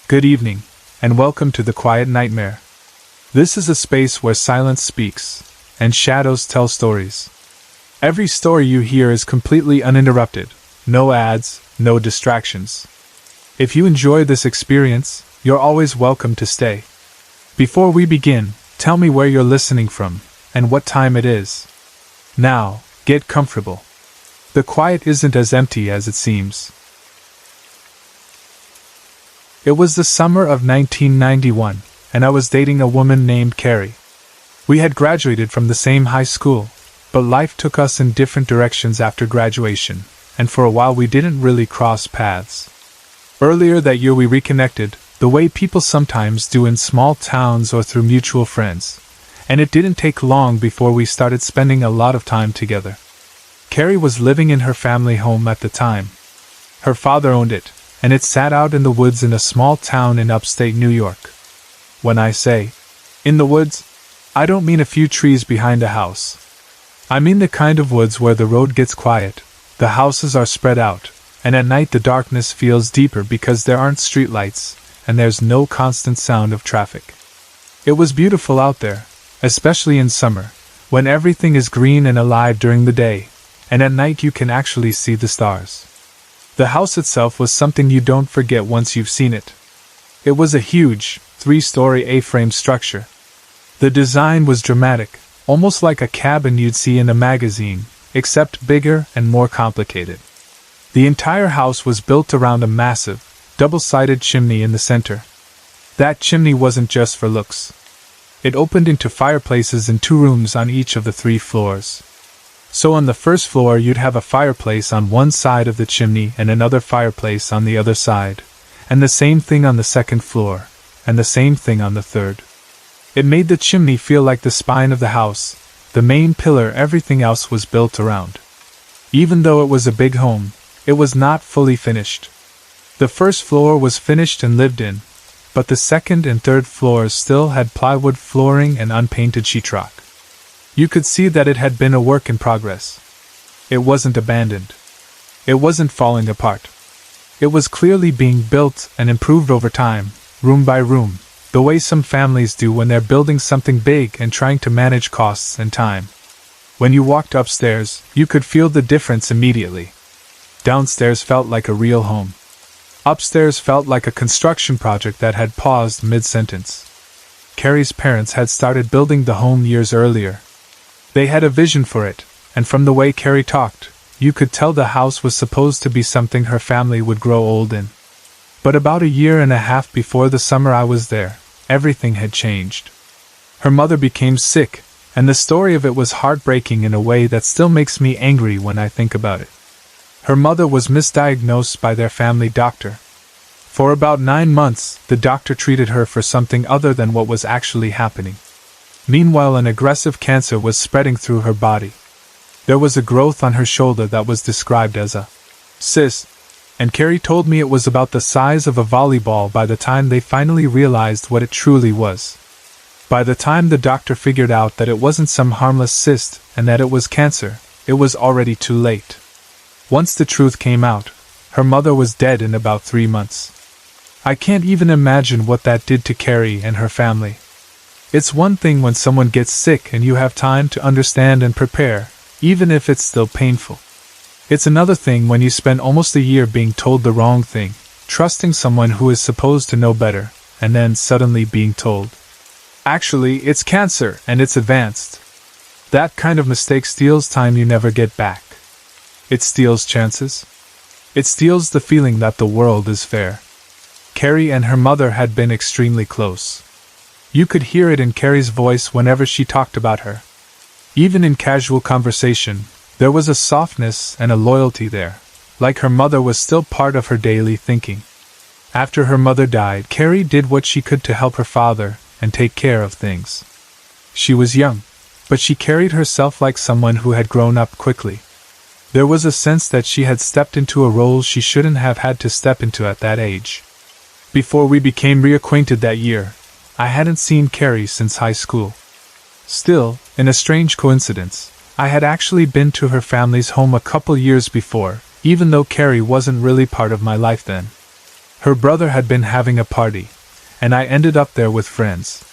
Good evening, and welcome to the Quiet Nightmare. This is a space where silence speaks, and shadows tell stories. Every story you hear is completely uninterrupted, no ads, no distractions. If you enjoy this experience, you're always welcome to stay. Before we begin, tell me where you're listening from, and what time it is. Now, get comfortable. The quiet isn't as empty as it seems. It was the summer of 1991, and I was dating a woman named Carrie. We had graduated from the same high school, but life took us in different directions after graduation, and for a while we didn't really cross paths. Earlier that year we reconnected, the way people sometimes do in small towns or through mutual friends, and it didn't take long before we started spending a lot of time together. Carrie was living in her family home at the time. Her father owned it, and it sat out in the woods in a small town in upstate New York. When I say, in the woods, I don't mean a few trees behind a house. I mean the kind of woods where the road gets quiet, the houses are spread out, and at night the darkness feels deeper because there aren't streetlights, and there's no constant sound of traffic. It was beautiful out there, especially in summer, when everything is green and alive during the day, and at night you can actually see the stars. The house itself was something you don't forget once you've seen it. It was a huge, 3-story A-frame structure. The design was dramatic, almost like a cabin you'd see in a magazine, except bigger and more complicated. The entire house was built around a massive, double-sided chimney in the center. That chimney wasn't just for looks. It opened into fireplaces in 2 rooms on each of the 3 floors. So on the first floor you'd have a fireplace on one side of the chimney and another fireplace on the other side, and the same thing on the second floor, and the same thing on the third. It made the chimney feel like the spine of the house, the main pillar everything else was built around. Even though it was a big home, it was not fully finished. The first floor was finished and lived in, but the second and third floors still had plywood flooring and unpainted sheetrock. You could see that it had been a work in progress. It wasn't abandoned. It wasn't falling apart. It was clearly being built and improved over time, room by room, the way some families do when they're building something big and trying to manage costs and time. When you walked upstairs, you could feel the difference immediately. Downstairs felt like a real home. Upstairs felt like a construction project that had paused mid-sentence. Carrie's parents had started building the home years earlier. They had a vision for it, and from the way Carrie talked, you could tell the house was supposed to be something her family would grow old in. But about 1.5 years before the summer I was there, everything had changed. Her mother became sick, and the story of it was heartbreaking in a way that still makes me angry when I think about it. Her mother was misdiagnosed by their family doctor. For about 9 months, the doctor treated her for something other than what was actually happening. Meanwhile, an aggressive cancer was spreading through her body. There was a growth on her shoulder that was described as a cyst, and Carrie told me it was about the size of a volleyball by the time they finally realized what it truly was. By the time the doctor figured out that it wasn't some harmless cyst and that it was cancer, it was already too late. Once the truth came out, her mother was dead in about 3 months. I can't even imagine what that did to Carrie and her family. It's one thing when someone gets sick and you have time to understand and prepare, even if it's still painful. It's another thing when you spend almost a year being told the wrong thing, trusting someone who is supposed to know better, and then suddenly being told, actually, it's cancer and it's advanced. That kind of mistake steals time you never get back. It steals chances. It steals the feeling that the world is fair. Carrie and her mother had been extremely close. You could hear it in Carrie's voice whenever she talked about her. Even in casual conversation, there was a softness and a loyalty there, like her mother was still part of her daily thinking. After her mother died, Carrie did what she could to help her father and take care of things. She was young, but she carried herself like someone who had grown up quickly. There was a sense that she had stepped into a role she shouldn't have had to step into at that age. Before we became reacquainted that year, I hadn't seen Carrie since high school. Still, in a strange coincidence, I had actually been to her family's home a couple years before, even though Carrie wasn't really part of my life then. Her brother had been having a party, and I ended up there with friends.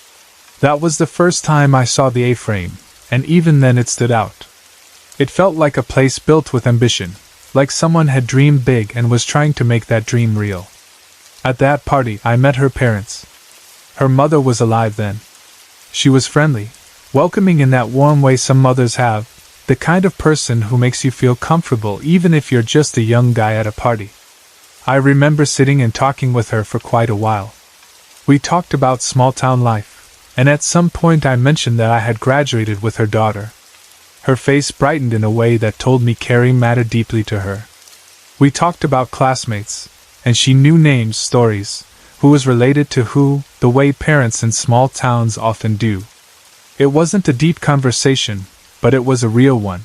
That was the first time I saw the A-frame, and even then it stood out. It felt like a place built with ambition, like someone had dreamed big and was trying to make that dream real. At that party, I met her parents. Her mother was alive then. She was friendly, welcoming in that warm way some mothers have, the kind of person who makes you feel comfortable even if you're just a young guy at a party. I remember sitting and talking with her for quite a while. We talked about small-town life, and at some point I mentioned that I had graduated with her daughter. Her face brightened in a way that told me Carrie mattered deeply to her. We talked about classmates, and she knew names, stories, who was related to who, the way parents in small towns often do. It wasn't a deep conversation, but it was a real one.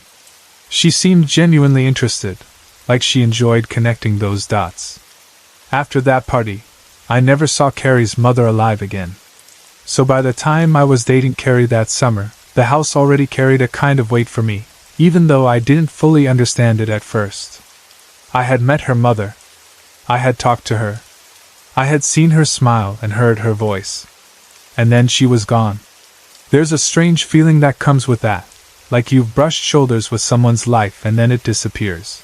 She seemed genuinely interested, like she enjoyed connecting those dots. After that party, I never saw Carrie's mother alive again. So by the time I was dating Carrie that summer, the house already carried a kind of weight for me, even though I didn't fully understand it at first. I had met her mother. I had talked to her. I had seen her smile and heard her voice. And then she was gone. There's a strange feeling that comes with that, like you've brushed shoulders with someone's life and then it disappears.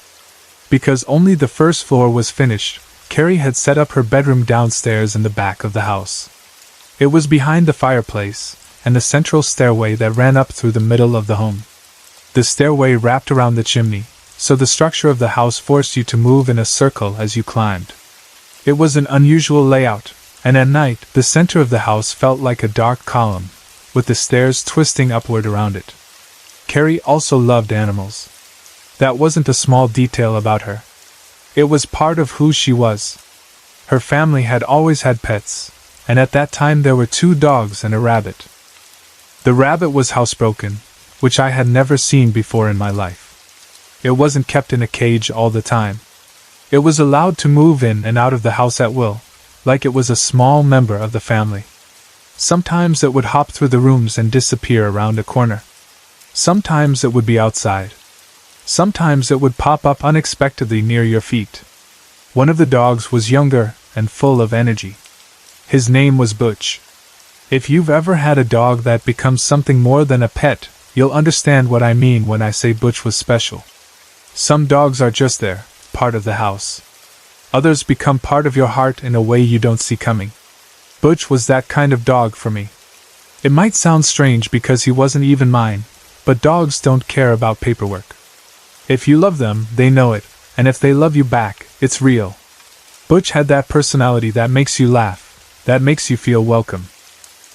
Because only the first floor was finished, Carrie had set up her bedroom downstairs in the back of the house. It was behind the fireplace, and the central stairway that ran up through the middle of the home. The stairway wrapped around the chimney, so the structure of the house forced you to move in a circle as you climbed. It was an unusual layout, and at night, the center of the house felt like a dark column, with the stairs twisting upward around it. Carrie also loved animals. That wasn't a small detail about her. It was part of who she was. Her family had always had pets, and at that time there were 2 dogs and a rabbit. The rabbit was housebroken, which I had never seen before in my life. It wasn't kept in a cage all the time. It was allowed to move in and out of the house at will, like it was a small member of the family. Sometimes it would hop through the rooms and disappear around a corner. Sometimes it would be outside. Sometimes it would pop up unexpectedly near your feet. One of the dogs was younger and full of energy. His name was Butch. If you've ever had a dog that becomes something more than a pet, you'll understand what I mean when I say Butch was special. Some dogs are just there, part of the house. Others become part of your heart in a way you don't see coming. Butch was that kind of dog for me. It might sound strange because he wasn't even mine, but dogs don't care about paperwork. If you love them, they know it, and if they love you back, it's real. Butch had that personality that makes you laugh, that makes you feel welcome.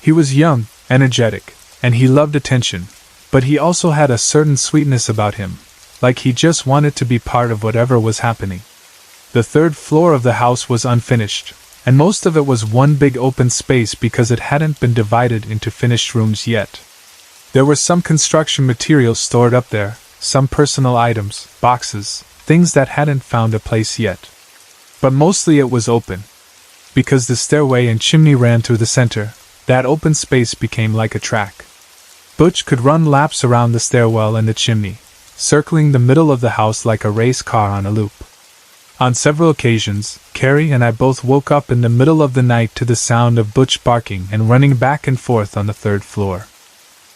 He was young, energetic, and he loved attention, but he also had a certain sweetness about him, like he just wanted to be part of whatever was happening. The 3rd floor of the house was unfinished, and most of it was one big open space because it hadn't been divided into finished rooms yet. There were some construction materials stored up there, some personal items, boxes, things that hadn't found a place yet. But mostly it was open. Because the stairway and chimney ran through the center, that open space became like a track. Butch could run laps around the stairwell and the chimney, circling the middle of the house like a race car on a loop. On several occasions, Carrie and I both woke up in the middle of the night to the sound of Butch barking and running back and forth on the 3rd floor.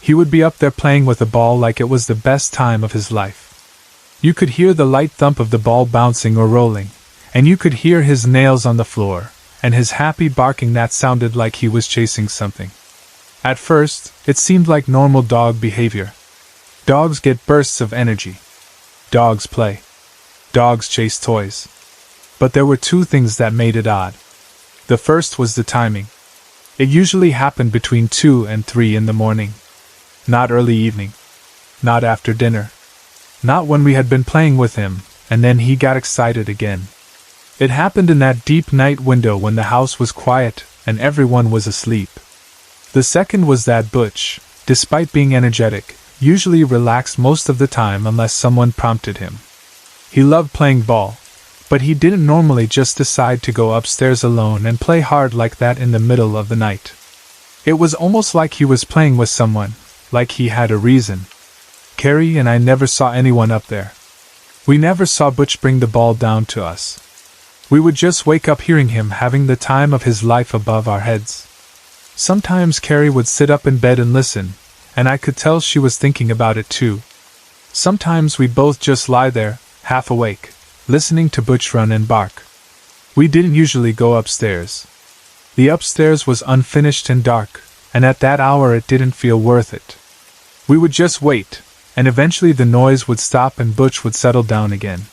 He would be up there playing with a ball like it was the best time of his life. You could hear the light thump of the ball bouncing or rolling, and you could hear his nails on the floor, and his happy barking that sounded like he was chasing something. At first, it seemed like normal dog behavior. Dogs get bursts of energy. Dogs play. Dogs chase toys. But there were 2 things that made it odd. The first was the timing. It usually happened between 2 and 3 in the morning. Not early evening. Not after dinner. Not when we had been playing with him, and then he got excited again. It happened in that deep night window when the house was quiet and everyone was asleep. The second was that Butch, despite being energetic, usually relaxed most of the time unless someone prompted him. He loved playing ball, but he didn't normally just decide to go upstairs alone and play hard like that in the middle of the night. It was almost like he was playing with someone, like he had a reason. Carrie and I never saw anyone up there. We never saw Butch bring the ball down to us. We would just wake up hearing him having the time of his life above our heads. Sometimes Carrie would sit up in bed and listen, and I could tell she was thinking about it too. Sometimes we'd both just lie there, half awake, listening to Butch run and bark. We didn't usually go upstairs. The upstairs was unfinished and dark, and at that hour it didn't feel worth it. We would just wait, and eventually the noise would stop and Butch would settle down again.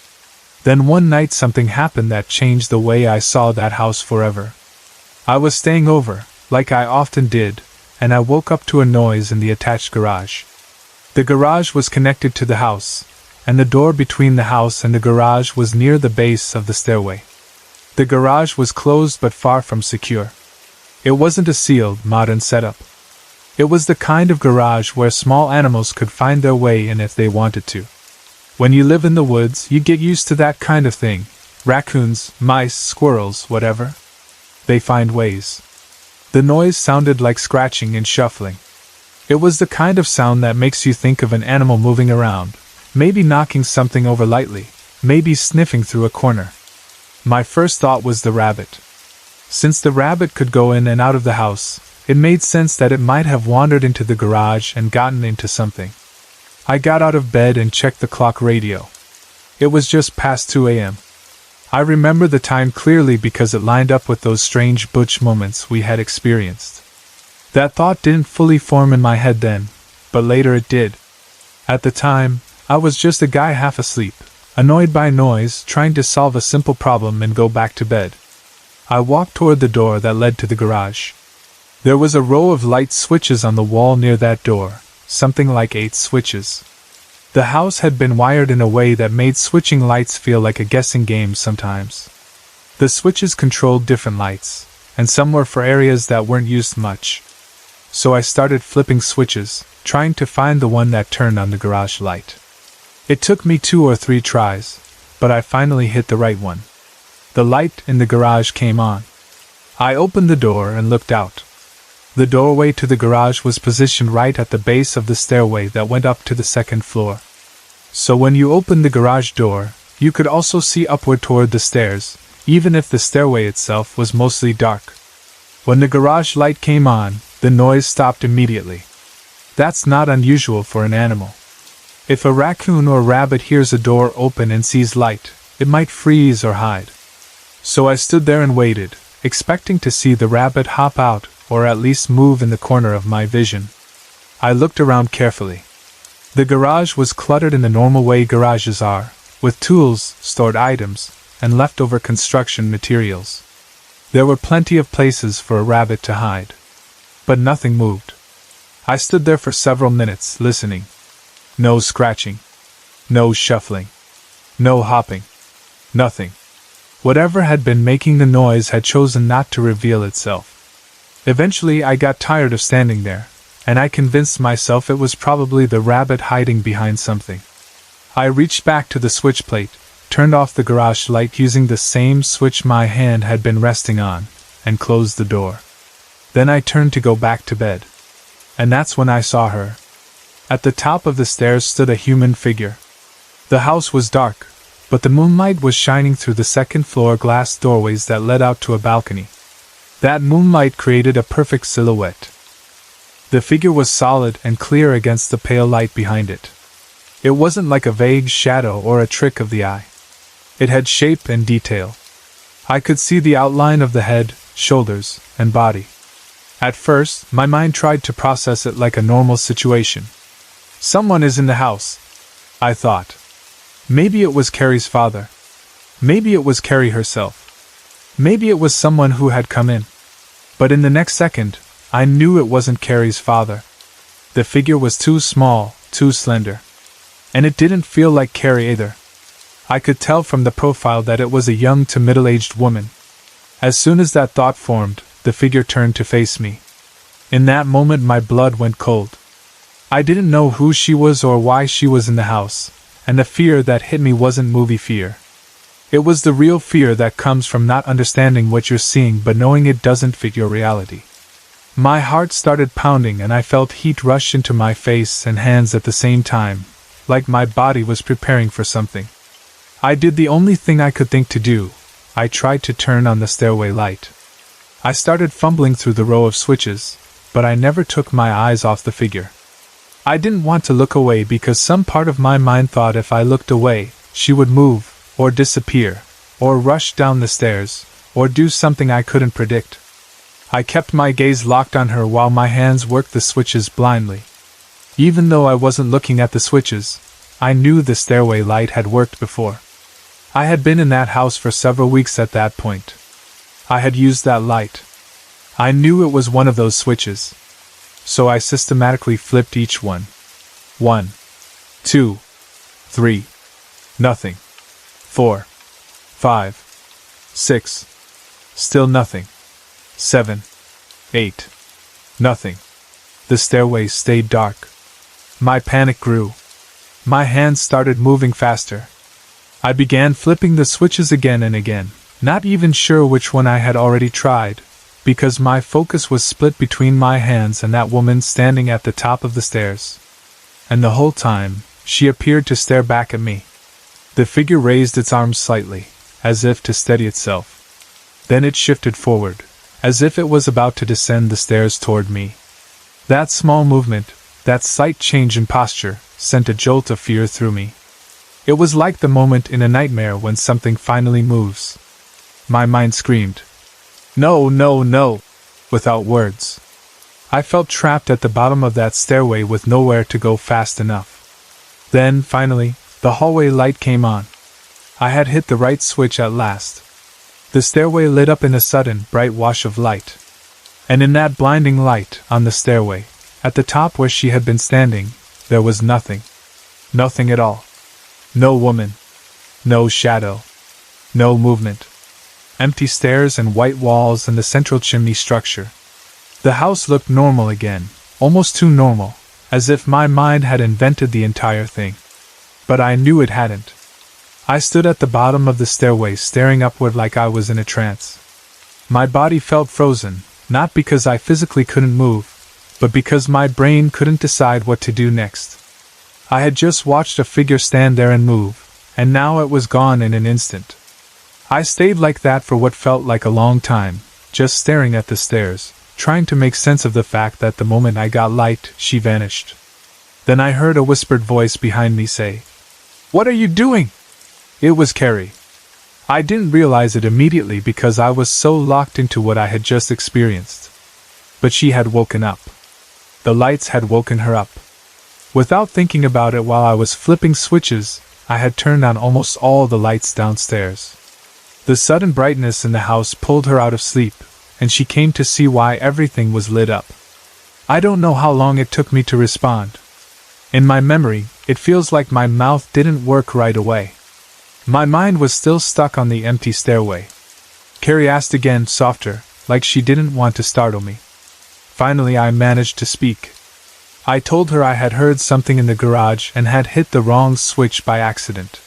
Then one night something happened that changed the way I saw that house forever. I was staying over, like I often did, and I woke up to a noise in the attached garage. The garage was connected to the house, and the door between the house and the garage was near the base of the stairway. The garage was closed but far from secure. It wasn't a sealed, modern setup. It was the kind of garage where small animals could find their way in if they wanted to. When you live in the woods, you get used to that kind of thing. Raccoons, mice, squirrels, whatever. They find ways. The noise sounded like scratching and shuffling. It was the kind of sound that makes you think of an animal moving around, maybe knocking something over lightly, maybe sniffing through a corner. My first thought was the rabbit. Since the rabbit could go in and out of the house, it made sense that it might have wandered into the garage and gotten into something. I got out of bed and checked the clock radio. It was just past 2 a.m. I remember the time clearly because it lined up with those strange Butch moments we had experienced. That thought didn't fully form in my head then, but later it did. At the time, I was just a guy half asleep, annoyed by noise, trying to solve a simple problem and go back to bed. I walked toward the door that led to the garage. There was a row of light switches on the wall near that door, something like 8 switches. The house had been wired in a way that made switching lights feel like a guessing game sometimes. The switches controlled different lights, and some were for areas that weren't used much. So I started flipping switches, trying to find the one that turned on the garage light. It took me 2 or 3 tries, but I finally hit the right one. The light in the garage came on. I opened the door and looked out. The doorway to the garage was positioned right at the base of the stairway that went up to the second floor. So when you opened the garage door, you could also see upward toward the stairs, even if the stairway itself was mostly dark. When the garage light came on, the noise stopped immediately. That's not unusual for an animal. If a raccoon or rabbit hears a door open and sees light, it might freeze or hide. So I stood there and waited, expecting to see the rabbit hop out, or at least move in the corner of my vision. I looked around carefully. The garage was cluttered in the normal way garages are, with tools, stored items, and leftover construction materials. There were plenty of places for a rabbit to hide. But nothing moved. I stood there for several minutes, listening. No scratching. No shuffling. No hopping. Nothing. Whatever had been making the noise had chosen not to reveal itself. Eventually I got tired of standing there, and I convinced myself it was probably the rabbit hiding behind something. I reached back to the switch plate, turned off the garage light using the same switch my hand had been resting on, and closed the door. Then I turned to go back to bed. And that's when I saw her. At the top of the stairs stood a human figure. The house was dark, but the moonlight was shining through the second-floor glass doorways that led out to a balcony. That moonlight created a perfect silhouette. The figure was solid and clear against the pale light behind it. It wasn't like a vague shadow or a trick of the eye. It had shape and detail. I could see the outline of the head, shoulders, and body. At first, my mind tried to process it like a normal situation. Someone is in the house, I thought. Maybe it was Carrie's father. Maybe it was Carrie herself. Maybe it was someone who had come in. But in the next second, I knew it wasn't Carrie's father. The figure was too small, too slender. And it didn't feel like Carrie either. I could tell from the profile that it was a young to middle-aged woman. As soon as that thought formed, the figure turned to face me. In that moment my blood went cold. I didn't know who she was or why she was in the house, and the fear that hit me wasn't movie fear. It was the real fear that comes from not understanding what you're seeing but knowing it doesn't fit your reality. My heart started pounding and I felt heat rush into my face and hands at the same time, like my body was preparing for something. I did the only thing I could think to do, I tried to turn on the stairway light. I started fumbling through the row of switches, but I never took my eyes off the figure. I didn't want to look away because some part of my mind thought if I looked away, she would move, or disappear, or rush down the stairs, or do something I couldn't predict. I kept my gaze locked on her while my hands worked the switches blindly. Even though I wasn't looking at the switches, I knew the stairway light had worked before. I had been in that house for several weeks at that point. I had used that light. I knew it was one of those switches. So I systematically flipped each one. 1, 2, 3. Nothing. 4, 5, 6. Still nothing. 7, 8. Nothing. The stairway stayed dark. My panic grew. My hands started moving faster. I began flipping the switches again and again, not even sure which one I had already tried, because my focus was split between my hands and that woman standing at the top of the stairs. And the whole time, she appeared to stare back at me. The figure raised its arms slightly, as if to steady itself. Then it shifted forward, as if it was about to descend the stairs toward me. That small movement, that slight change in posture, sent a jolt of fear through me. It was like the moment in a nightmare when something finally moves. My mind screamed, "No, no, no!" without words. I felt trapped at the bottom of that stairway with nowhere to go fast enough. Then, finally, the hallway light came on. I had hit the right switch at last. The stairway lit up in a sudden, bright wash of light. And in that blinding light, on the stairway, at the top where she had been standing, there was nothing. Nothing at all. No woman. No shadow. No movement. Empty stairs and white walls and the central chimney structure. The house looked normal again, almost too normal, as if my mind had invented the entire thing. But I knew it hadn't. I stood at the bottom of the stairway staring upward like I was in a trance. My body felt frozen, not because I physically couldn't move, but because my brain couldn't decide what to do next. I had just watched a figure stand there and move, and now it was gone in an instant. I stayed like that for what felt like a long time, just staring at the stairs, trying to make sense of the fact that the moment I got light, she vanished. Then I heard a whispered voice behind me say, "What are you doing?" It was Carrie. I didn't realize it immediately because I was so locked into what I had just experienced. But she had woken up. The lights had woken her up. Without thinking about it while I was flipping switches, I had turned on almost all the lights downstairs. The sudden brightness in the house pulled her out of sleep, and she came to see why everything was lit up. I don't know how long it took me to respond. In my memory, it feels like my mouth didn't work right away. My mind was still stuck on the empty stairway. Carrie asked again, softer, like she didn't want to startle me. Finally, I managed to speak. I told her I had heard something in the garage and had hit the wrong switch by accident.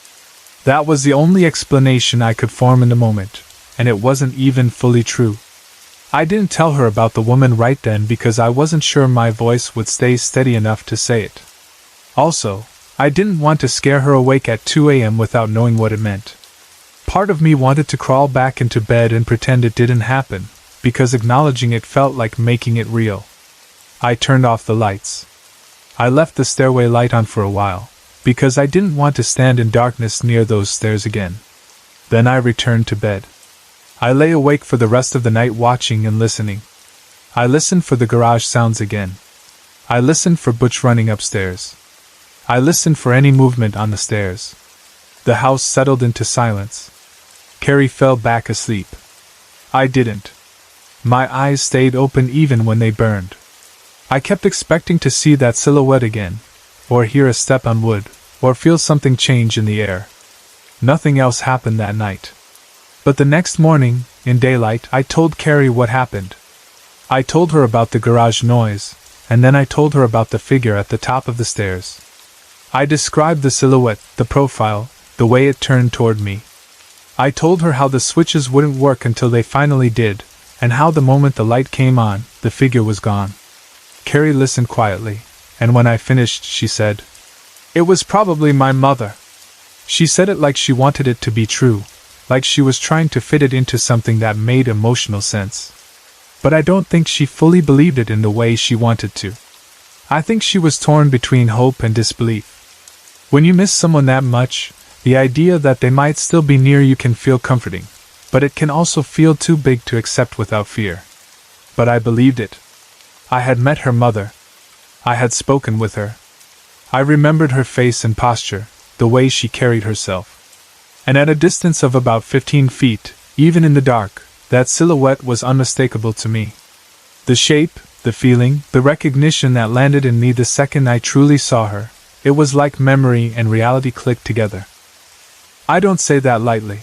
That was the only explanation I could form in the moment, and it wasn't even fully true. I didn't tell her about the woman right then because I wasn't sure my voice would stay steady enough to say it. Also, I didn't want to scare her awake at 2 a.m. without knowing what it meant. Part of me wanted to crawl back into bed and pretend it didn't happen, because acknowledging it felt like making it real. I turned off the lights. I left the stairway light on for a while, because I didn't want to stand in darkness near those stairs again. Then I returned to bed. I lay awake for the rest of the night watching and listening. I listened for the garage sounds again. I listened for Butch running upstairs. I listened for any movement on the stairs. The house settled into silence. Carrie fell back asleep. I didn't. My eyes stayed open even when they burned. I kept expecting to see that silhouette again, or hear a step on wood, or feel something change in the air. Nothing else happened that night. But the next morning, in daylight, I told Carrie what happened. I told her about the garage noise, and then I told her about the figure at the top of the stairs. I described the silhouette, the profile, the way it turned toward me. I told her how the switches wouldn't work until they finally did, and how the moment the light came on, the figure was gone. Carrie listened quietly, and when I finished, she said, "It was probably my mother." She said it like she wanted it to be true, like she was trying to fit it into something that made emotional sense. But I don't think she fully believed it in the way she wanted to. I think she was torn between hope and disbelief. When you miss someone that much, the idea that they might still be near you can feel comforting, but it can also feel too big to accept without fear. But I believed it. I had met her mother. I had spoken with her. I remembered her face and posture, the way she carried herself. And at a distance of about 15 feet, even in the dark, that silhouette was unmistakable to me. The shape, the feeling, the recognition that landed in me the second I truly saw her, it was like memory and reality clicked together. I don't say that lightly.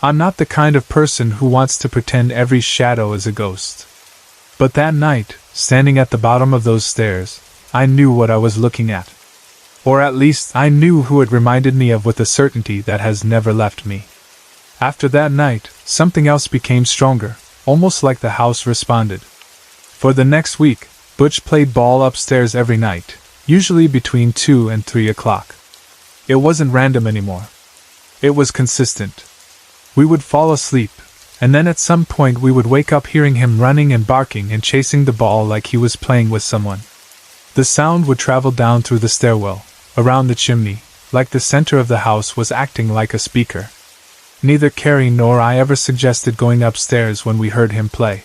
I'm not the kind of person who wants to pretend every shadow is a ghost. But that night, standing at the bottom of those stairs, I knew what I was looking at. Or at least I knew who it reminded me of with a certainty that has never left me. After that night, something else became stronger, almost like the house responded. For the next week, Butch played ball upstairs every night, usually between 2 and 3 o'clock. It wasn't random anymore. It was consistent. We would fall asleep, and then at some point we would wake up hearing him running and barking and chasing the ball like he was playing with someone. The sound would travel down through the stairwell, around the chimney, like the center of the house was acting like a speaker. Neither Carrie nor I ever suggested going upstairs when we heard him play.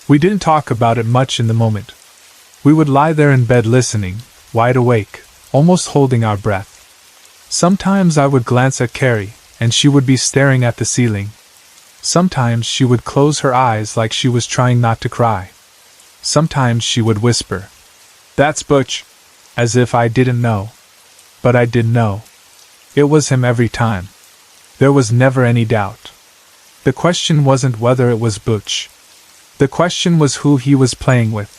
We didn't talk about it much in the moment. We would lie there in bed listening, wide awake, almost holding our breath. Sometimes I would glance at Carrie, and she would be staring at the ceiling. Sometimes she would close her eyes like she was trying not to cry. Sometimes she would whisper, "That's Butch," as if I didn't know. But I did know. It was him every time. There was never any doubt. The question wasn't whether it was Butch. The question was who he was playing with.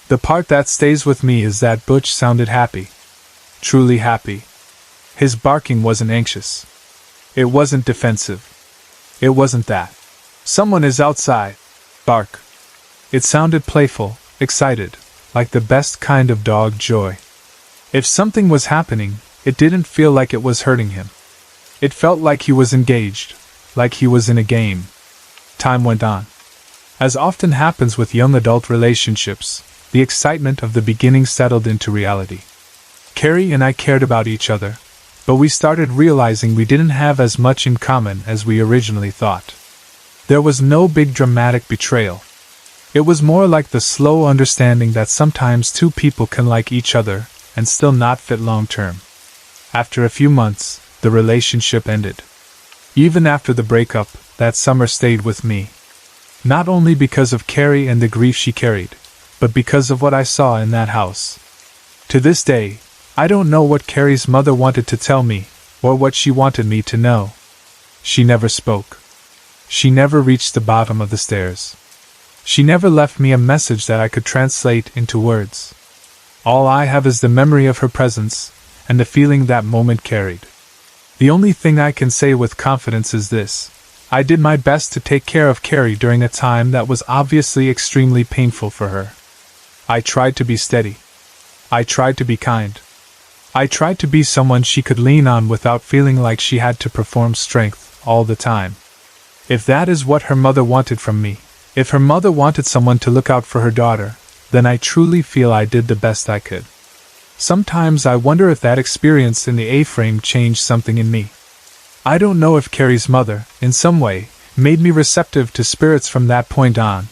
The part that stays with me is that Butch sounded happy. Truly happy. His barking wasn't anxious. It wasn't defensive. It wasn't that "someone is outside" bark. It sounded playful, excited, like the best kind of dog joy. If something was happening, it didn't feel like it was hurting him. It felt like he was engaged, like he was in a game. Time went on. As often happens with young adult relationships, the excitement of the beginning settled into reality. Carrie and I cared about each other, but we started realizing we didn't have as much in common as we originally thought. There was no big dramatic betrayal. It was more like the slow understanding that sometimes two people can like each other and still not fit long term. After a few months, the relationship ended. Even after the breakup, that summer stayed with me. Not only because of Carrie and the grief she carried, but because of what I saw in that house. To this day, I don't know what Carrie's mother wanted to tell me, or what she wanted me to know. She never spoke. She never reached the bottom of the stairs. She never left me a message that I could translate into words. All I have is the memory of her presence, and the feeling that moment carried. The only thing I can say with confidence is this: I did my best to take care of Carrie during a time that was obviously extremely painful for her. I tried to be steady. I tried to be kind. I tried to be someone she could lean on without feeling like she had to perform strength all the time. If that is what her mother wanted from me, if her mother wanted someone to look out for her daughter, then I truly feel I did the best I could. Sometimes I wonder if that experience in the A-frame changed something in me. I don't know if Carrie's mother, in some way, made me receptive to spirits from that point on,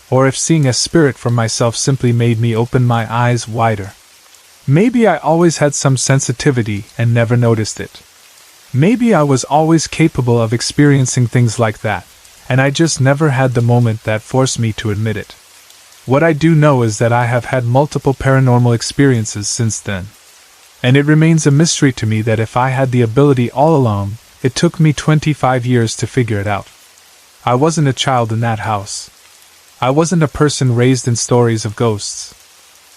or if seeing a spirit for myself simply made me open my eyes wider. Maybe I always had some sensitivity and never noticed it. Maybe I was always capable of experiencing things like that, and I just never had the moment that forced me to admit it. What I do know is that I have had multiple paranormal experiences since then. And it remains a mystery to me that if I had the ability all along, it took me 25 years to figure it out. I wasn't a child in that house. I wasn't a person raised in stories of ghosts.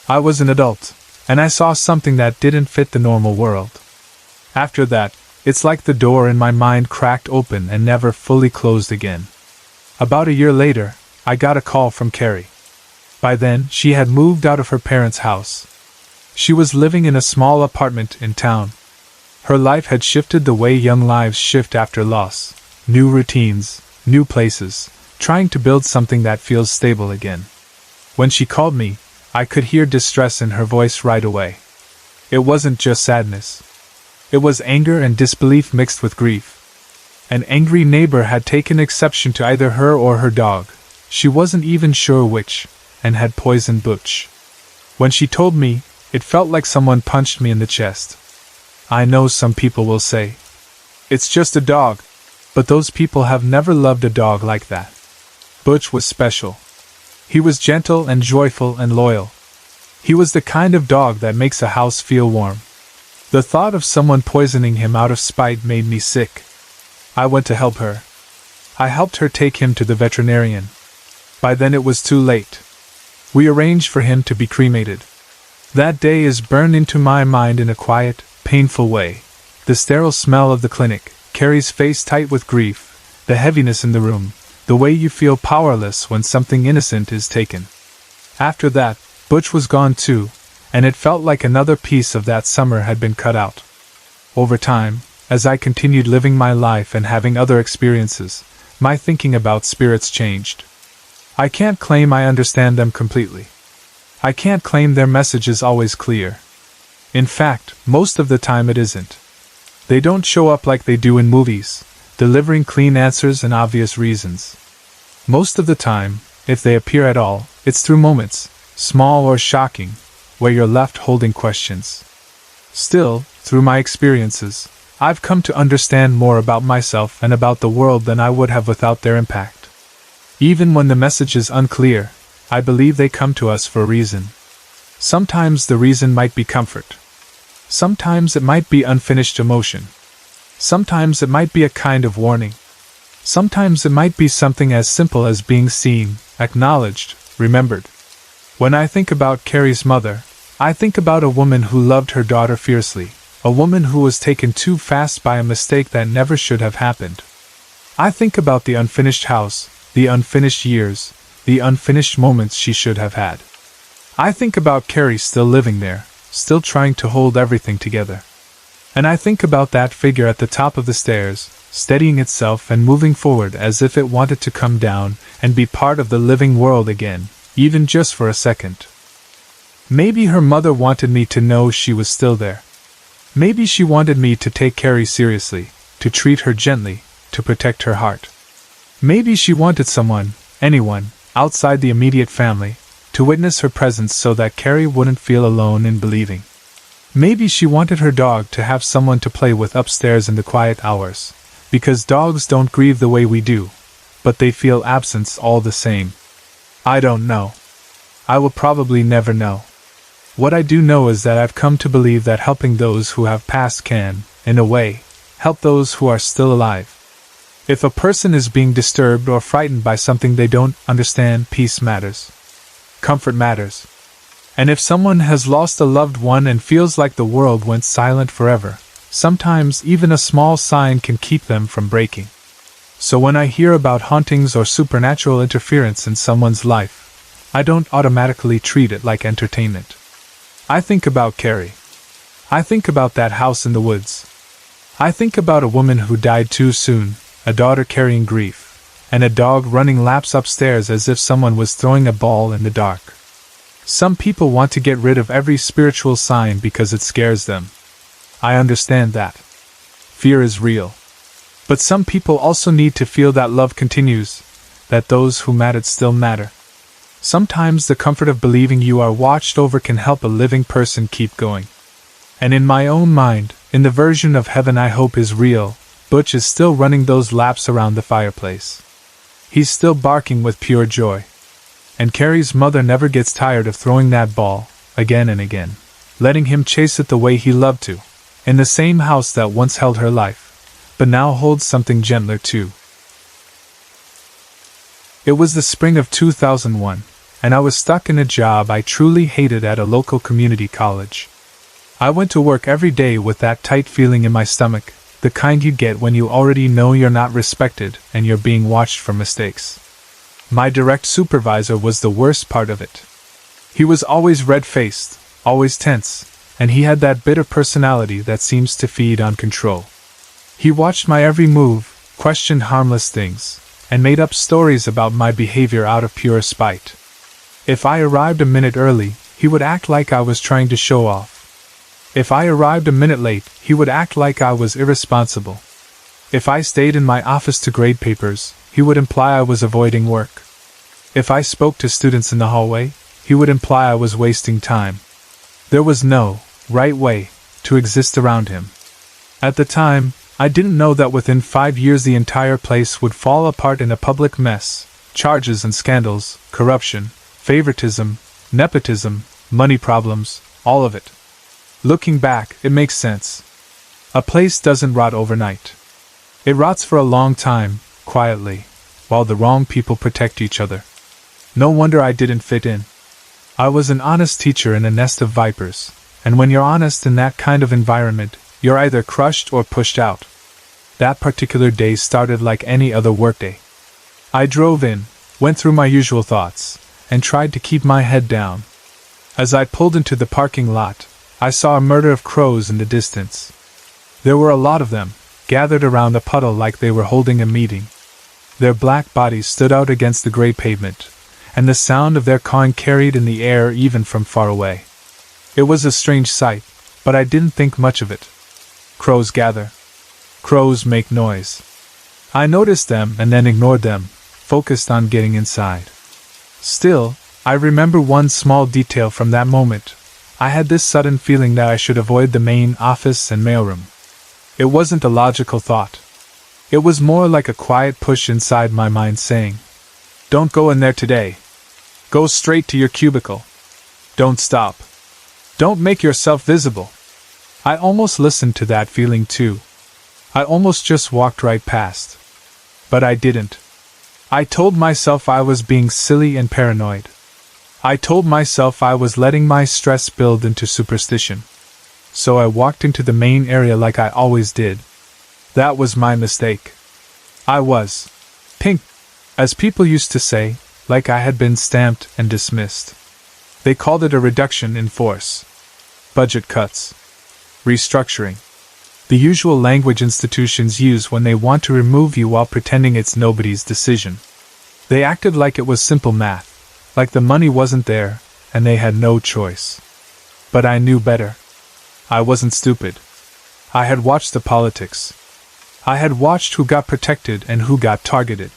I was an adult, and I saw something that didn't fit the normal world. After that, it's like the door in my mind cracked open and never fully closed again. About a year later, I got a call from Carrie. By then, she had moved out of her parents' house. She was living in a small apartment in town. Her life had shifted the way young lives shift after loss, new routines, new places, trying to build something that feels stable again. When she called me, I could hear distress in her voice right away. It wasn't just sadness. It was anger and disbelief mixed with grief. An angry neighbor had taken exception to either her or her dog. She wasn't even sure which, and had poisoned Butch. When she told me, it felt like someone punched me in the chest. I know some people will say, "It's just a dog," but those people have never loved a dog like that. Butch was special. He was gentle and joyful and loyal. He was the kind of dog that makes a house feel warm. The thought of someone poisoning him out of spite made me sick. I went to help her. I helped her take him to the veterinarian. By then it was too late. We arranged for him to be cremated. That day is burned into my mind in a quiet, painful way. The sterile smell of the clinic, Carrie's face tight with grief, the heaviness in the room, the way you feel powerless when something innocent is taken. After that, Butch was gone too, and it felt like another piece of that summer had been cut out. Over time, as I continued living my life and having other experiences, my thinking about spirits changed. I can't claim I understand them completely. I can't claim their message is always clear. In fact, most of the time it isn't. They don't show up like they do in movies, delivering clean answers and obvious reasons. Most of the time, if they appear at all, it's through moments, small or shocking, where you're left holding questions. Still, through my experiences, I've come to understand more about myself and about the world than I would have without their impact. Even when the message is unclear, I believe they come to us for a reason. Sometimes the reason might be comfort. Sometimes it might be unfinished emotion. Sometimes it might be a kind of warning. Sometimes it might be something as simple as being seen, acknowledged, remembered. When I think about Carrie's mother, I think about a woman who loved her daughter fiercely, a woman who was taken too fast by a mistake that never should have happened. I think about the unfinished house, the unfinished years, the unfinished moments she should have had. I think about Carrie still living there, still trying to hold everything together. And I think about that figure at the top of the stairs, steadying itself and moving forward as if it wanted to come down and be part of the living world again, even just for a second. Maybe her mother wanted me to know she was still there. Maybe she wanted me to take Carrie seriously, to treat her gently, to protect her heart. Maybe she wanted someone, anyone, outside the immediate family, to witness her presence so that Carrie wouldn't feel alone in believing. Maybe she wanted her dog to have someone to play with upstairs in the quiet hours, because dogs don't grieve the way we do, but they feel absence all the same. I don't know. I will probably never know. What I do know is that I've come to believe that helping those who have passed can, in a way, help those who are still alive. If a person is being disturbed or frightened by something they don't understand, peace matters. Comfort matters. And if someone has lost a loved one and feels like the world went silent forever, sometimes even a small sign can keep them from breaking. So when I hear about hauntings or supernatural interference in someone's life, I don't automatically treat it like entertainment. I think about Carrie. I think about that house in the woods. I think about a woman who died too soon, a daughter carrying grief, and a dog running laps upstairs as if someone was throwing a ball in the dark. Some people want to get rid of every spiritual sign because it scares them. I understand that. Fear is real. But some people also need to feel that love continues, that those who mattered still matter. Sometimes the comfort of believing you are watched over can help a living person keep going. And in my own mind, in the version of heaven I hope is real, Butch is still running those laps around the fireplace. He's still barking with pure joy. And Carrie's mother never gets tired of throwing that ball, again and again, letting him chase it the way he loved to, in the same house that once held her life, but now holds something gentler too. It was the spring of 2001, and I was stuck in a job I truly hated at a local community college. I went to work every day with that tight feeling in my stomach, the kind you get when you already know you're not respected and you're being watched for mistakes. My direct supervisor was the worst part of it. He was always red-faced, always tense, and he had that bitter personality that seems to feed on control. He watched my every move, questioned harmless things, and made up stories about my behavior out of pure spite. If I arrived a minute early, he would act like I was trying to show off. If I arrived a minute late, he would act like I was irresponsible. If I stayed in my office to grade papers, he would imply I was avoiding work. If I spoke to students in the hallway, he would imply I was wasting time. There was no right way to exist around him. At the time, I didn't know that within 5 years the entire place would fall apart in a public mess. Charges and scandals, corruption, favoritism, nepotism, money problems, all of it. Looking back, it makes sense. A place doesn't rot overnight. It rots for a long time, quietly, while the wrong people protect each other. No wonder I didn't fit in. I was an honest teacher in a nest of vipers, and when you're honest in that kind of environment, you're either crushed or pushed out. That particular day started like any other workday. I drove in, went through my usual thoughts, and tried to keep my head down. As I pulled into the parking lot, I saw a murder of crows in the distance. There were a lot of them, gathered around a puddle like they were holding a meeting. Their black bodies stood out against the gray pavement, and the sound of their cawing carried in the air even from far away. It was a strange sight, but I didn't think much of it. Crows gather. Crows make noise. I noticed them and then ignored them, focused on getting inside. Still, I remember one small detail from that moment. I had this sudden feeling that I should avoid the main office and mailroom. It wasn't a logical thought. It was more like a quiet push inside my mind saying, "Don't go in there today. Go straight to your cubicle. Don't stop. Don't make yourself visible." I almost listened to that feeling too. I almost just walked right past. But I didn't. I told myself I was being silly and paranoid. I told myself I was letting my stress build into superstition. So I walked into the main area like I always did. That was my mistake. I was pink, as people used to say, like I had been stamped and dismissed. They called it a reduction in force. Budget cuts. Restructuring. The usual language institutions use when they want to remove you while pretending it's nobody's decision. They acted like it was simple math, like the money wasn't there, and they had no choice. But I knew better. I wasn't stupid. I had watched the politics. I had watched who got protected and who got targeted.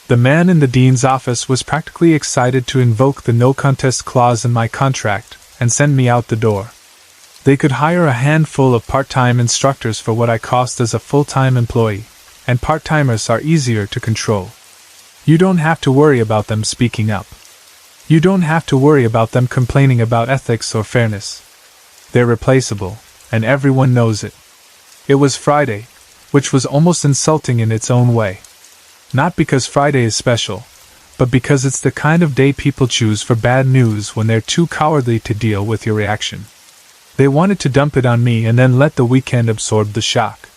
The man in the dean's office was practically excited to invoke the no-contest clause in my contract and send me out the door. They could hire a handful of part-time instructors for what I cost as a full-time employee, and part-timers are easier to control. You don't have to worry about them speaking up. You don't have to worry about them complaining about ethics or fairness. They're replaceable, and everyone knows it. It was Friday, which was almost insulting in its own way. Not because Friday is special, but because it's the kind of day people choose for bad news when they're too cowardly to deal with your reaction. They wanted to dump it on me and then let the weekend absorb the shock.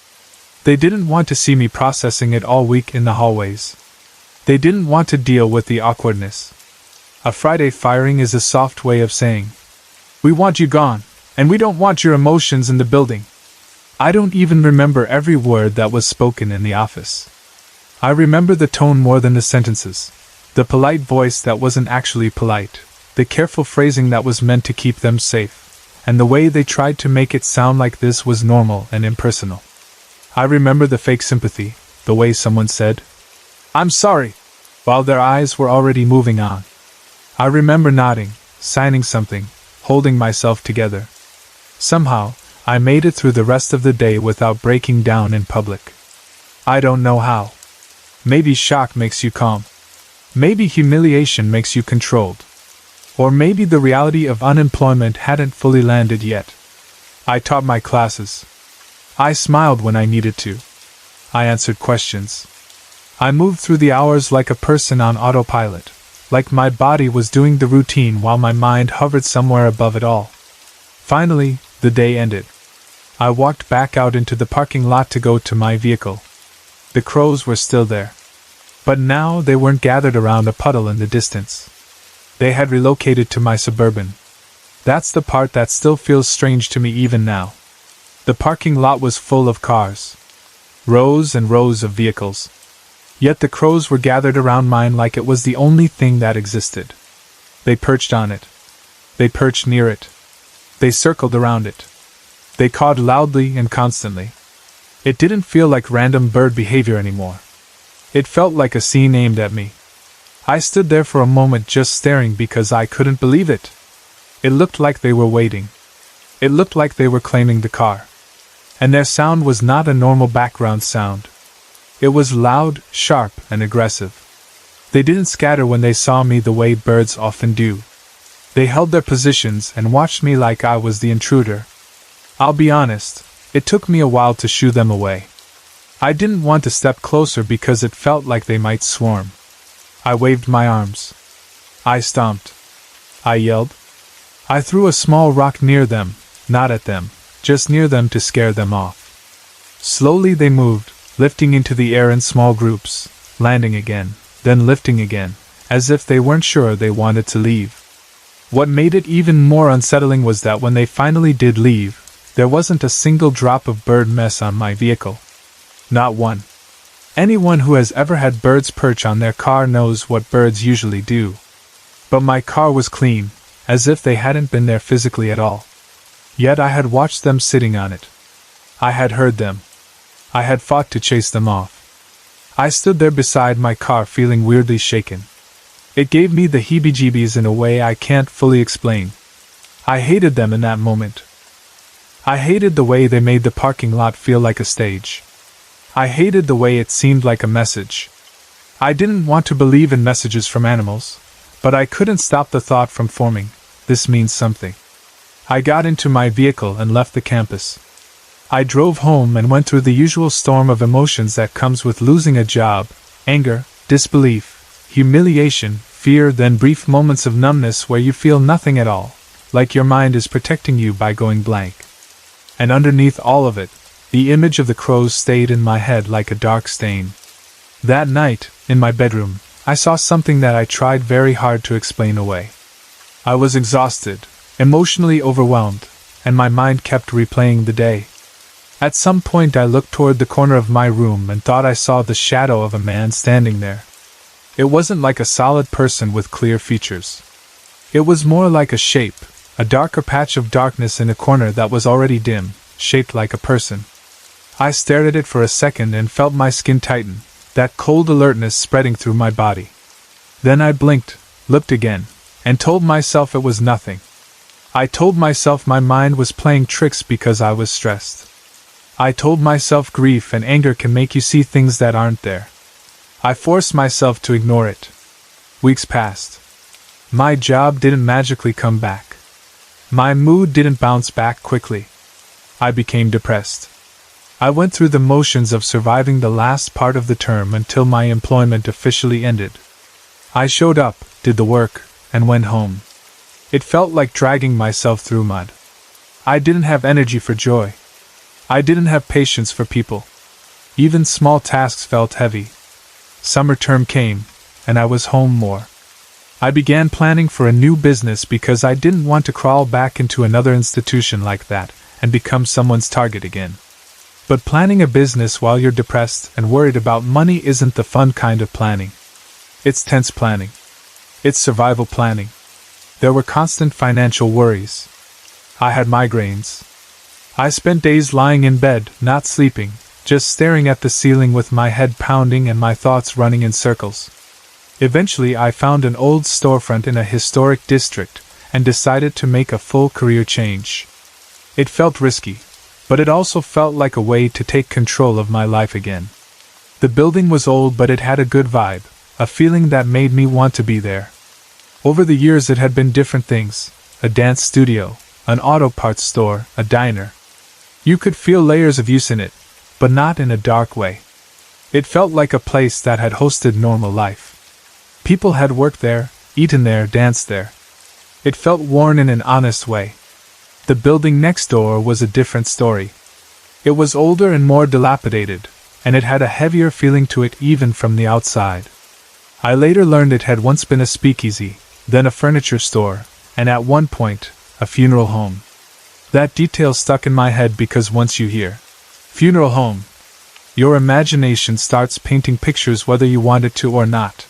They didn't want to see me processing it all week in the hallways. They didn't want to deal with the awkwardness. A Friday firing is a soft way of saying, "We want you gone, and we don't want your emotions in the building." I don't even remember every word that was spoken in the office. I remember the tone more than the sentences, the polite voice that wasn't actually polite, the careful phrasing that was meant to keep them safe, and the way they tried to make it sound like this was normal and impersonal. I remember the fake sympathy, the way someone said, "I'm sorry," while their eyes were already moving on. I remember nodding, signing something, holding myself together. Somehow, I made it through the rest of the day without breaking down in public. I don't know how. Maybe shock makes you calm. Maybe humiliation makes you controlled. Or maybe the reality of unemployment hadn't fully landed yet. I taught my classes. I smiled when I needed to. I answered questions. I moved through the hours like a person on autopilot, like my body was doing the routine while my mind hovered somewhere above it all. Finally, the day ended. I walked back out into the parking lot to go to my vehicle. The crows were still there. But now they weren't gathered around a puddle in the distance. They had relocated to my Suburban. That's the part that still feels strange to me even now. The parking lot was full of cars. rows and rows of vehicles. Yet the crows were gathered around mine like it was the only thing that existed. They perched on it. They perched near it. They circled around it. They cawed loudly and constantly. It didn't feel like random bird behavior anymore. It felt like a scene aimed at me. I stood there for a moment just staring because I couldn't believe it. It looked like they were waiting. It looked like they were claiming the car. And their sound was not a normal background sound. It was loud, sharp, and aggressive. They didn't scatter when they saw me the way birds often do. They held their positions and watched me like I was the intruder. I'll be honest, it took me a while to shoo them away. I didn't want to step closer because it felt like they might swarm. I waved my arms. I stomped. I yelled. I threw a small rock near them, not at them, just near them to scare them off. Slowly they moved, lifting into the air in small groups, landing again, then lifting again, as if they weren't sure they wanted to leave. What made it even more unsettling was that when they finally did leave, there wasn't a single drop of bird mess on my vehicle. Not one. Anyone who has ever had birds perch on their car knows what birds usually do. But my car was clean, as if they hadn't been there physically at all. Yet I had watched them sitting on it. I had heard them. I had fought to chase them off. I stood there beside my car feeling weirdly shaken. It gave me the heebie-jeebies in a way I can't fully explain. I hated them in that moment. I hated the way they made the parking lot feel like a stage. I hated the way it seemed like a message. I didn't want to believe in messages from animals, but I couldn't stop the thought from forming. This means something. I got into my vehicle and left the campus. I drove home and went through the usual storm of emotions that comes with losing a job: anger, disbelief, humiliation, fear, then brief moments of numbness where you feel nothing at all, like your mind is protecting you by going blank. And underneath all of it, the image of the crows stayed in my head like a dark stain. That night, in my bedroom, I saw something that I tried very hard to explain away. I was exhausted, emotionally overwhelmed, and my mind kept replaying the day. At some point I looked toward the corner of my room and thought I saw the shadow of a man standing there. It wasn't like a solid person with clear features. It was more like a shape, a darker patch of darkness in a corner that was already dim, shaped like a person. I stared at it for a second and felt my skin tighten, that cold alertness spreading through my body. Then I blinked, looked again, and told myself it was nothing. I told myself my mind was playing tricks because I was stressed. I told myself grief and anger can make you see things that aren't there. I forced myself to ignore it. Weeks passed. My job didn't magically come back. My mood didn't bounce back quickly. I became depressed. I went through the motions of surviving the last part of the term until my employment officially ended. I showed up, did the work, and went home. It felt like dragging myself through mud. I didn't have energy for joy. I didn't have patience for people. Even small tasks felt heavy. Summer term came, and I was home more. I began planning for a new business because I didn't want to crawl back into another institution like that and become someone's target again. But planning a business while you're depressed and worried about money isn't the fun kind of planning. It's tense planning. It's survival planning. There were constant financial worries. I had migraines. I spent days lying in bed, not sleeping, just staring at the ceiling with my head pounding and my thoughts running in circles. Eventually I found an old storefront in a historic district and decided to make a full career change. It felt risky, but it also felt like a way to take control of my life again. The building was old, but it had a good vibe, a feeling that made me want to be there. Over the years it had been different things: a dance studio, an auto parts store, a diner. You could feel layers of use in it, but not in a dark way. It felt like a place that had hosted normal life. People had worked there, eaten there, danced there. It felt worn in an honest way. The building next door was a different story. It was older and more dilapidated, and it had a heavier feeling to it even from the outside. I later learned it had once been a speakeasy, then a furniture store, and at one point, a funeral home. That detail stuck in my head because once you hear funeral home, Your imagination starts painting pictures whether you want it to or not.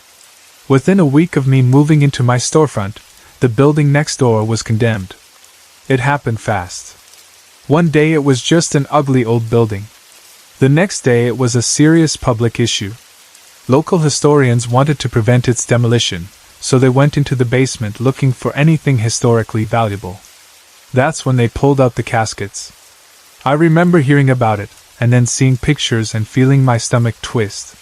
Within a week of me moving into my storefront, the building next door was condemned. It happened fast. One day it was just an ugly old building. The next day it was a serious public issue. Local historians wanted to prevent its demolition, so they went into the basement looking for anything historically valuable. That's when they pulled out the caskets. I remember hearing about it, and then seeing pictures and feeling my stomach twist.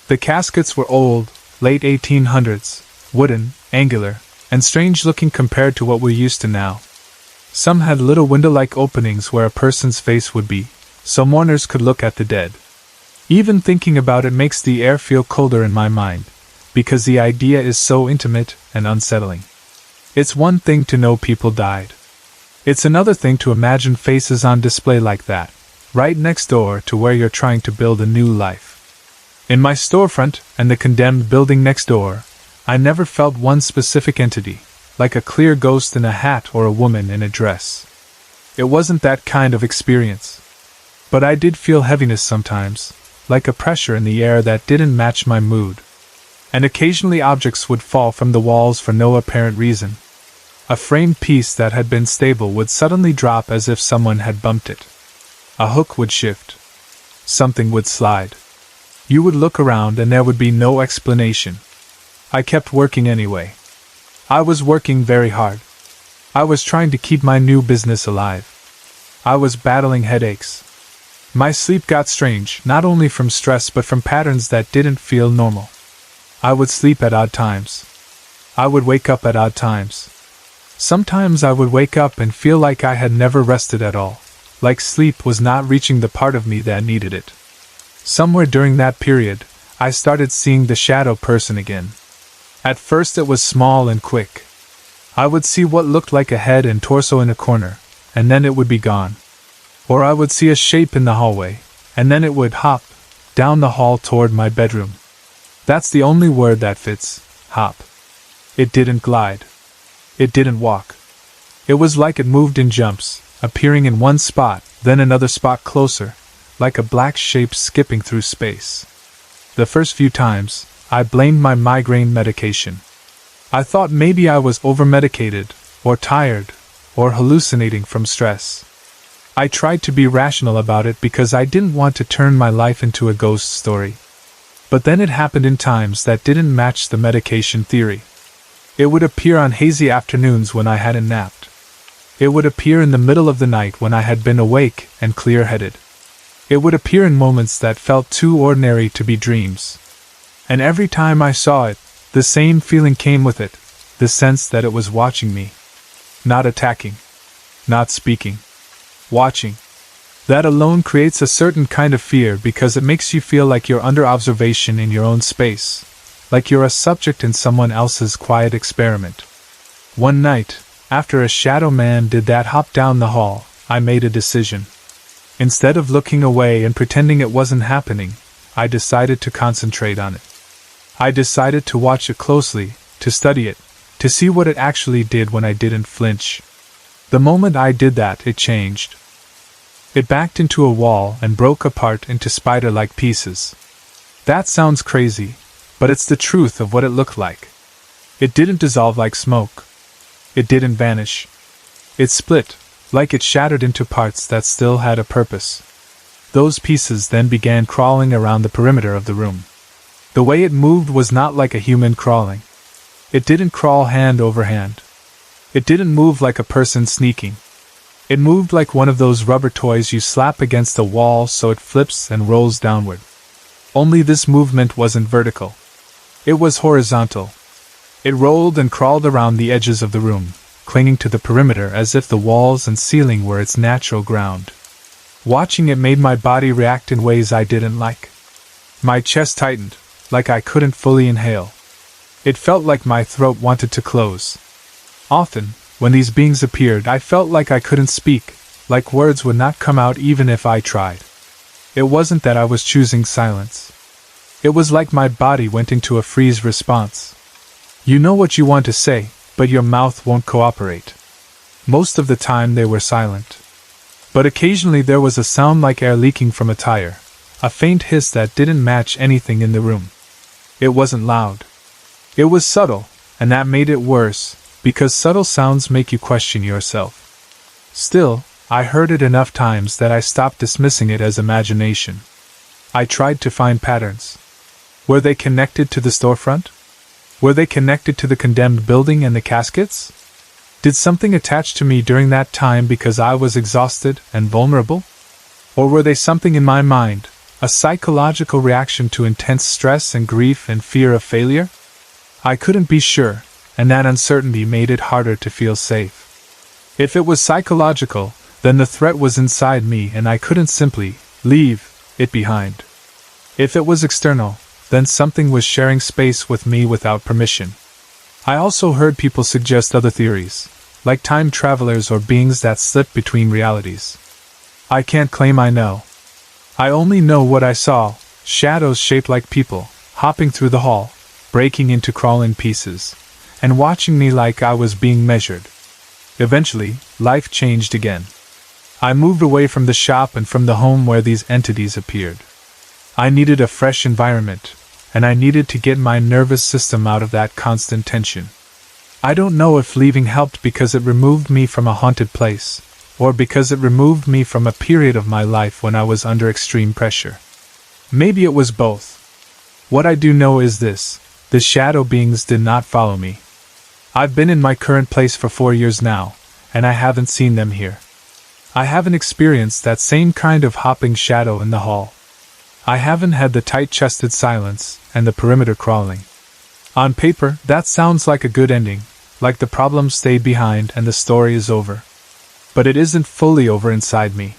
The caskets were old, late 1800s, wooden, angular, and strange-looking compared to what we're used to now. Some had little window-like openings where a person's face would be, so mourners could look at the dead. Even thinking about it makes the air feel colder in my mind, because the idea is so intimate and unsettling. It's one thing to know people died. It's another thing to imagine faces on display like that, right next door to where you're trying to build a new life. In my storefront and the condemned building next door, I never felt one specific entity, like a clear ghost in a hat or a woman in a dress. It wasn't that kind of experience. But I did feel heaviness sometimes, like a pressure in the air that didn't match my mood. And occasionally objects would fall from the walls for no apparent reason. A framed piece that had been stable would suddenly drop as if someone had bumped it. A hook would shift. Something would slide. You would look around and there would be no explanation. I kept working anyway. I was working very hard. I was trying to keep my new business alive. I was battling headaches. My sleep got strange, not only from stress but from patterns that didn't feel normal. I would sleep at odd times. I would wake up at odd times. Sometimes I would wake up and feel like I had never rested at all, like sleep was not reaching the part of me that needed it. Somewhere during that period, I started seeing the shadow person again. At first it was small and quick. I would see what looked like a head and torso in a corner, and then it would be gone. Or I would see a shape in the hallway, and then it would hop down the hall toward my bedroom. That's the only word that fits, hop. It didn't glide. It didn't walk. It was like it moved in jumps, appearing in one spot, then another spot closer, like a black shape skipping through space. The first few times, I blamed my migraine medication. I thought maybe I was over-medicated, or tired, or hallucinating from stress. I tried to be rational about it because I didn't want to turn my life into a ghost story. But then it happened in times that didn't match the medication theory. It would appear on hazy afternoons when I hadn't napped. It would appear in the middle of the night when I had been awake and clear-headed. It would appear in moments that felt too ordinary to be dreams. And every time I saw it, the same feeling came with it, the sense that it was watching me. Not attacking. Not speaking. Watching. That alone creates a certain kind of fear because it makes you feel like you're under observation in your own space, like you're a subject in someone else's quiet experiment. One night, after a shadow man did that hop down the hall, I made a decision. Instead of looking away and pretending it wasn't happening, I decided to concentrate on it. I decided to watch it closely, to study it, to see what it actually did when I didn't flinch. The moment I did that, it changed. It backed into a wall and broke apart into spider-like pieces. That sounds crazy, but it's the truth of what it looked like. It didn't dissolve like smoke. It didn't vanish. It split, like it shattered into parts that still had a purpose. Those pieces then began crawling around the perimeter of the room. The way it moved was not like a human crawling. It didn't crawl hand over hand. It didn't move like a person sneaking. It moved like one of those rubber toys you slap against the wall so it flips and rolls downward. Only this movement wasn't vertical. It was horizontal. It rolled and crawled around the edges of the room, clinging to the perimeter as if the walls and ceiling were its natural ground. Watching it made my body react in ways I didn't like. My chest tightened, like I couldn't fully inhale. It felt like my throat wanted to close. Often, when these beings appeared, I felt like I couldn't speak, like words would not come out even if I tried. It wasn't that I was choosing silence. It was like my body went into a freeze response. You know what you want to say, but your mouth won't cooperate. Most of the time they were silent. But occasionally there was a sound like air leaking from a tire, a faint hiss that didn't match anything in the room. It wasn't loud. It was subtle, and that made it worse, because subtle sounds make you question yourself. Still, I heard it enough times that I stopped dismissing it as imagination. I tried to find patterns. Were they connected to the storefront? Were they connected to the condemned building and the caskets? Did something attach to me during that time because I was exhausted and vulnerable? Or were they something in my mind, a psychological reaction to intense stress and grief and fear of failure? I couldn't be sure, and that uncertainty made it harder to feel safe. If it was psychological, then the threat was inside me and I couldn't simply leave it behind. If it was external, then something was sharing space with me without permission. I also heard people suggest other theories, like time travelers or beings that slip between realities. I can't claim I know. I only know what I saw, shadows shaped like people, hopping through the hall, breaking into crawl-in pieces, and watching me like I was being measured. Eventually, life changed again. I moved away from the shop and from the home where these entities appeared. I needed a fresh environment, and I needed to get my nervous system out of that constant tension. I don't know if leaving helped because it removed me from a haunted place, or because it removed me from a period of my life when I was under extreme pressure. Maybe it was both. What I do know is this: the shadow beings did not follow me. I've been in my current place for 4 years now, and I haven't seen them here. I haven't experienced that same kind of hopping shadow in the hall. I haven't had the tight-chested silence and the perimeter crawling. On paper, that sounds like a good ending, like the problem stayed behind and the story is over. But it isn't fully over inside me.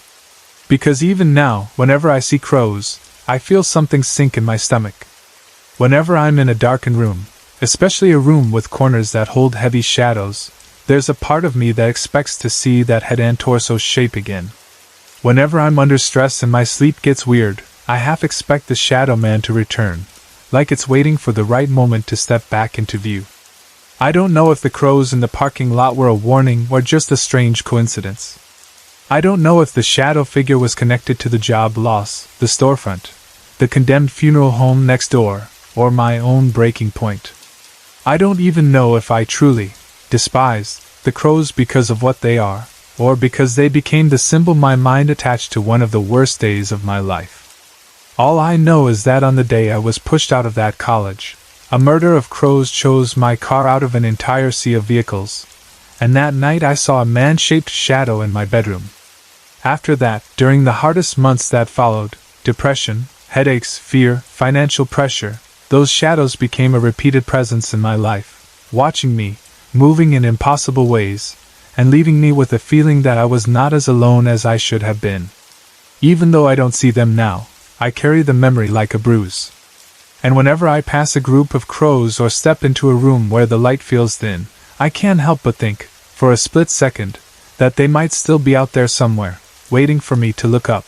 Because even now, whenever I see crows, I feel something sink in my stomach. Whenever I'm in a darkened room, especially a room with corners that hold heavy shadows, there's a part of me that expects to see that head and torso shape again. Whenever I'm under stress and my sleep gets weird, I half expect the shadow man to return, like it's waiting for the right moment to step back into view. I don't know if the crows in the parking lot were a warning or just a strange coincidence. I don't know if the shadow figure was connected to the job loss, the storefront, the condemned funeral home next door, or my own breaking point. I don't even know if I truly despised the crows because of what they are, or because they became the symbol my mind attached to one of the worst days of my life. All I know is that on the day I was pushed out of that college, a murder of crows chose my car out of an entire sea of vehicles, and that night I saw a man-shaped shadow in my bedroom. After that, during the hardest months that followed, depression, headaches, fear, financial pressure, those shadows became a repeated presence in my life, watching me, moving in impossible ways, and leaving me with a feeling that I was not as alone as I should have been. Even though I don't see them now, I carry the memory like a bruise. And whenever I pass a group of crows or step into a room where the light feels thin, I can't help but think, for a split second, that they might still be out there somewhere, waiting for me to look up.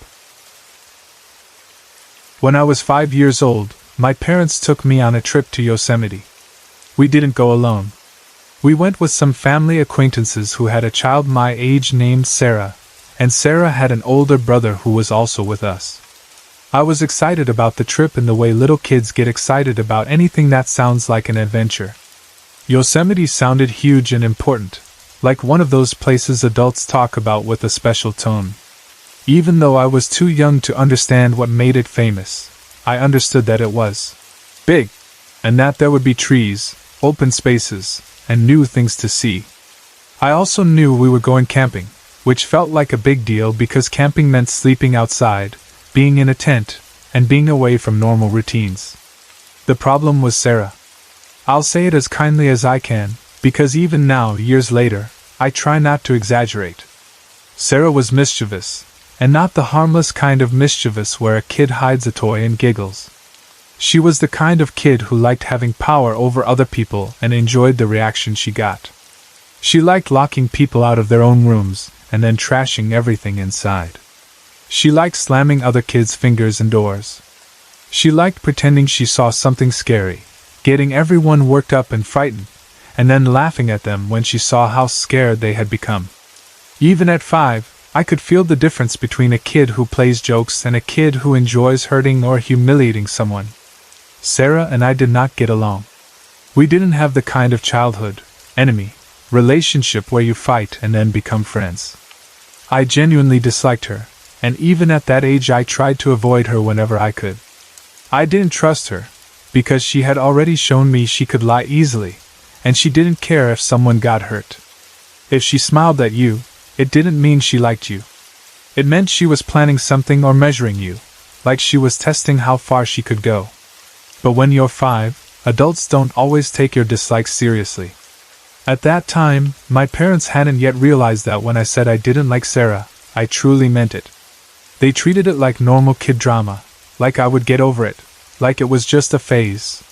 When I was 5 years old, my parents took me on a trip to Yosemite. We didn't go alone. We went with some family acquaintances who had a child my age named Sarah, and Sarah had an older brother who was also with us. I was excited about the trip in the way little kids get excited about anything that sounds like an adventure. Yosemite sounded huge and important, like one of those places adults talk about with a special tone. Even though I was too young to understand what made it famous, I understood that it was big, and that there would be trees, open spaces, and new things to see. I also knew we were going camping, which felt like a big deal because camping meant sleeping outside, being in a tent, and being away from normal routines. The problem was Sarah. I'll say it as kindly as I can, because even now, years later, I try not to exaggerate. Sarah was mischievous, and not the harmless kind of mischievous where a kid hides a toy and giggles. She was the kind of kid who liked having power over other people and enjoyed the reaction she got. She liked locking people out of their own rooms and then trashing everything inside. She liked slamming other kids' fingers in doors. She liked pretending she saw something scary, getting everyone worked up and frightened, and then laughing at them when she saw how scared they had become. Even at 5, I could feel the difference between a kid who plays jokes and a kid who enjoys hurting or humiliating someone. Sarah and I did not get along. We didn't have the kind of childhood, enemy, relationship where you fight and then become friends. I genuinely disliked her, and even at that age I tried to avoid her whenever I could. I didn't trust her, because she had already shown me she could lie easily, and she didn't care if someone got hurt. If she smiled at you, it didn't mean she liked you. It meant she was planning something or measuring you, like she was testing how far she could go. But when you're 5, adults don't always take your dislikes seriously. At that time, my parents hadn't yet realized that when I said I didn't like Sarah, I truly meant it. They treated it like normal kid drama, like I would get over it, like it was just a phase.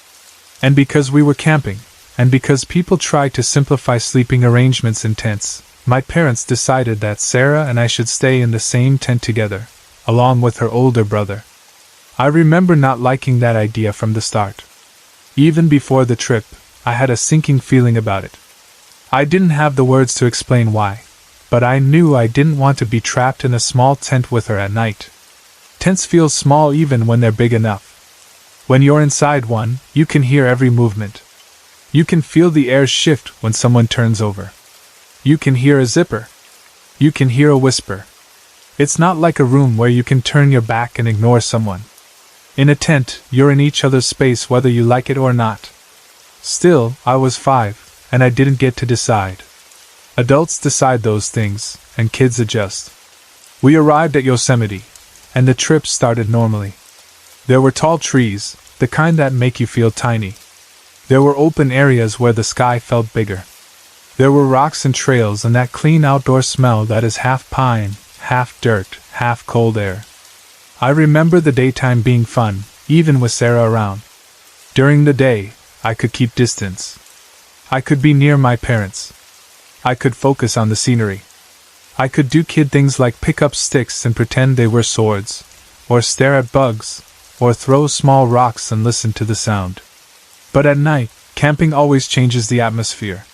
And because we were camping, and because people tried to simplify sleeping arrangements in tents, my parents decided that Sarah and I should stay in the same tent together, along with her older brother. I remember not liking that idea from the start. Even before the trip, I had a sinking feeling about it. I didn't have the words to explain why, but I knew I didn't want to be trapped in a small tent with her at night. Tents feel small even when they're big enough. When you're inside one, you can hear every movement. You can feel the air shift when someone turns over. You can hear a zipper. You can hear a whisper. It's not like a room where you can turn your back and ignore someone. In a tent, you're in each other's space whether you like it or not. Still, I was 5. And I didn't get to decide. Adults decide those things, and kids adjust. We arrived at Yosemite, and the trip started normally. There were tall trees, the kind that make you feel tiny. There were open areas where the sky felt bigger. There were rocks and trails and that clean outdoor smell that is half pine, half dirt, half cold air. I remember the daytime being fun, even with Sarah around. During the day, I could keep distance. I could be near my parents. I could focus on the scenery. I could do kid things like pick up sticks and pretend they were swords, or stare at bugs, or throw small rocks and listen to the sound. But at night, camping always changes the atmosphere.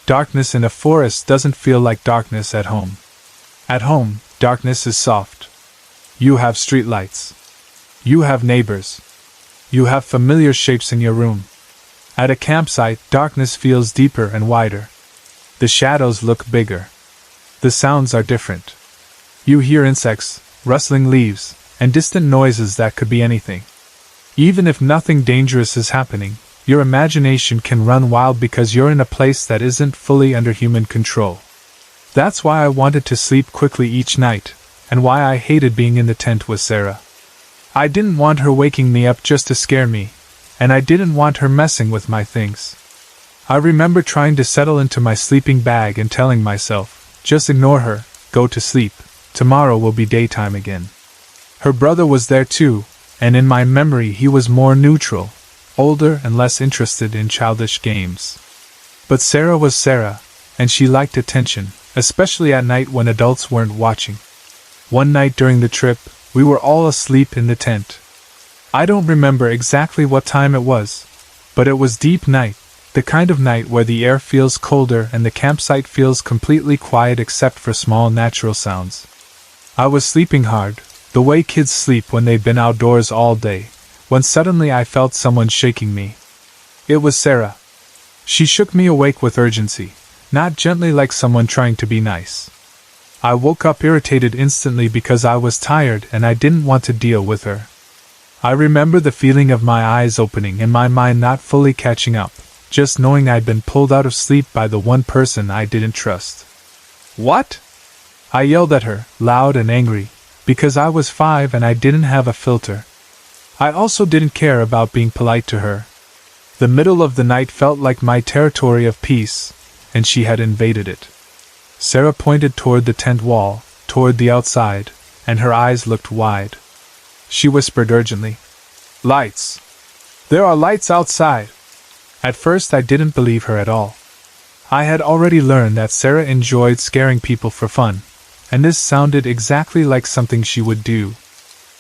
Darkness in a forest doesn't feel like darkness at home. At home, darkness is soft. You have streetlights. You have neighbors. You have familiar shapes in your room. At a campsite, darkness feels deeper and wider. The shadows look bigger. The sounds are different. You hear insects, rustling leaves, and distant noises that could be anything. Even if nothing dangerous is happening, your imagination can run wild because you're in a place that isn't fully under human control. That's why I wanted to sleep quickly each night, and why I hated being in the tent with Sarah. I didn't want her waking me up just to scare me, and I didn't want her messing with my things. I remember trying to settle into my sleeping bag and telling myself, just ignore her, go to sleep, tomorrow will be daytime again. Her brother was there too, and in my memory he was more neutral, older and less interested in childish games. But Sarah was Sarah, and she liked attention, especially at night when adults weren't watching. One night during the trip, we were all asleep in the tent. I don't remember exactly what time it was, but it was deep night, the kind of night where the air feels colder and the campsite feels completely quiet except for small natural sounds. I was sleeping hard, the way kids sleep when they've been outdoors all day, when suddenly I felt someone shaking me. It was Sarah. She shook me awake with urgency, not gently like someone trying to be nice. I woke up irritated instantly because I was tired and I didn't want to deal with her. I remember the feeling of my eyes opening and my mind not fully catching up, just knowing I'd been pulled out of sleep by the one person I didn't trust. What? I yelled at her, loud and angry, because I was 5 and I didn't have a filter. I also didn't care about being polite to her. The middle of the night felt like my territory of peace, and she had invaded it. Sarah pointed toward the tent wall, toward the outside, and her eyes looked wide. She whispered urgently, "Lights! There are lights outside!" At first I didn't believe her at all. I had already learned that Sarah enjoyed scaring people for fun, and this sounded exactly like something she would do.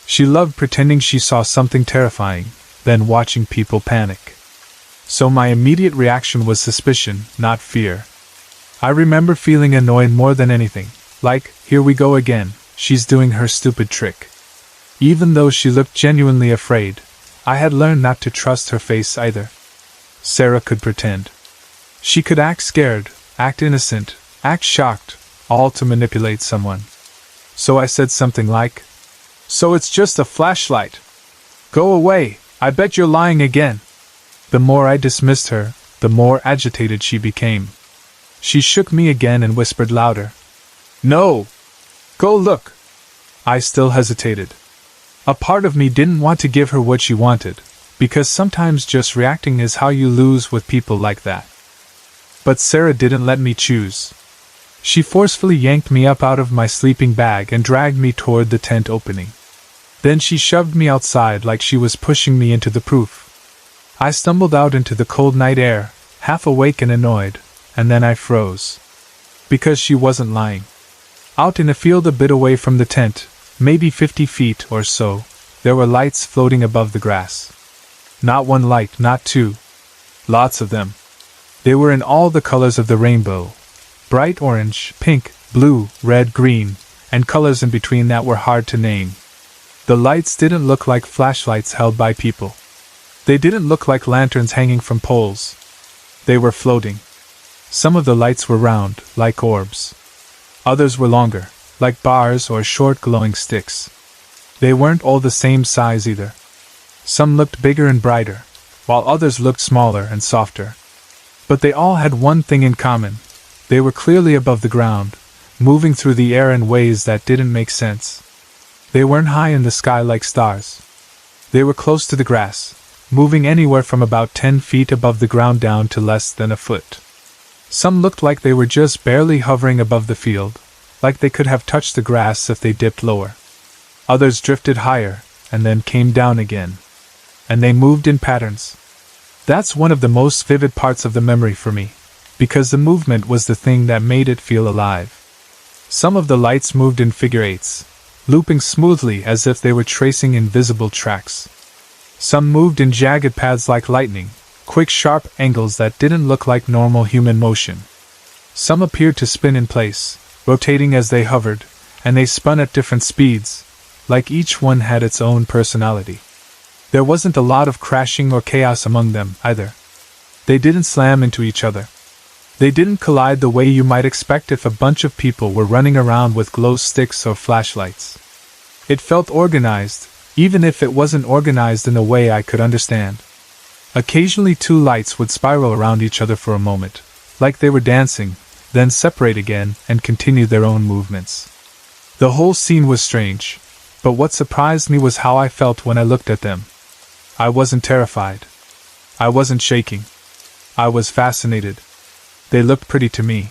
She loved pretending she saw something terrifying, then watching people panic. So my immediate reaction was suspicion, not fear. I remember feeling annoyed more than anything, like, here we go again, she's doing her stupid trick. Even though she looked genuinely afraid, I had learned not to trust her face either. Sarah could pretend. She could act scared, act innocent, act shocked, all to manipulate someone. So I said something like, "So it's just a flashlight. Go away, I bet you're lying again." The more I dismissed her, the more agitated she became. She shook me again and whispered louder, "No! Go look!" I still hesitated. A part of me didn't want to give her what she wanted, because sometimes just reacting is how you lose with people like that. But Sarah didn't let me choose. She forcefully yanked me up out of my sleeping bag and dragged me toward the tent opening. Then she shoved me outside like she was pushing me into the roof. I stumbled out into the cold night air, half awake and annoyed, and then I froze. Because she wasn't lying. Out in a field a bit away from the tent, maybe 50 feet or so, there were lights floating above the grass. Not one light, not two. Lots of them. They were in all the colors of the rainbow. Bright orange, pink, blue, red, green, and colors in between that were hard to name. The lights didn't look like flashlights held by people. They didn't look like lanterns hanging from poles. They were floating. Some of the lights were round, like orbs. Others were longer, like bars or short glowing sticks. They weren't all the same size either. Some looked bigger and brighter, while others looked smaller and softer. But they all had one thing in common. They were clearly above the ground, moving through the air in ways that didn't make sense. They weren't high in the sky like stars. They were close to the grass, moving anywhere from about 10 feet above the ground down to less than a foot. Some looked like they were just barely hovering above the field, like they could have touched the grass if they dipped lower. Others drifted higher, and then came down again. And they moved in patterns. That's one of the most vivid parts of the memory for me, because the movement was the thing that made it feel alive. Some of the lights moved in figure eights, looping smoothly as if they were tracing invisible tracks. Some moved in jagged paths like lightning, quick sharp angles that didn't look like normal human motion. Some appeared to spin in place, rotating as they hovered, and they spun at different speeds, like each one had its own personality. There wasn't a lot of crashing or chaos among them, either. They didn't slam into each other. They didn't collide the way you might expect if a bunch of people were running around with glow sticks or flashlights. It felt organized, even if it wasn't organized in a way I could understand. Occasionally two lights would spiral around each other for a moment, like they were dancing, then separate again and continue their own movements. The whole scene was strange, but what surprised me was how I felt when I looked at them. I wasn't terrified. I wasn't shaking. I was fascinated. They looked pretty to me.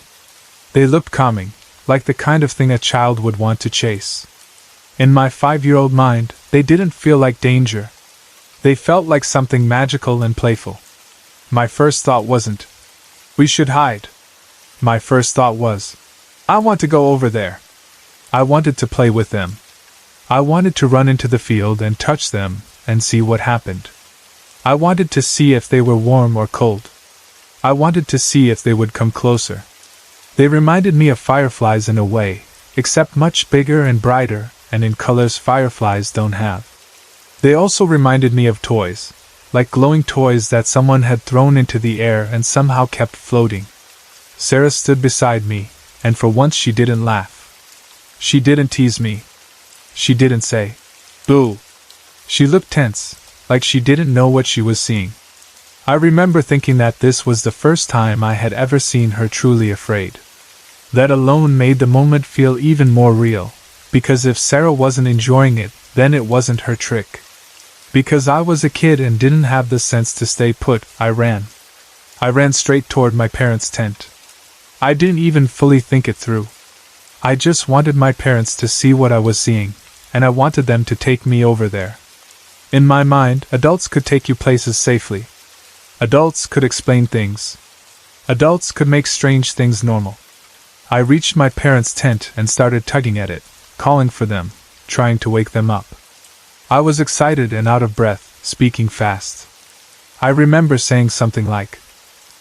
They looked calming, like the kind of thing a child would want to chase. In my 5-year-old mind, they didn't feel like danger. They felt like something magical and playful. My first thought wasn't, "We should hide." My first thought was, "I want to go over there." I wanted to play with them. I wanted to run into the field and touch them and see what happened. I wanted to see if they were warm or cold. I wanted to see if they would come closer. They reminded me of fireflies in a way, except much bigger and brighter, and in colors fireflies don't have. They also reminded me of toys, like glowing toys that someone had thrown into the air and somehow kept floating. Sarah stood beside me, and for once she didn't laugh. She didn't tease me. She didn't say, "Boo." She looked tense, like she didn't know what she was seeing. I remember thinking that this was the first time I had ever seen her truly afraid. That alone made the moment feel even more real, because if Sarah wasn't enjoying it, then it wasn't her trick. Because I was a kid and didn't have the sense to stay put, I ran. I ran straight toward my parents' tent. I didn't even fully think it through. I just wanted my parents to see what I was seeing, and I wanted them to take me over there. In my mind, adults could take you places safely. Adults could explain things. Adults could make strange things normal. I reached my parents' tent and started tugging at it, calling for them, trying to wake them up. I was excited and out of breath, speaking fast. I remember saying something like,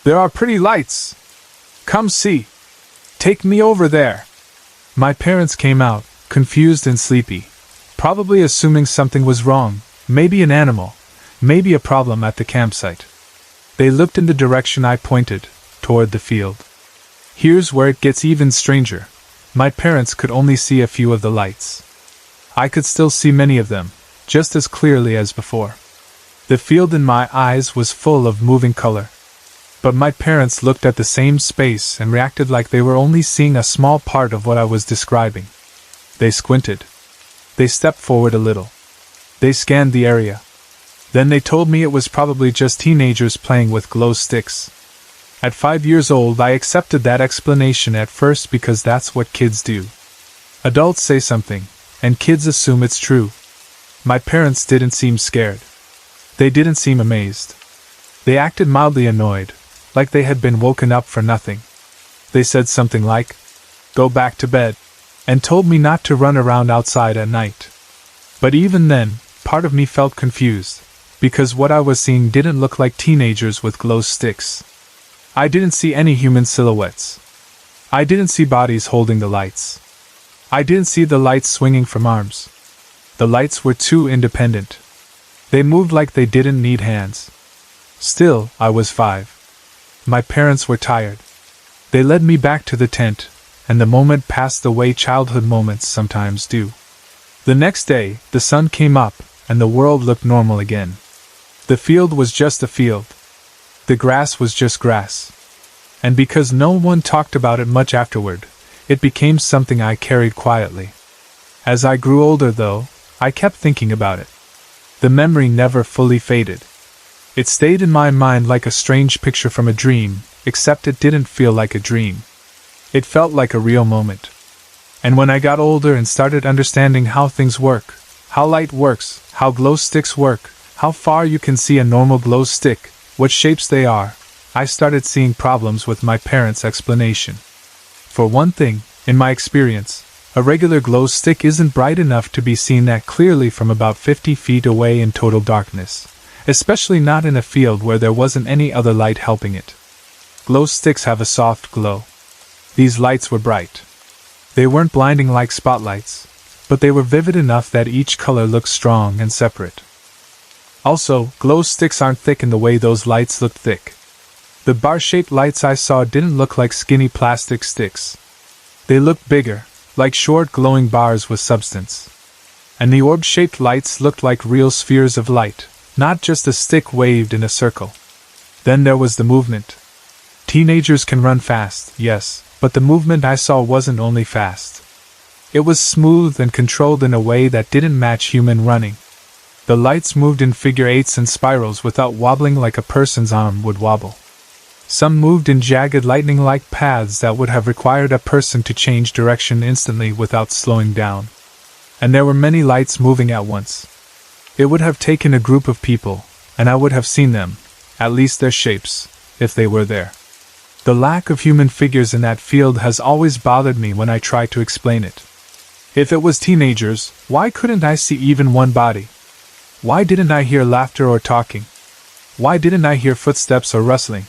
"There are pretty lights. Come see. Take me over there." My parents came out, confused and sleepy, probably assuming something was wrong, maybe an animal, maybe a problem at the campsite. They looked in the direction I pointed, toward the field. Here's where it gets even stranger. My parents could only see a few of the lights. I could still see many of them, just as clearly as before. The field in my eyes was full of moving color. But my parents looked at the same space and reacted like they were only seeing a small part of what I was describing. They squinted. They stepped forward a little. They scanned the area. Then they told me it was probably just teenagers playing with glow sticks. At 5 years old, I accepted that explanation at first because that's what kids do. Adults say something, and kids assume it's true. My parents didn't seem scared. They didn't seem amazed. They acted mildly annoyed, like they had been woken up for nothing. They said something like, "Go back to bed," and told me not to run around outside at night. But even then, part of me felt confused, because what I was seeing didn't look like teenagers with glow sticks. I didn't see any human silhouettes. I didn't see bodies holding the lights. I didn't see the lights swinging from arms. The lights were too independent. They moved like they didn't need hands. Still, I was 5. My parents were tired. They led me back to the tent, and the moment passed the way childhood moments sometimes do. The next day, the sun came up, and the world looked normal again. The field was just a field. The grass was just grass. And because no one talked about it much afterward, it became something I carried quietly. As I grew older, though, I kept thinking about it. The memory never fully faded. It stayed in my mind like a strange picture from a dream, except it didn't feel like a dream. It felt like a real moment. And when I got older and started understanding how things work, how light works, how glow sticks work, how far you can see a normal glow stick, what shapes they are, I started seeing problems with my parents' explanation. For one thing, in my experience, a regular glow stick isn't bright enough to be seen that clearly from about 50 feet away in total darkness, especially not in a field where there wasn't any other light helping it. Glow sticks have a soft glow. These lights were bright. They weren't blinding like spotlights, but they were vivid enough that each color looked strong and separate. Also, glow sticks aren't thick in the way those lights looked thick. The bar-shaped lights I saw didn't look like skinny plastic sticks. They looked bigger, like short glowing bars with substance. And the orb-shaped lights looked like real spheres of light, not just a stick waved in a circle. Then there was the movement. Teenagers can run fast, yes, but the movement I saw wasn't only fast. It was smooth and controlled in a way that didn't match human running. The lights moved in figure eights and spirals without wobbling like a person's arm would wobble. Some moved in jagged lightning-like paths that would have required a person to change direction instantly without slowing down. And there were many lights moving at once. It would have taken a group of people, and I would have seen them, at least their shapes, if they were there. The lack of human figures in that field has always bothered me when I try to explain it. If it was teenagers, why couldn't I see even one body? Why didn't I hear laughter or talking? Why didn't I hear footsteps or rustling?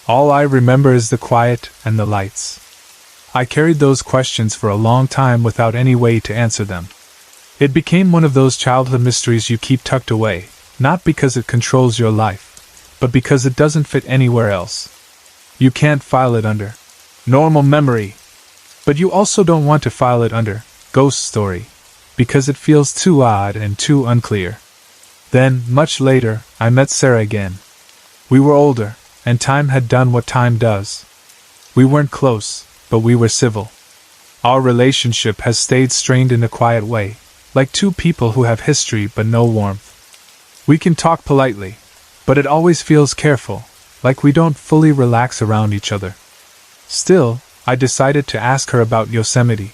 All I remember is the quiet and the lights. I carried those questions for a long time without any way to answer them. It became one of those childhood mysteries you keep tucked away, not because it controls your life, but because it doesn't fit anywhere else. You can't file it under normal memory, but you also don't want to file it under ghost story, because it feels too odd and too unclear. Then, much later, I met Sarah again. We were older, and time had done what time does. We weren't close, but we were civil. Our relationship has stayed strained in a quiet way, like two people who have history but no warmth. We can talk politely, but it always feels careful, like we don't fully relax around each other. Still, I decided to ask her about Yosemite.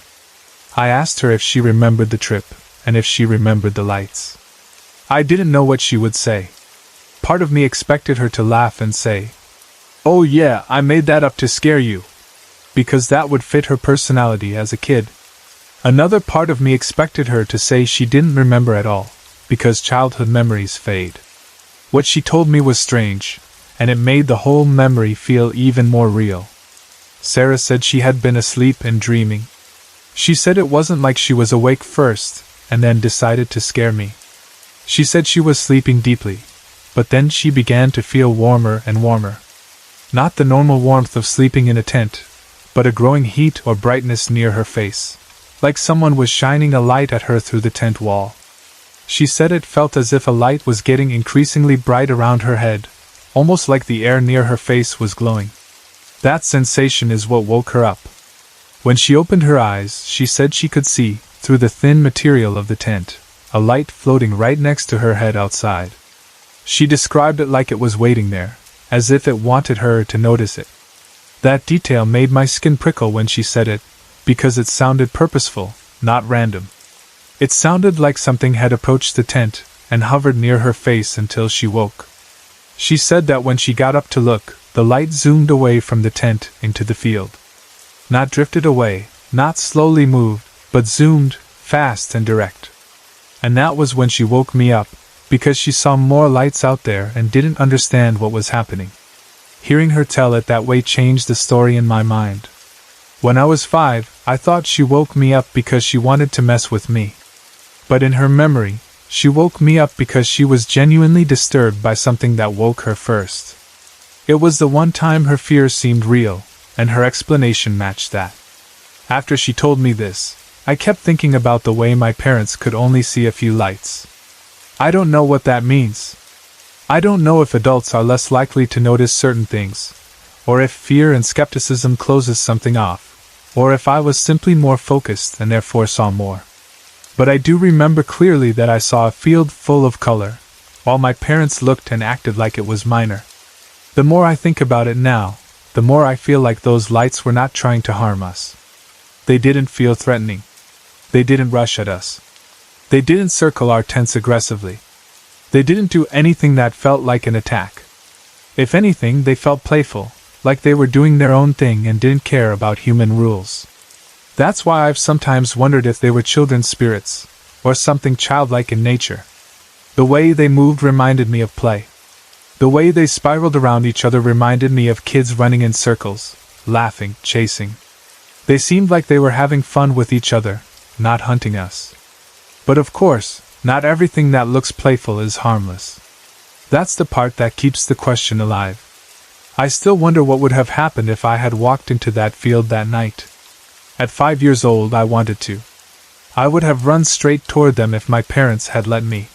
I asked her if she remembered the trip, and if she remembered the lights. I didn't know what she would say. Part of me expected her to laugh and say, "Oh yeah, I made that up to scare you," because that would fit her personality as a kid. Another part of me expected her to say she didn't remember at all, because childhood memories fade. What she told me was strange, and it made the whole memory feel even more real. Sarah said she had been asleep and dreaming. She said it wasn't like she was awake first, and then decided to scare me. She said she was sleeping deeply, but then she began to feel warmer and warmer. Not the normal warmth of sleeping in a tent, but a growing heat or brightness near her face, like someone was shining a light at her through the tent wall. She said it felt as if a light was getting increasingly bright around her head, almost like the air near her face was glowing. That sensation is what woke her up. When she opened her eyes, she said she could see, through the thin material of the tent, a light floating right next to her head outside. She described it like it was waiting there, as if it wanted her to notice it. That detail made my skin prickle when she said it, because it sounded purposeful, not random. It sounded like something had approached the tent and hovered near her face until she woke. She said that when she got up to look, the light zoomed away from the tent into the field. Not drifted away, not slowly moved, but zoomed, fast and direct. And that was when she woke me up, because she saw more lights out there and didn't understand what was happening. Hearing her tell it that way changed the story in my mind. When I was 5, I thought she woke me up because she wanted to mess with me. But in her memory, she woke me up because she was genuinely disturbed by something that woke her first. It was the one time her fears seemed real, and her explanation matched that. After she told me this, I kept thinking about the way my parents could only see a few lights. I don't know what that means. I don't know if adults are less likely to notice certain things, or if fear and skepticism closes something off, or if I was simply more focused and therefore saw more. But I do remember clearly that I saw a field full of color, while my parents looked and acted like it was minor. The more I think about it now, the more I feel like those lights were not trying to harm us. They didn't feel threatening. They didn't rush at us. They didn't circle our tents aggressively. They didn't do anything that felt like an attack. If anything, they felt playful, like they were doing their own thing and didn't care about human rules. That's why I've sometimes wondered if they were children's spirits, or something childlike in nature. The way they moved reminded me of play. The way they spiraled around each other reminded me of kids running in circles, laughing, chasing. They seemed like they were having fun with each other, not hunting us. But of course, not everything that looks playful is harmless. That's the part that keeps the question alive. I still wonder what would have happened if I had walked into that field that night. At 5 years old, I wanted to. I would have run straight toward them if my parents had let me.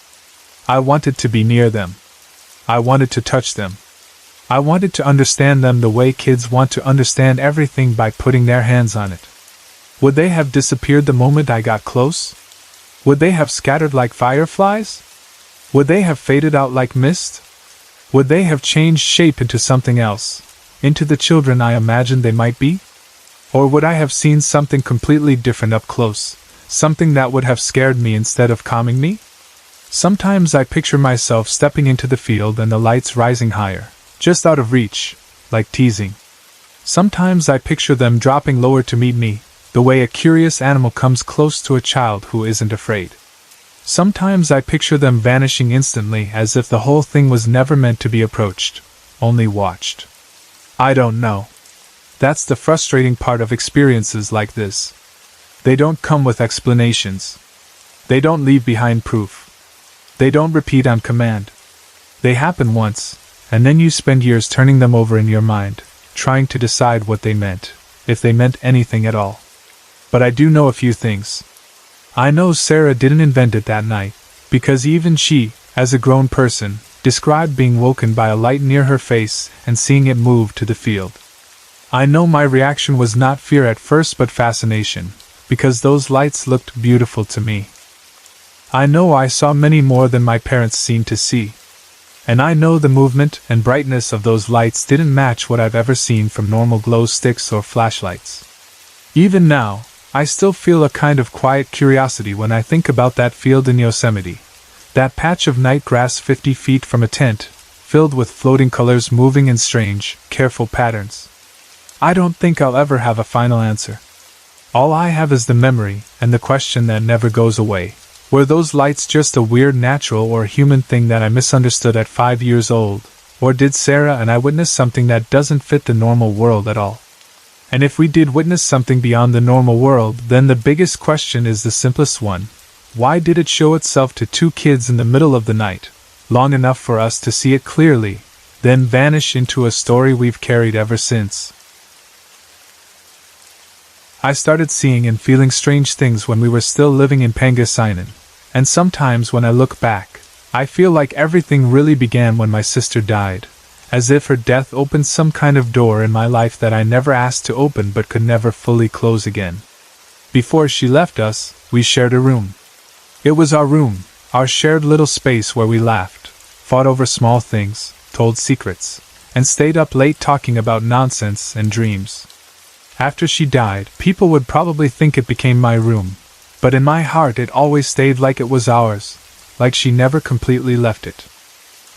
I wanted to be near them. I wanted to touch them. I wanted to understand them the way kids want to understand everything by putting their hands on it. Would they have disappeared the moment I got close? Would they have scattered like fireflies? Would they have faded out like mist? Would they have changed shape into something else, into the children I imagined they might be? Or would I have seen something completely different up close, something that would have scared me instead of calming me? Sometimes I picture myself stepping into the field and the lights rising higher, just out of reach, like teasing. Sometimes I picture them dropping lower to meet me, the way a curious animal comes close to a child who isn't afraid. Sometimes I picture them vanishing instantly as if the whole thing was never meant to be approached, only watched. I don't know. That's the frustrating part of experiences like this. They don't come with explanations. They don't leave behind proof. They don't repeat on command. They happen once, and then you spend years turning them over in your mind, trying to decide what they meant, if they meant anything at all. But I do know a few things. I know Sarah didn't invent it that night, because even she, as a grown person, described being woken by a light near her face and seeing it move to the field. I know my reaction was not fear at first but fascination, because those lights looked beautiful to me. I know I saw many more than my parents seemed to see. And I know the movement and brightness of those lights didn't match what I've ever seen from normal glow sticks or flashlights. Even now, I still feel a kind of quiet curiosity when I think about that field in Yosemite, that patch of night grass 50 feet from a tent, filled with floating colors moving in strange, careful patterns. I don't think I'll ever have a final answer. All I have is the memory and the question that never goes away. Were those lights just a weird natural or human thing that I misunderstood at 5 years old, or did Sarah and I witness something that doesn't fit the normal world at all? And if we did witness something beyond the normal world, then the biggest question is the simplest one. Why did it show itself to two kids in the middle of the night, long enough for us to see it clearly, then vanish into a story we've carried ever since? I started seeing and feeling strange things when we were still living in Pangasinan, and sometimes when I look back, I feel like everything really began when my sister died, as if her death opened some kind of door in my life that I never asked to open but could never fully close again. Before she left us, we shared a room. It was our room, our shared little space where we laughed, fought over small things, told secrets, and stayed up late talking about nonsense and dreams. After she died, people would probably think it became my room, but in my heart it always stayed like it was ours, like she never completely left it.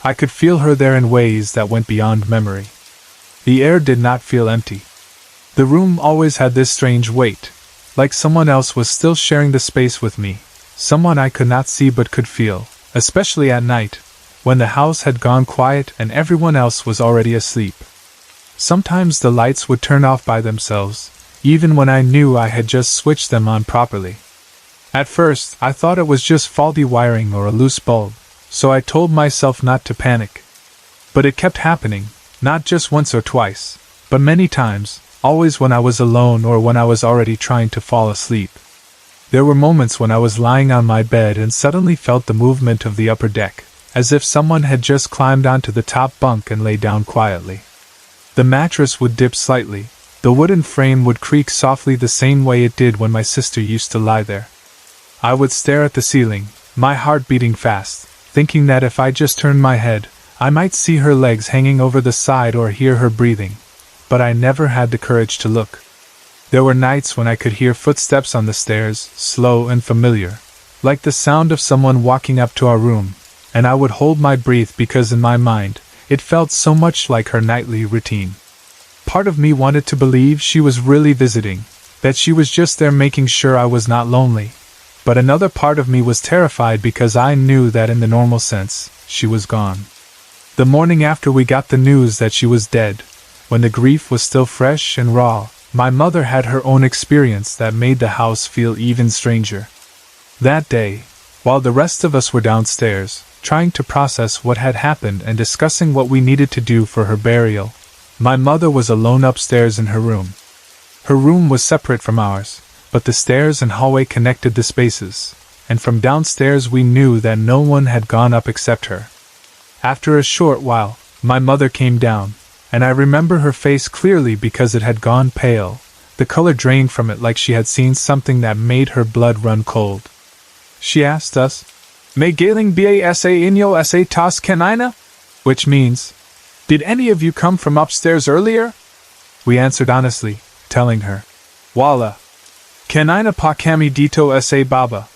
I could feel her there in ways that went beyond memory. The air did not feel empty. The room always had this strange weight, like someone else was still sharing the space with me, someone I could not see but could feel, especially at night, when the house had gone quiet and everyone else was already asleep. Sometimes the lights would turn off by themselves, even when I knew I had just switched them on properly. At first, I thought it was just faulty wiring or a loose bulb, so I told myself not to panic. But it kept happening, not just once or twice, but many times, always when I was alone or when I was already trying to fall asleep. There were moments when I was lying on my bed and suddenly felt the movement of the upper deck, as if someone had just climbed onto the top bunk and lay down quietly. The mattress would dip slightly, the wooden frame would creak softly the same way it did when my sister used to lie there. I would stare at the ceiling, my heart beating fast, thinking that if I just turned my head, I might see her legs hanging over the side or hear her breathing, but I never had the courage to look. There were nights when I could hear footsteps on the stairs, slow and familiar, like the sound of someone walking up to our room, and I would hold my breath because in my mind, it felt so much like her nightly routine. Part of me wanted to believe she was really visiting, that she was just there making sure I was not lonely, but another part of me was terrified because I knew that in the normal sense, she was gone. The morning after we got the news that she was dead, when the grief was still fresh and raw, my mother had her own experience that made the house feel even stranger. That day, while the rest of us were downstairs, trying to process what had happened and discussing what we needed to do for her burial, my mother was alone upstairs in her room. Her room was separate from ours, but the stairs and hallway connected the spaces, and from downstairs we knew that no one had gone up except her. After a short while, my mother came down, and I remember her face clearly because it had gone pale, the color drained from it like she had seen something that made her blood run cold. She asked us, "May galing ba sa inyo sa tas kanina?" Which means, "Did any of you come from upstairs earlier?" We answered honestly, telling her, "Wala. Kanina pa kami dito sa baba."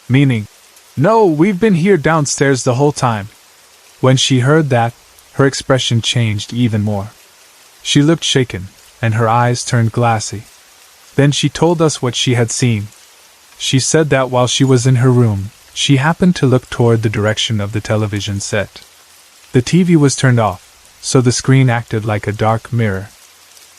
Meaning, "No, we've been here downstairs the whole time." When she heard that, her expression changed even more. She looked shaken, and her eyes turned glassy. Then she told us what she had seen. She said that while she was in her room, she happened to look toward the direction of the television set. The TV was turned off, so the screen acted like a dark mirror.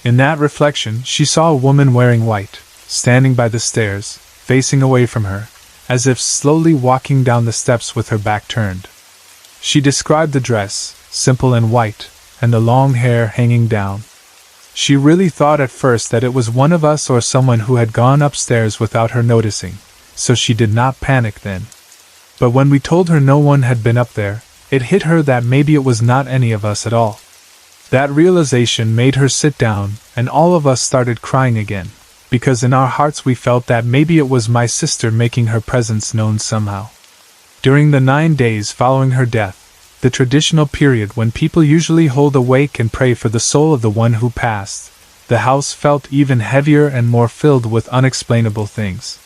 In that reflection, she saw a woman wearing white, standing by the stairs, facing away from her, as if slowly walking down the steps with her back turned. She described the dress, simple and white, and the long hair hanging down. She really thought at first that it was one of us or someone who had gone upstairs without her noticing, so she did not panic then. But when we told her no one had been up there, it hit her that maybe it was not any of us at all. That realization made her sit down, and all of us started crying again, because in our hearts we felt that maybe it was my sister making her presence known somehow. During the 9 days following her death, the traditional period when people usually hold awake and pray for the soul of the one who passed, the house felt even heavier and more filled with unexplainable things.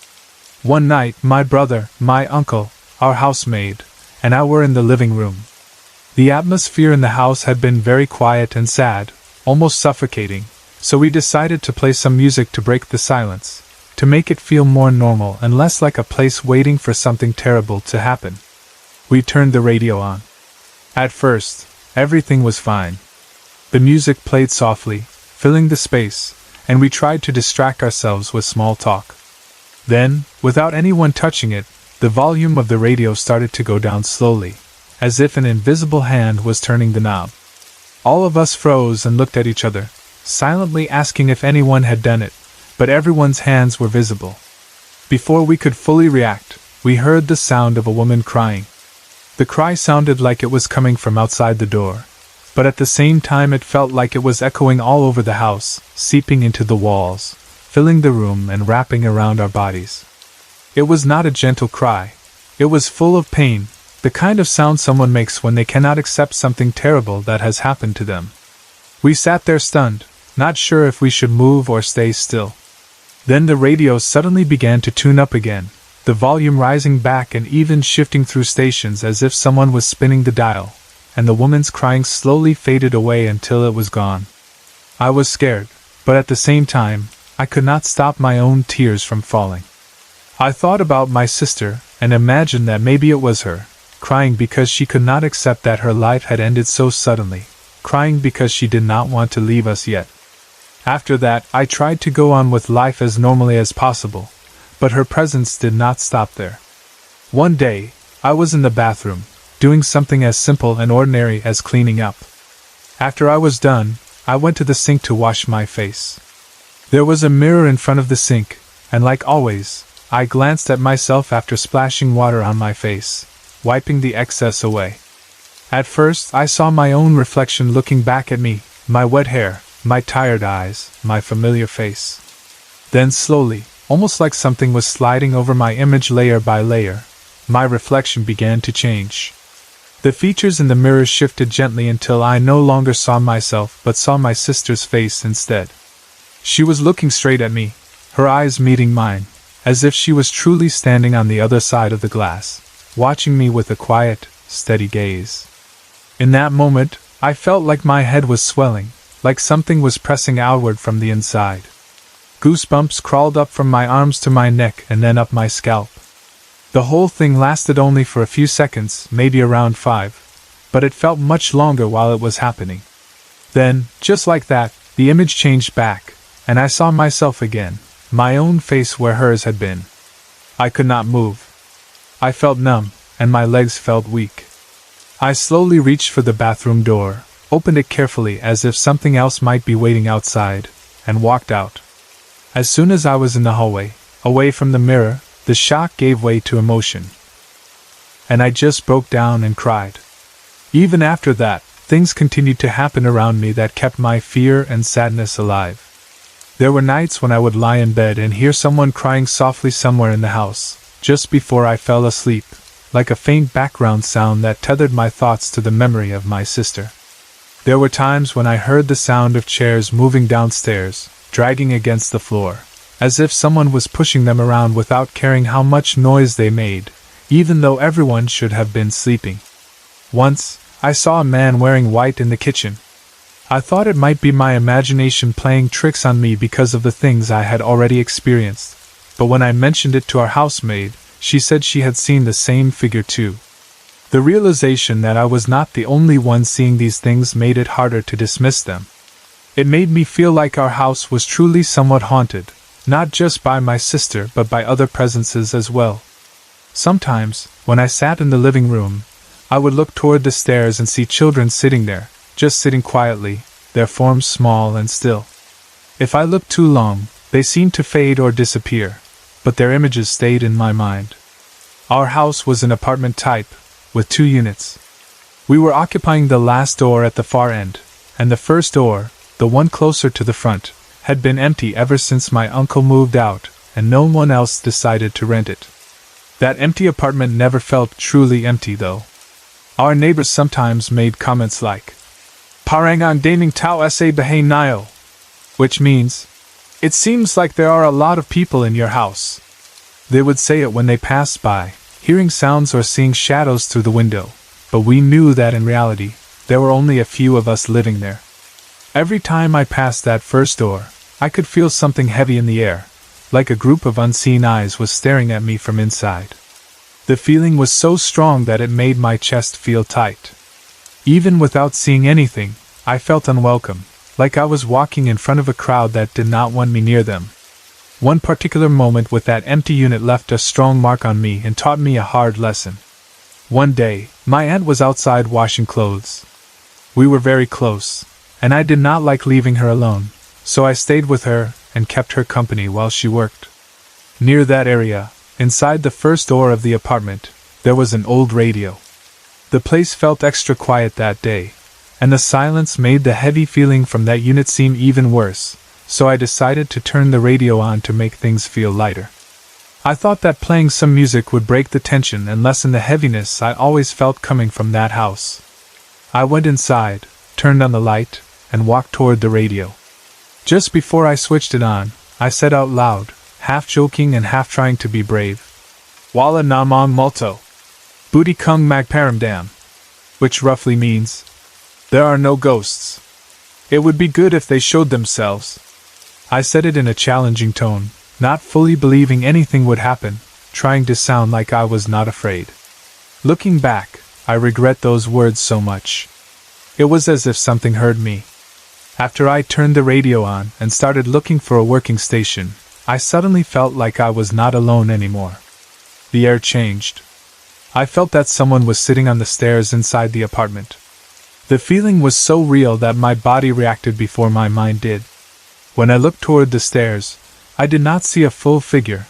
One night, my brother, my uncle, our housemaid, and I were in the living room. The atmosphere in the house had been very quiet and sad, almost suffocating, so we decided to play some music to break the silence, to make it feel more normal and less like a place waiting for something terrible to happen. We turned the radio on. At first, everything was fine. The music played softly, filling the space, and we tried to distract ourselves with small talk. Then, without anyone touching it, the volume of the radio started to go down slowly, as if an invisible hand was turning the knob. All of us froze and looked at each other, silently asking if anyone had done it, but everyone's hands were visible. Before we could fully react, we heard the sound of a woman crying. The cry sounded like it was coming from outside the door, but at the same time it felt like it was echoing all over the house, seeping into the walls, filling the room and wrapping around our bodies. It was not a gentle cry. It was full of pain, the kind of sound someone makes when they cannot accept something terrible that has happened to them. We sat there stunned, not sure if we should move or stay still. Then the radio suddenly began to tune up again, the volume rising back and even shifting through stations as if someone was spinning the dial, and the woman's crying slowly faded away until it was gone. I was scared, but at the same time, I could not stop my own tears from falling. I thought about my sister and imagined that maybe it was her, crying because she could not accept that her life had ended so suddenly, crying because she did not want to leave us yet. After that, I tried to go on with life as normally as possible, but her presence did not stop there. One day, I was in the bathroom, doing something as simple and ordinary as cleaning up. After I was done, I went to the sink to wash my face. There was a mirror in front of the sink, and like always, I glanced at myself after splashing water on my face, wiping the excess away. At first, I saw my own reflection looking back at me, my wet hair, my tired eyes, my familiar face. Then slowly, almost like something was sliding over my image layer by layer, my reflection began to change. The features in the mirror shifted gently until I no longer saw myself but saw my sister's face instead. She was looking straight at me, her eyes meeting mine, as if she was truly standing on the other side of the glass, watching me with a quiet, steady gaze. In that moment, I felt like my head was swelling, like something was pressing outward from the inside. Goosebumps crawled up from my arms to my neck and then up my scalp. The whole thing lasted only for a few seconds, maybe around 5, but it felt much longer while it was happening. Then, just like that, the image changed back, and I saw myself again, my own face where hers had been. I could not move. I felt numb, and my legs felt weak. I slowly reached for the bathroom door, opened it carefully as if something else might be waiting outside, and walked out. As soon as I was in the hallway, away from the mirror, the shock gave way to emotion. And I just broke down and cried. Even after that, things continued to happen around me that kept my fear and sadness alive. There were nights when I would lie in bed and hear someone crying softly somewhere in the house, just before I fell asleep, like a faint background sound that tethered my thoughts to the memory of my sister. There were times when I heard the sound of chairs moving downstairs, dragging against the floor, as if someone was pushing them around without caring how much noise they made, even though everyone should have been sleeping. Once, I saw a man wearing white in the kitchen. I thought it might be my imagination playing tricks on me because of the things I had already experienced, but when I mentioned it to our housemaid, she said she had seen the same figure too. The realization that I was not the only one seeing these things made it harder to dismiss them. It made me feel like our house was truly somewhat haunted, not just by my sister but by other presences as well. Sometimes, when I sat in the living room, I would look toward the stairs and see children sitting there, just sitting quietly, their forms small and still. If I looked too long, they seemed to fade or disappear, but their images stayed in my mind. Our house was an apartment type, with 2 units. We were occupying the last door at the far end, and the first door, the one closer to the front, had been empty ever since my uncle moved out, and no one else decided to rent it. That empty apartment never felt truly empty though. Our neighbors sometimes made comments like, "Parang ang daming tao sa bahay niyo," which means, "It seems like there are a lot of people in your house." They would say it when they passed by, hearing sounds or seeing shadows through the window, but we knew that in reality, there were only a few of us living there. Every time I passed that first door, I could feel something heavy in the air, like a group of unseen eyes was staring at me from inside. The feeling was so strong that it made my chest feel tight. Even without seeing anything, I felt unwelcome, like I was walking in front of a crowd that did not want me near them. One particular moment with that empty unit left a strong mark on me and taught me a hard lesson. One day, my aunt was outside washing clothes. We were very close, and I did not like leaving her alone, so I stayed with her and kept her company while she worked. Near that area, inside the first door of the apartment, there was an old radio. The place felt extra quiet that day, and the silence made the heavy feeling from that unit seem even worse, so I decided to turn the radio on to make things feel lighter. I thought that playing some music would break the tension and lessen the heaviness I always felt coming from that house. I went inside, turned on the light, and walked toward the radio. Just before I switched it on, I said out loud, half joking and half trying to be brave, "Wala namang multo. Booty kung magparamdam," which roughly means, "There are no ghosts. It would be good if they showed themselves." I said it in a challenging tone, not fully believing anything would happen, trying to sound like I was not afraid. Looking back, I regret those words so much. It was as if something heard me. After I turned the radio on and started looking for a working station, I suddenly felt like I was not alone anymore. The air changed. I felt that someone was sitting on the stairs inside the apartment. The feeling was so real that my body reacted before my mind did. When I looked toward the stairs, I did not see a full figure,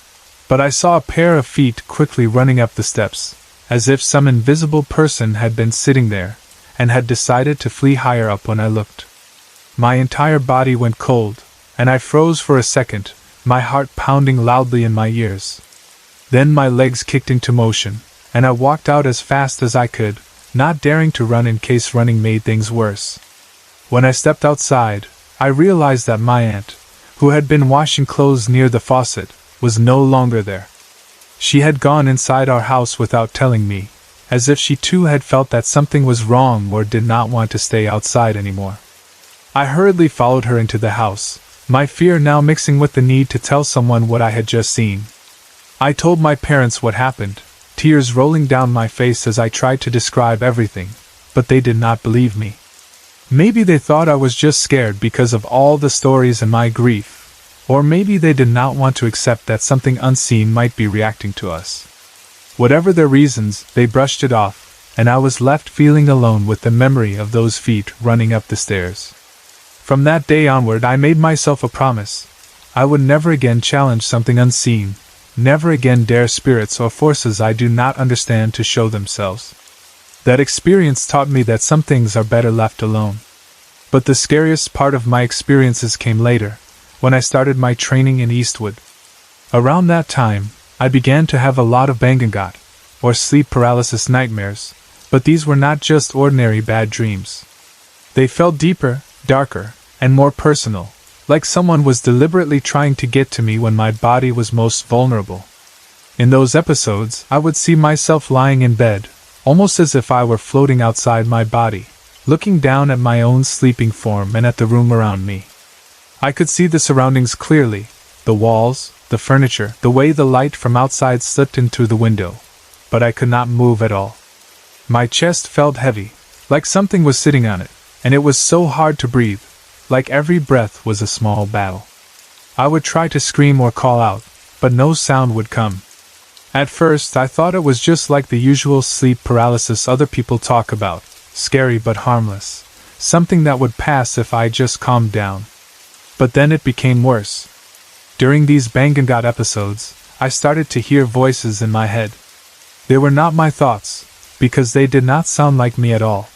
but I saw a pair of feet quickly running up the steps, as if some invisible person had been sitting there, and had decided to flee higher up when I looked. My entire body went cold, and I froze for a second, my heart pounding loudly in my ears. Then my legs kicked into motion, and I walked out as fast as I could, not daring to run in case running made things worse. When I stepped outside, I realized that my aunt, who had been washing clothes near the faucet, was no longer there. She had gone inside our house without telling me, as if she too had felt that something was wrong or did not want to stay outside anymore. I hurriedly followed her into the house, my fear now mixing with the need to tell someone what I had just seen. I told my parents what happened, tears rolling down my face as I tried to describe everything, but they did not believe me. Maybe they thought I was just scared because of all the stories and my grief, or maybe they did not want to accept that something unseen might be reacting to us. Whatever their reasons, they brushed it off, and I was left feeling alone with the memory of those feet running up the stairs. From that day onward, I made myself a promise. I would never again challenge something unseen, never again dare spirits or forces I do not understand to show themselves. That experience taught me that some things are better left alone. But the scariest part of my experiences came later, when I started my training in Eastwood. Around that time, I began to have a lot of bangangat, or sleep paralysis nightmares, but these were not just ordinary bad dreams. They felt deeper, darker, and more personal, like someone was deliberately trying to get to me when my body was most vulnerable. In those episodes, I would see myself lying in bed, almost as if I were floating outside my body, looking down at my own sleeping form and at the room around me. I could see the surroundings clearly, the walls, the furniture, the way the light from outside slipped in through the window, but I could not move at all. My chest felt heavy, like something was sitting on it, and it was so hard to breathe, like every breath was a small battle. I would try to scream or call out, but no sound would come. At first I thought it was just like the usual sleep paralysis other people talk about, scary but harmless, something that would pass if I just calmed down. But then it became worse. During these bangangat episodes, I started to hear voices in my head. They were not my thoughts, because they did not sound like me at all.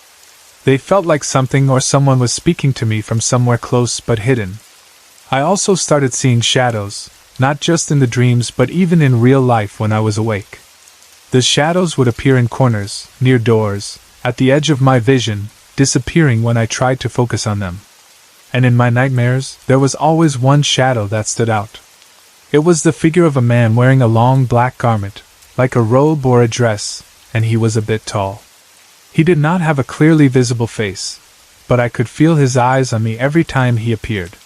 They felt like something or someone was speaking to me from somewhere close but hidden. I also started seeing shadows, not just in the dreams but even in real life when I was awake. The shadows would appear in corners, near doors, at the edge of my vision, disappearing when I tried to focus on them. And in my nightmares, there was always one shadow that stood out. It was the figure of a man wearing a long black garment, like a robe or a dress, and he was a bit tall. He did not have a clearly visible face, but I could feel his eyes on me every time he appeared.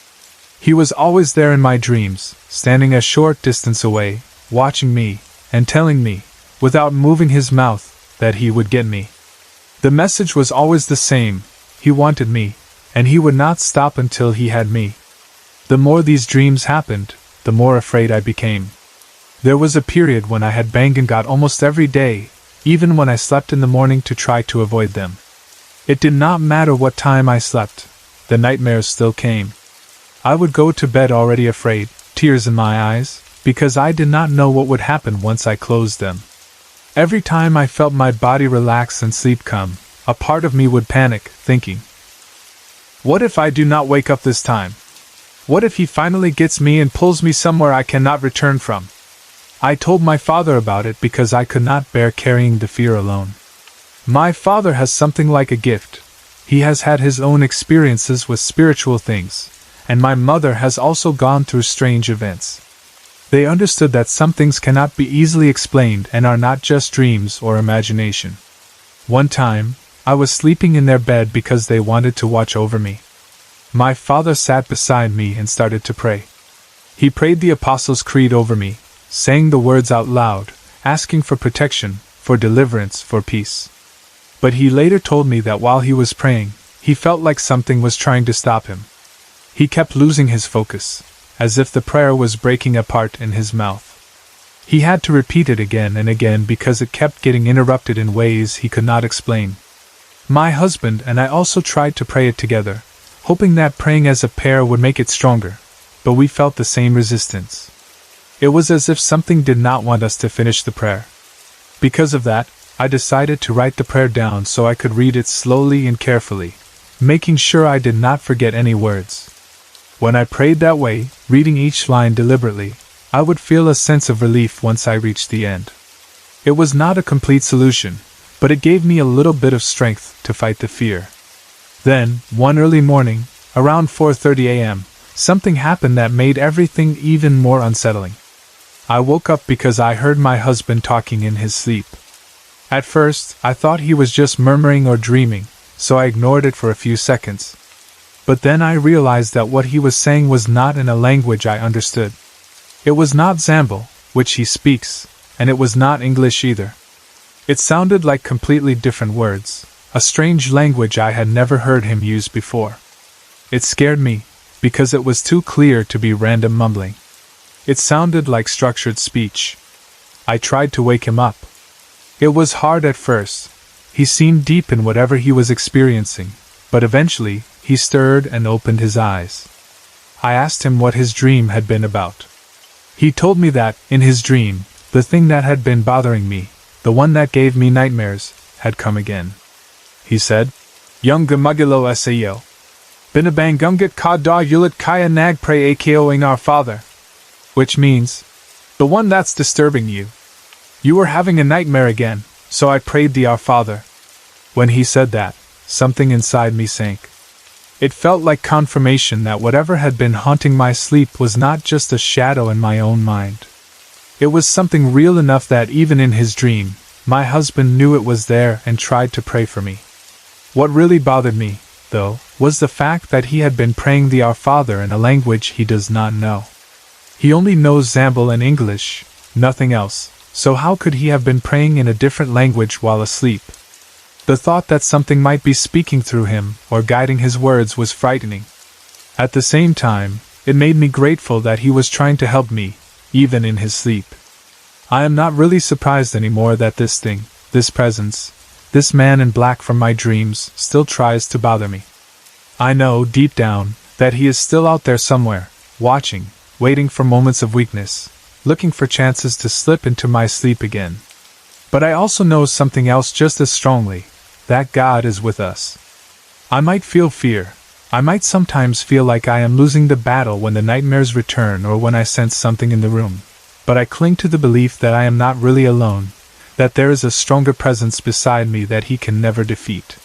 He was always there in my dreams, standing a short distance away, watching me, and telling me, without moving his mouth, that he would get me. The message was always the same: he wanted me, and he would not stop until he had me. The more these dreams happened, the more afraid I became. There was a period when I had bangangot almost every day, even when I slept in the morning to try to avoid them. It did not matter what time I slept, the nightmares still came. I would go to bed already afraid, tears in my eyes, because I did not know what would happen once I closed them. Every time I felt my body relax and sleep come, a part of me would panic, thinking, what if I do not wake up this time? What if he finally gets me and pulls me somewhere I cannot return from? I told my father about it because I could not bear carrying the fear alone. My father has something like a gift. He has had his own experiences with spiritual things, and my mother has also gone through strange events. They understood that some things cannot be easily explained and are not just dreams or imagination. One time, I was sleeping in their bed because they wanted to watch over me. My father sat beside me and started to pray. He prayed the Apostles' Creed over me, saying the words out loud, asking for protection, for deliverance, for peace. But he later told me that while he was praying, he felt like something was trying to stop him. He kept losing his focus, as if the prayer was breaking apart in his mouth. He had to repeat it again and again because it kept getting interrupted in ways he could not explain. My husband and I also tried to pray it together, hoping that praying as a pair would make it stronger, but we felt the same resistance. It was as if something did not want us to finish the prayer. Because of that, I decided to write the prayer down so I could read it slowly and carefully, making sure I did not forget any words. When I prayed that way, reading each line deliberately, I would feel a sense of relief once I reached the end. It was not a complete solution, but it gave me a little bit of strength to fight the fear. Then, one early morning, around 4:30 a.m., something happened that made everything even more unsettling. I woke up because I heard my husband talking in his sleep. At first, I thought he was just murmuring or dreaming, so I ignored it for a few seconds. But then I realized that what he was saying was not in a language I understood. It was not Zambal, which he speaks, and it was not English either. It sounded like completely different words, a strange language I had never heard him use before. It scared me, because it was too clear to be random mumbling. It sounded like structured speech. I tried to wake him up. It was hard at first. He seemed deep in whatever he was experiencing, but eventually, he stirred and opened his eyes. I asked him what his dream had been about. He told me that, in his dream, the thing that had been bothering me, the one that gave me nightmares, had come again. He said, Yung gamugilo sayo. Binabangungat ka da yulit kaya nag pray akoing our father. Which means, the one that's disturbing you. You were having a nightmare again, so I prayed the Our Father. When he said that, something inside me sank. It felt like confirmation that whatever had been haunting my sleep was not just a shadow in my own mind. It was something real enough that even in his dream, my husband knew it was there and tried to pray for me. What really bothered me, though, was the fact that he had been praying the Our Father in a language he does not know. He only knows Zambal and English, nothing else, so how could he have been praying in a different language while asleep? The thought that something might be speaking through him or guiding his words was frightening. At the same time, it made me grateful that he was trying to help me, even in his sleep. I am not really surprised anymore that this thing, this presence, this man in black from my dreams, still tries to bother me. I know, deep down, that he is still out there somewhere, watching, waiting for moments of weakness, looking for chances to slip into my sleep again. But I also know something else just as strongly, that God is with us. I might feel fear. I might sometimes feel like I am losing the battle when the nightmares return or when I sense something in the room. But I cling to the belief that I am not really alone, that there is a stronger presence beside me that he can never defeat.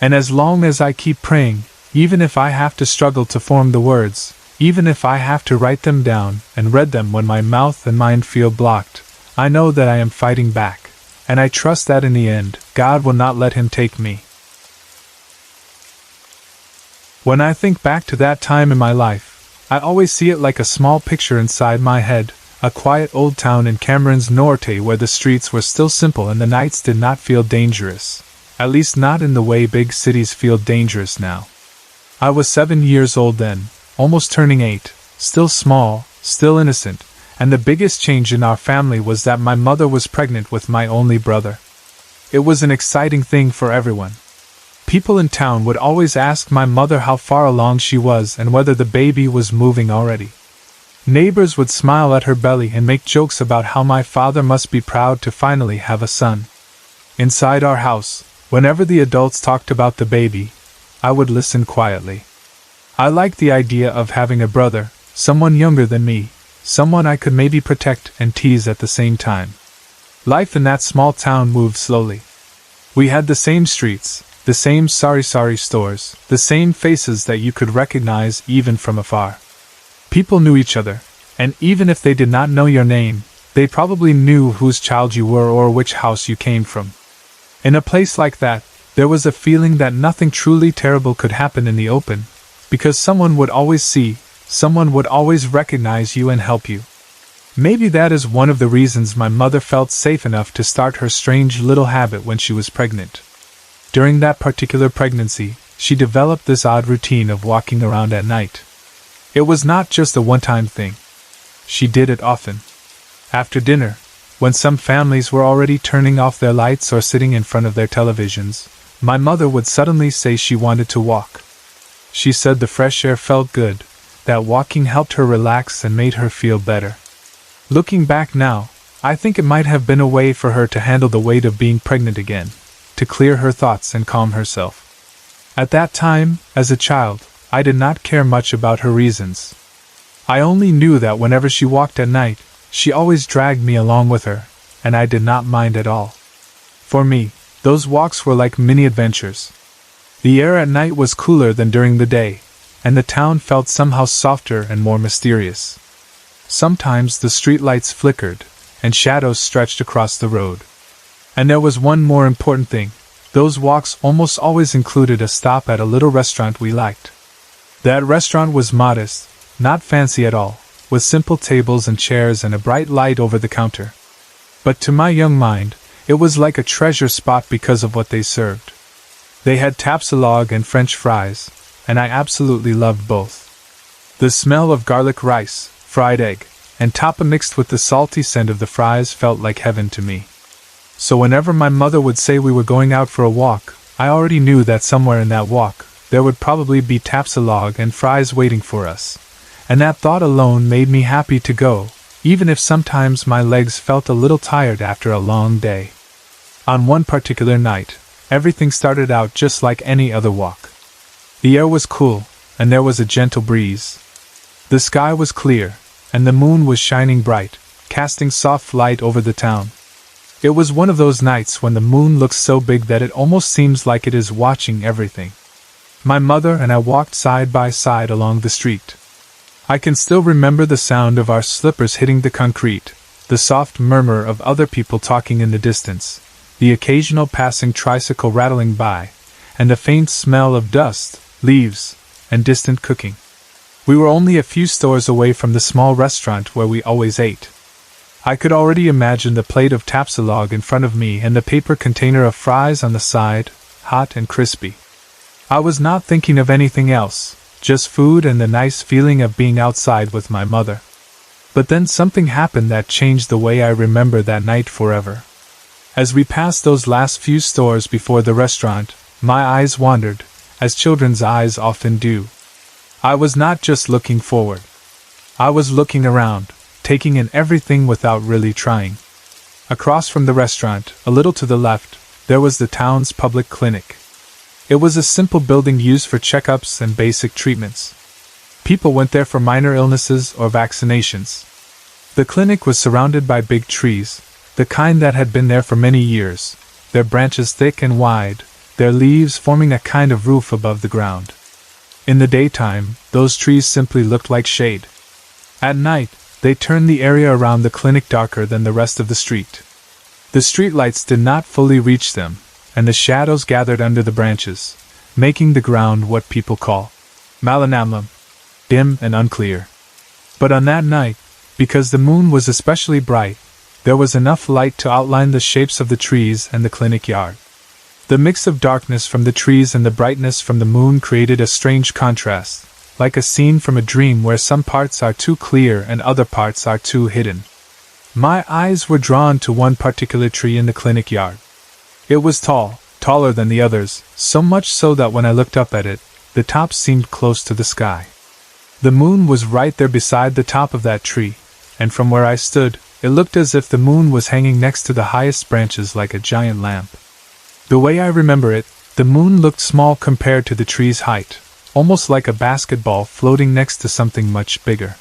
And as long as I keep praying, even if I have to struggle to form the words, even if I have to write them down and read them when my mouth and mind feel blocked, I know that I am fighting back, and I trust that in the end, God will not let him take me. When I think back to that time in my life, I always see it like a small picture inside my head, a quiet old town in Cameron's Norte where the streets were still simple and the nights did not feel dangerous, at least not in the way big cities feel dangerous now. I was 7 years old then, almost turning 8, still small, still innocent, and the biggest change in our family was that my mother was pregnant with my only brother. It was an exciting thing for everyone. People in town would always ask my mother how far along she was and whether the baby was moving already. Neighbors would smile at her belly and make jokes about how my father must be proud to finally have a son. Inside our house, whenever the adults talked about the baby, I would listen quietly. I liked the idea of having a brother, someone younger than me, someone I could maybe protect and tease at the same time. Life in that small town moved slowly. We had the same streets, the same sari stores, the same faces that you could recognize even from afar. People knew each other, and even if they did not know your name, they probably knew whose child you were or which house you came from. In a place like that, there was a feeling that nothing truly terrible could happen in the open, because someone would always see, someone would always recognize you and help you. Maybe that is one of the reasons my mother felt safe enough to start her strange little habit when she was pregnant. During that particular pregnancy, she developed this odd routine of walking around at night. It was not just a one-time thing. She did it often. After dinner, when some families were already turning off their lights or sitting in front of their televisions, my mother would suddenly say she wanted to walk. She said the fresh air felt good, that walking helped her relax and made her feel better. Looking back now, I think it might have been a way for her to handle the weight of being pregnant again, to clear her thoughts and calm herself. At that time, as a child, I did not care much about her reasons. I only knew that whenever she walked at night, she always dragged me along with her, and I did not mind at all. For me, those walks were like mini adventures. The air at night was cooler than during the day, and the town felt somehow softer and more mysterious. Sometimes the streetlights flickered, and shadows stretched across the road. And there was one more important thing. Those walks almost always included a stop at a little restaurant we liked. That restaurant was modest, not fancy at all, with simple tables and chairs and a bright light over the counter. But to my young mind, it was like a treasure spot because of what they served. They had tapsilog and French fries, and I absolutely loved both. The smell of garlic rice, fried egg, and tapa mixed with the salty scent of the fries felt like heaven to me. So whenever my mother would say we were going out for a walk, I already knew that somewhere in that walk, there would probably be tapsilog and fries waiting for us, and that thought alone made me happy to go, even if sometimes my legs felt a little tired after a long day. On one particular night, everything started out just like any other walk. The air was cool, and there was a gentle breeze. The sky was clear, and the moon was shining bright, casting soft light over the town. It was one of those nights when the moon looks so big that it almost seems like it is watching everything. My mother and I walked side by side along the street. I can still remember the sound of our slippers hitting the concrete, the soft murmur of other people talking in the distance, the occasional passing tricycle rattling by, and the faint smell of dust, leaves, and distant cooking. We were only a few stores away from the small restaurant where we always ate. I could already imagine the plate of tapsilog in front of me and the paper container of fries on the side, hot and crispy. I was not thinking of anything else, just food and the nice feeling of being outside with my mother. But then something happened that changed the way I remember that night forever. As we passed those last few stores before the restaurant, my eyes wandered, as children's eyes often do. I was not just looking forward. I was looking around, taking in everything without really trying. Across from the restaurant, a little to the left, there was the town's public clinic. It was a simple building used for checkups and basic treatments. People went there for minor illnesses or vaccinations. The clinic was surrounded by big trees, the kind that had been there for many years, their branches thick and wide, their leaves forming a kind of roof above the ground. In the daytime, those trees simply looked like shade. At night, they turned the area around the clinic darker than the rest of the street. The streetlights did not fully reach them, and the shadows gathered under the branches, making the ground what people call malinamlam, dim and unclear. But on that night, because the moon was especially bright, there was enough light to outline the shapes of the trees and the clinic yard. The mix of darkness from the trees and the brightness from the moon created a strange contrast, like a scene from a dream where some parts are too clear and other parts are too hidden. My eyes were drawn to one particular tree in the clinic yard. It was tall, taller than the others, so much so that when I looked up at it, the top seemed close to the sky. The moon was right there beside the top of that tree, and from where I stood, it looked as if the moon was hanging next to the highest branches like a giant lamp. The way I remember it, the moon looked small compared to the tree's height, almost like a basketball floating next to something much bigger.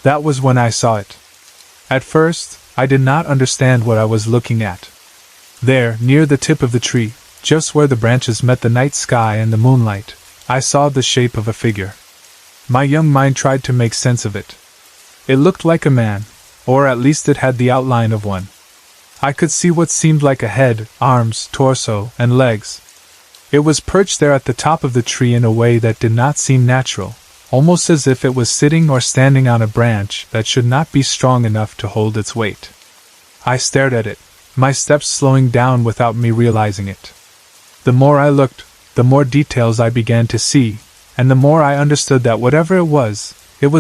That was when I saw it. At first, I did not understand what I was looking at. There, near the tip of the tree, just where the branches met the night sky and the moonlight, I saw the shape of a figure. My young mind tried to make sense of it. It looked like a man, or at least it had the outline of one. I could see what seemed like a head, arms, torso, and legs. It was perched there at the top of the tree in a way that did not seem natural, almost as if it was sitting or standing on a branch that should not be strong enough to hold its weight. I stared at it, my steps slowing down without me realizing it. The more I looked, the more details I began to see, and the more I understood that whatever it was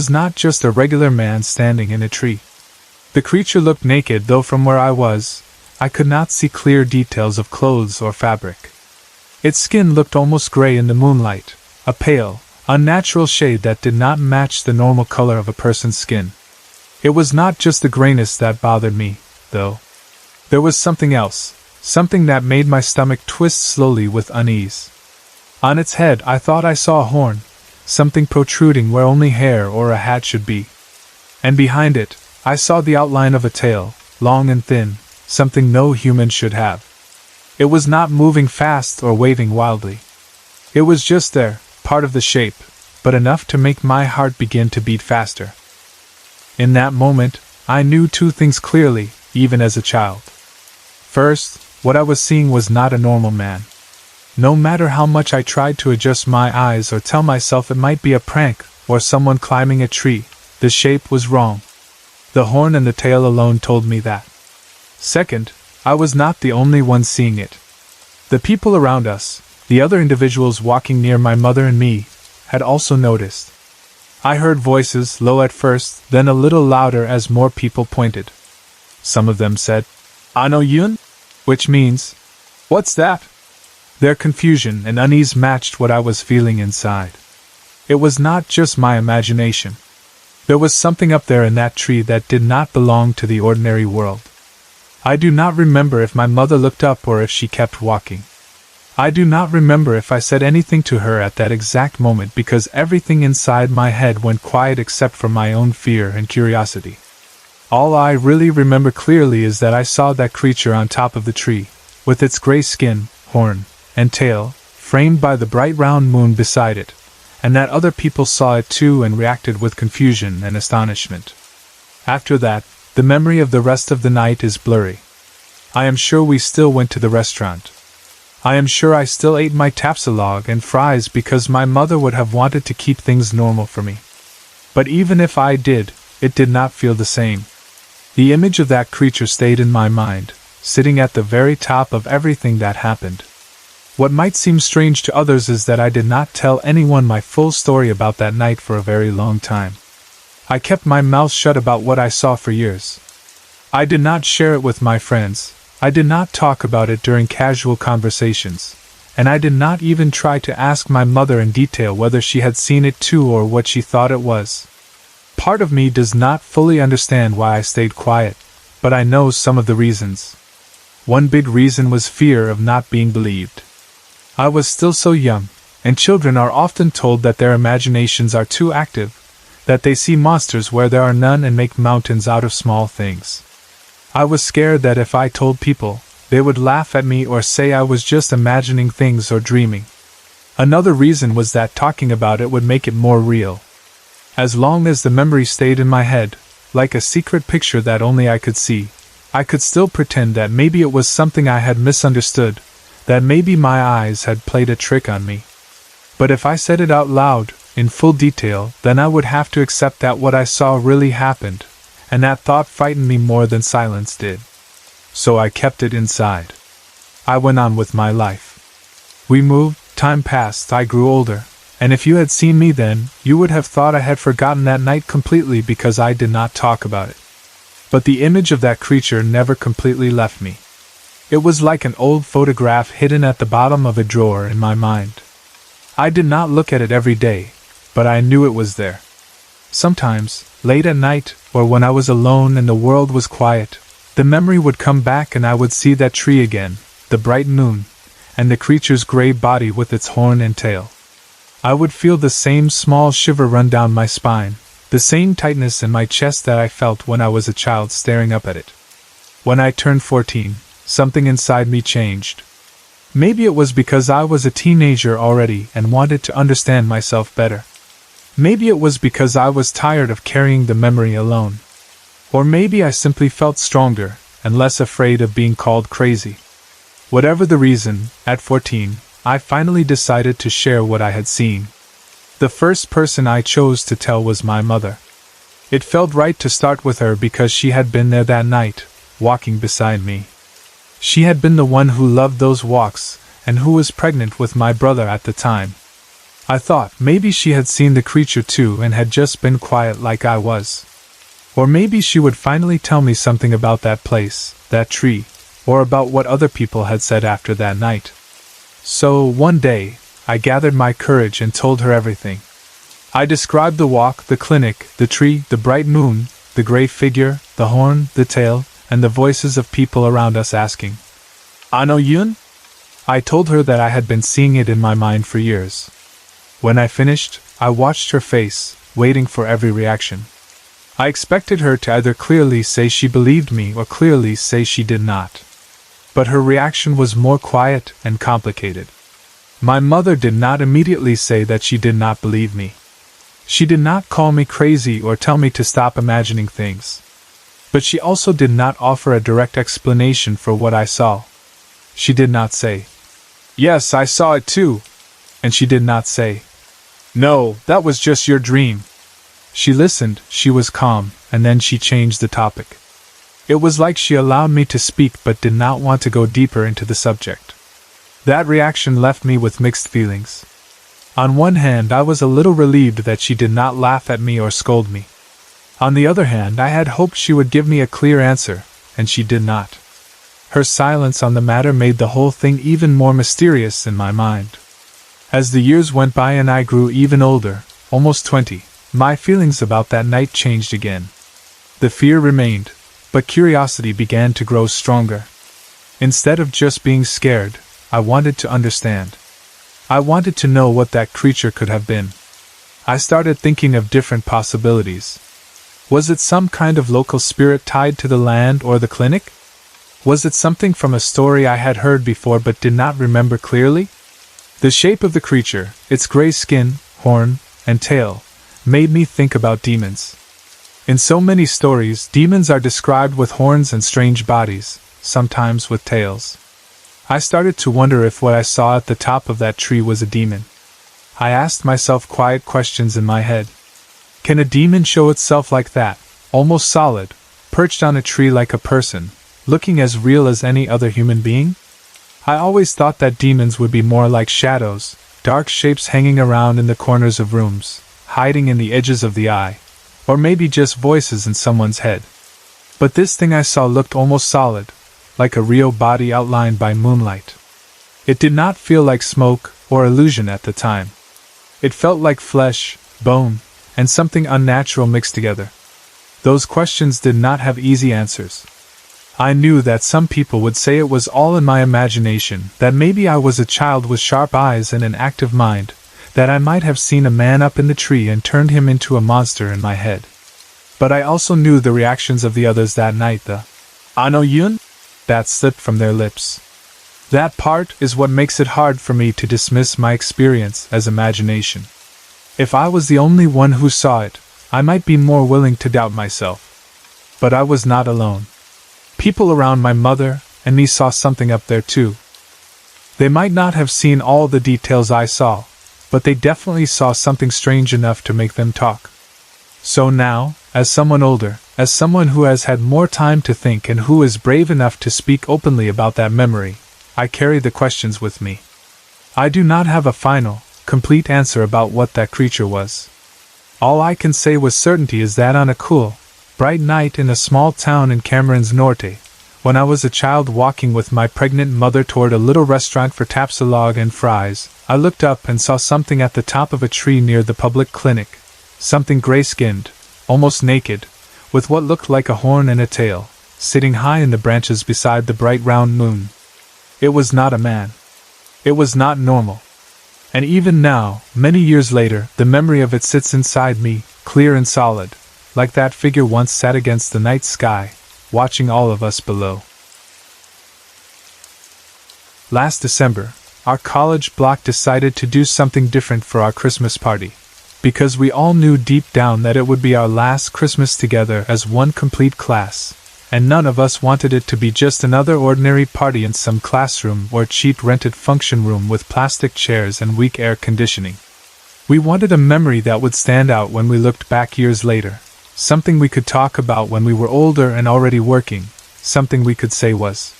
not just a regular man standing in a tree. The creature looked naked, though from where I was, I could not see clear details of clothes or fabric. Its skin looked almost gray in the moonlight, a pale, unnatural shade that did not match the normal color of a person's skin. It was not just the grayness that bothered me, though. There was something else, something that made my stomach twist slowly with unease. On its head I thought I saw a horn, something protruding where only hair or a hat should be. And behind it, I saw the outline of a tail, long and thin, something no human should have. It was not moving fast or waving wildly. It was just there, part of the shape, but enough to make my heart begin to beat faster. In that moment, I knew two things clearly, even as a child. First, what I was seeing was not a normal man. No matter how much I tried to adjust my eyes or tell myself it might be a prank or someone climbing a tree, the shape was wrong. The horn and the tail alone told me that. Second, I was not the only one seeing it. The people around us, the other individuals walking near my mother and me, had also noticed. I heard voices, low at first, then a little louder as more people pointed. Some of them said, "Ano yun?" which means, "What's that?" Their confusion and unease matched what I was feeling inside. It was not just my imagination. There was something up there in that tree that did not belong to the ordinary world. I do not remember if my mother looked up or if she kept walking. I do not remember if I said anything to her at that exact moment because everything inside my head went quiet except for my own fear and curiosity. All I really remember clearly is that I saw that creature on top of the tree, with its gray skin, horn, and tail, framed by the bright round moon beside it, and that other people saw it too and reacted with confusion and astonishment. After that, the memory of the rest of the night is blurry. I am sure we still went to the restaurant. I am sure I still ate my tapsalog and fries because my mother would have wanted to keep things normal for me. But even if I did, it did not feel the same. The image of that creature stayed in my mind, sitting at the very top of everything that happened. What might seem strange to others is that I did not tell anyone my full story about that night for a very long time. I kept my mouth shut about what I saw for years. I did not share it with my friends, I did not talk about it during casual conversations, and I did not even try to ask my mother in detail whether she had seen it too or what she thought it was. Part of me does not fully understand why I stayed quiet, but I know some of the reasons. One big reason was fear of not being believed. I was still so young, and children are often told that their imaginations are too active, that they see monsters where there are none and make mountains out of small things. I was scared that if I told people, they would laugh at me or say I was just imagining things or dreaming. Another reason was that talking about it would make it more real. As long as the memory stayed in my head, like a secret picture that only I could see, I could still pretend that maybe it was something I had misunderstood, that maybe my eyes had played a trick on me. But if I said it out loud, in full detail, then I would have to accept that what I saw really happened, and that thought frightened me more than silence did. So I kept it inside. I went on with my life. We moved, time passed, I grew older, and if you had seen me then, you would have thought I had forgotten that night completely because I did not talk about it. But the image of that creature never completely left me. It was like an old photograph hidden at the bottom of a drawer in my mind. I did not look at it every day, but I knew it was there. Sometimes, late at night, or when I was alone and the world was quiet, the memory would come back and I would see that tree again, the bright moon, and the creature's gray body with its horn and tail. I would feel the same small shiver run down my spine, the same tightness in my chest that I felt when I was a child staring up at it. When I turned 14, something inside me changed. Maybe it was because I was a teenager already and wanted to understand myself better. Maybe it was because I was tired of carrying the memory alone. Or maybe I simply felt stronger and less afraid of being called crazy. Whatever the reason, at 14, I finally decided to share what I had seen. The first person I chose to tell was my mother. It felt right to start with her because she had been there that night, walking beside me. She had been the one who loved those walks, and who was pregnant with my brother at the time. I thought maybe she had seen the creature too and had just been quiet like I was. Or maybe she would finally tell me something about that place, that tree, or about what other people had said after that night. So, one day, I gathered my courage and told her everything. I described the walk, the clinic, the tree, the bright moon, the gray figure, the horn, the tail, and the voices of people around us asking, "Ano yun?" I told her that I had been seeing it in my mind for years. When I finished, I watched her face, waiting for every reaction. I expected her to either clearly say she believed me or clearly say she did not. But her reaction was more quiet and complicated. My mother did not immediately say that she did not believe me. She did not call me crazy or tell me to stop imagining things. But she also did not offer a direct explanation for what I saw. She did not say, "Yes, I saw it too," and she did not say, "No, that was just your dream." She listened, she was calm, and then she changed the topic. It was like she allowed me to speak but did not want to go deeper into the subject. That reaction left me with mixed feelings. On one hand, I was a little relieved that she did not laugh at me or scold me. On the other hand, I had hoped she would give me a clear answer, and she did not. Her silence on the matter made the whole thing even more mysterious in my mind. As the years went by and I grew even older, almost 20, my feelings about that night changed again. The fear remained, but curiosity began to grow stronger. Instead of just being scared, I wanted to understand. I wanted to know what that creature could have been. I started thinking of different possibilities. Was it some kind of local spirit tied to the land or the clinic? Was it something from a story I had heard before but did not remember clearly? The shape of the creature, its gray skin, horn, and tail, made me think about demons. In so many stories, demons are described with horns and strange bodies, sometimes with tails. I started to wonder if what I saw at the top of that tree was a demon. I asked myself quiet questions in my head. Can a demon show itself like that, almost solid, perched on a tree like a person, looking as real as any other human being? I always thought that demons would be more like shadows, dark shapes hanging around in the corners of rooms, hiding in the edges of the eye, or maybe just voices in someone's head. But this thing I saw looked almost solid, like a real body outlined by moonlight. It did not feel like smoke or illusion at the time. It felt like flesh, bone, and something unnatural mixed together. Those questions did not have easy answers. I knew that some people would say it was all in my imagination, that maybe I was a child with sharp eyes and an active mind, that I might have seen a man up in the tree and turned him into a monster in my head. But I also knew the reactions of the others that night, the "Ano yun?" that slipped from their lips. That part is what makes it hard for me to dismiss my experience as imagination. If I was the only one who saw it, I might be more willing to doubt myself. But I was not alone. People around my mother and me saw something up there too. They might not have seen all the details I saw, but they definitely saw something strange enough to make them talk. So now, as someone older, as someone who has had more time to think and who is brave enough to speak openly about that memory, I carry the questions with me. I do not have a final, complete answer about what that creature was. All I can say with certainty is that on a cool, bright night in a small town in Cameron's Norte, when I was a child walking with my pregnant mother toward a little restaurant for tapsilog and fries, I looked up and saw something at the top of a tree near the public clinic, something gray-skinned, almost naked, with what looked like a horn and a tail, sitting high in the branches beside the bright round moon. It was not a man. It was not normal. And even now, many years later, the memory of it sits inside me, clear and solid, like that figure once sat against the night sky, watching all of us below. Last December, our college block decided to do something different for our Christmas party, because we all knew deep down that it would be our last Christmas together as one complete class, and none of us wanted it to be just another ordinary party in some classroom or cheap rented function room with plastic chairs and weak air conditioning. We wanted a memory that would stand out when we looked back years later, something we could talk about when we were older and already working, something we could say was,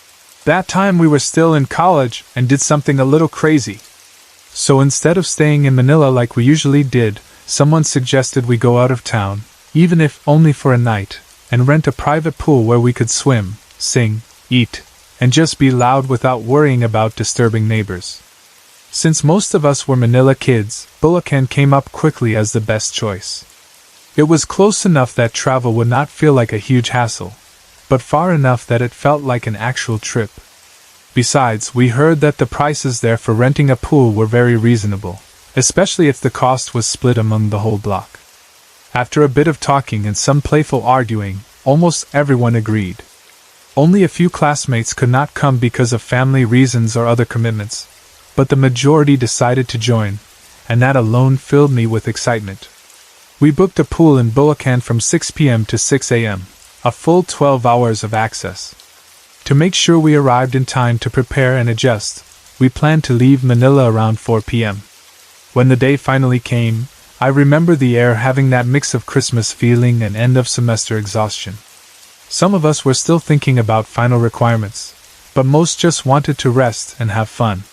"That time we were still in college and did something a little crazy." So instead of staying in Manila like we usually did, someone suggested we go out of town, even if only for a night, and rent a private pool where we could swim, sing, eat, and just be loud without worrying about disturbing neighbors. Since most of us were Manila kids, Bulacan came up quickly as the best choice. It was close enough that travel would not feel like a huge hassle, but far enough that it felt like an actual trip. Besides, we heard that the prices there for renting a pool were very reasonable, especially if the cost was split among the whole block. After a bit of talking and some playful arguing, almost everyone agreed. Only a few classmates could not come because of family reasons or other commitments, but the majority decided to join, and that alone filled me with excitement. We booked a pool in Bulacan from 6 p.m. to 6 a.m., a full 12 hours of access. To make sure we arrived in time to prepare and adjust, we planned to leave Manila around 4 p.m. When the day finally came, I remember the air having that mix of Christmas feeling and end-of-semester exhaustion. Some of us were still thinking about final requirements, but most just wanted to rest and have fun.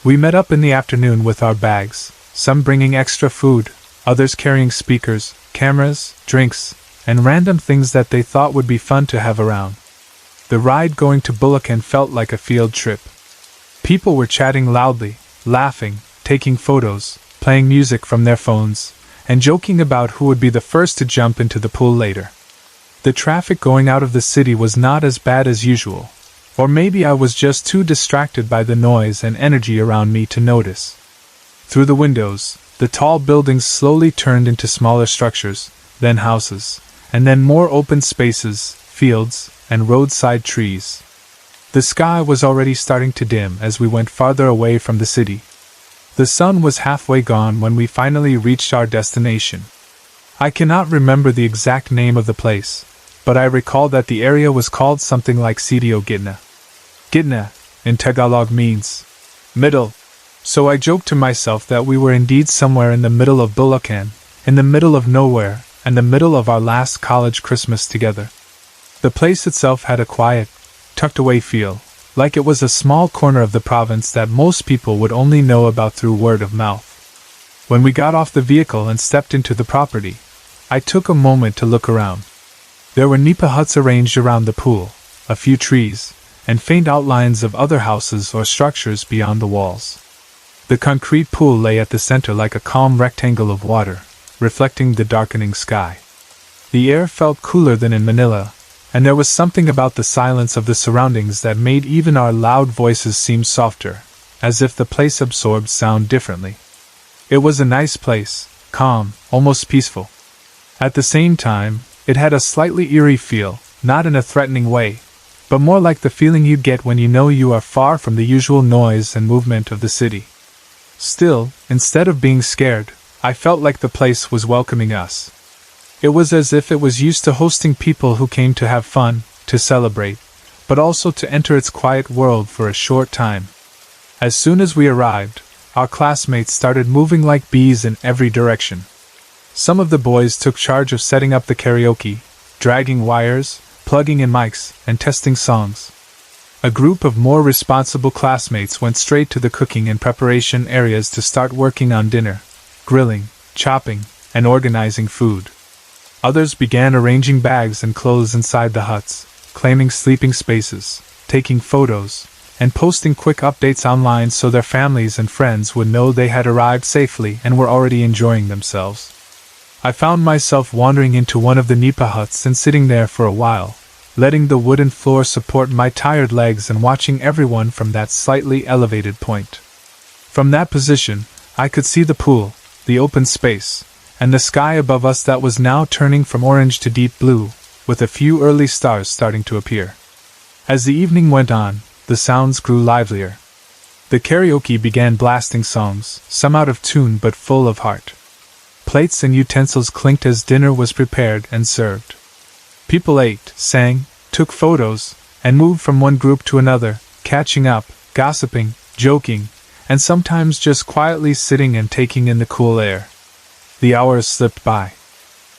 We met up in the afternoon with our bags, some bringing extra food, others carrying speakers, cameras, drinks, and random things that they thought would be fun to have around. The ride going to Bulacan felt like a field trip. People were chatting loudly, laughing, taking photos, playing music from their phones, and joking about who would be the first to jump into the pool later. The traffic going out of the city was not as bad as usual, or maybe I was just too distracted by the noise and energy around me to notice. Through the windows, the tall buildings slowly turned into smaller structures, then houses, and then more open spaces, fields, and roadside trees. The sky was already starting to dim as we went farther away from the city. The sun was halfway gone when we finally reached our destination. I cannot remember the exact name of the place, but I recall that the area was called something like Sitio Gitna. Gitna, in Tagalog, means middle. So I joked to myself that we were indeed somewhere in the middle of Bulacan, in the middle of nowhere, and the middle of our last college Christmas together. The place itself had a quiet, tucked-away feel, like it was a small corner of the province that most people would only know about through word of mouth. When we got off the vehicle and stepped into the property, I took a moment to look around. There were nipa huts arranged around the pool, a few trees, and faint outlines of other houses or structures beyond the walls. The concrete pool lay at the center like a calm rectangle of water, reflecting the darkening sky. The air felt cooler than in Manila, and there was something about the silence of the surroundings that made even our loud voices seem softer, as if the place absorbed sound differently. It was a nice place, calm, almost peaceful. At the same time, it had a slightly eerie feel, not in a threatening way, but more like the feeling you get when you know you are far from the usual noise and movement of the city. Still, instead of being scared, I felt like the place was welcoming us. It was as if it was used to hosting people who came to have fun, to celebrate, but also to enter its quiet world for a short time. As soon as we arrived, our classmates started moving like bees in every direction. Some of the boys took charge of setting up the karaoke, dragging wires, plugging in mics, and testing songs. A group of more responsible classmates went straight to the cooking and preparation areas to start working on dinner, grilling, chopping, and organizing food. Others began arranging bags and clothes inside the huts, claiming sleeping spaces, taking photos, and posting quick updates online so their families and friends would know they had arrived safely and were already enjoying themselves. I found myself wandering into one of the nipa huts and sitting there for a while, letting the wooden floor support my tired legs and watching everyone from that slightly elevated point. From that position, I could see the pool, the open space, and the sky above us that was now turning from orange to deep blue, with a few early stars starting to appear. As the evening went on, the sounds grew livelier. The karaoke began blasting songs, some out of tune but full of heart. Plates and utensils clinked as dinner was prepared and served. People ate, sang, took photos, and moved from one group to another, catching up, gossiping, joking, and sometimes just quietly sitting and taking in the cool air. The hours slipped by.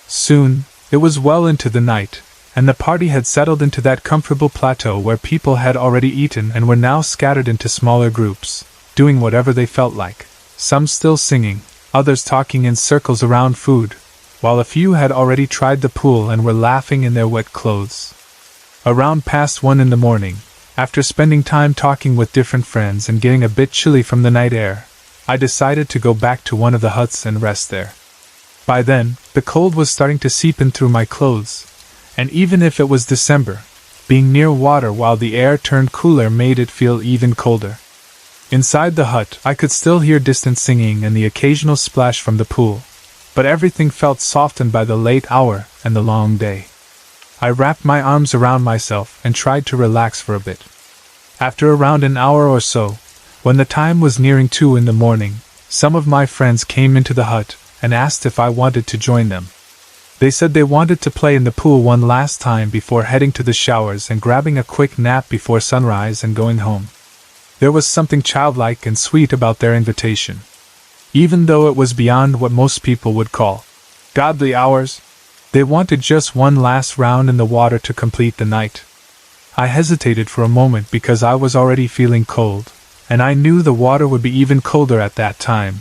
Soon, it was well into the night, and the party had settled into that comfortable plateau where people had already eaten and were now scattered into smaller groups, doing whatever they felt like, some still singing, others talking in circles around food, while a few had already tried the pool and were laughing in their wet clothes. Around past 1 in the morning, after spending time talking with different friends and getting a bit chilly from the night air, I decided to go back to one of the huts and rest there. By then, the cold was starting to seep in through my clothes, and even if it was December, being near water while the air turned cooler made it feel even colder. Inside the hut, I could still hear distant singing and the occasional splash from the pool, but everything felt softened by the late hour and the long day. I wrapped my arms around myself and tried to relax for a bit. After around an hour or so, when the time was nearing 2 in the morning, some of my friends came into the hut and asked if I wanted to join them. They said they wanted to play in the pool one last time before heading to the showers and grabbing a quick nap before sunrise and going home. There was something childlike and sweet about their invitation. Even though it was beyond what most people would call godly hours, they wanted just one last round in the water to complete the night. I hesitated for a moment because I was already feeling cold, and I knew the water would be even colder at that time,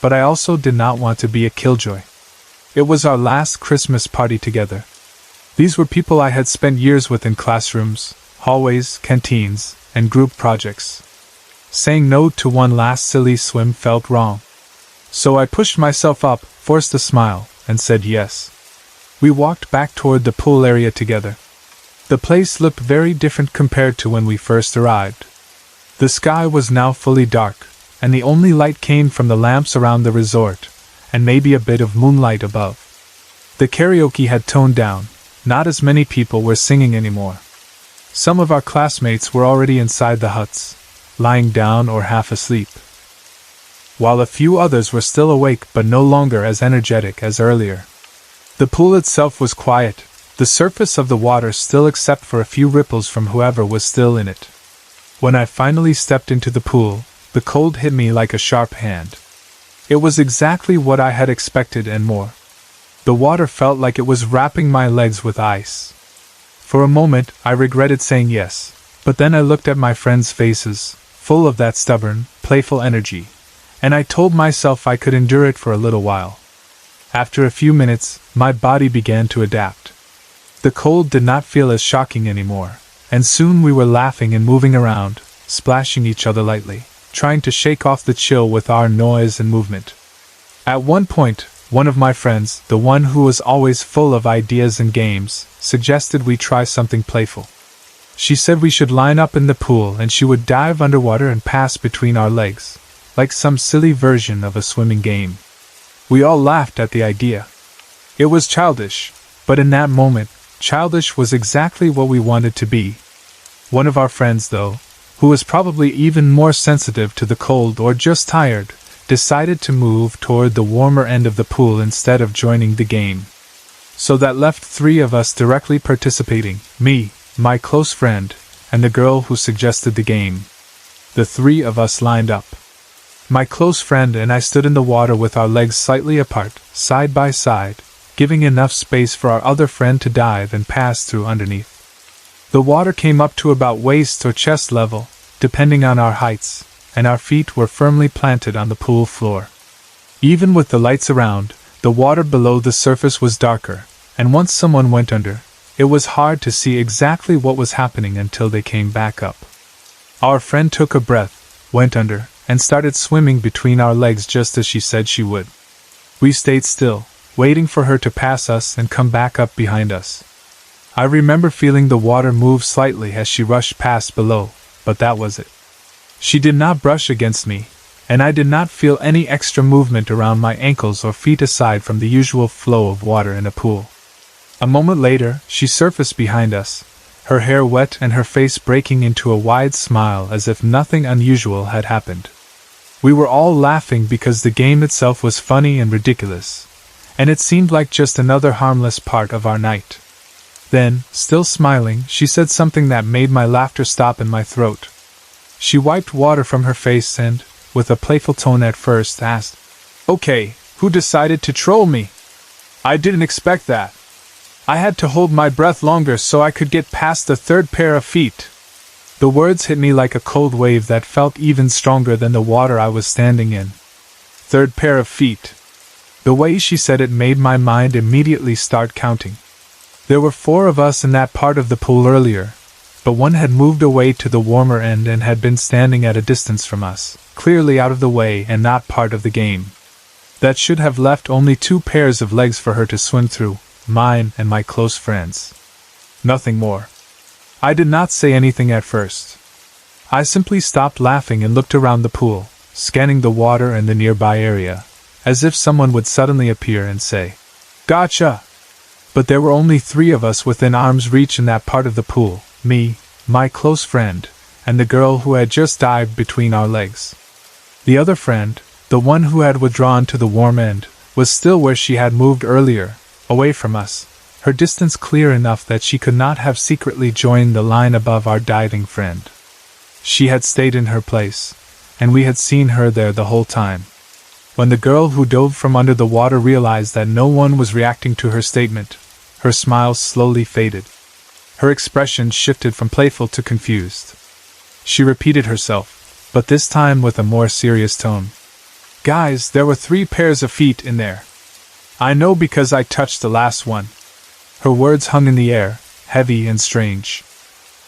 but I also did not want to be a killjoy. It was our last Christmas party together. These were people I had spent years with in classrooms, hallways, canteens, and group projects. Saying no to one last silly swim felt wrong. So I pushed myself up, forced a smile, and said yes. We walked back toward the pool area together. The place looked very different compared to when we first arrived. The sky was now fully dark, and the only light came from the lamps around the resort, and maybe a bit of moonlight above. The karaoke had toned down, not as many people were singing anymore. Some of our classmates were already inside the huts, lying down or half asleep, while a few others were still awake but no longer as energetic as earlier. The pool itself was quiet, the surface of the water still except for a few ripples from whoever was still in it. When I finally stepped into the pool, the cold hit me like a sharp hand. It was exactly what I had expected and more. The water felt like it was wrapping my legs with ice. For a moment, I regretted saying yes, but then I looked at my friends' faces, full of that stubborn, playful energy, and I told myself I could endure it for a little while. After a few minutes, my body began to adapt. The cold did not feel as shocking anymore, and soon we were laughing and moving around, splashing each other lightly, trying to shake off the chill with our noise and movement. At one point, one of my friends, the one who was always full of ideas and games, suggested we try something playful. She said we should line up in the pool and she would dive underwater and pass between our legs, like some silly version of a swimming game. We all laughed at the idea. It was childish, but in that moment, childish was exactly what we wanted to be. One of our friends, though, who was probably even more sensitive to the cold or just tired, decided to move toward the warmer end of the pool instead of joining the game. So that left 3 of us directly participating, me, my close friend, and the girl who suggested the game. The 3 of us lined up. My close friend and I stood in the water with our legs slightly apart, side by side, giving enough space for our other friend to dive and pass through underneath. The water came up to about waist or chest level, depending on our heights, and our feet were firmly planted on the pool floor. Even with the lights around, the water below the surface was darker, and once someone went under, it was hard to see exactly what was happening until they came back up. Our friend took a breath, went under, and started swimming between our legs just as she said she would. We stayed still, waiting for her to pass us and come back up behind us. I remember feeling the water move slightly as she rushed past below, but that was it. She did not brush against me, and I did not feel any extra movement around my ankles or feet aside from the usual flow of water in a pool. A moment later, she surfaced behind us, her hair wet and her face breaking into a wide smile as if nothing unusual had happened. We were all laughing because the game itself was funny and ridiculous, and it seemed like just another harmless part of our night. Then, still smiling, she said something that made my laughter stop in my throat. She wiped water from her face and, with a playful tone at first, asked, "Okay, who decided to troll me? I didn't expect that. I had to hold my breath longer so I could get past the third pair of feet." The words hit me like a cold wave that felt even stronger than the water I was standing in. Third pair of feet. The way she said it made my mind immediately start counting. There were 4 of us in that part of the pool earlier, but one had moved away to the warmer end and had been standing at a distance from us, clearly out of the way and not part of the game. That should have left only 2 pairs of legs for her to swim through, mine and my close friends. Nothing more. I did not say anything at first. I simply stopped laughing and looked around the pool, scanning the water and the nearby area, as if someone would suddenly appear and say, "Gotcha!" But there were only 3 of us within arm's reach in that part of the pool, me, my close friend, and the girl who had just dived between our legs. The other friend, the one who had withdrawn to the warm end, was still where she had moved earlier, away from us, her distance clear enough that she could not have secretly joined the line above our diving friend. She had stayed in her place, and we had seen her there the whole time. When the girl who dove from under the water realized that no one was reacting to her statement, her smile slowly faded. Her expression shifted from playful to confused. She repeated herself, but this time with a more serious tone. "Guys, there were 3 pairs of feet in there. I know because I touched the last one." Her words hung in the air, heavy and strange.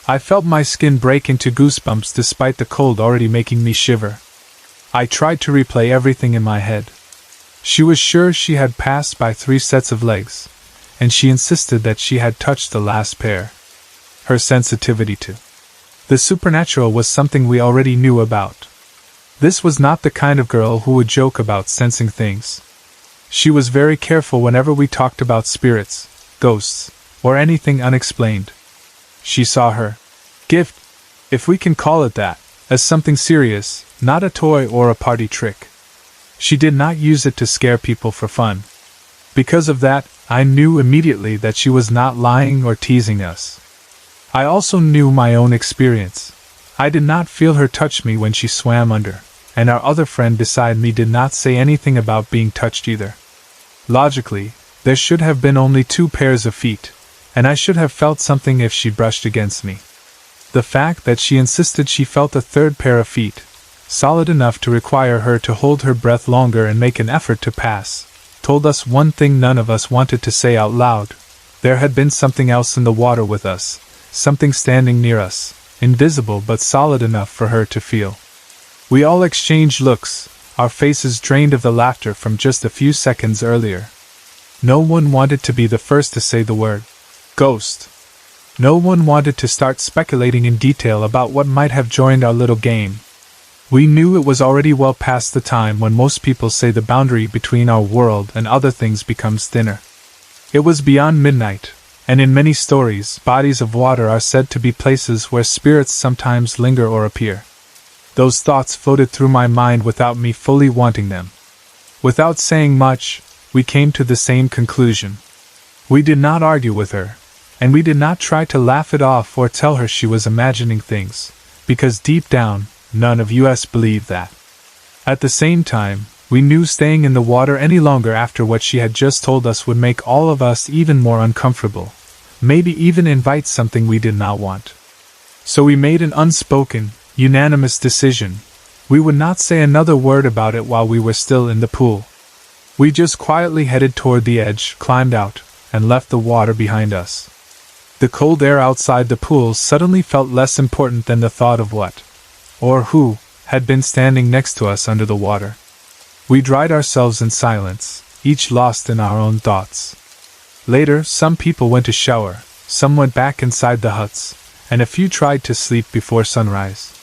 I felt my skin break into goosebumps despite the cold already making me shiver. I tried to replay everything in my head. She was sure she had passed by 3 sets of legs, and she insisted that she had touched the last pair. Her sensitivity to the supernatural was something we already knew about. This was not the kind of girl who would joke about sensing things. She was very careful whenever we talked about spirits, ghosts, or anything unexplained. She saw her gift, if we can call it that, as something serious, not a toy or a party trick. She did not use it to scare people for fun. Because of that, I knew immediately that she was not lying or teasing us. I also knew my own experience. I did not feel her touch me when she swam under, and our other friend beside me did not say anything about being touched either. Logically, there should have been only 2 pairs of feet, and I should have felt something if she brushed against me. The fact that she insisted she felt a 3rd pair of feet, solid enough to require her to hold her breath longer and make an effort to pass, told us one thing none of us wanted to say out loud. There had been something else in the water with us, something standing near us, invisible but solid enough for her to feel. We all exchanged looks, our faces drained of the laughter from just a few seconds earlier. No one wanted to be the first to say the word ghost. No one wanted to start speculating in detail about what might have joined our little game. We knew it was already well past the time when most people say the boundary between our world and other things becomes thinner. It was beyond midnight, and in many stories, bodies of water are said to be places where spirits sometimes linger or appear. Those thoughts floated through my mind without me fully wanting them. Without saying much, we came to the same conclusion. We did not argue with her, and we did not try to laugh it off or tell her she was imagining things, because deep down, none of us believed that. At the same time, we knew staying in the water any longer after what she had just told us would make all of us even more uncomfortable, maybe even invite something we did not want. So we made an unspoken, unanimous decision. We would not say another word about it while we were still in the pool. We just quietly headed toward the edge, climbed out, and left the water behind us. The cold air outside the pool suddenly felt less important than the thought of what, or who, had been standing next to us under the water. We dried ourselves in silence, each lost in our own thoughts. Later, some people went to shower, some went back inside the huts, and a few tried to sleep before sunrise.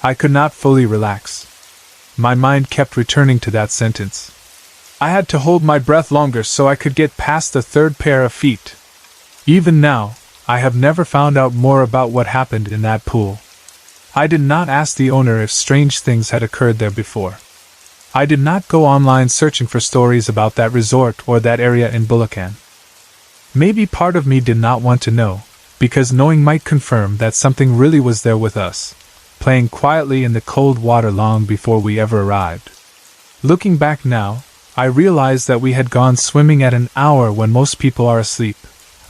I could not fully relax. My mind kept returning to that sentence. I had to hold my breath longer so I could get past the third pair of feet. Even now, I have never found out more about what happened in that pool. I did not ask the owner if strange things had occurred there before. I did not go online searching for stories about that resort or that area in Bulacan. Maybe part of me did not want to know, because knowing might confirm that something really was there with us, playing quietly in the cold water long before we ever arrived. Looking back now, I realized that we had gone swimming at an hour when most people are asleep,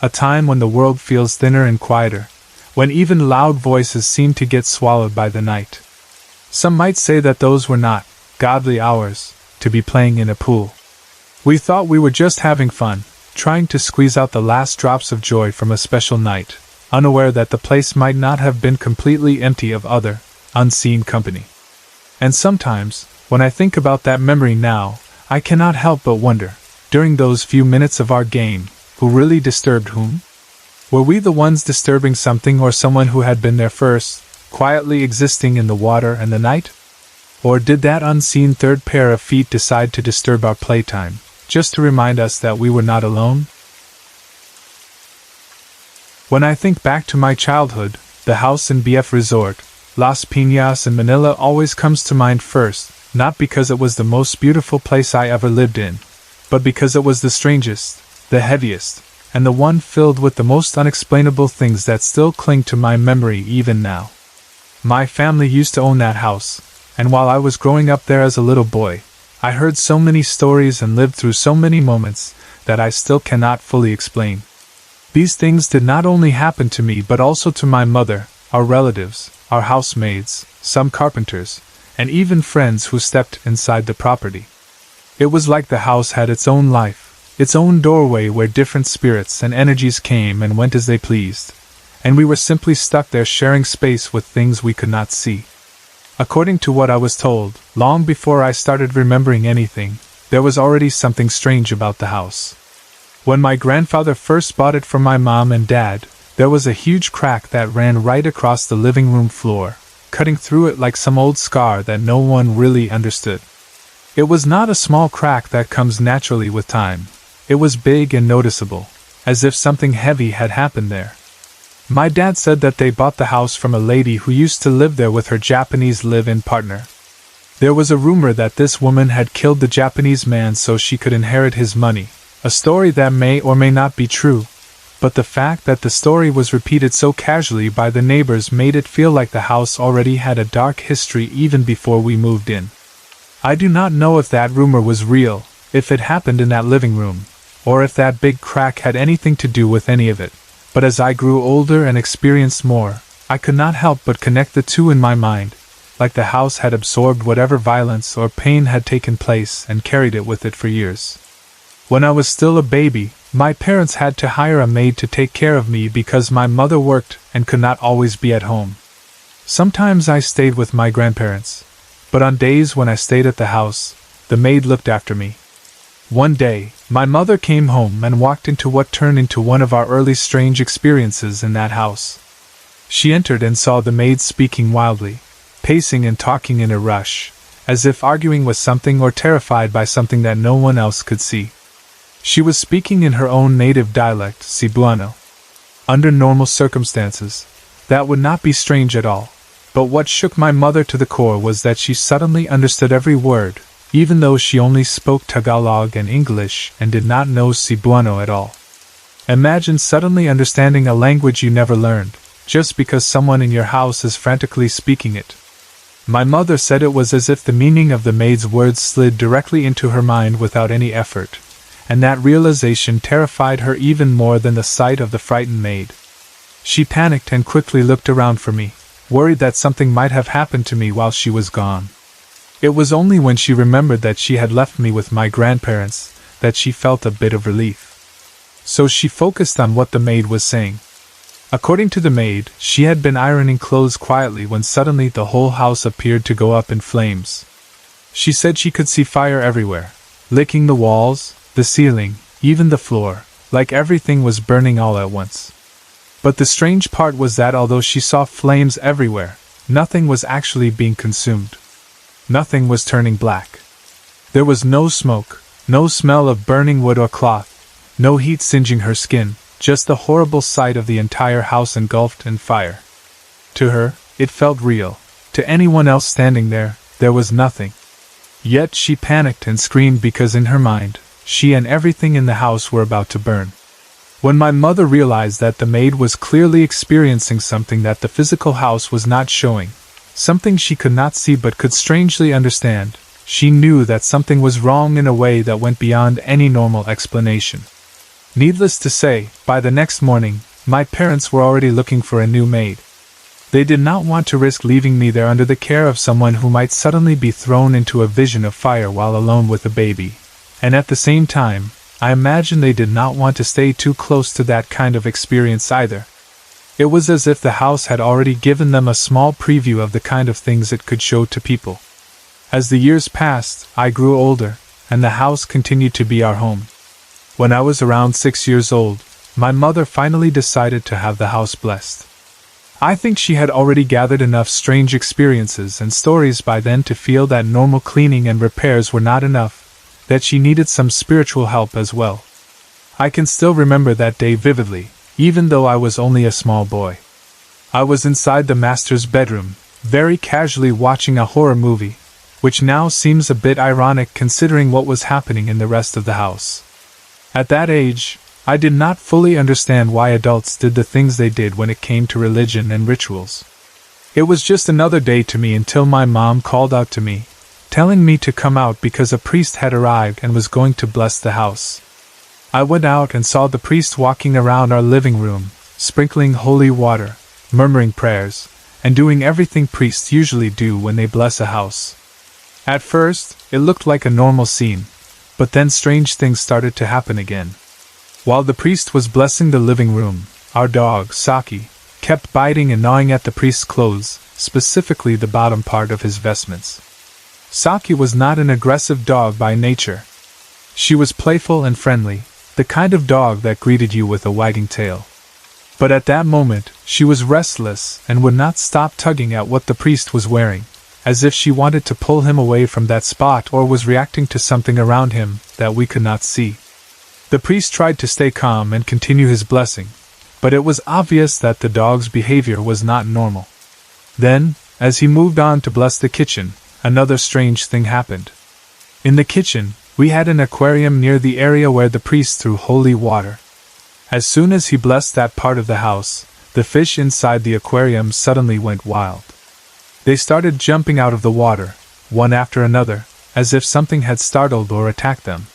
a time when the world feels thinner and quieter, when even loud voices seem to get swallowed by the night. Some might say that those were not godly hours to be playing in a pool. We thought we were just having fun, trying to squeeze out the last drops of joy from a special night, unaware that the place might not have been completely empty of other, unseen company. And sometimes, when I think about that memory now, I cannot help but wonder, during those few minutes of our game, who really disturbed whom? Were we the ones disturbing something or someone who had been there first, quietly existing in the water and the night? Or did that unseen third pair of feet decide to disturb our playtime, just to remind us that we were not alone? When I think back to my childhood, the house in BF Resort, Las Piñas in Manila always comes to mind first, not because it was the most beautiful place I ever lived in, but because it was the strangest, the heaviest, and the one filled with the most unexplainable things that still cling to my memory even now. My family used to own that house, and while I was growing up there as a little boy, I heard so many stories and lived through so many moments that I still cannot fully explain. These things did not only happen to me but also to my mother, our relatives, our housemaids, some carpenters, and even friends who stepped inside the property. It was like the house had its own life, its own doorway where different spirits and energies came and went as they pleased, and we were simply stuck there sharing space with things we could not see. According to what I was told, long before I started remembering anything, there was already something strange about the house. When my grandfather first bought it from my mom and dad, there was a huge crack that ran right across the living room floor, cutting through it like some old scar that no one really understood. It was not a small crack that comes naturally with time. It was big and noticeable, as if something heavy had happened there. My dad said that they bought the house from a lady who used to live there with her Japanese live-in partner. There was a rumor that this woman had killed the Japanese man so she could inherit his money, a story that may or may not be true, but the fact that the story was repeated so casually by the neighbors made it feel like the house already had a dark history even before we moved in. I do not know if that rumor was real, if it happened in that living room, or if that big crack had anything to do with any of it, but as I grew older and experienced more, I could not help but connect the two in my mind, like the house had absorbed whatever violence or pain had taken place and carried it with it for years. When I was still a baby, my parents had to hire a maid to take care of me because my mother worked and could not always be at home. Sometimes I stayed with my grandparents, but on days when I stayed at the house, the maid looked after me. One day, my mother came home and walked into what turned into one of our early strange experiences in that house. She entered and saw the maid speaking wildly, pacing and talking in a rush, as if arguing with something or terrified by something that no one else could see. She was speaking in her own native dialect, Cebuano. Under normal circumstances, that would not be strange at all, but what shook my mother to the core was that she suddenly understood every word, even though she only spoke Tagalog and English and did not know Cebuano at all. Imagine suddenly understanding a language you never learned, just because someone in your house is frantically speaking it. My mother said it was as if the meaning of the maid's words slid directly into her mind without any effort, and that realization terrified her even more than the sight of the frightened maid. She panicked and quickly looked around for me, worried that something might have happened to me while she was gone. It was only when she remembered that she had left me with my grandparents that she felt a bit of relief. So she focused on what the maid was saying. According to the maid, she had been ironing clothes quietly when suddenly the whole house appeared to go up in flames. She said she could see fire everywhere, licking the walls, the ceiling, even the floor, like everything was burning all at once. But the strange part was that although she saw flames everywhere, nothing was actually being consumed. Nothing was turning black. There was no smoke, no smell of burning wood or cloth, no heat singeing her skin, just the horrible sight of the entire house engulfed in fire. To her, it felt real. To anyone else standing there was nothing. Yet she panicked and screamed because in her mind, she and everything in the house were about to burn. When my mother realized that the maid was clearly experiencing something that the physical house was not showing, something she could not see but could strangely understand, she knew that something was wrong in a way that went beyond any normal explanation. Needless to say, by the next morning, my parents were already looking for a new maid. They did not want to risk leaving me there under the care of someone who might suddenly be thrown into a vision of fire while alone with a baby. And at the same time, I imagine they did not want to stay too close to that kind of experience either. It was as if the house had already given them a small preview of the kind of things it could show to people. As the years passed, I grew older, and the house continued to be our home. When I was around 6 years old, my mother finally decided to have the house blessed. I think she had already gathered enough strange experiences and stories by then to feel that normal cleaning and repairs were not enough, that she needed some spiritual help as well. I can still remember that day vividly, even though I was only a small boy. I was inside the master's bedroom, very casually watching a horror movie, which now seems a bit ironic considering what was happening in the rest of the house. At that age, I did not fully understand why adults did the things they did when it came to religion and rituals. It was just another day to me until my mom called out to me, telling me to come out because a priest had arrived and was going to bless the house. I went out and saw the priest walking around our living room, sprinkling holy water, murmuring prayers, and doing everything priests usually do when they bless a house. At first, it looked like a normal scene, but then strange things started to happen again. While the priest was blessing the living room, our dog, Saki, kept biting and gnawing at the priest's clothes, specifically the bottom part of his vestments. Saki was not an aggressive dog by nature. She was playful and friendly, the kind of dog that greeted you with a wagging tail. But at that moment, she was restless and would not stop tugging at what the priest was wearing, as if she wanted to pull him away from that spot or was reacting to something around him that we could not see. The priest tried to stay calm and continue his blessing, but it was obvious that the dog's behavior was not normal. Then, as he moved on to bless the kitchen, another strange thing happened. In the kitchen, we had an aquarium near the area where the priest threw holy water. As soon as he blessed that part of the house, the fish inside the aquarium suddenly went wild. They started jumping out of the water, one after another, as if something had startled or attacked them.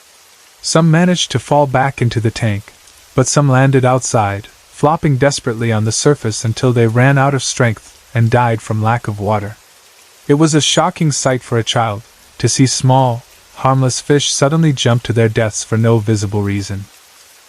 Some managed to fall back into the tank, but some landed outside, flopping desperately on the surface until they ran out of strength and died from lack of water. It was a shocking sight for a child, to see small, harmless fish suddenly jump to their deaths for no visible reason.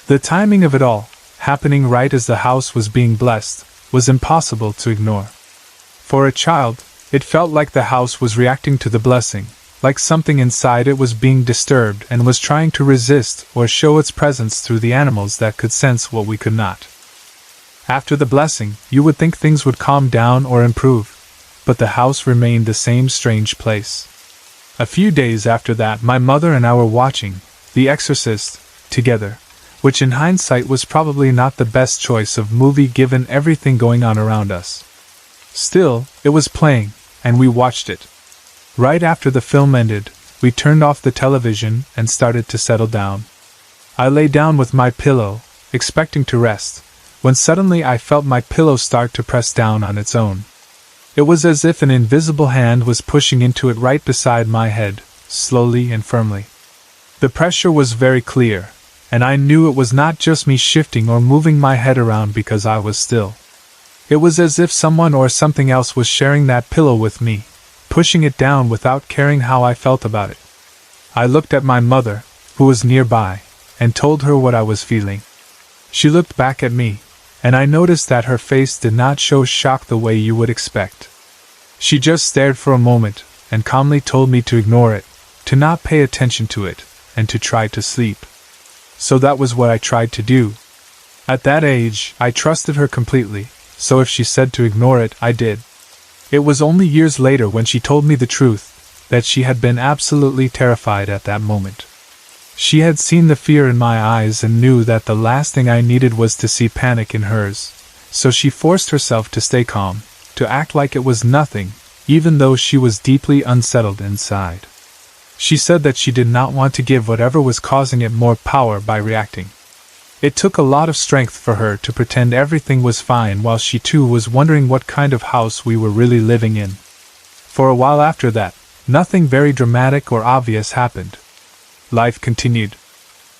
The timing of it all, happening right as the house was being blessed, was impossible to ignore. For a child, it felt like the house was reacting to the blessing, like something inside it was being disturbed and was trying to resist or show its presence through the animals that could sense what we could not. After the blessing, you would think things would calm down or improve, but the house remained the same strange place. A few days after that, my mother and I were watching The Exorcist together, which in hindsight was probably not the best choice of movie given everything going on around us. Still, it was playing, and we watched it. Right after the film ended, we turned off the television and started to settle down. I lay down with my pillow, expecting to rest, when suddenly I felt my pillow start to press down on its own. It was as if an invisible hand was pushing into it right beside my head, slowly and firmly. The pressure was very clear, and I knew it was not just me shifting or moving my head around because I was still. It was as if someone or something else was sharing that pillow with me, pushing it down without caring how I felt about it. I looked at my mother, who was nearby, and told her what I was feeling. She looked back at me, and I noticed that her face did not show shock the way you would expect. She just stared for a moment, and calmly told me to ignore it, to not pay attention to it, and to try to sleep. So that was what I tried to do. At that age, I trusted her completely, so if she said to ignore it, I did. It was only years later when she told me the truth, that she had been absolutely terrified at that moment. She had seen the fear in my eyes and knew that the last thing I needed was to see panic in hers, so she forced herself to stay calm, to act like it was nothing, even though she was deeply unsettled inside. She said that she did not want to give whatever was causing it more power by reacting. It took a lot of strength for her to pretend everything was fine while she too was wondering what kind of house we were really living in. For a while after that, nothing very dramatic or obvious happened. Life continued.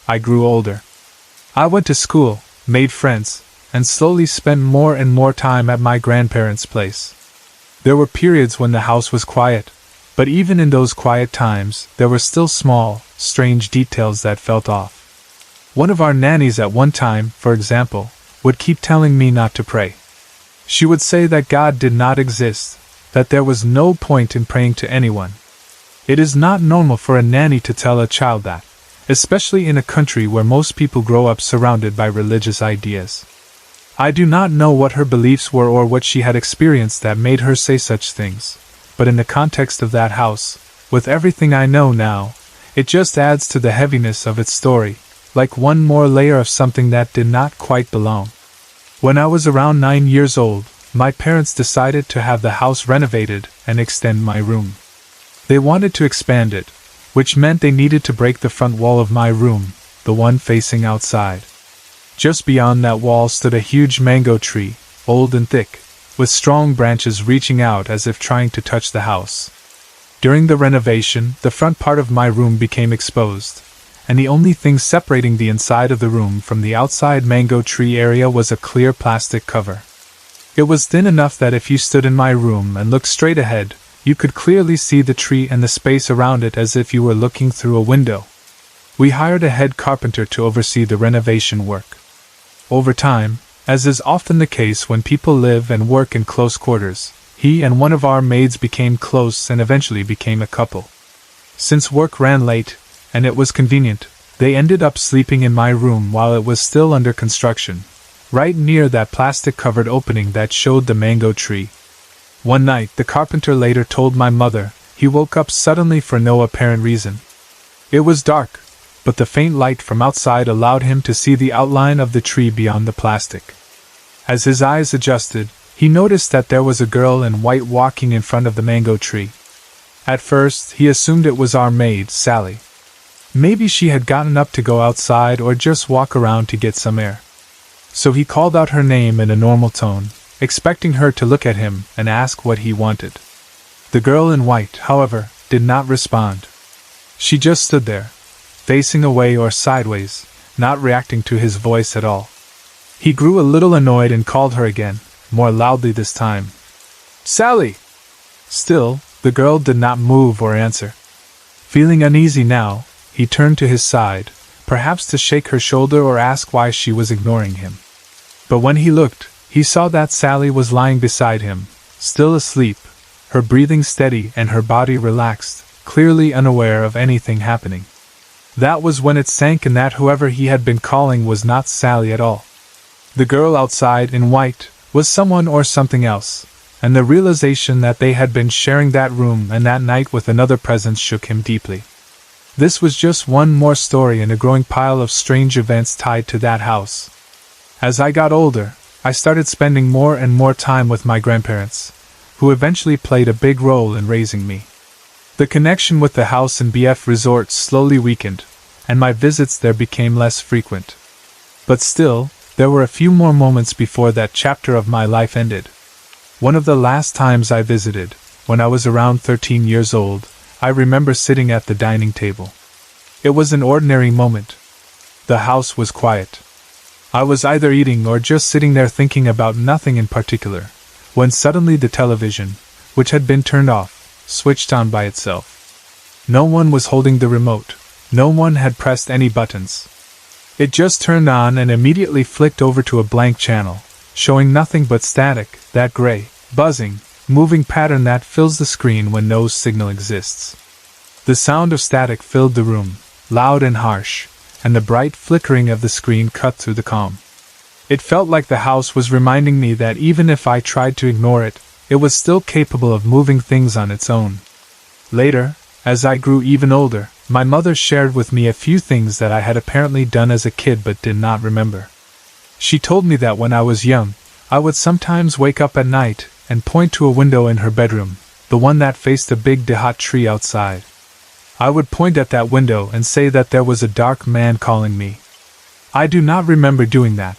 I grew older. I went to school, made friends, and slowly spent more and more time at my grandparents' place. There were periods when the house was quiet, but even in those quiet times, there were still small, strange details that felt off. One of our nannies at one time, for example, would keep telling me not to pray. She would say that God did not exist, that there was no point in praying to anyone. It is not normal for a nanny to tell a child that, especially in a country where most people grow up surrounded by religious ideas. I do not know what her beliefs were or what she had experienced that made her say such things, but in the context of that house, with everything I know now, it just adds to the heaviness of its story, like one more layer of something that did not quite belong. When I was around 9 years old, my parents decided to have the house renovated and extend my room. They wanted to expand it, which meant they needed to break the front wall of my room, the one facing outside. Just beyond that wall stood a huge mango tree, old and thick, with strong branches reaching out as if trying to touch the house. During the renovation, the front part of my room became exposed, and the only thing separating the inside of the room from the outside mango tree area was a clear plastic cover. It was thin enough that if you stood in my room and looked straight ahead, you could clearly see the tree and the space around it as if you were looking through a window. We hired a head carpenter to oversee the renovation work. Over time, as is often the case when people live and work in close quarters, he and one of our maids became close and eventually became a couple. Since work ran late, and it was convenient, they ended up sleeping in my room while it was still under construction, right near that plastic-covered opening that showed the mango tree. One night, the carpenter later told my mother, he woke up suddenly for no apparent reason. It was dark, but the faint light from outside allowed him to see the outline of the tree beyond the plastic. As his eyes adjusted, he noticed that there was a girl in white walking in front of the mango tree. At first, he assumed it was our maid, Sally. Maybe she had gotten up to go outside or just walk around to get some air. So he called out her name in a normal tone, expecting her to look at him and ask what he wanted. The girl in white, however, did not respond. She just stood there, facing away or sideways, not reacting to his voice at all. He grew a little annoyed and called her again, more loudly this time. "Sally!" Still, the girl did not move or answer. Feeling uneasy now, he turned to his side, perhaps to shake her shoulder or ask why she was ignoring him. But when he looked, he saw that Sally was lying beside him, still asleep, her breathing steady and her body relaxed, clearly unaware of anything happening. That was when it sank in that whoever he had been calling was not Sally at all. The girl outside in white was someone or something else, and the realization that they had been sharing that room and that night with another presence shook him deeply. This was just one more story in a growing pile of strange events tied to that house. As I got older, I started spending more and more time with my grandparents, who eventually played a big role in raising me. The connection with the house and BF resort slowly weakened, and my visits there became less frequent. But still, there were a few more moments before that chapter of my life ended. One of the last times I visited, when I was around 13 years old, I remember sitting at the dining table. It was an ordinary moment. The house was quiet. I was either eating or just sitting there thinking about nothing in particular, when suddenly the television, which had been turned off, switched on by itself. No one was holding the remote. No one had pressed any buttons. It just turned on and immediately flicked over to a blank channel, showing nothing but static, that gray, buzzing, moving pattern that fills the screen when no signal exists. The sound of static filled the room, loud and harsh, and the bright flickering of the screen cut through the calm. It felt like the house was reminding me that even if I tried to ignore it, it was still capable of moving things on its own. Later, as I grew even older, my mother shared with me a few things that I had apparently done as a kid but did not remember. She told me that when I was young, I would sometimes wake up at night and point to a window in her bedroom, the one that faced a big dehot tree outside. I would point at that window and say that there was a dark man calling me. I do not remember doing that,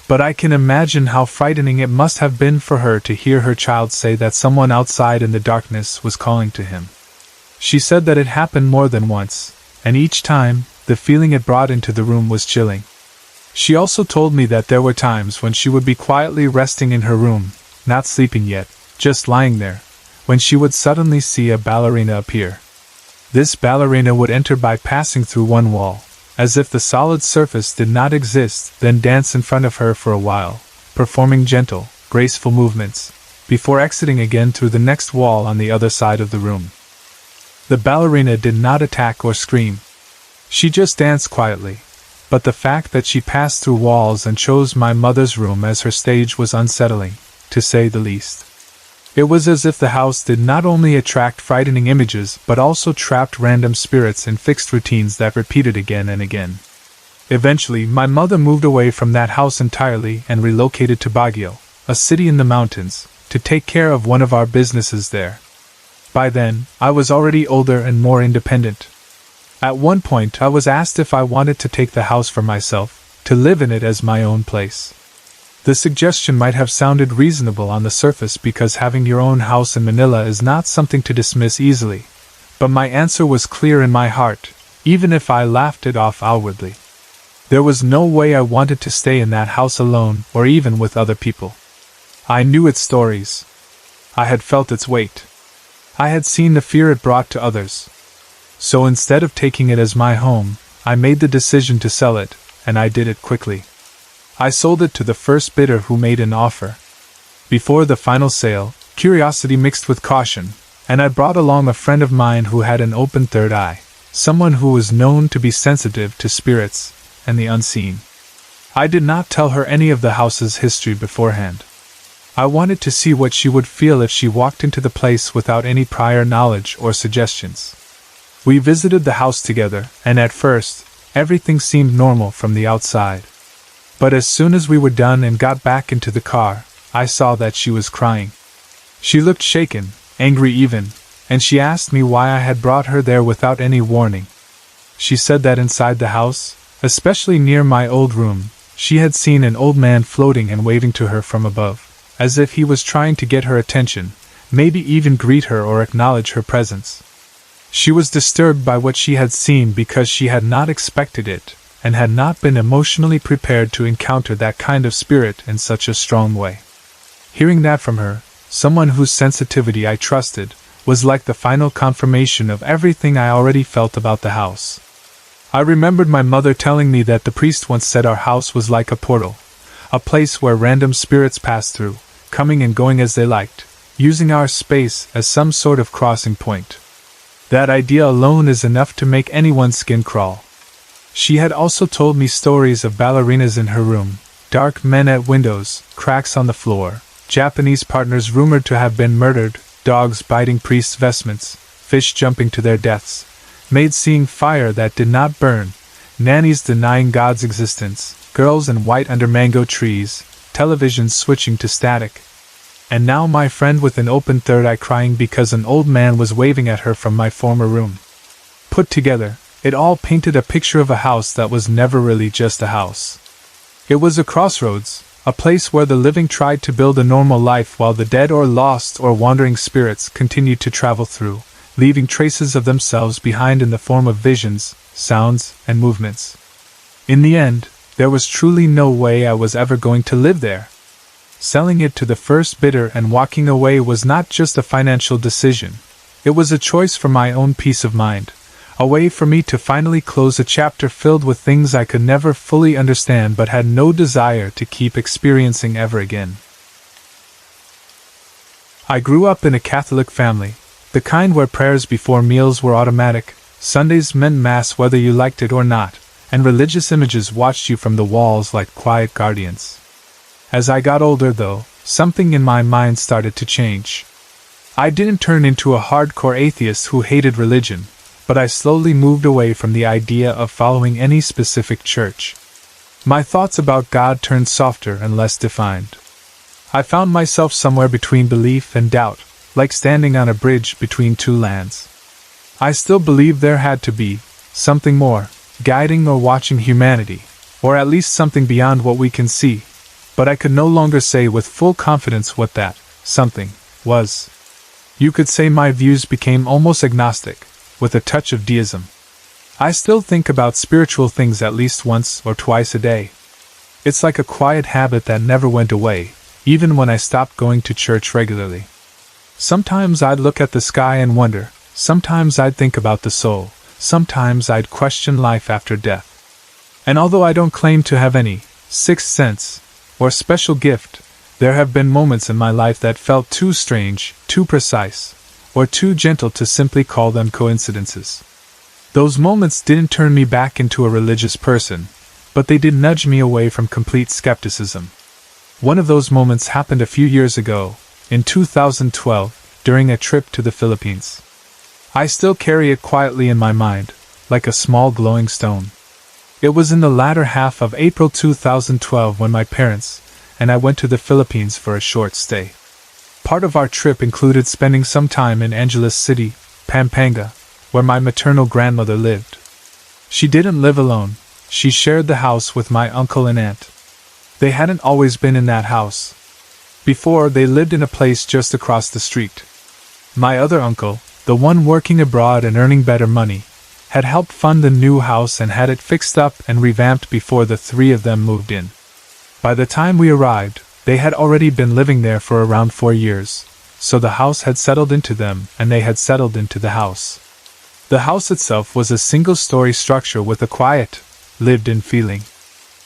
but I can imagine how frightening it must have been for her to hear her child say that someone outside in the darkness was calling to him. She said that it happened more than once, and each time, the feeling it brought into the room was chilling. She also told me that there were times when she would be quietly resting in her room, not sleeping yet, just lying there, when she would suddenly see a ballerina appear. This ballerina would enter by passing through one wall, as if the solid surface did not exist, then dance in front of her for a while, performing gentle, graceful movements, before exiting again through the next wall on the other side of the room. The ballerina did not attack or scream. She just danced quietly, but the fact that she passed through walls and chose my mother's room as her stage was unsettling, to say the least. It was as if the house did not only attract frightening images but also trapped random spirits in fixed routines that repeated again and again. Eventually, my mother moved away from that house entirely and relocated to Baguio, a city in the mountains, to take care of one of our businesses there. By then, I was already older and more independent. At one point I was asked if I wanted to take the house for myself, to live in it as my own place. The suggestion might have sounded reasonable on the surface because having your own house in Manila is not something to dismiss easily, but my answer was clear in my heart, even if I laughed it off outwardly. There was no way I wanted to stay in that house alone or even with other people. I knew its stories. I had felt its weight. I had seen the fear it brought to others. So instead of taking it as my home, I made the decision to sell it, and I did it quickly. I sold it to the first bidder who made an offer. Before the final sale, curiosity mixed with caution, and I brought along a friend of mine who had an open third eye, someone who was known to be sensitive to spirits and the unseen. I did not tell her any of the house's history beforehand. I wanted to see what she would feel if she walked into the place without any prior knowledge or suggestions. We visited the house together, and at first, everything seemed normal from the outside. But as soon as we were done and got back into the car, I saw that she was crying. She looked shaken, angry even, and she asked me why I had brought her there without any warning. She said that inside the house, especially near my old room, she had seen an old man floating and waving to her from above, as if he was trying to get her attention, maybe even greet her or acknowledge her presence. She was disturbed by what she had seen because she had not expected it, and had not been emotionally prepared to encounter that kind of spirit in such a strong way. Hearing that from her, someone whose sensitivity I trusted, was like the final confirmation of everything I already felt about the house. I remembered my mother telling me that the priest once said our house was like a portal, a place where random spirits passed through, coming and going as they liked, using our space as some sort of crossing point. That idea alone is enough to make anyone's skin crawl. She had also told me stories of ballerinas in her room, dark men at windows, cracks on the floor, Japanese partners rumored to have been murdered, dogs biting priests' vestments, fish jumping to their deaths, maids seeing fire that did not burn, nannies denying God's existence, girls in white under mango trees, televisions switching to static. And now my friend with an open third eye crying because an old man was waving at her from my former room. Put together, it all painted a picture of a house that was never really just a house. It was a crossroads, a place where the living tried to build a normal life while the dead or lost or wandering spirits continued to travel through, leaving traces of themselves behind in the form of visions, sounds, and movements. In the end, there was truly no way I was ever going to live there. Selling it to the first bidder and walking away was not just a financial decision. It was a choice for my own peace of mind, a way for me to finally close a chapter filled with things I could never fully understand but had no desire to keep experiencing ever again. I grew up in a Catholic family, the kind where prayers before meals were automatic, Sundays meant Mass whether you liked it or not, and religious images watched you from the walls like quiet guardians. As I got older, though, something in my mind started to change. I didn't turn into a hardcore atheist who hated religion, but I slowly moved away from the idea of following any specific church. My thoughts about God turned softer and less defined. I found myself somewhere between belief and doubt, like standing on a bridge between two lands. I still believed there had to be something more, guiding or watching humanity, or at least something beyond what we can see, but I could no longer say with full confidence what that something was. You could say my views became almost agnostic, with a touch of deism. I still think about spiritual things at least once or twice a day. It's like a quiet habit that never went away, even when I stopped going to church regularly. Sometimes I'd look at the sky and wonder, sometimes I'd think about the soul, sometimes I'd question life after death. And although I don't claim to have any sixth sense or special gift, there have been moments in my life that felt too strange, too precise, or too gentle to simply call them coincidences. Those moments didn't turn me back into a religious person, but they did nudge me away from complete skepticism. One of those moments happened a few years ago, in 2012, during a trip to the Philippines. I still carry it quietly in my mind, like a small glowing stone. It was in the latter half of April 2012 when my parents and I went to the Philippines for a short stay. Part of our trip included spending some time in Angeles City, Pampanga, where my maternal grandmother lived. She didn't live alone, she shared the house with my uncle and aunt. They hadn't always been in that house. Before, they lived in a place just across the street. My other uncle, the one working abroad and earning better money, had helped fund the new house and had it fixed up and revamped before the three of them moved in. By the time we arrived, they had already been living there for around 4 years, so the house had settled into them and they had settled into the house. The house itself was a single-story structure with a quiet, lived-in feeling.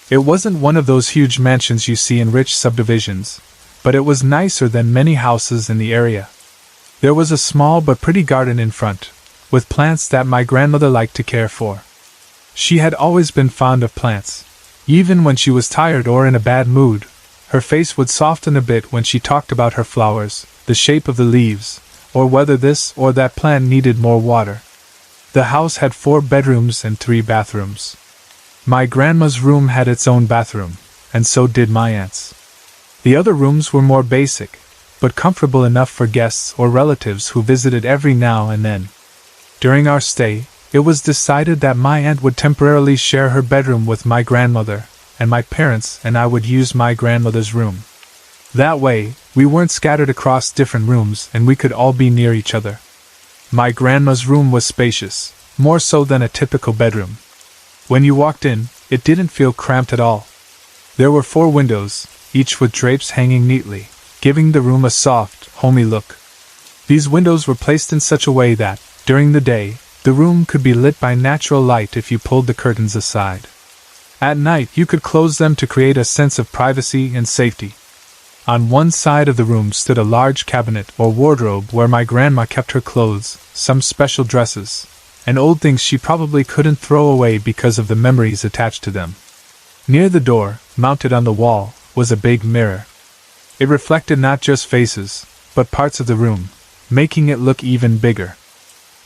It wasn't one of those huge mansions you see in rich subdivisions, but it was nicer than many houses in the area. There was a small but pretty garden in front, with plants that my grandmother liked to care for. She had always been fond of plants. Even when she was tired or in a bad mood, her face would soften a bit when she talked about her flowers, the shape of the leaves, or whether this or that plant needed more water. The house had 4 bedrooms and 3 bathrooms. My grandma's room had its own bathroom, and so did my aunt's. The other rooms were more basic, but comfortable enough for guests or relatives who visited every now and then. During our stay, it was decided that my aunt would temporarily share her bedroom with my grandmother, and my parents and I would use my grandmother's room. That way, we weren't scattered across different rooms and we could all be near each other. My grandma's room was spacious, more so than a typical bedroom. When you walked in, it didn't feel cramped at all. There were 4 windows, each with drapes hanging neatly, giving the room a soft, homey look. These windows were placed in such a way that, during the day, the room could be lit by natural light if you pulled the curtains aside. At night, you could close them to create a sense of privacy and safety. On one side of the room stood a large cabinet or wardrobe where my grandma kept her clothes, some special dresses, and old things she probably couldn't throw away because of the memories attached to them. Near the door, mounted on the wall, was a big mirror. It reflected not just faces, but parts of the room, making it look even bigger.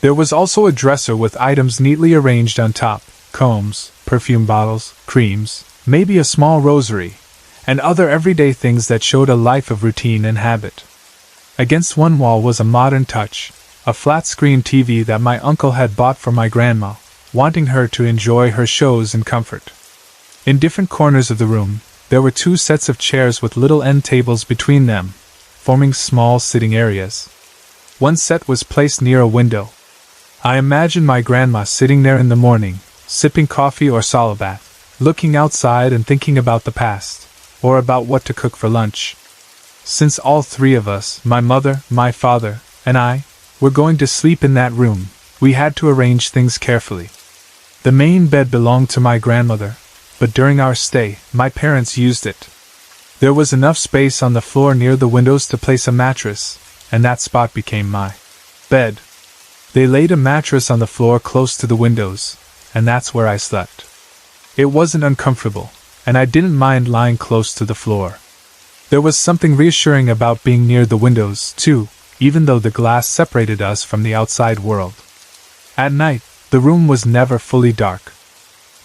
There was also a dresser with items neatly arranged on top, combs, perfume bottles, creams, maybe a small rosary, and other everyday things that showed a life of routine and habit. Against one wall was a modern touch, a flat-screen TV that my uncle had bought for my grandma, wanting her to enjoy her shows in comfort. In different corners of the room, there were 2 sets of chairs with little end tables between them, forming small sitting areas. One set was placed near a window. I imagined my grandma sitting there in the morning, sipping coffee or salabat, looking outside and thinking about the past, or about what to cook for lunch. Since all three of us, my mother, my father, and I, were going to sleep in that room, we had to arrange things carefully. The main bed belonged to my grandmother, but during our stay, my parents used it. There was enough space on the floor near the windows to place a mattress, and that spot became my bed. They laid a mattress on the floor close to the windows, and that's where I slept. It wasn't uncomfortable, and I didn't mind lying close to the floor. There was something reassuring about being near the windows, too, even though the glass separated us from the outside world. At night, the room was never fully dark.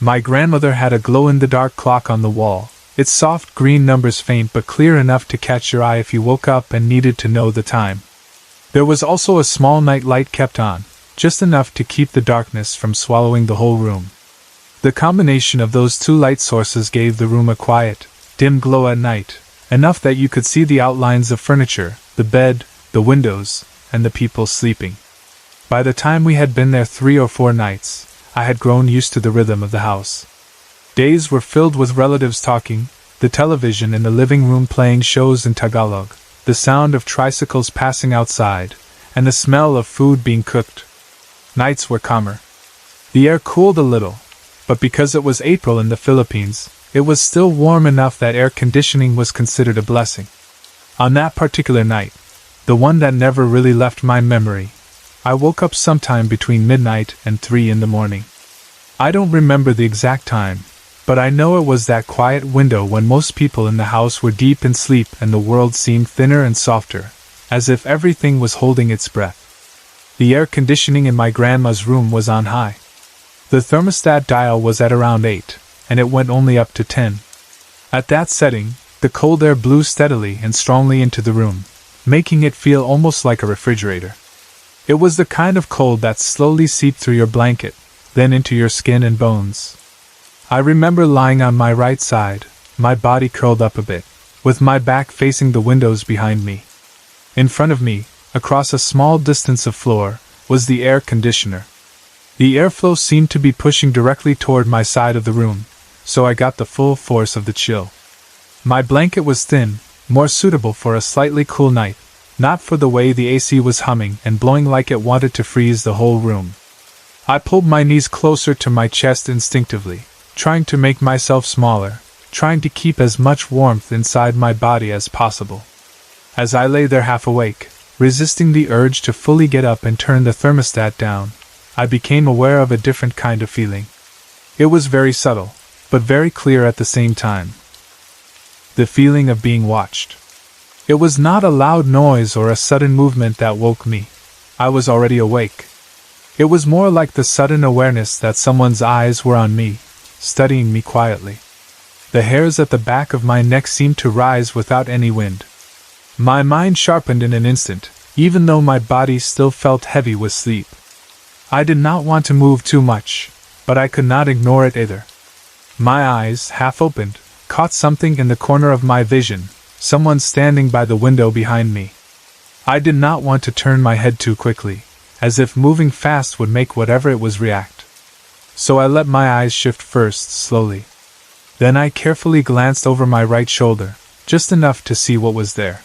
My grandmother had a glow-in-the-dark clock on the wall, its soft green numbers faint but clear enough to catch your eye if you woke up and needed to know the time. There was also a small night light kept on, just enough to keep the darkness from swallowing the whole room. The combination of those two light sources gave the room a quiet, dim glow at night, enough that you could see the outlines of furniture, the bed, the windows, and the people sleeping. By the time we had been there 3 or 4 nights, I had grown used to the rhythm of the house. Days were filled with relatives talking, the television in the living room playing shows in Tagalog, the sound of tricycles passing outside, and the smell of food being cooked. Nights were calmer. The air cooled a little, but because it was April in the Philippines, it was still warm enough that air conditioning was considered a blessing. On that particular night, the one that never really left my memory, I woke up sometime between midnight and 3 in the morning. I don't remember the exact time, but I know it was that quiet window when most people in the house were deep in sleep and the world seemed thinner and softer, as if everything was holding its breath. The air conditioning in my grandma's room was on high. The thermostat dial was at around 8, and it went only up to 10. At that setting, the cold air blew steadily and strongly into the room, making it feel almost like a refrigerator. It was the kind of cold that slowly seeped through your blanket, then into your skin and bones. I remember lying on my right side, my body curled up a bit, with my back facing the windows behind me. In front of me, across a small distance of floor, was the air conditioner. The airflow seemed to be pushing directly toward my side of the room, so I got the full force of the chill. My blanket was thin, more suitable for a slightly cool night, not for the way the AC was humming and blowing like it wanted to freeze the whole room. I pulled my knees closer to my chest instinctively, trying to make myself smaller, trying to keep as much warmth inside my body as possible. As I lay there half awake, resisting the urge to fully get up and turn the thermostat down, I became aware of a different kind of feeling. It was very subtle, but very clear at the same time. The feeling of being watched. It was not a loud noise or a sudden movement that woke me. I was already awake. It was more like the sudden awareness that someone's eyes were on me, studying me quietly. The hairs at the back of my neck seemed to rise without any wind. My mind sharpened in an instant, even though my body still felt heavy with sleep. I did not want to move too much, but I could not ignore it either. My eyes, half opened, caught something in the corner of my vision, someone standing by the window behind me. I did not want to turn my head too quickly, as if moving fast would make whatever it was react. So I let my eyes shift first, slowly. Then I carefully glanced over my right shoulder, just enough to see what was there.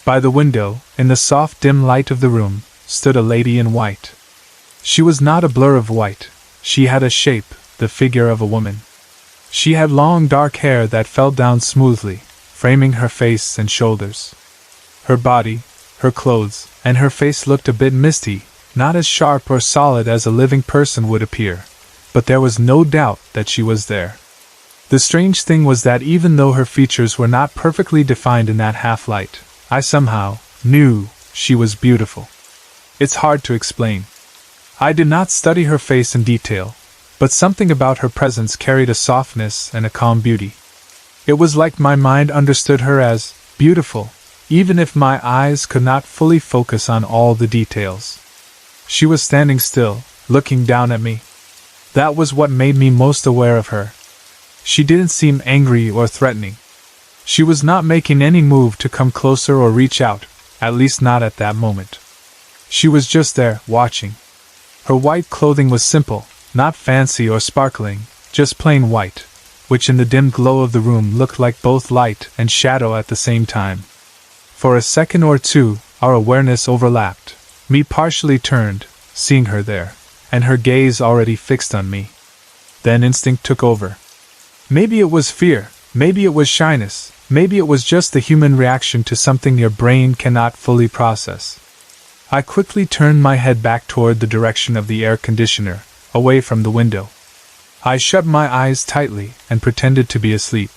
By the window, in the soft dim light of the room, stood a lady in white. She was not a blur of white. She had a shape, the figure of a woman. She had long dark hair that fell down smoothly, framing her face and shoulders. Her body, her clothes, and her face looked a bit misty, not as sharp or solid as a living person would appear, but there was no doubt that she was there. The strange thing was that even though her features were not perfectly defined in that half-light, I somehow knew she was beautiful. It's hard to explain. I did not study her face in detail, but something about her presence carried a softness and a calm beauty. It was like my mind understood her as beautiful, even if my eyes could not fully focus on all the details. She was standing still, looking down at me. That was what made me most aware of her. She didn't seem angry or threatening. She was not making any move to come closer or reach out, at least not at that moment. She was just there, watching. Her white clothing was simple, not fancy or sparkling, just plain white, which in the dim glow of the room looked like both light and shadow at the same time. For a second or two, our awareness overlapped. Me partially turned, seeing her there, and her gaze already fixed on me. Then instinct took over. Maybe it was fear, maybe it was shyness, maybe it was just the human reaction to something your brain cannot fully process. I quickly turned my head back toward the direction of the air conditioner, away from the window. I shut my eyes tightly and pretended to be asleep,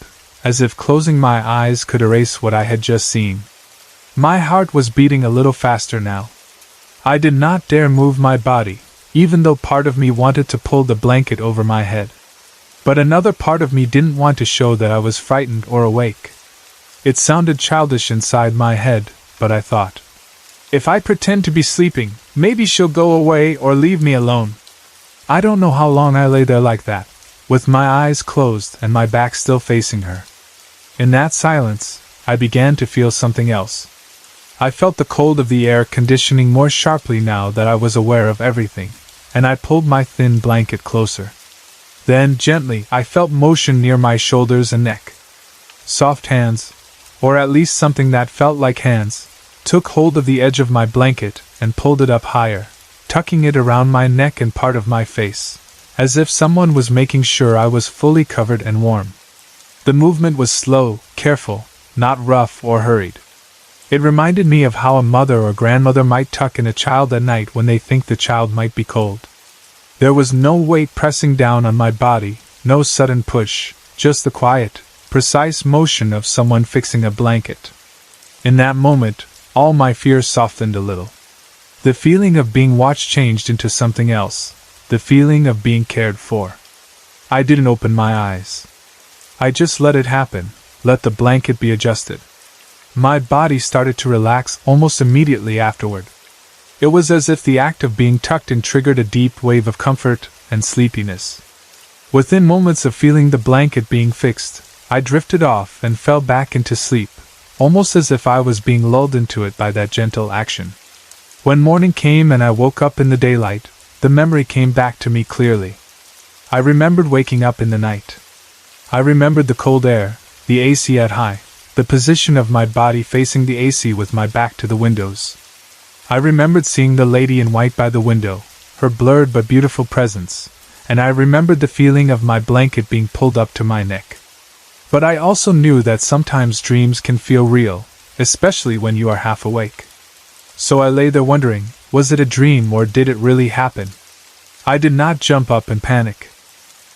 as if closing my eyes could erase what I had just seen. My heart was beating a little faster now. I did not dare move my body, even though part of me wanted to pull the blanket over my head. But another part of me didn't want to show that I was frightened or awake. It sounded childish inside my head, but I thought, if I pretend to be sleeping, maybe she'll go away or leave me alone. I don't know how long I lay there like that, with my eyes closed and my back still facing her. In that silence, I began to feel something else. I felt the cold of the air conditioning more sharply now that I was aware of everything, and I pulled my thin blanket closer. Then, gently, I felt motion near my shoulders and neck. Soft hands, or at least something that felt like hands, took hold of the edge of my blanket and pulled it up higher, tucking it around my neck and part of my face, as if someone was making sure I was fully covered and warm. The movement was slow, careful, not rough or hurried. It reminded me of how a mother or grandmother might tuck in a child at night when they think the child might be cold. There was no weight pressing down on my body, no sudden push, just the quiet, precise motion of someone fixing a blanket. In that moment, all my fears softened a little. The feeling of being watched changed into something else, the feeling of being cared for. I didn't open my eyes. I just let it happen, let the blanket be adjusted. My body started to relax almost immediately afterward. It was as if the act of being tucked in triggered a deep wave of comfort and sleepiness. Within moments of feeling the blanket being fixed, I drifted off and fell back into sleep, almost as if I was being lulled into it by that gentle action. When morning came and I woke up in the daylight, the memory came back to me clearly. I remembered waking up in the night. I remembered the cold air, the AC at high, the position of my body facing the AC with my back to the windows. I remembered seeing the lady in white by the window, her blurred but beautiful presence, and I remembered the feeling of my blanket being pulled up to my neck. But I also knew that sometimes dreams can feel real, especially when you are half awake. So I lay there wondering, was it a dream or did it really happen? I did not jump up and panic.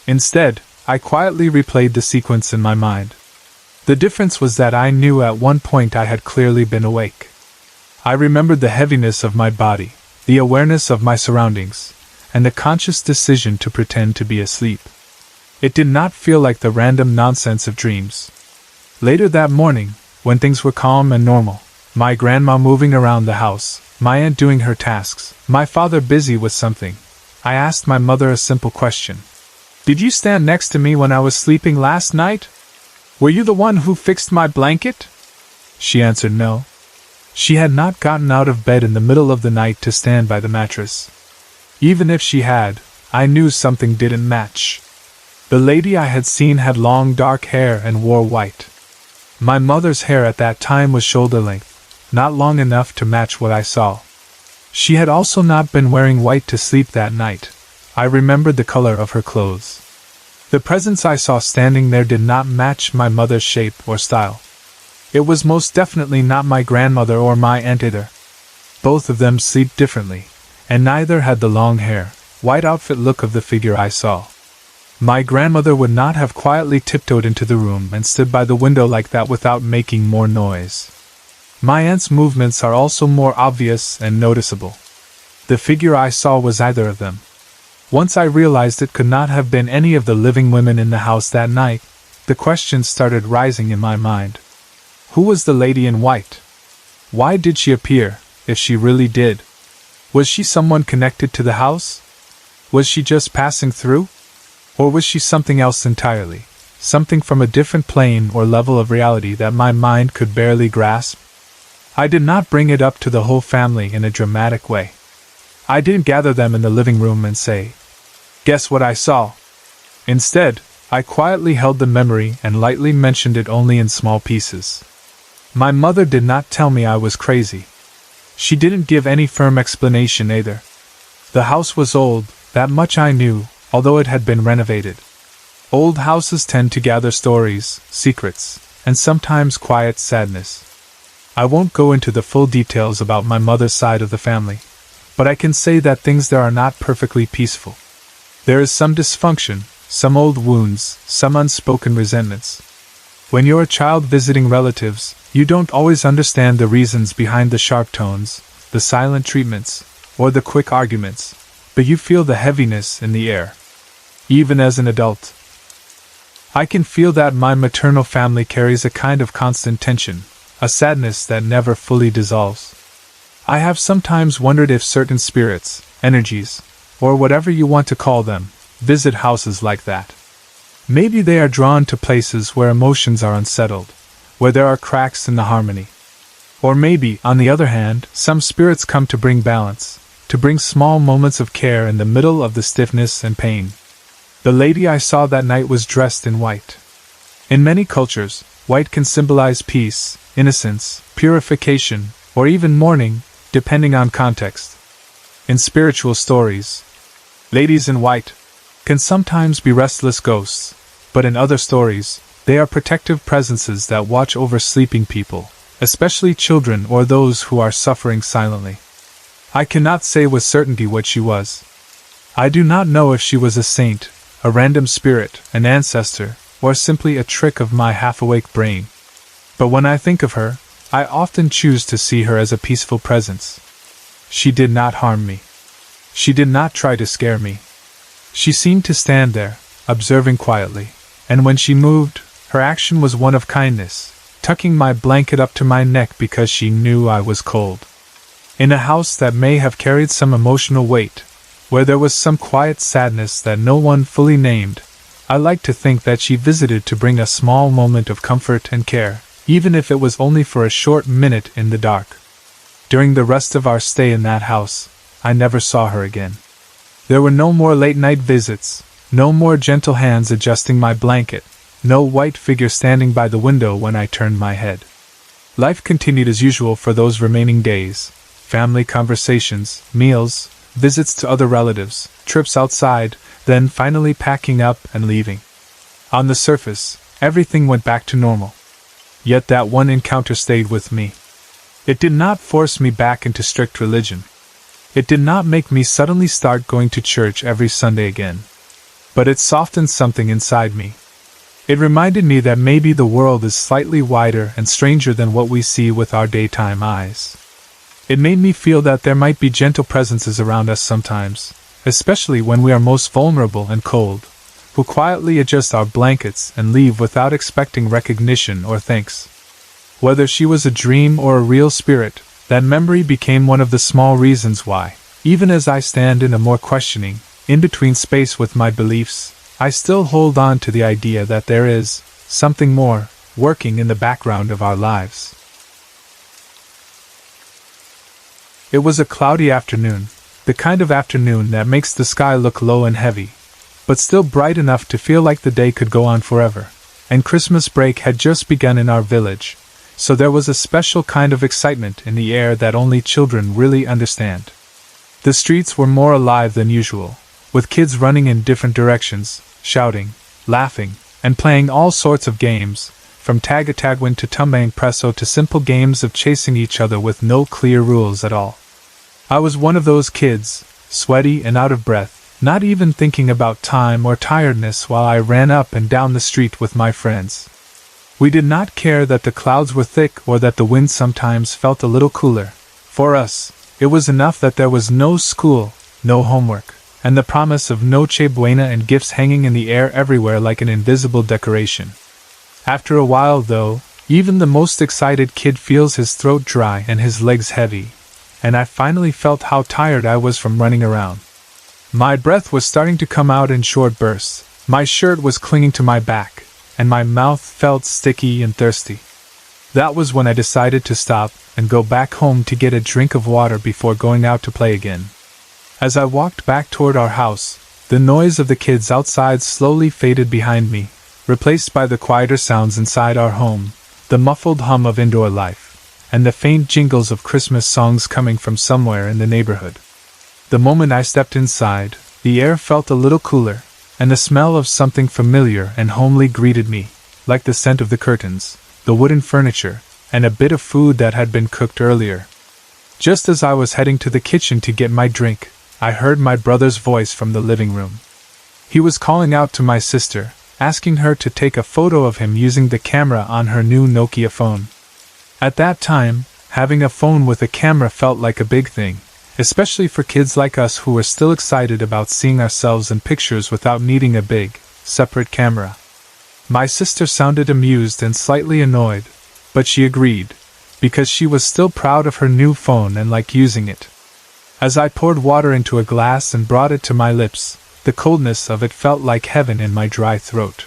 Instead, I quietly replayed the sequence in my mind. The difference was that I knew at one point I had clearly been awake. I remembered the heaviness of my body, the awareness of my surroundings, and the conscious decision to pretend to be asleep. It did not feel like the random nonsense of dreams. Later that morning, when things were calm and normal, my grandma moving around the house, my aunt doing her tasks, my father busy with something, I asked my mother a simple question. "Did you stand next to me when I was sleeping last night? Were you the one who fixed my blanket?" She answered no. She had not gotten out of bed in the middle of the night to stand by the mattress. Even if she had, I knew something didn't match. The lady I had seen had long dark hair and wore white. My mother's hair at that time was shoulder length, not long enough to match what I saw. She had also not been wearing white to sleep that night. I remembered the color of her clothes. The presence I saw standing there did not match my mother's shape or style. It was most definitely not my grandmother or my aunt either. Both of them slept differently, and neither had the long hair, white outfit look of the figure I saw. My grandmother would not have quietly tiptoed into the room and stood by the window like that without making more noise. My aunt's movements are also more obvious and noticeable. The figure I saw was either of them. Once I realized it could not have been any of the living women in the house that night, the questions started rising in my mind. Who was the lady in white? Why did she appear, if she really did? Was she someone connected to the house? Was she just passing through? Or was she something else entirely, something from a different plane or level of reality that my mind could barely grasp? I did not bring it up to the whole family in a dramatic way. I didn't gather them in the living room and say, Guess what I saw? Instead, I quietly held the memory and lightly mentioned it only in small pieces. My mother did not tell me I was crazy. She didn't give any firm explanation either. The house was old, that much I knew, although it had been renovated. Old houses tend to gather stories, secrets, and sometimes quiet sadness. I won't go into the full details about my mother's side of the family, but I can say that things there are not perfectly peaceful. There is some dysfunction, some old wounds, some unspoken resentments. When you're a child visiting relatives, you don't always understand the reasons behind the sharp tones, the silent treatments, or the quick arguments, but you feel the heaviness in the air. Even as an adult, I can feel that my maternal family carries a kind of constant tension, a sadness that never fully dissolves. I have sometimes wondered if certain spirits, energies, or whatever you want to call them, visit houses like that. Maybe they are drawn to places where emotions are unsettled, where there are cracks in the harmony. Or maybe, on the other hand, some spirits come to bring balance, to bring small moments of care in the middle of the stiffness and pain. The lady I saw that night was dressed in white. In many cultures, white can symbolize peace, innocence, purification, or even mourning, depending on context. In spiritual stories, ladies in white can sometimes be restless ghosts, but in other stories, they are protective presences that watch over sleeping people, especially children or those who are suffering silently. I cannot say with certainty what she was. I do not know if she was a saint, a random spirit, an ancestor, or simply a trick of my half-awake brain. But when I think of her, I often choose to see her as a peaceful presence. She did not harm me. She did not try to scare me. She seemed to stand there, observing quietly, and when she moved, her action was one of kindness, tucking my blanket up to my neck because she knew I was cold. In a house that may have carried some emotional weight, where there was some quiet sadness that no one fully named, I like to think that she visited to bring a small moment of comfort and care, even if it was only for a short minute in the dark. During the rest of our stay in that house, I never saw her again. There were no more late-night visits, no more gentle hands adjusting my blanket, no white figure standing by the window when I turned my head. Life continued as usual for those remaining days: family conversations, meals, visits to other relatives, trips outside, then finally packing up and leaving. On the surface, everything went back to normal. Yet that one encounter stayed with me. It did not force me back into strict religion. It did not make me suddenly start going to church every Sunday again. But it softened something inside me. It reminded me that maybe the world is slightly wider and stranger than what we see with our daytime eyes. It made me feel that there might be gentle presences around us sometimes, especially when we are most vulnerable and cold, who quietly adjust our blankets and leave without expecting recognition or thanks. Whether she was a dream or a real spirit, that memory became one of the small reasons why, even as I stand in a more questioning, in-between space with my beliefs, I still hold on to the idea that there is something more working in the background of our lives. It was a cloudy afternoon, the kind of afternoon that makes the sky look low and heavy, but still bright enough to feel like the day could go on forever, and Christmas break had just begun in our village, so there was a special kind of excitement in the air that only children really understand. The streets were more alive than usual, with kids running in different directions, shouting, laughing, and playing all sorts of games, from tag-a-tagwin to tumbang presso to simple games of chasing each other with no clear rules at all. I was one of those kids, sweaty and out of breath, not even thinking about time or tiredness while I ran up and down the street with my friends. We did not care that the clouds were thick or that the wind sometimes felt a little cooler. For us, it was enough that there was no school, no homework, and the promise of noche buena and gifts hanging in the air everywhere like an invisible decoration. After a while, though, even the most excited kid feels his throat dry and his legs heavy, and I finally felt how tired I was from running around. My breath was starting to come out in short bursts, my shirt was clinging to my back, and my mouth felt sticky and thirsty. That was when I decided to stop and go back home to get a drink of water before going out to play again. As I walked back toward our house, The noise of the kids outside slowly faded behind me, replaced by the quieter sounds inside our home, the muffled hum of indoor life, and the faint jingles of Christmas songs coming from somewhere in the neighborhood. The moment I stepped inside, the air felt a little cooler, and the smell of something familiar and homely greeted me, like the scent of the curtains, the wooden furniture, and a bit of food that had been cooked earlier. Just as I was heading to the kitchen to get my drink, I heard my brother's voice from the living room. He was calling out to my sister, asking her to take a photo of him using the camera on her new Nokia phone. At that time, having a phone with a camera felt like a big thing, especially for kids like us who were still excited about seeing ourselves in pictures without needing a big, separate camera. My sister sounded amused and slightly annoyed, but she agreed, because she was still proud of her new phone and liked using it. As I poured water into a glass and brought it to my lips, the coldness of it felt like heaven in my dry throat.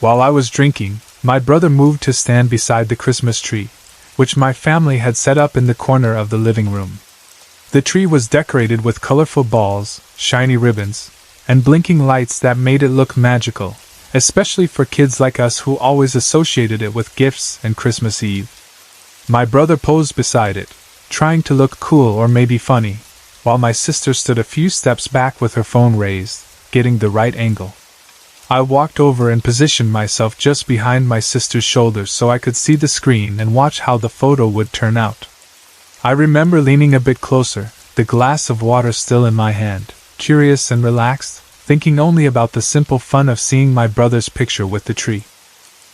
While I was drinking, my brother moved to stand beside the Christmas tree, which my family had set up in the corner of the living room. The tree was decorated with colorful balls, shiny ribbons, and blinking lights that made it look magical, especially for kids like us who always associated it with gifts and Christmas Eve. My brother posed beside it, trying to look cool or maybe funny, while my sister stood a few steps back with her phone raised, getting the right angle. I walked over and positioned myself just behind my sister's shoulders so I could see the screen and watch how the photo would turn out. I remember leaning a bit closer, the glass of water still in my hand, curious and relaxed, thinking only about the simple fun of seeing my brother's picture with the tree.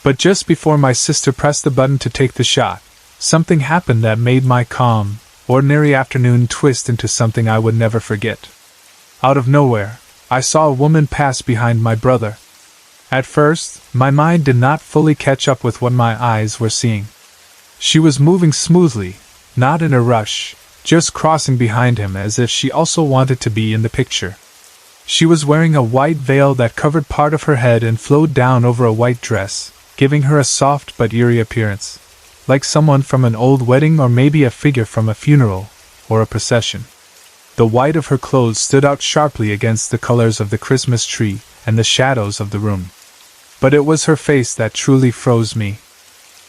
But just before my sister pressed the button to take the shot, something happened that made my calm, ordinary afternoon twist into something I would never forget. Out of nowhere, I saw a woman pass behind my brother. At first, my mind did not fully catch up with what my eyes were seeing. She was moving smoothly, not in a rush, just crossing behind him as if she also wanted to be in the picture. She was wearing a white veil that covered part of her head and flowed down over a white dress, giving her a soft but eerie appearance, like someone from an old wedding or maybe a figure from a funeral or a procession. The white of her clothes stood out sharply against the colors of the Christmas tree and the shadows of the room. But it was her face that truly froze me.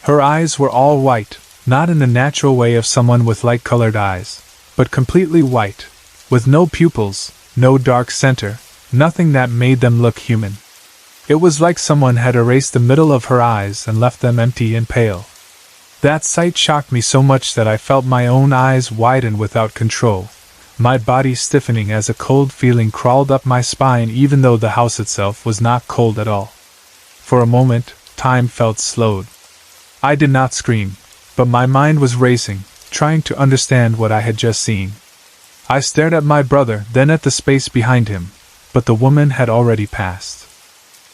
Her eyes were all white, not in the natural way of someone with light-colored eyes, but completely white, with no pupils, no dark center, nothing that made them look human. It was like someone had erased the middle of her eyes and left them empty and pale. That sight shocked me so much that I felt my own eyes widen without control, my body stiffening as a cold feeling crawled up my spine even though the house itself was not cold at all. For a moment, time felt slowed. I did not scream, but my mind was racing, trying to understand what I had just seen. I stared at my brother, then at the space behind him, but the woman had already passed.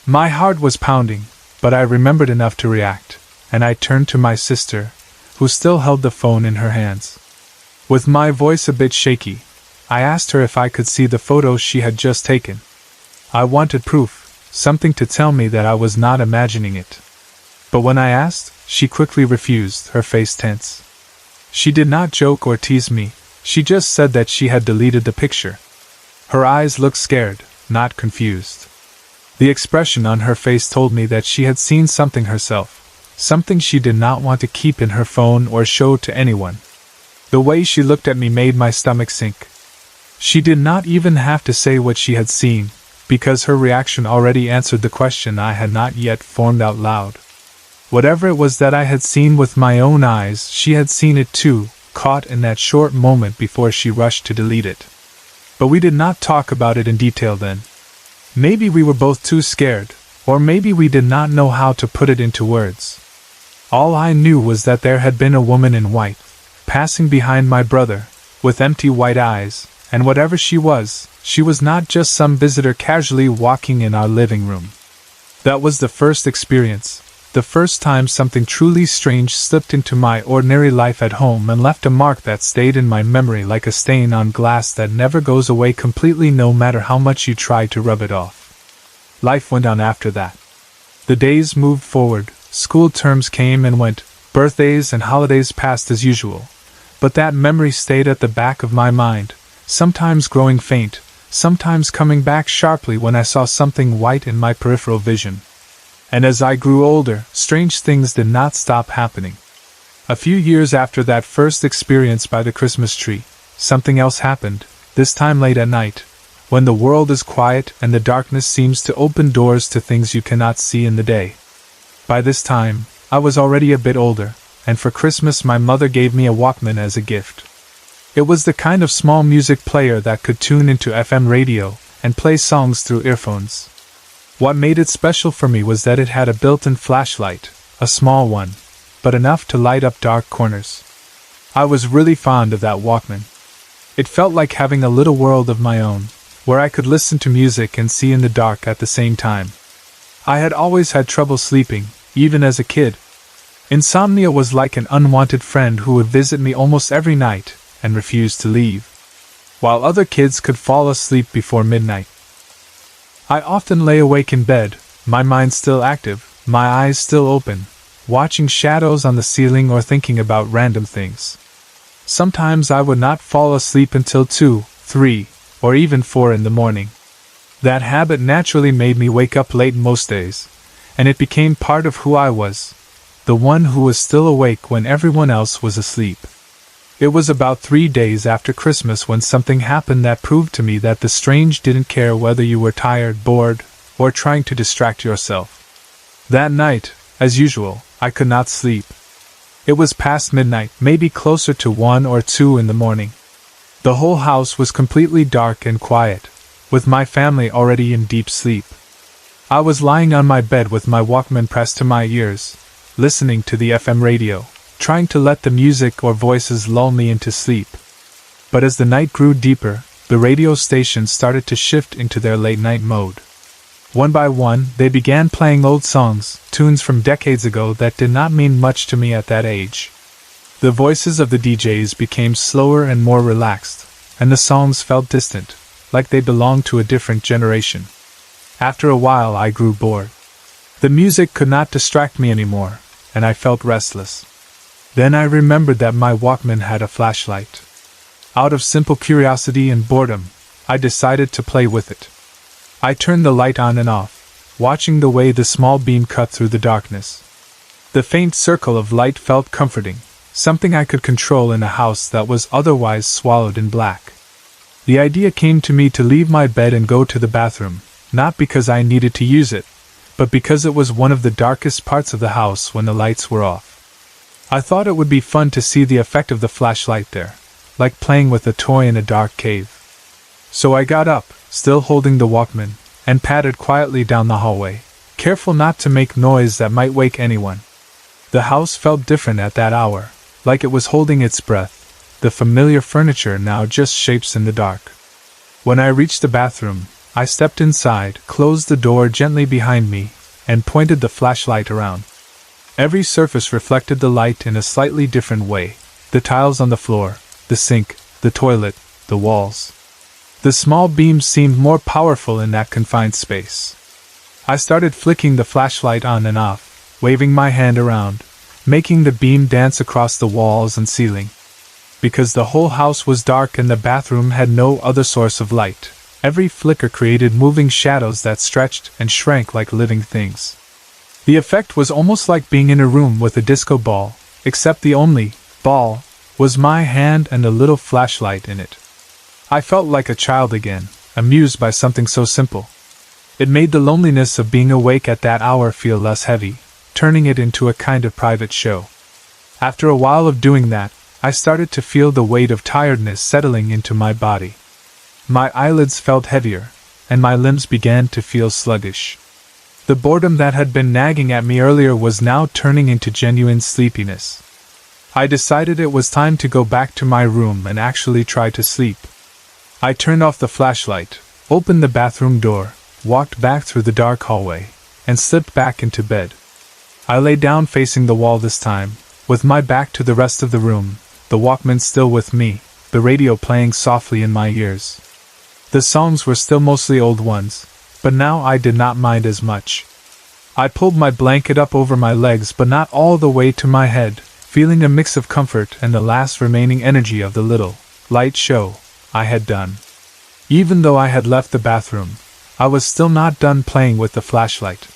My heart was pounding, but I remembered enough to react, and I turned to my sister, who still held the phone in her hands. With my voice a bit shaky, I asked her if I could see the photo she had just taken. I wanted proof, something to tell me that I was not imagining it. But when I asked, she quickly refused, her face tense. She did not joke or tease me, she just said that she had deleted the picture. Her eyes looked scared, not confused. The expression on her face told me that she had seen something herself, something she did not want to keep in her phone or show to anyone. The way she looked at me made my stomach sink. She did not even have to say what she had seen, because her reaction already answered the question I had not yet formed out loud. Whatever it was that I had seen with my own eyes, she had seen it too, caught in that short moment before she rushed to delete it. But we did not talk about it in detail then. Maybe we were both too scared, or maybe we did not know how to put it into words. All I knew was that there had been a woman in white, passing behind my brother, with empty white eyes, and whatever she was not just some visitor casually walking in our living room. That was the first experience, the first time something truly strange slipped into my ordinary life at home and left a mark that stayed in my memory like a stain on glass that never goes away completely no matter how much you try to rub it off. Life went on after that. The days moved forward, school terms came and went, birthdays and holidays passed as usual, but that memory stayed at the back of my mind, sometimes growing faint, sometimes coming back sharply when I saw something white in my peripheral vision. And as I grew older, strange things did not stop happening. A few years after that first experience by the Christmas tree, something else happened, this time late at night, when the world is quiet and the darkness seems to open doors to things you cannot see in the day. By this time, I was already a bit older, and for Christmas my mother gave me a Walkman as a gift. It was the kind of small music player that could tune into FM radio and play songs through earphones. What made it special for me was that it had a built-in flashlight, a small one, but enough to light up dark corners. I was really fond of that Walkman. It felt like having a little world of my own, where I could listen to music and see in the dark at the same time. I had always had trouble sleeping, even as a kid. Insomnia was like an unwanted friend who would visit me almost every night and refuse to leave, while other kids could fall asleep before midnight. I often lay awake in bed, my mind still active, my eyes still open, watching shadows on the ceiling or thinking about random things. Sometimes I would not fall asleep until 2, 3, or even 4 in the morning. That habit naturally made me wake up late most days, and it became part of who I was, the one who was still awake when everyone else was asleep. It was about 3 days after Christmas when something happened that proved to me that the strange didn't care whether you were tired, bored, or trying to distract yourself. That night, as usual, I could not sleep. It was past midnight, maybe closer to 1 or 2 in the morning. The whole house was completely dark and quiet, with my family already in deep sleep. I was lying on my bed with my Walkman pressed to my ears, listening to the FM radio, trying to let the music or voices lull me into sleep. But as the night grew deeper, the radio stations started to shift into their late-night mode. One by one, they began playing old songs, tunes from decades ago that did not mean much to me at that age. The voices of the DJs became slower and more relaxed, and the songs felt distant, like they belonged to a different generation. After a while I grew bored. The music could not distract me anymore, and I felt restless. Then I remembered that my Walkman had a flashlight. Out of simple curiosity and boredom, I decided to play with it. I turned the light on and off, watching the way the small beam cut through the darkness. The faint circle of light felt comforting, something I could control in a house that was otherwise swallowed in black. The idea came to me to leave my bed and go to the bathroom, not because I needed to use it, but because it was one of the darkest parts of the house when the lights were off. I thought it would be fun to see the effect of the flashlight there, like playing with a toy in a dark cave. So I got up, still holding the Walkman, and padded quietly down the hallway, careful not to make noise that might wake anyone. The house felt different at that hour, like it was holding its breath, the familiar furniture now just shapes in the dark. When I reached the bathroom, I stepped inside, closed the door gently behind me, and pointed the flashlight around. Every surface reflected the light in a slightly different way: the tiles on the floor, the sink, the toilet, the walls. The small beam seemed more powerful in that confined space. I started flicking the flashlight on and off, waving my hand around, making the beam dance across the walls and ceiling. Because the whole house was dark and the bathroom had no other source of light, every flicker created moving shadows that stretched and shrank like living things. The effect was almost like being in a room with a disco ball, except the only ball was my hand and a little flashlight in it. I felt like a child again, amused by something so simple. It made the loneliness of being awake at that hour feel less heavy, turning it into a kind of private show. After a while of doing that, I started to feel the weight of tiredness settling into my body. My eyelids felt heavier, and my limbs began to feel sluggish. The boredom that had been nagging at me earlier was now turning into genuine sleepiness. I decided it was time to go back to my room and actually try to sleep. I turned off the flashlight, opened the bathroom door, walked back through the dark hallway, and slipped back into bed. I lay down facing the wall this time, with my back to the rest of the room, the Walkman still with me, the radio playing softly in my ears. The songs were still mostly old ones, but now I did not mind as much. I pulled my blanket up over my legs but not all the way to my head, feeling a mix of comfort and the last remaining energy of the little, light show I had done. Even though I had left the bathroom, I was still not done playing with the flashlight.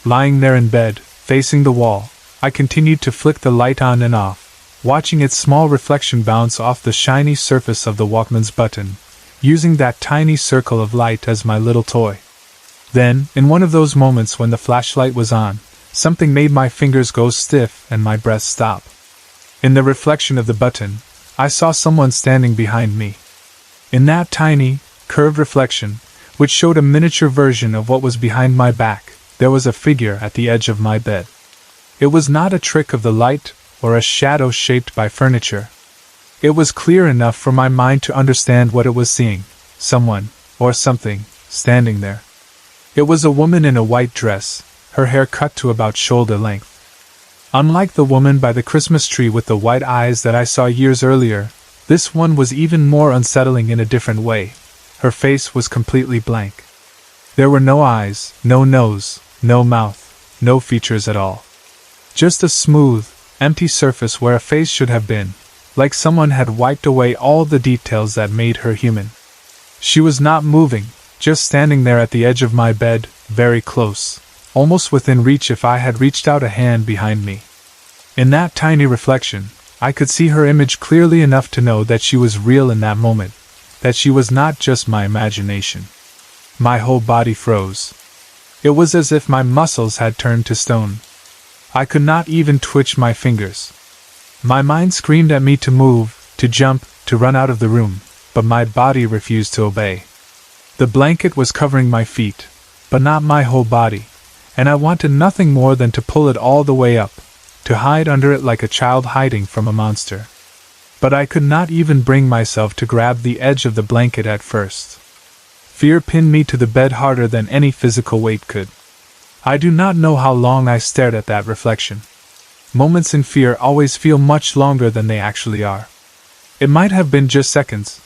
Lying there in bed, facing the wall, I continued to flick the light on and off, watching its small reflection bounce off the shiny surface of the Walkman's button, using that tiny circle of light as my little toy. Then, in one of those moments when the flashlight was on, something made my fingers go stiff and my breath stop. In the reflection of the button, I saw someone standing behind me. In that tiny, curved reflection, which showed a miniature version of what was behind my back, there was a figure at the edge of my bed. It was not a trick of the light or a shadow shaped by furniture. It was clear enough for my mind to understand what it was seeing: someone, or something, standing there. It was a woman in a white dress, her hair cut to about shoulder length. Unlike the woman by the Christmas tree with the white eyes that I saw years earlier, this one was even more unsettling in a different way. Her face was completely blank. There were no eyes, no nose, no mouth, no features at all. Just a smooth, empty surface where a face should have been, like someone had wiped away all the details that made her human. She was not moving, just standing there at the edge of my bed, very close, almost within reach if I had reached out a hand behind me. In that tiny reflection, I could see her image clearly enough to know that she was real in that moment, that she was not just my imagination. My whole body froze. It was as if my muscles had turned to stone. I could not even twitch my fingers. My mind screamed at me to move, to jump, to run out of the room, but my body refused to obey. The blanket was covering my feet, but not my whole body, and I wanted nothing more than to pull it all the way up, to hide under it like a child hiding from a monster. But I could not even bring myself to grab the edge of the blanket at first. Fear pinned me to the bed harder than any physical weight could. I do not know how long I stared at that reflection. Moments in fear always feel much longer than they actually are. It might have been just seconds,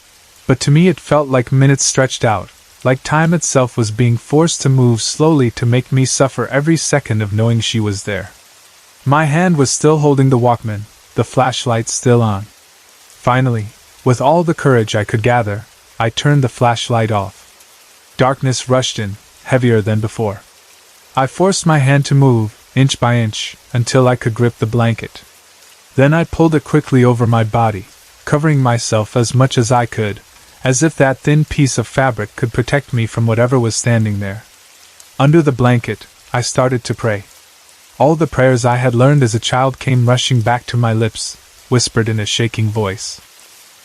but to me it felt like minutes stretched out, like time itself was being forced to move slowly to make me suffer every second of knowing she was there. My hand was still holding the Walkman, the flashlight still on. Finally, with all the courage I could gather, I turned the flashlight off. Darkness rushed in, heavier than before. I forced my hand to move, inch by inch, until I could grip the blanket. Then I pulled it quickly over my body, covering myself as much as I could, as if that thin piece of fabric could protect me from whatever was standing there. Under the blanket, I started to pray. All the prayers I had learned as a child came rushing back to my lips, whispered in a shaking voice.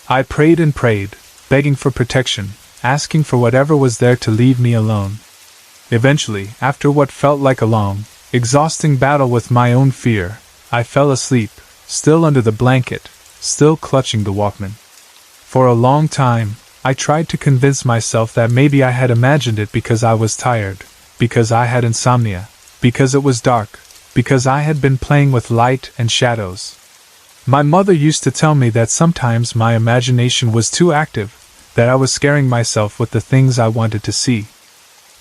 I prayed and prayed, begging for protection, asking for whatever was there to leave me alone. Eventually, after what felt like a long, exhausting battle with my own fear, I fell asleep, still under the blanket, still clutching the Walkman. For a long time, I tried to convince myself that maybe I had imagined it because I was tired, because I had insomnia, because it was dark, because I had been playing with light and shadows. My mother used to tell me that sometimes my imagination was too active, that I was scaring myself with the things I wanted to see.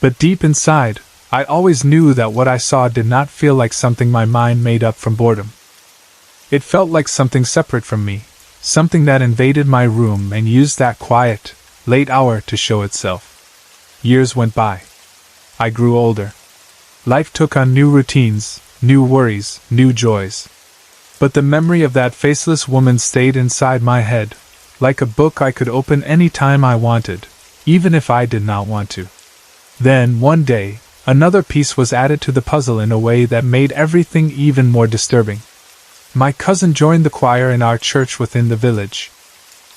But deep inside, I always knew that what I saw did not feel like something my mind made up from boredom. It felt like something separate from me, something that invaded my room and used that quiet, late hour to show itself. Years went by. I grew older. Life took on new routines, new worries, new joys. But the memory of that faceless woman stayed inside my head, like a book I could open any time I wanted, even if I did not want to. Then, one day, another piece was added to the puzzle in a way that made everything even more disturbing. My cousin joined the choir in our church within the village.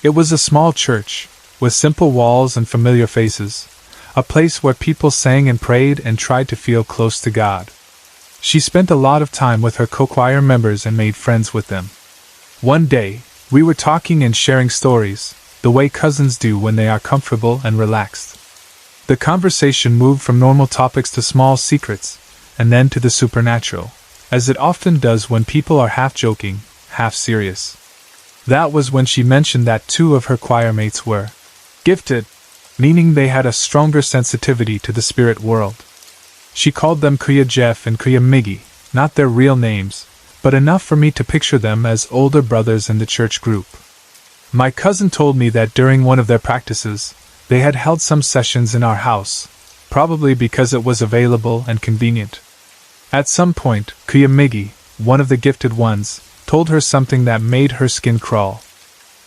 It was a small church, with simple walls and familiar faces, a place where people sang and prayed and tried to feel close to God. She spent a lot of time with her co-choir members and made friends with them. One day, we were talking and sharing stories, the way cousins do when they are comfortable and relaxed. The conversation moved from normal topics to small secrets, and then to the supernatural, as it often does when people are half joking, half serious. That was when she mentioned that 2 of her choir mates were gifted, meaning they had a stronger sensitivity to the spirit world. She called them Kuya Jeff and Kuya Miggy, not their real names, but enough for me to picture them as older brothers in the church group. My cousin told me that during one of their practices, They had held some sessions in our house, probably because it was available and convenient. At some point, Kuyamigi, one of the gifted ones, told her something that made her skin crawl.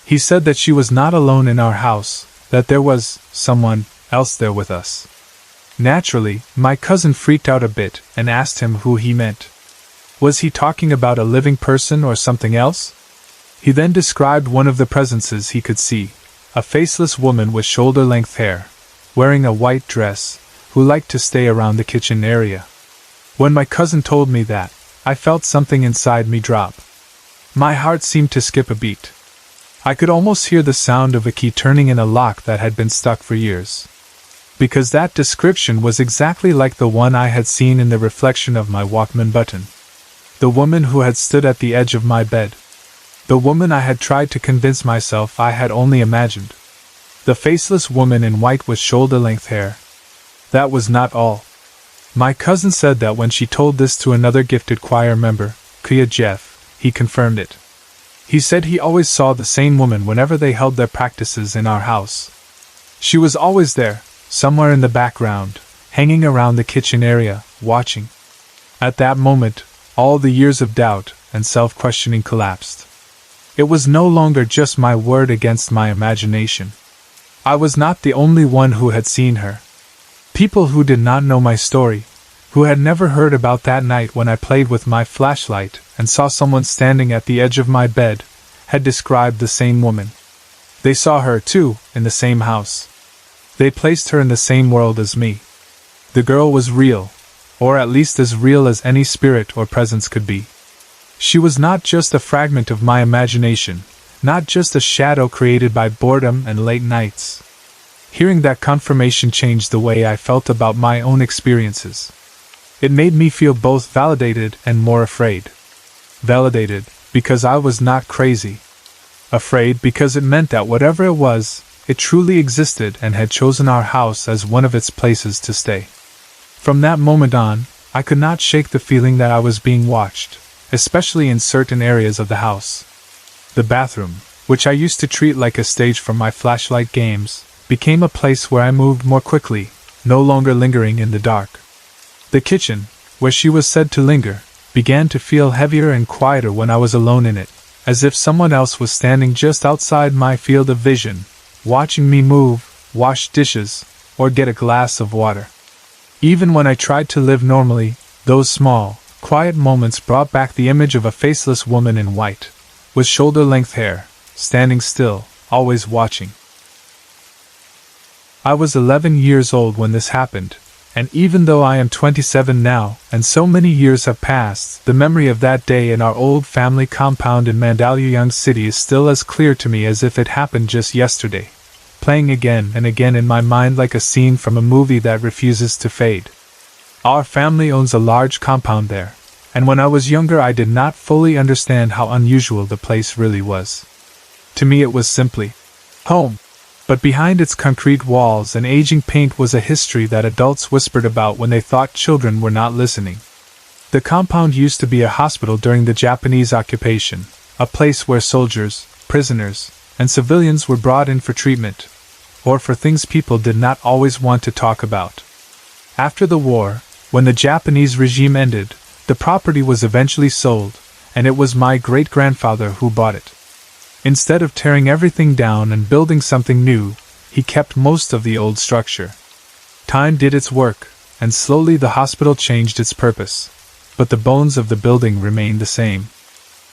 He said that she was not alone in our house, that there was someone else there with us. Naturally, my cousin freaked out a bit and asked him who he meant. Was he talking about a living person or something else? He then described one of the presences he could see, a faceless woman with shoulder-length hair, wearing a white dress, who liked to stay around the kitchen area. When my cousin told me that, I felt something inside me drop. My heart seemed to skip a beat. I could almost hear the sound of a key turning in a lock that had been stuck for years. Because that description was exactly like the one I had seen in the reflection of my Walkman button. The woman who had stood at the edge of my bed. The woman I had tried to convince myself I had only imagined. The faceless woman in white with shoulder-length hair. That was not all. My cousin said that when she told this to another gifted choir member, Kuya Jeff, he confirmed it. He said he always saw the same woman whenever they held their practices in our house. She was always there, somewhere in the background, hanging around the kitchen area, watching. At that moment, all the years of doubt and self-questioning collapsed. It was no longer just my word against my imagination. I was not the only one who had seen her. People who did not know my story, who had never heard about that night when I played with my flashlight and saw someone standing at the edge of my bed, had described the same woman. They saw her, too, in the same house. They placed her in the same world as me. The girl was real, or at least as real as any spirit or presence could be. She was not just a fragment of my imagination, not just a shadow created by boredom and late nights. Hearing that confirmation changed the way I felt about my own experiences. It made me feel both validated and more afraid. Validated, because I was not crazy. Afraid because it meant that whatever it was, it truly existed and had chosen our house as one of its places to stay. From that moment on, I could not shake the feeling that I was being watched, especially in certain areas of the house. The bathroom, which I used to treat like a stage for my flashlight games, became a place where I moved more quickly, no longer lingering in the dark. The kitchen, where she was said to linger, began to feel heavier and quieter when I was alone in it, as if someone else was standing just outside my field of vision, watching me move, wash dishes, or get a glass of water. Even when I tried to live normally, those small, quiet moments brought back the image of a faceless woman in white, with shoulder-length hair, standing still, always watching. I was 11 years old when this happened, and even though I am 27 now, and so many years have passed, the memory of that day in our old family compound in Mandaluyong City is still as clear to me as if it happened just yesterday, playing again and again in my mind like a scene from a movie that refuses to fade. Our family owns a large compound there, and when I was younger I did not fully understand how unusual the place really was. To me it was simply home. But behind its concrete walls and aging paint was a history that adults whispered about when they thought children were not listening. The compound used to be a hospital during the Japanese occupation, a place where soldiers, prisoners, and civilians were brought in for treatment, or for things people did not always want to talk about. After the war, when the Japanese regime ended, the property was eventually sold, and it was my great-grandfather who bought it. Instead of tearing everything down and building something new, he kept most of the old structure. Time did its work, and slowly the hospital changed its purpose, but the bones of the building remained the same.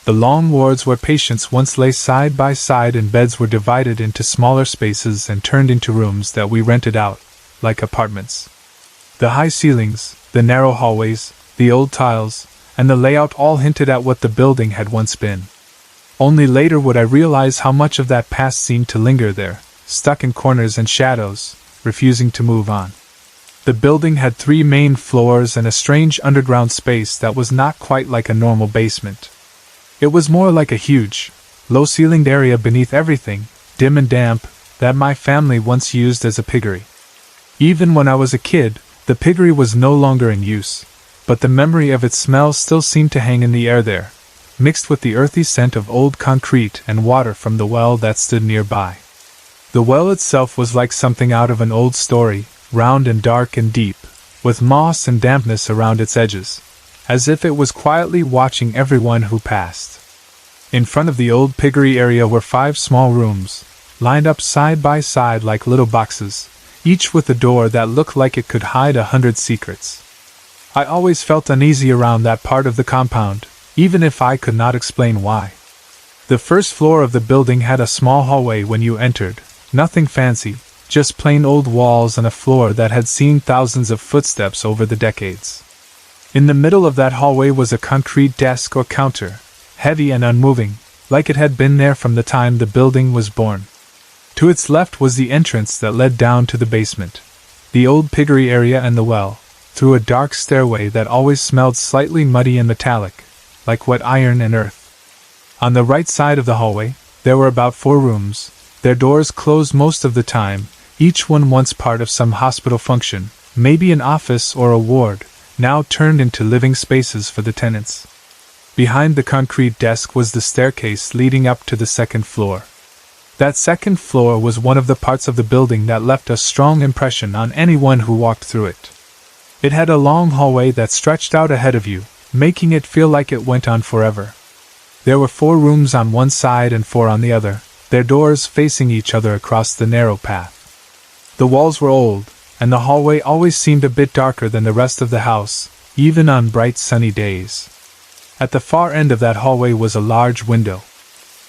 The long wards where patients once lay side by side and beds were divided into smaller spaces and turned into rooms that we rented out, like apartments. The high ceilings, the narrow hallways, the old tiles, and the layout all hinted at what the building had once been. Only later would I realize how much of that past seemed to linger there, stuck in corners and shadows, refusing to move on. The building had 3 main floors and a strange underground space that was not quite like a normal basement. It was more like a huge, low-ceilinged area beneath everything, dim and damp, that my family once used as a piggery. Even when I was a kid, the piggery was no longer in use, but the memory of its smell still seemed to hang in the air there, mixed with the earthy scent of old concrete and water from the well that stood nearby. The well itself was like something out of an old story, round and dark and deep, with moss and dampness around its edges, as if it was quietly watching everyone who passed. In front of the old piggery area were 5 small rooms, lined up side by side like little boxes, each with a door that looked like it could hide 100 secrets. I always felt uneasy around that part of the compound, even if I could not explain why. The first floor of the building had a small hallway when you entered, nothing fancy, just plain old walls and a floor that had seen thousands of footsteps over the decades. In the middle of that hallway was a concrete desk or counter, heavy and unmoving, like it had been there from the time the building was born. To its left was the entrance that led down to the basement, the old piggery area and the well, through a dark stairway that always smelled slightly muddy and metallic, like wet iron and earth. On the right side of the hallway, there were about 4 rooms, their doors closed most of the time, each one once part of some hospital function, maybe an office or a ward, now turned into living spaces for the tenants. Behind the concrete desk was the staircase leading up to the 2nd floor. That 2nd floor was one of the parts of the building that left a strong impression on anyone who walked through it. It had a long hallway that stretched out ahead of you, making it feel like it went on forever. There were 4 rooms on one side and 4 on the other, their doors facing each other across the narrow path. The walls were old, and the hallway always seemed a bit darker than the rest of the house, even on bright sunny days. At the far end of that hallway was a large window.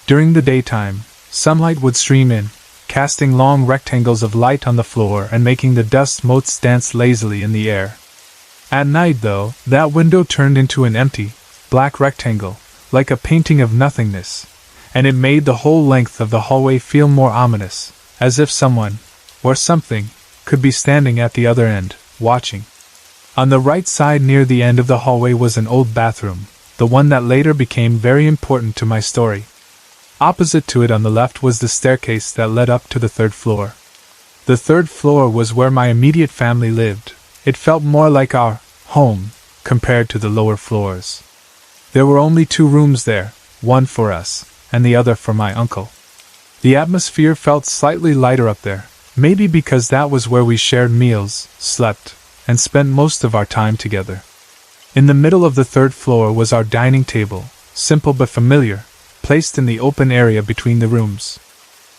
During the daytime, sunlight would stream in, casting long rectangles of light on the floor and making the dust motes dance lazily in the air. At night, though, that window turned into an empty, black rectangle, like a painting of nothingness, and it made the whole length of the hallway feel more ominous, as if someone, or something, could be standing at the other end, watching. On the right side near the end of the hallway was an old bathroom, the one that later became very important to my story. Opposite to it on the left was the staircase that led up to the 3rd floor. The 3rd floor was where my immediate family lived. It felt more like our home, compared to the lower floors. There were only 2 rooms there, one for us, and the other for my uncle. The atmosphere felt slightly lighter up there, maybe because that was where we shared meals, slept, and spent most of our time together. In the middle of the 3rd floor was our dining table, simple but familiar, placed in the open area between the rooms.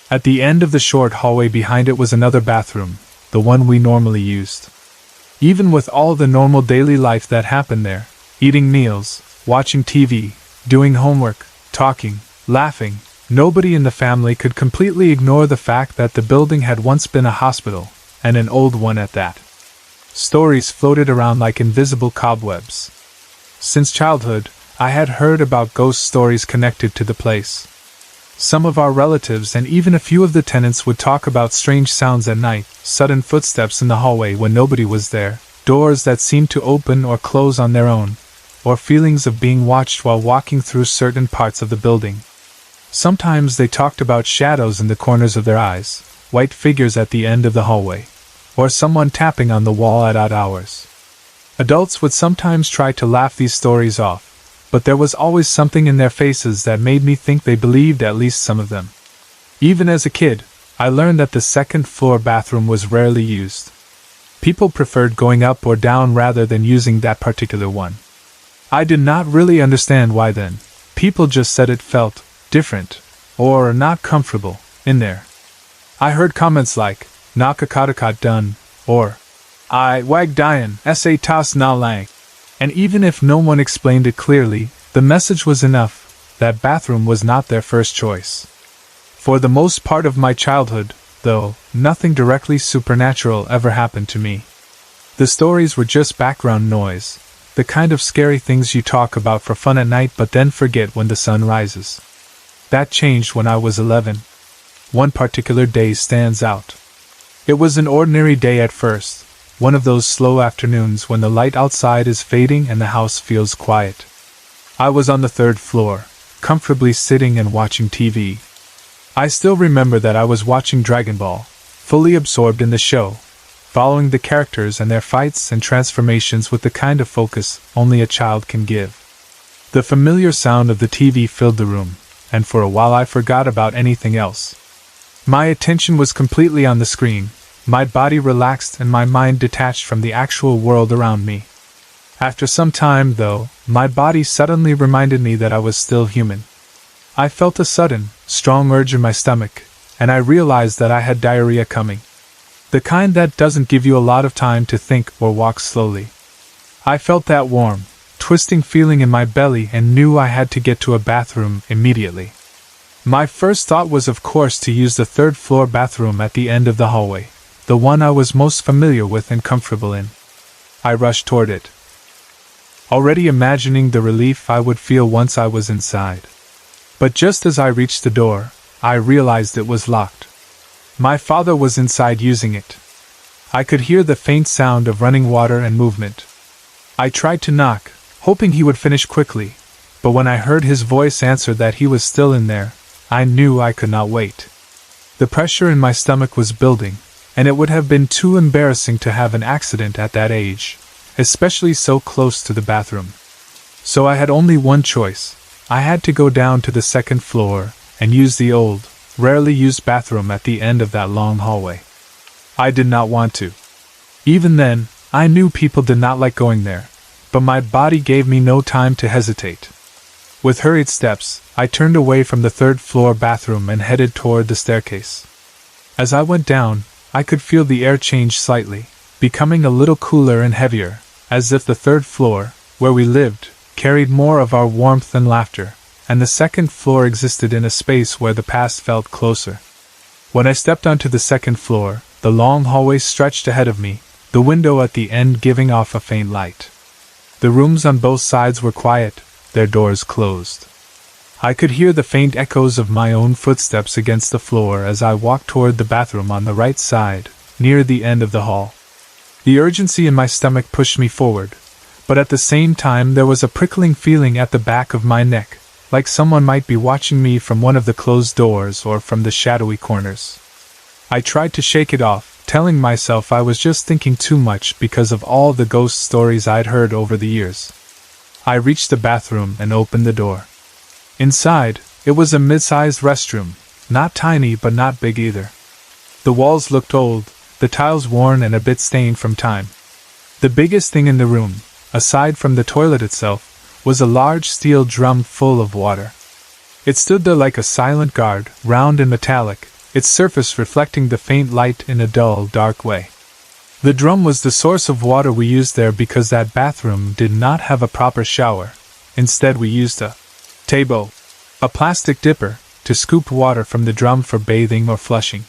At the end of the short hallway behind it was another bathroom, the one we normally used. Even with all the normal daily life that happened there, eating meals, watching TV, doing homework, talking, laughing, nobody in the family could completely ignore the fact that the building had once been a hospital, and an old one at that. Stories floated around like invisible cobwebs. Since childhood, I had heard about ghost stories connected to the place. Some of our relatives and even a few of the tenants would talk about strange sounds at night, sudden footsteps in the hallway when nobody was there, doors that seemed to open or close on their own, or feelings of being watched while walking through certain parts of the building. Sometimes they talked about shadows in the corners of their eyes, white figures at the end of the hallway, or someone tapping on the wall at odd hours. Adults would sometimes try to laugh these stories off, but there was always something in their faces that made me think they believed at least some of them. Even as a kid, I learned that the 2nd floor bathroom was rarely used. People preferred going up or down rather than using that particular one. I did not really understand why then. People just said it felt different, or not comfortable, in there. I heard comments like, "Nakakatakat done," or "I wag dian, sa tas na lang." And even if no one explained it clearly, the message was enough. That bathroom was not their first choice. For the most part of my childhood, though, nothing directly supernatural ever happened to me. The stories were just background noise, the kind of scary things you talk about for fun at night but then forget when the sun rises. That changed when I was 11. One particular day stands out. It was an ordinary day at first, one of those slow afternoons when the light outside is fading and the house feels quiet. I was on the 3rd floor, comfortably sitting and watching TV. I still remember that I was watching Dragon Ball, fully absorbed in the show, following the characters and their fights and transformations with the kind of focus only a child can give. The familiar sound of the TV filled the room, and for a while I forgot about anything else. My attention was completely on the screen, my body relaxed and my mind detached from the actual world around me. After some time, though, my body suddenly reminded me that I was still human. I felt a sudden, strong urge in my stomach, and I realized that I had diarrhea coming. The kind that doesn't give you a lot of time to think or walk slowly. I felt that warm, twisting feeling in my belly and knew I had to get to a bathroom immediately. My first thought was, of course, to use the third-floor bathroom at the end of the hallway, the one I was most familiar with and comfortable in. I rushed toward it, already imagining the relief I would feel once I was inside. But just as I reached the door, I realized it was locked. My father was inside using it. I could hear the faint sound of running water and movement. I tried to knock, hoping he would finish quickly, but when I heard his voice answer that he was still in there, I knew I could not wait. The pressure in my stomach was building, and it would have been too embarrassing to have an accident at that age, especially so close to the bathroom. So I had only one choice. I had to go down to the second floor and use the old, rarely used bathroom at the end of that long hallway. I did not want to. Even then, I knew people did not like going there, but my body gave me no time to hesitate. With hurried steps, I turned away from the third-floor bathroom and headed toward the staircase. As I went down, I could feel the air change slightly, becoming a little cooler and heavier, as if the third floor, where we lived, carried more of our warmth and laughter, and the second floor existed in a space where the past felt closer. When I stepped onto the second floor, the long hallway stretched ahead of me, the window at the end giving off a faint light. The rooms on both sides were quiet, their doors closed. I could hear the faint echoes of my own footsteps against the floor as I walked toward the bathroom on the right side, near the end of the hall. The urgency in my stomach pushed me forward, but at the same time there was a prickling feeling at the back of my neck, like someone might be watching me from one of the closed doors or from the shadowy corners. I tried to shake it off, telling myself I was just thinking too much because of all the ghost stories I'd heard over the years. I reached the bathroom and opened the door. Inside, it was a mid-sized restroom, not tiny but not big either. The walls looked old, the tiles worn and a bit stained from time. The biggest thing in the room, aside from the toilet itself, was a large steel drum full of water. It stood there like a silent guard, round and metallic, its surface reflecting the faint light in a dull, dark way. The drum was the source of water we used there because that bathroom did not have a proper shower. Instead we used a tabo, a plastic dipper, to scoop water from the drum for bathing or flushing.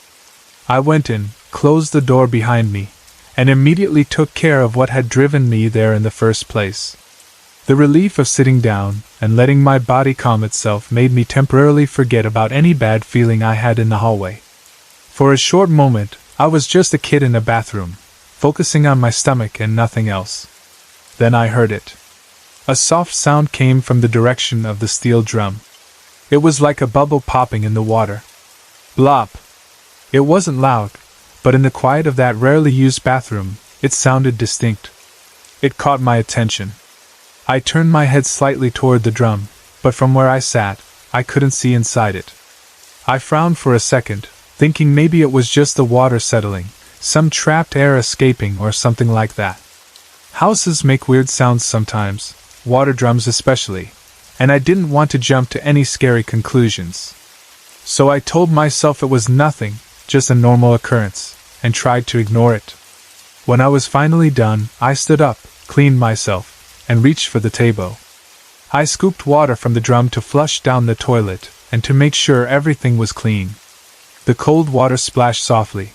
I went in, closed the door behind me, and immediately took care of what had driven me there in the first place. The relief of sitting down and letting my body calm itself made me temporarily forget about any bad feeling I had in the hallway. For a short moment, I was just a kid in a bathroom, focusing on my stomach and nothing else. Then I heard it. A soft sound came from the direction of the steel drum. It was like a bubble popping in the water. Blop! It wasn't loud, but in the quiet of that rarely used bathroom, it sounded distinct. It caught my attention. I turned my head slightly toward the drum, but from where I sat, I couldn't see inside it. I frowned for a second, thinking maybe it was just the water settling, some trapped air escaping or something like that. Houses make weird sounds sometimes, water drums especially, and I didn't want to jump to any scary conclusions. So I told myself it was nothing, just a normal occurrence, and tried to ignore it. When I was finally done, I stood up, cleaned myself, and reached for the tabo. I scooped water from the drum to flush down the toilet, and to make sure everything was clean. The cold water splashed softly,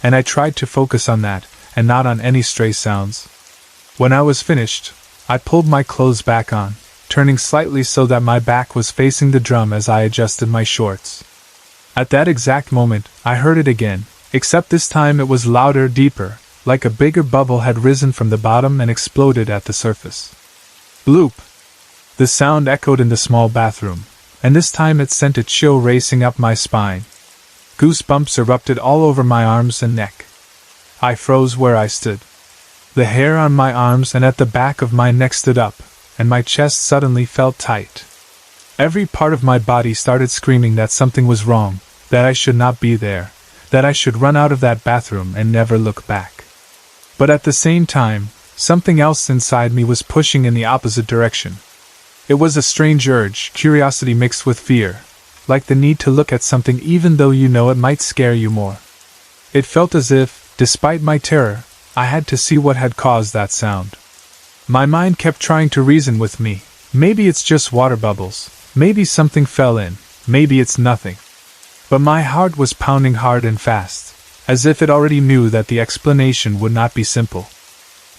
and I tried to focus on that, and not on any stray sounds. When I was finished, I pulled my clothes back on, turning slightly so that my back was facing the drum as I adjusted my shorts. At that exact moment, I heard it again, except this time it was louder, deeper, like a bigger bubble had risen from the bottom and exploded at the surface. Bloop! The sound echoed in the small bathroom, and this time it sent a chill racing up my spine. Goosebumps erupted all over my arms and neck. I froze where I stood. The hair on my arms and at the back of my neck stood up, and my chest suddenly felt tight. Every part of my body started screaming that something was wrong, that I should not be there, that I should run out of that bathroom and never look back. But at the same time, something else inside me was pushing in the opposite direction. It was a strange urge, curiosity mixed with fear, like the need to look at something even though you know it might scare you more. It felt as if, despite my terror, I had to see what had caused that sound. My mind kept trying to reason with me. Maybe it's just water bubbles. Maybe something fell in. Maybe it's nothing. But my heart was pounding hard and fast, as if it already knew that the explanation would not be simple.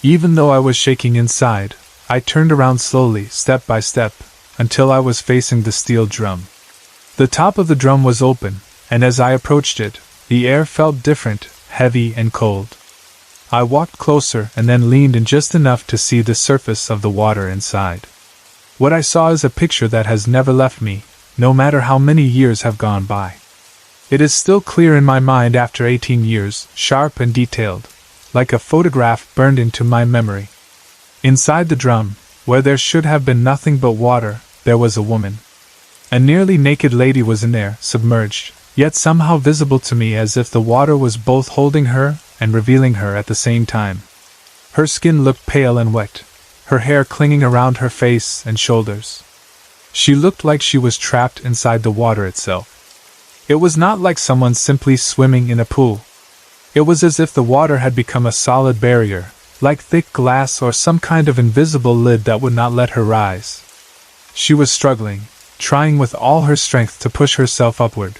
Even though I was shaking inside, I turned around slowly, step by step, until I was facing the steel drum. The top of the drum was open, and as I approached it, the air felt different, heavy and cold. I walked closer and then leaned in just enough to see the surface of the water inside. What I saw is a picture that has never left me, no matter how many years have gone by. It is still clear in my mind after 18 years, sharp and detailed, like a photograph burned into my memory. Inside the drum, where there should have been nothing but water, there was a woman. A nearly naked lady was in there, submerged, yet somehow visible to me as if the water was both holding her and revealing her at the same time. Her skin looked pale and wet, her hair clinging around her face and shoulders. She looked like she was trapped inside the water itself. It was not like someone simply swimming in a pool. It was as if the water had become a solid barrier, like thick glass or some kind of invisible lid that would not let her rise. She was struggling, trying with all her strength to push herself upward,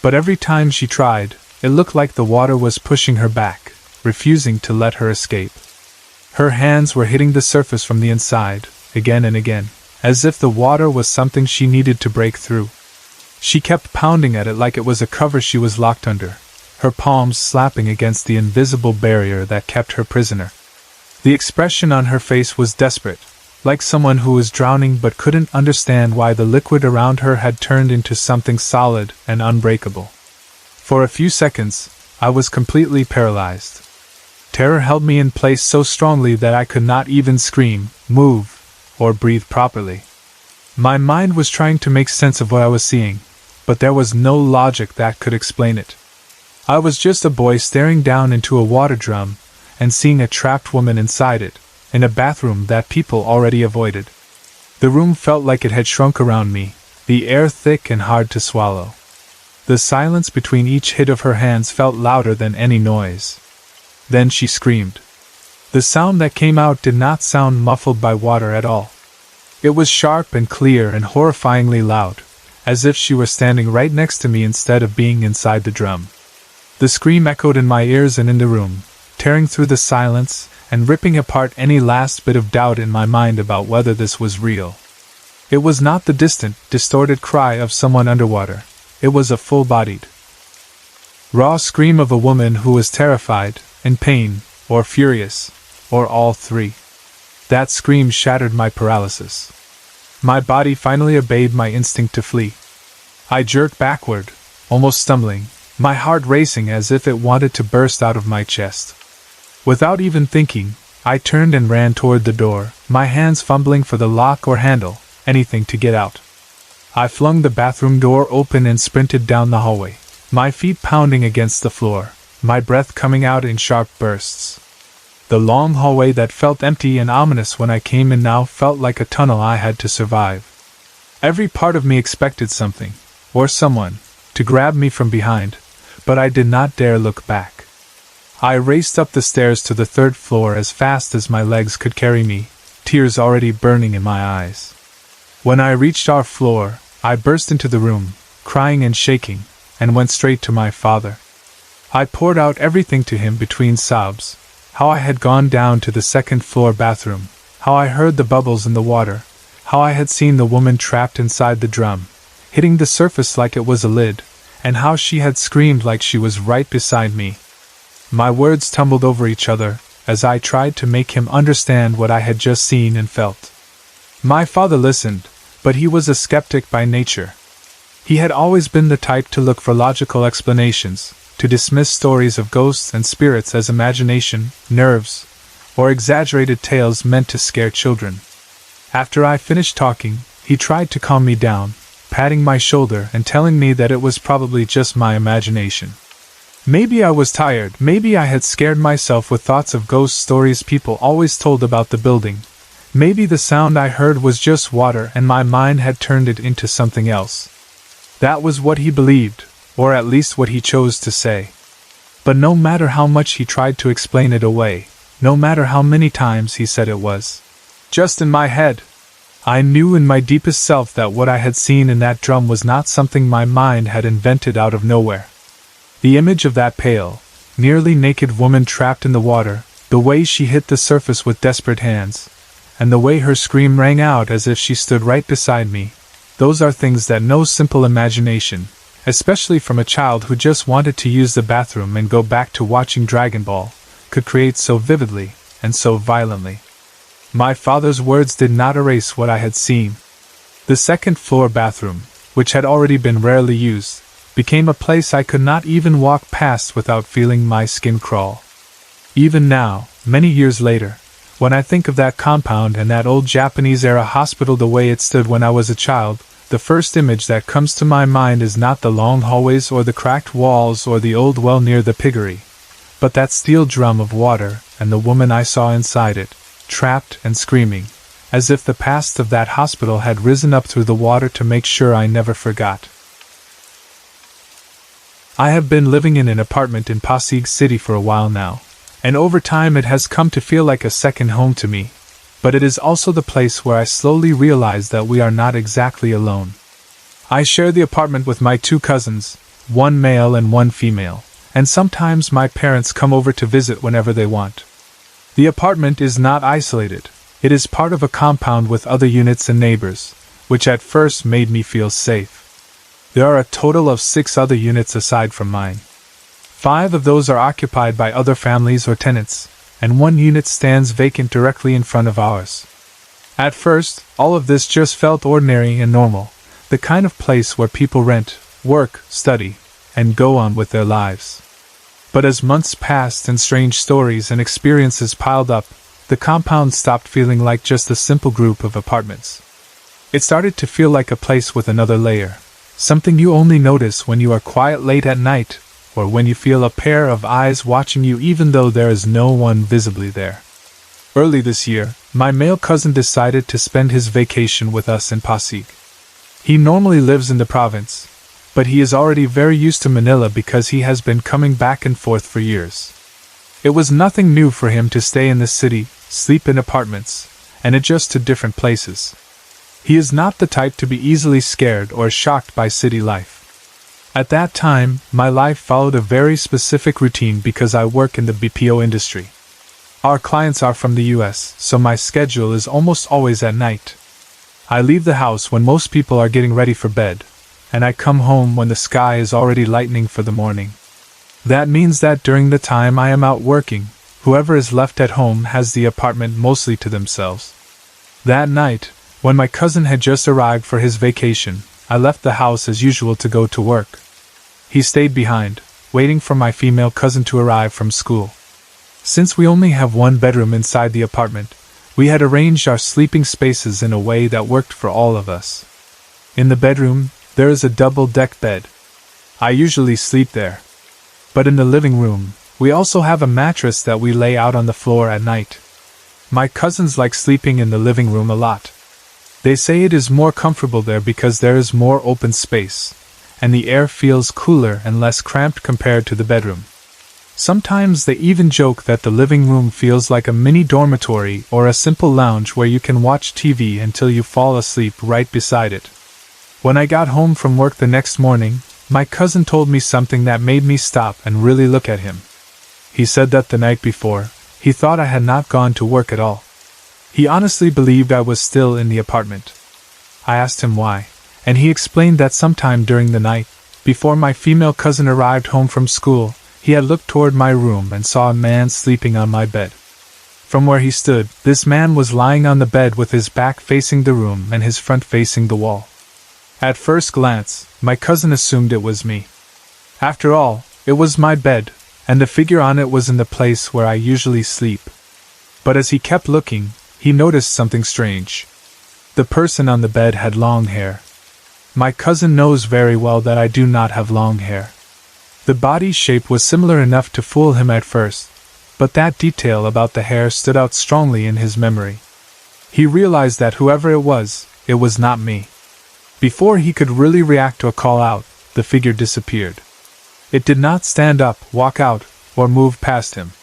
but every time she tried, it looked like the water was pushing her back, refusing to let her escape. Her hands were hitting the surface from the inside, again and again, as if the water was something she needed to break through. She kept pounding at it like it was a cover she was locked under, her palms slapping against the invisible barrier that kept her prisoner. The expression on her face was desperate, like someone who was drowning but couldn't understand why the liquid around her had turned into something solid and unbreakable. For a few seconds, I was completely paralyzed. Terror held me in place so strongly that I could not even scream, move, or breathe properly. My mind was trying to make sense of what I was seeing, but there was no logic that could explain it. I was just a boy staring down into a water drum and seeing a trapped woman inside it, in a bathroom that people already avoided. The room felt like it had shrunk around me, the air thick and hard to swallow. The silence between each hit of her hands felt louder than any noise. Then she screamed. The sound that came out did not sound muffled by water at all. It was sharp and clear and horrifyingly loud, as if she were standing right next to me instead of being inside the drum. The scream echoed in my ears and in the room, tearing through the silence and ripping apart any last bit of doubt in my mind about whether this was real. It was not the distant, distorted cry of someone underwater. It was a full-bodied, raw scream of a woman who was terrified, in pain, or furious, or all three. That scream shattered my paralysis. My body finally obeyed my instinct to flee. I jerked backward, almost stumbling, my heart racing as if it wanted to burst out of my chest. Without even thinking, I turned and ran toward the door, my hands fumbling for the lock or handle, anything to get out. I flung the bathroom door open and sprinted down the hallway, my feet pounding against the floor, my breath coming out in sharp bursts. The long hallway that felt empty and ominous when I came in now felt like a tunnel I had to survive. Every part of me expected something, or someone, to grab me from behind, but I did not dare look back. I raced up the stairs to the third floor as fast as my legs could carry me, tears already burning in my eyes. When I reached our floor, I burst into the room, crying and shaking, and went straight to my father. I poured out everything to him between sobs, how I had gone down to the second-floor bathroom, how I heard the bubbles in the water, how I had seen the woman trapped inside the drum, hitting the surface like it was a lid, and how she had screamed like she was right beside me. My words tumbled over each other, as I tried to make him understand what I had just seen and felt. My father listened, but he was a skeptic by nature. He had always been the type to look for logical explanations, to dismiss stories of ghosts and spirits as imagination, nerves, or exaggerated tales meant to scare children. After I finished talking, he tried to calm me down, patting my shoulder and telling me that it was probably just my imagination. Maybe I was tired, maybe I had scared myself with thoughts of ghost stories people always told about the building. Maybe the sound I heard was just water and my mind had turned it into something else. That was what he believed, or at least what he chose to say. But no matter how much he tried to explain it away, no matter how many times he said it was just in my head, I knew in my deepest self that what I had seen in that drum was not something my mind had invented out of nowhere. The image of that pale, nearly naked woman trapped in the water, the way she hit the surface with desperate hands, and the way her scream rang out as if she stood right beside me, those are things that no simple imagination, especially from a child who just wanted to use the bathroom and go back to watching Dragon Ball, could create so vividly and so violently. My father's words did not erase what I had seen. The second-floor bathroom, which had already been rarely used, became a place I could not even walk past without feeling my skin crawl. Even now, many years later, when I think of that compound and that old Japanese-era hospital the way it stood when I was a child, the first image that comes to my mind is not the long hallways or the cracked walls or the old well near the piggery, but that steel drum of water and the woman I saw inside it, trapped and screaming, as if the past of that hospital had risen up through the water to make sure I never forgot. I have been living in an apartment in Pasig City for a while now, and over time it has come to feel like a second home to me, but it is also the place where I slowly realize that we are not exactly alone. I share the apartment with my 2 cousins, one male and one female, and sometimes my parents come over to visit whenever they want. The apartment is not isolated, it is part of a compound with other units and neighbors, which at first made me feel safe. There are a total of 6 other units aside from mine. 5 of those are occupied by other families or tenants, and 1 unit stands vacant directly in front of ours. At first, all of this just felt ordinary and normal, the kind of place where people rent, work, study, and go on with their lives. But as months passed and strange stories and experiences piled up, the compound stopped feeling like just a simple group of apartments. It started to feel like a place with another layer, something you only notice when you are quiet late at night, or when you feel a pair of eyes watching you even though there is no one visibly there. Early this year, my male cousin decided to spend his vacation with us in Pasig. He normally lives in the province, but he is already very used to Manila because he has been coming back and forth for years. It was nothing new for him to stay in the city, sleep in apartments, and adjust to different places. He is not the type to be easily scared or shocked by city life. At that time, my life followed a very specific routine because I work in the BPO industry. Our clients are from the US, so my schedule is almost always at night. I leave the house when most people are getting ready for bed, and I come home when the sky is already lightening for the morning. That means that during the time I am out working, whoever is left at home has the apartment mostly to themselves. That night, when my cousin had just arrived for his vacation, I left the house as usual to go to work. He stayed behind, waiting for my female cousin to arrive from school. Since we only have 1 bedroom inside the apartment, we had arranged our sleeping spaces in a way that worked for all of us. In the bedroom, there is a double-deck bed. I usually sleep there. But in the living room, we also have a mattress that we lay out on the floor at night. My cousins like sleeping in the living room a lot. They say it is more comfortable there because there is more open space, and the air feels cooler and less cramped compared to the bedroom. Sometimes they even joke that the living room feels like a mini dormitory or a simple lounge where you can watch TV until you fall asleep right beside it. When I got home from work the next morning, my cousin told me something that made me stop and really look at him. He said that the night before, he thought I had not gone to work at all. He honestly believed I was still in the apartment. I asked him why, and he explained that sometime during the night, before my female cousin arrived home from school, he had looked toward my room and saw a man sleeping on my bed. From where he stood, this man was lying on the bed with his back facing the room and his front facing the wall. At first glance, my cousin assumed it was me. After all, it was my bed, and the figure on it was in the place where I usually sleep. But as he kept looking, he noticed something strange. The person on the bed had long hair. My cousin knows very well that I do not have long hair. The body shape was similar enough to fool him at first, but that detail about the hair stood out strongly in his memory. He realized that whoever it was not me. Before he could really react or call out, the figure disappeared. It did not stand up, walk out, or move past him.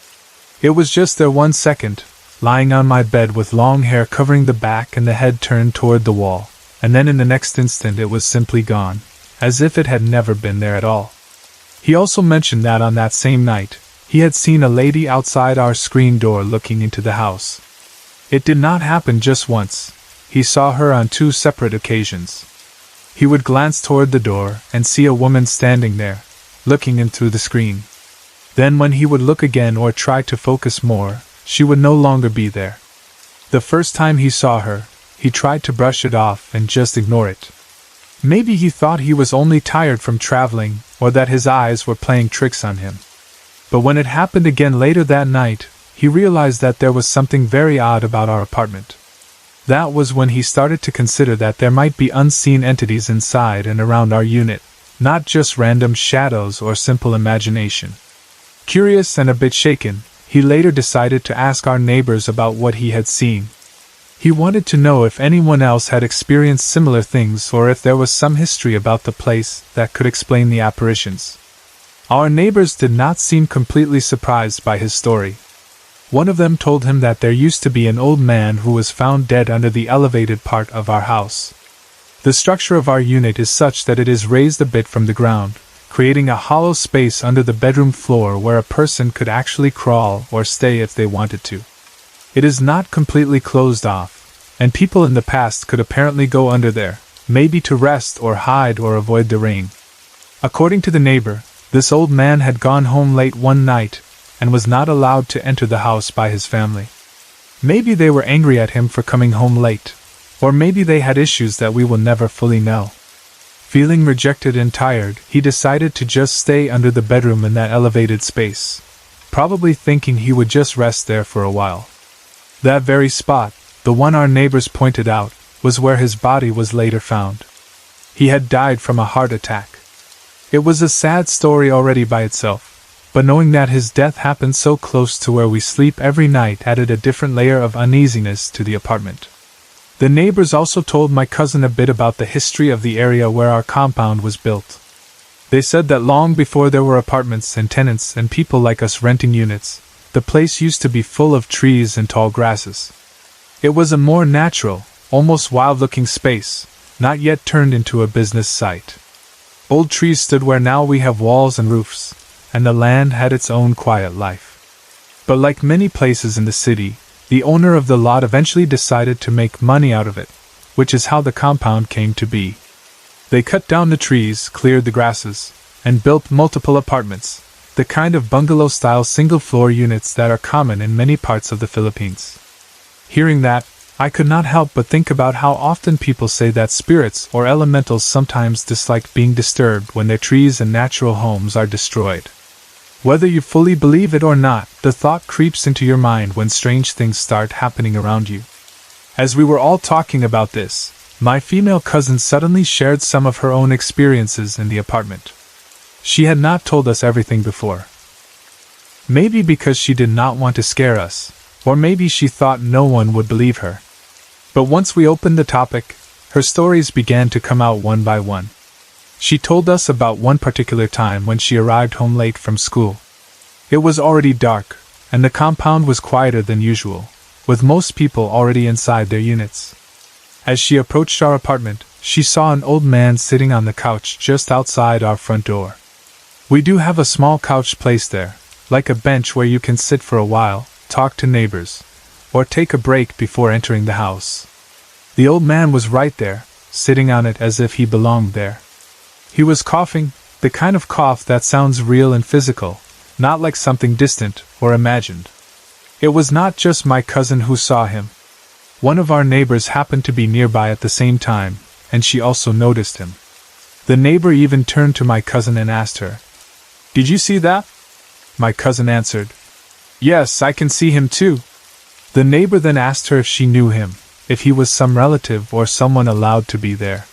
It was just there 1 second, lying on my bed with long hair covering the back and the head turned toward the wall, and then in the next instant it was simply gone, as if it had never been there at all. He also mentioned that on that same night, he had seen a lady outside our screen door looking into the house. It did not happen just once. He saw her on 2 separate occasions. He would glance toward the door and see a woman standing there, looking in through the screen. Then when he would look again or try to focus more, she would no longer be there. The first time he saw her, he tried to brush it off and just ignore it. Maybe he thought he was only tired from traveling, or that his eyes were playing tricks on him. But when it happened again later that night, he realized that there was something very odd about our apartment. That was when he started to consider that there might be unseen entities inside and around our unit, not just random shadows or simple imagination. Curious and a bit shaken, he later decided to ask our neighbors about what he had seen. He wanted to know if anyone else had experienced similar things or if there was some history about the place that could explain the apparitions. Our neighbors did not seem completely surprised by his story. One of them told him that there used to be an old man who was found dead under the elevated part of our house. The structure of our unit is such that it is raised a bit from the ground, creating a hollow space under the bedroom floor where a person could actually crawl or stay if they wanted to. It is not completely closed off, and people in the past could apparently go under there, maybe to rest or hide or avoid the rain. According to the neighbor, this old man had gone home late one night and was not allowed to enter the house by his family. Maybe they were angry at him for coming home late, or maybe they had issues that we will never fully know. Feeling rejected and tired, he decided to just stay under the bedroom in that elevated space, probably thinking he would just rest there for a while. That very spot, the one our neighbors pointed out, was where his body was later found. He had died from a heart attack. It was a sad story already by itself, but knowing that his death happened so close to where we sleep every night added a different layer of uneasiness to the apartment. The neighbors also told my cousin a bit about the history of the area where our compound was built. They said that long before there were apartments and tenants and people like us renting units, the place used to be full of trees and tall grasses. It was a more natural, almost wild-looking space, not yet turned into a business site. Old trees stood where now we have walls and roofs, and the land had its own quiet life. But like many places in the city, the owner of the lot eventually decided to make money out of it, which is how the compound came to be. They cut down the trees, cleared the grasses, and built multiple apartments, the kind of bungalow-style single-floor units that are common in many parts of the Philippines. Hearing that, I could not help but think about how often people say that spirits or elementals sometimes dislike being disturbed when their trees and natural homes are destroyed. Whether you fully believe it or not, the thought creeps into your mind when strange things start happening around you. As we were all talking about this, my female cousin suddenly shared some of her own experiences in the apartment. She had not told us everything before. Maybe because she did not want to scare us, or maybe she thought no one would believe her. But once we opened the topic, her stories began to come out one by one. She told us about one particular time when she arrived home late from school. It was already dark, and the compound was quieter than usual, with most people already inside their units. As she approached our apartment, she saw an old man sitting on the couch just outside our front door. We do have a small couch placed there, like a bench where you can sit for a while, talk to neighbors, or take a break before entering the house. The old man was right there, sitting on it as if he belonged there. He was coughing, the kind of cough that sounds real and physical, not like something distant or imagined. It was not just my cousin who saw him. One of our neighbors happened to be nearby at the same time, and she also noticed him. The neighbor even turned to my cousin and asked her, "Did you see that?" My cousin answered, "Yes, I can see him too." The neighbor then asked her if she knew him, if he was some relative or someone allowed to be there.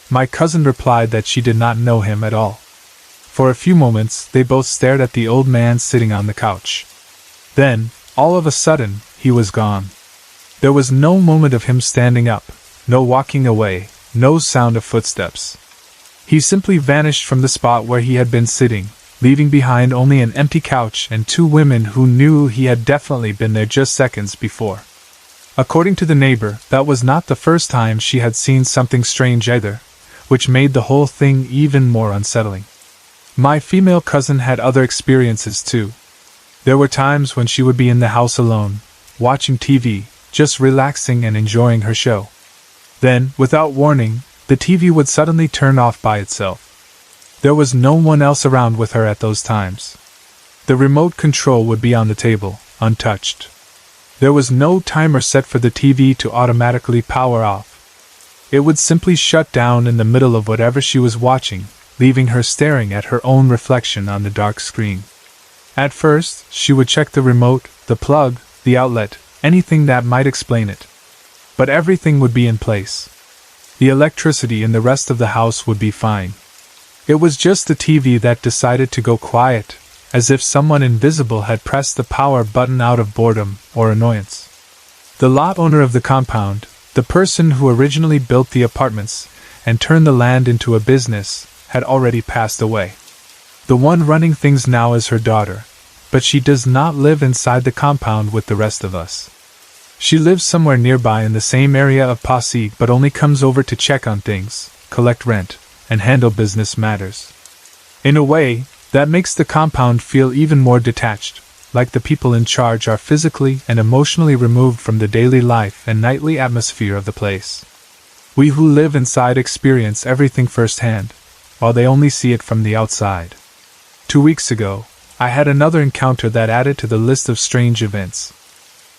My cousin replied that she did not know him at all. For a few moments, they both stared at the old man sitting on the couch. Then, all of a sudden, he was gone. There was no moment of him standing up, no walking away, no sound of footsteps. He simply vanished from the spot where he had been sitting, leaving behind only an empty couch and two women who knew he had definitely been there just seconds before. According to the neighbor, that was not the first time she had seen something strange either, which made the whole thing even more unsettling. My female cousin had other experiences too. There were times when she would be in the house alone, watching TV, just relaxing and enjoying her show. Then, without warning, the TV would suddenly turn off by itself. There was no one else around with her at those times. The remote control would be on the table, untouched. There was no timer set for the TV to automatically power off. It would simply shut down in the middle of whatever she was watching, leaving her staring at her own reflection on the dark screen. At first, she would check the remote, the plug, the outlet, anything that might explain it. But everything would be in place. The electricity in the rest of the house would be fine. It was just the TV that decided to go quiet, as if someone invisible had pressed the power button out of boredom or annoyance. The lot owner of the compound, the person who originally built the apartments and turned the land into a business, had already passed away. The one running things now is her daughter, but she does not live inside the compound with the rest of us. She lives somewhere nearby in the same area of Pasig but only comes over to check on things, collect rent, and handle business matters. In a way, that makes the compound feel even more detached, like the people in charge are physically and emotionally removed from the daily life and nightly atmosphere of the place. We who live inside experience everything firsthand, while they only see it from the outside. 2 weeks ago, I had another encounter that added to the list of strange events.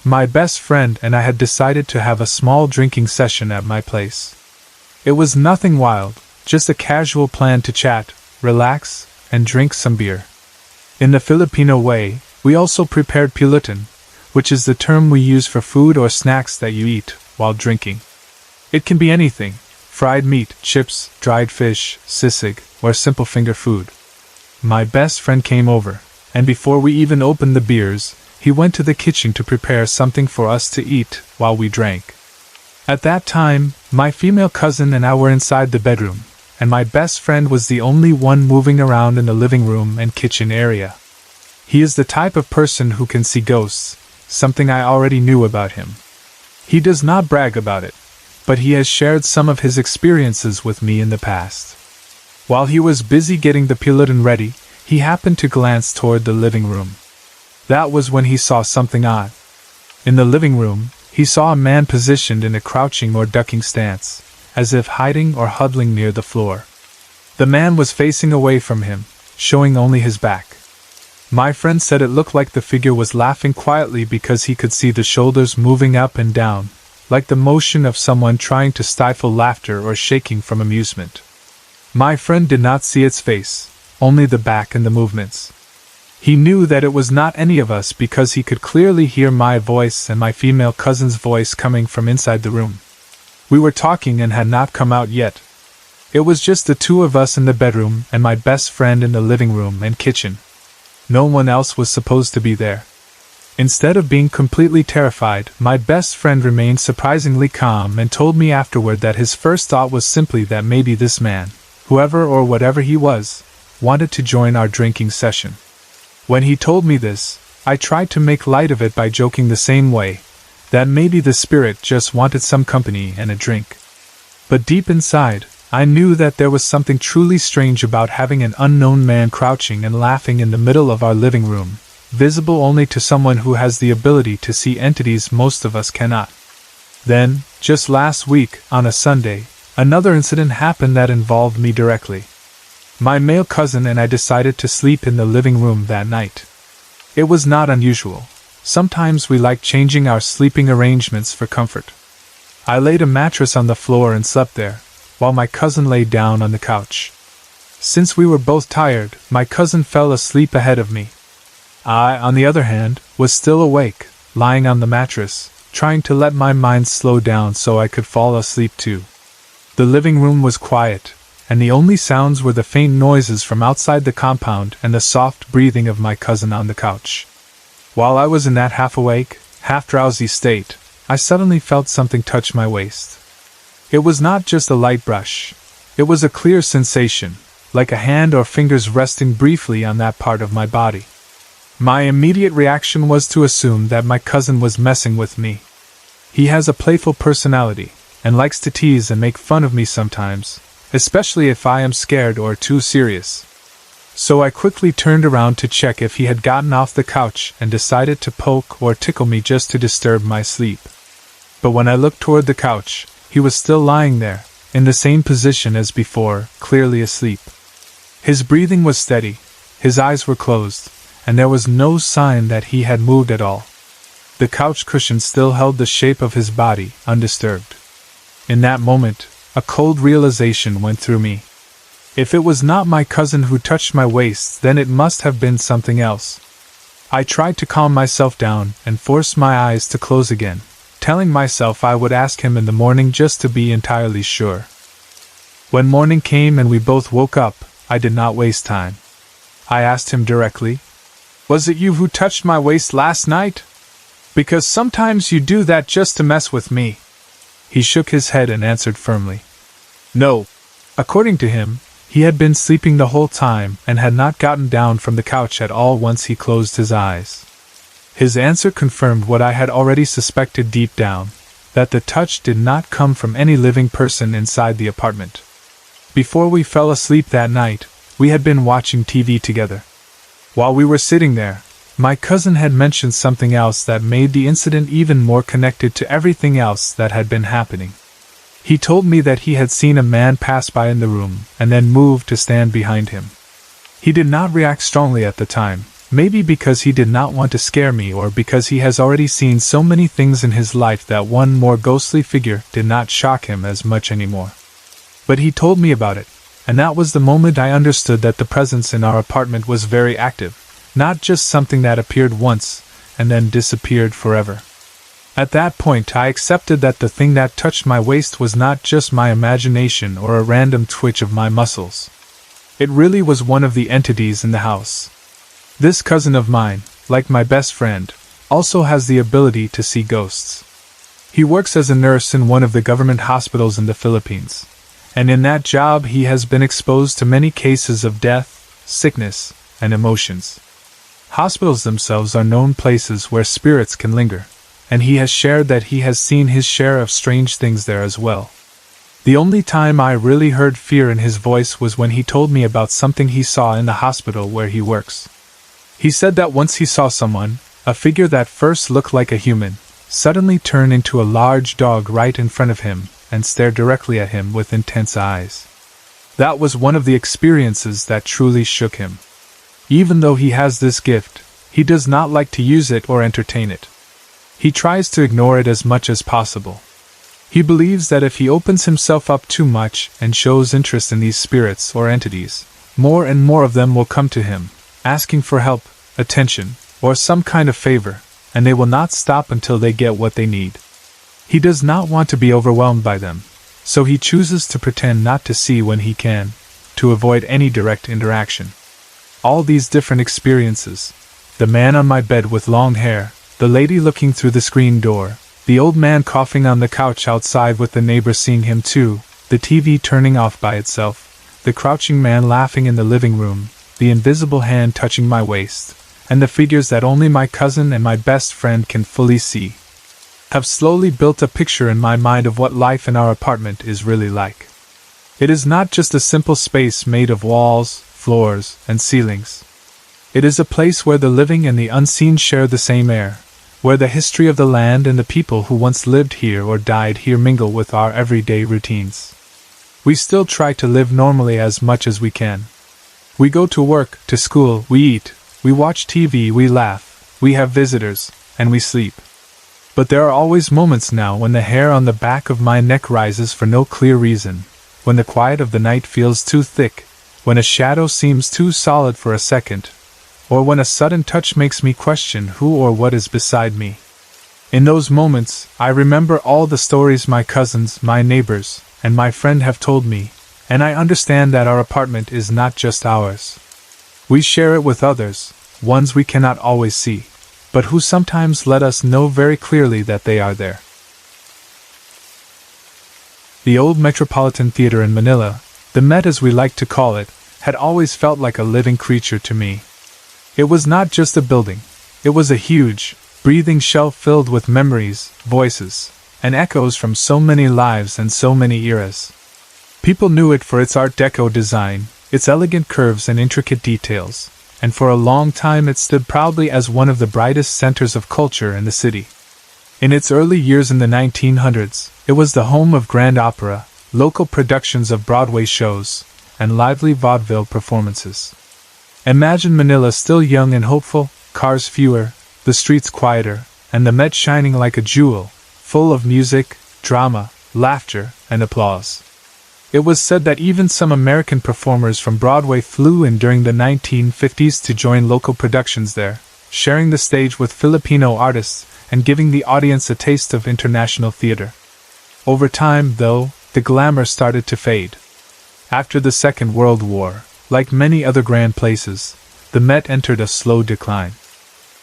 My best friend and I had decided to have a small drinking session at my place. It was nothing wild, just a casual plan to chat, relax, and drink some beer. In the Filipino way, we also prepared pilutan, which is the term we use for food or snacks that you eat while drinking. It can be anything: fried meat, chips, dried fish, sisig, or simple finger food. My best friend came over, and before we even opened the beers, he went to the kitchen to prepare something for us to eat while we drank. At that time, my female cousin and I were inside the bedroom, and my best friend was the only one moving around in the living room and kitchen area. He is the type of person who can see ghosts, something I already knew about him. He does not brag about it, but he has shared some of his experiences with me in the past. While he was busy getting the pilutan ready, he happened to glance toward the living room. That was when he saw something odd. In the living room, he saw a man positioned in a crouching or ducking stance, as if hiding or huddling near the floor. The man was facing away from him, showing only his back. My friend said it looked like the figure was laughing quietly because he could see the shoulders moving up and down, like the motion of someone trying to stifle laughter or shaking from amusement. My friend did not see its face, only the back and the movements. He knew that it was not any of us because he could clearly hear my voice and my female cousin's voice coming from inside the room. We were talking and had not come out yet. It was just the two of us in the bedroom and my best friend in the living room and kitchen. No one else was supposed to be there. Instead of being completely terrified, my best friend remained surprisingly calm and told me afterward that his first thought was simply that maybe this man, whoever or whatever he was, wanted to join our drinking session. When he told me this, I tried to make light of it by joking the same way, that maybe the spirit just wanted some company and a drink. But deep inside, I knew that there was something truly strange about having an unknown man crouching and laughing in the middle of our living room, visible only to someone who has the ability to see entities most of us cannot. Then, just last week, on a Sunday, another incident happened that involved me directly. My male cousin and I decided to sleep in the living room that night. It was not unusual. Sometimes we liked changing our sleeping arrangements for comfort. I laid a mattress on the floor and slept there, while my cousin lay down on the couch. Since we were both tired, my cousin fell asleep ahead of me. I, on the other hand, was still awake, lying on the mattress, trying to let my mind slow down so I could fall asleep too. The living room was quiet, and the only sounds were the faint noises from outside the compound and the soft breathing of my cousin on the couch. While I was in that half-awake, half-drowsy state, I suddenly felt something touch my waist. It was not just a light brush. It was a clear sensation, like a hand or fingers resting briefly on that part of my body. My immediate reaction was to assume that my cousin was messing with me. He has a playful personality, and likes to tease and make fun of me sometimes, especially if I am scared or too serious. So I quickly turned around to check if he had gotten off the couch and decided to poke or tickle me just to disturb my sleep. But when I looked toward the couch, he was still lying there, in the same position as before, clearly asleep. His breathing was steady, his eyes were closed, and there was no sign that he had moved at all. The couch cushion still held the shape of his body, undisturbed. In that moment, a cold realization went through me. If it was not my cousin who touched my waist, then it must have been something else. I tried to calm myself down and forced my eyes to close again, telling myself I would ask him in the morning just to be entirely sure. When morning came and we both woke up, I did not waste time. I asked him directly, "Was it you who touched my waist last night? Because sometimes you do that just to mess with me." He shook his head and answered firmly, "No." According to him, he had been sleeping the whole time and had not gotten down from the couch at all once he closed his eyes. His answer confirmed what I had already suspected deep down, that the touch did not come from any living person inside the apartment. Before we fell asleep that night, we had been watching TV together. While we were sitting there, my cousin had mentioned something else that made the incident even more connected to everything else that had been happening. He told me that he had seen a man pass by in the room and then move to stand behind him. He did not react strongly at the time, maybe because he did not want to scare me or because he has already seen so many things in his life that one more ghostly figure did not shock him as much anymore. But he told me about it, and that was the moment I understood that the presence in our apartment was very active, not just something that appeared once and then disappeared forever. At that point I accepted that the thing that touched my waist was not just my imagination or a random twitch of my muscles. It really was one of the entities in the house. This cousin of mine, like my best friend, also has the ability to see ghosts. He works as a nurse in one of the government hospitals in the Philippines, and in that job he has been exposed to many cases of death, sickness, and emotions. Hospitals themselves are known places where spirits can linger, and he has shared that he has seen his share of strange things there as well. The only time I really heard fear in his voice was when he told me about something he saw in the hospital where he works. He said that once he saw someone, a figure that first looked like a human, suddenly turn into a large dog right in front of him and stare directly at him with intense eyes. That was one of the experiences that truly shook him. Even though he has this gift, he does not like to use it or entertain it. He tries to ignore it as much as possible. He believes that if he opens himself up too much and shows interest in these spirits or entities, more and more of them will come to him, asking for help, attention, or some kind of favor, and they will not stop until they get what they need. He does not want to be overwhelmed by them, so he chooses to pretend not to see when he can, to avoid any direct interaction. All these different experiences, the man on my bed with long hair, the lady looking through the screen door, the old man coughing on the couch outside with the neighbor seeing him too, the TV turning off by itself, the crouching man laughing in the living room, the invisible hand touching my waist, and the figures that only my cousin and my best friend can fully see, have slowly built a picture in my mind of what life in our apartment is really like. It is not just a simple space made of walls, floors, and ceilings. It is a place where the living and the unseen share the same air, where the history of the land and the people who once lived here or died here mingle with our everyday routines. We still try to live normally as much as we can. We go to work, to school, we eat, we watch TV, we laugh, we have visitors, and we sleep. But there are always moments now when the hair on the back of my neck rises for no clear reason, when the quiet of the night feels too thick, when a shadow seems too solid for a second, or when a sudden touch makes me question who or what is beside me. In those moments, I remember all the stories my cousins, my neighbors, and my friend have told me, and I understand that our apartment is not just ours. We share it with others, ones we cannot always see, but who sometimes let us know very clearly that they are there. The old Metropolitan Theater in Manila, the Met as we like to call it, had always felt like a living creature to me. It was not just a building, it was a huge, breathing shell filled with memories, voices, and echoes from so many lives and so many eras. People knew it for its Art Deco design, its elegant curves and intricate details, and for a long time it stood proudly as one of the brightest centers of culture in the city. In its early years in the 1900s, it was the home of grand opera, local productions of Broadway shows, and lively vaudeville performances. Imagine Manila still young and hopeful, cars fewer, the streets quieter, and the Met shining like a jewel, full of music, drama, laughter, and applause. It was said that even some American performers from Broadway flew in during the 1950s to join local productions there, sharing the stage with Filipino artists and giving the audience a taste of international theater. Over time, though, the glamour started to fade. After the Second World War, like many other grand places, the Met entered a slow decline.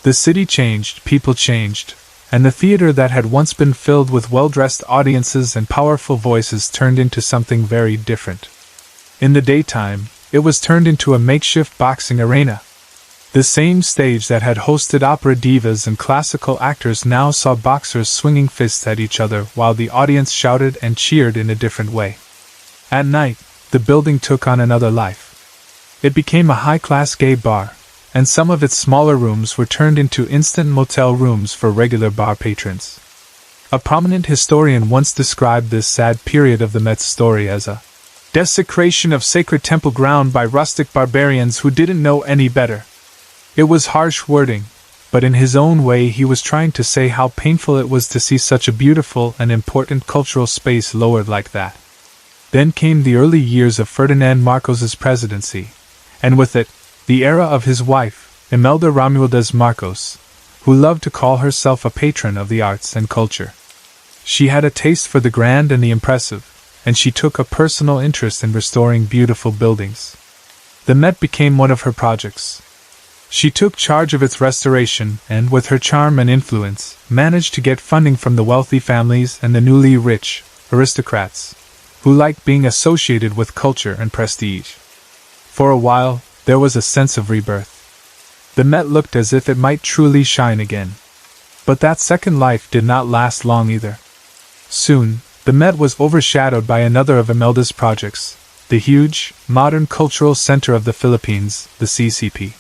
The city changed, people changed, and the theater that had once been filled with well-dressed audiences and powerful voices turned into something very different. In the daytime, it was turned into a makeshift boxing arena. The same stage that had hosted opera divas and classical actors now saw boxers swinging fists at each other while the audience shouted and cheered in a different way. At night, the building took on another life. It became a high-class gay bar, and some of its smaller rooms were turned into instant motel rooms for regular bar patrons. A prominent historian once described this sad period of the Met's story as a desecration of sacred temple ground by rustic barbarians who didn't know any better. It was harsh wording, but in his own way he was trying to say how painful it was to see such a beautiful and important cultural space lowered like that. Then came the early years of Ferdinand Marcos's presidency, and with it, the era of his wife, Imelda Romualdez Marcos, who loved to call herself a patron of the arts and culture. She had a taste for the grand and the impressive, and she took a personal interest in restoring beautiful buildings. The Met became one of her projects. She took charge of its restoration and, with her charm and influence, managed to get funding from the wealthy families and the newly rich aristocrats, who liked being associated with culture and prestige. For a while, there was a sense of rebirth. The Met looked as if it might truly shine again. But that second life did not last long either. Soon, the Met was overshadowed by another of Imelda's projects, the huge, modern cultural center of the Philippines, the CCP.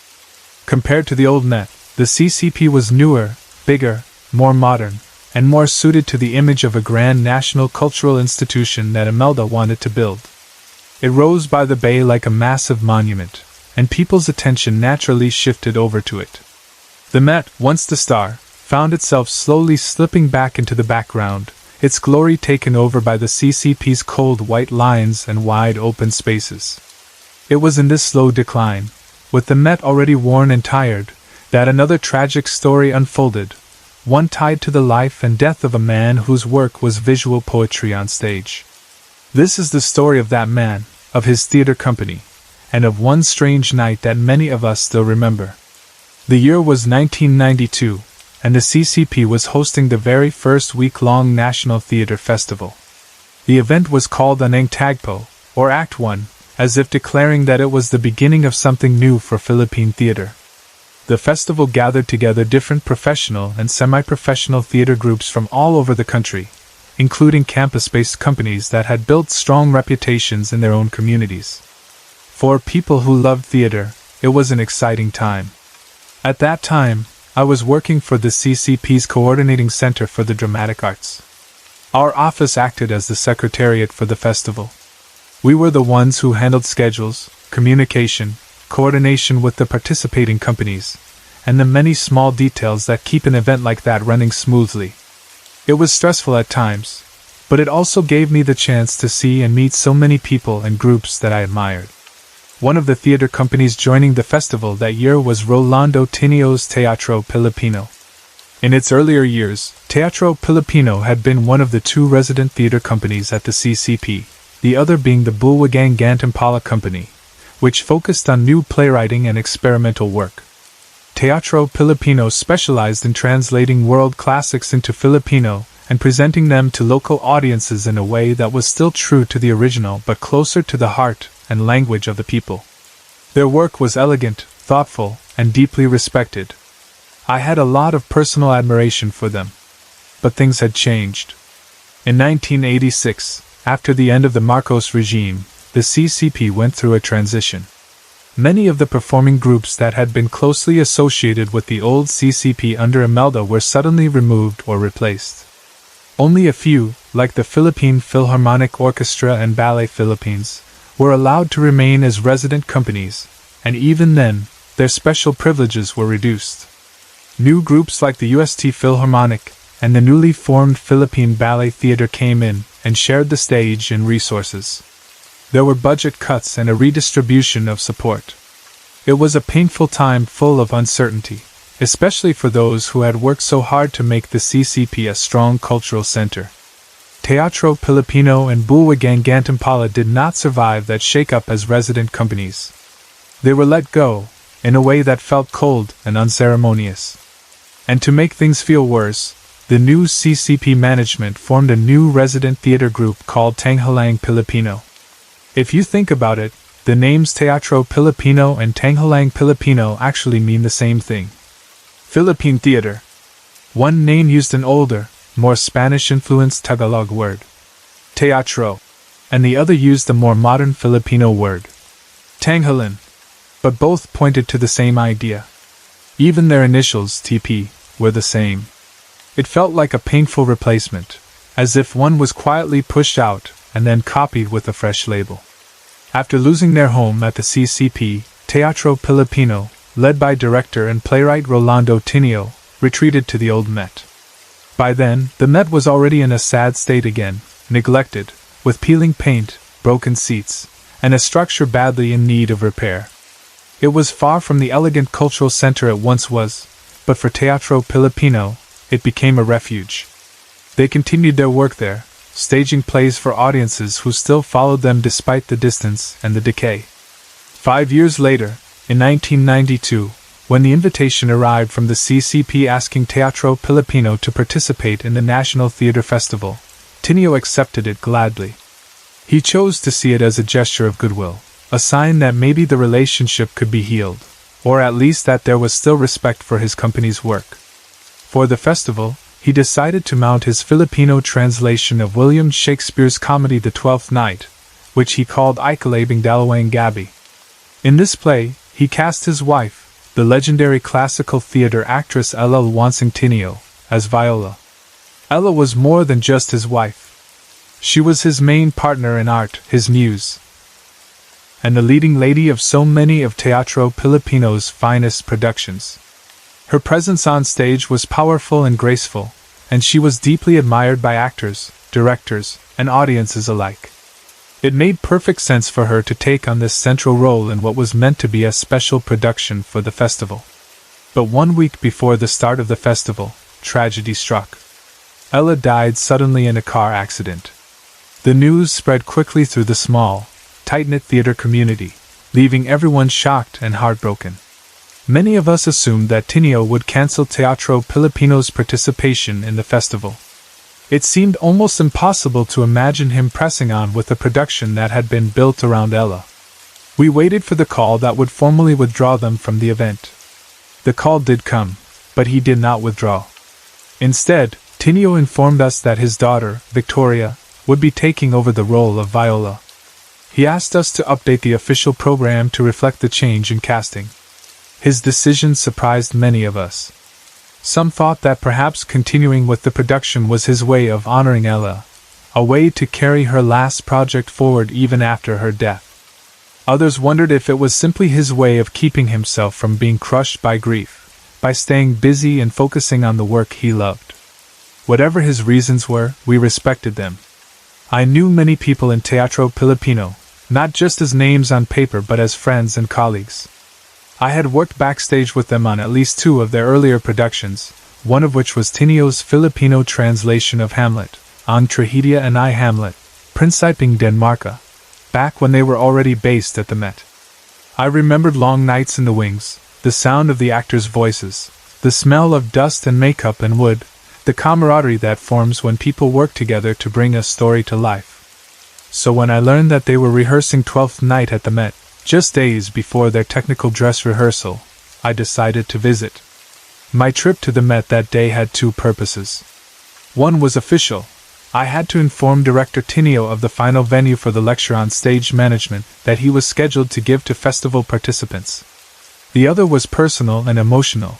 Compared to the old Met, the CCP was newer, bigger, more modern, and more suited to the image of a grand national cultural institution that Imelda wanted to build. It rose by the bay like a massive monument, and people's attention naturally shifted over to it. The Met, once the star, found itself slowly slipping back into the background, its glory taken over by the CCP's cold white lines and wide open spaces. It was in this slow decline, with the Met already worn and tired, that another tragic story unfolded, one tied to the life and death of a man whose work was visual poetry on stage. This is the story of that man, of his theater company, and of one strange night that many of us still remember. The year was 1992, and the CCP was hosting the very first week-long National Theater Festival. The event was called Aneng Tagpo, or Act 1, as if declaring that it was the beginning of something new for Philippine theater. The festival gathered together different professional and semi-professional theater groups from all over the country, including campus-based companies that had built strong reputations in their own communities. For people who loved theater, it was an exciting time. At that time, I was working for the CCP's Coordinating Center for the Dramatic Arts. Our office acted as the secretariat for the festival. We were the ones who handled schedules, communication, coordination with the participating companies, and the many small details that keep an event like that running smoothly. It was stressful at times, but it also gave me the chance to see and meet so many people and groups that I admired. One of the theater companies joining the festival that year was Rolando Tinio's Teatro Pilipino. In its earlier years, Teatro Pilipino had been one of the two resident theater companies at the CCP, the other being the Bulwagang Gantimpala Company, which focused on new playwriting and experimental work. Teatro Pilipino specialized in translating world classics into Filipino and presenting them to local audiences in a way that was still true to the original but closer to the heart and language of the people. Their work was elegant, thoughtful, and deeply respected. I had a lot of personal admiration for them. But things had changed. In 1986, after the end of the Marcos regime, the CCP went through a transition. Many of the performing groups that had been closely associated with the old CCP under Imelda were suddenly removed or replaced. Only a few, like the Philippine Philharmonic Orchestra and Ballet Philippines, were allowed to remain as resident companies, and even then, their special privileges were reduced. New groups like the UST Philharmonic and the newly formed Philippine Ballet Theatre came in and shared the stage and resources. There were budget cuts and a redistribution of support. It was a painful time full of uncertainty, especially for those who had worked so hard to make the CCP a strong cultural center. Teatro Pilipino and Bulwagang Gantimpala did not survive that shake-up as resident companies. They were let go, in a way that felt cold and unceremonious. And to make things feel worse, the new CCP management formed a new resident theater group called Tanghalang Pilipino. If you think about it, the names Teatro Pilipino and Tanghalang Pilipino actually mean the same thing. Philippine theater. One name used an older, more Spanish-influenced Tagalog word, teatro, and the other used the more modern Filipino word, Tanghalan, but both pointed to the same idea. Even their initials, TP, were the same. It felt like a painful replacement, as if one was quietly pushed out and then copied with a fresh label. After losing their home at the CCP, Teatro Pilipino, led by director and playwright Rolando Tinio, retreated to the old Met. By then, the Met was already in a sad state again, neglected, with peeling paint, broken seats, and a structure badly in need of repair. It was far from the elegant cultural center it once was, but for Teatro Pilipino, it became a refuge. They continued their work there, staging plays for audiences who still followed them despite the distance and the decay. 5 years later, in 1992, when the invitation arrived from the CCP asking Teatro Pilipino to participate in the National Theatre Festival, Tinio accepted it gladly. He chose to see it as a gesture of goodwill, a sign that maybe the relationship could be healed, or at least that there was still respect for his company's work. For the festival, he decided to mount his Filipino translation of William Shakespeare's comedy The Twelfth Night, which he called Ikalabing Dalawang Gabi. In this play, he cast his wife, the legendary classical theater actress Ella Luansing Tinio, as Viola. Ella was more than just his wife. She was his main partner in art, his muse, and the leading lady of so many of Teatro Pilipino's finest productions. Her presence on stage was powerful and graceful, and she was deeply admired by actors, directors, and audiences alike. It made perfect sense for her to take on this central role in what was meant to be a special production for the festival. But 1 week before the start of the festival, tragedy struck. Ella died suddenly in a car accident. The news spread quickly through the small, tight-knit theater community, leaving everyone shocked and heartbroken. Many of us assumed that Tinio would cancel Teatro Pilipino's participation in the festival. It seemed almost impossible to imagine him pressing on with a production that had been built around Ella. We waited for the call that would formally withdraw them from the event. The call did come, but he did not withdraw. Instead, Tinio informed us that his daughter, Victoria, would be taking over the role of Viola. He asked us to update the official program to reflect the change in casting. His decision surprised many of us. Some thought that perhaps continuing with the production was his way of honoring Ella, a way to carry her last project forward even after her death. Others wondered if it was simply his way of keeping himself from being crushed by grief, by staying busy and focusing on the work he loved. Whatever his reasons were, we respected them. I knew many people in Teatro Pilipino, not just as names on paper but as friends and colleagues. I had worked backstage with them on at least 2 of their earlier productions, one of which was Tinio's Filipino translation of Hamlet, Ang Tragedia and I Hamlet, Principing Denmarka, back when they were already based at the Met. I remembered long nights in the wings, the sound of the actors' voices, the smell of dust and makeup and wood, the camaraderie that forms when people work together to bring a story to life. So when I learned that they were rehearsing Twelfth Night at the Met, just days before their technical dress rehearsal, I decided to visit. My trip to the Met that day had two purposes. One was official. I had to inform Director Tinio of the final venue for the lecture on stage management that he was scheduled to give to festival participants. The other was personal and emotional.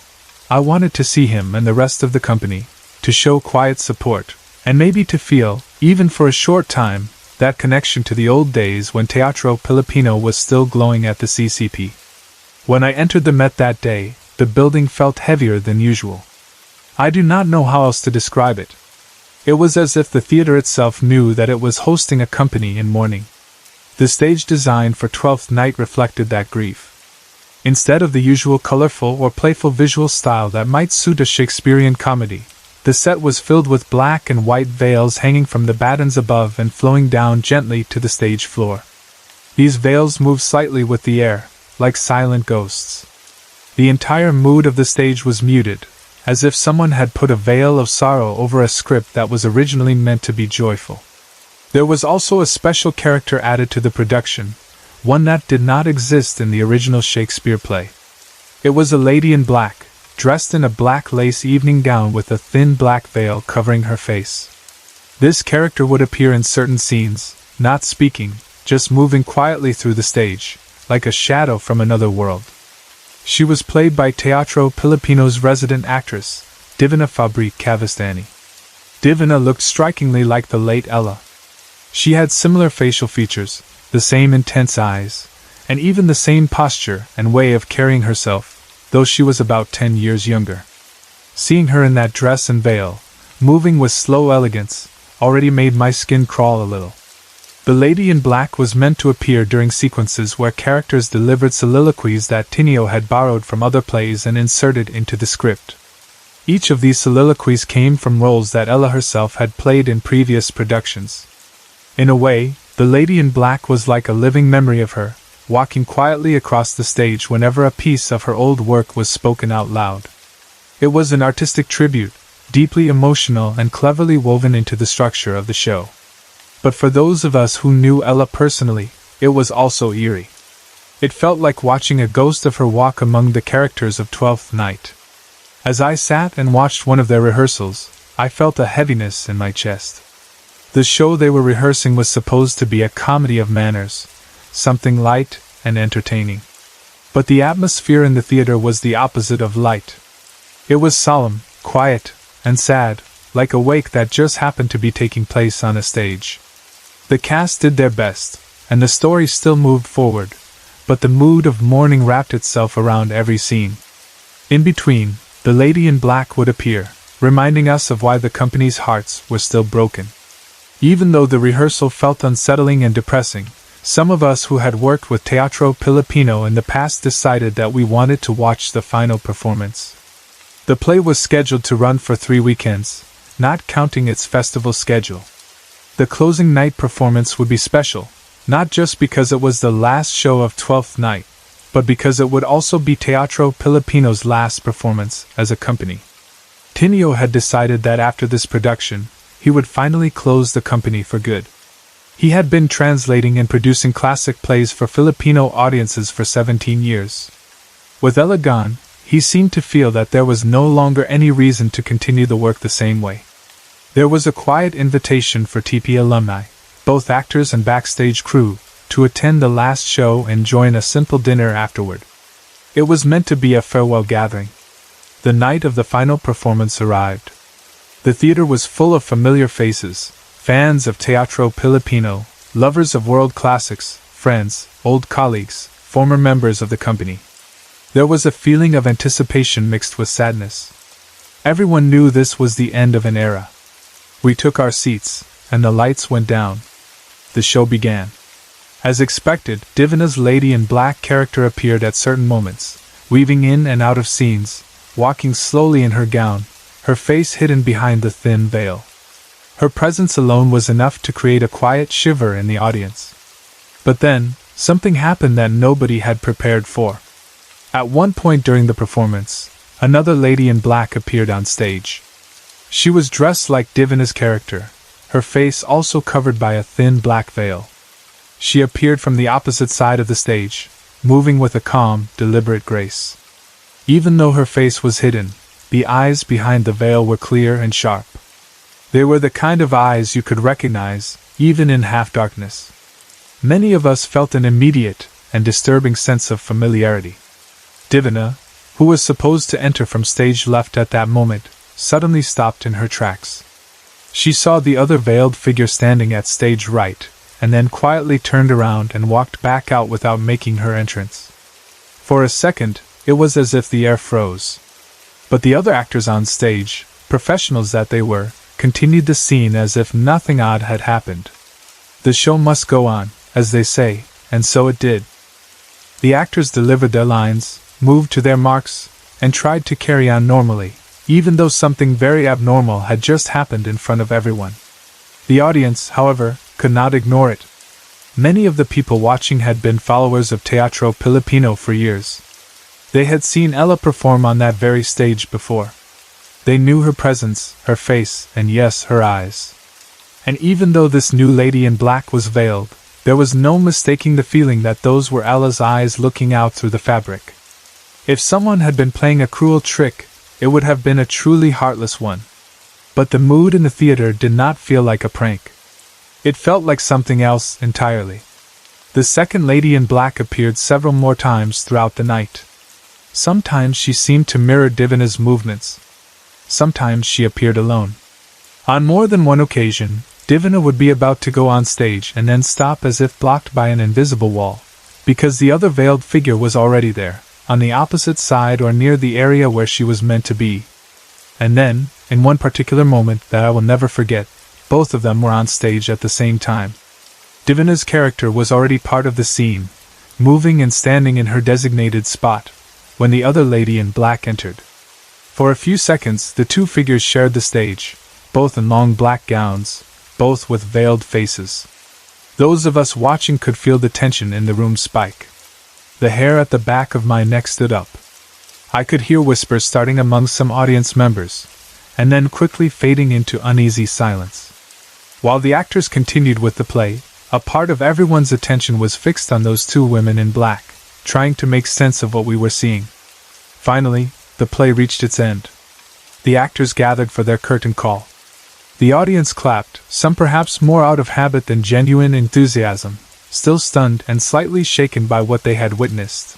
I wanted to see him and the rest of the company, to show quiet support, and maybe to feel, even for a short time, that connection to the old days when Teatro Filipino was still glowing at the CCP. When I entered the Met that day, the building felt heavier than usual. I do not know how else to describe it. It was as if the theater itself knew that it was hosting a company in mourning. The stage design for Twelfth Night reflected that grief. Instead of the usual colorful or playful visual style that might suit a Shakespearean comedy, the set was filled with black and white veils hanging from the battens above and flowing down gently to the stage floor. These veils moved slightly with the air, like silent ghosts. The entire mood of the stage was muted, as if someone had put a veil of sorrow over a script that was originally meant to be joyful. There was also a special character added to the production, one that did not exist in the original Shakespeare play. It was a lady in black, dressed in a black lace evening gown with a thin black veil covering her face. This character would appear in certain scenes, not speaking, just moving quietly through the stage, like a shadow from another world. She was played by Teatro Filipino's resident actress, Divina Fabri Cavestany. Divina looked strikingly like the late Ella. She had similar facial features, the same intense eyes, and even the same posture and way of carrying herself, though she was about 10 years younger. Seeing her in that dress and veil, moving with slow elegance, already made my skin crawl a little. The lady in black was meant to appear during sequences where characters delivered soliloquies that Tinio had borrowed from other plays and inserted into the script. Each of these soliloquies came from roles that Ella herself had played in previous productions. In a way, the lady in black was like a living memory of her, walking quietly across the stage whenever a piece of her old work was spoken out loud. It was an artistic tribute, deeply emotional and cleverly woven into the structure of the show. But for those of us who knew Ella personally, it was also eerie. It felt like watching a ghost of her walk among the characters of Twelfth Night. As I sat and watched one of their rehearsals, I felt a heaviness in my chest. The show they were rehearsing was supposed to be a comedy of manners, something light and entertaining. But the atmosphere in the theater was the opposite of light. It was solemn, quiet, and sad, like a wake that just happened to be taking place on a stage. The cast did their best, and the story still moved forward, but the mood of mourning wrapped itself around every scene. In between, the lady in black would appear, reminding us of why the company's hearts were still broken. Even though the rehearsal felt unsettling and depressing, some of us who had worked with Teatro Filipino in the past decided that we wanted to watch the final performance. The play was scheduled to run for 3 weekends, not counting its festival schedule. The closing night performance would be special, not just because it was the last show of Twelfth Night, but because it would also be Teatro Filipino's last performance as a company. Tinio had decided that after this production, he would finally close the company for good. He had been translating and producing classic plays for Filipino audiences for 17 years. With Ella gone, he seemed to feel that there was no longer any reason to continue the work the same way. There was a quiet invitation for TP alumni, both actors and backstage crew, to attend the last show and join a simple dinner afterward. It was meant to be a farewell gathering. The night of the final performance arrived. The theater was full of familiar faces, fans of Teatro Filipino, lovers of world classics, friends, old colleagues, former members of the company. There was a feeling of anticipation mixed with sadness. Everyone knew this was the end of an era. We took our seats, and the lights went down. The show began. As expected, Divina's lady in black character appeared at certain moments, weaving in and out of scenes, walking slowly in her gown, her face hidden behind the thin veil. Her presence alone was enough to create a quiet shiver in the audience. But then, something happened that nobody had prepared for. At one point during the performance, another lady in black appeared on stage. She was dressed like Divina's character, her face also covered by a thin black veil. She appeared from the opposite side of the stage, moving with a calm, deliberate grace. Even though her face was hidden, the eyes behind the veil were clear and sharp. They were the kind of eyes you could recognize, even in half-darkness. Many of us felt an immediate and disturbing sense of familiarity. Divina, who was supposed to enter from stage left at that moment, suddenly stopped in her tracks. She saw the other veiled figure standing at stage right, and then quietly turned around and walked back out without making her entrance. For a second, it was as if the air froze. But the other actors on stage, professionals that they were, continued the scene as if nothing odd had happened. The show must go on, as they say, and so it did. The actors delivered their lines, moved to their marks, and tried to carry on normally, even though something very abnormal had just happened in front of everyone. The audience, however, could not ignore it. Many of the people watching had been followers of Teatro Filipino for years. They had seen Ella perform on that very stage before. They knew her presence, her face, and yes, her eyes. And even though this new lady in black was veiled, there was no mistaking the feeling that those were Ella's eyes looking out through the fabric. If someone had been playing a cruel trick, it would have been a truly heartless one. But the mood in the theater did not feel like a prank. It felt like something else entirely. The second lady in black appeared several more times throughout the night. Sometimes she seemed to mirror Divina's movements. Sometimes she appeared alone. On more than one occasion, Divina would be about to go on stage and then stop as if blocked by an invisible wall, because the other veiled figure was already there, on the opposite side or near the area where she was meant to be. And then, in one particular moment that I will never forget, both of them were on stage at the same time. Divina's character was already part of the scene, moving and standing in her designated spot, when the other lady in black entered. For a few seconds the two figures shared the stage, both in long black gowns, both with veiled faces. Those of us watching could feel the tension in the room spike. The hair at the back of my neck stood up. I could hear whispers starting among some audience members, and then quickly fading into uneasy silence. While the actors continued with the play, a part of everyone's attention was fixed on those two women in black, trying to make sense of what we were seeing. Finally, the play reached its end. The actors gathered for their curtain call. The audience clapped, some perhaps more out of habit than genuine enthusiasm, still stunned and slightly shaken by what they had witnessed.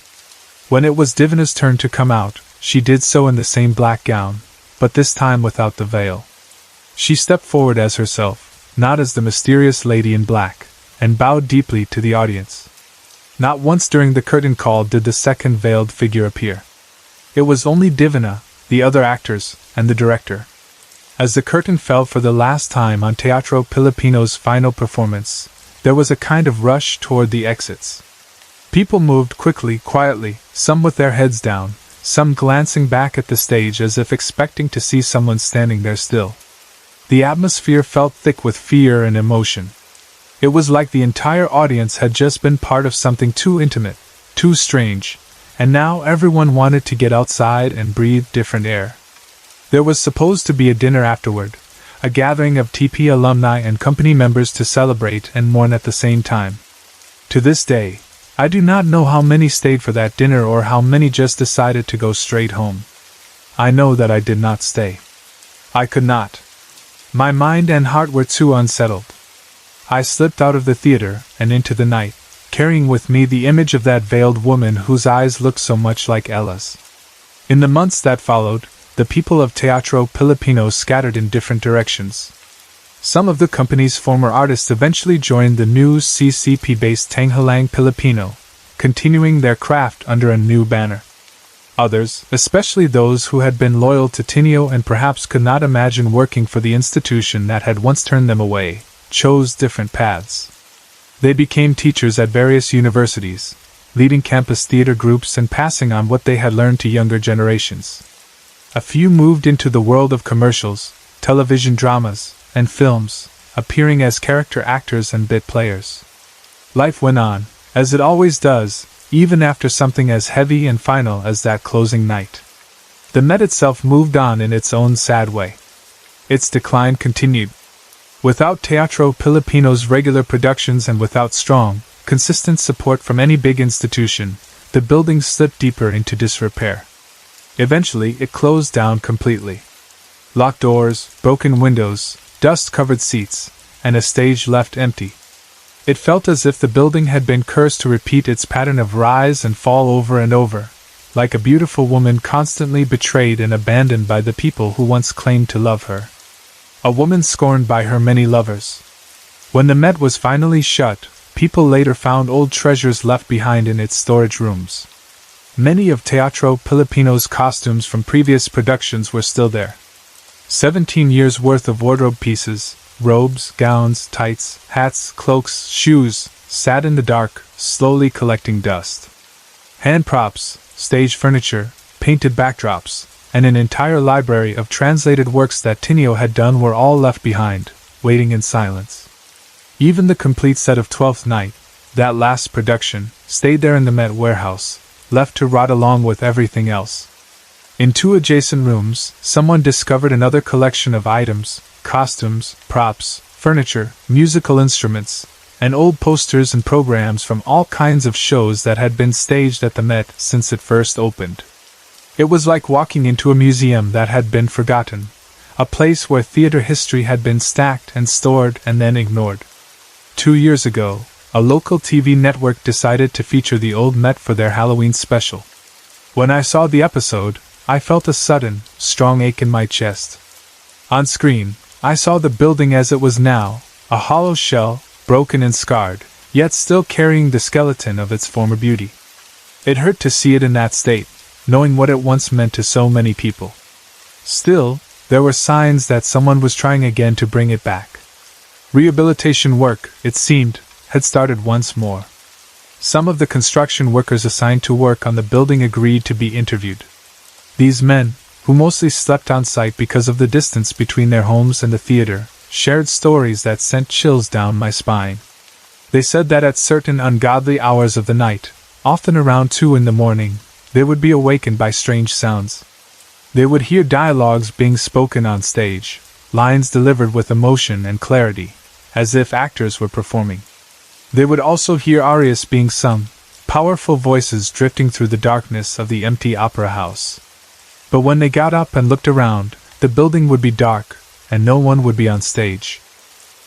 When it was Divina's turn to come out, she did so in the same black gown, but this time without the veil. She stepped forward as herself, not as the mysterious lady in black, and bowed deeply to the audience. Not once during the curtain call did the second veiled figure appear. It was only Divina, the other actors, and the director. As the curtain fell for the last time on Teatro Filipino's final performance, there was a kind of rush toward the exits. People moved quickly, quietly, some with their heads down, some glancing back at the stage as if expecting to see someone standing there still. The atmosphere felt thick with fear and emotion. It was like the entire audience had just been part of something too intimate, too strange, and now everyone wanted to get outside and breathe different air. There was supposed to be a dinner afterward, a gathering of TP alumni and company members to celebrate and mourn at the same time. To this day, I do not know how many stayed for that dinner or how many just decided to go straight home. I know that I did not stay. I could not. My mind and heart were too unsettled. I slipped out of the theater and into the night, carrying with me the image of that veiled woman whose eyes looked so much like Ella's. In the months that followed, the people of Teatro Filipino scattered in different directions. Some of the company's former artists eventually joined the new CCP-based Tanghalang Filipino, continuing their craft under a new banner. Others, especially those who had been loyal to Tinio and perhaps could not imagine working for the institution that had once turned them away, chose different paths. They became teachers at various universities, leading campus theater groups and passing on what they had learned to younger generations. A few moved into the world of commercials, television dramas, and films, appearing as character actors and bit players. Life went on, as it always does, even after something as heavy and final as that closing night. The Met itself moved on in its own sad way. Its decline continued. Without Teatro Pilipino's regular productions and without strong, consistent support from any big institution, the building slipped deeper into disrepair. Eventually, it closed down completely. Locked doors, broken windows, dust-covered seats, and a stage left empty. It felt as if the building had been cursed to repeat its pattern of rise and fall over and over, like a beautiful woman constantly betrayed and abandoned by the people who once claimed to love her. A woman scorned by her many lovers. When the Met was finally shut, people later found old treasures left behind in its storage rooms. Many of Teatro Pilipino's costumes from previous productions were still there. 17 years' worth of wardrobe pieces, robes, gowns, tights, hats, cloaks, shoes, sat in the dark, slowly collecting dust. Hand props, stage furniture, painted backdrops, and an entire library of translated works that Tinio had done were all left behind, waiting in silence. Even the complete set of Twelfth Night, that last production, stayed there in the Met warehouse, left to rot along with everything else. In two adjacent rooms, someone discovered another collection of items, costumes, props, furniture, musical instruments, and old posters and programs from all kinds of shows that had been staged at the Met since it first opened. It was like walking into a museum that had been forgotten, a place where theater history had been stacked and stored and then ignored. 2 years ago, a local TV network decided to feature the old Met for their Halloween special. When I saw the episode, I felt a sudden, strong ache in my chest. On screen, I saw the building as it was now, a hollow shell, broken and scarred, yet still carrying the skeleton of its former beauty. It hurt to see it in that state, knowing what it once meant to so many people. Still, there were signs that someone was trying again to bring it back. Rehabilitation work, it seemed, had started once more. Some of the construction workers assigned to work on the building agreed to be interviewed. These men, who mostly slept on site because of the distance between their homes and the theater, shared stories that sent chills down my spine. They said that at certain ungodly hours of the night, often around 2 in the morning, they would be awakened by strange sounds. They would hear dialogues being spoken on stage, lines delivered with emotion and clarity, as if actors were performing. They would also hear arias being sung, powerful voices drifting through the darkness of the empty opera house. But when they got up and looked around, the building would be dark, and no one would be on stage.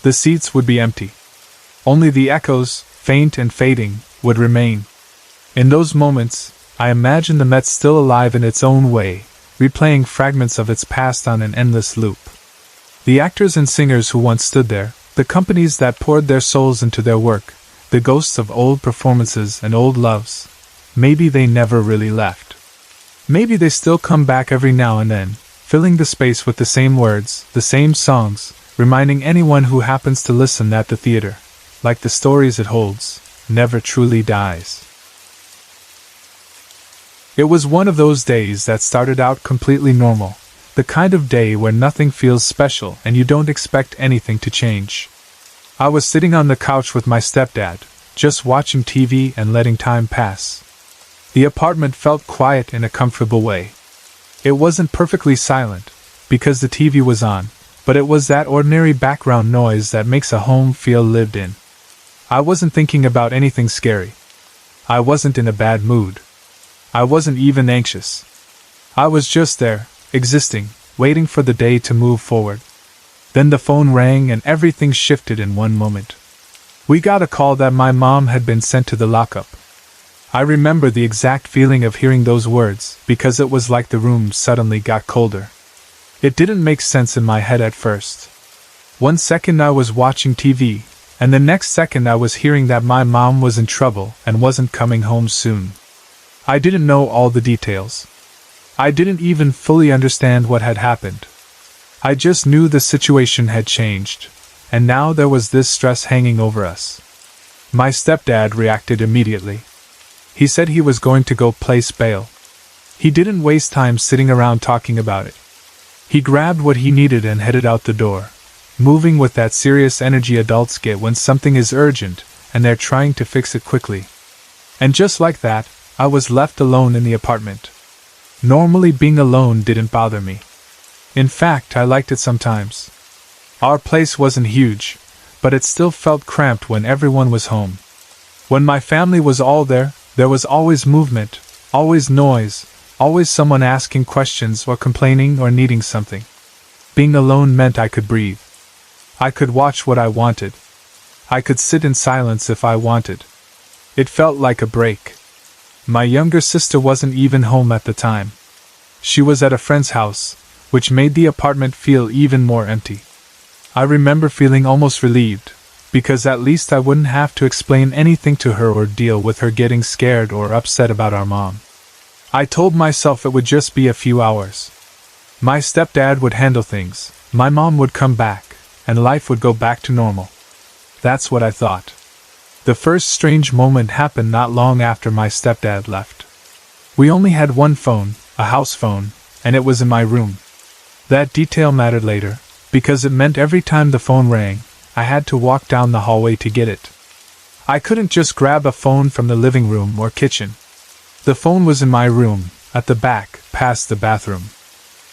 The seats would be empty. Only the echoes, faint and fading, would remain. In those moments, I imagined the Met still alive in its own way, replaying fragments of its past on an endless loop. The actors and singers who once stood there, the companies that poured their souls into their work, the ghosts of old performances and old loves, maybe they never really left. Maybe they still come back every now and then, filling the space with the same words, the same songs, reminding anyone who happens to listen that the theater, like the stories it holds, never truly dies. It was one of those days that started out completely normal, the kind of day where nothing feels special and you don't expect anything to change. I was sitting on the couch with my stepdad, just watching TV and letting time pass. The apartment felt quiet in a comfortable way. It wasn't perfectly silent, because the TV was on, but it was that ordinary background noise that makes a home feel lived in. I wasn't thinking about anything scary. I wasn't in a bad mood. I wasn't even anxious. I was just there, existing, waiting for the day to move forward. Then the phone rang and everything shifted in one moment. We got a call that my mom had been sent to the lockup. I remember the exact feeling of hearing those words, because it was like the room suddenly got colder. It didn't make sense in my head at first. 1 second I was watching TV, and the next second I was hearing that my mom was in trouble and wasn't coming home soon. I didn't know all the details. I didn't even fully understand what had happened. I just knew the situation had changed, and now there was this stress hanging over us. My stepdad reacted immediately. He said he was going to go place bail. He didn't waste time sitting around talking about it. He grabbed what he needed and headed out the door, moving with that serious energy adults get when something is urgent and they're trying to fix it quickly. And just like that, I was left alone in the apartment. Normally being alone didn't bother me. In fact, I liked it sometimes. Our place wasn't huge, but it still felt cramped when everyone was home. When my family was all there, there was always movement, always noise, always someone asking questions or complaining or needing something. Being alone meant I could breathe. I could watch what I wanted. I could sit in silence if I wanted. It felt like a break. My younger sister wasn't even home at the time. She was at a friend's house, which made the apartment feel even more empty. I remember feeling almost relieved, because at least I wouldn't have to explain anything to her or deal with her getting scared or upset about our mom. I told myself it would just be a few hours. My stepdad would handle things, my mom would come back, and life would go back to normal. That's what I thought. The first strange moment happened not long after my stepdad left. We only had one phone, a house phone, and it was in my room. That detail mattered later, because it meant every time the phone rang, I had to walk down the hallway to get it. I couldn't just grab a phone from the living room or kitchen. The phone was in my room, at the back, past the bathroom.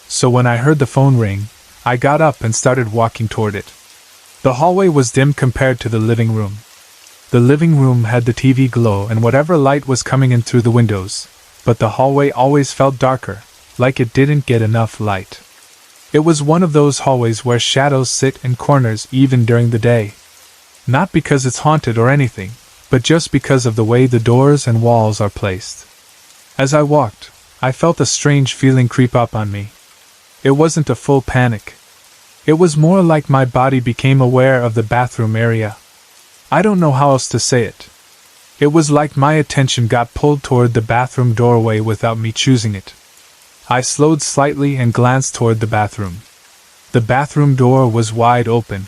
So when I heard the phone ring, I got up and started walking toward it. The hallway was dim compared to the living room. The living room had the TV glow and whatever light was coming in through the windows, but the hallway always felt darker, like it didn't get enough light. It was one of those hallways where shadows sit in corners even during the day. Not because it's haunted or anything, but just because of the way the doors and walls are placed. As I walked, I felt a strange feeling creep up on me. It wasn't a full panic. It was more like my body became aware of the bathroom area. I don't know how else to say it. It was like my attention got pulled toward the bathroom doorway without me choosing it. I slowed slightly and glanced toward the bathroom. The bathroom door was wide open.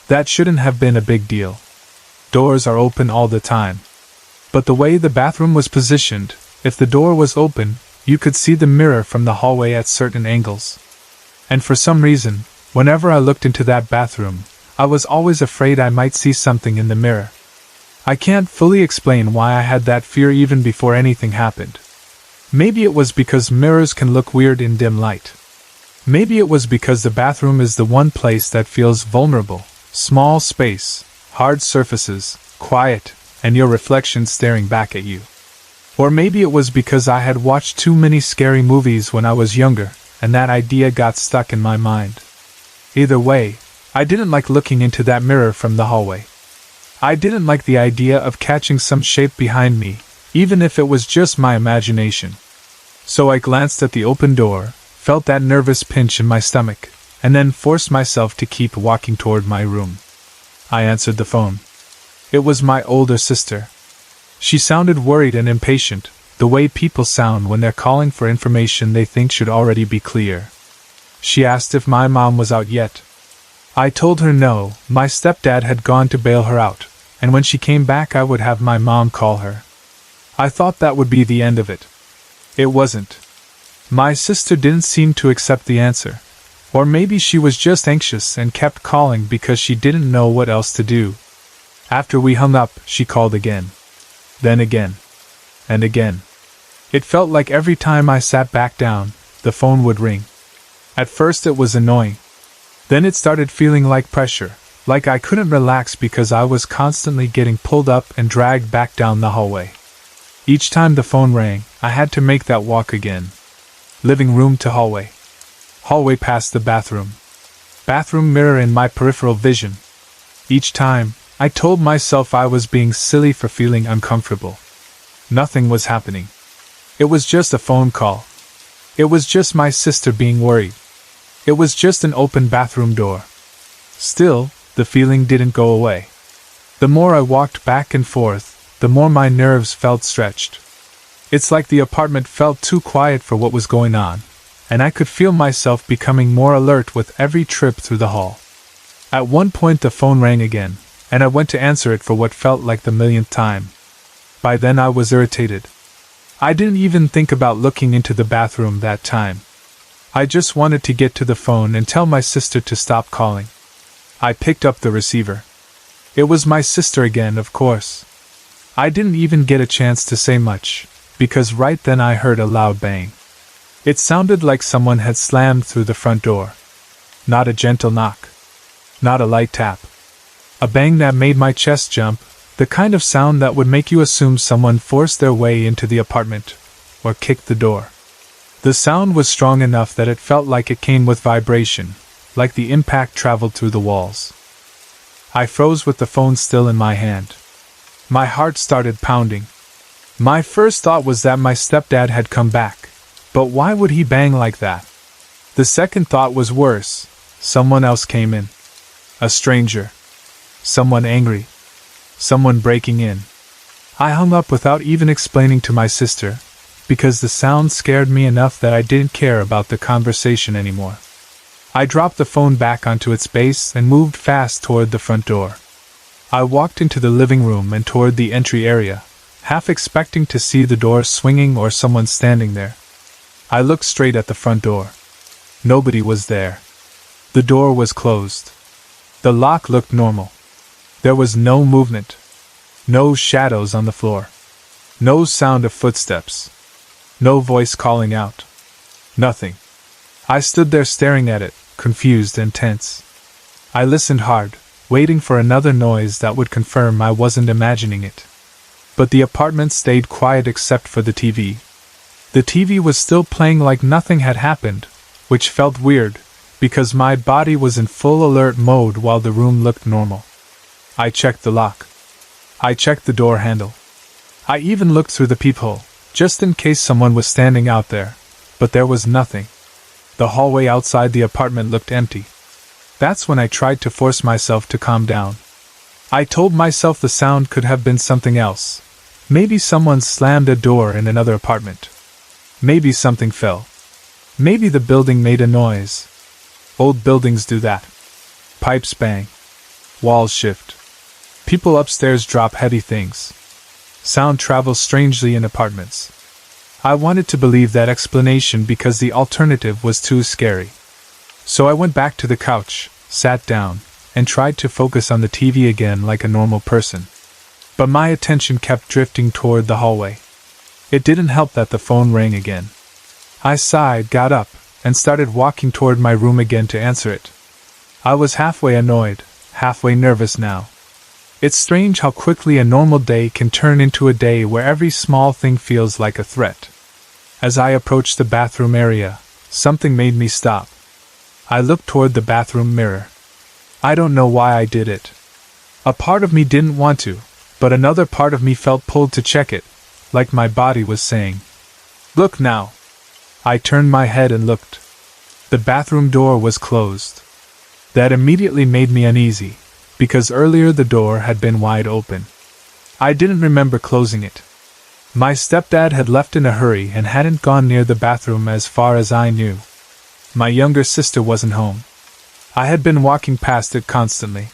That shouldn't have been a big deal. Doors are open all the time. But the way the bathroom was positioned, if the door was open, you could see the mirror from the hallway at certain angles. And for some reason, whenever I looked into that bathroom, I was always afraid I might see something in the mirror. I can't fully explain why I had that fear even before anything happened. Maybe it was because mirrors can look weird in dim light. Maybe it was because the bathroom is the one place that feels vulnerable, small space, hard surfaces, quiet, and your reflection staring back at you. Or maybe it was because I had watched too many scary movies when I was younger, and that idea got stuck in my mind. Either way, I didn't like looking into that mirror from the hallway. I didn't like the idea of catching some shape behind me, even if it was just my imagination. So I glanced at the open door, felt that nervous pinch in my stomach, and then forced myself to keep walking toward my room. I answered the phone. It was my older sister. She sounded worried and impatient, the way people sound when they're calling for information they think should already be clear. She asked if my mom was out yet. I told her no, my stepdad had gone to bail her out, and when she came back I would have my mom call her. I thought that would be the end of it. It wasn't. My sister didn't seem to accept the answer. Or maybe she was just anxious and kept calling because she didn't know what else to do. After we hung up, she called again. Then again. And again. It felt like every time I sat back down, the phone would ring. At first it was annoying. Then it started feeling like pressure, like I couldn't relax because I was constantly getting pulled up and dragged back down the hallway. Each time the phone rang, I had to make that walk again. Living room to hallway. Hallway past the bathroom. Bathroom mirror in my peripheral vision. Each time, I told myself I was being silly for feeling uncomfortable. Nothing was happening. It was just a phone call. It was just my sister being worried. It was just an open bathroom door. Still, the feeling didn't go away. The more I walked back and forth, the more my nerves felt stretched. It's like the apartment felt too quiet for what was going on, and I could feel myself becoming more alert with every trip through the hall. At one point the phone rang again, and I went to answer it for what felt like the millionth time. By then I was irritated. I didn't even think about looking into the bathroom that time. I just wanted to get to the phone and tell my sister to stop calling. I picked up the receiver. It was my sister again, of course. I didn't even get a chance to say much, because right then I heard a loud bang. It sounded like someone had slammed through the front door. Not a gentle knock. Not a light tap. A bang that made my chest jump, the kind of sound that would make you assume someone forced their way into the apartment, or kicked the door. The sound was strong enough that it felt like it came with vibration, like the impact traveled through the walls. I froze with the phone still in my hand. My heart started pounding. My first thought was that my stepdad had come back, but why would he bang like that? The second thought was worse. Someone else came in. A stranger. Someone angry. Someone breaking in. I hung up without even explaining to my sister, because the sound scared me enough that I didn't care about the conversation anymore. I dropped the phone back onto its base and moved fast toward the front door. I walked into the living room and toward the entry area, half expecting to see the door swinging or someone standing there. I looked straight at the front door. Nobody was there. The door was closed. The lock looked normal. There was no movement. No shadows on the floor. No sound of footsteps. No voice calling out. Nothing. I stood there staring at it, confused and tense. I listened hard, waiting for another noise that would confirm I wasn't imagining it. But the apartment stayed quiet except for the TV. The TV was still playing like nothing had happened, which felt weird, because my body was in full alert mode while the room looked normal. I checked the lock. I checked the door handle. I even looked through the peephole, just in case someone was standing out there, but there was nothing. The hallway outside the apartment looked empty. That's when I tried to force myself to calm down. I told myself the sound could have been something else. Maybe someone slammed a door in another apartment. Maybe something fell. Maybe the building made a noise. Old buildings do that. Pipes bang. Walls shift. People upstairs drop heavy things. Sound travels strangely in apartments. I wanted to believe that explanation because the alternative was too scary. So I went back to the couch, sat down, and tried to focus on the TV again like a normal person. But my attention kept drifting toward the hallway. It didn't help that the phone rang again. I sighed, got up, and started walking toward my room again to answer it. I was halfway annoyed, halfway nervous now. It's strange how quickly a normal day can turn into a day where every small thing feels like a threat. As I approached the bathroom area, something made me stop. I looked toward the bathroom mirror. I don't know why I did it. A part of me didn't want to, but another part of me felt pulled to check it, like my body was saying, "Look now." I turned my head and looked. The bathroom door was closed. That immediately made me uneasy, because earlier the door had been wide open. I didn't remember closing it. My stepdad had left in a hurry and hadn't gone near the bathroom as far as I knew. My younger sister wasn't home. I had been walking past it constantly.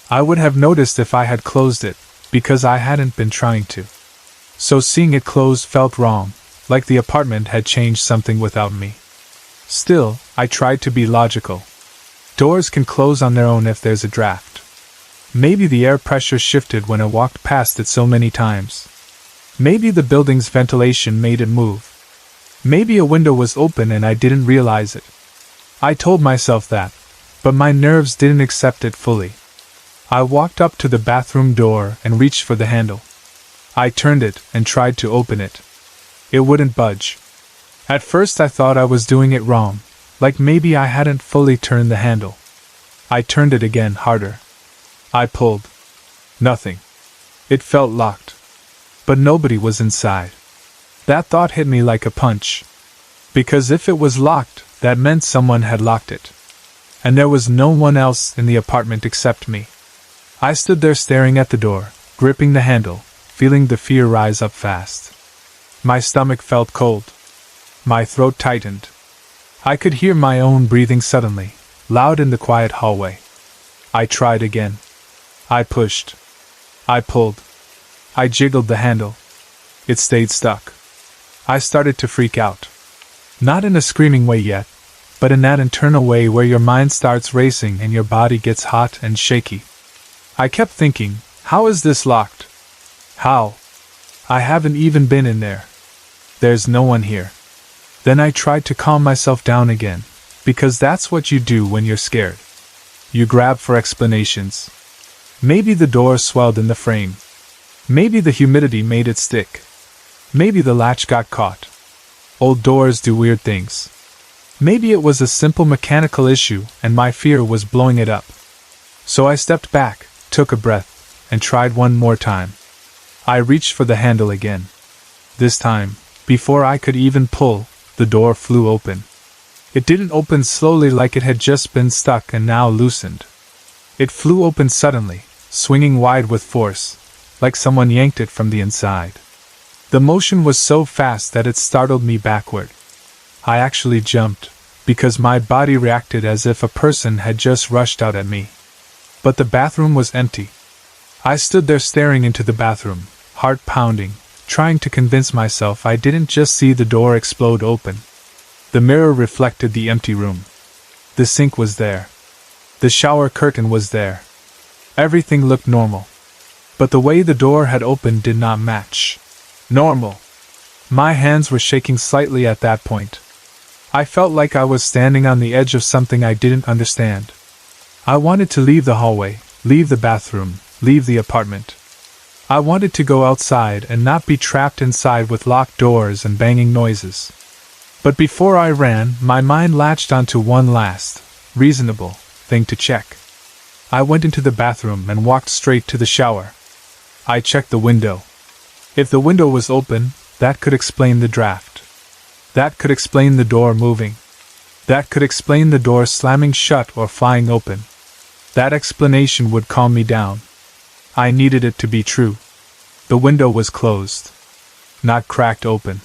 I would have noticed if I had closed it, because I hadn't been trying to. So seeing it closed felt wrong, like the apartment had changed something without me. Still, I tried to be logical. Doors can close on their own if there's a draft. Maybe the air pressure shifted when I walked past it so many times. Maybe the building's ventilation made it move. Maybe a window was open and I didn't realize it. I told myself that, but my nerves didn't accept it fully. I walked up to the bathroom door and reached for the handle. I turned it and tried to open it. It wouldn't budge. At first I thought I was doing it wrong, like maybe I hadn't fully turned the handle. I turned it again harder. I pulled. Nothing. It felt locked. But nobody was inside. That thought hit me like a punch. Because if it was locked, that meant someone had locked it. And there was no one else in the apartment except me. I stood there staring at the door, gripping the handle, feeling the fear rise up fast. My stomach felt cold. My throat tightened. I could hear my own breathing suddenly, loud in the quiet hallway. I tried again. I pushed. I pulled. I jiggled the handle. It stayed stuck. I started to freak out. Not in a screaming way yet, but in that internal way where your mind starts racing and your body gets hot and shaky. I kept thinking, how is this locked? How? I haven't even been in there. There's no one here. Then I tried to calm myself down again, because that's what you do when you're scared. You grab for explanations. Maybe the door swelled in the frame. Maybe the humidity made it stick. Maybe the latch got caught. Old doors do weird things. Maybe it was a simple mechanical issue and my fear was blowing it up. So I stepped back, took a breath, and tried one more time. I reached for the handle again. This time, before I could even pull, the door flew open. It didn't open slowly like it had just been stuck and now loosened. It flew open suddenly, swinging wide with force, like someone yanked it from the inside. The motion was so fast that it startled me backward. I actually jumped, because my body reacted as if a person had just rushed out at me. But the bathroom was empty. I stood there staring into the bathroom, heart pounding, trying to convince myself I didn't just see the door explode open. The mirror reflected the empty room. The sink was there. The shower curtain was there. Everything looked normal. But the way the door had opened did not match. Normal. My hands were shaking slightly at that point. I felt like I was standing on the edge of something I didn't understand. I wanted to leave the hallway, leave the bathroom, leave the apartment. I wanted to go outside and not be trapped inside with locked doors and banging noises. But before I ran, my mind latched onto one last, reasonable, thing to check. I went into the bathroom and walked straight to the shower. I checked the window. If the window was open, that could explain the draft. That could explain the door moving. That could explain the door slamming shut or flying open. That explanation would calm me down. I needed it to be true. The window was closed. Not cracked open.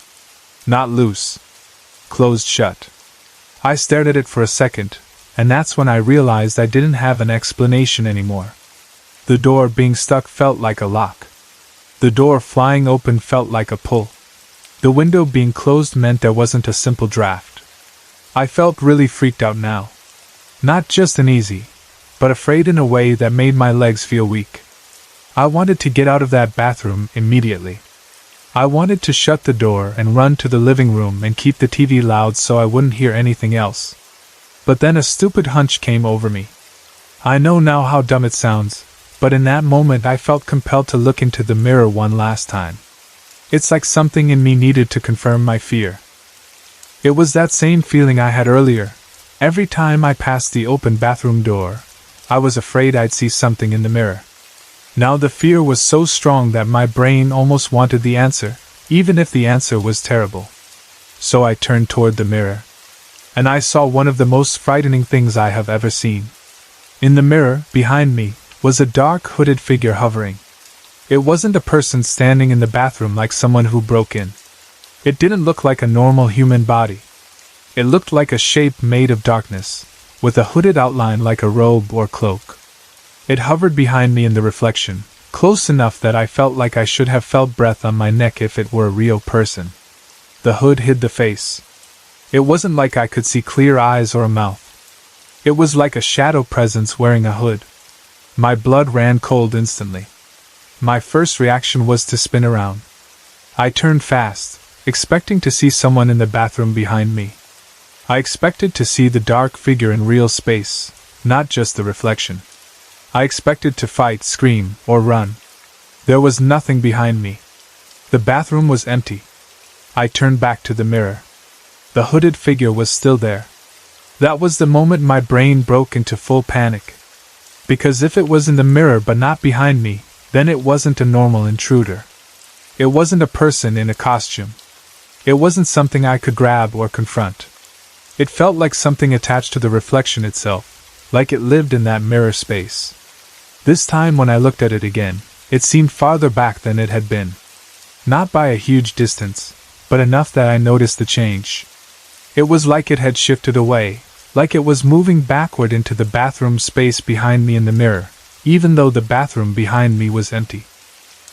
Not loose. Closed shut. I stared at it for a second, and that's when I realized I didn't have an explanation anymore. The door being stuck felt like a lock. The door flying open felt like a pull. The window being closed meant there wasn't a simple draft. I felt really freaked out now. Not just uneasy, but afraid in a way that made my legs feel weak. I wanted to get out of that bathroom immediately. I wanted to shut the door and run to the living room and keep the TV loud so I wouldn't hear anything else. But then a stupid hunch came over me. I know now how dumb it sounds, but in that moment I felt compelled to look into the mirror one last time. It's like something in me needed to confirm my fear. It was that same feeling I had earlier. Every time I passed the open bathroom door, I was afraid I'd see something in the mirror. Now the fear was so strong that my brain almost wanted the answer, even if the answer was terrible. So I turned toward the mirror. And I saw one of the most frightening things I have ever seen. In the mirror, behind me, was a dark hooded figure hovering. It wasn't a person standing in the bathroom like someone who broke in. It didn't look like a normal human body. It looked like a shape made of darkness, with a hooded outline like a robe or cloak. It hovered behind me in the reflection, close enough that I felt like I should have felt breath on my neck if it were a real person. The hood hid the face. It wasn't like I could see clear eyes or a mouth. It was like a shadow presence wearing a hood. My blood ran cold instantly. My first reaction was to spin around. I turned fast, expecting to see someone in the bathroom behind me. I expected to see the dark figure in real space, not just the reflection. I expected to fight, scream, or run. There was nothing behind me. The bathroom was empty. I turned back to the mirror. The hooded figure was still there. That was the moment my brain broke into full panic. Because if it was in the mirror but not behind me, then it wasn't a normal intruder. It wasn't a person in a costume. It wasn't something I could grab or confront. It felt like something attached to the reflection itself, like it lived in that mirror space. This time when I looked at it again, it seemed farther back than it had been. Not by a huge distance, but enough that I noticed the change. It was like it had shifted away, like it was moving backward into the bathroom space behind me in the mirror, even though the bathroom behind me was empty.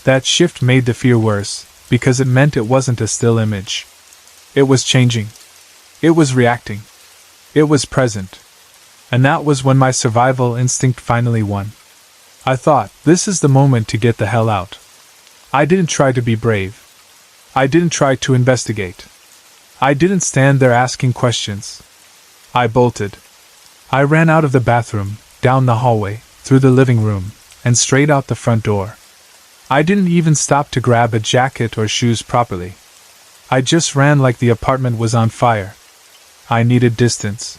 That shift made the fear worse, because it meant it wasn't a still image. It was changing. It was reacting. It was present. And that was when my survival instinct finally won. I thought, this is the moment to get the hell out. I didn't try to be brave. I didn't try to investigate. I didn't stand there asking questions. I bolted. I ran out of the bathroom, down the hallway, through the living room, and straight out the front door. I didn't even stop to grab a jacket or shoes properly. I just ran like the apartment was on fire. I needed distance.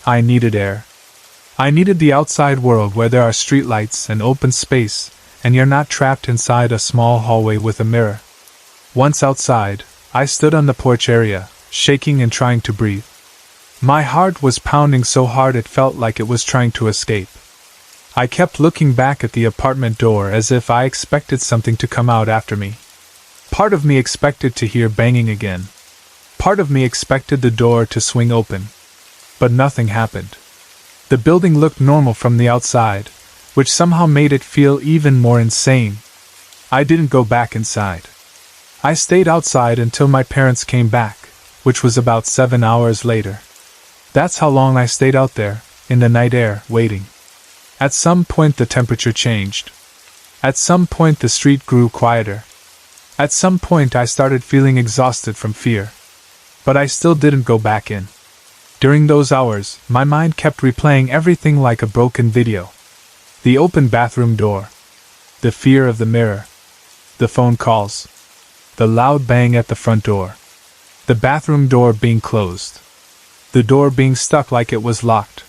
I needed air. I needed the outside world where there are streetlights and open space, and you're not trapped inside a small hallway with a mirror. Once outside, I stood on the porch area, shaking and trying to breathe. My heart was pounding so hard it felt like it was trying to escape. I kept looking back at the apartment door as if I expected something to come out after me. Part of me expected to hear banging again. Part of me expected the door to swing open. But nothing happened. The building looked normal from the outside, which somehow made it feel even more insane. I didn't go back inside. I stayed outside until my parents came back, which was about 7 hours later. That's how long I stayed out there, in the night air, waiting. At some point the temperature changed. At some point the street grew quieter. At some point I started feeling exhausted from fear. But I still didn't go back in. During those hours, my mind kept replaying everything like a broken video. The open bathroom door. The fear of the mirror. The phone calls. The loud bang at the front door. The bathroom door being closed. The door being stuck like it was locked.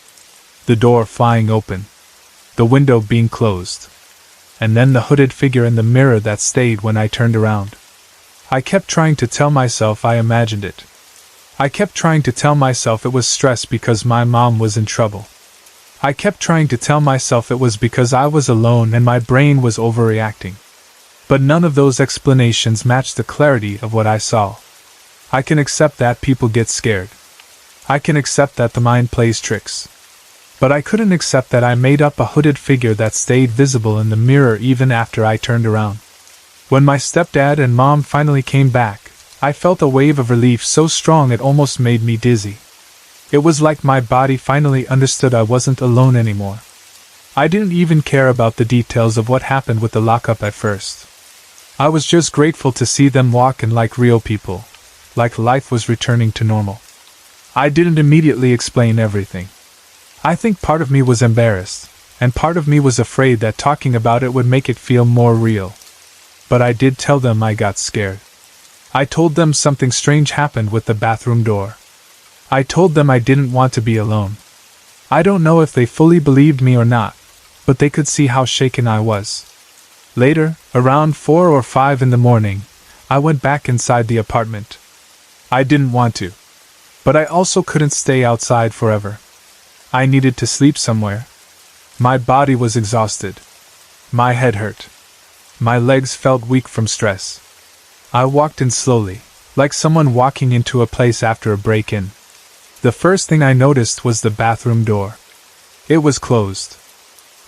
The door flying open. The window being closed. And then the hooded figure in the mirror that stayed when I turned around. I kept trying to tell myself I imagined it. I kept trying to tell myself it was stress because my mom was in trouble. I kept trying to tell myself it was because I was alone and my brain was overreacting. But none of those explanations matched the clarity of what I saw. I can accept that people get scared. I can accept that the mind plays tricks. But I couldn't accept that I made up a hooded figure that stayed visible in the mirror even after I turned around. When my stepdad and mom finally came back, I felt a wave of relief so strong it almost made me dizzy. It was like my body finally understood I wasn't alone anymore. I didn't even care about the details of what happened with the lockup at first. I was just grateful to see them walking like real people, like life was returning to normal. I didn't immediately explain everything. I think part of me was embarrassed, and part of me was afraid that talking about it would make it feel more real. But I did tell them I got scared. I told them something strange happened with the bathroom door. I told them I didn't want to be alone. I don't know if they fully believed me or not, but they could see how shaken I was. Later, around 4 or 5 in the morning, I went back inside the apartment. I didn't want to. But I also couldn't stay outside forever. I needed to sleep somewhere. My body was exhausted. My head hurt. My legs felt weak from stress. I walked in slowly, like someone walking into a place after a break-in. The first thing I noticed was the bathroom door. It was closed.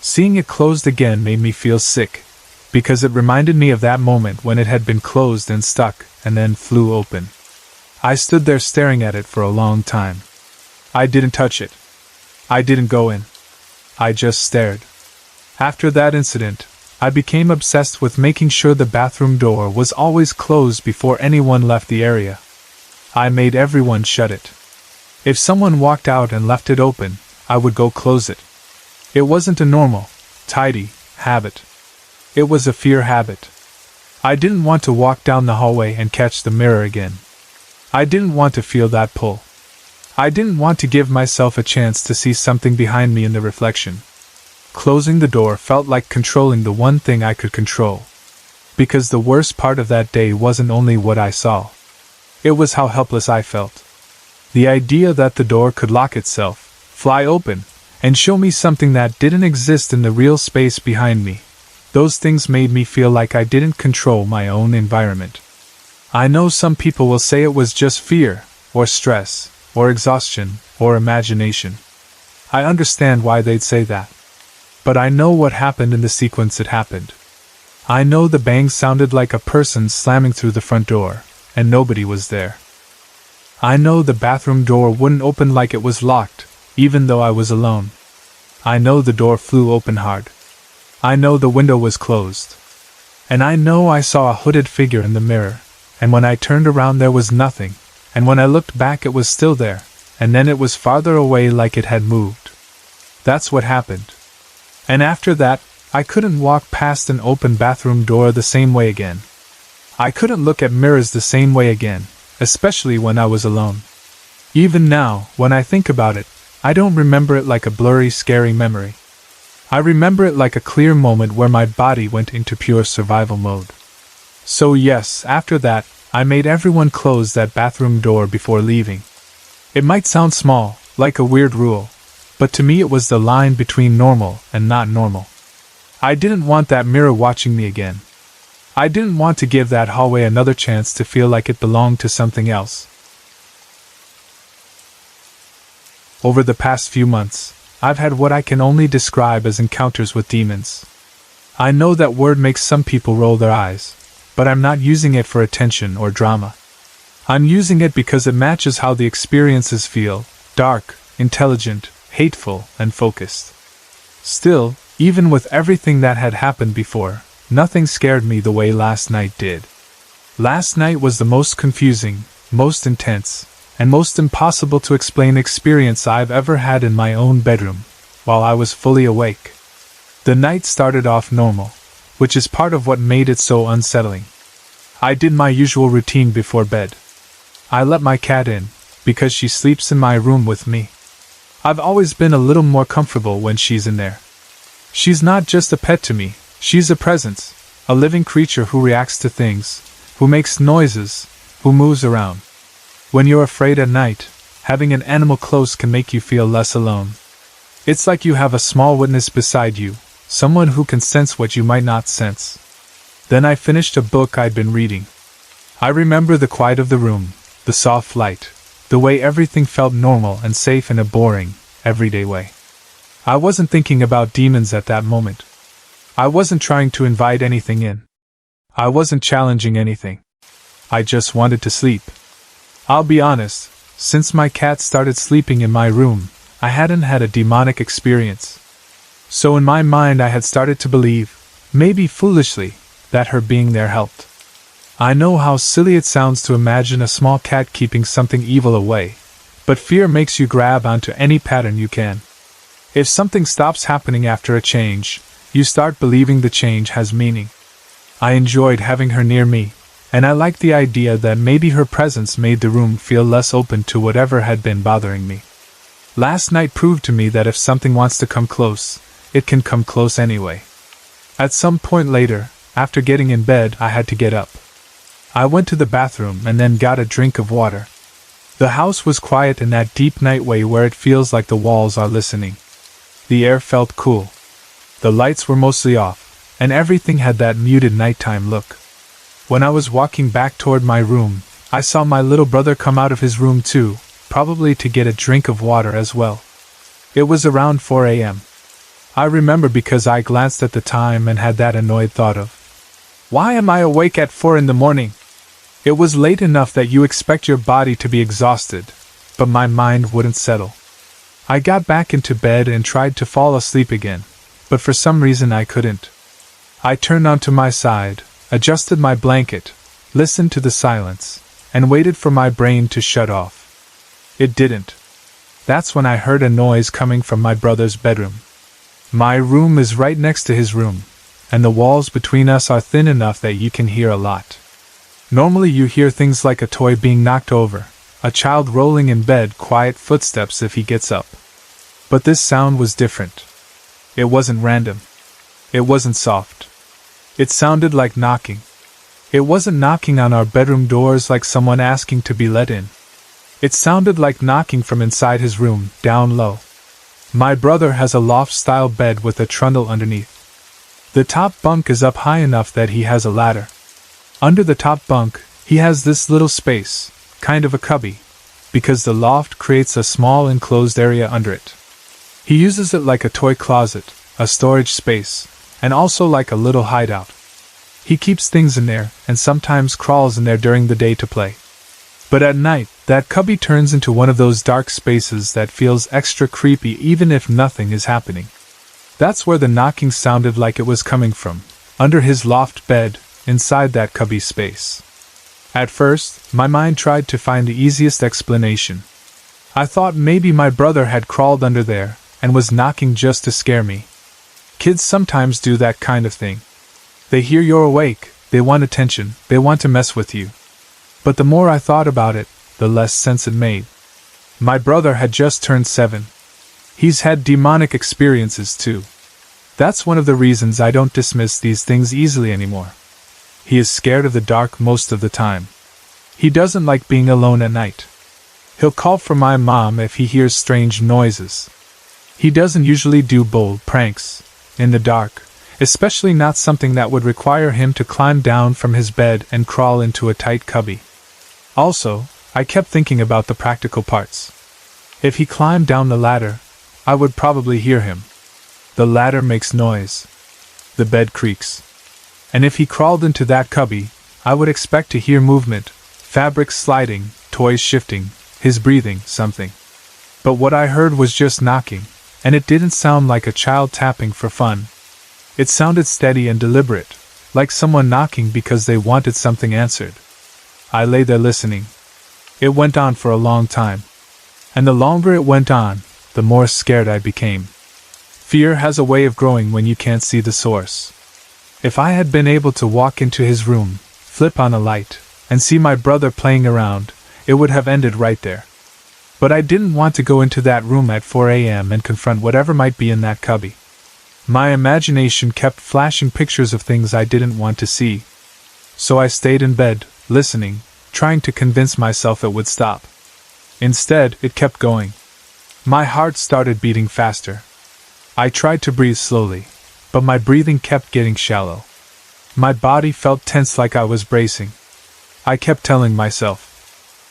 Seeing it closed again made me feel sick, because it reminded me of that moment when it had been closed and stuck, and then flew open. I stood there staring at it for a long time. I didn't touch it. I didn't go in. I just stared. After that incident, I became obsessed with making sure the bathroom door was always closed before anyone left the area. I made everyone shut it. If someone walked out and left it open, I would go close it. It wasn't a normal, tidy habit. It was a fear habit. I didn't want to walk down the hallway and catch the mirror again. I didn't want to feel that pull. I didn't want to give myself a chance to see something behind me in the reflection. Closing the door felt like controlling the one thing I could control. Because the worst part of that day wasn't only what I saw. It was how helpless I felt. The idea that the door could lock itself, fly open, and show me something that didn't exist in the real space behind me. Those things made me feel like I didn't control my own environment. I know some people will say it was just fear, or stress, or exhaustion, or imagination. I understand why they'd say that. But I know what happened in the sequence it happened. I know the bang sounded like a person slamming through the front door, and nobody was there. I know the bathroom door wouldn't open like it was locked, even though I was alone. I know the door flew open hard. I know the window was closed. And I know I saw a hooded figure in the mirror, and when I turned around there was nothing, and when I looked back it was still there, and then it was farther away like it had moved. That's what happened. And after that, I couldn't walk past an open bathroom door the same way again. I couldn't look at mirrors the same way again, especially when I was alone. Even now, when I think about it, I don't remember it like a blurry, scary memory. I remember it like a clear moment where my body went into pure survival mode. So yes, after that, I made everyone close that bathroom door before leaving. It might sound small, like a weird rule, but to me it was the line between normal and not normal. I didn't want that mirror watching me again. I didn't want to give that hallway another chance to feel like it belonged to something else. Over the past few months, I've had what I can only describe as encounters with demons. I know that word makes some people roll their eyes, but I'm not using it for attention or drama. I'm using it because it matches how the experiences feel: dark, intelligent, hateful, and focused. Still, even with everything that had happened before, nothing scared me the way last night did. Last night was the most confusing, most intense, and most impossible to explain experience I've ever had in my own bedroom, while I was fully awake. The night started off normal, which is part of what made it so unsettling. I did my usual routine before bed. I let my cat in, because she sleeps in my room with me. I've always been a little more comfortable when she's in there. She's not just a pet to me, she's a presence, a living creature who reacts to things, who makes noises, who moves around. When you're afraid at night, having an animal close can make you feel less alone. It's like you have a small witness beside you, someone who can sense what you might not sense. Then I finished a book I'd been reading. I remember the quiet of the room, the soft light, the way everything felt normal and safe in a boring, everyday way. I wasn't thinking about demons at that moment. I wasn't trying to invite anything in. I wasn't challenging anything. I just wanted to sleep. I'll be honest, since my cat started sleeping in my room, I hadn't had a demonic experience. So in my mind I had started to believe, maybe foolishly, that her being there helped. I know how silly it sounds to imagine a small cat keeping something evil away, but fear makes you grab onto any pattern you can. If something stops happening after a change, you start believing the change has meaning. I enjoyed having her near me, and I liked the idea that maybe her presence made the room feel less open to whatever had been bothering me. Last night proved to me that if something wants to come close, it can come close anyway. At some point later, after getting in bed, I had to get up. I went to the bathroom and then got a drink of water. The house was quiet in that deep night way where it feels like the walls are listening. The air felt cool. The lights were mostly off, and everything had that muted nighttime look. When I was walking back toward my room, I saw my little brother come out of his room too, probably to get a drink of water as well. It was around 4 a.m. I remember because I glanced at the time and had that annoyed thought of, why am I awake at 4 in the morning? It was late enough that you expect your body to be exhausted, but my mind wouldn't settle. I got back into bed and tried to fall asleep again, but for some reason I couldn't. I turned onto my side, adjusted my blanket, listened to the silence, and waited for my brain to shut off. It didn't. That's when I heard a noise coming from my brother's bedroom. My room is right next to his room, and the walls between us are thin enough that you can hear a lot. Normally you hear things like a toy being knocked over, a child rolling in bed, quiet footsteps if he gets up. But this sound was different. It wasn't random. It wasn't soft. It sounded like knocking. It wasn't knocking on our bedroom doors like someone asking to be let in. It sounded like knocking from inside his room, down low. My brother has a loft-style bed with a trundle underneath. The top bunk is up high enough that he has a ladder. Under the top bunk, he has this little space, kind of a cubby, because the loft creates a small enclosed area under it. He uses it like a toy closet, a storage space, and also like a little hideout. He keeps things in there, and sometimes crawls in there during the day to play. But at night, that cubby turns into one of those dark spaces that feels extra creepy even if nothing is happening. That's where the knocking sounded like it was coming from, under his loft bed, inside that cubby space. At first, my mind tried to find the easiest explanation. I thought maybe my brother had crawled under there and was knocking just to scare me. Kids sometimes do that kind of thing. They hear you're awake, they want attention, they want to mess with you. But the more I thought about it, the less sense it made. My brother had just turned 7. He's had demonic experiences too. That's one of the reasons I don't dismiss these things easily anymore. He is scared of the dark most of the time. He doesn't like being alone at night. He'll call for my mom if he hears strange noises. He doesn't usually do bold pranks in the dark, especially not something that would require him to climb down from his bed and crawl into a tight cubby. Also, I kept thinking about the practical parts. If he climbed down the ladder, I would probably hear him. The ladder makes noise. The bed creaks. And if he crawled into that cubby, I would expect to hear movement, fabric sliding, toys shifting, his breathing, something. But what I heard was just knocking, and it didn't sound like a child tapping for fun. It sounded steady and deliberate, like someone knocking because they wanted something answered. I lay there listening. It went on for a long time. And the longer it went on, the more scared I became. Fear has a way of growing when you can't see the source. If I had been able to walk into his room, flip on a light, and see my brother playing around, it would have ended right there. But I didn't want to go into that room at 4 a.m. and confront whatever might be in that cubby. My imagination kept flashing pictures of things I didn't want to see. So I stayed in bed, listening, trying to convince myself it would stop. Instead, it kept going. My heart started beating faster. I tried to breathe slowly, but my breathing kept getting shallow. My body felt tense like I was bracing. I kept telling myself,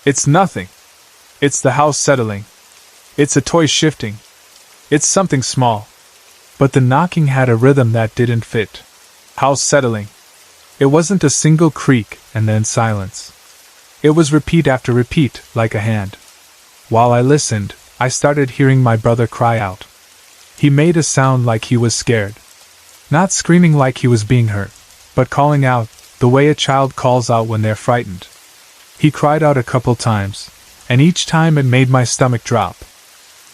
"It's nothing. It's the house settling. It's a toy shifting. It's something small." But the knocking had a rhythm that didn't fit. House settling. It wasn't a single creak and then silence. It was repeat after repeat, like a hand. While I listened, I started hearing my brother cry out. He made a sound like he was scared. Not screaming like he was being hurt, but calling out, the way a child calls out when they're frightened. He cried out a couple times, and each time it made my stomach drop.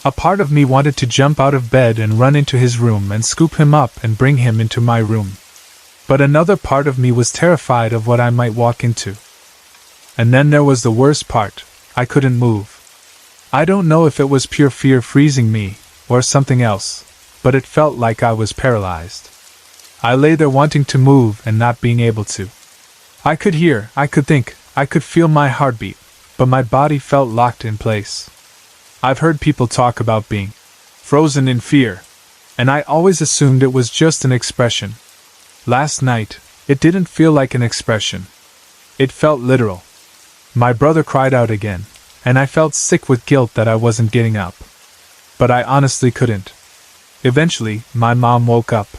A part of me wanted to jump out of bed and run into his room and scoop him up and bring him into my room. But another part of me was terrified of what I might walk into. And then there was the worst part. I couldn't move. I don't know if it was pure fear freezing me, or something else, but it felt like I was paralyzed. I lay there wanting to move and not being able to. I could hear, I could think, I could feel my heartbeat, but my body felt locked in place. I've heard people talk about being frozen in fear, and I always assumed it was just an expression. Last night, it didn't feel like an expression. It felt literal. My brother cried out again, and I felt sick with guilt that I wasn't getting up. But I honestly couldn't. Eventually, my mom woke up.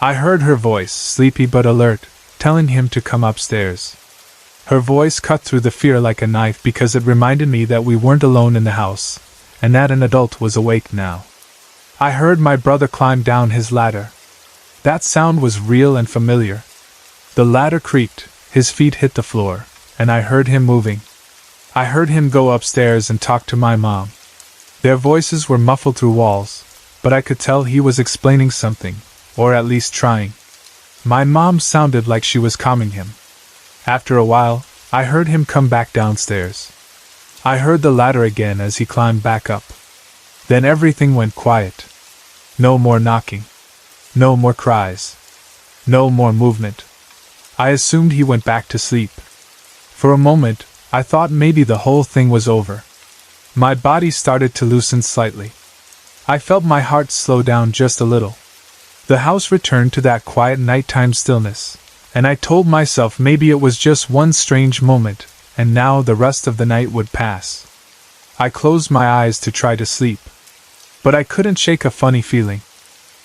I heard her voice, sleepy but alert, telling him to come upstairs. Her voice cut through the fear like a knife because it reminded me that we weren't alone in the house, and that an adult was awake now. I heard my brother climb down his ladder. That sound was real and familiar. The ladder creaked, his feet hit the floor, and I heard him moving. I heard him go upstairs and talk to my mom. Their voices were muffled through walls, but I could tell he was explaining something, or at least trying. My mom sounded like she was calming him. After a while, I heard him come back downstairs. I heard the ladder again as he climbed back up. Then everything went quiet. No more knocking. No more cries. No more movement. I assumed he went back to sleep. For a moment, I thought maybe the whole thing was over. My body started to loosen slightly. I felt my heart slow down just a little. The house returned to that quiet nighttime stillness, and I told myself maybe it was just one strange moment, and now the rest of the night would pass. I closed my eyes to try to sleep. But I couldn't shake a funny feeling.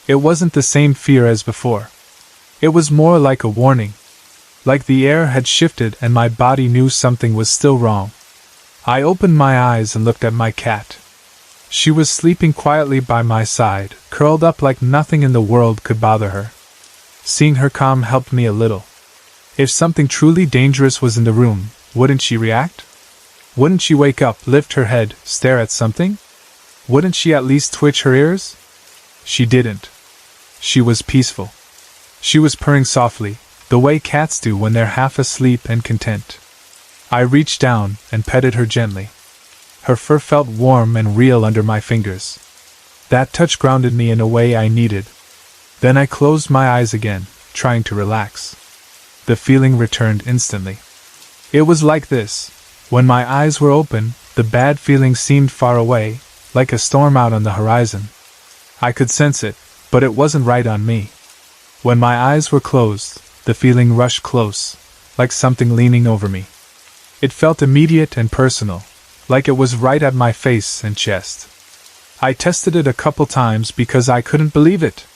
It wasn't the same fear as before. It was more like a warning. Like the air had shifted and my body knew something was still wrong. I opened my eyes and looked at my cat. She was sleeping quietly by my side, curled up like nothing in the world could bother her. Seeing her calm helped me a little. If something truly dangerous was in the room, wouldn't she react? Wouldn't she wake up, lift her head, stare at something? Wouldn't she at least twitch her ears? She didn't. She was peaceful. She was purring softly, the way cats do when they're half asleep and content. I reached down and petted her gently. Her fur felt warm and real under my fingers. That touch grounded me in a way I needed. Then I closed my eyes again, trying to relax. The feeling returned instantly. It was like this. When my eyes were open, the bad feeling seemed far away, like a storm out on the horizon. I could sense it, but it wasn't right on me. When my eyes were closed, the feeling rushed close, like something leaning over me. It felt immediate and personal, like it was right at my face and chest. I tested it a couple times because I couldn't believe it.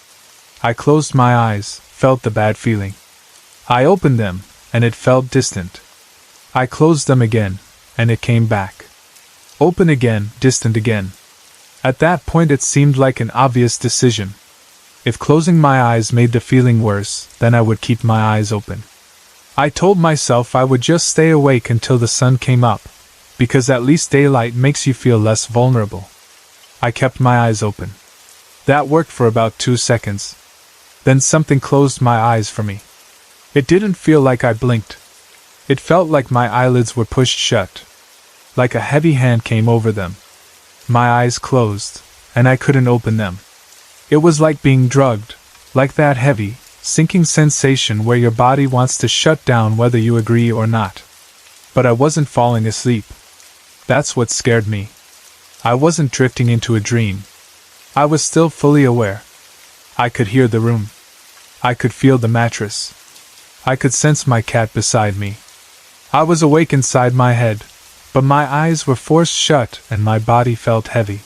I closed my eyes, felt the bad feeling. I opened them, and it felt distant. I closed them again, and it came back. Open again, distant again. At that point it seemed like an obvious decision. If closing my eyes made the feeling worse, then I would keep my eyes open. I told myself I would just stay awake until the sun came up, because at least daylight makes you feel less vulnerable. I kept my eyes open. That worked for about 2 seconds. Then something closed my eyes for me. It didn't feel like I blinked. It felt like my eyelids were pushed shut. Like a heavy hand came over them. My eyes closed, and I couldn't open them. It was like being drugged, like that heavy, sinking sensation where your body wants to shut down whether you agree or not. But I wasn't falling asleep. That's what scared me. I wasn't drifting into a dream. I was still fully aware. I could hear the room. I could feel the mattress. I could sense my cat beside me. I was awake inside my head, but my eyes were forced shut and my body felt heavy.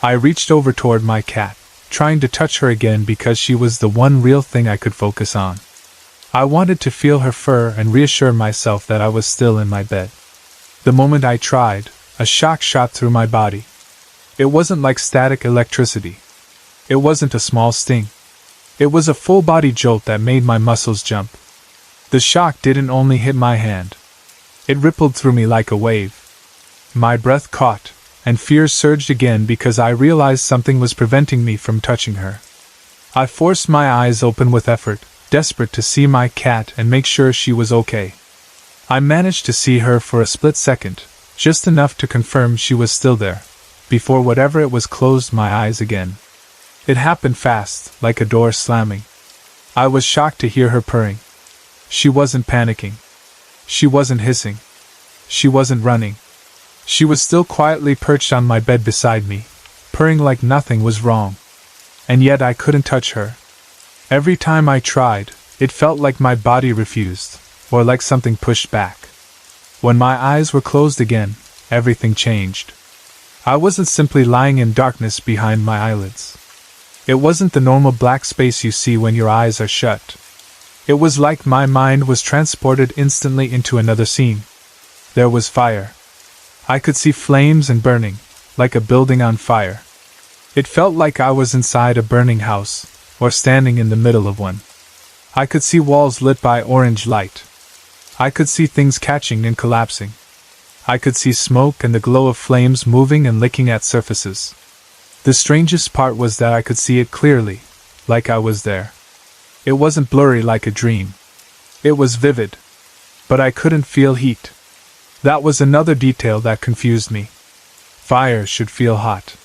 I reached over toward my cat, trying to touch her again because she was the one real thing I could focus on. I wanted to feel her fur and reassure myself that I was still in my bed. The moment I tried, a shock shot through my body. It wasn't like static electricity. It wasn't a small sting. It was a full-body jolt that made my muscles jump. The shock didn't only hit my hand. It rippled through me like a wave. My breath caught, and fear surged again because I realized something was preventing me from touching her. I forced my eyes open with effort, desperate to see my cat and make sure she was okay. I managed to see her for a split second, just enough to confirm she was still there, before whatever it was closed my eyes again. It happened fast, like a door slamming. I was shocked to hear her purring. She wasn't panicking. She wasn't hissing. She wasn't running. She was still quietly perched on my bed beside me, purring like nothing was wrong. And yet I couldn't touch her. Every time I tried, it felt like my body refused, or like something pushed back. When my eyes were closed again, everything changed. I wasn't simply lying in darkness behind my eyelids. It wasn't the normal black space you see when your eyes are shut. It was like my mind was transported instantly into another scene. There was fire. I could see flames and burning, like a building on fire. It felt like I was inside a burning house, or standing in the middle of one. I could see walls lit by orange light. I could see things catching and collapsing. I could see smoke and the glow of flames moving and licking at surfaces. The strangest part was that I could see it clearly, like I was there. It wasn't blurry like a dream. It was vivid. But I couldn't feel heat. That was another detail that confused me. Fire should feel hot.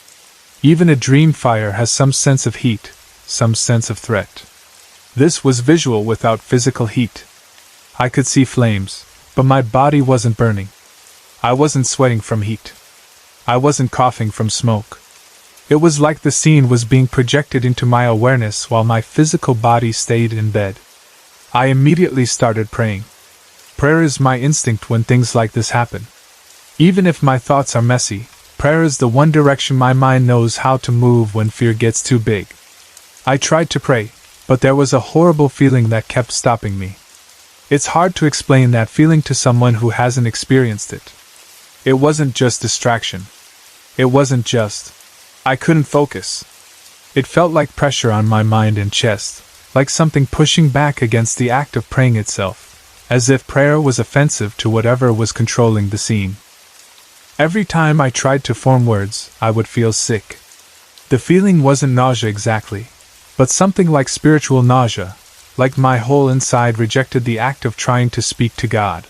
Even a dream fire has some sense of heat, some sense of threat. This was visual without physical heat. I could see flames, but my body wasn't burning. I wasn't sweating from heat. I wasn't coughing from smoke. It was like the scene was being projected into my awareness while my physical body stayed in bed. I immediately started praying. Prayer is my instinct when things like this happen. Even if my thoughts are messy, prayer is the one direction my mind knows how to move when fear gets too big. I tried to pray, but there was a horrible feeling that kept stopping me. It's hard to explain that feeling to someone who hasn't experienced it. It wasn't just distraction. It wasn't just. I couldn't focus. It felt like pressure on my mind and chest, like something pushing back against the act of praying itself, as if prayer was offensive to whatever was controlling the scene. Every time I tried to form words, I would feel sick. The feeling wasn't nausea exactly, but something like spiritual nausea, like my whole inside rejected the act of trying to speak to God.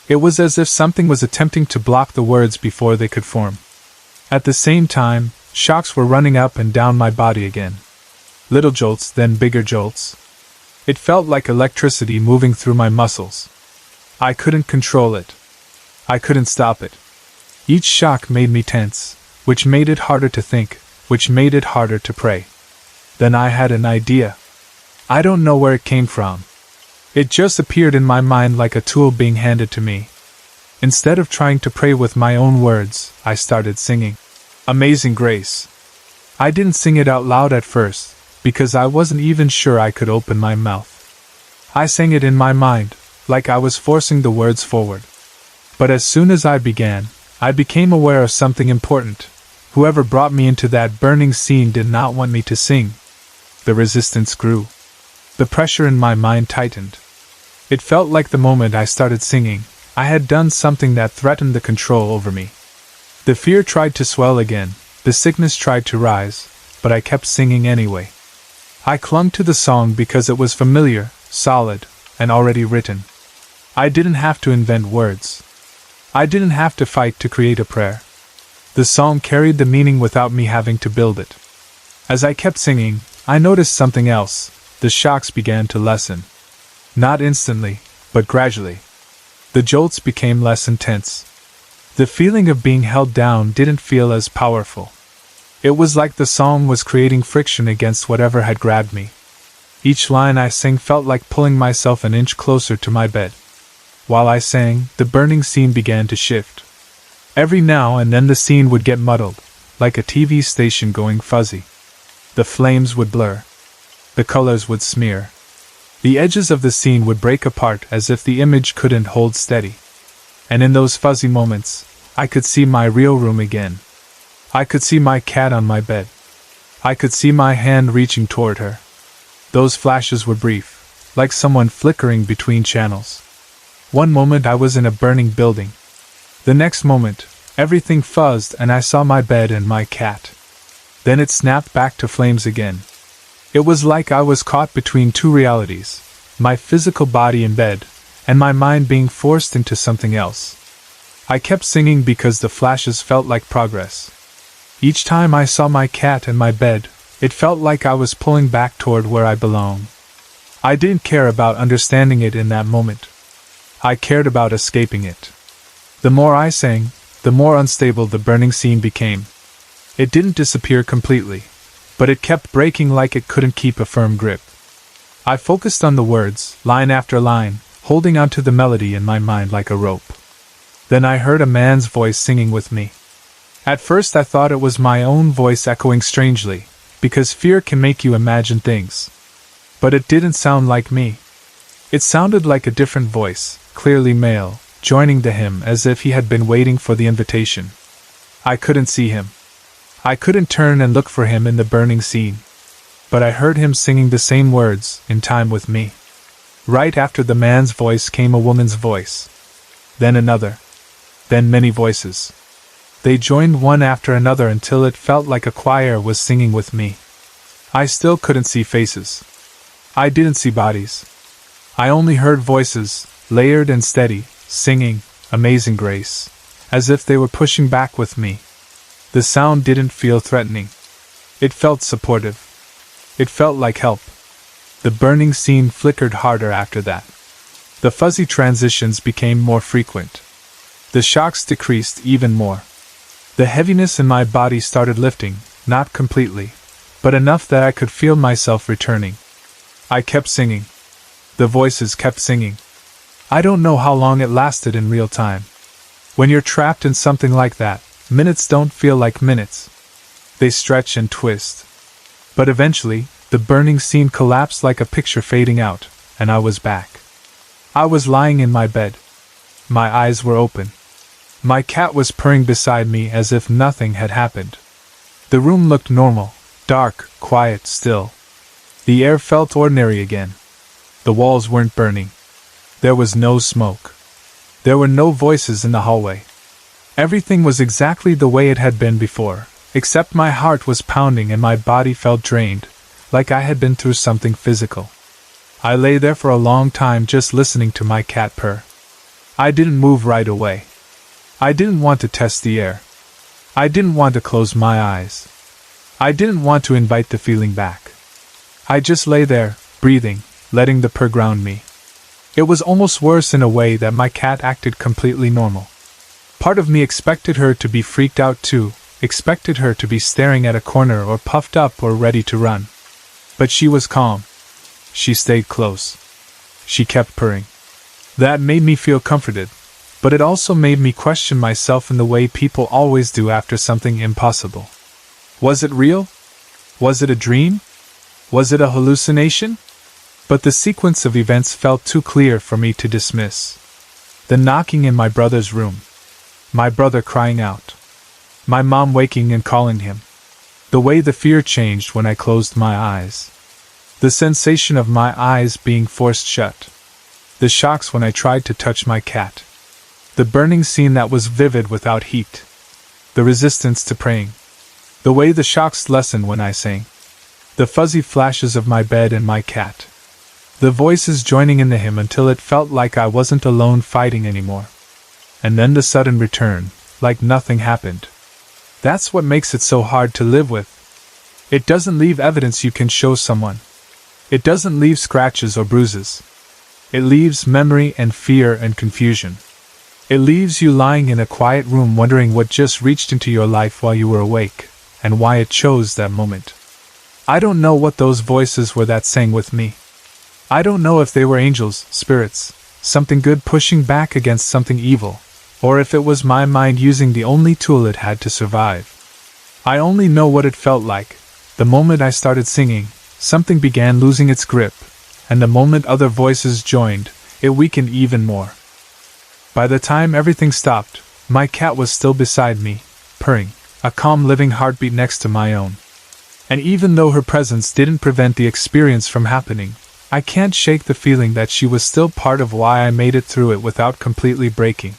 It was as if something was attempting to block the words before they could form. At the same time, shocks were running up and down my body again. Little jolts, then bigger jolts. It felt like electricity moving through my muscles. I couldn't control it. I couldn't stop it. Each shock made me tense, which made it harder to think, which made it harder to pray. Then I had an idea. I don't know where it came from. It just appeared in my mind like a tool being handed to me. Instead of trying to pray with my own words, I started singing Amazing Grace. I didn't sing it out loud at first, because I wasn't even sure I could open my mouth. I sang it in my mind, like I was forcing the words forward. But as soon as I began, I became aware of something important. Whoever brought me into that burning scene did not want me to sing. The resistance grew. The pressure in my mind tightened. It felt like the moment I started singing, I had done something that threatened the control over me. The fear tried to swell again, the sickness tried to rise, but I kept singing anyway. I clung to the song because it was familiar, solid, and already written. I didn't have to invent words. I didn't have to fight to create a prayer. The song carried the meaning without me having to build it. As I kept singing, I noticed something else. The shocks began to lessen. Not instantly, but gradually. The jolts became less intense. The feeling of being held down didn't feel as powerful. It was like the song was creating friction against whatever had grabbed me. Each line I sang felt like pulling myself an inch closer to my bed. While I sang, the burning scene began to shift. Every now and then the scene would get muddled, like a TV station going fuzzy. The flames would blur. The colors would smear. The edges of the scene would break apart as if the image couldn't hold steady. And in those fuzzy moments, I could see my real room again. I could see my cat on my bed. I could see my hand reaching toward her. Those flashes were brief, like someone flickering between channels. One moment I was in a burning building. The next moment, everything fuzzed and I saw my bed and my cat. Then it snapped back to flames again. It was like I was caught between two realities, my physical body in bed, and my mind being forced into something else. I kept singing because the flashes felt like progress. Each time I saw my cat and my bed, it felt like I was pulling back toward where I belong. I didn't care about understanding it in that moment. I cared about escaping it. The more I sang, the more unstable the burning scene became. It didn't disappear completely, but it kept breaking like it couldn't keep a firm grip. I focused on the words, line after line, holding onto the melody in my mind like a rope. Then I heard a man's voice singing with me. At first I thought it was my own voice echoing strangely, because fear can make you imagine things. But it didn't sound like me. It sounded like a different voice, clearly male, joining the hymn as if he had been waiting for the invitation. I couldn't see him. I couldn't turn and look for him in the burning scene. But I heard him singing the same words, in time with me. Right after the man's voice came a woman's voice. Then another. Then many voices. They joined one after another until it felt like a choir was singing with me. I still couldn't see faces. I didn't see bodies. I only heard voices, layered and steady, singing Amazing Grace, as if they were pushing back with me. The sound didn't feel threatening. It felt supportive. It felt like help. The burning scene flickered harder after that. The fuzzy transitions became more frequent. The shocks decreased even more. The heaviness in my body started lifting, not completely, but enough that I could feel myself returning. I kept singing. The voices kept singing. I don't know how long it lasted in real time. When you're trapped in something like that, minutes don't feel like minutes. They stretch and twist. But eventually, the burning scene collapsed like a picture fading out, and I was back. I was lying in my bed. My eyes were open. My cat was purring beside me as if nothing had happened. The room looked normal, dark, quiet, still. The air felt ordinary again. The walls weren't burning. There was no smoke. There were no voices in the hallway. Everything was exactly the way it had been before, except my heart was pounding and my body felt drained, like I had been through something physical. I lay there for a long time just listening to my cat purr. I didn't move right away. I didn't want to test the air. I didn't want to close my eyes. I didn't want to invite the feeling back. I just lay there, breathing, letting the purr ground me. It was almost worse in a way that my cat acted completely normal. Part of me expected her to be freaked out too, expected her to be staring at a corner or puffed up or ready to run. But she was calm. She stayed close. She kept purring. That made me feel comforted, but it also made me question myself in the way people always do after something impossible. Was it real? Was it a dream? Was it a hallucination? But the sequence of events felt too clear for me to dismiss. The knocking in my brother's room. My brother crying out. My mom waking and calling him. The way the fear changed when I closed my eyes. The sensation of my eyes being forced shut. The shocks when I tried to touch my cat. The burning scene that was vivid without heat. The resistance to praying. The way the shocks lessened when I sang. The fuzzy flashes of my bed and my cat. The voices joining in the hymn until it felt like I wasn't alone fighting anymore. And then the sudden return, like nothing happened. That's what makes it so hard to live with. It doesn't leave evidence you can show someone. It doesn't leave scratches or bruises. It leaves memory and fear and confusion. It leaves you lying in a quiet room wondering what just reached into your life while you were awake, and why it chose that moment. I don't know what those voices were that sang with me. I don't know if they were angels, spirits, something good pushing back against something evil, or if it was my mind using the only tool it had to survive. I only know what it felt like. The moment I started singing, something began losing its grip, and the moment other voices joined, it weakened even more. By the time everything stopped, my cat was still beside me, purring, a calm living heartbeat next to my own. And even though her presence didn't prevent the experience from happening, I can't shake the feeling that she was still part of why I made it through it without completely breaking.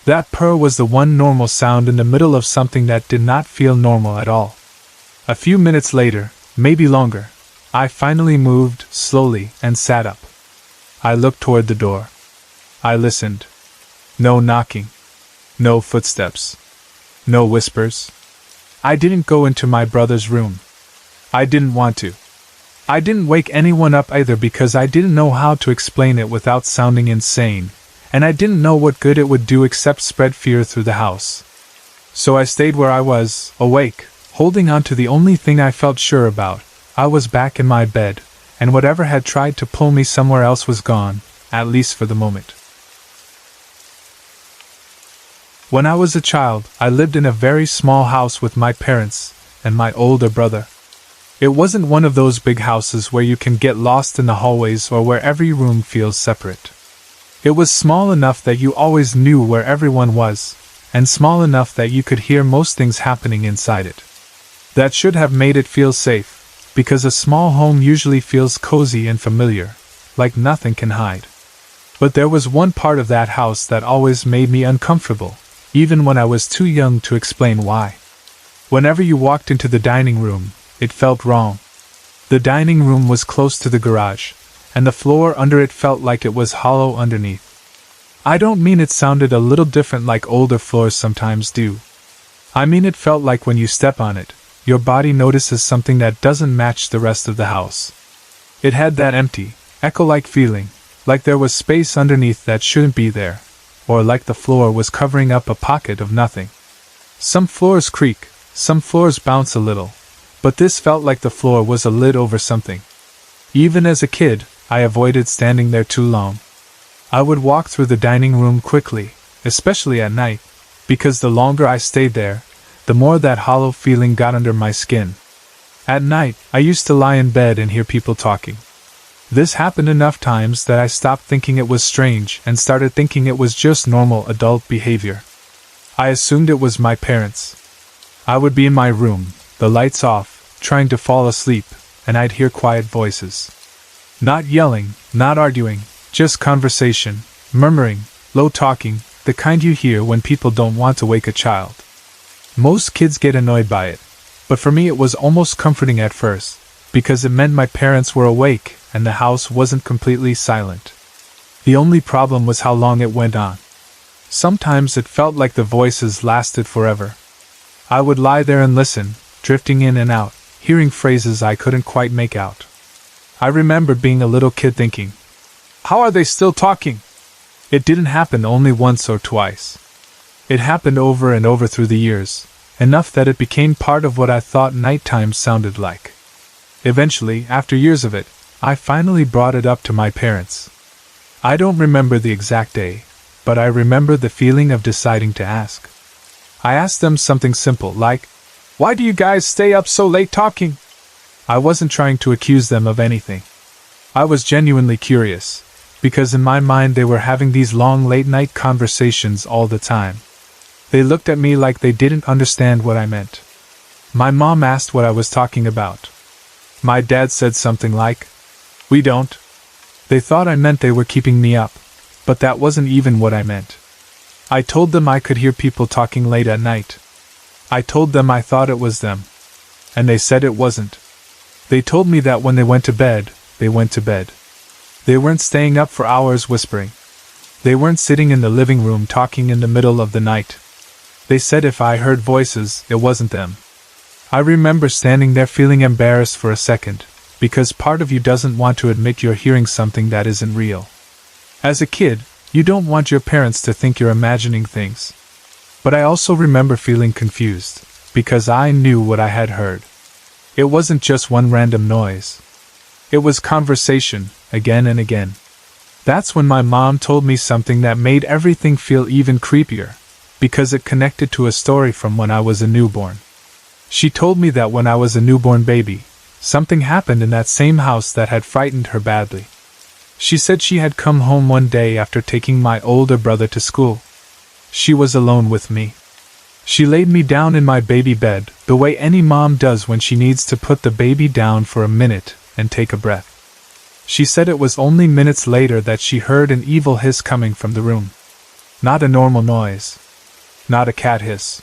That purr was the one normal sound in the middle of something that did not feel normal at all. A few minutes later, maybe longer, I finally moved, slowly, and sat up. I looked toward the door. I listened. No knocking. No footsteps. No whispers. I didn't go into my brother's room. I didn't want to. I didn't wake anyone up either because I didn't know how to explain it without sounding insane, and I didn't know what good it would do except spread fear through the house. So I stayed where I was, awake, holding on to the only thing I felt sure about. I was back in my bed, and whatever had tried to pull me somewhere else was gone, at least for the moment. When I was a child, I lived in a very small house with my parents and my older brother. It wasn't one of those big houses where you can get lost in the hallways or where every room feels separate. It was small enough that you always knew where everyone was, and small enough that you could hear most things happening inside it. That should have made it feel safe, because a small home usually feels cozy and familiar, like nothing can hide. But there was one part of that house that always made me uncomfortable, even when I was too young to explain why. Whenever you walked into the dining room, it felt wrong. The dining room was close to the garage, and the floor under it felt like it was hollow underneath. I don't mean it sounded a little different like older floors sometimes do. I mean it felt like when you step on it, your body notices something that doesn't match the rest of the house. It had that empty, echo-like feeling, like there was space underneath that shouldn't be there, or like the floor was covering up a pocket of nothing. Some floors creak, some floors bounce a little, but this felt like the floor was a lid over something. Even as a kid, I avoided standing there too long. I would walk through the dining room quickly, especially at night, because the longer I stayed there, the more that hollow feeling got under my skin. At night, I used to lie in bed and hear people talking. This happened enough times that I stopped thinking it was strange and started thinking it was just normal adult behavior. I assumed it was my parents. I would be in my room, the lights off, trying to fall asleep, and I'd hear quiet voices. Not yelling, not arguing, just conversation, murmuring, low talking, the kind you hear when people don't want to wake a child. Most kids get annoyed by it, but for me it was almost comforting at first, because it meant my parents were awake and the house wasn't completely silent. The only problem was how long it went on. Sometimes it felt like the voices lasted forever. I would lie there and listen, drifting in and out, hearing phrases I couldn't quite make out. I remember being a little kid thinking, how are they still talking? It didn't happen only once or twice. It happened over and over through the years, enough that it became part of what I thought nighttime sounded like. Eventually, after years of it, I finally brought it up to my parents. I don't remember the exact day, but I remember the feeling of deciding to ask. I asked them something simple like, why do you guys stay up so late talking? I wasn't trying to accuse them of anything. I was genuinely curious, because in my mind they were having these long late-night conversations all the time. They looked at me like they didn't understand what I meant. My mom asked what I was talking about. My dad said something like, we don't. They thought I meant they were keeping me up, but that wasn't even what I meant. I told them I could hear people talking late at night. I told them I thought it was them. And they said it wasn't. They told me that when they went to bed, they went to bed. They weren't staying up for hours whispering. They weren't sitting in the living room talking in the middle of the night. They said if I heard voices, it wasn't them. I remember standing there feeling embarrassed for a second, because part of you doesn't want to admit you're hearing something that isn't real. As a kid, you don't want your parents to think you're imagining things. But I also remember feeling confused, because I knew what I had heard. It wasn't just one random noise. It was conversation, again and again. That's when my mom told me something that made everything feel even creepier, because it connected to a story from when I was a newborn. She told me that when I was a newborn baby, something happened in that same house that had frightened her badly. She said she had come home one day after taking my older brother to school. She was alone with me. She laid me down in my baby bed, the way any mom does when she needs to put the baby down for a minute and take a breath. She said it was only minutes later that she heard an evil hiss coming from the room. Not a normal noise. Not a cat hiss.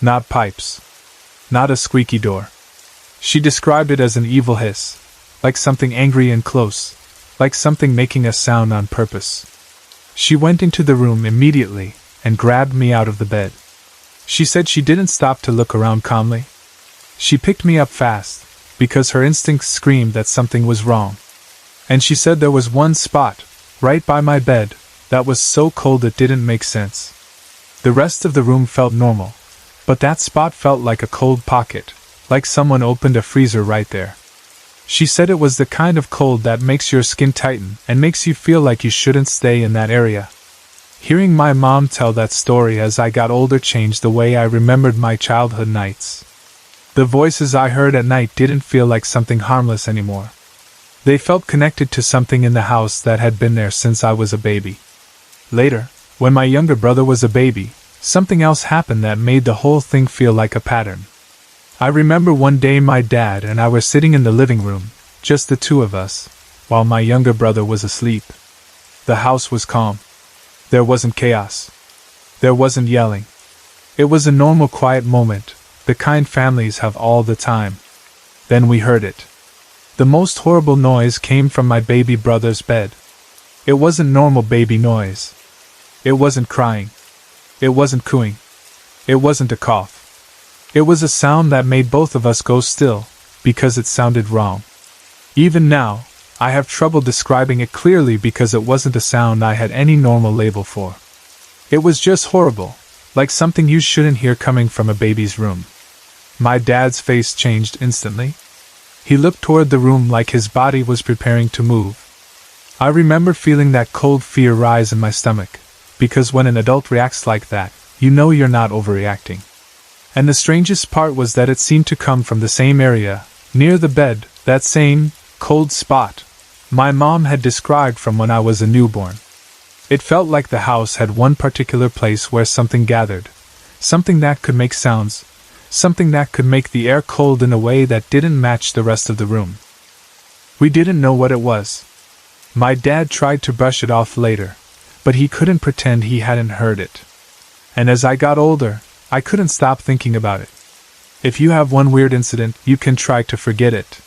Not pipes. Not a squeaky door. She described it as an evil hiss, like something angry and close, like something making a sound on purpose. She went into the room immediately and grabbed me out of the bed. She said she didn't stop to look around calmly. She picked me up fast, because her instincts screamed that something was wrong. And she said there was one spot, right by my bed, that was so cold it didn't make sense. The rest of the room felt normal, but that spot felt like a cold pocket, like someone opened a freezer right there. She said it was the kind of cold that makes your skin tighten and makes you feel like you shouldn't stay in that area. Hearing my mom tell that story as I got older changed the way I remembered my childhood nights. The voices I heard at night didn't feel like something harmless anymore. They felt connected to something in the house that had been there since I was a baby. Later, when my younger brother was a baby, something else happened that made the whole thing feel like a pattern. I remember one day my dad and I were sitting in the living room, just the two of us, while my younger brother was asleep. The house was calm. There wasn't chaos. There wasn't yelling. It was a normal quiet moment, the kind families have all the time. Then we heard it. The most horrible noise came from my baby brother's bed. It wasn't normal baby noise. It wasn't crying. It wasn't cooing. It wasn't a cough. It was a sound that made both of us go still, because it sounded wrong. Even now, I have trouble describing it clearly because it wasn't a sound I had any normal label for. It was just horrible, like something you shouldn't hear coming from a baby's room. My dad's face changed instantly. He looked toward the room like his body was preparing to move. I remember feeling that cold fear rise in my stomach, because when an adult reacts like that, you know you're not overreacting. And the strangest part was that it seemed to come from the same area, near the bed, that same cold spot my mom had described from when I was a newborn. It felt like the house had one particular place where something gathered, something that could make sounds, something that could make the air cold in a way that didn't match the rest of the room. We didn't know what it was. My dad tried to brush it off later, but he couldn't pretend he hadn't heard it. And as I got older, I couldn't stop thinking about it. If you have one weird incident, you can try to forget it.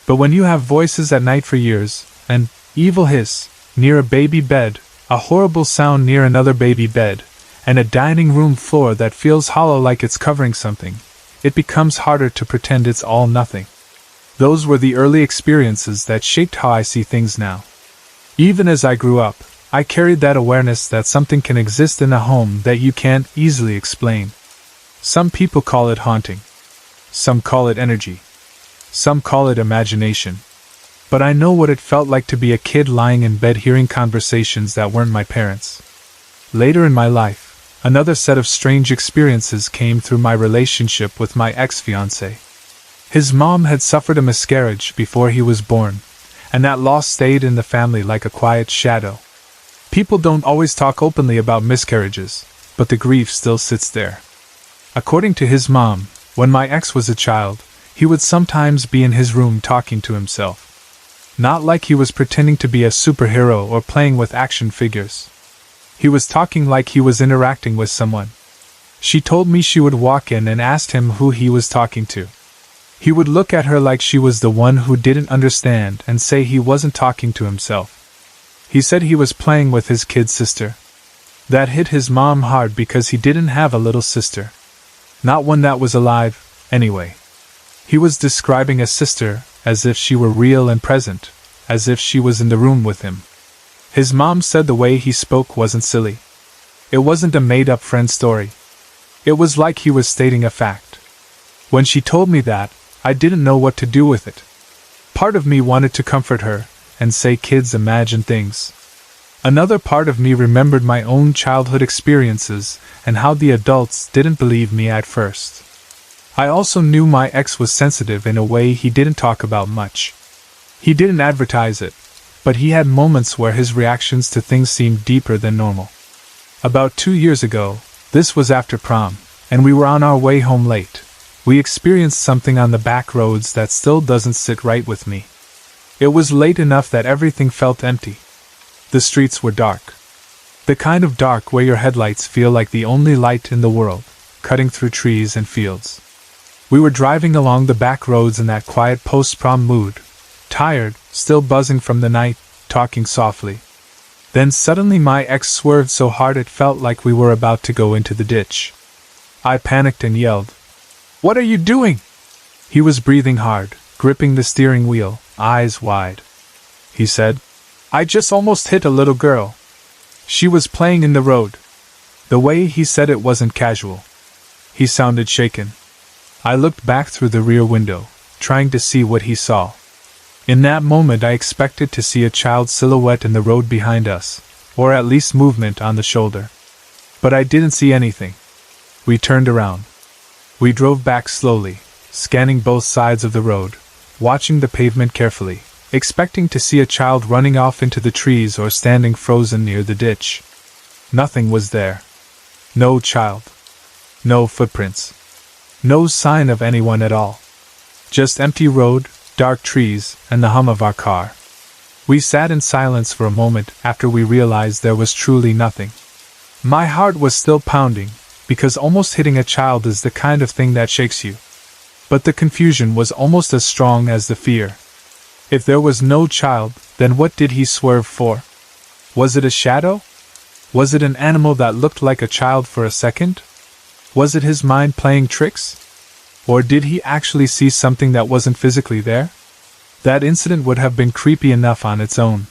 But when you have voices at night for years, an evil hiss near a baby bed, a horrible sound near another baby bed, and a dining room floor that feels hollow like it's covering something, it becomes harder to pretend it's all nothing. Those were the early experiences that shaped how I see things now. Even as I grew up, I carried that awareness that something can exist in a home that you can't easily explain. Some people call it haunting. Some call it energy. Some call it imagination. But I know what it felt like to be a kid lying in bed hearing conversations that weren't my parents. Later in my life, another set of strange experiences came through my relationship with my ex-fiancé. His mom had suffered a miscarriage before he was born, and that loss stayed in the family like a quiet shadow. People don't always talk openly about miscarriages, but the grief still sits there. According to his mom, when my ex was a child, he would sometimes be in his room talking to himself. Not like he was pretending to be a superhero or playing with action figures. He was talking like he was interacting with someone. She told me she would walk in and asked him who he was talking to. He would look at her like she was the one who didn't understand and say he wasn't talking to himself. He said he was playing with his kid sister. That hit his mom hard because he didn't have a little sister. Not one that was alive, anyway. He was describing a sister as if she were real and present, as if she was in the room with him. His mom said the way he spoke wasn't silly. It wasn't a made-up friend story. It was like he was stating a fact. When she told me that, I didn't know what to do with it. Part of me wanted to comfort her and say kids imagine things. Another part of me remembered my own childhood experiences and how the adults didn't believe me at first. I also knew my ex was sensitive in a way he didn't talk about much. He didn't advertise it, but he had moments where his reactions to things seemed deeper than normal. About 2 years ago, this was after prom, and we were on our way home late. We experienced something on the back roads that still doesn't sit right with me. It was late enough that everything felt empty. The streets were dark. The kind of dark where your headlights feel like the only light in the world, cutting through trees and fields. We were driving along the back roads in that quiet post-prom mood, tired, still buzzing from the night, talking softly. Then suddenly my ex swerved so hard it felt like we were about to go into the ditch. I panicked and yelled, "What are you doing?" He was breathing hard, gripping the steering wheel, eyes wide. He said, "I just almost hit a little girl. She was playing in the road." The way he said it wasn't casual. He sounded shaken. I looked back through the rear window, trying to see what he saw. In that moment I expected to see a child's silhouette in the road behind us, or at least movement on the shoulder. But I didn't see anything. We turned around. We drove back slowly, scanning both sides of the road, watching the pavement carefully, expecting to see a child running off into the trees or standing frozen near the ditch. Nothing was there. No child. No footprints. No sign of anyone at all. Just empty road, dark trees, and the hum of our car. We sat in silence for a moment after we realized there was truly nothing. My heart was still pounding, because almost hitting a child is the kind of thing that shakes you. But the confusion was almost as strong as the fear. If there was no child, then what did he swerve for? Was it a shadow? Was it an animal that looked like a child for a second? Was it his mind playing tricks? Or did he actually see something that wasn't physically there? That incident would have been creepy enough on its own.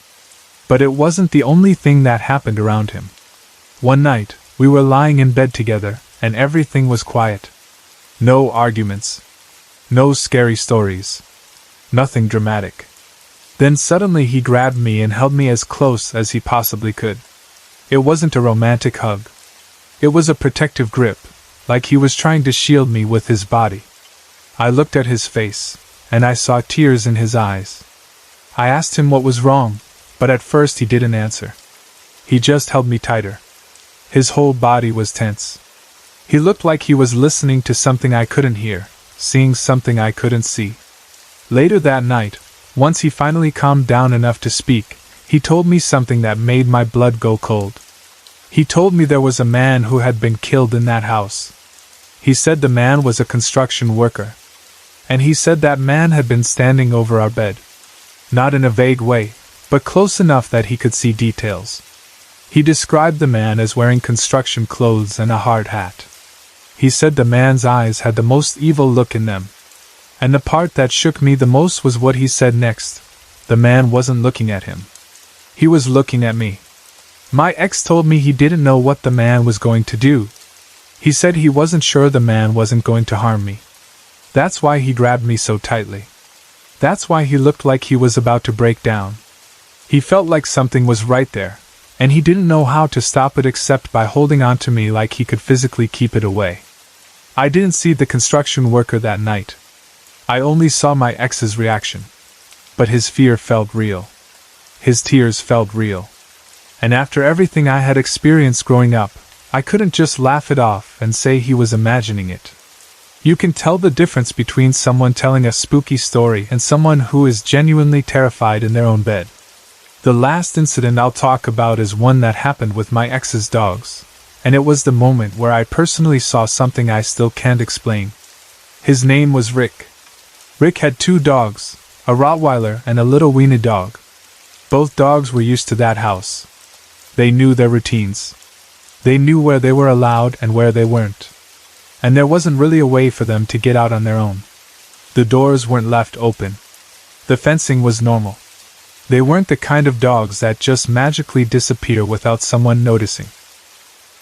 But it wasn't the only thing that happened around him. One night, we were lying in bed together, and everything was quiet. No arguments. No scary stories. Nothing dramatic. Then suddenly he grabbed me and held me as close as he possibly could. It wasn't a romantic hug. It was a protective grip, like he was trying to shield me with his body. I looked at his face, and I saw tears in his eyes. I asked him what was wrong, but at first he didn't answer. He just held me tighter. His whole body was tense. He looked like he was listening to something I couldn't hear, seeing something I couldn't see. Later that night, once he finally calmed down enough to speak, he told me something that made my blood go cold. He told me there was a man who had been killed in that house. He said the man was a construction worker. And he said that man had been standing over our bed. Not in a vague way, but close enough that he could see details. He described the man as wearing construction clothes and a hard hat. He said the man's eyes had the most evil look in them. And the part that shook me the most was what he said next. The man wasn't looking at him. He was looking at me. My ex told me he didn't know what the man was going to do. He said he wasn't sure the man wasn't going to harm me. That's why he grabbed me so tightly. That's why he looked like he was about to break down. He felt like something was right there, and he didn't know how to stop it except by holding on to me like he could physically keep it away. I didn't see the construction worker that night. I only saw my ex's reaction. But his fear felt real. His tears felt real. And after everything I had experienced growing up, I couldn't just laugh it off and say he was imagining it. You can tell the difference between someone telling a spooky story and someone who is genuinely terrified in their own bed. The last incident I'll talk about is one that happened with my ex's dogs, and it was the moment where I personally saw something I still can't explain. His name was Rick. Rick had 2 dogs, a Rottweiler and a little weenie dog. Both dogs were used to that house. They knew their routines. They knew where they were allowed and where they weren't. And there wasn't really a way for them to get out on their own. The doors weren't left open. The fencing was normal. They weren't the kind of dogs that just magically disappear without someone noticing.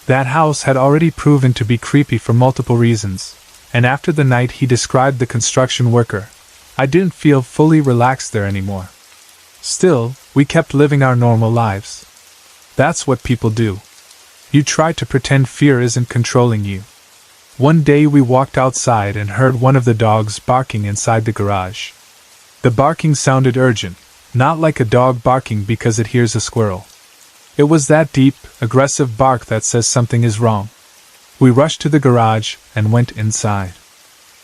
That house had already proven to be creepy for multiple reasons, and after the night he described the construction worker, I didn't feel fully relaxed there anymore. Still, we kept living our normal lives. That's what people do. You try to pretend fear isn't controlling you. One day we walked outside and heard one of the dogs barking inside the garage. The barking sounded urgent, not like a dog barking because it hears a squirrel. It was that deep, aggressive bark that says something is wrong. We rushed to the garage and went inside.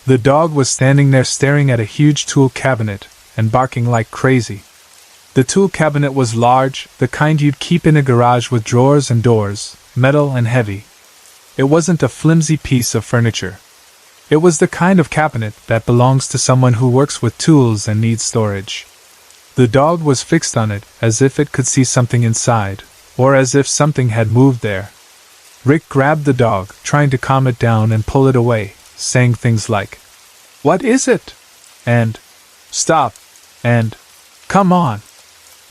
The dog was standing there staring at a huge tool cabinet and barking like crazy. The tool cabinet was large, the kind you'd keep in a garage with drawers and doors, metal and heavy. It wasn't a flimsy piece of furniture. It was the kind of cabinet that belongs to someone who works with tools and needs storage. The dog was fixed on it as if it could see something inside, or as if something had moved there. Rick grabbed the dog, trying to calm it down and pull it away, saying things like, "What is it?" and "Stop," and "Come on."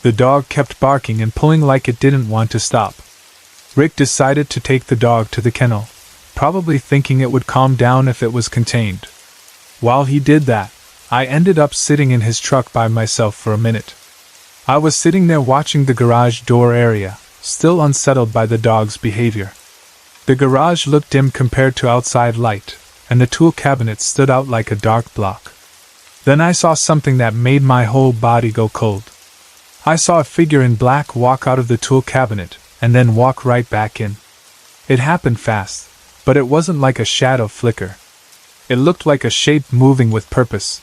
The dog kept barking and pulling like it didn't want to stop. Rick decided to take the dog to the kennel, probably thinking it would calm down if it was contained. While he did that, I ended up sitting in his truck by myself for a minute. I was sitting there watching the garage door area, still unsettled by the dog's behavior. The garage looked dim compared to outside light, and the tool cabinet stood out like a dark block. Then I saw something that made my whole body go cold. I saw a figure in black walk out of the tool cabinet, and then walk right back in. It happened fast, but it wasn't like a shadow flicker. It looked like a shape moving with purpose.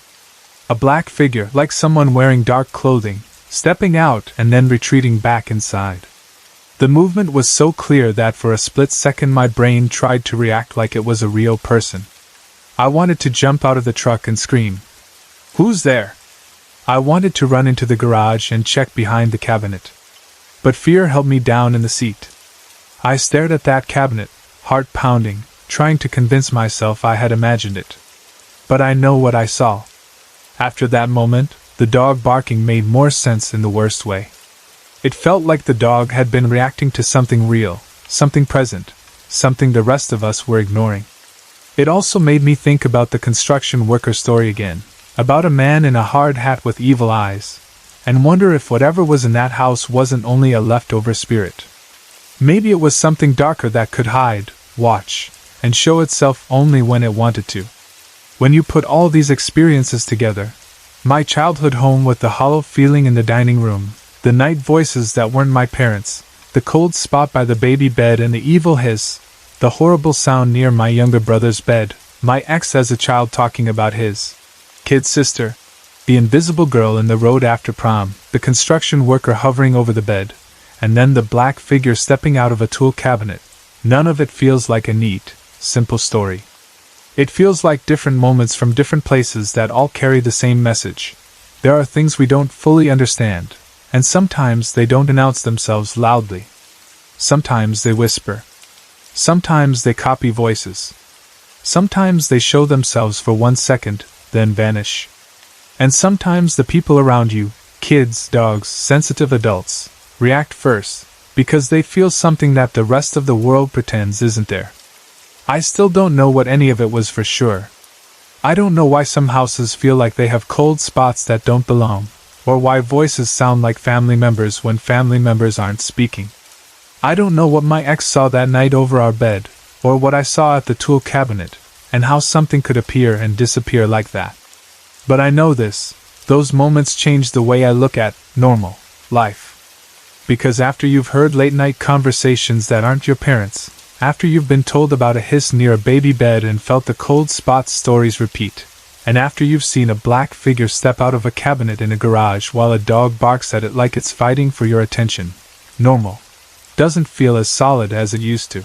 A black figure, like someone wearing dark clothing, stepping out and then retreating back inside. The movement was so clear that for a split second my brain tried to react like it was a real person. I wanted to jump out of the truck and scream, "Who's there?" I wanted to run into the garage and check behind the cabinet. But fear held me down in the seat. I stared at that cabinet, heart pounding, trying to convince myself I had imagined it. But I know what I saw. After that moment, the dog barking made more sense in the worst way. It felt like the dog had been reacting to something real, something present, something the rest of us were ignoring. It also made me think about the construction worker story again, about a man in a hard hat with evil eyes, and wonder if whatever was in that house wasn't only a leftover spirit. Maybe it was something darker that could hide, watch, and show itself only when it wanted to. When you put all these experiences together, my childhood home with the hollow feeling in the dining room, the night voices that weren't my parents, the cold spot by the baby bed and the evil hiss, the horrible sound near my younger brother's bed, my ex as a child talking about his kid sister, the invisible girl in the road after prom, the construction worker hovering over the bed, and then the black figure stepping out of a tool cabinet. None of it feels like a neat, simple story. It feels like different moments from different places that all carry the same message. There are things we don't fully understand, and sometimes they don't announce themselves loudly. Sometimes they whisper. Sometimes they copy voices. Sometimes they show themselves for 1 second, then vanish. And sometimes the people around you, kids, dogs, sensitive adults, react first, because they feel something that the rest of the world pretends isn't there. I still don't know what any of it was for sure. I don't know why some houses feel like they have cold spots that don't belong, or why voices sound like family members when family members aren't speaking. I don't know what my ex saw that night over our bed, or what I saw at the tool cabinet, and how something could appear and disappear like that. But I know this: those moments change the way I look at normal life. Because after you've heard late-night conversations that aren't your parents', after you've been told about a hiss near a baby bed and felt the cold spots stories repeat, and after you've seen a black figure step out of a cabinet in a garage while a dog barks at it like it's fighting for your attention, normal doesn't feel as solid as it used to.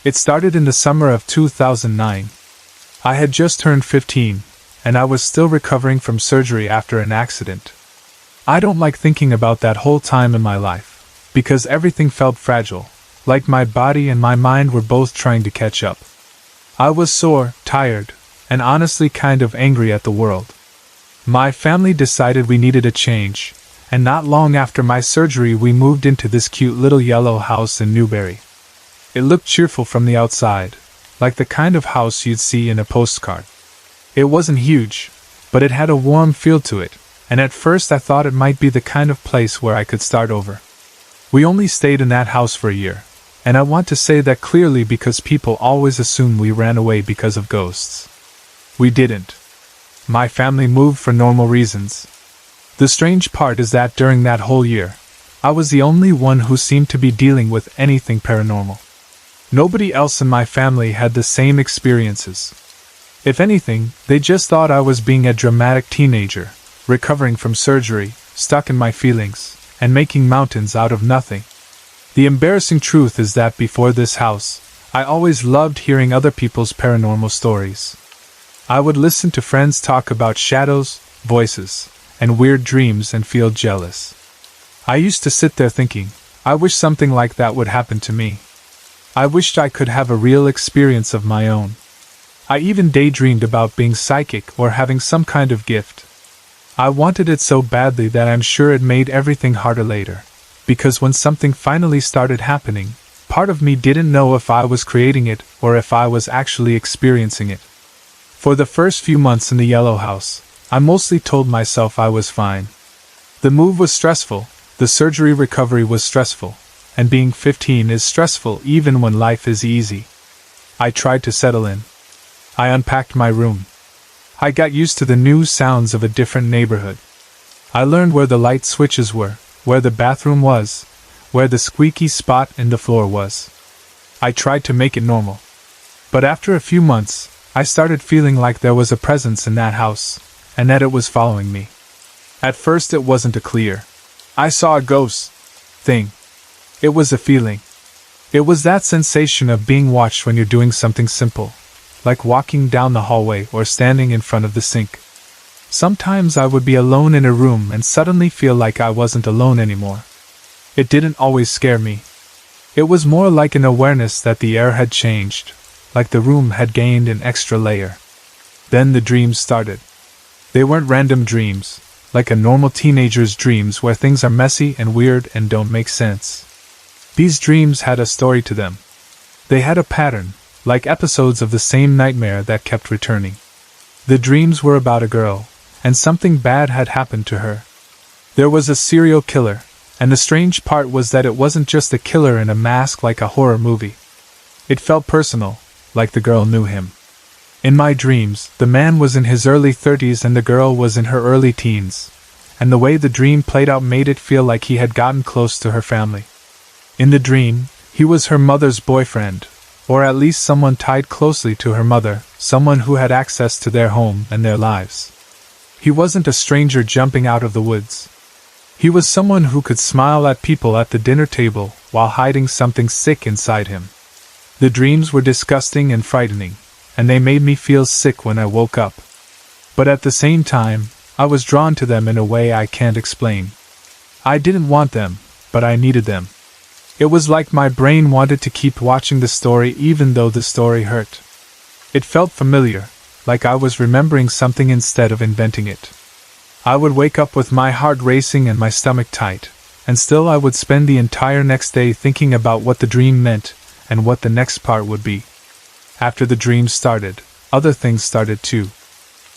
It started in the summer of 2009. I had just turned 15, and I was still recovering from surgery after an accident. I don't like thinking about that whole time in my life, because everything felt fragile, like my body and my mind were both trying to catch up. I was sore, tired, and honestly kind of angry at the world. My family decided we needed a change, and not long after my surgery we moved into this cute little yellow house in Newbury. It looked cheerful from the outside, like the kind of house you'd see in a postcard. It wasn't huge, but it had a warm feel to it, and at first I thought it might be the kind of place where I could start over. We only stayed in that house for a year, and I want to say that clearly because people always assume we ran away because of ghosts. We didn't. My family moved for normal reasons. The strange part is that during that whole year, I was the only one who seemed to be dealing with anything paranormal. Nobody else in my family had the same experiences. If anything, they just thought I was being a dramatic teenager, recovering from surgery, stuck in my feelings, and making mountains out of nothing. The embarrassing truth is that before this house, I always loved hearing other people's paranormal stories. I would listen to friends talk about shadows, voices, and weird dreams and feel jealous. I used to sit there thinking, I wish something like that would happen to me. I wished I could have a real experience of my own. I even daydreamed about being psychic or having some kind of gift. I wanted it so badly that I'm sure it made everything harder later, because when something finally started happening, part of me didn't know if I was creating it or if I was actually experiencing it. For the first few months in the yellow house, I mostly told myself I was fine. The move was stressful, the surgery recovery was stressful, and being 15 is stressful even when life is easy. I tried to settle in. I unpacked my room. I got used to the new sounds of a different neighborhood. I learned where the light switches were, where the bathroom was, where the squeaky spot in the floor was. I tried to make it normal. But after a few months, I started feeling like there was a presence in that house, and that it was following me. At first it wasn't a clear, I saw a ghost thing. It was a feeling. It was that sensation of being watched when you're doing something simple, like walking down the hallway or standing in front of the sink. Sometimes I would be alone in a room and suddenly feel like I wasn't alone anymore. It didn't always scare me. It was more like an awareness that the air had changed, like the room had gained an extra layer. Then the dreams started. They weren't random dreams, like a normal teenager's dreams where things are messy and weird and don't make sense. These dreams had a story to them. They had a pattern, like episodes of the same nightmare that kept returning. The dreams were about a girl, and something bad had happened to her. There was a serial killer, and the strange part was that it wasn't just a killer in a mask like a horror movie. It felt personal, like the girl knew him. In my dreams, the man was in his early 30s and the girl was in her early teens, and the way the dream played out made it feel like he had gotten close to her family. In the dream, He was her mother's boyfriend, or at least someone tied closely to her mother, someone who had access to their home and their lives. He wasn't a stranger jumping out of the woods. He was someone who could smile at people at the dinner table while hiding something sick inside him. The dreams were disgusting and frightening, and they made me feel sick when I woke up. But at the same time, I was drawn to them in a way I can't explain. I didn't want them, but I needed them. It was like my brain wanted to keep watching the story even though the story hurt. It felt familiar, like I was remembering something instead of inventing it. I would wake up with my heart racing and my stomach tight, and still I would spend the entire next day thinking about what the dream meant and what the next part would be. After the dream started, other things started too.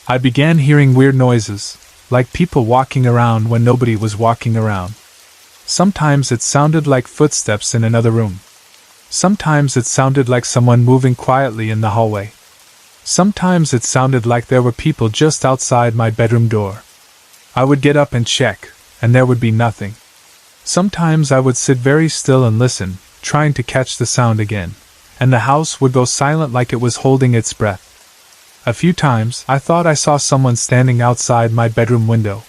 I began hearing weird noises, like people walking around when nobody was walking around. Sometimes it sounded like footsteps in another room. Sometimes it sounded like someone moving quietly in the hallway. Sometimes it sounded like there were people just outside my bedroom door. I would get up and check, and there would be nothing. Sometimes I would sit very still and listen, trying to catch the sound again, and the house would go silent like it was holding its breath. A few times I thought I saw someone standing outside my bedroom window.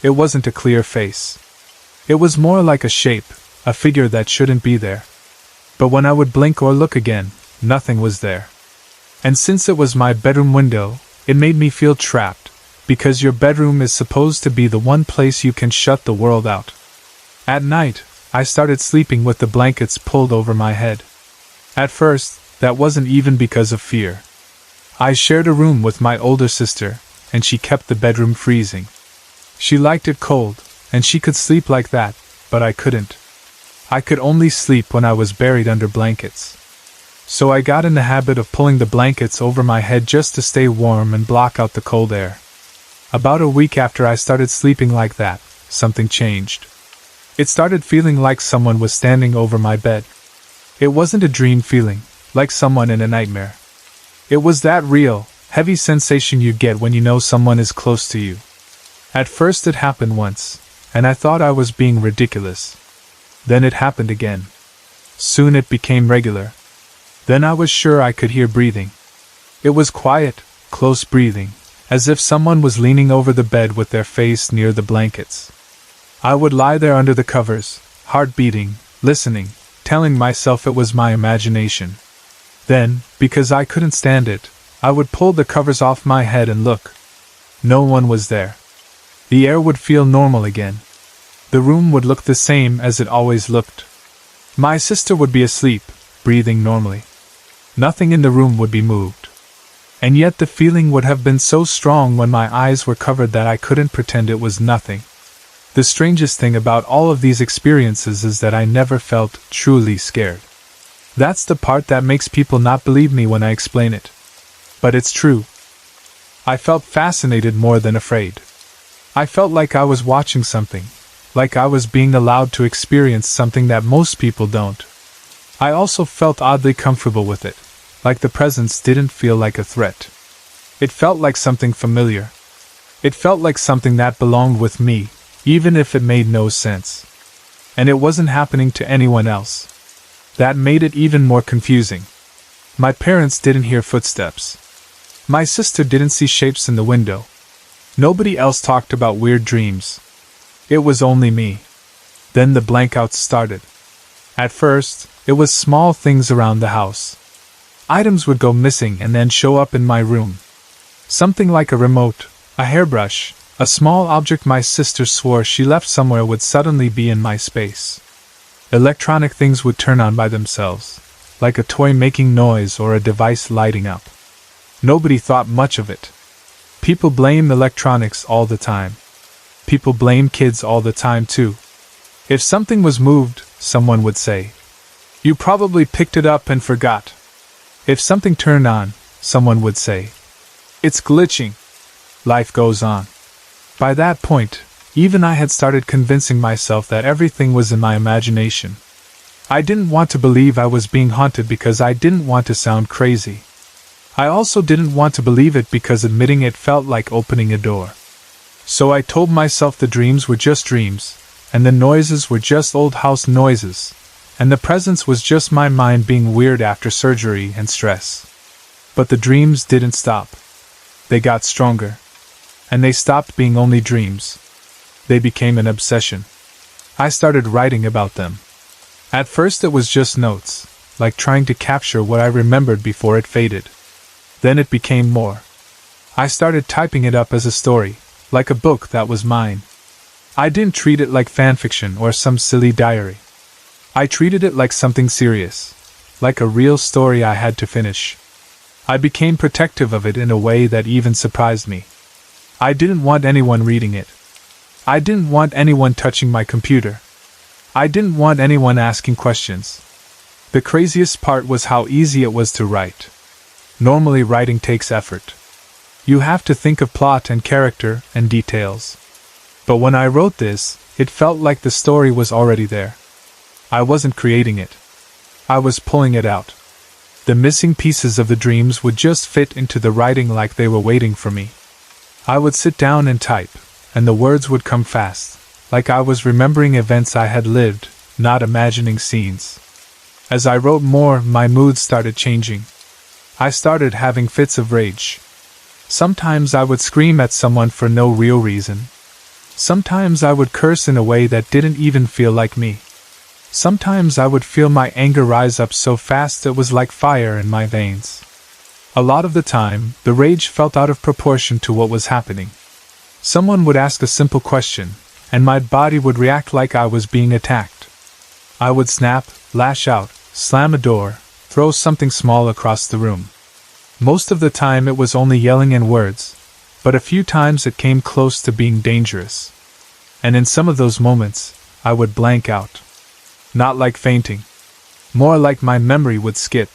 It wasn't a clear face. It was more like a shape, a figure that shouldn't be there. But when I would blink or look again, nothing was there. And since it was my bedroom window, it made me feel trapped, because your bedroom is supposed to be the one place you can shut the world out. At night, I started sleeping with the blankets pulled over my head. At first, that wasn't even because of fear. I shared a room with my older sister, and she kept the bedroom freezing. She liked it cold, and she could sleep like that, but I couldn't. I could only sleep when I was buried under blankets. So I got in the habit of pulling the blankets over my head just to stay warm and block out the cold air. About a week after I started sleeping like that, something changed. It started feeling like someone was standing over my bed. It wasn't a dream feeling, like someone in a nightmare. It was that real, heavy sensation you get when you know someone is close to you. At first it happened once, and I thought I was being ridiculous. Then it happened again. Soon it became regular. Then I was sure I could hear breathing. It was quiet, close breathing, as if someone was leaning over the bed with their face near the blankets. I would lie there under the covers, heart beating, listening, telling myself it was my imagination. Then, because I couldn't stand it, I would pull the covers off my head and look. No one was there. The air would feel normal again. The room would look the same as it always looked. My sister would be asleep, breathing normally. Nothing in the room would be moved. And yet the feeling would have been so strong when my eyes were covered that I couldn't pretend it was nothing. The strangest thing about all of these experiences is that I never felt truly scared. That's the part that makes people not believe me when I explain it. But it's true. I felt fascinated more than afraid. I felt like I was watching something, like I was being allowed to experience something that most people don't. I also felt oddly comfortable with it, like the presence didn't feel like a threat. It felt like something familiar. It felt like something that belonged with me, even if it made no sense. And it wasn't happening to anyone else. That made it even more confusing. My parents didn't hear footsteps. My sister didn't see shapes in the window. Nobody else talked about weird dreams. It was only me. Then the blankouts started. At first, it was small things around the house. Items would go missing and then show up in my room. Something like a remote, a hairbrush, a small object my sister swore she left somewhere would suddenly be in my space. Electronic things would turn on by themselves, like a toy making noise or a device lighting up. Nobody thought much of it. People blame electronics all the time. People blame kids all the time too. If something was moved, someone would say, "You probably picked it up and forgot." If something turned on, someone would say, "It's glitching." Life goes on. By that point, even I had started convincing myself that everything was in my imagination. I didn't want to believe I was being haunted because I didn't want to sound crazy. I also didn't want to believe it because admitting it felt like opening a door. So I told myself the dreams were just dreams, and the noises were just old house noises, and the presence was just my mind being weird after surgery and stress. But the dreams didn't stop. They got stronger. And they stopped being only dreams. They became an obsession. I started writing about them. At first it was just notes, like trying to capture what I remembered before it faded. Then it became more. I started typing it up as a story, like a book that was mine. I didn't treat it like fanfiction or some silly diary. I treated it like something serious, like a real story I had to finish. I became protective of it in a way that even surprised me. I didn't want anyone reading it. I didn't want anyone touching my computer. I didn't want anyone asking questions. The craziest part was how easy it was to write. Normally writing takes effort. You have to think of plot and character and details. But when I wrote this, it felt like the story was already there. I wasn't creating it. I was pulling it out. The missing pieces of the dreams would just fit into the writing like they were waiting for me. I would sit down and type, and the words would come fast, like I was remembering events I had lived, not imagining scenes. As I wrote more, my mood started changing. I started having fits of rage. Sometimes I would scream at someone for no real reason. Sometimes I would curse in a way that didn't even feel like me. Sometimes I would feel my anger rise up so fast it was like fire in my veins. A lot of the time, the rage felt out of proportion to what was happening. Someone would ask a simple question, and my body would react like I was being attacked. I would snap, lash out, slam a door, throw something small across the room. Most of the time it was only yelling and words, but a few times it came close to being dangerous. And in some of those moments, I would blank out. Not like fainting. More like my memory would skip.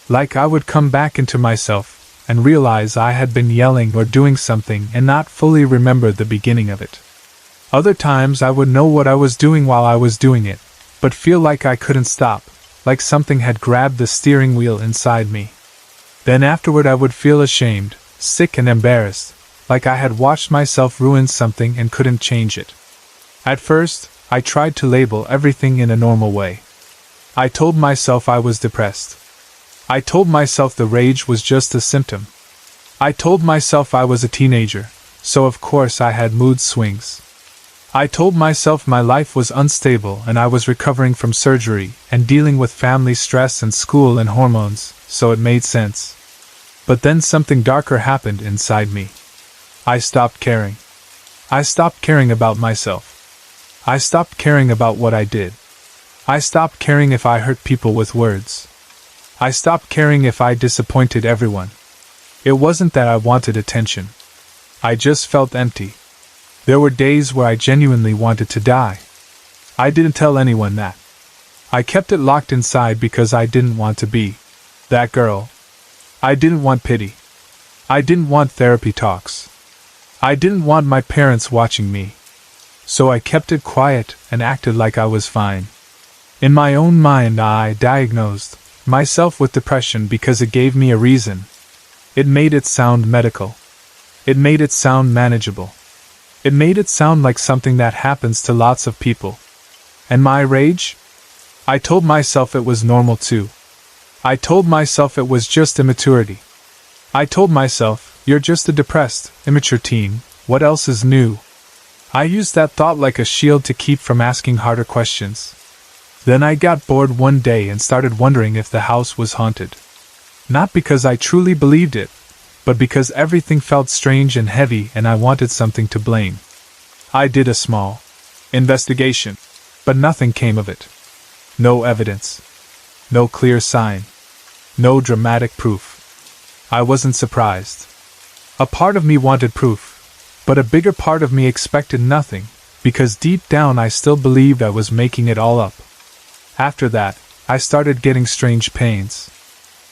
Like I would come back into myself and realize I had been yelling or doing something and not fully remember the beginning of it. Other times I would know what I was doing while I was doing it, but feel like I couldn't stop, like something had grabbed the steering wheel inside me. Then afterward I would feel ashamed, sick and embarrassed, like I had watched myself ruin something and couldn't change it. At first, I tried to label everything in a normal way. I told myself I was depressed. I told myself the rage was just a symptom. I told myself I was a teenager, so of course I had mood swings. I told myself my life was unstable and I was recovering from surgery and dealing with family stress and school and hormones, so it made sense. But then something darker happened inside me. I stopped caring. I stopped caring about myself. I stopped caring about what I did. I stopped caring if I hurt people with words. I stopped caring if I disappointed everyone. It wasn't that I wanted attention. I just felt empty. There were days where I genuinely wanted to die. I didn't tell anyone that. I kept it locked inside because I didn't want to be that girl. I didn't want pity. I didn't want therapy talks. I didn't want my parents watching me. So I kept it quiet and acted like I was fine. In my own mind I diagnosed myself with depression because it gave me a reason. It made it sound medical. It made it sound manageable. It made it sound like something that happens to lots of people. And my rage? I told myself it was normal too. I told myself it was just immaturity. I told myself, you're just a depressed, immature teen, what else is new? I used that thought like a shield to keep from asking harder questions. Then I got bored one day and started wondering if the house was haunted. Not because I truly believed it, but because everything felt strange and heavy and I wanted something to blame. I did a small investigation, but nothing came of it. No evidence. No clear sign. No dramatic proof. I wasn't surprised. A part of me wanted proof, but a bigger part of me expected nothing, because deep down I still believed I was making it all up. After that, I started getting strange pains.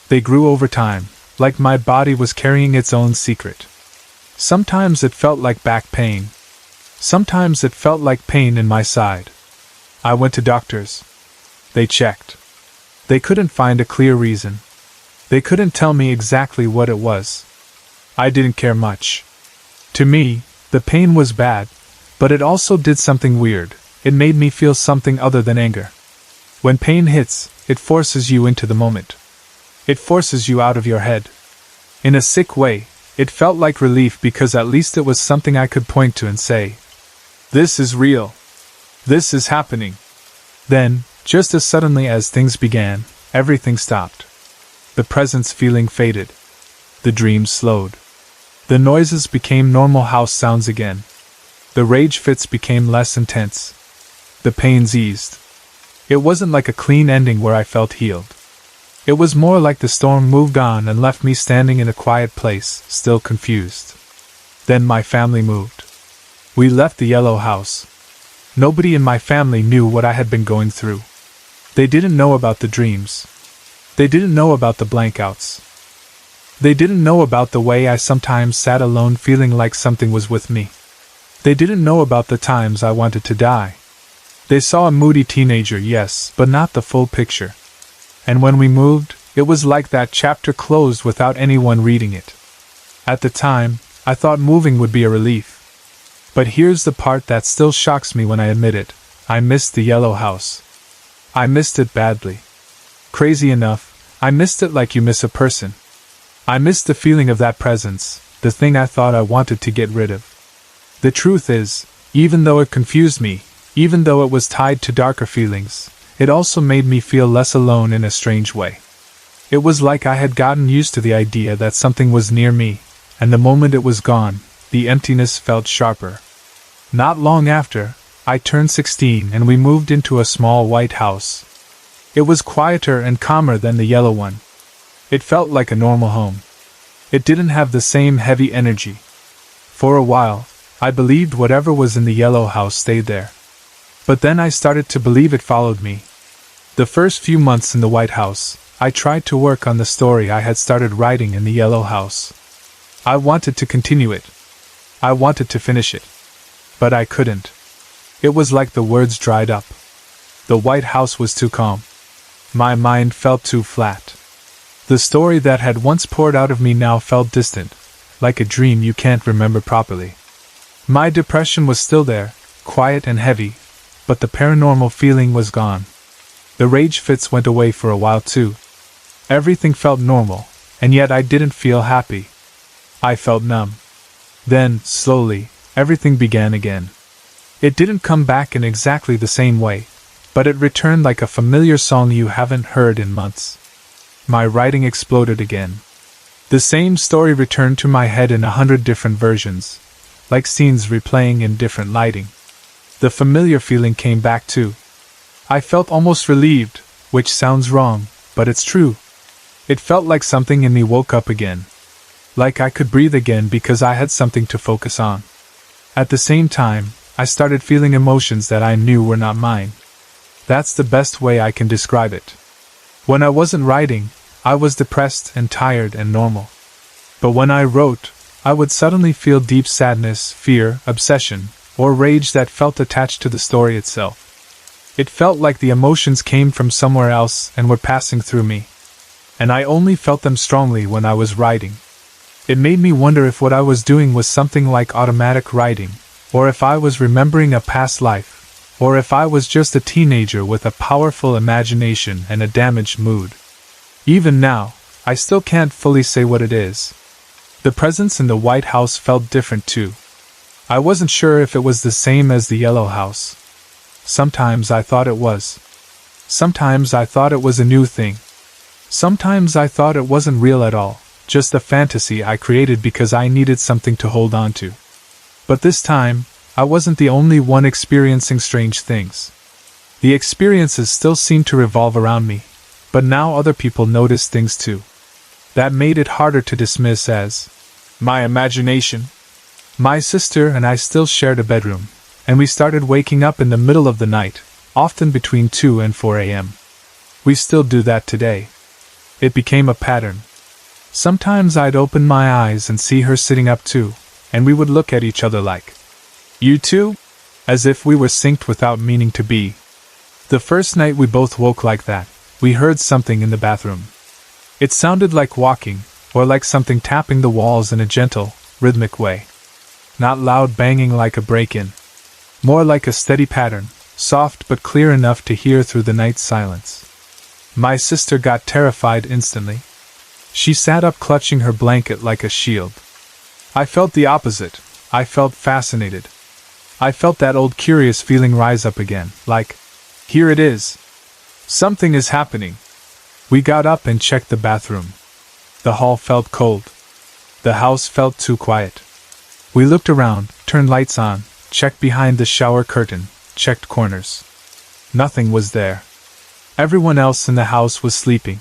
They grew over time, like my body was carrying its own secret. Sometimes it felt like back pain. Sometimes it felt like pain in my side. I went to doctors. They checked. They couldn't find a clear reason. They couldn't tell me exactly what it was. I didn't care much. To me, the pain was bad, but it also did something weird. It made me feel something other than anger. When pain hits, it forces you into the moment. It forces you out of your head. In a sick way, it felt like relief because at least it was something I could point to and say, "This is real. This is happening." Then, just as suddenly as things began, everything stopped. The presence feeling faded. The dreams slowed. The noises became normal house sounds again. The rage fits became less intense. The pains eased. It wasn't like a clean ending where I felt healed. It was more like the storm moved on and left me standing in a quiet place, still confused. Then my family moved. We left the yellow house. Nobody in my family knew what I had been going through. They didn't know about the dreams. They didn't know about the blankouts. They didn't know about the way I sometimes sat alone feeling like something was with me. They didn't know about the times I wanted to die. They saw a moody teenager, yes, but not the full picture. And when we moved, it was like that chapter closed without anyone reading it. At the time, I thought moving would be a relief. But here's the part that still shocks me when I admit it. I missed the yellow house. I missed it badly. Crazy enough, I missed it like you miss a person. I missed the feeling of that presence, the thing I thought I wanted to get rid of. The truth is, even though it confused me, even though it was tied to darker feelings, it also made me feel less alone in a strange way. It was like I had gotten used to the idea that something was near me, and the moment it was gone, the emptiness felt sharper. Not long after, I turned 16 and we moved into a small white house. It was quieter and calmer than the yellow one. It felt like a normal home. It didn't have the same heavy energy. For a while, I believed whatever was in the yellow house stayed there. But then I started to believe it followed me. The first few months in the White House, I tried to work on the story I had started writing in the Yellow House. I wanted to continue it. I wanted to finish it. But I couldn't. It was like the words dried up. The White House was too calm. My mind felt too flat. The story that had once poured out of me now felt distant, like a dream you can't remember properly. My depression was still there, quiet and heavy, but the paranormal feeling was gone. The rage fits went away for a while too. Everything felt normal, and yet I didn't feel happy. I felt numb. Then, slowly, everything began again. It didn't come back in exactly the same way, but it returned like a familiar song you haven't heard in months. My writing exploded again. The same story returned to my head in 100 different versions, like scenes replaying in different lighting. The familiar feeling came back too. I felt almost relieved, which sounds wrong, but it's true. It felt like something in me woke up again. Like I could breathe again because I had something to focus on. At the same time, I started feeling emotions that I knew were not mine. That's the best way I can describe it. When I wasn't writing, I was depressed and tired and normal. But when I wrote, I would suddenly feel deep sadness, fear, obsession, or rage that felt attached to the story itself. It felt like the emotions came from somewhere else and were passing through me. And I only felt them strongly when I was writing. It made me wonder if what I was doing was something like automatic writing, or if I was remembering a past life, or if I was just a teenager with a powerful imagination and a damaged mood. Even now, I still can't fully say what it is. The presence in the White House felt different too. I wasn't sure if it was the same as the Yellow House. Sometimes I thought it was. Sometimes I thought it was a new thing. Sometimes I thought it wasn't real at all, just a fantasy I created because I needed something to hold on to. But this time, I wasn't the only one experiencing strange things. The experiences still seemed to revolve around me, but now other people noticed things too. That made it harder to dismiss as my imagination. My sister and I still shared a bedroom, and we started waking up in the middle of the night, often between 2 and 4 a.m. We still do that today. It became a pattern. Sometimes I'd open my eyes and see her sitting up too, and we would look at each other like, "You too?" As if we were synced without meaning to be. The first night we both woke like that, we heard something in the bathroom. It sounded like walking, or like something tapping the walls in a gentle, rhythmic way. Not loud banging like a break-in. More like a steady pattern, soft but clear enough to hear through the night silence. My sister got terrified instantly. She sat up clutching her blanket like a shield. I felt the opposite. I felt fascinated. I felt that old curious feeling rise up again, like, here it is. Something is happening. We got up and checked the bathroom. The hall felt cold. The house felt too quiet. We looked around, turned lights on, checked behind the shower curtain, checked corners. Nothing was there. Everyone else in the house was sleeping.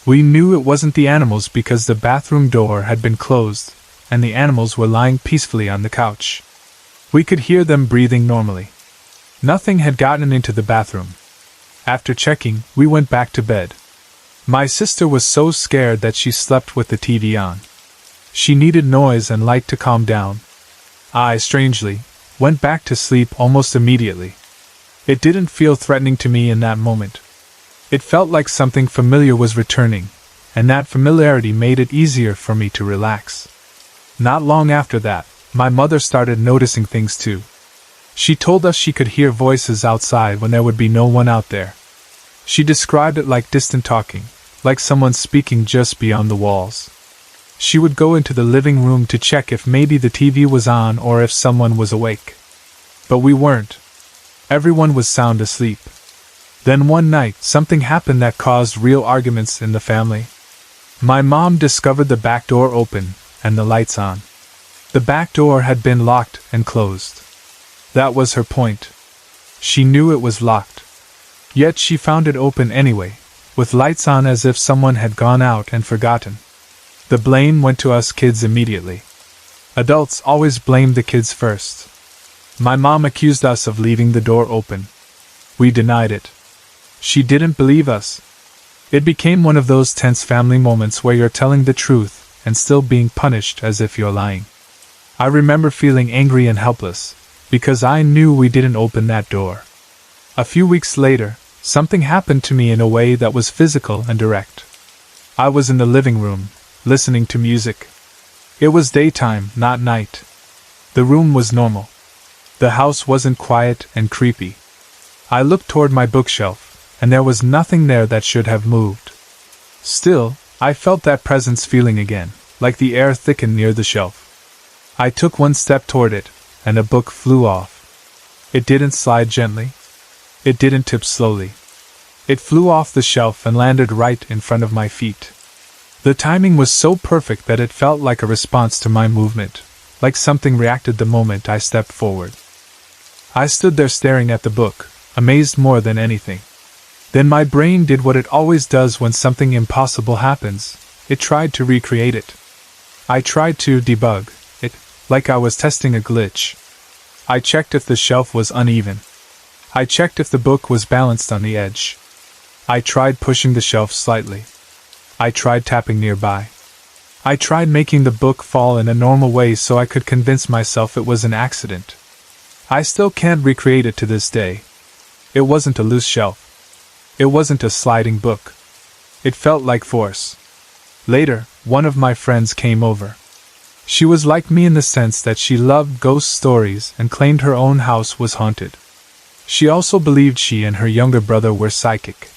We knew it wasn't the animals because the bathroom door had been closed, and the animals were lying peacefully on the couch. We could hear them breathing normally. Nothing had gotten into the bathroom. After checking, we went back to bed. My sister was so scared that she slept with the TV on. She needed noise and light to calm down. I, strangely, went back to sleep almost immediately. It didn't feel threatening to me in that moment. It felt like something familiar was returning, and that familiarity made it easier for me to relax. Not long after that, my mother started noticing things too. She told us she could hear voices outside when there would be no one out there. She described it like distant talking, like someone speaking just beyond the walls. She would go into the living room to check if maybe the TV was on or if someone was awake. But we weren't. Everyone was sound asleep. Then one night, something happened that caused real arguments in the family. My mom discovered the back door open and the lights on. The back door had been locked and closed. That was her point. She knew it was locked. Yet she found it open anyway, with lights on as if someone had gone out and forgotten. The blame went to us kids immediately. Adults always blamed the kids first. My mom accused us of leaving the door open. We denied it. She didn't believe us. It became one of those tense family moments where you're telling the truth and still being punished as if you're lying. I remember feeling angry and helpless, because I knew we didn't open that door. A few weeks later, something happened to me in a way that was physical and direct. I was in the living room, listening to music. It was daytime, not night. The room was normal. The house wasn't quiet and creepy. I looked toward my bookshelf, and there was nothing there that should have moved. Still, I felt that presence feeling again, like the air thickened near the shelf. I took one step toward it, and a book flew off. It didn't slide gently. It didn't tip slowly. It flew off the shelf and landed right in front of my feet. The timing was so perfect that it felt like a response to my movement, like something reacted the moment I stepped forward. I stood there staring at the book, amazed more than anything. Then my brain did what it always does when something impossible happens. It tried to recreate it. I tried to debug it, like I was testing a glitch. I checked if the shelf was uneven. I checked if the book was balanced on the edge. I tried pushing the shelf slightly. I tried tapping nearby. I tried making the book fall in a normal way so I could convince myself it was an accident. I still can't recreate it to this day. It wasn't a loose shelf. It wasn't a sliding book. It felt like force. Later, one of my friends came over. She was like me in the sense that she loved ghost stories and claimed her own house was haunted. She also believed she and her younger brother were psychic.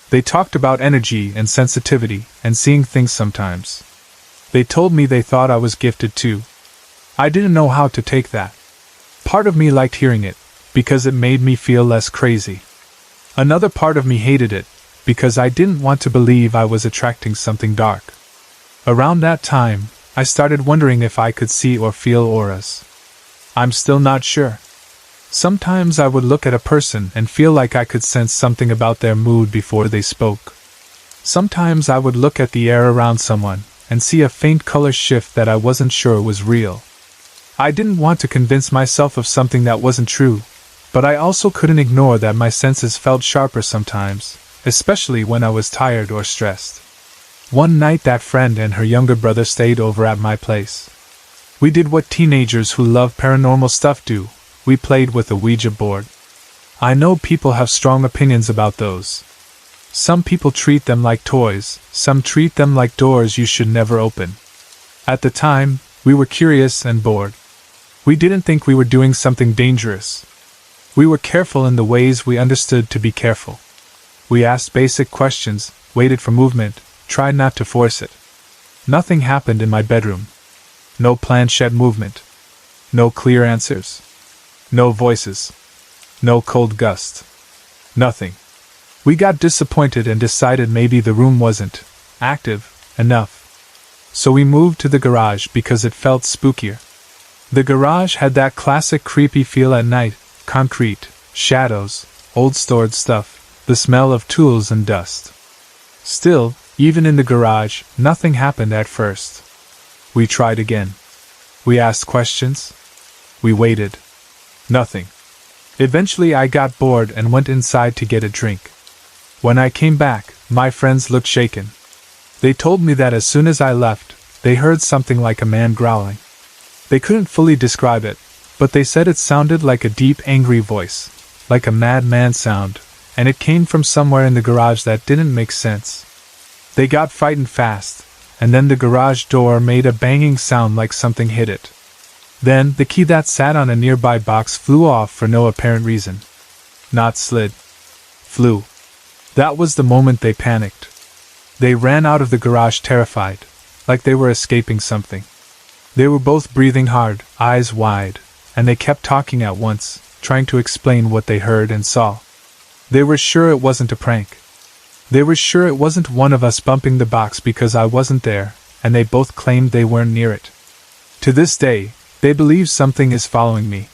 They talked about energy and sensitivity and seeing things sometimes. They told me they thought I was gifted too. I didn't know how to take that. Part of me liked hearing it, because it made me feel less crazy. Another part of me hated it, because I didn't want to believe I was attracting something dark. Around that time, I started wondering if I could see or feel auras. I'm still not sure. Sometimes I would look at a person and feel like I could sense something about their mood before they spoke. Sometimes I would look at the air around someone and see a faint color shift that I wasn't sure was real. I didn't want to convince myself of something that wasn't true, but I also couldn't ignore that my senses felt sharper sometimes, especially when I was tired or stressed. One night that friend and her younger brother stayed over at my place. We did what teenagers who love paranormal stuff do. We played with a Ouija board. I know people have strong opinions about those. Some people treat them like toys, some treat them like doors you should never open. At the time, we were curious and bored. We didn't think we were doing something dangerous. We were careful in the ways we understood to be careful. We asked basic questions, waited for movement, tried not to force it. Nothing happened in my bedroom. No planchette movement. No clear answers. No voices. No cold gust. Nothing. We got disappointed and decided maybe the room wasn't active enough. So we moved to the garage because it felt spookier. The garage had that classic creepy feel at night, concrete, shadows, old stored stuff, the smell of tools and dust. Still, even in the garage, nothing happened at first. We tried again. We asked questions. We waited. Nothing. Eventually I got bored and went inside to get a drink. When I came back, my friends looked shaken. They told me that as soon as I left, they heard something like a man growling. They couldn't fully describe it, but they said it sounded like a deep, angry voice, like a madman sound, and it came from somewhere in the garage that didn't make sense. They got frightened fast, and then the garage door made a banging sound like something hit it. Then, the key that sat on a nearby box flew off for no apparent reason. Not slid. Flew. That was the moment they panicked. They ran out of the garage terrified, like they were escaping something. They were both breathing hard, eyes wide, and they kept talking at once, trying to explain what they heard and saw. They were sure it wasn't a prank. They were sure it wasn't one of us bumping the box because I wasn't there, and they both claimed they weren't near it. To this day, they believe something is following me.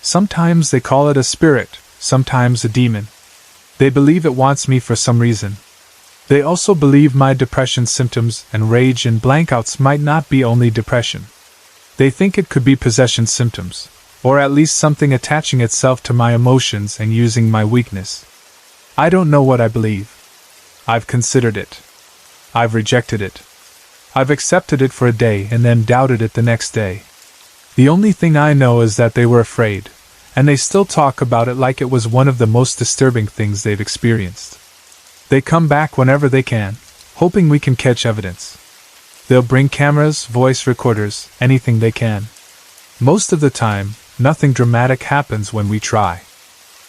Sometimes they call it a spirit, sometimes a demon. They believe it wants me for some reason. They also believe my depression symptoms and rage and blankouts might not be only depression. They think it could be possession symptoms, or at least something attaching itself to my emotions and using my weakness. I don't know what I believe. I've considered it. I've rejected it. I've accepted it for a day and then doubted it the next day. The only thing I know is that they were afraid, and they still talk about it like it was one of the most disturbing things they've experienced. They come back whenever they can, hoping we can catch evidence. They'll bring cameras, voice recorders, anything they can. Most of the time, nothing dramatic happens when we try.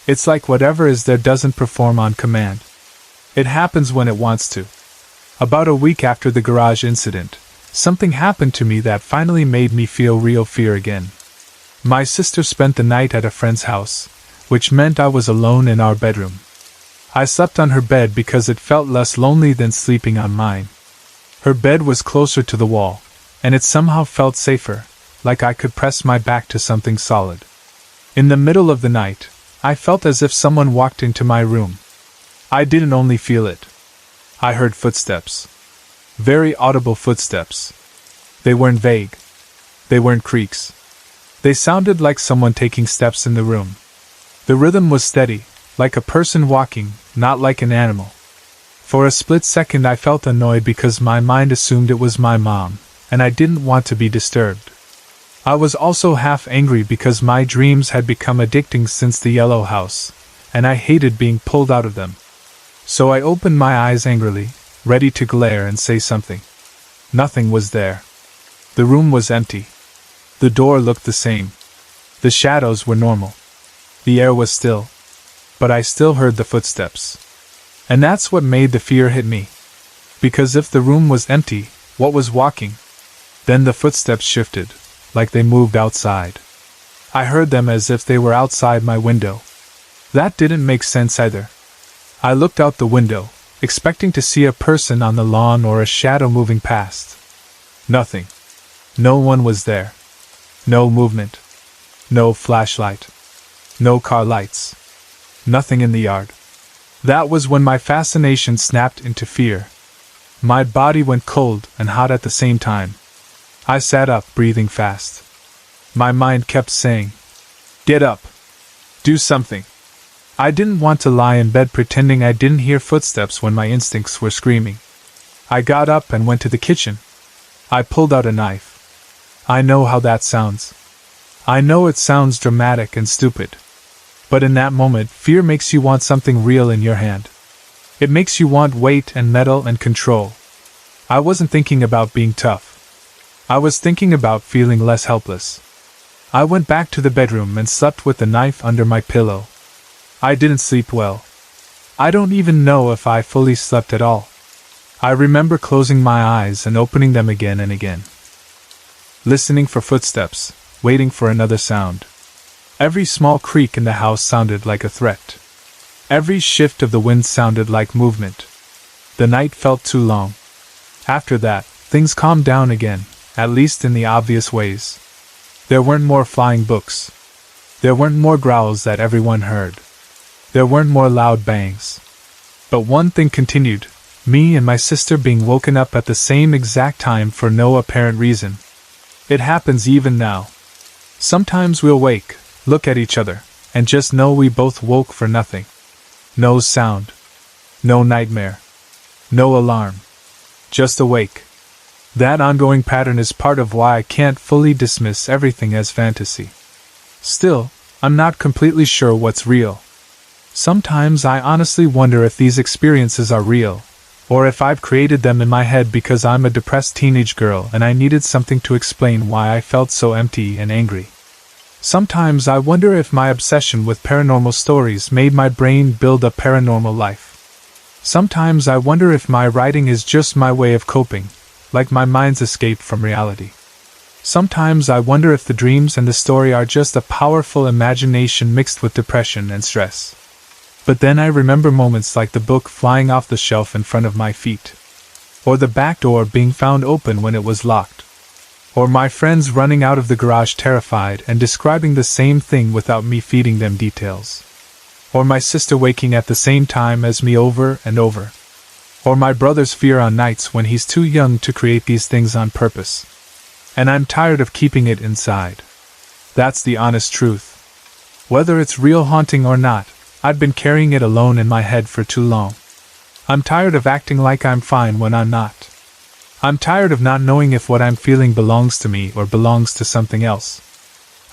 It's like whatever is there doesn't perform on command. It happens when it wants to. About a week after the garage incident, something happened to me that finally made me feel real fear again. My sister spent the night at a friend's house, which meant I was alone in our bedroom. I slept on her bed because it felt less lonely than sleeping on mine. Her bed was closer to the wall, and it somehow felt safer, like I could press my back to something solid. In the middle of the night, I felt as if someone walked into my room. I didn't only feel it. I heard footsteps. Very audible footsteps. They weren't vague. They weren't creaks. They sounded like someone taking steps in the room. The rhythm was steady, like a person walking, not like an animal. For a split second I felt annoyed because my mind assumed it was my mom, and I didn't want to be disturbed. I was also half angry because my dreams had become addicting since the yellow house, and I hated being pulled out of them. So I opened my eyes angrily, ready to glare and say something. Nothing was there. The room was empty. The door looked the same. The shadows were normal. The air was still. But I still heard the footsteps. And that's what made the fear hit me. Because if the room was empty, what was walking? Then the footsteps shifted, like they moved outside. I heard them as if they were outside my window. That didn't make sense either. I looked out the window, expecting to see a person on the lawn or a shadow moving past. Nothing. No one was there. No movement. No flashlight. No car lights. Nothing in the yard. That was when my fascination snapped into fear. My body went cold and hot at the same time. I sat up, breathing fast. My mind kept saying, "Get up. Do something." I didn't want to lie in bed pretending I didn't hear footsteps when my instincts were screaming. I got up and went to the kitchen. I pulled out a knife. I know how that sounds. I know it sounds dramatic and stupid. But in that moment, fear makes you want something real in your hand. It makes you want weight and metal and control. I wasn't thinking about being tough. I was thinking about feeling less helpless. I went back to the bedroom and slept with the knife under my pillow. I didn't sleep well. I don't even know if I fully slept at all. I remember closing my eyes and opening them again and again. Listening for footsteps, waiting for another sound. Every small creak in the house sounded like a threat. Every shift of the wind sounded like movement. The night felt too long. After that, things calmed down again, at least in the obvious ways. There weren't more flying books. There weren't more growls that everyone heard. There weren't more loud bangs. But one thing continued, me and my sister being woken up at the same exact time for no apparent reason. It happens even now. Sometimes we'll wake, look at each other, and just know we both woke for nothing. No sound. No nightmare. No alarm. Just awake. That ongoing pattern is part of why I can't fully dismiss everything as fantasy. Still, I'm not completely sure what's real. Sometimes I honestly wonder if these experiences are real, or if I've created them in my head because I'm a depressed teenage girl and I needed something to explain why I felt so empty and angry. Sometimes I wonder if my obsession with paranormal stories made my brain build a paranormal life. Sometimes I wonder if my writing is just my way of coping, like my mind's escape from reality. Sometimes I wonder if the dreams and the story are just a powerful imagination mixed with depression and stress. But then I remember moments like the book flying off the shelf in front of my feet, or the back door being found open when it was locked, or my friends running out of the garage terrified and describing the same thing without me feeding them details, or my sister waking at the same time as me over and over, or my brother's fear on nights when he's too young to create these things on purpose. And I'm tired of keeping it inside. That's the honest truth. Whether it's real haunting or not, I've been carrying it alone in my head for too long. I'm tired of acting like I'm fine when I'm not. I'm tired of not knowing if what I'm feeling belongs to me or belongs to something else.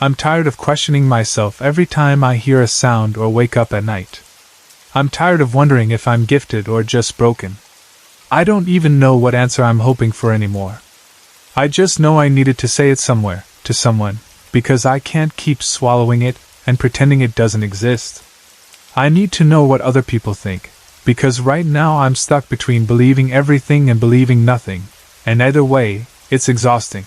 I'm tired of questioning myself every time I hear a sound or wake up at night. I'm tired of wondering if I'm gifted or just broken. I don't even know what answer I'm hoping for anymore. I just know I needed to say it somewhere, to someone, because I can't keep swallowing it and pretending it doesn't exist. I need to know what other people think, because right now I'm stuck between believing everything and believing nothing, and either way, it's exhausting.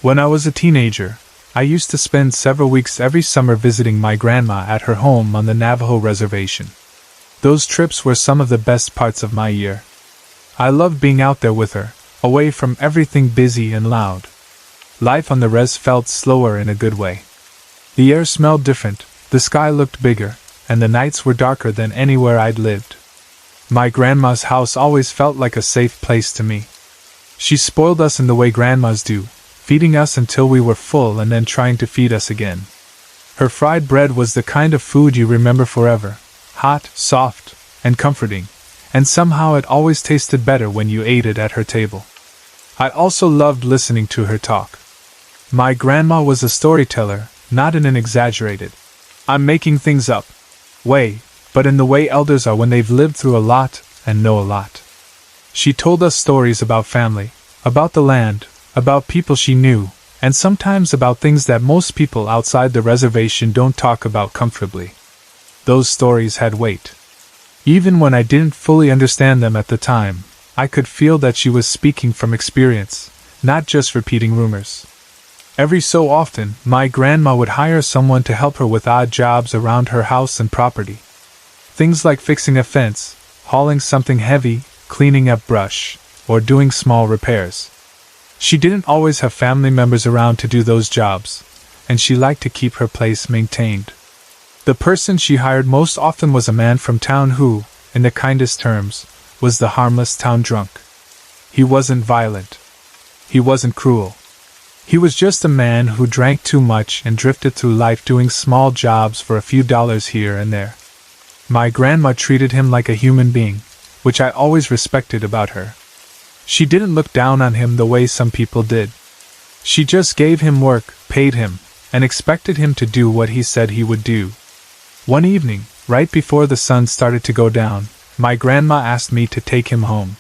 When I was a teenager, I used to spend several weeks every summer visiting my grandma at her home on the Navajo reservation. Those trips were some of the best parts of my year. I loved being out there with her, away from everything busy and loud. Life on the res felt slower in a good way. The air smelled different, the sky looked bigger, and the nights were darker than anywhere I'd lived. My grandma's house always felt like a safe place to me. She spoiled us in the way grandmas do, feeding us until we were full and then trying to feed us again. Her fried bread was the kind of food you remember forever, hot, soft, and comforting, and somehow it always tasted better when you ate it at her table. I also loved listening to her talk. My grandma was a storyteller, not in an exaggerated, I'm making things up way, but in the way elders are when they've lived through a lot and know a lot. She told us stories about family, about the land, about people she knew, and sometimes about things that most people outside the reservation don't talk about comfortably. Those stories had weight. Even when I didn't fully understand them at the time, I could feel that she was speaking from experience, not just repeating rumors. Every so often, my grandma would hire someone to help her with odd jobs around her house and property. Things like fixing a fence, hauling something heavy, cleaning up brush, or doing small repairs. She didn't always have family members around to do those jobs, and she liked to keep her place maintained. The person she hired most often was a man from town who, in the kindest terms, was the harmless town drunk. He wasn't violent. He wasn't cruel. He was just a man who drank too much and drifted through life doing small jobs for a few dollars here and there. My grandma treated him like a human being, which I always respected about her. She didn't look down on him the way some people did. She just gave him work, paid him, and expected him to do what he said he would do. One evening, right before the sun started to go down, my grandma asked me to take him home.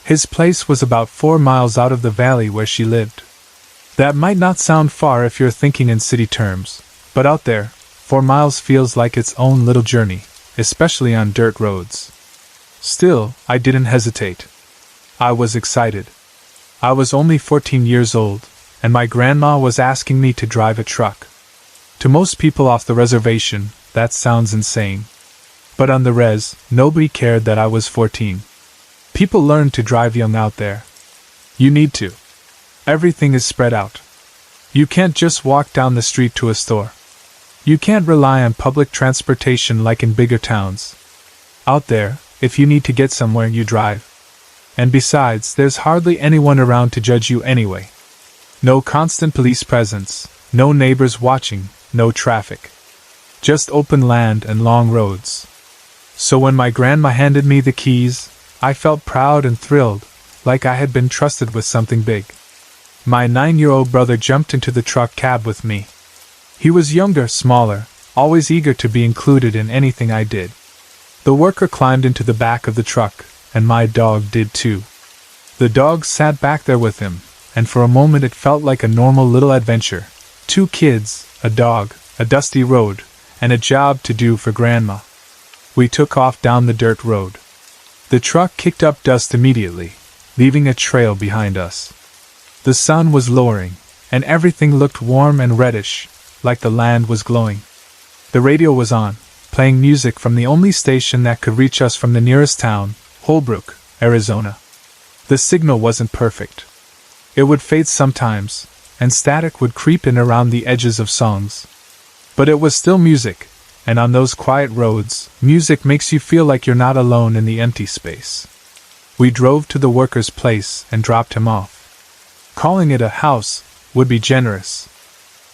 His place was about 4 miles out of the valley where she lived. That might not sound far if you're thinking in city terms, but out there, 4 miles feels like its own little journey, especially on dirt roads. Still, I didn't hesitate. I was excited. I was only 14 years old, and my grandma was asking me to drive a truck. To most people off the reservation, that sounds insane. But on the res, nobody cared that I was 14. People learn to drive young out there. You need to. Everything is spread out. You can't just walk down the street to a store. You can't rely on public transportation like in bigger towns. Out there, if you need to get somewhere, you drive. And besides, there's hardly anyone around to judge you anyway. No constant police presence, no neighbors watching, no traffic. Just open land and long roads. So when my grandma handed me the keys, I felt proud and thrilled, like I had been trusted with something big. My 9-year-old brother jumped into the truck cab with me. He was younger, smaller, always eager to be included in anything I did. The worker climbed into the back of the truck, and my dog did too. The dog sat back there with him, and for a moment it felt like a normal little adventure. 2 kids, a dog, a dusty road, and a job to do for Grandma. We took off down the dirt road. The truck kicked up dust immediately, leaving a trail behind us. The sun was lowering, and everything looked warm and reddish, like the land was glowing. The radio was on, playing music from the only station that could reach us from the nearest town, Holbrook, Arizona. The signal wasn't perfect. It would fade sometimes, and static would creep in around the edges of songs. But it was still music, and on those quiet roads, music makes you feel like you're not alone in the empty space. We drove to the worker's place and dropped him off. Calling it a house would be generous.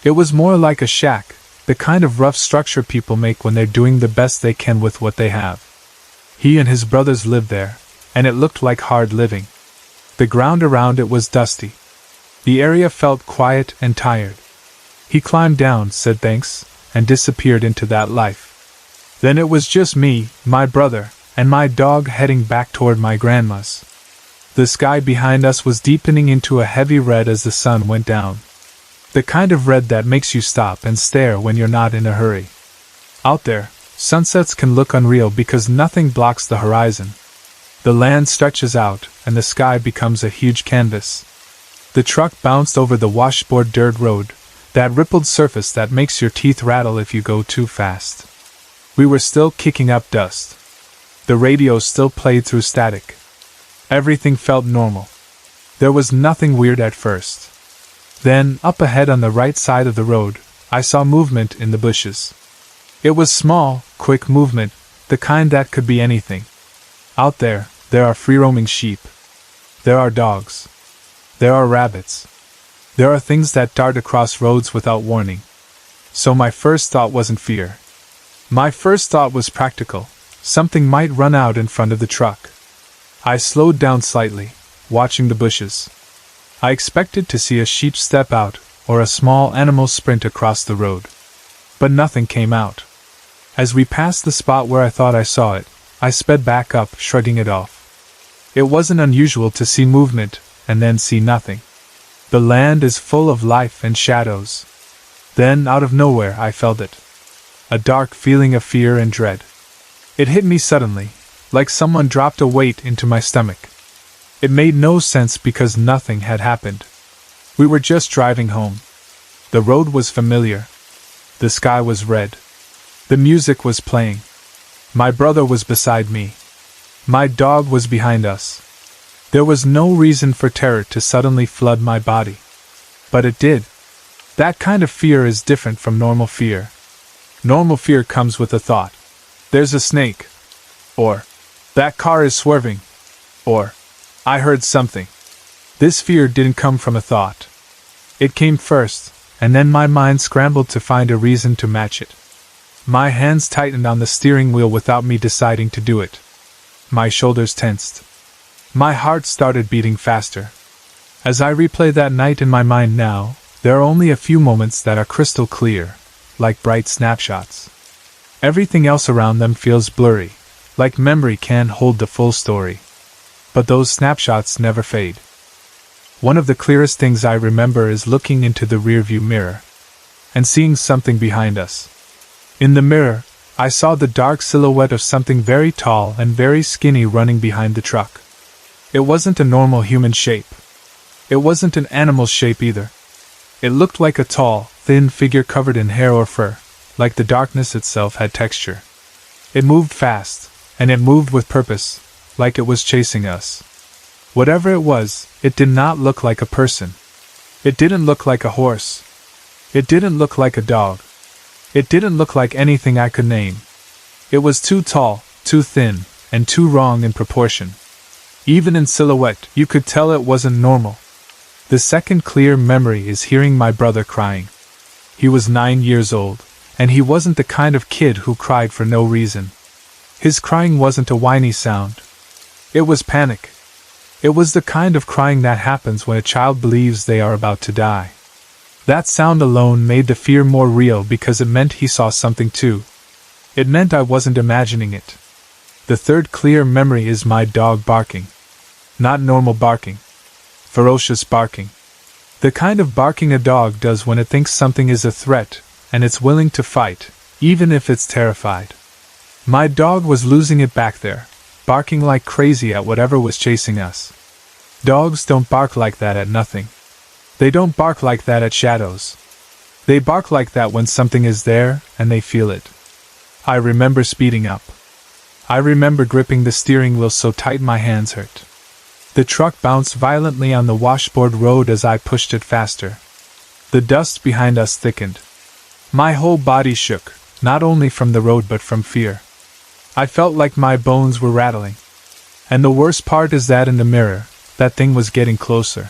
It was more like a shack, the kind of rough structure people make when they're doing the best they can with what they have. He and his brothers lived there, and it looked like hard living. The ground around it was dusty. The area felt quiet and tired. He climbed down, said thanks, and disappeared into that life. Then it was just me, my brother, and my dog heading back toward my grandma's. The sky behind us was deepening into a heavy red as the sun went down. The kind of red that makes you stop and stare when you're not in a hurry. Out there, sunsets can look unreal because nothing blocks the horizon. The land stretches out, and the sky becomes a huge canvas. The truck bounced over the washboard dirt road, that rippled surface that makes your teeth rattle if you go too fast. We were still kicking up dust. The radio still played through static. Everything felt normal. There was nothing weird at first. Then, up ahead on the right side of the road, I saw movement in the bushes. It was small, quick movement, the kind that could be anything. Out there are free-roaming sheep. There are dogs. There are rabbits. There are things that dart across roads without warning. So my first thought wasn't fear. My first thought was practical. Something might run out in front of the truck. I slowed down slightly, watching the bushes. I expected to see a sheep step out, or a small animal sprint across the road. But nothing came out. As we passed the spot where I thought I saw it, I sped back up, shrugging it off. It wasn't unusual to see movement, and then see nothing. The land is full of life and shadows. Then, out of nowhere, I felt it. A dark feeling of fear and dread. It hit me suddenly, like someone dropped a weight into my stomach. It made no sense because nothing had happened. We were just driving home. The road was familiar. The sky was red. The music was playing. My brother was beside me. My dog was behind us. There was no reason for terror to suddenly flood my body. But it did. That kind of fear is different from normal fear. Normal fear comes with a thought. There's a snake. Or, that car is swerving. Or, I heard something. This fear didn't come from a thought. It came first, and then my mind scrambled to find a reason to match it. My hands tightened on the steering wheel without me deciding to do it. My shoulders tensed. My heart started beating faster. As I replay that night in my mind now, there are only a few moments that are crystal clear, like bright snapshots. Everything else around them feels blurry, like memory can't hold the full story. But those snapshots never fade. One of the clearest things I remember is looking into the rearview mirror and seeing something behind us. In the mirror, I saw the dark silhouette of something very tall and very skinny running behind the truck. It wasn't a normal human shape. It wasn't an animal shape either. It looked like a tall, thin figure covered in hair or fur, like the darkness itself had texture. It moved fast, and it moved with purpose, like it was chasing us. Whatever it was, it did not look like a person. It didn't look like a horse. It didn't look like a dog. It didn't look like anything I could name. It was too tall, too thin, and too wrong in proportion. Even in silhouette, you could tell it wasn't normal. The second clear memory is hearing my brother crying. He was 9 years old, and he wasn't the kind of kid who cried for no reason. His crying wasn't a whiny sound. It was panic. It was the kind of crying that happens when a child believes they are about to die. That sound alone made the fear more real because it meant he saw something too. It meant I wasn't imagining it. The third clear memory is my dog barking. Not normal barking. Ferocious barking. The kind of barking a dog does when it thinks something is a threat, and it's willing to fight, even if it's terrified. My dog was losing it back there, barking like crazy at whatever was chasing us. Dogs don't bark like that at nothing. They don't bark like that at shadows. They bark like that when something is there, and they feel it. I remember speeding up. I remember gripping the steering wheel so tight my hands hurt. The truck bounced violently on the washboard road as I pushed it faster. The dust behind us thickened. My whole body shook, not only from the road but from fear. I felt like my bones were rattling. And the worst part is that in the mirror, that thing was getting closer.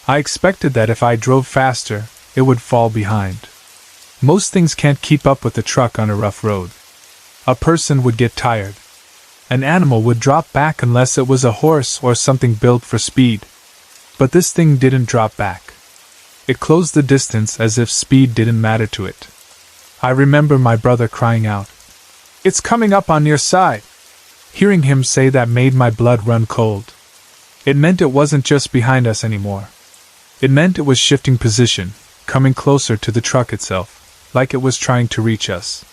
I expected that if I drove faster, it would fall behind. Most things can't keep up with the truck on a rough road. A person would get tired. An animal would drop back unless it was a horse or something built for speed. But this thing didn't drop back. It closed the distance as if speed didn't matter to it. I remember my brother crying out, "It's coming up on your side!" Hearing him say that made my blood run cold. It meant it wasn't just behind us anymore. It meant it was shifting position, coming closer to the truck itself, like it was trying to reach us.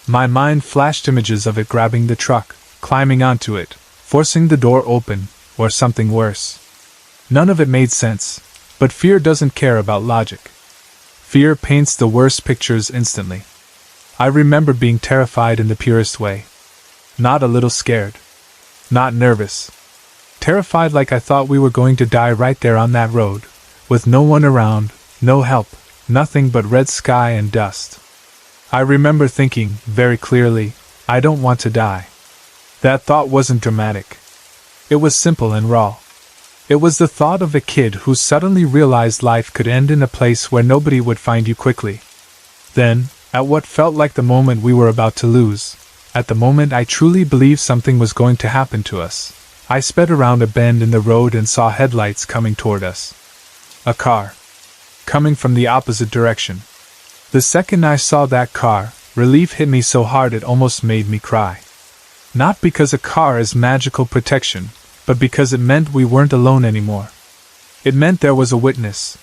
My mind flashed images of it grabbing the truck, climbing onto it, forcing the door open, or something worse. None of it made sense, but fear doesn't care about logic. Fear paints the worst pictures instantly. I remember being terrified in the purest way. Not a little scared. Not nervous. Terrified like I thought we were going to die right there on that road, with no one around, no help, nothing but red sky and dust. I remember thinking, very clearly, I don't want to die. That thought wasn't dramatic. It was simple and raw. It was the thought of a kid who suddenly realized life could end in a place where nobody would find you quickly. Then, at what felt like the moment we were about to lose, at the moment I truly believed something was going to happen to us, I sped around a bend in the road and saw headlights coming toward us. A car. Coming from the opposite direction. The second I saw that car, relief hit me so hard it almost made me cry. Not because a car is magical protection, but because it meant we weren't alone anymore. It meant there was a witness.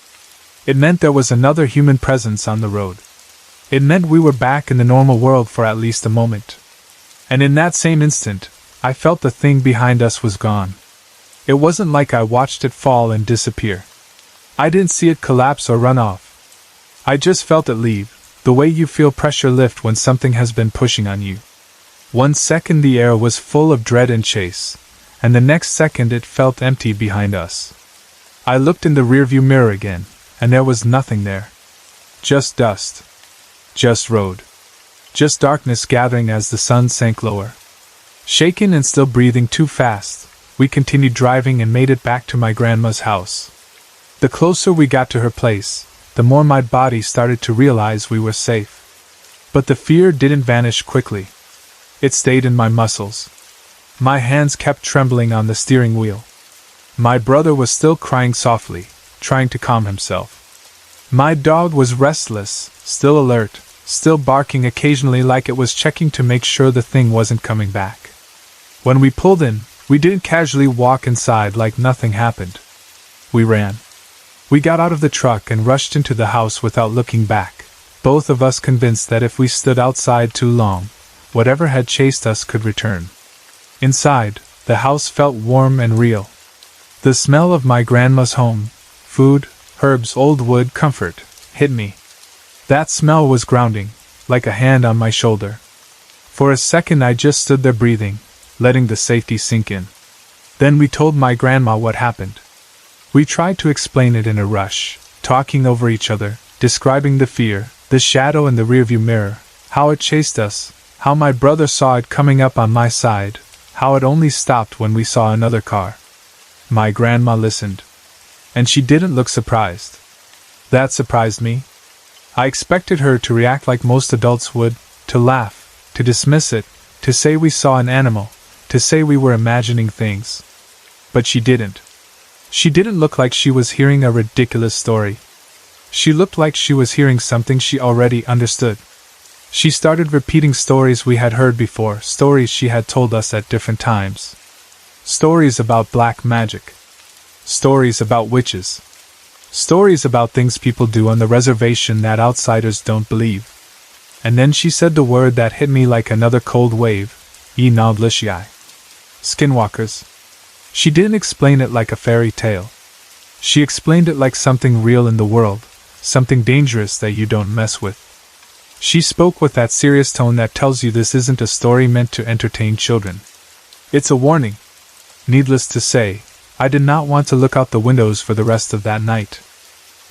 It meant there was another human presence on the road. It meant we were back in the normal world for at least a moment. And in that same instant, I felt the thing behind us was gone. It wasn't like I watched it fall and disappear. I didn't see it collapse or run off. I just felt it leave, the way you feel pressure lift when something has been pushing on you. 1 second the air was full of dread and chase, and the next second it felt empty behind us. I looked in the rearview mirror again, and there was nothing there. Just dust. Just road. Just darkness gathering as the sun sank lower. Shaken and still breathing too fast, we continued driving and made it back to my grandma's house. The closer we got to her place, the more my body started to realize we were safe. But the fear didn't vanish quickly. It stayed in my muscles. My hands kept trembling on the steering wheel. My brother was still crying softly, trying to calm himself. My dog was restless, still alert, still barking occasionally like it was checking to make sure the thing wasn't coming back. When we pulled in, we didn't casually walk inside like nothing happened. We ran. We got out of the truck and rushed into the house without looking back, both of us convinced that if we stood outside too long, whatever had chased us could return. Inside, the house felt warm and real. The smell of my grandma's home, food, herbs, old wood, comfort, hit me. That smell was grounding, like a hand on my shoulder. For a second I just stood there breathing, letting the safety sink in. Then we told my grandma what happened. We tried to explain it in a rush, talking over each other, describing the fear, the shadow in the rearview mirror, how it chased us, how my brother saw it coming up on my side, how it only stopped when we saw another car. My grandma listened. And she didn't look surprised. That surprised me. I expected her to react like most adults would, to laugh, to dismiss it, to say we saw an animal, to say we were imagining things. But she didn't. She didn't look like she was hearing a ridiculous story. She looked like she was hearing something she already understood. She started repeating stories we had heard before, stories she had told us at different times. Stories about black magic. Stories about witches. Stories about things people do on the reservation that outsiders don't believe. And then she said the word that hit me like another cold wave, Inaldlishai. Skinwalkers. She didn't explain it like a fairy tale. She explained it like something real in the world, something dangerous that you don't mess with. She spoke with that serious tone that tells you this isn't a story meant to entertain children. It's a warning. Needless to say, I did not want to look out the windows for the rest of that night.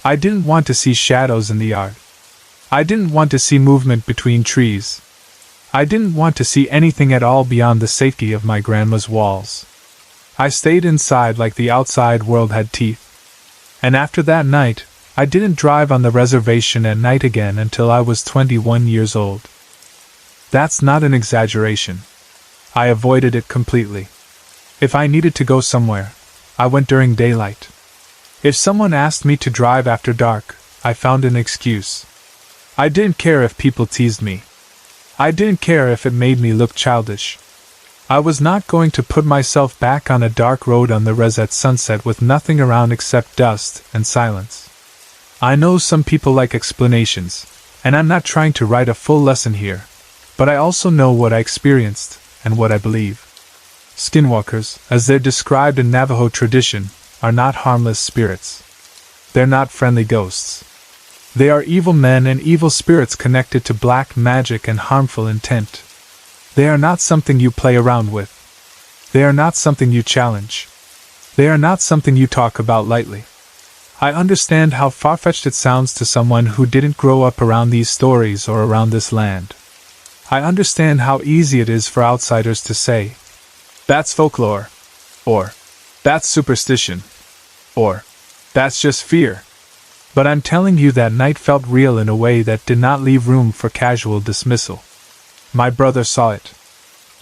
I didn't want to see shadows in the yard. I didn't want to see movement between trees. I didn't want to see anything at all beyond the safety of my grandma's walls. I stayed inside like the outside world had teeth. And after that night, I didn't drive on the reservation at night again until I was 21 years old. That's not an exaggeration. I avoided it completely. If I needed to go somewhere, I went during daylight. If someone asked me to drive after dark, I found an excuse. I didn't care if people teased me. I didn't care if it made me look childish. I was not going to put myself back on a dark road on the res at sunset with nothing around except dust and silence. I know some people like explanations, and I'm not trying to write a full lesson here, but I also know what I experienced and what I believe. Skinwalkers, as they're described in Navajo tradition, are not harmless spirits. They're not friendly ghosts. They are evil men and evil spirits connected to black magic and harmful intent. They are not something you play around with. They are not something you challenge. They are not something you talk about lightly. I understand how far-fetched it sounds to someone who didn't grow up around these stories or around this land. I understand how easy it is for outsiders to say, "That's folklore," or "That's superstition," or "That's just fear." But I'm telling you that night felt real in a way that did not leave room for casual dismissal. My brother saw it.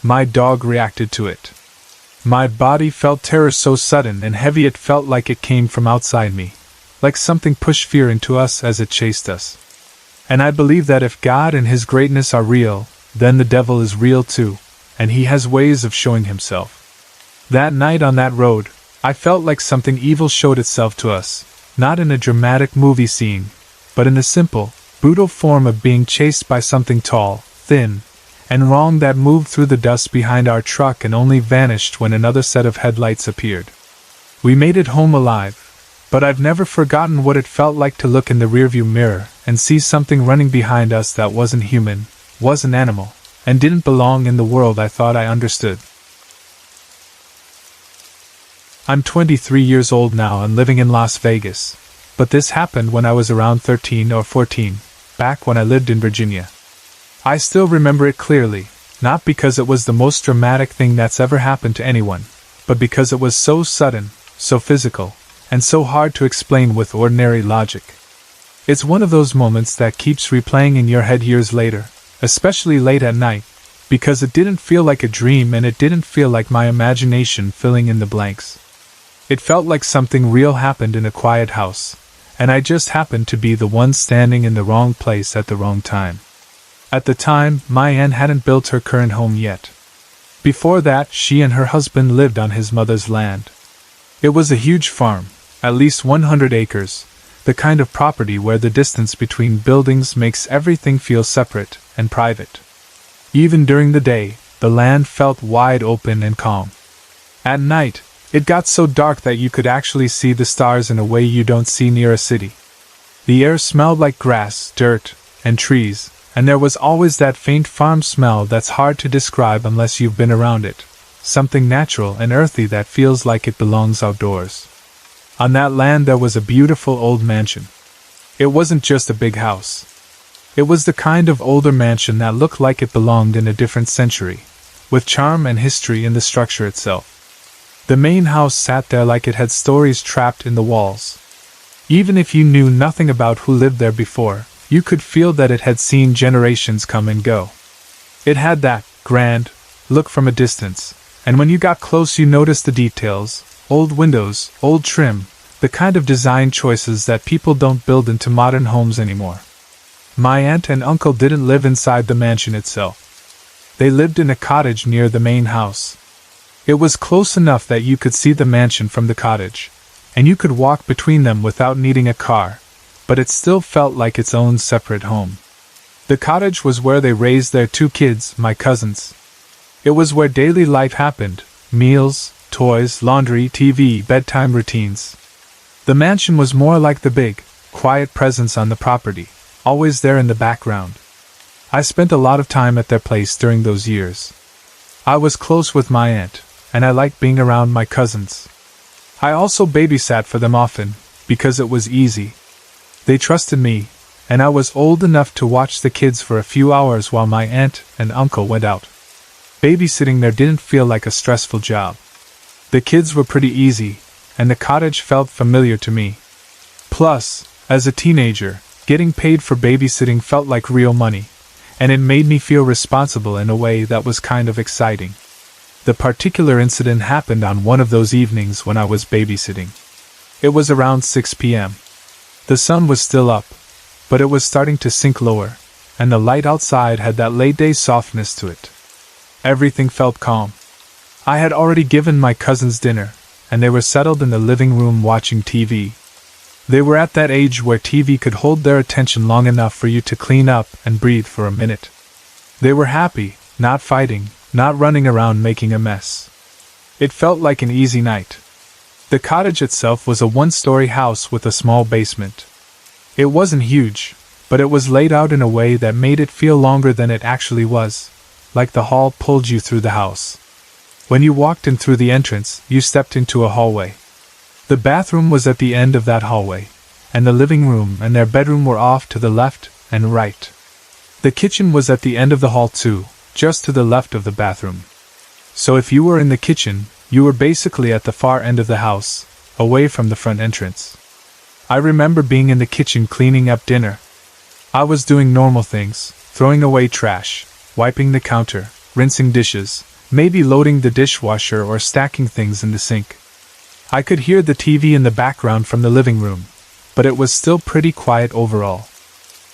My dog reacted to it. My body felt terror so sudden and heavy it felt like it came from outside me, like something pushed fear into us as it chased us. And I believe that if God and His greatness are real, then the devil is real too, and he has ways of showing himself. That night on that road, I felt like something evil showed itself to us, not in a dramatic movie scene, but in the simple, brutal form of being chased by something tall, thin, and wrong that moved through the dust behind our truck and only vanished when another set of headlights appeared. We made it home alive, but I've never forgotten what it felt like to look in the rearview mirror and see something running behind us that wasn't human, wasn't animal, and didn't belong in the world I thought I understood. I'm 23 years old now and living in Las Vegas, but this happened when I was around 13 or 14, back when I lived in Virginia. I still remember it clearly, not because it was the most dramatic thing that's ever happened to anyone, but because it was so sudden, so physical, and so hard to explain with ordinary logic. It's one of those moments that keeps replaying in your head years later, especially late at night, because it didn't feel like a dream and it didn't feel like my imagination filling in the blanks. It felt like something real happened in a quiet house, and I just happened to be the one standing in the wrong place at the wrong time. At the time, my aunt hadn't built her current home yet. Before that, she and her husband lived on his mother's land. It was a huge farm, at least 100 acres, the kind of property where the distance between buildings makes everything feel separate and private. Even during the day, the land felt wide open and calm. At night, it got so dark that you could actually see the stars in a way you don't see near a city. The air smelled like grass, dirt, and trees, and there was always that faint farm smell that's hard to describe unless you've been around it, something natural and earthy that feels like it belongs outdoors. On that land there was a beautiful old mansion. It wasn't just a big house. It was the kind of older mansion that looked like it belonged in a different century, with charm and history in the structure itself. The main house sat there like it had stories trapped in the walls. Even if you knew nothing about who lived there before, you could feel that it had seen generations come and go. It had that grand look from a distance, and when you got close you noticed the details, old windows, old trim, the kind of design choices that people don't build into modern homes anymore. My aunt and uncle didn't live inside the mansion itself. They lived in a cottage near the main house. It was close enough that you could see the mansion from the cottage, and you could walk between them without needing a car, but it still felt like its own separate home. The cottage was where they raised their 2 kids, my cousins. It was where daily life happened: meals, toys, laundry, TV, bedtime routines. The mansion was more like the big, quiet presence on the property, always there in the background. I spent a lot of time at their place during those years. I was close with my aunt, and I liked being around my cousins. I also babysat for them often, because it was easy. They trusted me, and I was old enough to watch the kids for a few hours while my aunt and uncle went out. Babysitting there didn't feel like a stressful job. The kids were pretty easy, and the cottage felt familiar to me. Plus, as a teenager, getting paid for babysitting felt like real money, and it made me feel responsible in a way that was kind of exciting. The particular incident happened on one of those evenings when I was babysitting. It was around 6 p.m. The sun was still up, but it was starting to sink lower, and the light outside had that late-day softness to it. Everything felt calm. I had already given my cousins dinner, and they were settled in the living room watching TV. They were at that age where TV could hold their attention long enough for you to clean up and breathe for a minute. They were happy, not fighting, not running around making a mess. It felt like an easy night. The cottage itself was a 1-story house with a small basement. It wasn't huge, but it was laid out in a way that made it feel longer than it actually was, like the hall pulled you through the house. When you walked in through the entrance, you stepped into a hallway. The bathroom was at the end of that hallway, and the living room and their bedroom were off to the left and right. The kitchen was at the end of the hall too, just to the left of the bathroom. So if you were in the kitchen, you were basically at the far end of the house, away from the front entrance. I remember being in the kitchen cleaning up dinner. I was doing normal things, throwing away trash, wiping the counter, rinsing dishes, maybe loading the dishwasher or stacking things in the sink. I could hear the TV in the background from the living room, but it was still pretty quiet overall.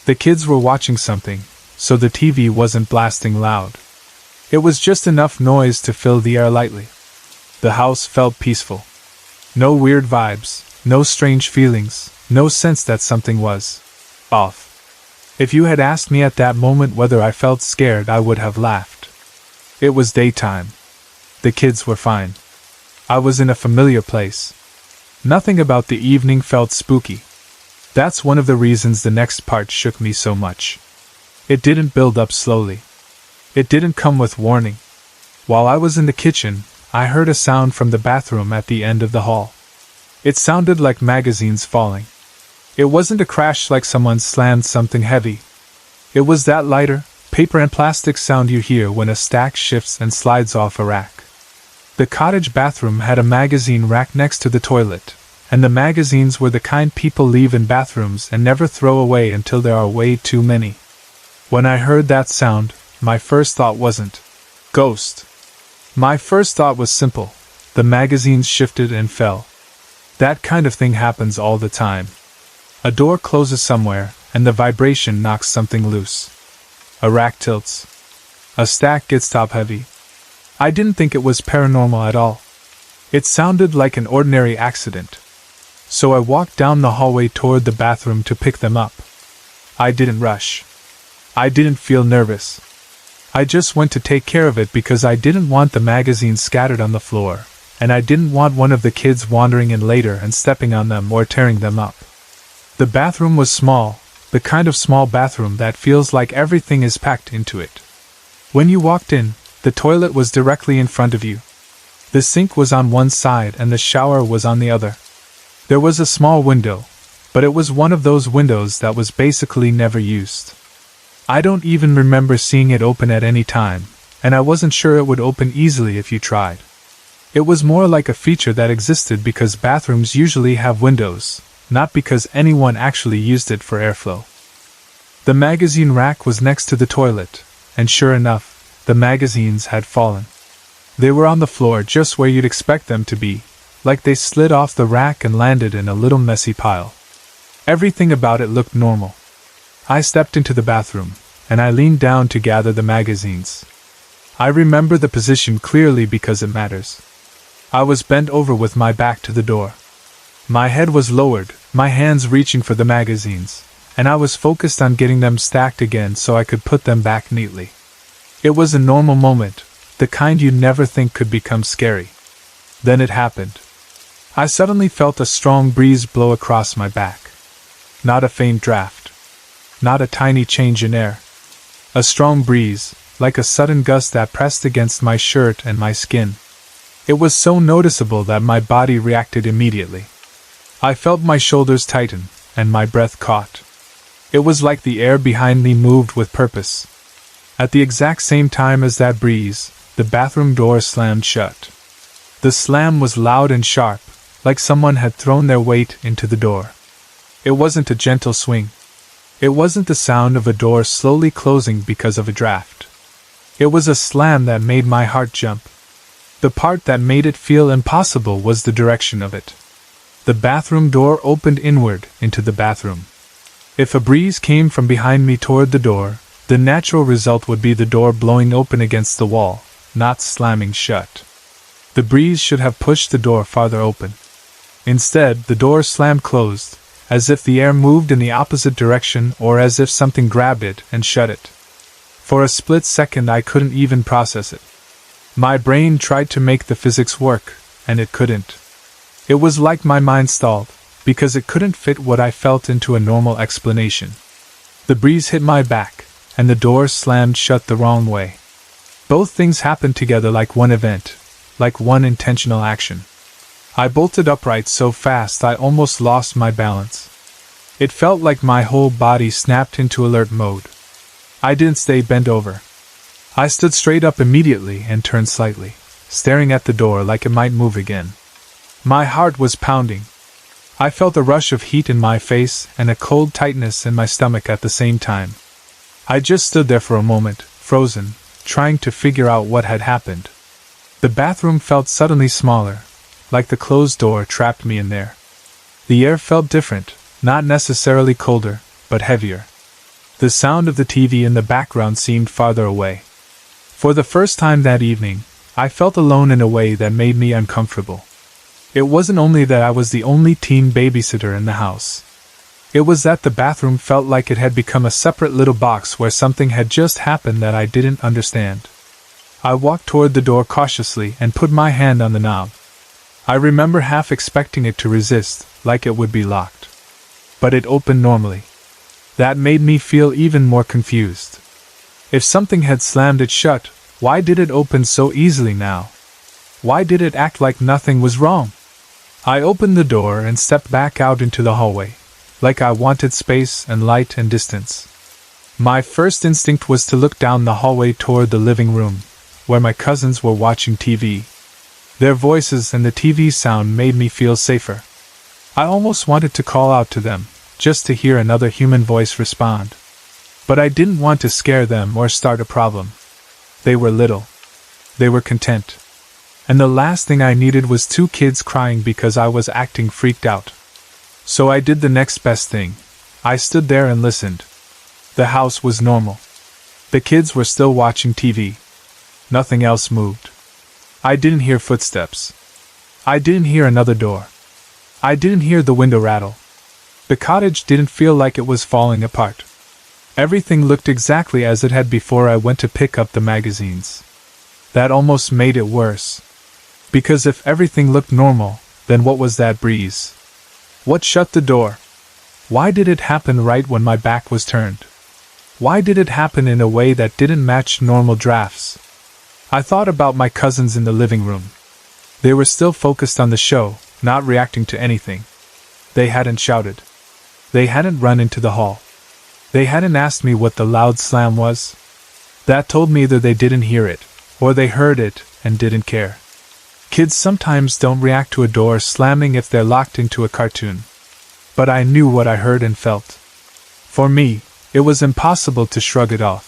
The kids were watching something, so the TV wasn't blasting loud. It was just enough noise to fill the air lightly. The house felt peaceful. No weird vibes, no strange feelings, no sense that something was off. If you had asked me at that moment whether I felt scared, I would have laughed. It was daytime. The kids were fine. I was in a familiar place. Nothing about the evening felt spooky. That's one of the reasons the next part shook me so much. It didn't build up slowly. It didn't come with warning. While I was in the kitchen, I heard a sound from the bathroom at the end of the hall. It sounded like magazines falling. It wasn't a crash like someone slammed something heavy. It was that lighter, paper and plastic sound you hear when a stack shifts and slides off a rack. The cottage bathroom had a magazine rack next to the toilet, and the magazines were the kind people leave in bathrooms and never throw away until there are way too many. When I heard that sound, my first thought wasn't ghost. My first thought was simple: the magazines shifted and fell. That kind of thing happens all the time. A door closes somewhere, and the vibration knocks something loose. A rack tilts. A stack gets top heavy. I didn't think it was paranormal at all. It sounded like an ordinary accident. so I walked down the hallway toward the bathroom to pick them up. I didn't rush. I didn't feel nervous. I just went to take care of it because I didn't want the magazines scattered on the floor, and I didn't want one of the kids wandering in later and stepping on them or tearing them up. The bathroom was small, the kind of small bathroom that feels like everything is packed into it. When you walked in, the toilet was directly in front of you. The sink was on one side and the shower was on the other. There was a small window, but it was one of those windows that was basically never used. I don't even remember seeing it open at any time, and I wasn't sure it would open easily if you tried. It was more like a feature that existed because bathrooms usually have windows, not because anyone actually used it for airflow. The magazine rack was next to the toilet, and sure enough, the magazines had fallen. They were on the floor just where you'd expect them to be, like they slid off the rack and landed in a little messy pile. Everything about it looked normal. I stepped into the bathroom, and I leaned down to gather the magazines. I remember the position clearly because it matters. I was bent over with my back to the door. My head was lowered, my hands reaching for the magazines, and I was focused on getting them stacked again so I could put them back neatly. It was a normal moment, the kind you never think could become scary. Then it happened. I suddenly felt a strong breeze blow across my back. Not a faint draft. Not a tiny change in air. A strong breeze, like a sudden gust that pressed against my shirt and my skin. It was so noticeable that my body reacted immediately. I felt my shoulders tighten, and my breath caught. It was like the air behind me moved with purpose. At the exact same time as that breeze, the bathroom door slammed shut. The slam was loud and sharp, like someone had thrown their weight into the door. It wasn't a gentle swing. It wasn't the sound of a door slowly closing because of a draft. It was a slam that made my heart jump. The part that made it feel impossible was the direction of it. The bathroom door opened inward into the bathroom. If a breeze came from behind me toward the door, the natural result would be the door blowing open against the wall, not slamming shut. The breeze should have pushed the door farther open. Instead, the door slammed closed, as if the air moved in the opposite direction or as if something grabbed it and shut it. For a split second I couldn't even process it. My brain tried to make the physics work, and it couldn't. It was like my mind stalled, because it couldn't fit what I felt into a normal explanation. The breeze hit my back, and the door slammed shut the wrong way. Both things happened together like one event, like one intentional action. I bolted upright so fast I almost lost my balance. It felt like my whole body snapped into alert mode. I didn't stay bent over. I stood straight up immediately and turned slightly, staring at the door like it might move again. My heart was pounding. I felt a rush of heat in my face and a cold tightness in my stomach at the same time. I just stood there for a moment, frozen, trying to figure out what had happened. The bathroom felt suddenly smaller, like the closed door trapped me in there. The air felt different, not necessarily colder, but heavier. The sound of the TV in the background seemed farther away. For the first time that evening, I felt alone in a way that made me uncomfortable. It wasn't only that I was the only teen babysitter in the house. It was that the bathroom felt like it had become a separate little box where something had just happened that I didn't understand. I walked toward the door cautiously and put my hand on the knob. I remember half expecting it to resist, like it would be locked. But it opened normally. That made me feel even more confused. If something had slammed it shut, why did it open so easily now? Why did it act like nothing was wrong? I opened the door and stepped back out into the hallway, like I wanted space and light and distance. My first instinct was to look down the hallway toward the living room, where my cousins were watching TV. Their voices and the TV sound made me feel safer. I almost wanted to call out to them, just to hear another human voice respond. But I didn't want to scare them or start a problem. They were little. They were content. And the last thing I needed was two kids crying because I was acting freaked out. So I did the next best thing. I stood there and listened. The house was normal. The kids were still watching TV. Nothing else moved. I didn't hear footsteps. I didn't hear another door. I didn't hear the window rattle. The cottage didn't feel like it was falling apart. Everything looked exactly as it had before I went to pick up the magazines. That almost made it worse. Because if everything looked normal, then what was that breeze? What shut the door? Why did it happen right when my back was turned? Why did it happen in a way that didn't match normal drafts? I thought about my cousins in the living room. They were still focused on the show, not reacting to anything. They hadn't shouted. They hadn't run into the hall. They hadn't asked me what the loud slam was. That told me either they didn't hear it, or they heard it and didn't care. Kids sometimes don't react to a door slamming if they're locked into a cartoon. But I knew what I heard and felt. For me, it was impossible to shrug it off.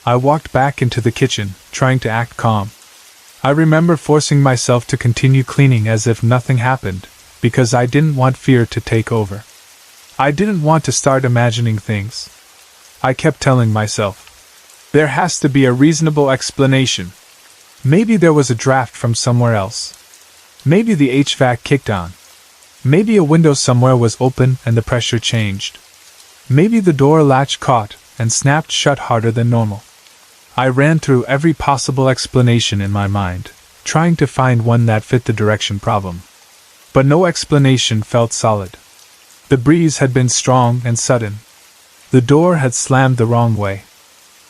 I walked back into the kitchen, trying to act calm. I remember forcing myself to continue cleaning as if nothing happened, because I didn't want fear to take over. I didn't want to start imagining things. I kept telling myself, there has to be a reasonable explanation. Maybe there was a draft from somewhere else. Maybe the HVAC kicked on. Maybe a window somewhere was open and the pressure changed. Maybe the door latch caught and snapped shut harder than normal. I ran through every possible explanation in my mind, trying to find one that fit the direction problem. But no explanation felt solid. The breeze had been strong and sudden. The door had slammed the wrong way.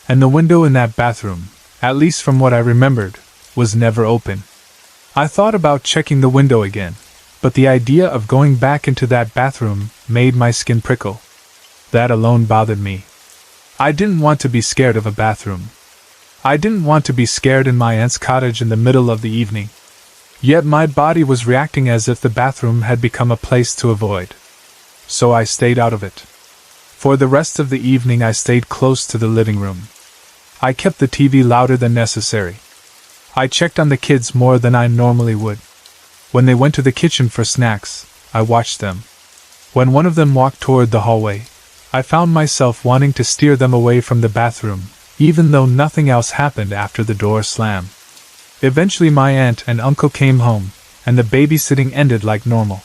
And the window in that bathroom, at least from what I remembered, was never open. I thought about checking the window again, but the idea of going back into that bathroom made my skin prickle. That alone bothered me. I didn't want to be scared of a bathroom. I didn't want to be scared in my aunt's cottage in the middle of the evening. Yet my body was reacting as if the bathroom had become a place to avoid. So I stayed out of it. For the rest of the evening I stayed close to the living room. I kept the TV louder than necessary. I checked on the kids more than I normally would. When they went to the kitchen for snacks, I watched them. When one of them walked toward the hallway, I found myself wanting to steer them away from the bathroom, even though nothing else happened after the door slammed. Eventually my aunt and uncle came home, and the babysitting ended like normal.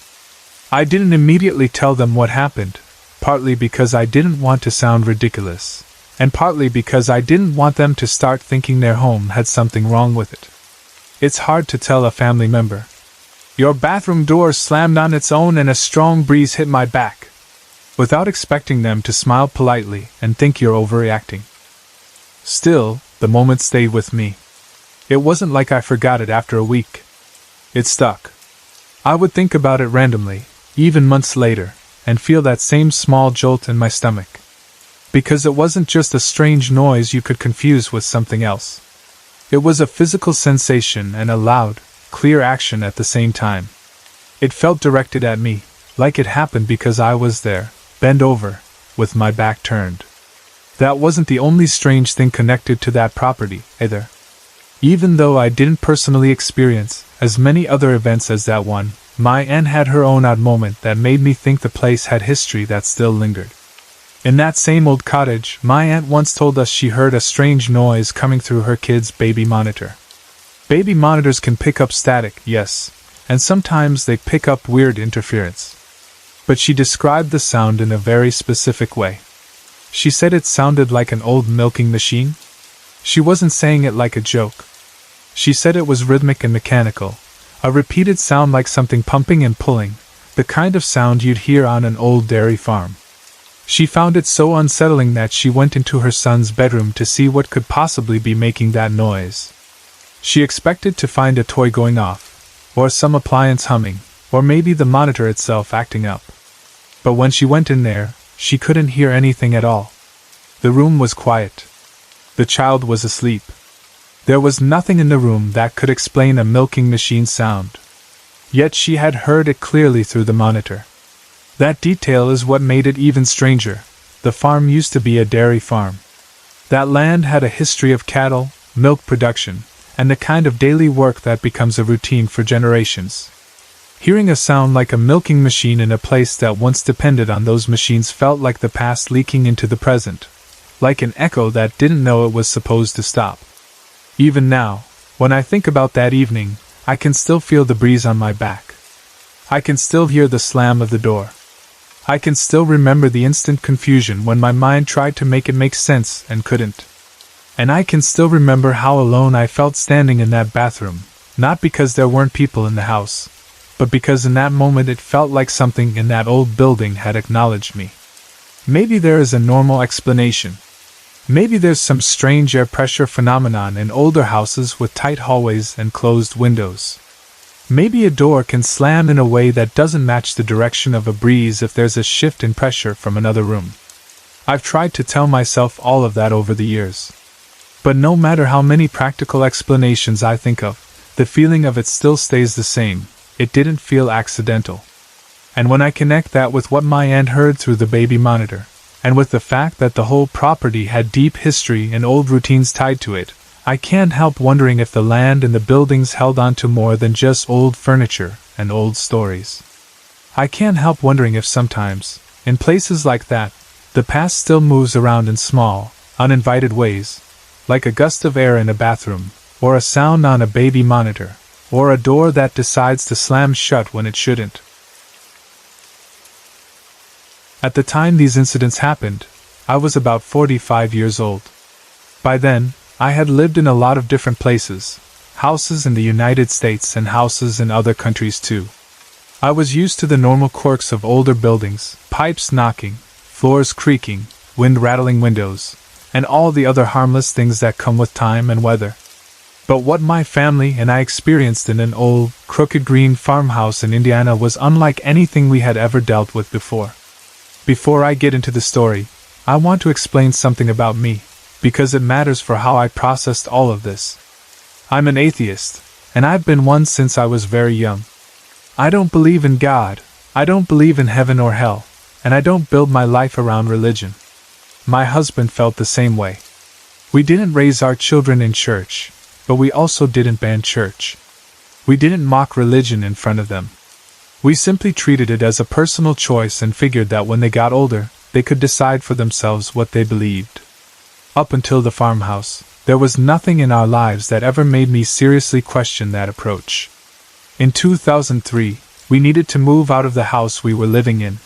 I didn't immediately tell them what happened, partly because I didn't want to sound ridiculous, and partly because I didn't want them to start thinking their home had something wrong with it. It's hard to tell a family member, "Your bathroom door slammed on its own and a strong breeze hit my back," without expecting them to smile politely and think you're overreacting. Still, the moment stayed with me. It wasn't like I forgot it after a week. It stuck. I would think about it randomly, even months later, and feel that same small jolt in my stomach. Because it wasn't just a strange noise you could confuse with something else. It was a physical sensation and a loud, clear action at the same time. It felt directed at me, like it happened because I was there, bent over, with my back turned. That wasn't the only strange thing connected to that property, either. Even though I didn't personally experience as many other events as that one, my aunt had her own odd moment that made me think the place had history that still lingered. In that same old cottage, my aunt once told us she heard a strange noise coming through her kid's baby monitor. Baby monitors can pick up static, yes, and sometimes they pick up weird interference. But she described the sound in a very specific way. She said it sounded like an old milking machine. She wasn't saying it like a joke. She said it was rhythmic and mechanical, a repeated sound like something pumping and pulling, the kind of sound you'd hear on an old dairy farm. She found it so unsettling that she went into her son's bedroom to see what could possibly be making that noise. She expected to find a toy going off, or some appliance humming, or maybe the monitor itself acting up. But when she went in there, she couldn't hear anything at all. The room was quiet. The child was asleep. There was nothing in the room that could explain a milking machine sound. Yet she had heard it clearly through the monitor. That detail is what made it even stranger. The farm used to be a dairy farm. That land had a history of cattle, milk production, and the kind of daily work that becomes a routine for generations. Hearing a sound like a milking machine in a place that once depended on those machines felt like the past leaking into the present, like an echo that didn't know it was supposed to stop. Even now, when I think about that evening, I can still feel the breeze on my back. I can still hear the slam of the door. I can still remember the instant confusion when my mind tried to make it make sense and couldn't. And I can still remember how alone I felt standing in that bathroom, not because there weren't people in the house, but because in that moment it felt like something in that old building had acknowledged me. Maybe there is a normal explanation. Maybe there's some strange air pressure phenomenon in older houses with tight hallways and closed windows. Maybe a door can slam in a way that doesn't match the direction of a breeze if there's a shift in pressure from another room. I've tried to tell myself all of that over the years. But no matter how many practical explanations I think of, the feeling of it still stays the same. It didn't feel accidental. And when I connect that with what my aunt heard through the baby monitor, and with the fact that the whole property had deep history and old routines tied to it, I can't help wondering if the land and the buildings held on to more than just old furniture and old stories. I can't help wondering if sometimes, in places like that, the past still moves around in small, uninvited ways, like a gust of air in a bathroom, or a sound on a baby monitor, or a door that decides to slam shut when it shouldn't. At the time these incidents happened, I was about 45 years old. By then, I had lived in a lot of different places, houses in the United States and houses in other countries too. I was used to the normal quirks of older buildings, pipes knocking, floors creaking, wind rattling windows, and all the other harmless things that come with time and weather. But what my family and I experienced in an old, crooked green farmhouse in Indiana was unlike anything we had ever dealt with before. Before I get into the story, I want to explain something about me, because it matters for how I processed all of this. I'm an atheist, and I've been one since I was very young. I don't believe in God, I don't believe in heaven or hell, and I don't build my life around religion. My husband felt the same way. We didn't raise our children in church, but we also didn't ban church. We didn't mock religion in front of them. We simply treated it as a personal choice and figured that when they got older, they could decide for themselves what they believed. Up until the farmhouse, there was nothing in our lives that ever made me seriously question that approach. In 2003, we needed to move out of the house we were living in.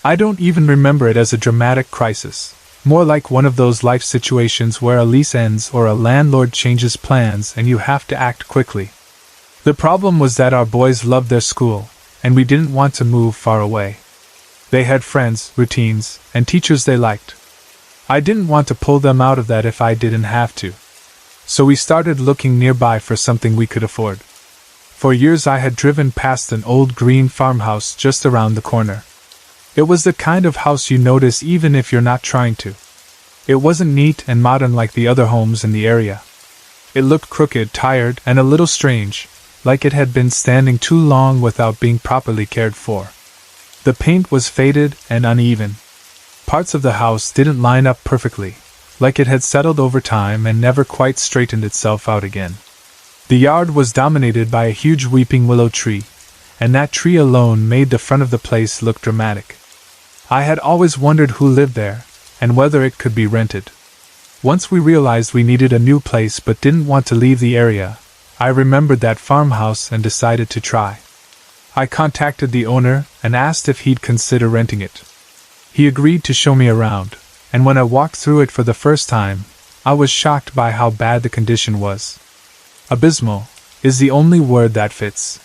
I don't even remember it as a dramatic crisis, more like one of those life situations where a lease ends or a landlord changes plans and you have to act quickly. The problem was that our boys loved their school, and we didn't want to move far away. They had friends, routines, and teachers they liked. I didn't want to pull them out of that if I didn't have to. So we started looking nearby for something we could afford. For years I had driven past an old green farmhouse just around the corner. It was the kind of house you notice even if you're not trying to. It wasn't neat and modern like the other homes in the area. It looked crooked, tired, and a little strange, like it had been standing too long without being properly cared for. The paint was faded and uneven. Parts of the house didn't line up perfectly, like it had settled over time and never quite straightened itself out again. The yard was dominated by a huge weeping willow tree, and that tree alone made the front of the place look dramatic. I had always wondered who lived there, and whether it could be rented. Once we realized we needed a new place but didn't want to leave the area, I remembered that farmhouse and decided to try. I contacted the owner and asked if he'd consider renting it. He agreed to show me around, and when I walked through it for the first time, I was shocked by how bad the condition was. Abysmal is the only word that fits.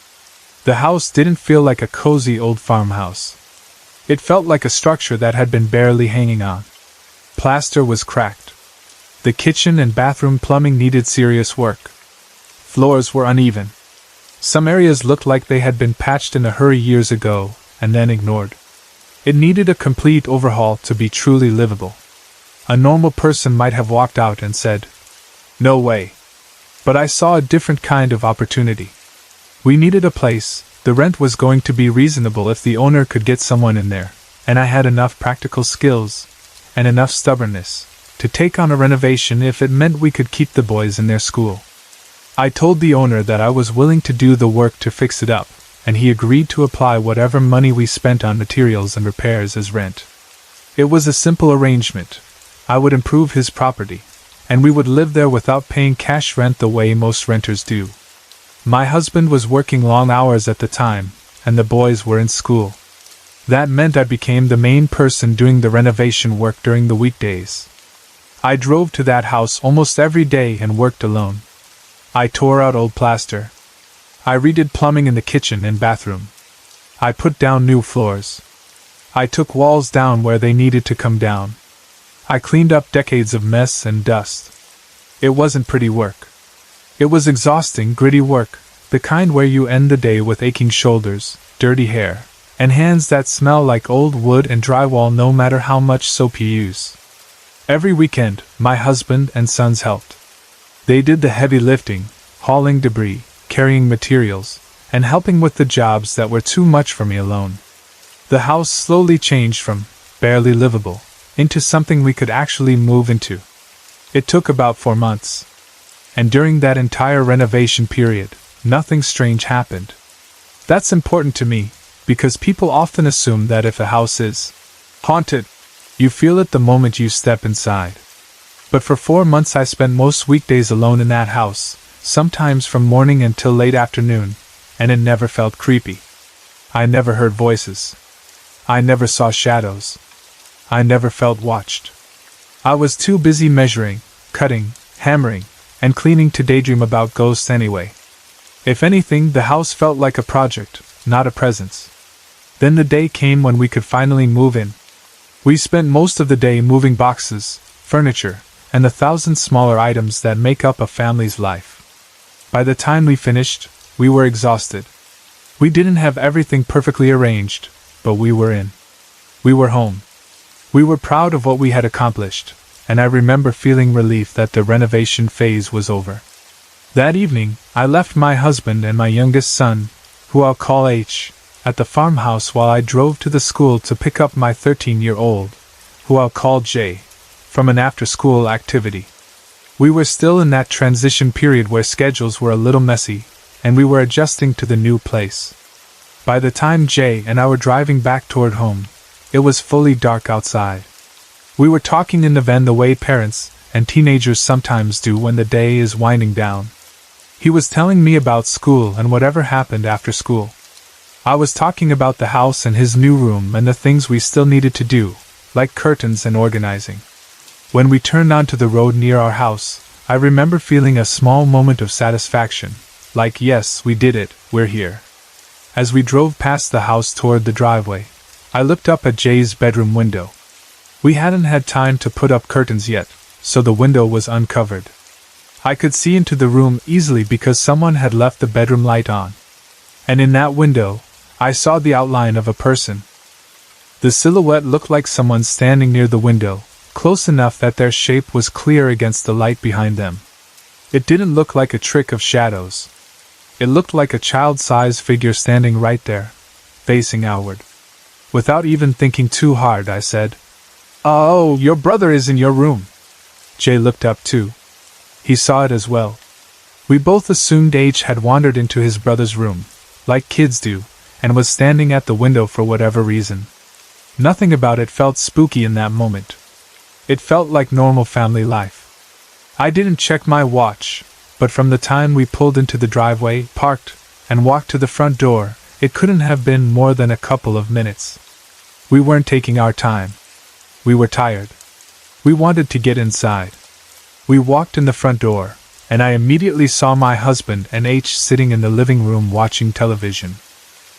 The house didn't feel like a cozy old farmhouse. It felt like a structure that had been barely hanging on. Plaster was cracked. The kitchen and bathroom plumbing needed serious work. Floors were uneven. Some areas looked like they had been patched in a hurry years ago, and then ignored. It needed a complete overhaul to be truly livable. A normal person might have walked out and said, "No way." But I saw a different kind of opportunity. We needed a place, the rent was going to be reasonable if the owner could get someone in there, and I had enough practical skills, and enough stubbornness, to take on a renovation if it meant we could keep the boys in their school. I told the owner that I was willing to do the work to fix it up, and he agreed to apply whatever money we spent on materials and repairs as rent. It was a simple arrangement. I would improve his property, and we would live there without paying cash rent the way most renters do. My husband was working long hours at the time, and the boys were in school. That meant I became the main person doing the renovation work during the weekdays. I drove to that house almost every day and worked alone. I tore out old plaster. I redid plumbing in the kitchen and bathroom. I put down new floors. I took walls down where they needed to come down. I cleaned up decades of mess and dust. It wasn't pretty work. It was exhausting, gritty work, the kind where you end the day with aching shoulders, dirty hair, and hands that smell like old wood and drywall no matter how much soap you use. Every weekend, my husband and sons helped. They did the heavy lifting, hauling debris, carrying materials, and helping with the jobs that were too much for me alone. The house slowly changed from barely livable into something we could actually move into. It took about 4 months. And during that entire renovation period, nothing strange happened. That's important to me, because people often assume that if a house is haunted, you feel it the moment you step inside. But for 4 months I spent most weekdays alone in that house, sometimes from morning until late afternoon, and it never felt creepy. I never heard voices. I never saw shadows. I never felt watched. I was too busy measuring, cutting, hammering, and cleaning to daydream about ghosts anyway. If anything, the house felt like a project, not a presence. Then the day came when we could finally move in. We spent most of the day moving boxes, furniture, and the 1,000 smaller items that make up a family's life. By the time we finished, we were exhausted. We didn't have everything perfectly arranged, but we were in. We were home. We were proud of what we had accomplished, and I remember feeling relief that the renovation phase was over. That evening, I left my husband and my youngest son, who I'll call H, at the farmhouse while I drove to the school to pick up my 13-year-old, who I'll call J, from an after-school activity. We were still in that transition period where schedules were a little messy, and we were adjusting to the new place. By the time J and I were driving back toward home, it was fully dark outside. We were talking in the van the way parents and teenagers sometimes do when the day is winding down. He was telling me about school and whatever happened after school. I was talking about the house and his new room and the things we still needed to do, like curtains and organizing. When we turned onto the road near our house, I remember feeling a small moment of satisfaction, like yes, we did it, we're here. As we drove past the house toward the driveway, I looked up at Jay's bedroom window. We hadn't had time to put up curtains yet, so the window was uncovered. I could see into the room easily because someone had left the bedroom light on. And in that window, I saw the outline of a person. The silhouette looked like someone standing near the window, close enough that their shape was clear against the light behind them. It didn't look like a trick of shadows. It looked like a child-sized figure standing right there, facing outward. Without even thinking too hard, I said, "Oh, your brother is in your room." Jay looked up too. He saw it as well. We both assumed H had wandered into his brother's room, like kids do, and was standing at the window for whatever reason. Nothing about it felt spooky in that moment. It felt like normal family life. I didn't check my watch, but from the time we pulled into the driveway, parked, and walked to the front door, it couldn't have been more than a couple of minutes. We weren't taking our time. We were tired. We wanted to get inside. We walked in the front door, and I immediately saw my husband and H sitting in the living room watching television.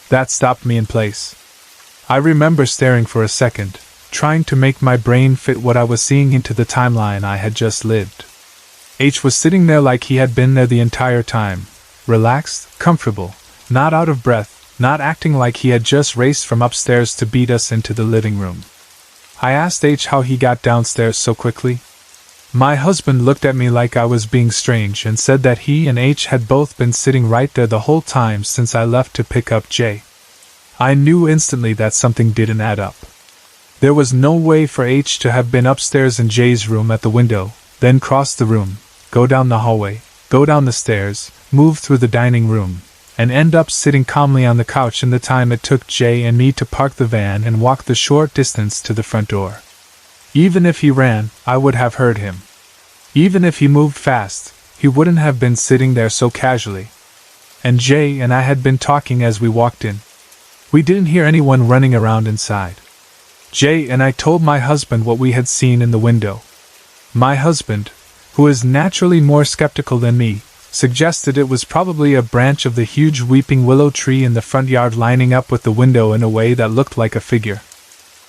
That stopped me in place. I remember staring for a second, trying to make my brain fit what I was seeing into the timeline I had just lived. H was sitting there like he had been there the entire time, relaxed, comfortable, not out of breath, not acting like he had just raced from upstairs to beat us into the living room. I asked H how he got downstairs so quickly. My husband looked at me like I was being strange and said that he and H had both been sitting right there the whole time since I left to pick up J. I knew instantly that something didn't add up. There was no way for H to have been upstairs in Jay's room at the window, then cross the room, go down the hallway, go down the stairs, move through the dining room, and end up sitting calmly on the couch in the time it took Jay and me to park the van and walk the short distance to the front door. Even if he ran, I would have heard him. Even if he moved fast, he wouldn't have been sitting there so casually. And Jay and I had been talking as we walked in. We didn't hear anyone running around inside. Jay and I told my husband what we had seen in the window. My husband, who is naturally more skeptical than me, suggested it was probably a branch of the huge weeping willow tree in the front yard lining up with the window in a way that looked like a figure.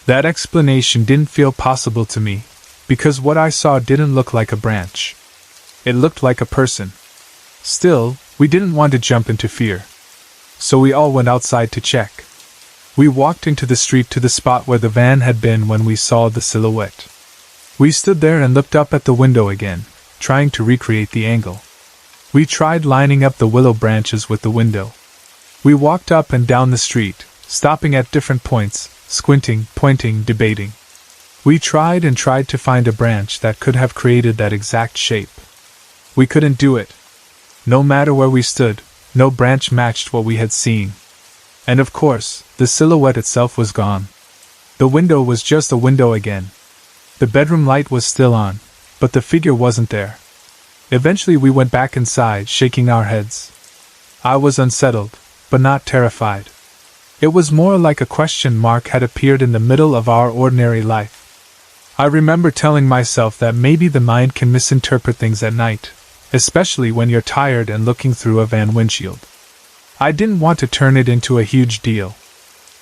That explanation didn't feel possible to me, because what I saw didn't look like a branch. It looked like a person. Still, we didn't want to jump into fear. So we all went outside to check. We walked into the street to the spot where the van had been when we saw the silhouette. We stood there and looked up at the window again, trying to recreate the angle. We tried lining up the willow branches with the window. We walked up and down the street, stopping at different points, squinting, pointing, debating. We tried and tried to find a branch that could have created that exact shape. We couldn't do it. No matter where we stood, no branch matched what we had seen. And of course, the silhouette itself was gone. The window was just a window again. The bedroom light was still on, but the figure wasn't there. Eventually we went back inside, shaking our heads. I was unsettled, but not terrified. It was more like a question mark had appeared in the middle of our ordinary life. I remember telling myself that maybe the mind can misinterpret things at night, especially when you're tired and looking through a van windshield. I didn't want to turn it into a huge deal.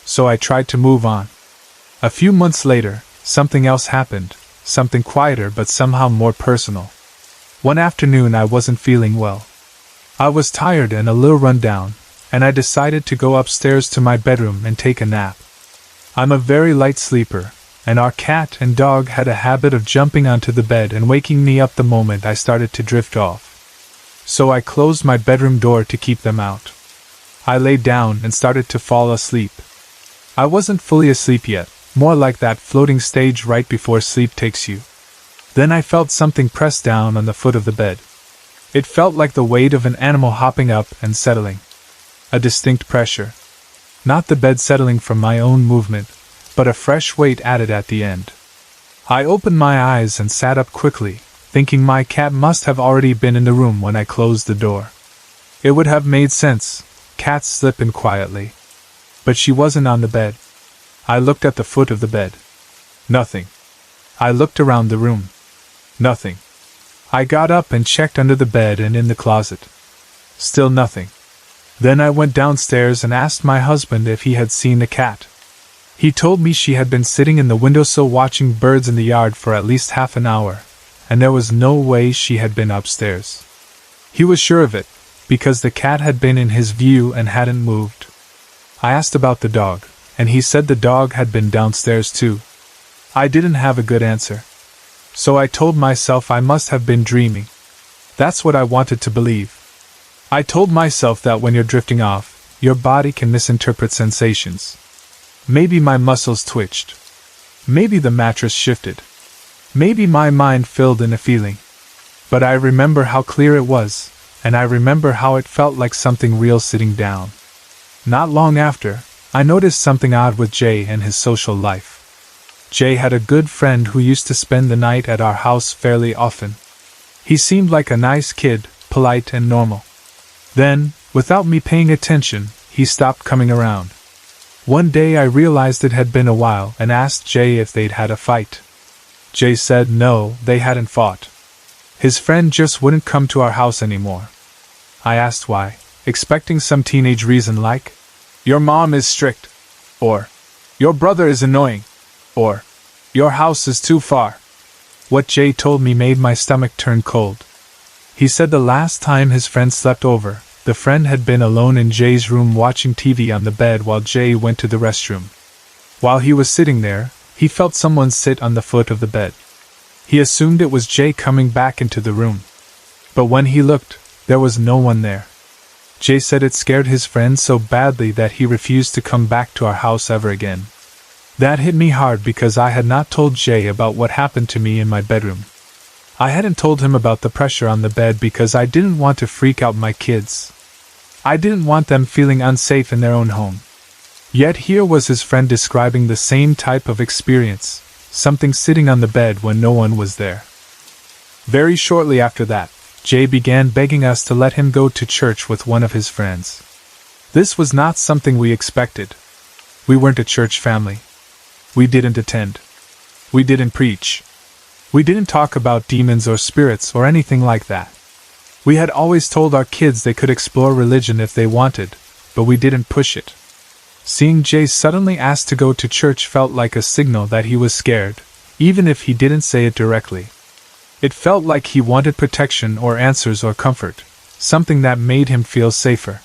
So I tried to move on. A few months later, something else happened, something quieter but somehow more personal. One afternoon I wasn't feeling well. I was tired and a little run down, and I decided to go upstairs to my bedroom and take a nap. I'm a very light sleeper, and our cat and dog had a habit of jumping onto the bed and waking me up the moment I started to drift off. So I closed my bedroom door to keep them out. I lay down and started to fall asleep. I wasn't fully asleep yet, more like that floating stage right before sleep takes you. Then I felt something press down on the foot of the bed. It felt like the weight of an animal hopping up and settling. A distinct pressure. Not the bed settling from my own movement, but a fresh weight added at the end. I opened my eyes and sat up quickly, thinking my cat must have already been in the room when I closed the door. It would have made sense. Cats slip in quietly. But she wasn't on the bed. I looked at the foot of the bed. Nothing. I looked around the room. Nothing. I got up and checked under the bed and in the closet. Still nothing. Then I went downstairs and asked my husband if he had seen the cat. He told me she had been sitting in the windowsill watching birds in the yard for at least half an hour, and there was no way she had been upstairs. He was sure of it, because the cat had been in his view and hadn't moved. I asked about the dog, and he said the dog had been downstairs too. I didn't have a good answer. So I told myself I must have been dreaming. That's what I wanted to believe. I told myself that when you're drifting off, your body can misinterpret sensations. Maybe my muscles twitched. Maybe the mattress shifted. Maybe my mind filled in a feeling. But I remember how clear it was, and I remember how it felt like something real sitting down. Not long after, I noticed something odd with Jay and his social life. Jay had a good friend who used to spend the night at our house fairly often. He seemed like a nice kid, polite and normal. Then, without me paying attention, he stopped coming around. One day I realized it had been a while and asked Jay if they'd had a fight. Jay said no, they hadn't fought. His friend just wouldn't come to our house anymore. I asked why, expecting some teenage reason like, "Your mom is strict," or "Your brother is annoying," or "Your house is too far." What Jay told me made my stomach turn cold. He said the last time his friend slept over, the friend had been alone in Jay's room watching TV on the bed while Jay went to the restroom. While he was sitting there, he felt someone sit on the foot of the bed. He assumed it was Jay coming back into the room. But when he looked, there was no one there. Jay said it scared his friend so badly that he refused to come back to our house ever again. That hit me hard because I had not told Jay about what happened to me in my bedroom. I hadn't told him about the pressure on the bed because I didn't want to freak out my kids. I didn't want them feeling unsafe in their own home. Yet here was his friend describing the same type of experience, something sitting on the bed when no one was there. Very shortly after that, Jay began begging us to let him go to church with one of his friends. This was not something we expected. We weren't a church family. We didn't attend. We didn't preach. We didn't talk about demons or spirits or anything like that. We had always told our kids they could explore religion if they wanted, but we didn't push it. Seeing Jay suddenly asked to go to church felt like a signal that he was scared, even if he didn't say it directly. It felt like he wanted protection or answers or comfort, something that made him feel safer.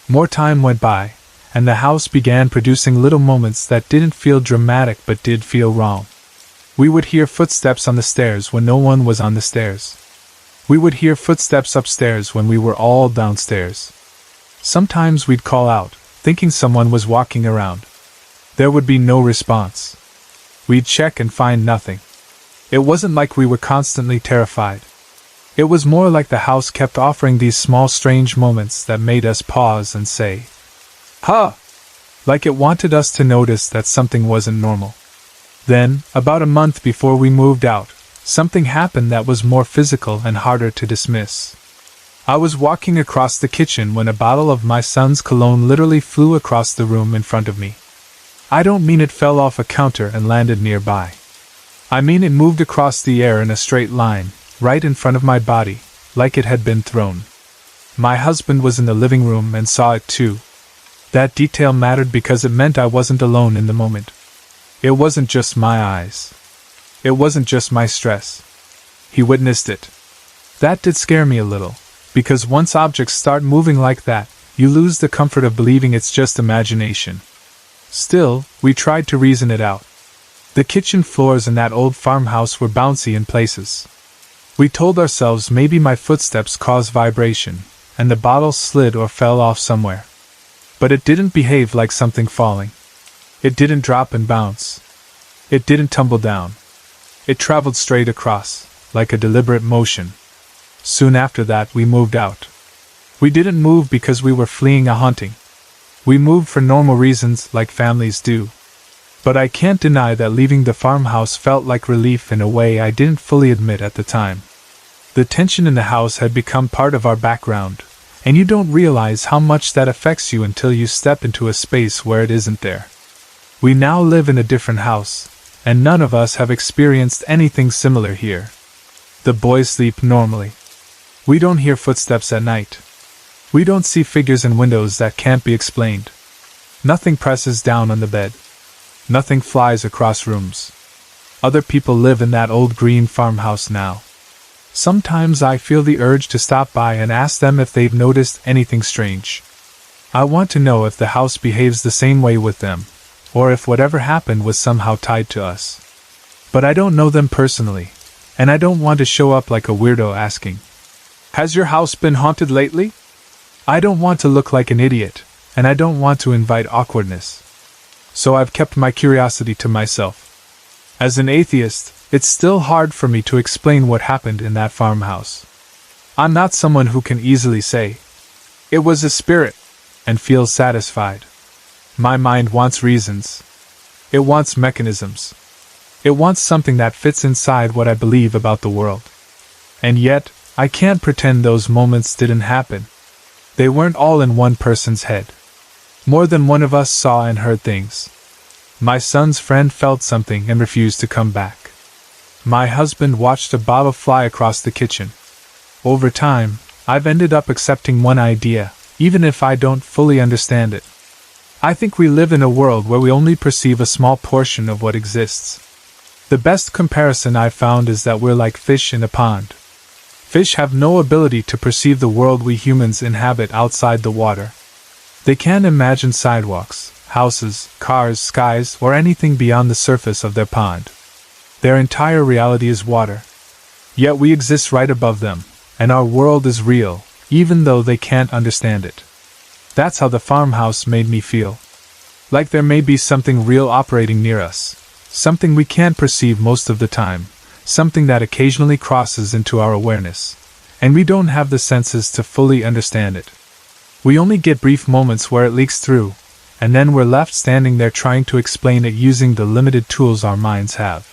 More time went by, and the house began producing little moments that didn't feel dramatic but did feel wrong. We would hear footsteps on the stairs when no one was on the stairs. We would hear footsteps upstairs when we were all downstairs. Sometimes we'd call out, thinking someone was walking around. There would be no response. We'd check and find nothing. It wasn't like we were constantly terrified. It was more like the house kept offering these small strange moments that made us pause and say, "Huh!" Like it wanted us to notice that something wasn't normal. Then, about a month before we moved out, something happened that was more physical and harder to dismiss. I was walking across the kitchen when a bottle of my son's cologne literally flew across the room in front of me. I don't mean it fell off a counter and landed nearby. I mean it moved across the air in a straight line, right in front of my body, like it had been thrown. My husband was in the living room and saw it too. That detail mattered because it meant I wasn't alone in the moment. It wasn't just my eyes. It wasn't just my stress. He witnessed it. That did scare me a little, because once objects start moving like that, you lose the comfort of believing it's just imagination. Still, we tried to reason it out. The kitchen floors in that old farmhouse were bouncy in places. We told ourselves maybe my footsteps caused vibration, and the bottle slid or fell off somewhere. But it didn't behave like something falling. It didn't drop and bounce. It didn't tumble down. It traveled straight across, like a deliberate motion. Soon after that, we moved out. We didn't move because we were fleeing a haunting. We moved for normal reasons, like families do. But I can't deny that leaving the farmhouse felt like relief in a way I didn't fully admit at the time. The tension in the house had become part of our background, and you don't realize how much that affects you until you step into a space where it isn't there. We now live in a different house, and none of us have experienced anything similar here. The boys sleep normally. We don't hear footsteps at night. We don't see figures in windows that can't be explained. Nothing presses down on the bed. Nothing flies across rooms. Other people live in that old green farmhouse now. Sometimes I feel the urge to stop by and ask them if they've noticed anything strange. I want to know if the house behaves the same way with them, or if whatever happened was somehow tied to us. But I don't know them personally, and I don't want to show up like a weirdo asking, "Has your house been haunted lately?" I don't want to look like an idiot, and I don't want to invite awkwardness. So I've kept my curiosity to myself. As an atheist, it's still hard for me to explain what happened in that farmhouse. I'm not someone who can easily say, "It was a spirit," and feel satisfied. My mind wants reasons. It wants mechanisms. It wants something that fits inside what I believe about the world. And yet, I can't pretend those moments didn't happen. They weren't all in one person's head. More than one of us saw and heard things. My son's friend felt something and refused to come back. My husband watched a bottle fly across the kitchen. Over time, I've ended up accepting one idea, even if I don't fully understand it. I think we live in a world where we only perceive a small portion of what exists. The best comparison I've found is that we're like fish in a pond. Fish have no ability to perceive the world we humans inhabit outside the water. They can't imagine sidewalks, houses, cars, skies, or anything beyond the surface of their pond. Their entire reality is water. Yet we exist right above them, and our world is real, even though they can't understand it. That's how the farmhouse made me feel. Like there may be something real operating near us, something we can't perceive most of the time, something that occasionally crosses into our awareness, and we don't have the senses to fully understand it. We only get brief moments where it leaks through, and then we're left standing there trying to explain it using the limited tools our minds have.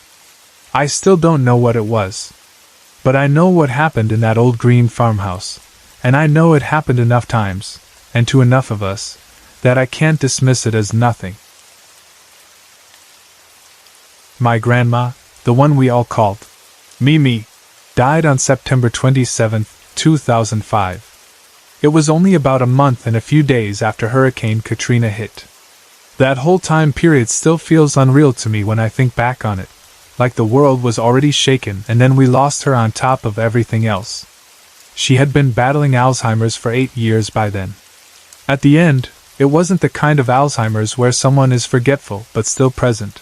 I still don't know what it was. But I know what happened in that old green farmhouse, and I know it happened enough times, and to enough of us, that I can't dismiss it as nothing. my grandma, the one we all called Mimi, died on September 27, 2005. It was only about a month and a few days after Hurricane Katrina hit. That whole time period still feels unreal to me when I think back on it, like the world was already shaken and then we lost her on top of everything else. She had been battling Alzheimer's for 8 years by then. At the end, it wasn't the kind of Alzheimer's where someone is forgetful but still present.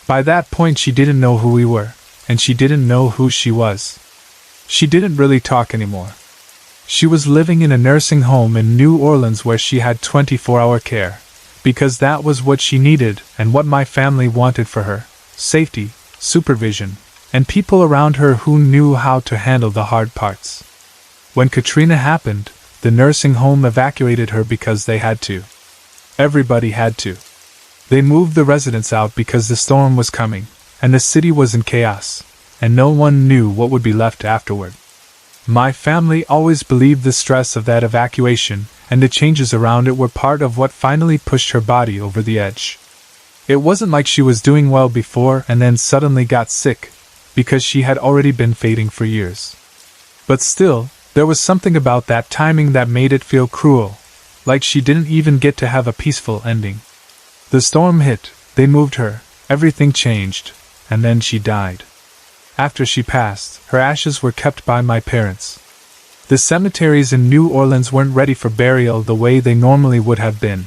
By that point she didn't know who we were, and she didn't know who she was. She didn't really talk anymore. She was living in a nursing home in New Orleans where she had 24-hour care, because that was what she needed and what my family wanted for her: safety, supervision, and people around her who knew how to handle the hard parts. When Katrina happened, the nursing home evacuated her because they had to. Everybody had to. They moved the residents out because the storm was coming, and the city was in chaos, and no one knew what would be left afterward. My family always believed the stress of that evacuation and the changes around it were part of what finally pushed her body over the edge. It wasn't like she was doing well before and then suddenly got sick, because she had already been fading for years. But still, there was something about that timing that made it feel cruel, like she didn't even get to have a peaceful ending. The storm hit, they moved her, everything changed, and then she died. After she passed, her ashes were kept by my parents. The cemeteries in New Orleans weren't ready for burial the way they normally would have been.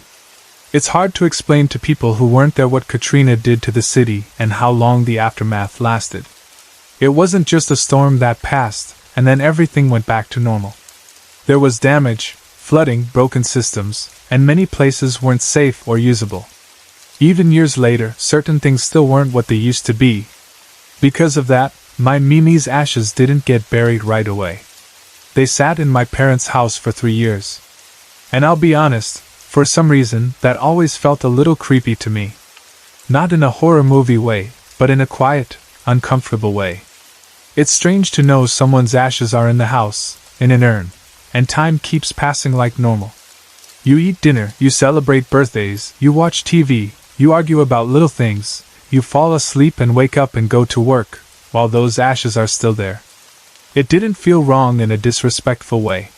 It's hard to explain to people who weren't there what Katrina did to the city and how long the aftermath lasted. It wasn't just a storm that passed, and then everything went back to normal. There was damage, flooding, broken systems, and many places weren't safe or usable. Even years later, certain things still weren't what they used to be. Because of that, my Mimi's ashes didn't get buried right away. They sat in my parents' house for 3 years. And I'll be honest, for some reason, that always felt a little creepy to me. Not in a horror movie way, but in a quiet, uncomfortable way. It's strange to know someone's ashes are in the house, in an urn, and time keeps passing like normal. You eat dinner, you celebrate birthdays, you watch TV, you argue about little things, you fall asleep and wake up and go to work, while those ashes are still there. It didn't feel wrong in a disrespectful way.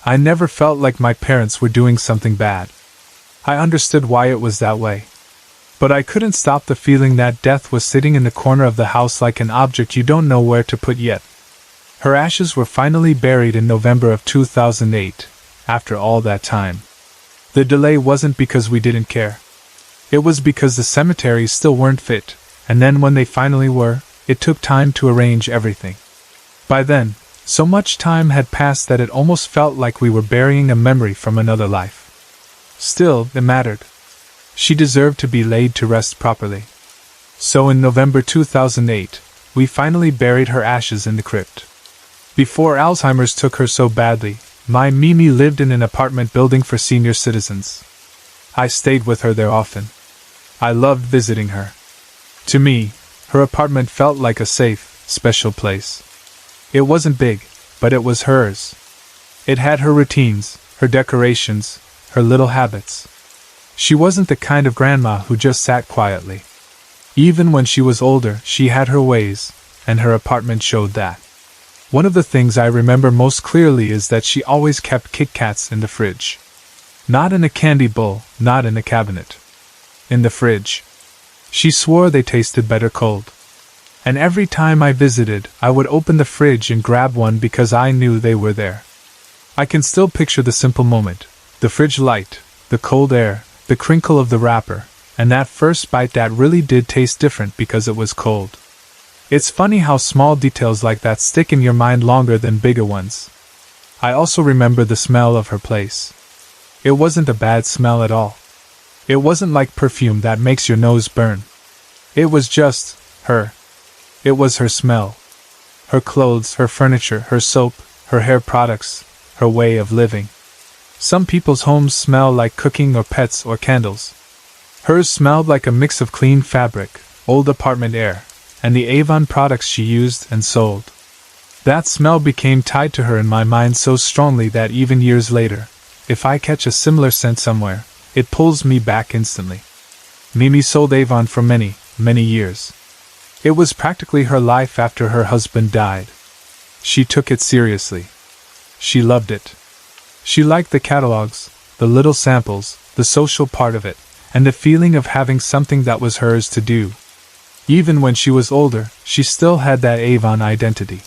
I never felt like my parents were doing something bad. I understood why it was that way. But I couldn't stop the feeling that death was sitting in the corner of the house like an object you don't know where to put yet. Her ashes were finally buried in November of 2008, after all that time. The delay wasn't because we didn't care. It was because the cemeteries still weren't fit, and then when they finally were, it took time to arrange everything. By then, so much time had passed that it almost felt like we were burying a memory from another life. Still, it mattered. She deserved to be laid to rest properly. So in November 2008, we finally buried her ashes in the crypt. Before Alzheimer's took her so badly, my Mimi lived in an apartment building for senior citizens. I stayed with her there often. I loved visiting her. To me, her apartment felt like a safe, special place. It wasn't big, but it was hers. It had her routines, her decorations, her little habits. She wasn't the kind of grandma who just sat quietly. Even when she was older, she had her ways, and her apartment showed that. One of the things I remember most clearly is that she always kept Kit Kats in the fridge. Not in a candy bowl, not in a cabinet. In the fridge. She swore they tasted better cold. And every time I visited, I would open the fridge and grab one because I knew they were there. I can still picture the simple moment, the fridge light, the cold air, the crinkle of the wrapper, and that first bite that really did taste different because it was cold. It's funny how small details like that stick in your mind longer than bigger ones. I also remember the smell of her place. It wasn't a bad smell at all. It wasn't like perfume that makes your nose burn. It was just her. It was her smell. Her clothes, her furniture, her soap, her hair products, her way of living. Some people's homes smell like cooking or pets or candles. Hers smelled like a mix of clean fabric, old apartment air, and the Avon products she used and sold. That smell became tied to her in my mind so strongly that even years later, if I catch a similar scent somewhere, it pulls me back instantly. Mimi sold Avon for many, many years. It was practically her life after her husband died. She took it seriously. She loved it. She liked the catalogs, the little samples, the social part of it, and the feeling of having something that was hers to do. Even when she was older, she still had that Avon identity.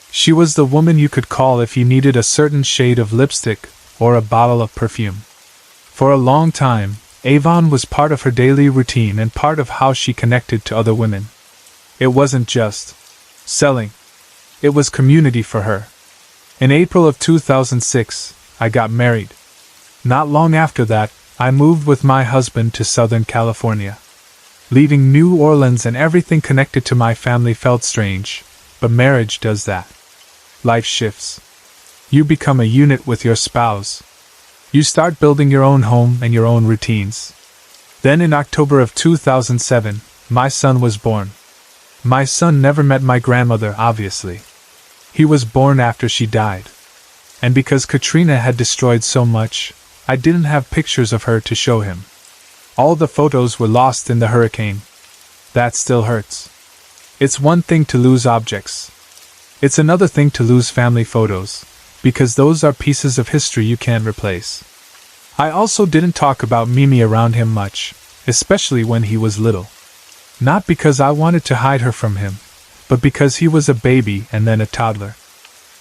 She was the woman you could call if you needed a certain shade of lipstick or a bottle of perfume. For a long time, Avon was part of her daily routine and part of how she connected to other women. It wasn't just selling. It was community for her. In April of 2006, I got married. Not long after that, I moved with my husband to Southern California. Leaving New Orleans and everything connected to my family felt strange, but marriage does that. Life shifts. You become a unit with your spouse. You start building your own home and your own routines. Then in October of 2007, my son was born. My son never met my grandmother, obviously. He was born after she died. And because Katrina had destroyed so much, I didn't have pictures of her to show him. All the photos were lost in the hurricane. That still hurts. It's one thing to lose objects. It's another thing to lose family photos, because those are pieces of history you can't replace. I also didn't talk about Mimi around him much, especially when he was little. Not because I wanted to hide her from him, but because he was a baby and then a toddler.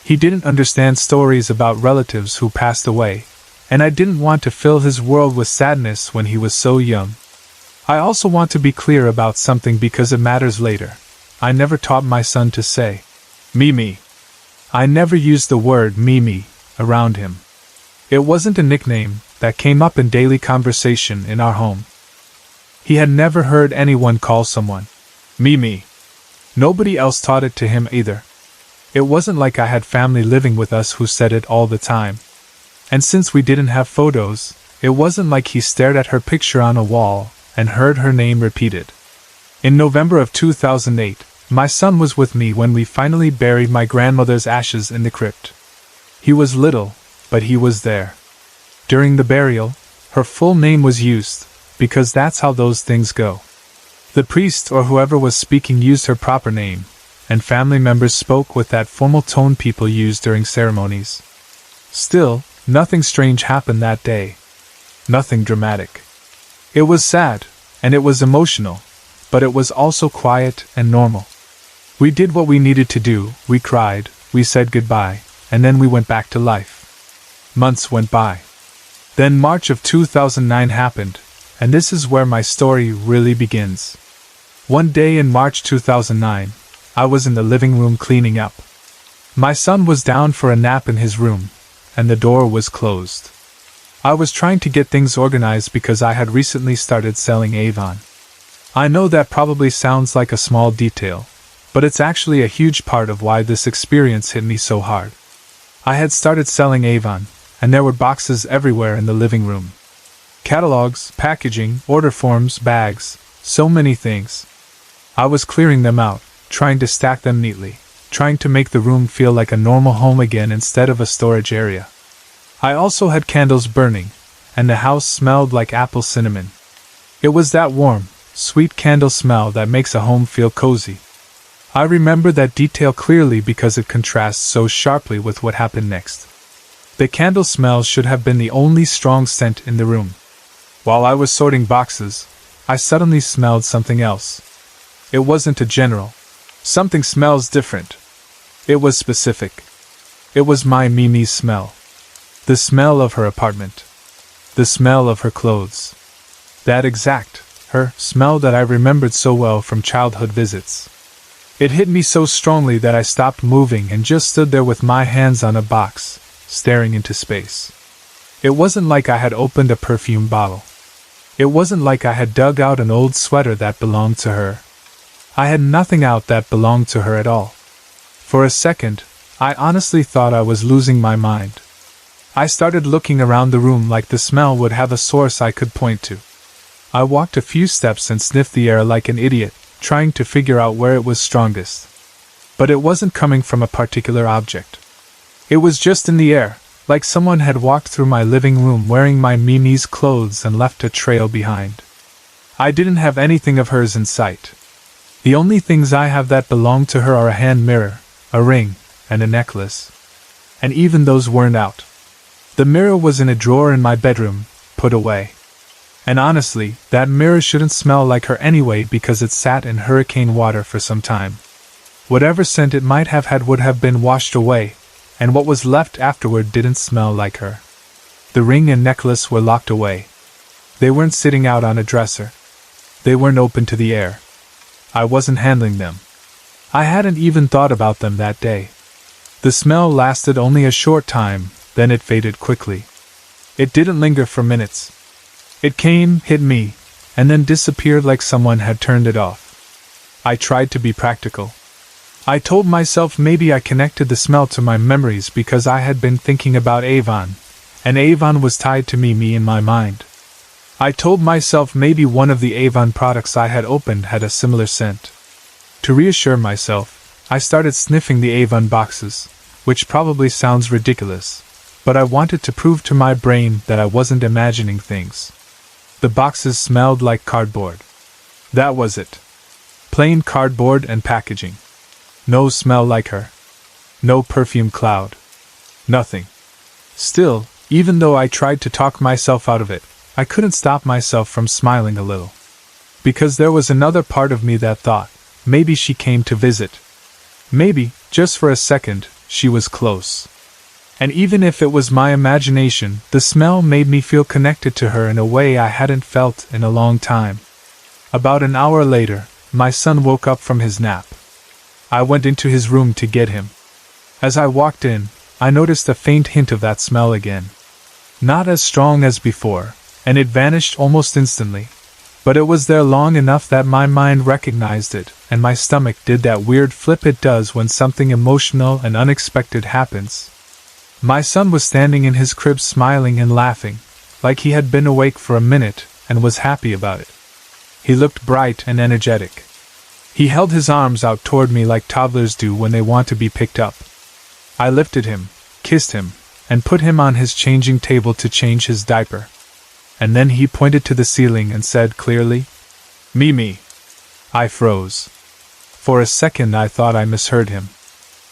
He didn't understand stories about relatives who passed away, and I didn't want to fill his world with sadness when he was so young. I also want to be clear about something because it matters later. I never taught my son to say, Mimi. I never used the word Mimi around him. It wasn't a nickname that came up in daily conversation in our home. He had never heard anyone call someone Mimi. Nobody else taught it to him either. It wasn't like I had family living with us who said it all the time. And since we didn't have photos, it wasn't like he stared at her picture on a wall and heard her name repeated. In November of 2008, my son was with me when we finally buried my grandmother's ashes in the crypt. He was little, but he was there. During the burial, her full name was used, because that's how those things go. The priest or whoever was speaking used her proper name, and family members spoke with that formal tone people use during ceremonies. Still, nothing strange happened that day. Nothing dramatic. It was sad, and it was emotional, but it was also quiet and normal. We did what we needed to do, we cried, we said goodbye, and then we went back to life. Months went by. Then March of 2009 happened, and this is where my story really begins. One day in March 2009, I was in the living room cleaning up. My son was down for a nap in his room, and the door was closed. I was trying to get things organized because I had recently started selling Avon. I know that probably sounds like a small detail, but it's actually a huge part of why this experience hit me so hard. I had started selling Avon, and there were boxes everywhere in the living room. Catalogs, packaging, order forms, bags, so many things. I was clearing them out, trying to stack them neatly, trying to make the room feel like a normal home again instead of a storage area. I also had candles burning, and the house smelled like apple cinnamon. It was that warm, sweet candle smell that makes a home feel cozy. I remember that detail clearly because it contrasts so sharply with what happened next. The candle smell should have been the only strong scent in the room. While I was sorting boxes, I suddenly smelled something else. It wasn't a general. Something smells different. It was specific. It was my Mimi's smell. The smell of her apartment. The smell of her clothes. That exact, her smell that I remembered so well from childhood visits. It hit me so strongly that I stopped moving and just stood there with my hands on a box, staring into space. It wasn't like I had opened a perfume bottle. It wasn't like I had dug out an old sweater that belonged to her. I had nothing out that belonged to her at all. For a second, I honestly thought I was losing my mind. I started looking around the room like the smell would have a source I could point to. I walked a few steps and sniffed the air like an idiot, trying to figure out where it was strongest. But it wasn't coming from a particular object. It was just in the air, like someone had walked through my living room wearing my Mimi's clothes and left a trail behind. I didn't have anything of hers in sight. The only things I have that belong to her are a hand mirror, a ring, and a necklace. And even those weren't out. The mirror was in a drawer in my bedroom, put away. And honestly, that mirror shouldn't smell like her anyway because it sat in hurricane water for some time. Whatever scent it might have had would have been washed away, and what was left afterward didn't smell like her. The ring and necklace were locked away. They weren't sitting out on a dresser. They weren't open to the air. I wasn't handling them. I hadn't even thought about them that day. The smell lasted only a short time, then it faded quickly. It didn't linger for minutes. It came, hit me, and then disappeared like someone had turned it off. I tried to be practical. I told myself maybe I connected the smell to my memories because I had been thinking about Avon, and Avon was tied to me in my mind. I told myself maybe one of the Avon products I had opened had a similar scent. To reassure myself, I started sniffing the Avon boxes, which probably sounds ridiculous, but I wanted to prove to my brain that I wasn't imagining things. The boxes smelled like cardboard. That was it. Plain cardboard and packaging. No smell like her. No perfume cloud. Nothing. Still, even though I tried to talk myself out of it, I couldn't stop myself from smiling a little. Because there was another part of me that thought, maybe she came to visit. Maybe, just for a second, she was close. And even if it was my imagination, the smell made me feel connected to her in a way I hadn't felt in a long time. About an hour later, my son woke up from his nap. I went into his room to get him. As I walked in, I noticed a faint hint of that smell again. Not as strong as before, and it vanished almost instantly, but it was there long enough that my mind recognized it, and my stomach did that weird flip it does when something emotional and unexpected happens. My son was standing in his crib smiling and laughing, like he had been awake for a minute and was happy about it. He looked bright and energetic. He held his arms out toward me like toddlers do when they want to be picked up. I lifted him, kissed him, and put him on his changing table to change his diaper. And then he pointed to the ceiling and said clearly, "Mimi." I froze. For a second I thought I misheard him.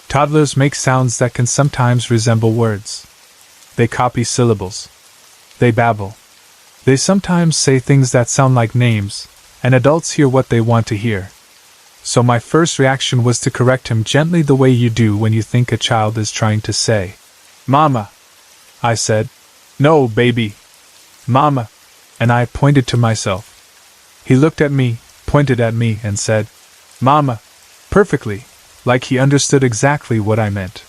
Toddlers make sounds that can sometimes resemble words. They copy syllables. They babble. They sometimes say things that sound like names, and adults hear what they want to hear. So my first reaction was to correct him gently the way you do when you think a child is trying to say, "Mama." I said, "No, baby. Mama." And I pointed to myself. He looked at me, pointed at me, and said, "Mama," perfectly, like he understood exactly what I meant.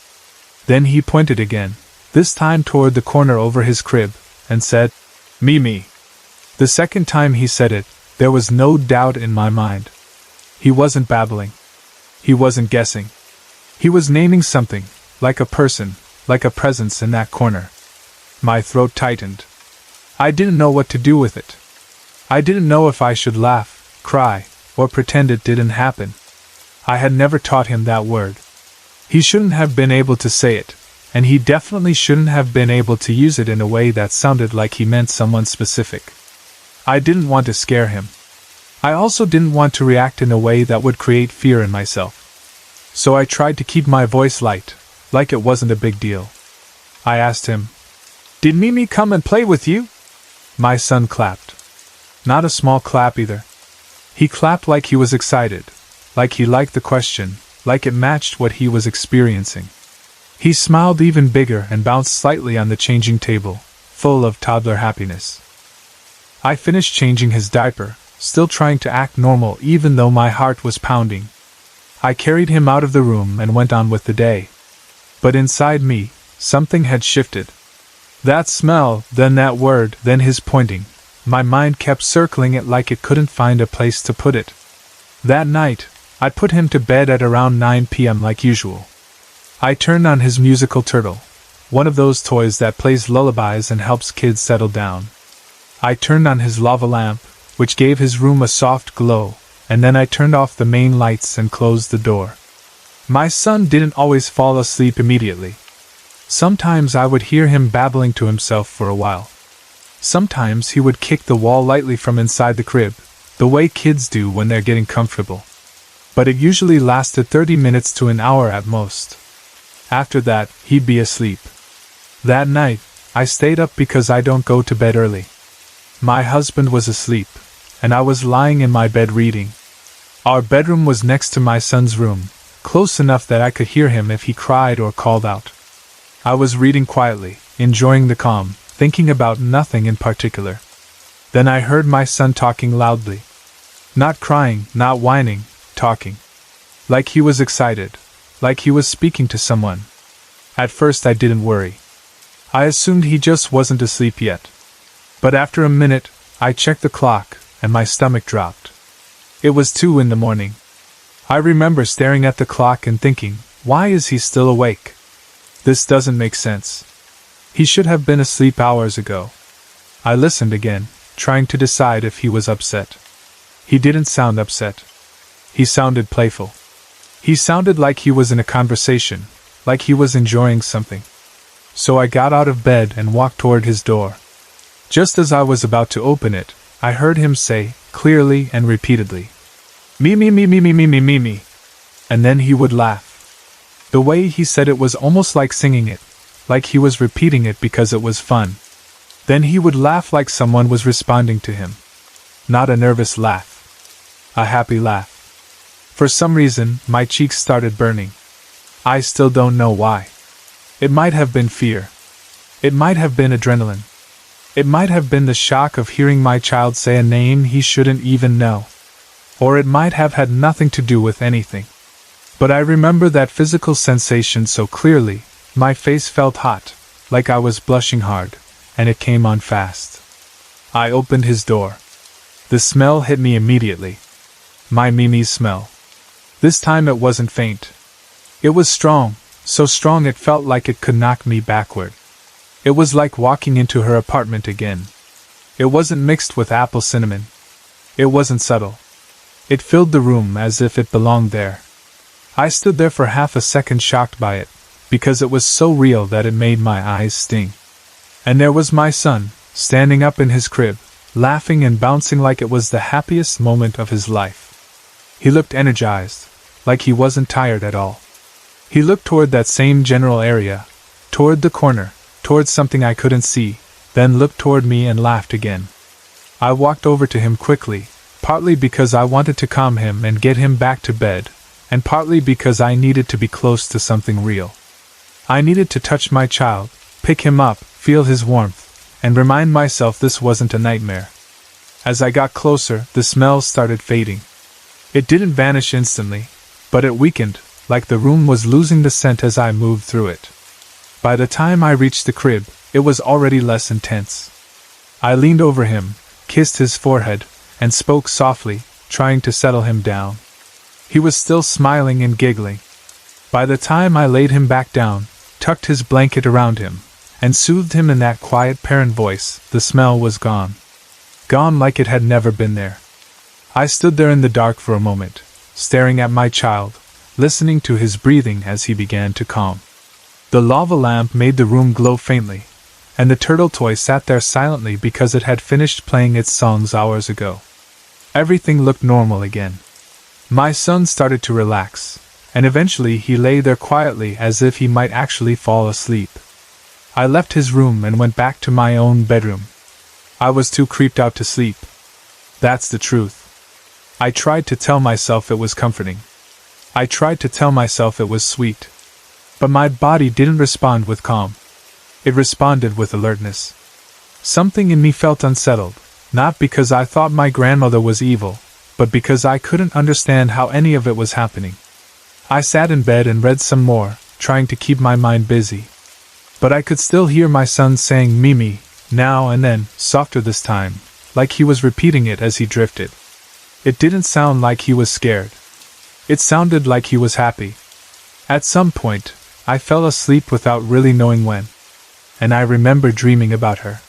Then he pointed again, this time toward the corner over his crib, and said, "Mimi." The second time he said it, there was no doubt in my mind. He wasn't babbling. He wasn't guessing. He was naming something, like a person, like a presence in that corner. My throat tightened. I didn't know what to do with it. I didn't know if I should laugh, cry, or pretend it didn't happen. I had never taught him that word. He shouldn't have been able to say it, and he definitely shouldn't have been able to use it in a way that sounded like he meant someone specific. I didn't want to scare him. I also didn't want to react in a way that would create fear in myself. So I tried to keep my voice light, like it wasn't a big deal. I asked him, "Did Mimi come and play with you?" My son clapped. Not a small clap either. He clapped like he was excited, like he liked the question, like it matched what he was experiencing. He smiled even bigger and bounced slightly on the changing table, full of toddler happiness. I finished changing his diaper, still trying to act normal even though my heart was pounding. I carried him out of the room and went on with the day. But inside me, something had shifted. That smell, then that word, then his pointing. My mind kept circling it like it couldn't find a place to put it. That night, I put him to bed at around 9 p.m. like usual. I turned on his musical turtle, one of those toys that plays lullabies and helps kids settle down. I turned on his lava lamp, which gave his room a soft glow, and then I turned off the main lights and closed the door. My son didn't always fall asleep immediately. Sometimes I would hear him babbling to himself for a while. Sometimes he would kick the wall lightly from inside the crib, the way kids do when they're getting comfortable. but it usually lasted 30 minutes to an hour at most. After that, he'd be asleep. That night, I stayed up because I don't go to bed early. My husband was asleep, and I was lying in my bed reading. Our bedroom was next to my son's room, close enough that I could hear him if he cried or called out. I was reading quietly, enjoying the calm, thinking about nothing in particular. Then I heard my son talking loudly. Not crying, not whining, talking. Like he was excited, like he was speaking to someone. At first I didn't worry. I assumed he just wasn't asleep yet. But after a minute, I checked the clock, and my stomach dropped. It was 2 in the morning. I remember staring at the clock and thinking, why is he still awake? This doesn't make sense. He should have been asleep hours ago. I listened again, trying to decide if he was upset. He didn't sound upset. He sounded playful. He sounded like he was in a conversation, like he was enjoying something. So I got out of bed and walked toward his door. Just as I was about to open it, I heard him say, clearly and repeatedly, "Me me me me me me me me me." And then he would laugh. The way he said it was almost like singing it, like he was repeating it because it was fun. Then he would laugh like someone was responding to him. Not a nervous laugh. A happy laugh. For some reason, my cheeks started burning. I still don't know why. It might have been fear. It might have been adrenaline. It might have been the shock of hearing my child say a name he shouldn't even know. Or it might have had nothing to do with anything. But I remember that physical sensation so clearly. My face felt hot, like I was blushing hard, and it came on fast. I opened his door. The smell hit me immediately. My Mimi's smell. This time it wasn't faint. It was strong, so strong it felt like it could knock me backward. It was like walking into her apartment again. It wasn't mixed with apple cinnamon. It wasn't subtle. It filled the room as if it belonged there. I stood there for half a second shocked by it, because it was so real that it made my eyes sting. And there was my son, standing up in his crib, laughing and bouncing like it was the happiest moment of his life. He looked energized, like he wasn't tired at all. He looked toward that same general area, toward the corner, toward something I couldn't see, then looked toward me and laughed again. I walked over to him quickly, partly because I wanted to calm him and get him back to bed, and partly because I needed to be close to something real. I needed to touch my child, pick him up, feel his warmth, and remind myself this wasn't a nightmare. As I got closer, the smell started fading. It didn't vanish instantly, but it weakened, like the room was losing the scent as I moved through it. By the time I reached the crib, it was already less intense. I leaned over him, kissed his forehead, and spoke softly, trying to settle him down. He was still smiling and giggling. By the time I laid him back down, tucked his blanket around him, and soothed him in that quiet parent voice, the smell was gone. Gone like it had never been there. I stood there in the dark for a moment, staring at my child, listening to his breathing as he began to calm. The lava lamp made the room glow faintly, and the turtle toy sat there silently because it had finished playing its songs hours ago. Everything looked normal again. My son started to relax, and eventually he lay there quietly as if he might actually fall asleep. I left his room and went back to my own bedroom. I was too creeped out to sleep. That's the truth. I tried to tell myself it was comforting. I tried to tell myself it was sweet. But my body didn't respond with calm. It responded with alertness. Something in me felt unsettled, not because I thought my grandmother was evil, but because I couldn't understand how any of it was happening. I sat in bed and read some more, trying to keep my mind busy. But I could still hear my son saying Mimi, now and then, softer this time, like he was repeating it as he drifted. It didn't sound like he was scared. It sounded like he was happy. At some point, I fell asleep without really knowing when. And I remember dreaming about her.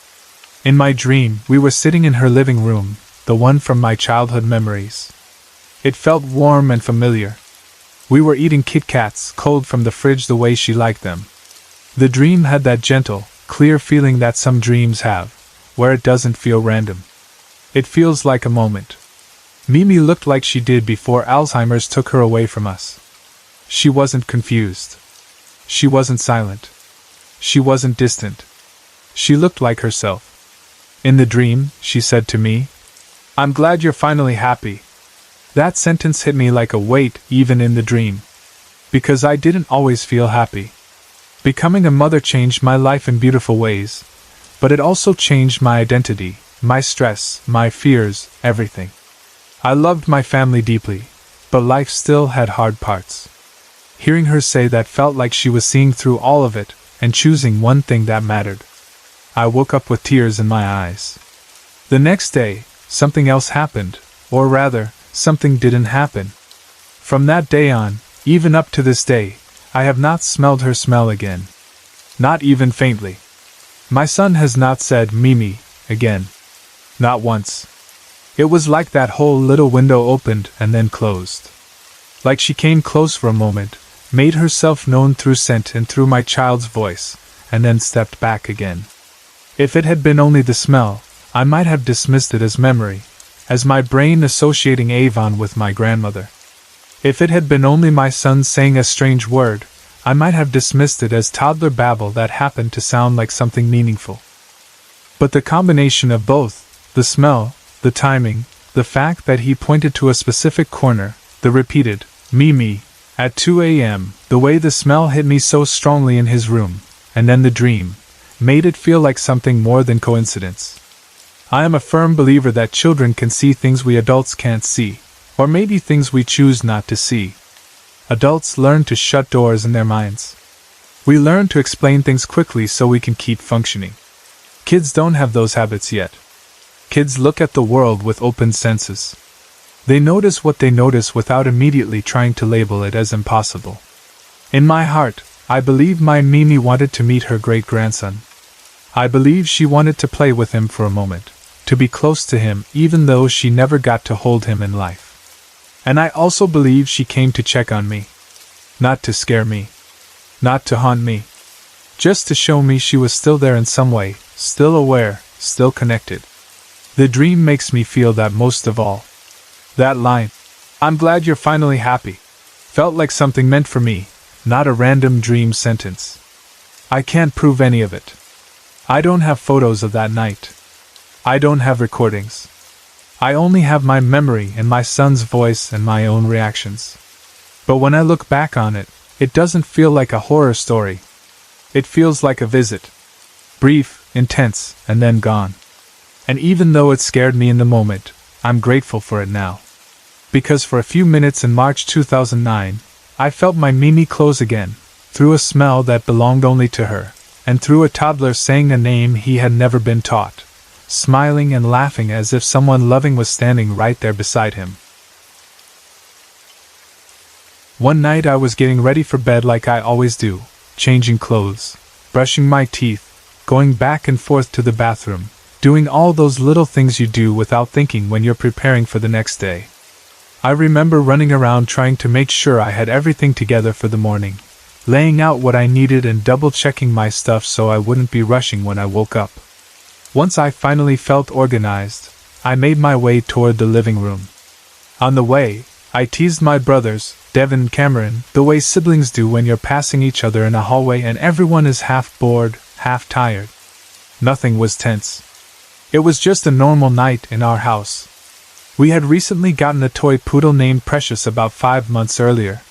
In my dream, we were sitting in her living room, the one from my childhood memories. It felt warm and familiar. We were eating Kit Kats, cold from the fridge the way she liked them. The dream had that gentle, clear feeling that some dreams have, where it doesn't feel random. It feels like a moment. Mimi looked like she did before Alzheimer's took her away from us. She wasn't confused. She wasn't silent. She wasn't distant. She looked like herself. In the dream, she said to me, "I'm glad you're finally happy." That sentence hit me like a weight even in the dream. Because I didn't always feel happy. Becoming a mother changed my life in beautiful ways, but it also changed my identity, my stress, my fears, everything. I loved my family deeply, but life still had hard parts. Hearing her say that felt like she was seeing through all of it and choosing one thing that mattered. I woke up with tears in my eyes. The next day, something else happened, or rather, something didn't happen. From that day on, even up to this day, I have not smelled her smell again. Not even faintly. My son has not said Mimi again. Not once. It was like that whole little window opened and then closed. Like she came close for a moment, made herself known through scent and through my child's voice, and then stepped back again. If it had been only the smell, I might have dismissed it as memory, as my brain associating Avon with my grandmother. If it had been only my son saying a strange word, I might have dismissed it as toddler babble that happened to sound like something meaningful. But the combination of both, the smell, the timing, the fact that he pointed to a specific corner, the repeated, Mimi, at 2 a.m., the way the smell hit me so strongly in his room, and then the dream, made it feel like something more than coincidence. I am a firm believer that children can see things we adults can't see, or maybe things we choose not to see. Adults learn to shut doors in their minds. We learn to explain things quickly so we can keep functioning. Kids don't have those habits yet. Kids look at the world with open senses. They notice what they notice without immediately trying to label it as impossible. In my heart, I believe my Mimi wanted to meet her great-grandson. I believe she wanted to play with him for a moment, to be close to him even though she never got to hold him in life. And I also believe she came to check on me. Not to scare me. Not to haunt me. Just to show me she was still there in some way, still aware, still connected. The dream makes me feel that most of all. That line, "I'm glad you're finally happy," felt like something meant for me, not a random dream sentence. I can't prove any of it. I don't have photos of that night. I don't have recordings. I only have my memory and my son's voice and my own reactions. But when I look back on it, it doesn't feel like a horror story. It feels like a visit. Brief, intense, and then gone. And even though it scared me in the moment, I'm grateful for it now. Because for a few minutes in March 2009, I felt my Mimi close again, through a smell that belonged only to her, and through a toddler saying a name he had never been taught, smiling and laughing as if someone loving was standing right there beside him. One night I was getting ready for bed like I always do, changing clothes, brushing my teeth, going back and forth to the bathroom, doing all those little things you do without thinking when you're preparing for the next day. I remember running around trying to make sure I had everything together for the morning, laying out what I needed and double-checking my stuff so I wouldn't be rushing when I woke up. Once I finally felt organized, I made my way toward the living room. On the way, I teased my brothers, Devin and Cameron, the way siblings do when you're passing each other in a hallway and everyone is half bored, half tired. Nothing was tense. It was just a normal night in our house. We had recently gotten a toy poodle named Precious about 5 months earlier.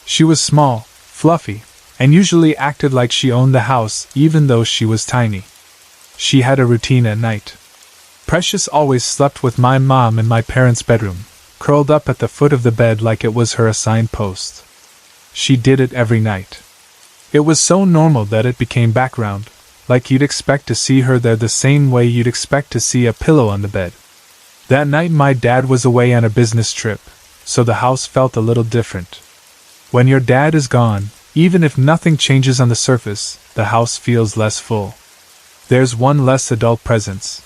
She was small, fluffy, and usually acted like she owned the house even though she was tiny. She had a routine at night. Precious always slept with my mom in my parents' bedroom, curled up at the foot of the bed like it was her assigned post. She did it every night. It was so normal that it became background, like you'd expect to see her there the same way you'd expect to see a pillow on the bed. That night my dad was away on a business trip, so the house felt a little different. When your dad is gone, even if nothing changes on the surface, the house feels less full. There's one less adult presence.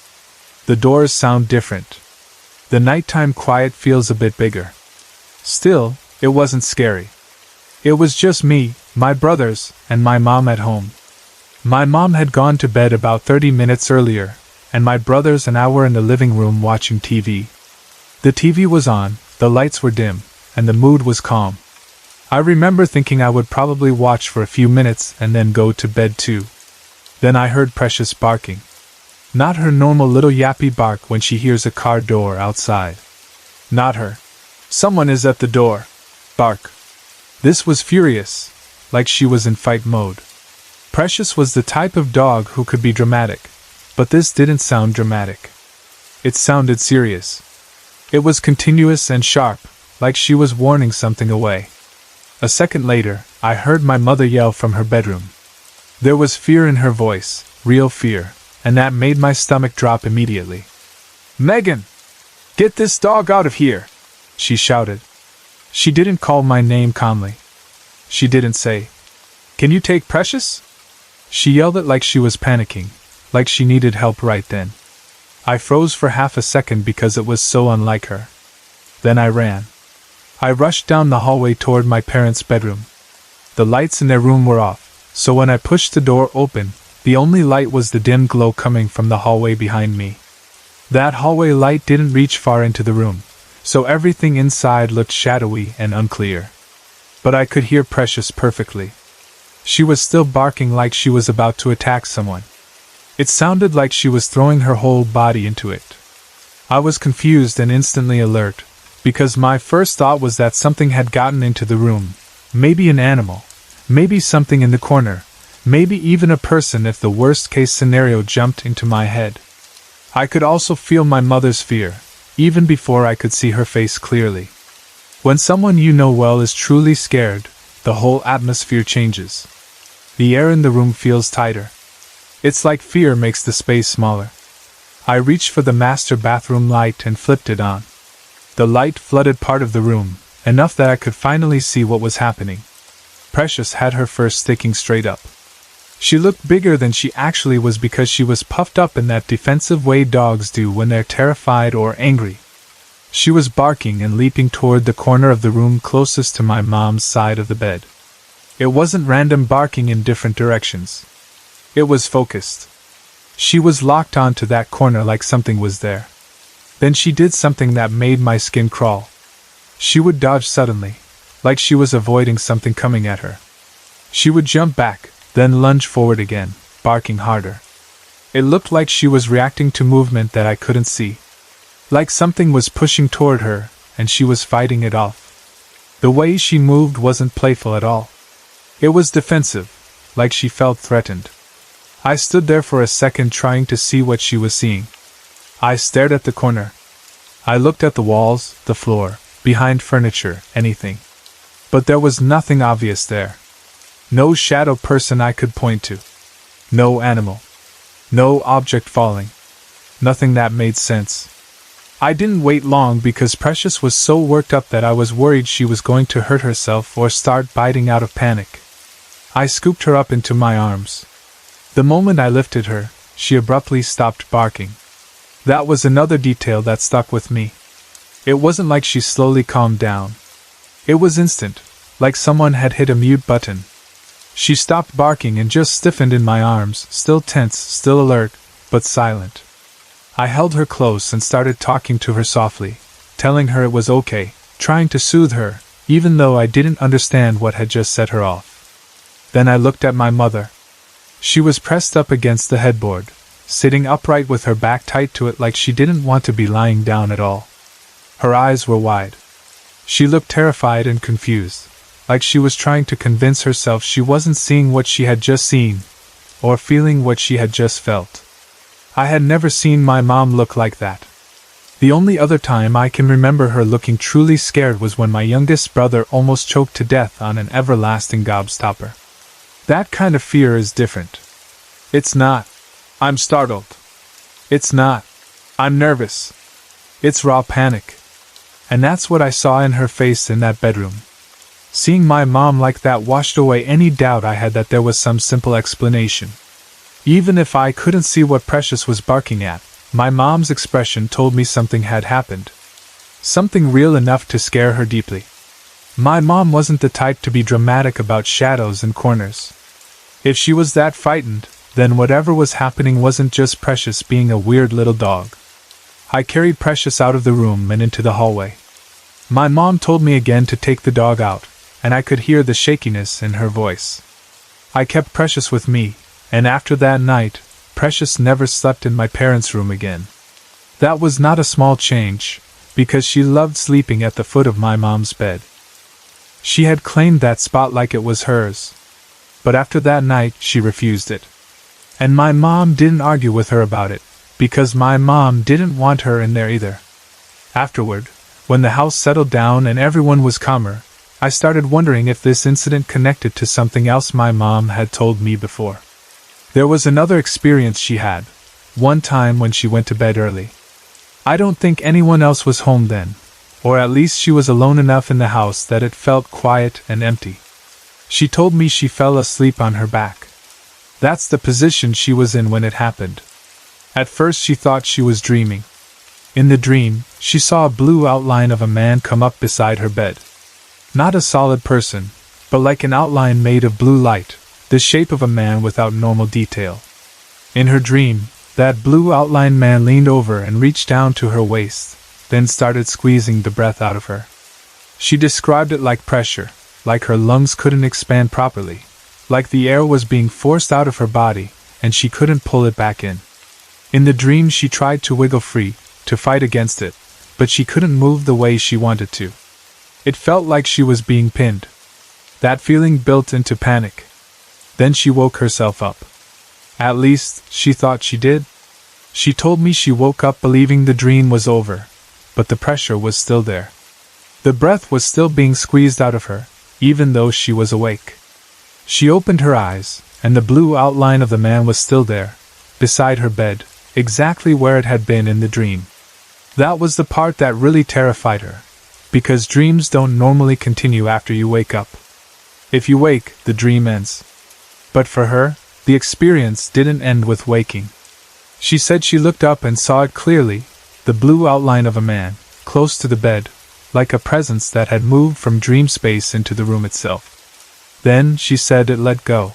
The doors sound different. The nighttime quiet feels a bit bigger. Still, it wasn't scary. It was just me, my brothers, and my mom at home. My mom had gone to bed about 30 minutes earlier, and my brothers and I were in the living room watching TV. The TV was on, the lights were dim, and the mood was calm. I remember thinking I would probably watch for a few minutes and then go to bed too. Then I heard Precious barking. Not her normal little yappy bark when she hears a car door outside. Not her "someone is at the door" bark. This was furious, like she was in fight mode. Precious was the type of dog who could be dramatic, but this didn't sound dramatic. It sounded serious. It was continuous and sharp, like she was warning something away. A second later, I heard my mother yell from her bedroom. There was fear in her voice, real fear, and that made my stomach drop immediately. "Megan! Get this dog out of here!" she shouted. She didn't call my name calmly. She didn't say, "Can you take Precious?" She yelled it like she was panicking, like she needed help right then. I froze for half a second because it was so unlike her. Then I ran. I rushed down the hallway toward my parents' bedroom. The lights in their room were off, so when I pushed the door open, the only light was the dim glow coming from the hallway behind me. That hallway light didn't reach far into the room, so everything inside looked shadowy and unclear. But I could hear Precious perfectly. She was still barking like she was about to attack someone. It sounded like she was throwing her whole body into it. I was confused and instantly alert, because my first thought was that something had gotten into the room. Maybe an animal. Maybe something in the corner. Maybe even a person if the worst-case scenario jumped into my head. I could also feel my mother's fear, even before I could see her face clearly. When someone you know well is truly scared, the whole atmosphere changes. The air in the room feels tighter. It's like fear makes the space smaller. I reached for the master bathroom light and flipped it on. The light flooded part of the room, enough that I could finally see what was happening. Precious had her fur sticking straight up. She looked bigger than she actually was because she was puffed up in that defensive way dogs do when they're terrified or angry. She was barking and leaping toward the corner of the room closest to my mom's side of the bed. It wasn't random barking in different directions. It was focused. She was locked onto that corner like something was there. Then she did something that made my skin crawl. She would dodge suddenly, like she was avoiding something coming at her. She would jump back, then lunge forward again, barking harder. It looked like she was reacting to movement that I couldn't see. Like something was pushing toward her, and she was fighting it off. The way she moved wasn't playful at all. It was defensive, like she felt threatened. I stood there for a second trying to see what she was seeing. I stared at the corner. I looked at the walls, the floor, behind furniture, anything. But there was nothing obvious there. No shadow person I could point to. No animal. No object falling. Nothing that made sense. I didn't wait long because Precious was so worked up that I was worried she was going to hurt herself or start biting out of panic. I scooped her up into my arms. The moment I lifted her, she abruptly stopped barking. That was another detail that stuck with me. It wasn't like she slowly calmed down. It was instant, like someone had hit a mute button. She stopped barking and just stiffened in my arms, still tense, still alert, but silent. I held her close and started talking to her softly, telling her it was okay, trying to soothe her, even though I didn't understand what had just set her off. Then I looked at my mother. She was pressed up against the headboard, sitting upright with her back tight to it like she didn't want to be lying down at all. Her eyes were wide. She looked terrified and confused, like she was trying to convince herself she wasn't seeing what she had just seen, or feeling what she had just felt. I had never seen my mom look like that. The only other time I can remember her looking truly scared was when my youngest brother almost choked to death on an everlasting gobstopper. That kind of fear is different. It's not, "I'm startled." It's not, "I'm nervous." It's raw panic. And that's what I saw in her face in that bedroom. Seeing my mom like that washed away any doubt I had that there was some simple explanation. Even if I couldn't see what Precious was barking at, my mom's expression told me something had happened. Something real enough to scare her deeply. My mom wasn't the type to be dramatic about shadows and corners. If she was that frightened, then whatever was happening wasn't just Precious being a weird little dog. I carried Precious out of the room and into the hallway. My mom told me again to take the dog out, and I could hear the shakiness in her voice. I kept Precious with me, and after that night, Precious never slept in my parents' room again. That was not a small change, because she loved sleeping at the foot of my mom's bed. She had claimed that spot like it was hers. But after that night, she refused it. And my mom didn't argue with her about it, because my mom didn't want her in there either. Afterward, when the house settled down and everyone was calmer, I started wondering if this incident connected to something else my mom had told me before. There was another experience she had, one time when she went to bed early. I don't think anyone else was home then, or at least she was alone enough in the house that it felt quiet and empty. She told me she fell asleep on her back. That's the position she was in when it happened. At first she thought she was dreaming. In the dream, she saw a blue outline of a man come up beside her bed. Not a solid person, but like an outline made of blue light, the shape of a man without normal detail. In her dream, that blue outline man leaned over and reached down to her waist, then started squeezing the breath out of her. She described it like pressure, like her lungs couldn't expand properly, like the air was being forced out of her body, and she couldn't pull it back in. In the dream she tried to wiggle free, to fight against it, but she couldn't move the way she wanted to. It felt like she was being pinned. That feeling built into panic. Then she woke herself up. At least, she thought she did. She told me she woke up believing the dream was over, but the pressure was still there. The breath was still being squeezed out of her, even though she was awake. She opened her eyes, and the blue outline of the man was still there, beside her bed, exactly where it had been in the dream. That was the part that really terrified her, because dreams don't normally continue after you wake up. If you wake, the dream ends. But for her, the experience didn't end with waking. She said she looked up and saw it clearly, the blue outline of a man, close to the bed, like a presence that had moved from dream space into the room itself. Then, she said, it let go.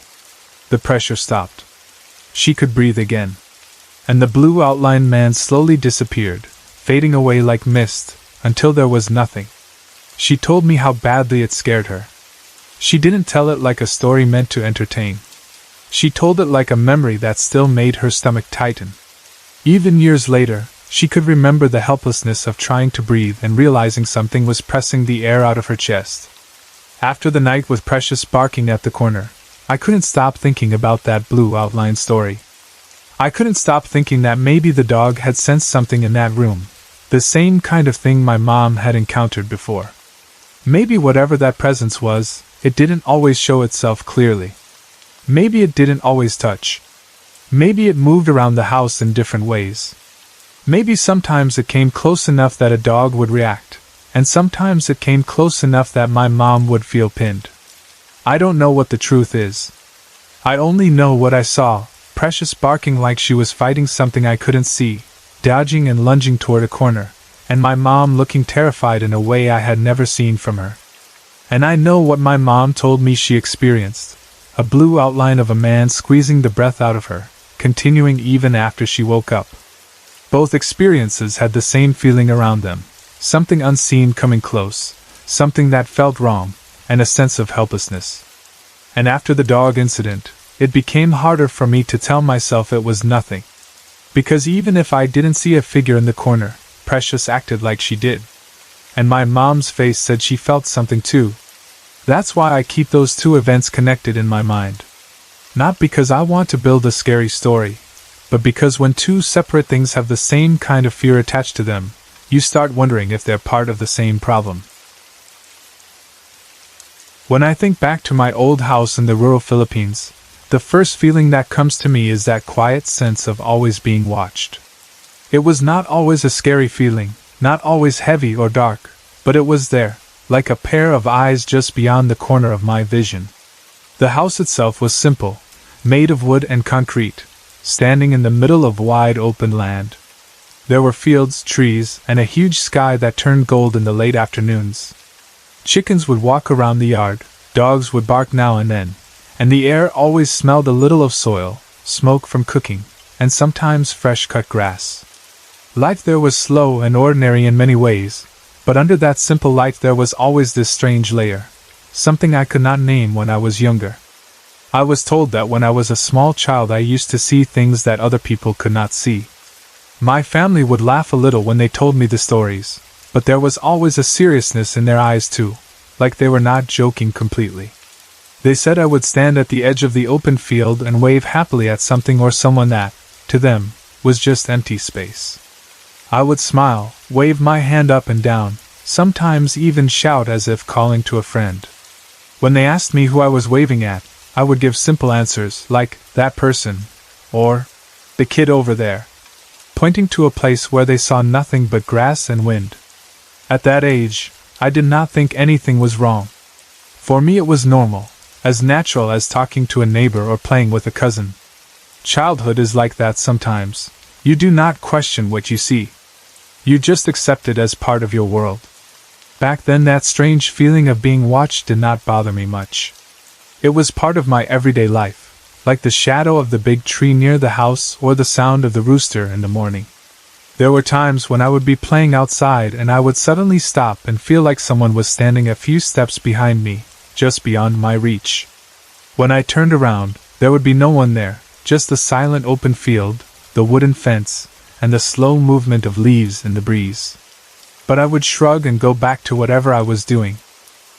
The pressure stopped. She could breathe again. And the blue outlined man slowly disappeared, fading away like mist, until there was nothing. She told me how badly it scared her. She didn't tell it like a story meant to entertain. She told it like a memory that still made her stomach tighten. Even years later, she could remember the helplessness of trying to breathe and realizing something was pressing the air out of her chest. After the night with Precious barking at the corner, I couldn't stop thinking about that blue outline story. I couldn't stop thinking that maybe the dog had sensed something in that room, the same kind of thing my mom had encountered before. Maybe whatever that presence was, it didn't always show itself clearly. Maybe it didn't always touch. Maybe it moved around the house in different ways. Maybe sometimes it came close enough that a dog would react, and sometimes it came close enough that my mom would feel pinned. I don't know what the truth is. I only know what I saw, Precious barking like she was fighting something I couldn't see, dodging and lunging toward a corner, and my mom looking terrified in a way I had never seen from her. And I know what my mom told me she experienced. A blue outline of a man squeezing the breath out of her, continuing even after she woke up. Both experiences had the same feeling around them, something unseen coming close, something that felt wrong, and a sense of helplessness. And after the dog incident, it became harder for me to tell myself it was nothing. Because even if I didn't see a figure in the corner, Precious acted like she did. And my mom's face said she felt something too. That's why I keep those two events connected in my mind. Not because I want to build a scary story, but because when two separate things have the same kind of fear attached to them, you start wondering if they're part of the same problem. When I think back to my old house in the rural Philippines, the first feeling that comes to me is that quiet sense of always being watched. It was not always a scary feeling, not always heavy or dark, but it was there, like a pair of eyes just beyond the corner of my vision. The house itself was simple, made of wood and concrete, standing in the middle of wide open land. There were fields, trees, and a huge sky that turned gold in the late afternoons. Chickens would walk around the yard, dogs would bark now and then, and the air always smelled a little of soil, smoke from cooking, and sometimes fresh cut grass. Life there was slow and ordinary in many ways, but under that simple light there was always this strange layer, something I could not name when I was younger. I was told that when I was a small child I used to see things that other people could not see. My family would laugh a little when they told me the stories, but there was always a seriousness in their eyes too, like they were not joking completely. They said I would stand at the edge of the open field and wave happily at something or someone that, to them, was just empty space. I would smile, wave my hand up and down, sometimes even shout as if calling to a friend. When they asked me who I was waving at, I would give simple answers like, that person, or, the kid over there, pointing to a place where they saw nothing but grass and wind. At that age, I did not think anything was wrong. For me it was normal, as natural as talking to a neighbor or playing with a cousin. Childhood is like that sometimes. You do not question what you see. You just accept it as part of your world. Back then that strange feeling of being watched did not bother me much. It was part of my everyday life, like the shadow of the big tree near the house or the sound of the rooster in the morning. There were times when I would be playing outside and I would suddenly stop and feel like someone was standing a few steps behind me, just beyond my reach. When I turned around, there would be no one there, just the silent open field, the wooden fence, and the slow movement of leaves in the breeze. But I would shrug and go back to whatever I was doing.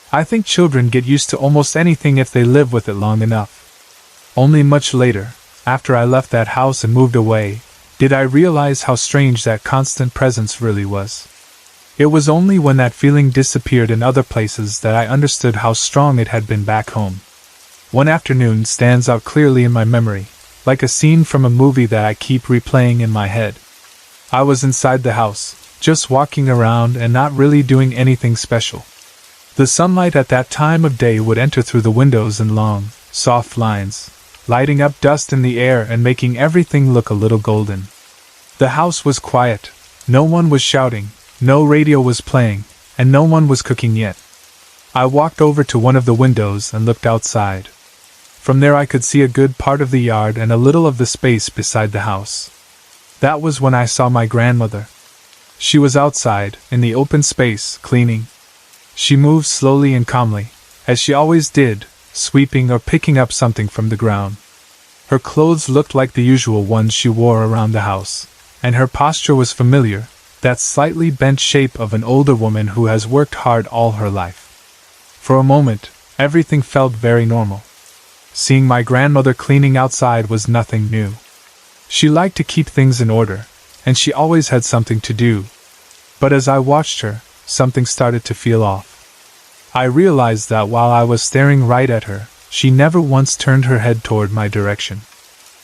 I think children get used to almost anything if they live with it long enough. Only much later, after I left that house and moved away, did I realize how strange that constant presence really was. It was only when that feeling disappeared in other places that I understood how strong it had been back home. One afternoon stands out clearly in my memory, like a scene from a movie that I keep replaying in my head. I was inside the house, just walking around and not really doing anything special. The sunlight at that time of day would enter through the windows in long, soft lines, lighting up dust in the air and making everything look a little golden. The house was quiet, no one was shouting, no radio was playing, and no one was cooking yet. I walked over to one of the windows and looked outside. From there I could see a good part of the yard and a little of the space beside the house. That was when I saw my grandmother. She was outside, in the open space, cleaning. She moved slowly and calmly, as she always did, sweeping or picking up something from the ground. Her clothes looked like the usual ones she wore around the house, and her posture was familiar, that slightly bent shape of an older woman who has worked hard all her life. For a moment, everything felt very normal. Seeing my grandmother cleaning outside was nothing new. She liked to keep things in order, and she always had something to do. But as I watched her, something started to feel off. I realized that while I was staring right at her, she never once turned her head toward my direction.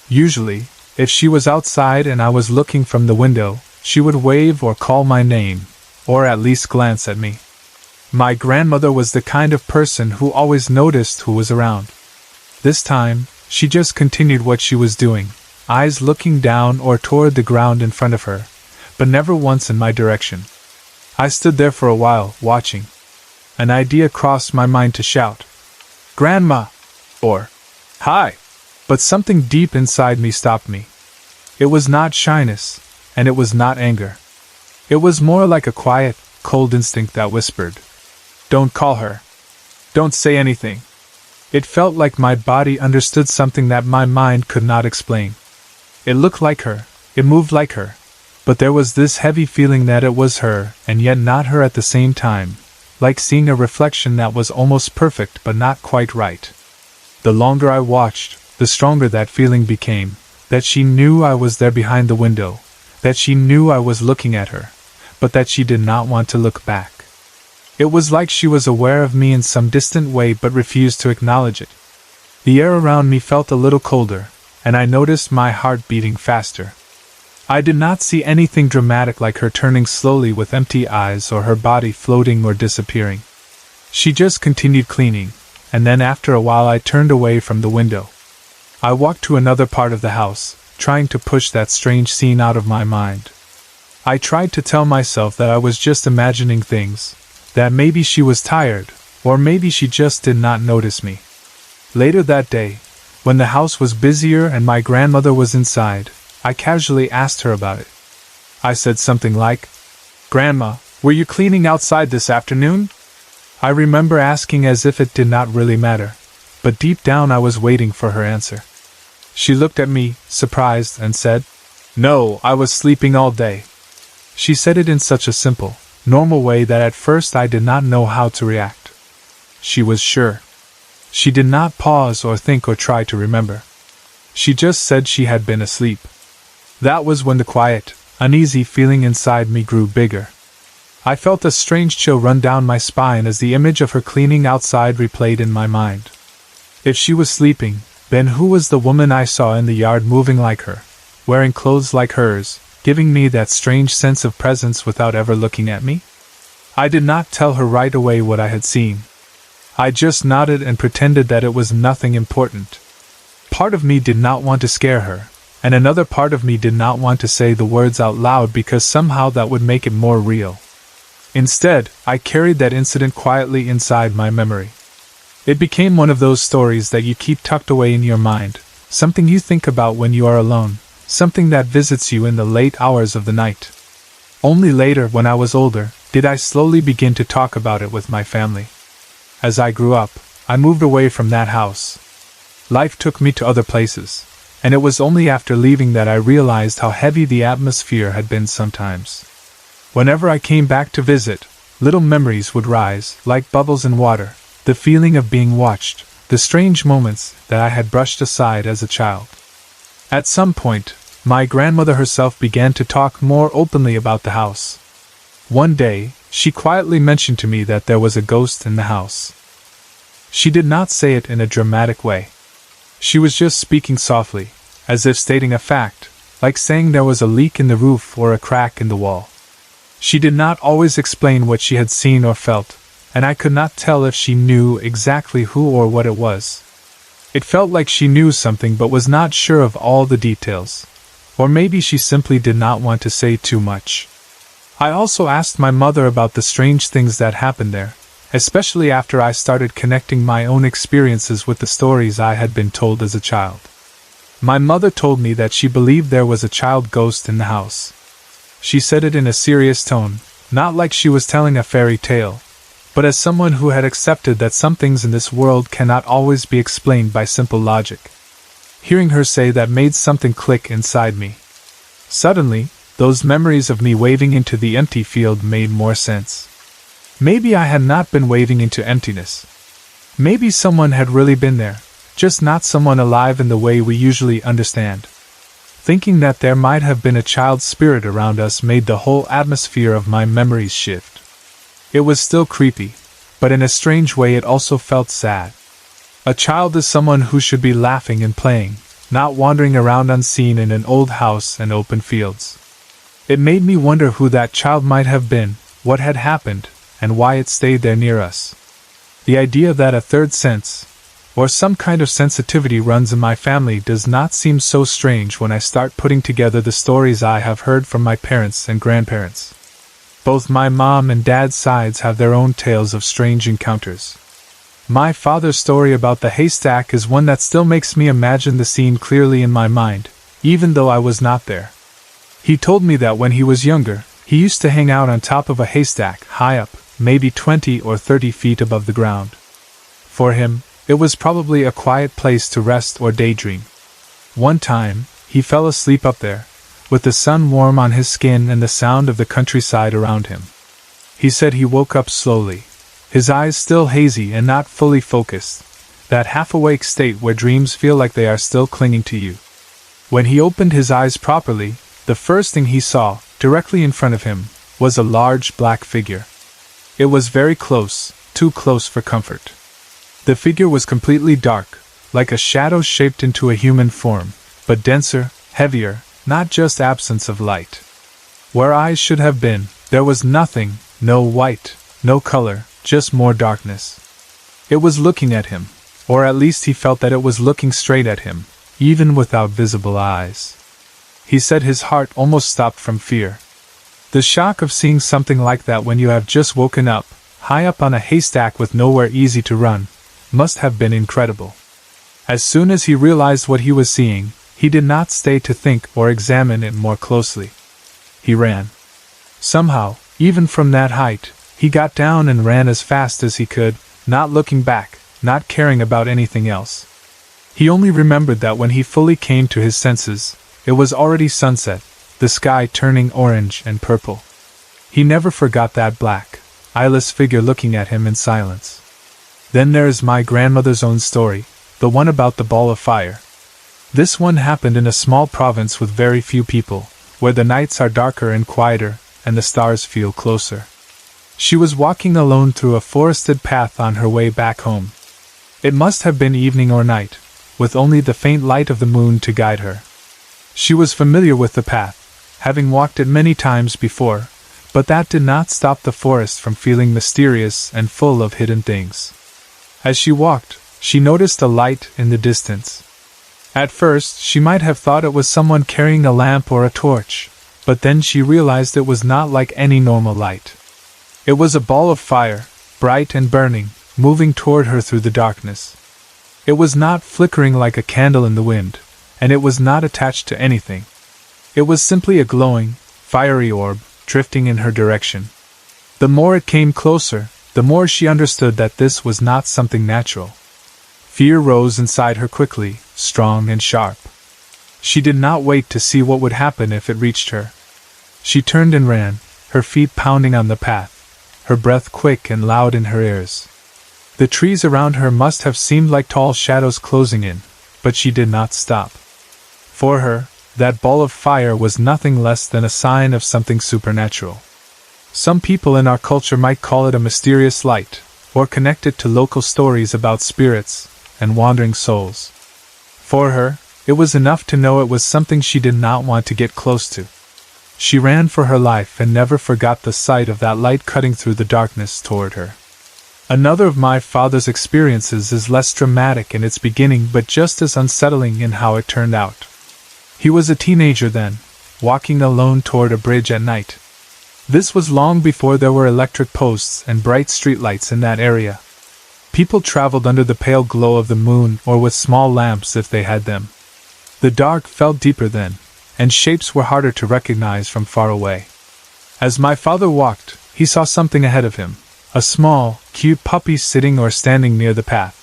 Usually, if she was outside and I was looking from the window, she would wave or call my name, or at least glance at me. My grandmother was the kind of person who always noticed who was around. This time, she just continued what she was doing, eyes looking down or toward the ground in front of her, but never once in my direction. I stood there for a while, watching. An idea crossed my mind to shout, "Grandma!" or "Hi!" But something deep inside me stopped me. It was not shyness, and it was not anger. It was more like a quiet, cold instinct that whispered, "Don't call her. Don't say anything." It felt like my body understood something that my mind could not explain. It looked like her, it moved like her, but there was this heavy feeling that it was her and yet not her at the same time, like seeing a reflection that was almost perfect but not quite right. The longer I watched, the stronger that feeling became, that she knew I was there behind the window, that she knew I was looking at her, but that she did not want to look back. It was like she was aware of me in some distant way but refused to acknowledge it. The air around me felt a little colder, and I noticed my heart beating faster. I did not see anything dramatic like her turning slowly with empty eyes or her body floating or disappearing. She just continued cleaning, and then after a while I turned away from the window. I walked to another part of the house, trying to push that strange scene out of my mind. I tried to tell myself that I was just imagining things, that maybe she was tired, or maybe she just did not notice me. Later that day, when the house was busier and my grandmother was inside, I casually asked her about it. I said something like, "Grandma, were you cleaning outside this afternoon?" I remember asking as if it did not really matter, but deep down I was waiting for her answer. She looked at me, surprised, and said, "No, I was sleeping all day." She said it in such a simple, normal way that at first I did not know how to react. She was sure. She did not pause or think or try to remember. She just said she had been asleep. That was when the quiet, uneasy feeling inside me grew bigger. I felt a strange chill run down my spine as the image of her cleaning outside replayed in my mind. If she was sleeping, then who was the woman I saw in the yard moving like her, wearing clothes like hers, giving me that strange sense of presence without ever looking at me? I did not tell her right away what I had seen. I just nodded and pretended that it was nothing important. Part of me did not want to scare her, and another part of me did not want to say the words out loud because somehow that would make it more real. Instead, I carried that incident quietly inside my memory. It became one of those stories that you keep tucked away in your mind, something you think about when you are alone, something that visits you in the late hours of the night. Only later, when I was older, did I slowly begin to talk about it with my family. As I grew up, I moved away from that house. Life took me to other places, and it was only after leaving that I realized how heavy the atmosphere had been sometimes. Whenever I came back to visit, little memories would rise, like bubbles in water, the feeling of being watched, the strange moments that I had brushed aside as a child. At some point, my grandmother herself began to talk more openly about the house. One day, she quietly mentioned to me that there was a ghost in the house. She did not say it in a dramatic way. She was just speaking softly, as if stating a fact, like saying there was a leak in the roof or a crack in the wall. She did not always explain what she had seen or felt, and I could not tell if she knew exactly who or what it was. It felt like she knew something but was not sure of all the details. Or maybe she simply did not want to say too much. I also asked my mother about the strange things that happened there, especially after I started connecting my own experiences with the stories I had been told as a child. My mother told me that she believed there was a child ghost in the house. She said it in a serious tone, not like she was telling a fairy tale, but as someone who had accepted that some things in this world cannot always be explained by simple logic. Hearing her say that made something click inside me. Suddenly, those memories of me waving into the empty field made more sense. Maybe I had not been waving into emptiness. Maybe someone had really been there, just not someone alive in the way we usually understand. Thinking that there might have been a child spirit around us made the whole atmosphere of my memories shift. It was still creepy, but in a strange way it also felt sad. A child is someone who should be laughing and playing, not wandering around unseen in an old house and open fields. It made me wonder who that child might have been, what had happened, and why it stayed there near us. The idea that a third sense, or some kind of sensitivity runs in my family does not seem so strange when I start putting together the stories I have heard from my parents and grandparents. Both my mom and dad's sides have their own tales of strange encounters. My father's story about the haystack is one that still makes me imagine the scene clearly in my mind, even though I was not there. He told me that when he was younger, he used to hang out on top of a haystack, high up, maybe 20 or 30 feet above the ground. For him, it was probably a quiet place to rest or daydream. One time, he fell asleep up there, with the sun warm on his skin and the sound of the countryside around him. He said he woke up slowly, his eyes still hazy and not fully focused, that half-awake state where dreams feel like they are still clinging to you. When he opened his eyes properly, the first thing he saw, directly in front of him, was a large black figure. It was very close, too close for comfort. The figure was completely dark, like a shadow shaped into a human form, but denser, heavier, not just absence of light. Where eyes should have been, there was nothing, no white, no color, just more darkness. It was looking at him, or at least he felt that it was looking straight at him, even without visible eyes. He said his heart almost stopped from fear. The shock of seeing something like that when you have just woken up, high up on a haystack with nowhere easy to run, must have been incredible. As soon as he realized what he was seeing, he did not stay to think or examine it more closely. he ran. Somehow, even from that height, he got down and ran as fast as he could, not looking back, not caring about anything else. He only remembered that when he fully came to his senses, it was already sunset, the sky turning orange and purple. He never forgot that black, eyeless figure looking at him in silence. Then there is my grandmother's own story, the one about the ball of fire. This one happened in a small province with very few people, where the nights are darker and quieter, and the stars feel closer. She was walking alone through a forested path on her way back home. It must have been evening or night, with only the faint light of the moon to guide her. She was familiar with the path, having walked it many times before, but that did not stop the forest from feeling mysterious and full of hidden things. As she walked, she noticed a light in the distance. At first, she might have thought it was someone carrying a lamp or a torch, but then she realized it was not like any normal light. It was a ball of fire, bright and burning, moving toward her through the darkness. It was not flickering like a candle in the wind, and it was not attached to anything. It was simply a glowing, fiery orb, drifting in her direction. The more it came closer, the more she understood that this was not something natural. Fear rose inside her quickly, strong and sharp. She did not wait to see what would happen if it reached her. She turned and ran, her feet pounding on the path, her breath quick and loud in her ears. The trees around her must have seemed like tall shadows closing in, but she did not stop. For her, that ball of fire was nothing less than a sign of something supernatural. Some people in our culture might call it a mysterious light, or connect it to local stories about spirits and wandering souls. For her, it was enough to know it was something she did not want to get close to. She ran for her life and never forgot the sight of that light cutting through the darkness toward her. Another of my father's experiences is less dramatic in its beginning but just as unsettling in how it turned out. He was a teenager then, walking alone toward a bridge at night. This was long before there were electric posts and bright streetlights in that area. People traveled under the pale glow of the moon or with small lamps if they had them. The dark felt deeper then, and shapes were harder to recognize from far away. As my father walked, he saw something ahead of him, a small, cute puppy sitting or standing near the path.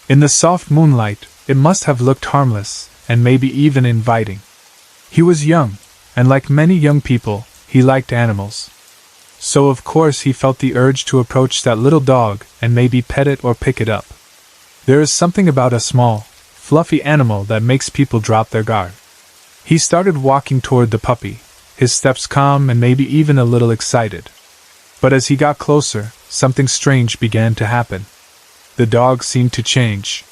In the soft moonlight, it must have looked harmless, and maybe even inviting. He was young, and like many young people, he liked animals. So of course he felt the urge to approach that little dog and maybe pet it or pick it up. There is something about a small, fluffy animal that makes people drop their guard. He started walking toward the puppy, his steps calm and maybe even a little excited. But as he got closer, something strange began to happen. The dog seemed to change.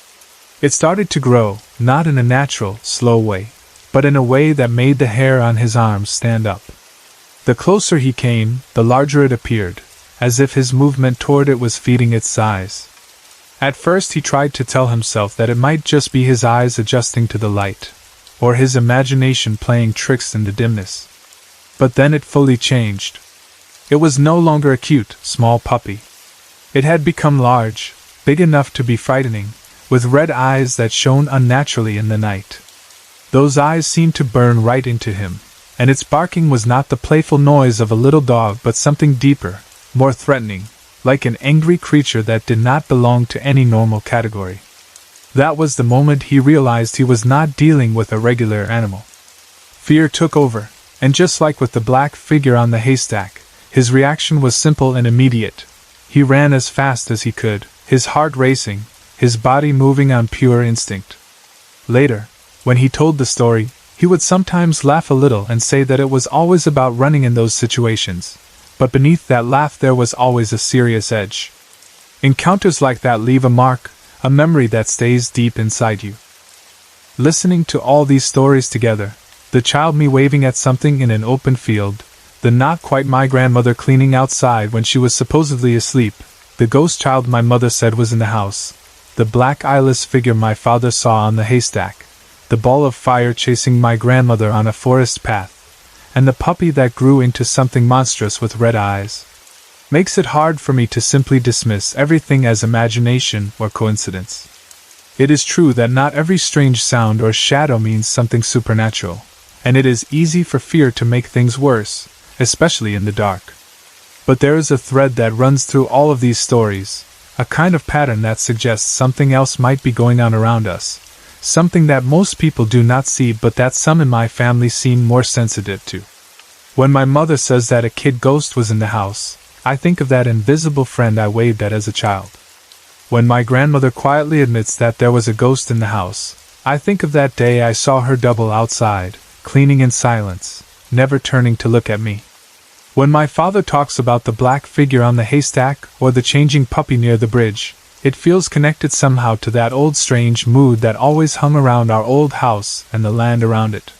It started to grow, not in a natural, slow way, but in a way that made the hair on his arms stand up. The closer he came, the larger it appeared, as if his movement toward it was feeding its size. At first he tried to tell himself that it might just be his eyes adjusting to the light, or his imagination playing tricks in the dimness. But then it fully changed. It was no longer a cute, small puppy. It had become large, big enough to be frightening, with red eyes that shone unnaturally in the night. Those eyes seemed to burn right into him, and its barking was not the playful noise of a little dog but something deeper, more threatening, like an angry creature that did not belong to any normal category. That was the moment he realized he was not dealing with a regular animal. Fear took over, and just like with the black figure on the haystack, his reaction was simple and immediate. He ran as fast as he could, his heart racing, his body moving on pure instinct. Later, when he told the story, he would sometimes laugh a little and say that it was always about running in those situations, but beneath that laugh there was always a serious edge. Encounters like that leave a mark, a memory that stays deep inside you. Listening to all these stories together, the child me waving at something in an open field, the not quite my grandmother cleaning outside when she was supposedly asleep, the ghost child my mother said was in the house, the black eyeless figure my father saw on the haystack, the ball of fire chasing my grandmother on a forest path, and the puppy that grew into something monstrous with red eyes, makes it hard for me to simply dismiss everything as imagination or coincidence. It is true that not every strange sound or shadow means something supernatural, and it is easy for fear to make things worse, especially in the dark. But there is a thread that runs through all of these stories, a kind of pattern that suggests something else might be going on around us, something that most people do not see but that some in my family seem more sensitive to. When my mother says that a kid ghost was in the house, I think of that invisible friend I waved at as a child. When my grandmother quietly admits that there was a ghost in the house, I think of that day I saw her double outside, cleaning in silence, never turning to look at me. When my father talks about the black figure on the haystack or the changing puppy near the bridge, it feels connected somehow to that old strange mood that always hung around our old house and the land around it.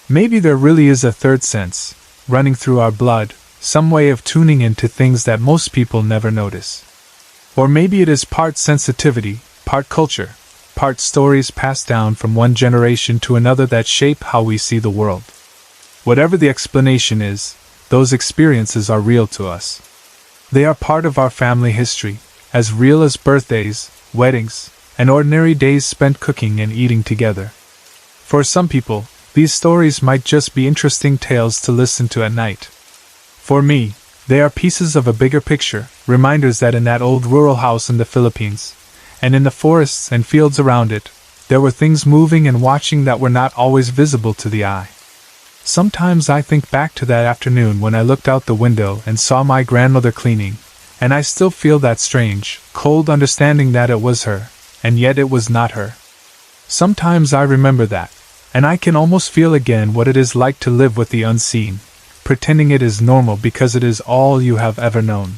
Maybe there really is a third sense, running through our blood, some way of tuning into things that most people never notice. Or maybe it is part sensitivity, part culture, part stories passed down from one generation to another that shape how we see the world. Whatever the explanation is, those experiences are real to us. They are part of our family history, as real as birthdays, weddings, and ordinary days spent cooking and eating together. For some people, these stories might just be interesting tales to listen to at night. For me, they are pieces of a bigger picture, reminders that in that old rural house in the Philippines, and in the forests and fields around it, there were things moving and watching that were not always visible to the eye. Sometimes I think back to that afternoon when I looked out the window and saw my grandmother cleaning, and I still feel that strange, cold understanding that it was her, and yet it was not her. Sometimes I remember that, and I can almost feel again what it is like to live with the unseen, pretending it is normal because it is all you have ever known.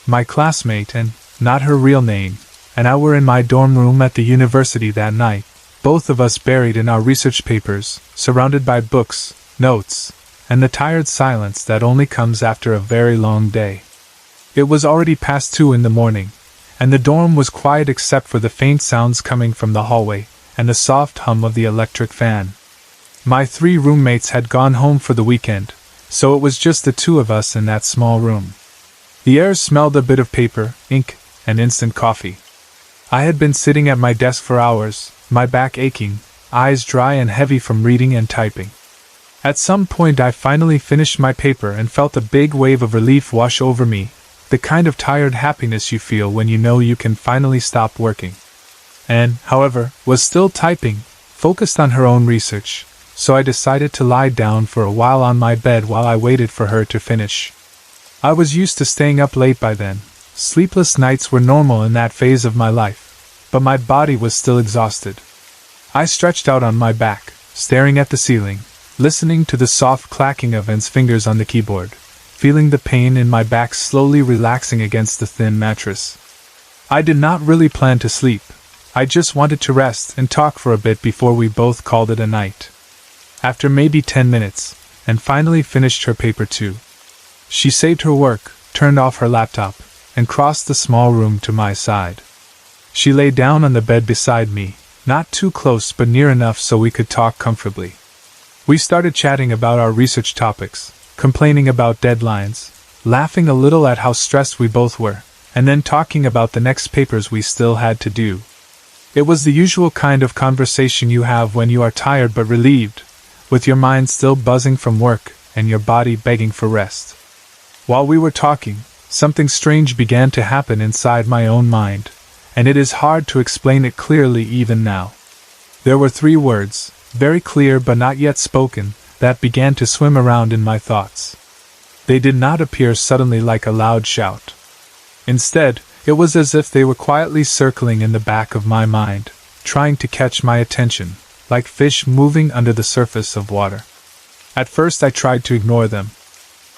My classmate, and not her real name, and I were in my dorm room at the university that night, both of us buried in our research papers, surrounded by books, notes, and the tired silence that only comes after a very long day. It was already past 2 in the morning, and the dorm was quiet except for the faint sounds coming from the hallway and the soft hum of the electric fan. My 3 roommates had gone home for the weekend, so it was just the 2 of us in that small room. The air smelled a bit of paper, ink, and instant coffee. I had been sitting at my desk for hours, my back aching, eyes dry and heavy from reading and typing. At some point I finally finished my paper and felt a big wave of relief wash over me, the kind of tired happiness you feel when you know you can finally stop working. Anne, however, was still typing, focused on her own research, so I decided to lie down for a while on my bed while I waited for her to finish. I was used to staying up late by then. Sleepless nights were normal in that phase of my life, but my body was still exhausted. I stretched out on my back, staring at the ceiling, listening to the soft clacking of Anne's fingers on the keyboard, feeling the pain in my back slowly relaxing against the thin mattress. I did not really plan to sleep. I just wanted to rest and talk for a bit before we both called it a night. After maybe 10 minutes, Anne finally finished her paper too. She saved her work, turned off her laptop, and crossed the small room to my side. She lay down on the bed beside me, not too close but near enough so we could talk comfortably. We started chatting about our research topics, complaining about deadlines, laughing a little at how stressed we both were, and then talking about the next papers we still had to do. It was the usual kind of conversation you have when you are tired but relieved, with your mind still buzzing from work and your body begging for rest. While we were talking, something strange began to happen inside my own mind, and it is hard to explain it clearly even now. There were 3 words, very clear but not yet spoken, that began to swim around in my thoughts. They did not appear suddenly like a loud shout. Instead, it was as if they were quietly circling in the back of my mind, trying to catch my attention, like fish moving under the surface of water. At first I tried to ignore them.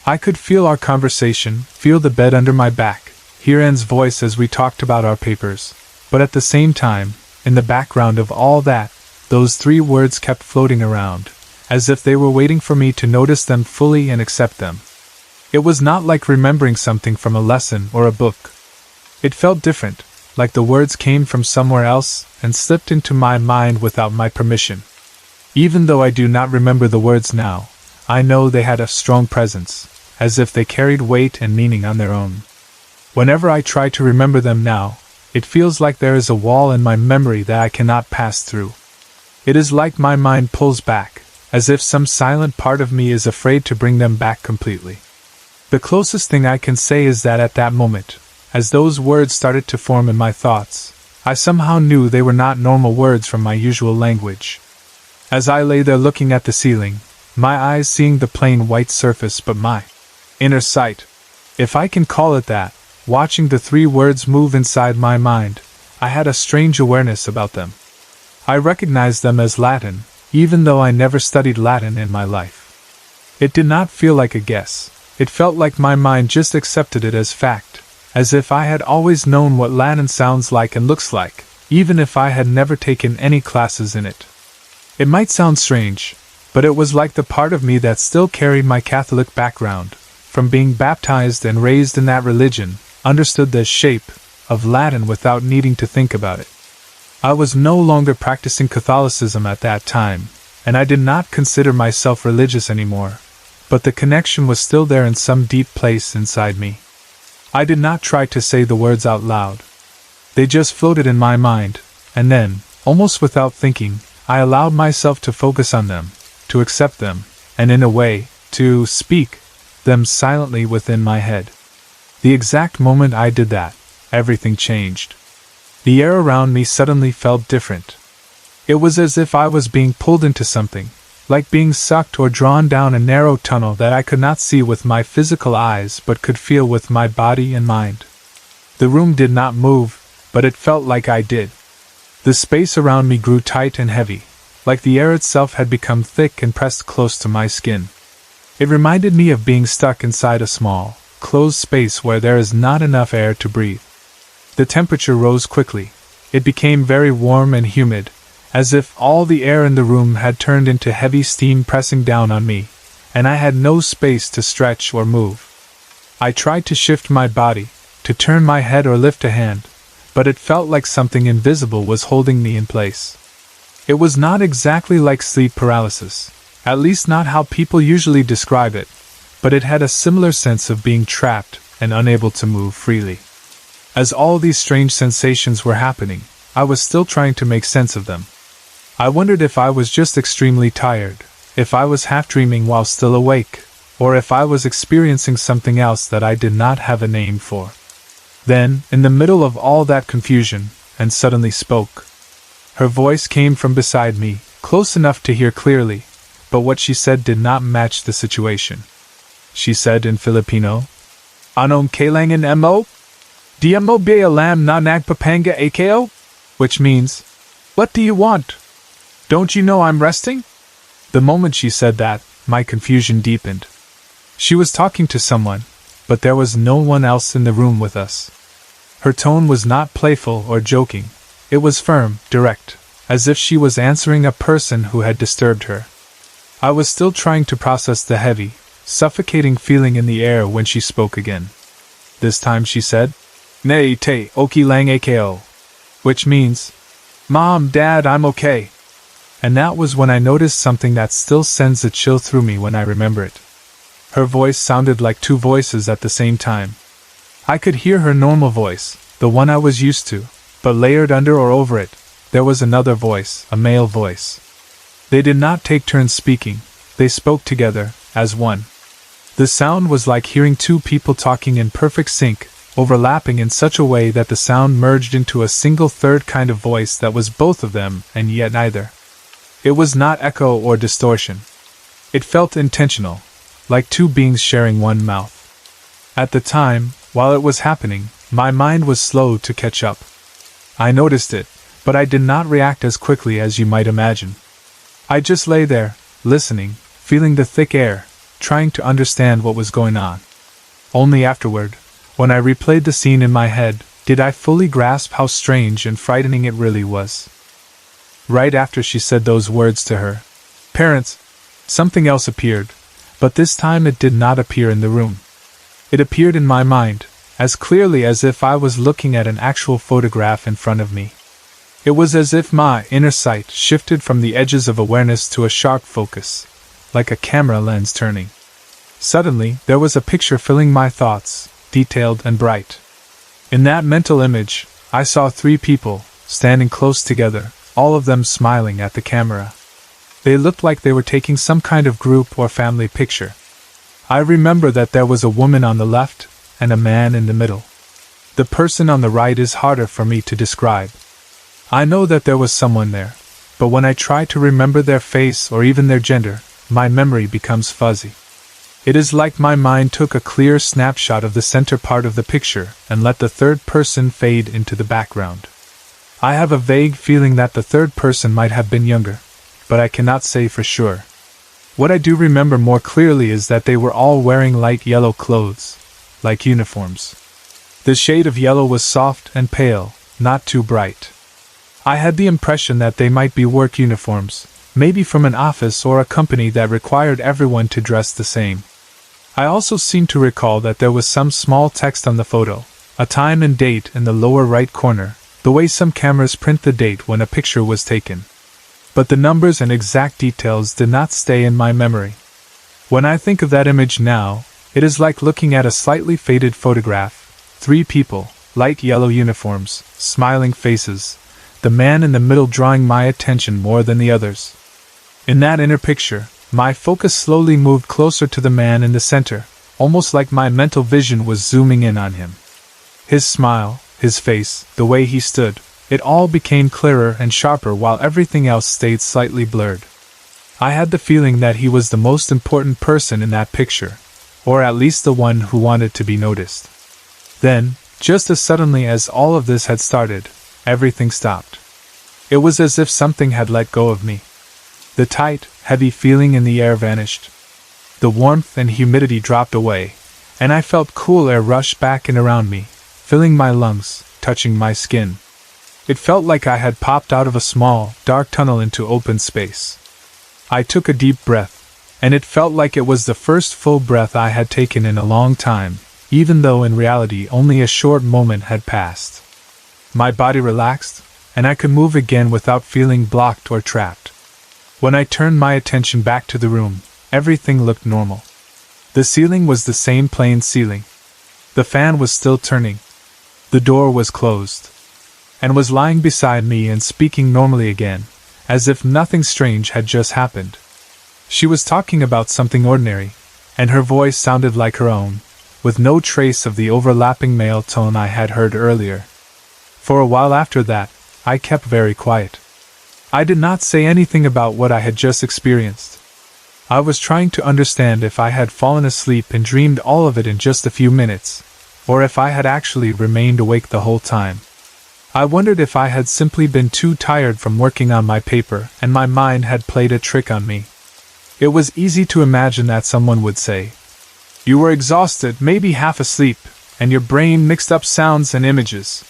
I could feel our conversation, feel the bed under my back, hear Anne's voice as we talked about our papers, but at the same time, in the background of all that, those 3 words kept floating around, as if they were waiting for me to notice them fully and accept them. It was not like remembering something from a lesson or a book. It felt different, like the words came from somewhere else and slipped into my mind without my permission. Even though I do not remember the words now, I know they had a strong presence, as if they carried weight and meaning on their own. Whenever I try to remember them now, it feels like there is a wall in my memory that I cannot pass through. It is like my mind pulls back, as if some silent part of me is afraid to bring them back completely. The closest thing I can say is that at that moment, as those words started to form in my thoughts, I somehow knew they were not normal words from my usual language. As I lay there looking at the ceiling, my eyes seeing the plain white surface but my inner sight, if I can call it that, watching the three words move inside my mind, I had a strange awareness about them. I recognized them as Latin, even though I never studied Latin in my life. It did not feel like a guess. It felt like my mind just accepted it as fact, as if I had always known what Latin sounds like and looks like, even if I had never taken any classes in it. It might sound strange, but it was like the part of me that still carried my Catholic background, from being baptized and raised in that religion, understood the shape of Latin without needing to think about it. I was no longer practicing Catholicism at that time, and I did not consider myself religious anymore, but the connection was still there in some deep place inside me. I did not try to say the words out loud. They just floated in my mind, and then, almost without thinking, I allowed myself to focus on them, to accept them, and in a way, to speak them silently within my head. The exact moment I did that, everything changed. The air around me suddenly felt different. It was as if I was being pulled into something, like being sucked or drawn down a narrow tunnel that I could not see with my physical eyes but could feel with my body and mind. The room did not move, but it felt like I did. The space around me grew tight and heavy, like the air itself had become thick and pressed close to my skin. It reminded me of being stuck inside a small, closed space where there is not enough air to breathe. The temperature rose quickly. It became very warm and humid, as if all the air in the room had turned into heavy steam pressing down on me, and I had no space to stretch or move. I tried to shift my body, to turn my head or lift a hand, but it felt like something invisible was holding me in place. It was not exactly like sleep paralysis, at least not how people usually describe it, but it had a similar sense of being trapped and unable to move freely. As all these strange sensations were happening, I was still trying to make sense of them. I wondered if I was just extremely tired, if I was half dreaming while still awake, or if I was experiencing something else that I did not have a name for. Then, in the middle of all that confusion, and suddenly spoke. Her voice came from beside me, close enough to hear clearly, but what she said did not match the situation. She said in Filipino, "Anong kailangan mo? Di mo ba alam na nagpapanga ako?" Which means, "What do you want? Don't you know I'm resting?" The moment she said that, my confusion deepened. She was talking to someone, but there was no one else in the room with us. Her tone was not playful or joking. It was firm, direct, as if she was answering a person who had disturbed her. I was still trying to process the heavy, suffocating feeling in the air when she spoke again. This time she said, "Nay te oki lang ako," which means, "Mom, Dad, I'm okay." And that was when I noticed something that still sends a chill through me when I remember it. Her voice sounded like two voices at the same time. I could hear her normal voice, the one I was used to, but layered under or over it, there was another voice, a male voice. They did not take turns speaking, they spoke together, as one. The sound was like hearing two people talking in perfect sync, overlapping in such a way that the sound merged into a single third kind of voice that was both of them and yet neither. It was not echo or distortion. It felt intentional, like two beings sharing one mouth. At the time, while it was happening, my mind was slow to catch up. I noticed it, but I did not react as quickly as you might imagine. I just lay there, listening, feeling the thick air, trying to understand what was going on. Only afterward, when I replayed the scene in my head, did I fully grasp how strange and frightening it really was. Right after she said those words to her parents, something else appeared, but this time it did not appear in the room. It appeared in my mind, as clearly as if I was looking at an actual photograph in front of me. It was as if my inner sight shifted from the edges of awareness to a sharp focus, like a camera lens turning. Suddenly, there was a picture filling my thoughts, detailed and bright. In that mental image, I saw three people, standing close together, all of them smiling at the camera. They looked like they were taking some kind of group or family picture. I remember that there was a woman on the left and a man in the middle. The person on the right is harder for me to describe. I know that there was someone there, but when I try to remember their face or even their gender, my memory becomes fuzzy. It is like my mind took a clear snapshot of the center part of the picture and let the third person fade into the background. I have a vague feeling that the third person might have been younger, but I cannot say for sure. What I do remember more clearly is that they were all wearing light yellow clothes, like uniforms. The shade of yellow was soft and pale, not too bright. I had the impression that they might be work uniforms, maybe from an office or a company that required everyone to dress the same. I also seem to recall that there was some small text on the photo, a time and date in the lower right corner, the way some cameras print the date when a picture was taken. But the numbers and exact details did not stay in my memory. When I think of that image now, it is like looking at a slightly faded photograph. 3 people, light yellow uniforms, smiling faces, the man in the middle drawing my attention more than the others. In that inner picture, my focus slowly moved closer to the man in the center, almost like my mental vision was zooming in on him. His smile, his face, the way he stood, it all became clearer and sharper while everything else stayed slightly blurred. I had the feeling that he was the most important person in that picture, or at least the one who wanted to be noticed. Then, just as suddenly as all of this had started, everything stopped. It was as if something had let go of me. The tight, heavy feeling in the air vanished. The warmth and humidity dropped away, and I felt cool air rush back in around me, filling my lungs, touching my skin. It felt like I had popped out of a small, dark tunnel into open space. I took a deep breath, and it felt like it was the first full breath I had taken in a long time, even though in reality only a short moment had passed. My body relaxed, and I could move again without feeling blocked or trapped. When I turned my attention back to the room, everything looked normal. The ceiling was the same plain ceiling. The fan was still turning. The door was closed. And was lying beside me and speaking normally again, as if nothing strange had just happened. She was talking about something ordinary, and her voice sounded like her own, with no trace of the overlapping male tone I had heard earlier. For a while after that, I kept very quiet. I did not say anything about what I had just experienced. I was trying to understand if I had fallen asleep and dreamed all of it in just a few minutes, or if I had actually remained awake the whole time. I wondered if I had simply been too tired from working on my paper and my mind had played a trick on me. It was easy to imagine that someone would say, "You were exhausted, maybe half asleep, and your brain mixed up sounds and images."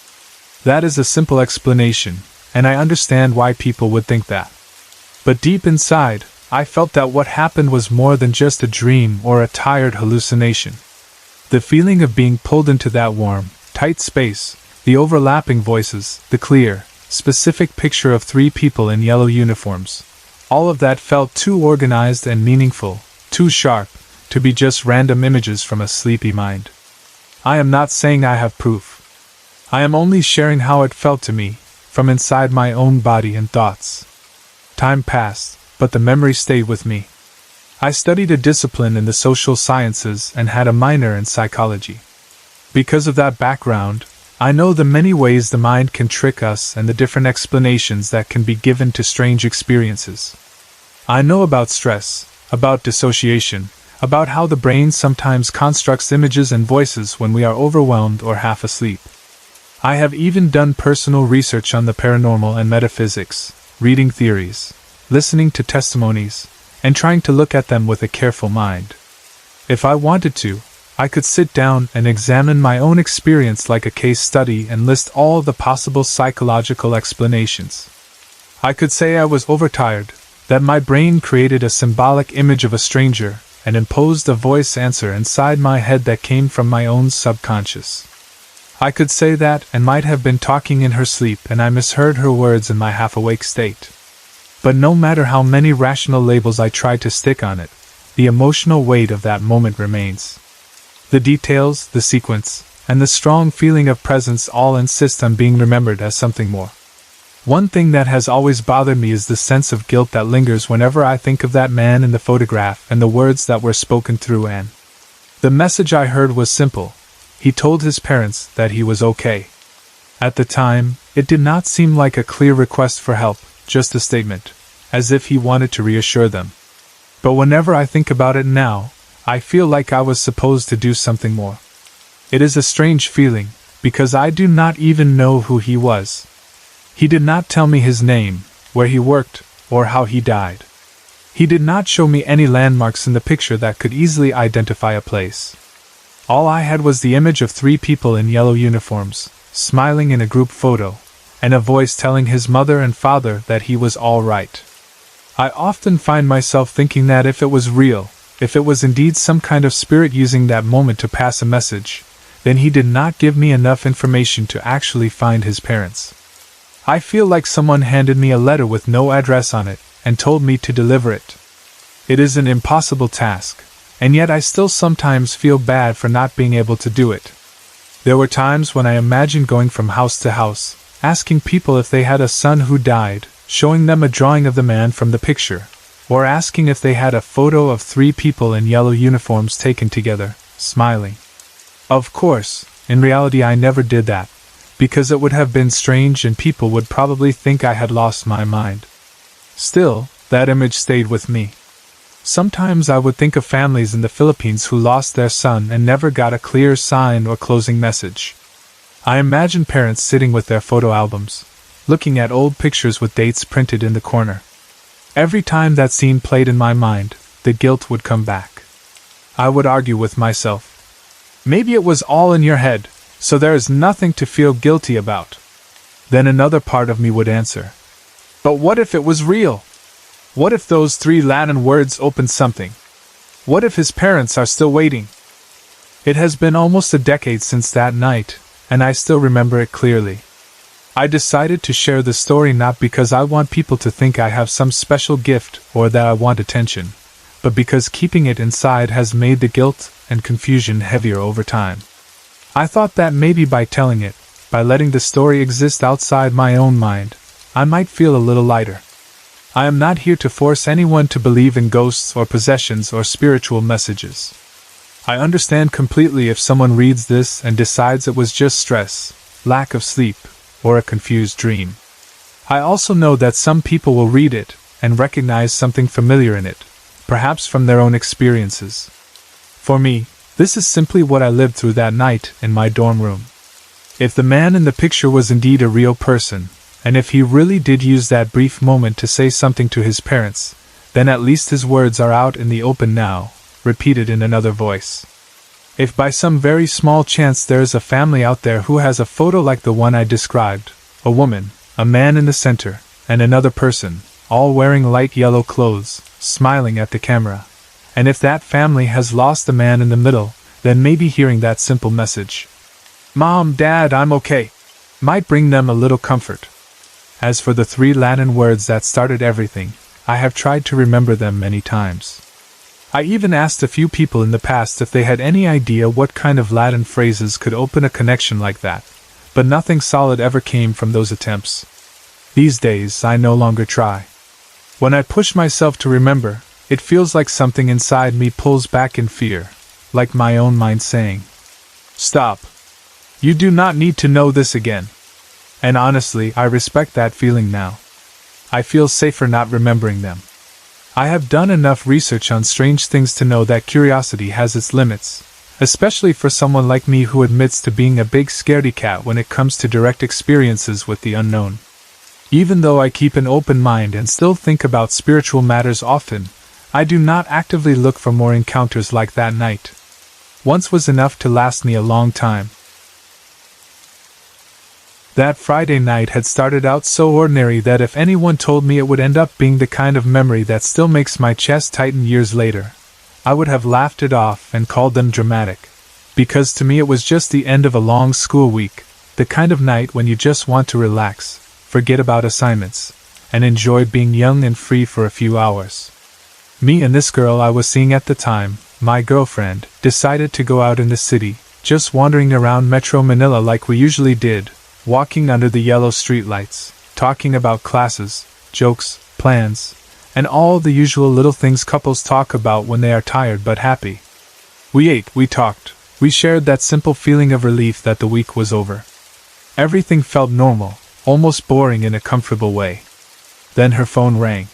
That is a simple explanation, and I understand why people would think that. But deep inside, I felt that what happened was more than just a dream or a tired hallucination. The feeling of being pulled into that warm, tight space, the overlapping voices, the clear, specific picture of 3 people in yellow uniforms, all of that felt too organized and meaningful, too sharp, to be just random images from a sleepy mind. I am not saying I have proof. I am only sharing how it felt to me, from inside my own body and thoughts. Time passed, but the memory stayed with me. I studied a discipline in the social sciences and had a minor in psychology. Because of that background, I know the many ways the mind can trick us and the different explanations that can be given to strange experiences. I know about stress, about dissociation, about how the brain sometimes constructs images and voices when we are overwhelmed or half asleep. I have even done personal research on the paranormal and metaphysics, reading theories, listening to testimonies, and trying to look at them with a careful mind. If I wanted to, I could sit down and examine my own experience like a case study and list all the possible psychological explanations. I could say I was overtired, that my brain created a symbolic image of a stranger, and imposed a voice answer inside my head that came from my own subconscious. I could say that and might have been talking in her sleep and I misheard her words in my half-awake state. But no matter how many rational labels I try to stick on it, the emotional weight of that moment remains. The details, the sequence, and the strong feeling of presence all insist on being remembered as something more. One thing that has always bothered me is the sense of guilt that lingers whenever I think of that man in the photograph and the words that were spoken through Anne. The message I heard was simple. He told his parents that he was okay. At the time, it did not seem like a clear request for help, just a statement, as if he wanted to reassure them. But whenever I think about it now, I feel like I was supposed to do something more. It is a strange feeling, because I do not even know who he was. He did not tell me his name, where he worked, or how he died. He did not show me any landmarks in the picture that could easily identify a place. All I had was the image of 3 people in yellow uniforms, smiling in a group photo, and a voice telling his mother and father that he was all right. I often find myself thinking that if it was real, if it was indeed some kind of spirit using that moment to pass a message, then he did not give me enough information to actually find his parents. I feel like someone handed me a letter with no address on it and told me to deliver it. It is an impossible task, and yet I still sometimes feel bad for not being able to do it. There were times when I imagined going from house to house, asking people if they had a son who died, showing them a drawing of the man from the picture, or asking if they had a photo of 3 people in yellow uniforms taken together, smiling. Of course, in reality I never did that, because it would have been strange and people would probably think I had lost my mind. Still, that image stayed with me. Sometimes I would think of families in the Philippines who lost their son and never got a clear sign or closing message. I imagine parents sitting with their photo albums, looking at old pictures with dates printed in the corner. Every time that scene played in my mind, the guilt would come back. I would argue with myself. Maybe it was all in your head, so there is nothing to feel guilty about. Then another part of me would answer, but what if it was real? What if those 3 Latin words opened something? What if his parents are still waiting? It has been almost a decade since that night, and I still remember it clearly. I decided to share the story not because I want people to think I have some special gift or that I want attention, but because keeping it inside has made the guilt and confusion heavier over time. I thought that maybe by telling it, by letting the story exist outside my own mind, I might feel a little lighter. I am not here to force anyone to believe in ghosts or possessions or spiritual messages. I understand completely if someone reads this and decides it was just stress, lack of sleep, or a confused dream. I also know that some people will read it and recognize something familiar in it, perhaps from their own experiences. For me, this is simply what I lived through that night in my dorm room. If the man in the picture was indeed a real person, and if he really did use that brief moment to say something to his parents, then at least his words are out in the open now, repeated in another voice. If by some very small chance there is a family out there who has a photo like the one I described, a woman, a man in the center, and another person, all wearing light yellow clothes, smiling at the camera, and if that family has lost the man in the middle, then maybe hearing that simple message, "Mom, Dad, I'm okay," might bring them a little comfort. As for the 3 Latin words that started everything, I have tried to remember them many times. I even asked a few people in the past if they had any idea what kind of Latin phrases could open a connection like that, but nothing solid ever came from those attempts. These days, I no longer try. When I push myself to remember, it feels like something inside me pulls back in fear, like my own mind saying, "Stop. You do not need to know this again." And honestly, I respect that feeling now. I feel safer not remembering them. I have done enough research on strange things to know that curiosity has its limits, especially for someone like me who admits to being a big scaredy cat when it comes to direct experiences with the unknown. Even though I keep an open mind and still think about spiritual matters often, I do not actively look for more encounters like that night. Once was enough to last me a long time. That Friday night had started out so ordinary that if anyone told me it would end up being the kind of memory that still makes my chest tighten years later, I would have laughed it off and called them dramatic, because to me it was just the end of a long school week, the kind of night when you just want to relax, forget about assignments, and enjoy being young and free for a few hours. Me and this girl I was seeing at the time, my girlfriend, decided to go out in the city, just wandering around Metro Manila like we usually did, walking under the yellow streetlights, talking about classes, jokes, plans, and all the usual little things couples talk about when they are tired but happy. We ate, we talked, we shared that simple feeling of relief that the week was over. Everything felt normal, almost boring in a comfortable way. Then her phone rang.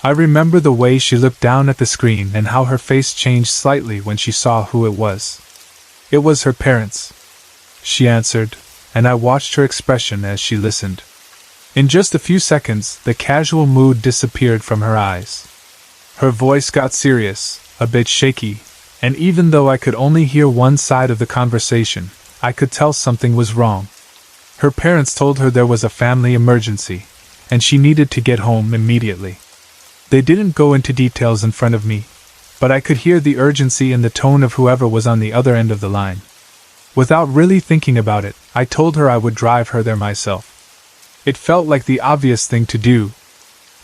I remember the way she looked down at the screen and how her face changed slightly when she saw who it was. It was her parents. She answered, and I watched her expression as she listened. In just a few seconds, the casual mood disappeared from her eyes. Her voice got serious, a bit shaky, and even though I could only hear one side of the conversation, I could tell something was wrong. Her parents told her there was a family emergency, and she needed to get home immediately. They didn't go into details in front of me, but I could hear the urgency in the tone of whoever was on the other end of the line. Without really thinking about it, I told her I would drive her there myself. It felt like the obvious thing to do.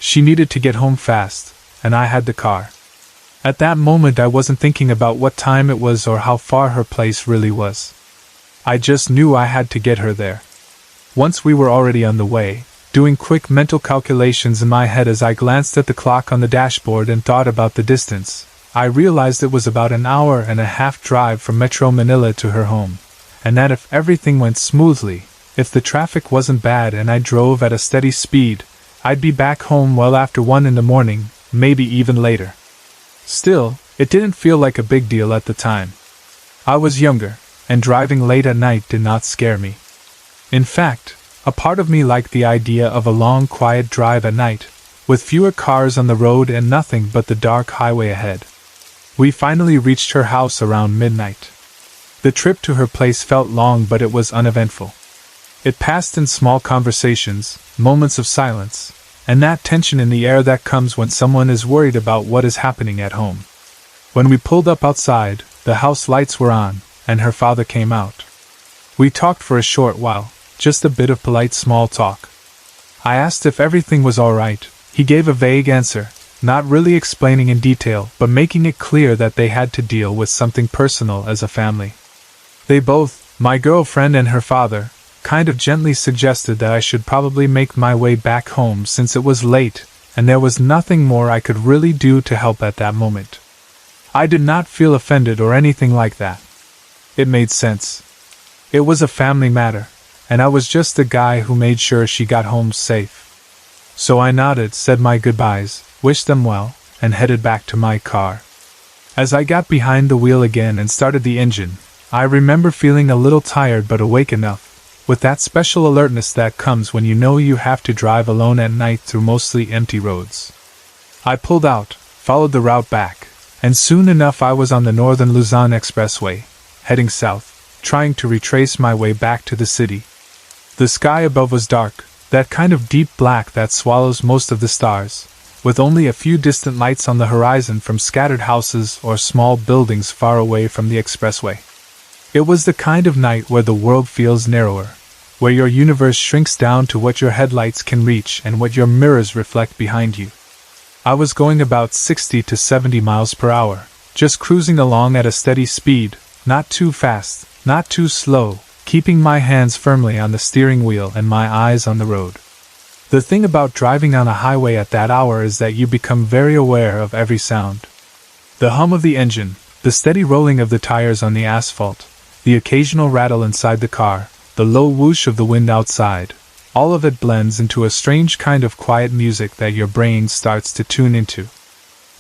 She needed to get home fast, and I had the car. At that moment I wasn't thinking about what time it was or how far her place really was. I just knew I had to get her there. Once we were already on the way, doing quick mental calculations in my head as I glanced at the clock on the dashboard and thought about the distance, I realized it was about an hour and a half drive from Metro Manila to her home, and that if everything went smoothly, if the traffic wasn't bad and I drove at a steady speed, I'd be back home well after 1 in the morning, maybe even later. Still, it didn't feel like a big deal at the time. I was younger, and driving late at night did not scare me. In fact, a part of me liked the idea of a long, quiet drive at night, with fewer cars on the road and nothing but the dark highway ahead. We finally reached her house around midnight. The trip to her place felt long, but it was uneventful. It passed in small conversations, moments of silence, and that tension in the air that comes when someone is worried about what is happening at home. When we pulled up outside, the house lights were on, and her father came out. We talked for a short while, just a bit of polite small talk. I asked if everything was all right. He gave a vague answer, not really explaining in detail, but making it clear that they had to deal with something personal as a family. They both, my girlfriend and her father, kind of gently suggested that I should probably make my way back home since it was late, and there was nothing more I could really do to help at that moment. I did not feel offended or anything like that. It made sense. It was a family matter, and I was just the guy who made sure she got home safe. So I nodded, said my goodbyes, wished them well, and headed back to my car. As I got behind the wheel again and started the engine, I remember feeling a little tired but awake enough, with that special alertness that comes when you know you have to drive alone at night through mostly empty roads. I pulled out, followed the route back, and soon enough I was on the Northern Luzon Expressway, heading south, trying to retrace my way back to the city. The sky above was dark, that kind of deep black that swallows most of the stars, with only a few distant lights on the horizon from scattered houses or small buildings far away from the expressway. It was the kind of night where the world feels narrower, where your universe shrinks down to what your headlights can reach and what your mirrors reflect behind you. I was going about 60 to 70 miles per hour, just cruising along at a steady speed, not too fast, not too slow, keeping my hands firmly on the steering wheel and my eyes on the road. The thing about driving on a highway at that hour is that you become very aware of every sound. The hum of the engine, the steady rolling of the tires on the asphalt, the occasional rattle inside the car, the low whoosh of the wind outside, all of it blends into a strange kind of quiet music that your brain starts to tune into.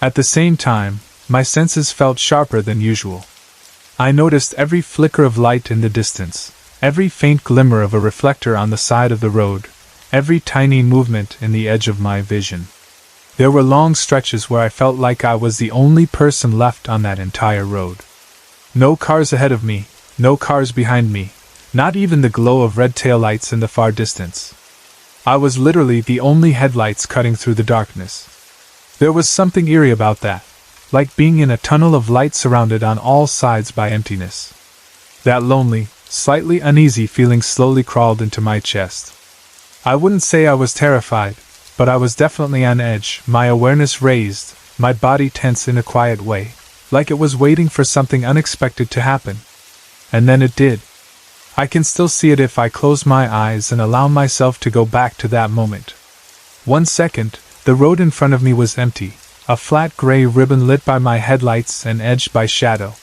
At the same time, my senses felt sharper than usual. I noticed every flicker of light in the distance, every faint glimmer of a reflector on the side of the road, every tiny movement in the edge of my vision. There were long stretches where I felt like I was the only person left on that entire road. No cars ahead of me, no cars behind me, not even the glow of red taillights in the far distance. I was literally the only headlights cutting through the darkness. There was something eerie about that, like being in a tunnel of light surrounded on all sides by emptiness. That lonely, slightly uneasy feeling slowly crawled into my chest. I wouldn't say I was terrified, but I was definitely on edge, my awareness raised, my body tense in a quiet way, like it was waiting for something unexpected to happen. And then it did. I can still see it if I close my eyes and allow myself to go back to that moment. 1 second, the road in front of me was empty, a flat gray ribbon lit by my headlights and edged by shadow.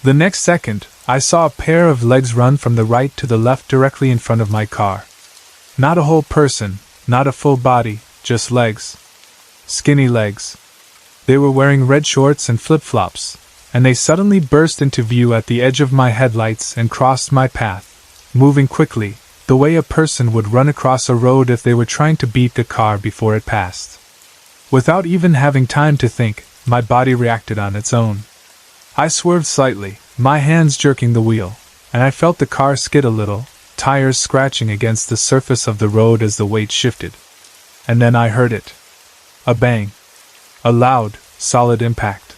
The next second, I saw a pair of legs run from the right to the left directly in front of my car. Not a whole person, not a full body, just legs. Skinny legs. They were wearing red shorts and flip-flops, and they suddenly burst into view at the edge of my headlights and crossed my path, moving quickly, the way a person would run across a road if they were trying to beat a car before it passed. Without even having time to think, my body reacted on its own. I swerved slightly, my hands jerking the wheel, and I felt the car skid a little, tires scratching against the surface of the road as the weight shifted. And then I heard it. A bang. A loud, solid impact.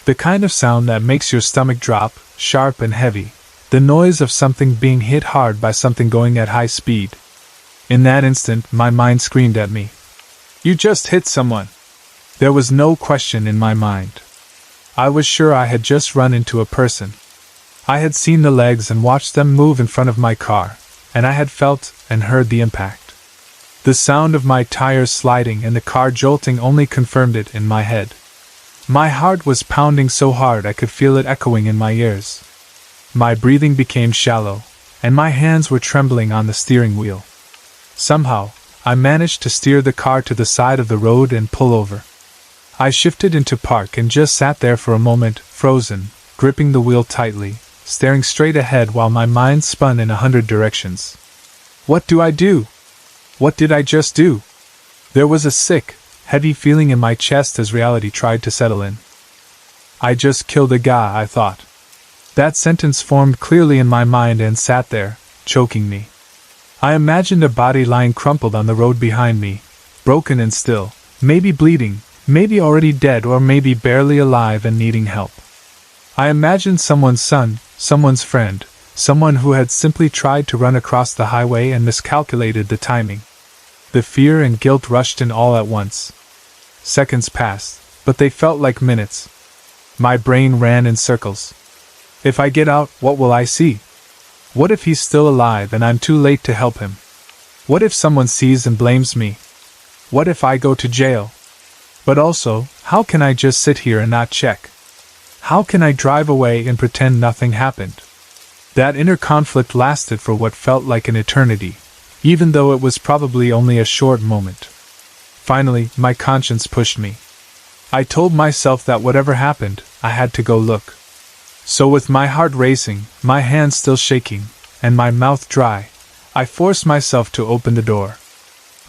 The kind of sound that makes your stomach drop, sharp and heavy, the noise of something being hit hard by something going at high speed. In that instant, my mind screamed at me. You just hit someone. There was no question in my mind. I was sure I had just run into a person. I had seen the legs and watched them move in front of my car, and I had felt and heard the impact. The sound of my tires sliding and the car jolting only confirmed it in my head. My heart was pounding so hard I could feel it echoing in my ears. My breathing became shallow, and my hands were trembling on the steering wheel. Somehow, I managed to steer the car to the side of the road and pull over. I shifted into park and just sat there for a moment, frozen, gripping the wheel tightly, staring straight ahead while my mind spun in 100 directions. What do I do? What did I just do? There was a sick, heavy feeling in my chest as reality tried to settle in. I just killed a guy, I thought. That sentence formed clearly in my mind and sat there, choking me. I imagined a body lying crumpled on the road behind me, broken and still, maybe bleeding, maybe already dead or maybe barely alive and needing help. I imagined someone's son, someone's friend, someone who had simply tried to run across the highway and miscalculated the timing. The fear and guilt rushed in all at once. Seconds passed, but they felt like minutes. My brain ran in circles. If I get out, what will I see? What if he's still alive and I'm too late to help him? What if someone sees and blames me? What if I go to jail? But also, how can I just sit here and not check? How can I drive away and pretend nothing happened? That inner conflict lasted for what felt like an eternity, even though it was probably only a short moment. Finally, my conscience pushed me. I told myself that whatever happened, I had to go look. So with my heart racing, my hands still shaking, and my mouth dry, I forced myself to open the door.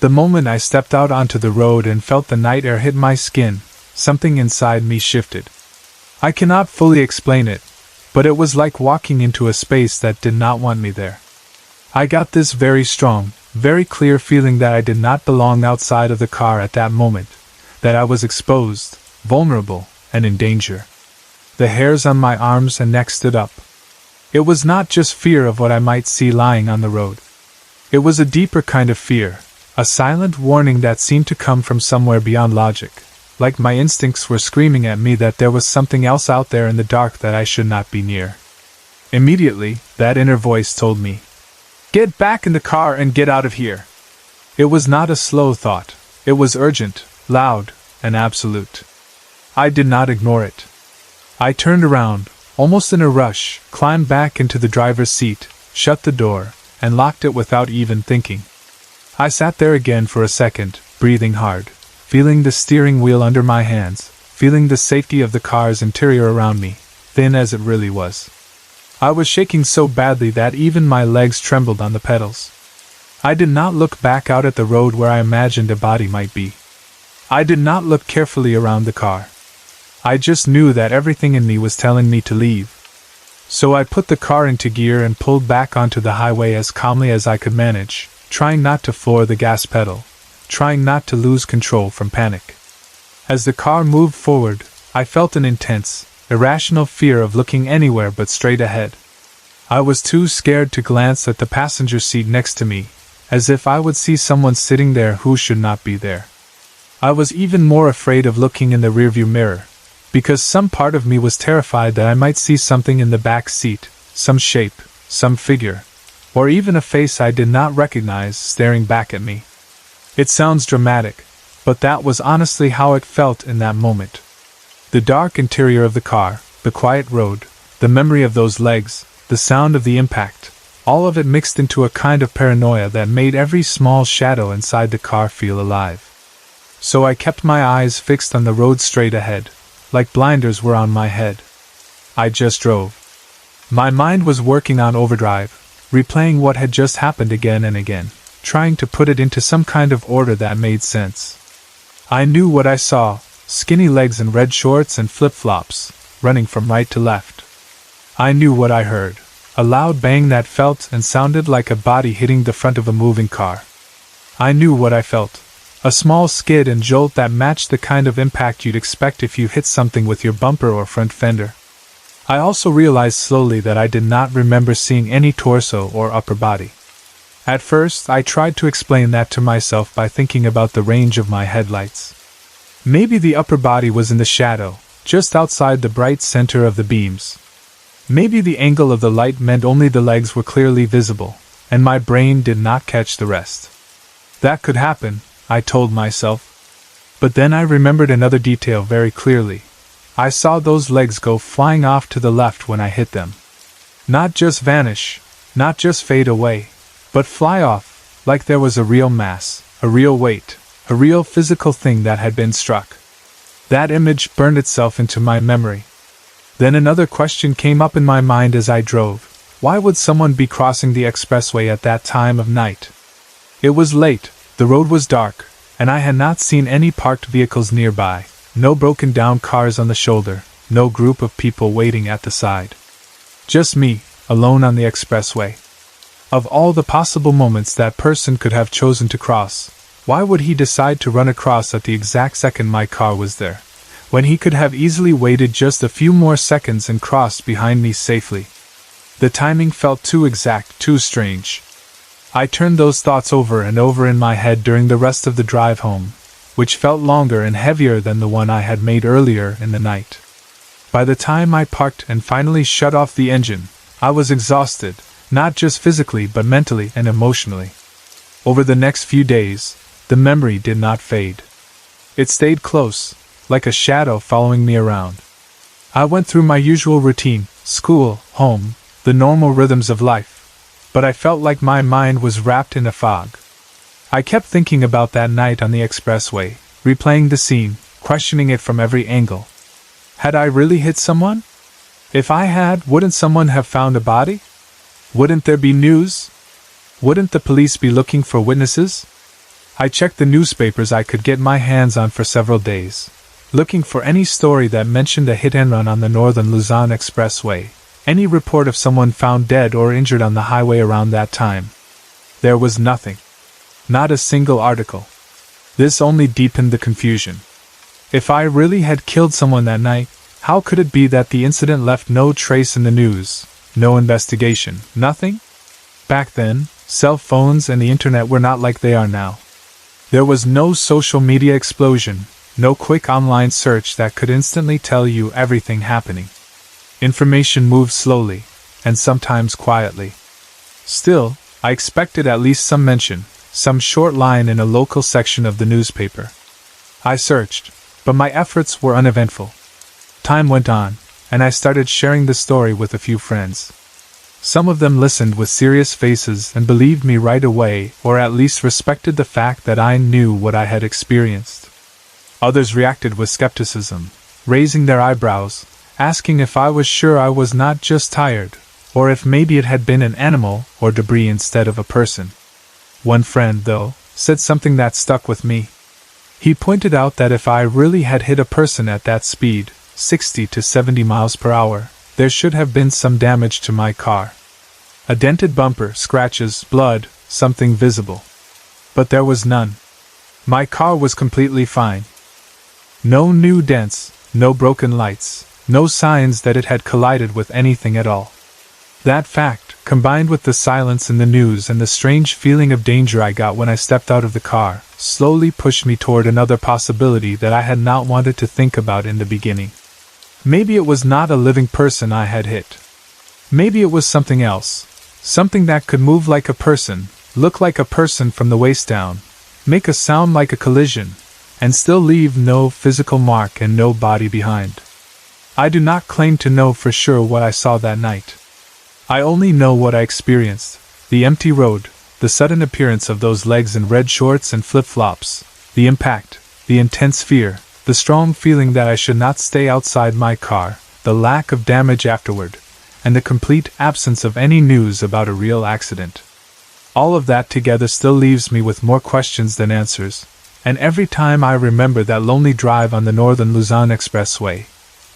The moment I stepped out onto the road and felt the night air hit my skin, something inside me shifted. I cannot fully explain it, but it was like walking into a space that did not want me there. I got this very strong, very clear feeling that I did not belong outside of the car at that moment, that I was exposed, vulnerable, and in danger. The hairs on my arms and neck stood up. It was not just fear of what I might see lying on the road. It was a deeper kind of fear, a silent warning that seemed to come from somewhere beyond logic, like my instincts were screaming at me that there was something else out there in the dark that I should not be near. Immediately, that inner voice told me, "Get back in the car and get out of here." It was not a slow thought, it was urgent, loud, and absolute. I did not ignore it. I turned around, almost in a rush, climbed back into the driver's seat, shut the door, and locked it without even thinking. I sat there again for a second, breathing hard, feeling the steering wheel under my hands, feeling the safety of the car's interior around me, thin as it really was. I was shaking so badly that even my legs trembled on the pedals. I did not look back out at the road where I imagined a body might be. I did not look carefully around the car. I just knew that everything in me was telling me to leave. So I put the car into gear and pulled back onto the highway as calmly as I could manage, trying not to floor the gas pedal, trying not to lose control from panic. As the car moved forward, I felt an intense, irrational fear of looking anywhere but straight ahead. I was too scared to glance at the passenger seat next to me, as if I would see someone sitting there who should not be there. I was even more afraid of looking in the rearview mirror, because some part of me was terrified that I might see something in the back seat, some shape, some figure, or even a face I did not recognize staring back at me. It sounds dramatic, but that was honestly how it felt in that moment. The dark interior of the car, the quiet road, the memory of those legs, the sound of the impact, all of it mixed into a kind of paranoia that made every small shadow inside the car feel alive. So I kept my eyes fixed on the road straight ahead, like blinders were on my head. I just drove. My mind was working on overdrive, replaying what had just happened again and again, trying to put it into some kind of order that made sense. I knew what I saw: skinny legs in red shorts and flip-flops, running from right to left. I knew what I heard: a loud bang that felt and sounded like a body hitting the front of a moving car. I knew what I felt: a small skid and jolt that matched the kind of impact you'd expect if you hit something with your bumper or front fender. I also realized slowly that I did not remember seeing any torso or upper body. At first, I tried to explain that to myself by thinking about the range of my headlights. Maybe the upper body was in the shadow, just outside the bright center of the beams. Maybe the angle of the light meant only the legs were clearly visible, and my brain did not catch the rest. That could happen, I told myself. But then I remembered another detail very clearly. I saw those legs go flying off to the left when I hit them. Not just vanish, not just fade away, but fly off, like there was a real mass, a real weight, a real physical thing that had been struck. That image burned itself into my memory. Then another question came up in my mind as I drove. Why would someone be crossing the expressway at that time of night? It was late, the road was dark, and I had not seen any parked vehicles nearby, no broken down cars on the shoulder, no group of people waiting at the side. Just me, alone on the expressway. Of all the possible moments that person could have chosen to cross, why would he decide to run across at the exact second my car was there, when he could have easily waited just a few more seconds and crossed behind me safely? The timing felt too exact, too strange. I turned those thoughts over and over in my head during the rest of the drive home, which felt longer and heavier than the one I had made earlier in the night. By the time I parked and finally shut off the engine, I was exhausted, not just physically but mentally and emotionally. Over the next few days, the memory did not fade. It stayed close, like a shadow following me around. I went through my usual routine: school, home, the normal rhythms of life, but I felt like my mind was wrapped in a fog. I kept thinking about that night on the expressway, replaying the scene, questioning it from every angle. Had I really hit someone? If I had, wouldn't someone have found a body? Wouldn't there be news? Wouldn't the police be looking for witnesses? I checked the newspapers I could get my hands on for several days, looking for any story that mentioned a hit-and-run on the northern Luzon Expressway, any report of someone found dead or injured on the highway around that time. There was nothing. Not a single article. This only deepened the confusion. If I really had killed someone that night, how could it be that the incident left no trace in the news, no investigation, nothing? Back then, cell phones and the internet were not like they are now. There was no social media explosion, no quick online search that could instantly tell you everything happening. Information moved slowly, and sometimes quietly. Still, I expected at least some mention, some short line in a local section of the newspaper. I searched, but my efforts were uneventful. Time went on, and I started sharing the story with a few friends. Some of them listened with serious faces and believed me right away, or at least respected the fact that I knew what I had experienced. Others reacted with skepticism, raising their eyebrows, asking if I was sure I was not just tired, or if maybe it had been an animal or debris instead of a person. One friend, though, said something that stuck with me. He pointed out that if I really had hit a person at that speed, 60 to 70 miles per hour, there should have been some damage to my car. A dented bumper, scratches, blood, something visible. But there was none. My car was completely fine. No new dents, no broken lights, no signs that it had collided with anything at all. That fact, combined with the silence in the news and the strange feeling of danger I got when I stepped out of the car, slowly pushed me toward another possibility that I had not wanted to think about in the beginning. Maybe it was not a living person I had hit. Maybe it was something else, Something that could move like a person, look like a person from the waist down, make a sound like a collision, and still leave no physical mark and no body behind. I do not claim to know for sure what I saw that night. I only know what I experienced: the empty road, the sudden appearance of those legs in red shorts and flip-flops, the impact, the intense fear, the strong feeling that I should not stay outside my car, the lack of damage afterward, and the complete absence of any news about a real accident. All of that together still leaves me with more questions than answers, and every time I remember that lonely drive on the Northern Luzon Expressway,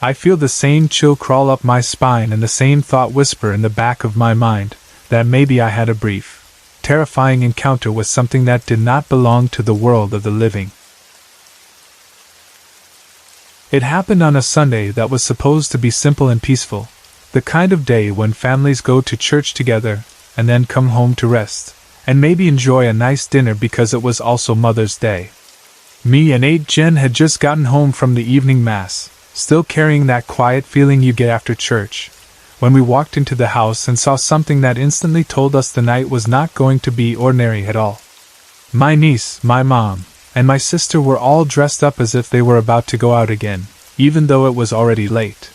I feel the same chill crawl up my spine and the same thought whisper in the back of my mind that maybe I had a brief, terrifying encounter with something that did not belong to the world of the living. It happened on a Sunday that was supposed to be simple and peaceful, the kind of day when families go to church together and then come home to rest, and maybe enjoy a nice dinner because it was also Mother's Day. Me and Aunt Jen had just gotten home from the evening mass, still carrying that quiet feeling you get after church, when we walked into the house and saw something that instantly told us the night was not going to be ordinary at all. My niece, my mom, and my sister were all dressed up as if they were about to go out again, even though it was already late.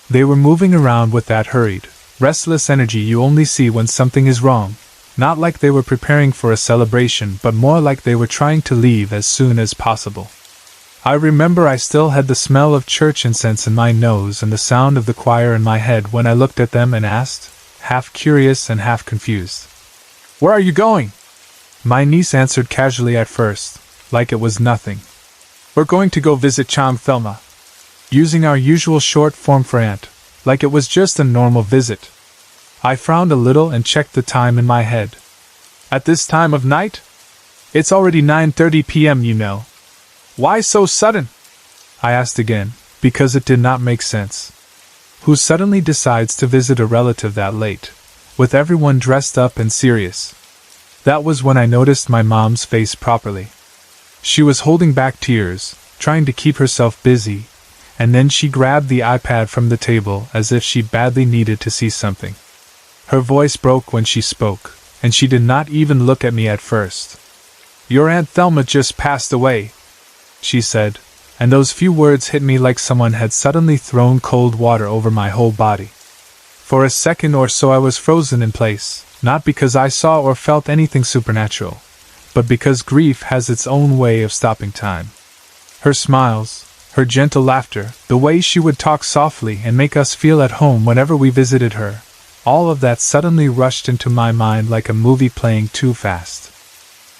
They were moving around with that hurried, restless energy you only see when something is wrong, not like they were preparing for a celebration but more like they were trying to leave as soon as possible. I remember I still had the smell of church incense in my nose and the sound of the choir in my head when I looked at them and asked, half curious and half confused, "Where are you going?" My niece answered casually at first, like it was nothing. "We're going to go visit Chom Thelma," using our usual short form for aunt, like it was just a normal visit. I frowned a little and checked the time in my head. "At this time of night? It's already 9:30 p.m., you know." "Why so sudden?" I asked again, because it did not make sense. Who suddenly decides to visit a relative that late, with everyone dressed up and serious? That was when I noticed my mom's face properly. She was holding back tears, trying to keep herself busy, and then she grabbed the iPad from the table as if she badly needed to see something. Her voice broke when she spoke, and she did not even look at me at first. "Your Aunt Thelma just passed away," she said, and those few words hit me like someone had suddenly thrown cold water over my whole body. For a second or so I was frozen in place, not because I saw or felt anything supernatural, but because grief has its own way of stopping time. Her smiles, her gentle laughter, the way she would talk softly and make us feel at home whenever we visited her, all of that suddenly rushed into my mind like a movie playing too fast.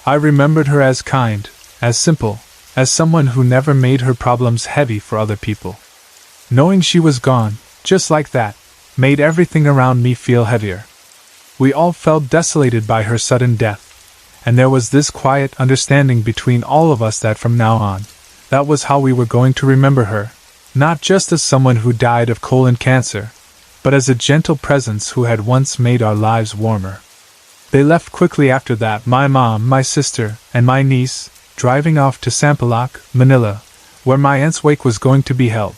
I remembered her as kind, as simple, as someone who never made her problems heavy for other people. Knowing she was gone, just like that, made everything around me feel heavier. We all felt desolated by her sudden death, and there was this quiet understanding between all of us that from now on, that was how we were going to remember her, not just as someone who died of colon cancer, but as a gentle presence who had once made our lives warmer. They left quickly after that, my mom, my sister, and my niece, driving off to Sampaloc, Manila, where my aunt's wake was going to be held.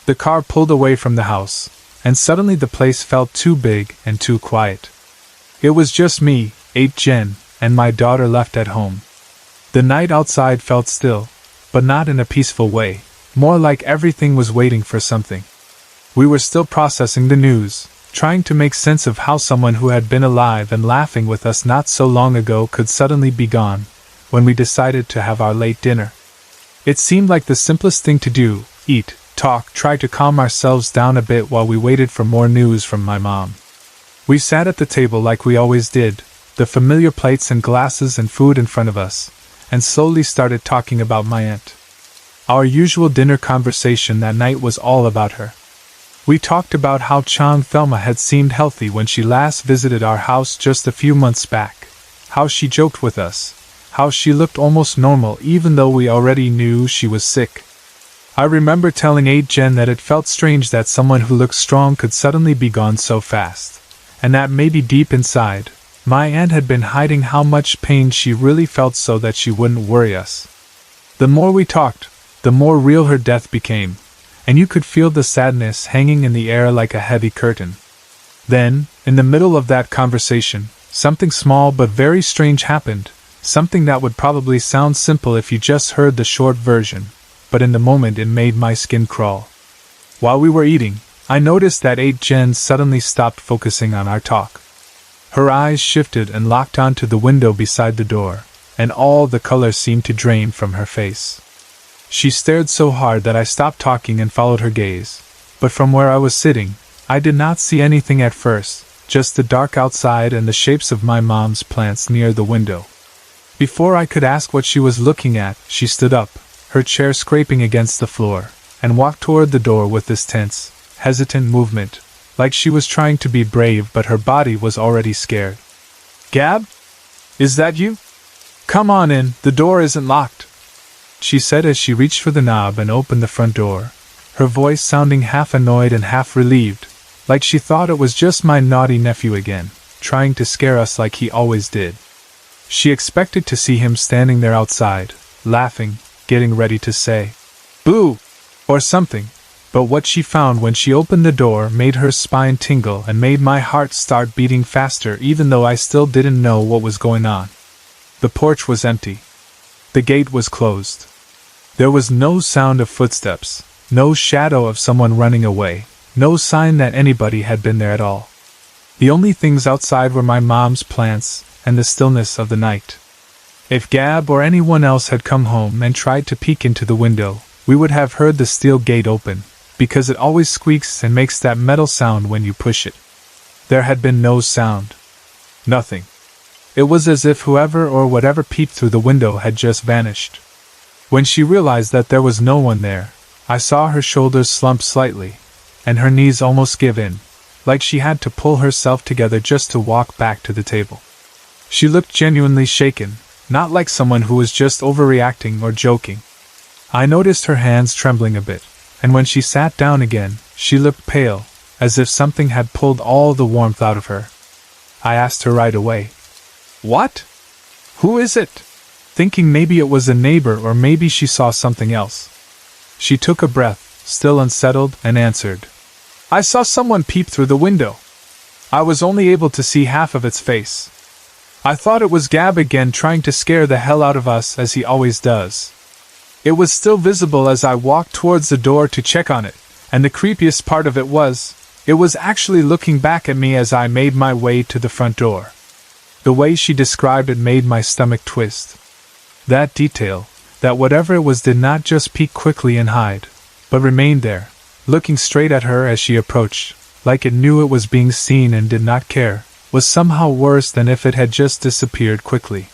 The car pulled away from the house, and suddenly the place felt too big and too quiet. It was just me, Aunt Jen, and my daughter left at home. The night outside felt still, but not in a peaceful way, more like everything was waiting for something. We were still processing the news, trying to make sense of how someone who had been alive and laughing with us not so long ago could suddenly be gone, when we decided to have our late dinner. It seemed like the simplest thing to do: eat, talk, try to calm ourselves down a bit while we waited for more news from my mom. We sat at the table like we always did, the familiar plates and glasses and food in front of us, and slowly started talking about my aunt. Our usual dinner conversation that night was all about her. We talked about how Chom Thelma had seemed healthy when she last visited our house just a few months back, how she joked with us, how she looked almost normal even though we already knew she was sick. I remember telling Aunt Jen that it felt strange that someone who looked strong could suddenly be gone so fast, and that maybe deep inside, my aunt had been hiding how much pain she really felt so that she wouldn't worry us. The more we talked, the more real her death became, and you could feel the sadness hanging in the air like a heavy curtain. Then, In the middle of that conversation, something small but very strange happened, something that would probably sound simple if you just heard the short version, but in the moment it made my skin crawl. While we were eating, I noticed that Jen suddenly stopped focusing on our talk. Her eyes shifted and locked onto the window beside the door, and all the color seemed to drain from her face. She stared so hard that I stopped talking and followed her gaze, but from where I was sitting, I did not see anything at first, just the dark outside and the shapes of my mom's plants near the window. Before I could ask what she was looking at, she stood up, her chair scraping against the floor, and walked toward the door with this tense, hesitant movement, like she was trying to be brave but her body was already scared. "Gab? Is that you? Come on in, the door isn't locked," she said as she reached for the knob and opened the front door, her voice sounding half annoyed and half relieved, like she thought it was just my naughty nephew again, trying to scare us like he always did. She expected to see him standing there outside, laughing, getting ready to say, "Boo!" or something, but what she found when she opened the door made her spine tingle and made my heart start beating faster even though I still didn't know what was going on. The porch was empty. The gate was closed. There was no sound of footsteps, no shadow of someone running away, no sign that anybody had been there at all. The only things outside were my mom's plants and the stillness of the night. If Gab or anyone else had come home and tried to peek into the window, we would have heard the steel gate open, because it always squeaks and makes that metal sound when you push it. There had been no sound. Nothing. It was as if whoever or whatever peeped through the window had just vanished. When she realized that there was no one there, I saw her shoulders slump slightly, and her knees almost give in, like she had to pull herself together just to walk back to the table. She looked genuinely shaken, not like someone who was just overreacting or joking. I noticed her hands trembling a bit, and when she sat down again, she looked pale, as if something had pulled all the warmth out of her. I asked her right away, "What? Who is it?" thinking maybe it was a neighbor or maybe she saw something else. She took a breath, still unsettled, and answered, "I saw someone peep through the window. I was only able to see half of its face. I thought it was Gab again trying to scare the hell out of us as he always does. It was still visible as I walked towards the door to check on it, and the creepiest part of it was actually looking back at me as I made my way to the front door." The way she described it made my stomach twist. That detail, that whatever it was did not just peek quickly and hide, but remained there, looking straight at her as she approached, like it knew it was being seen and did not care, was somehow worse than if it had just disappeared quickly.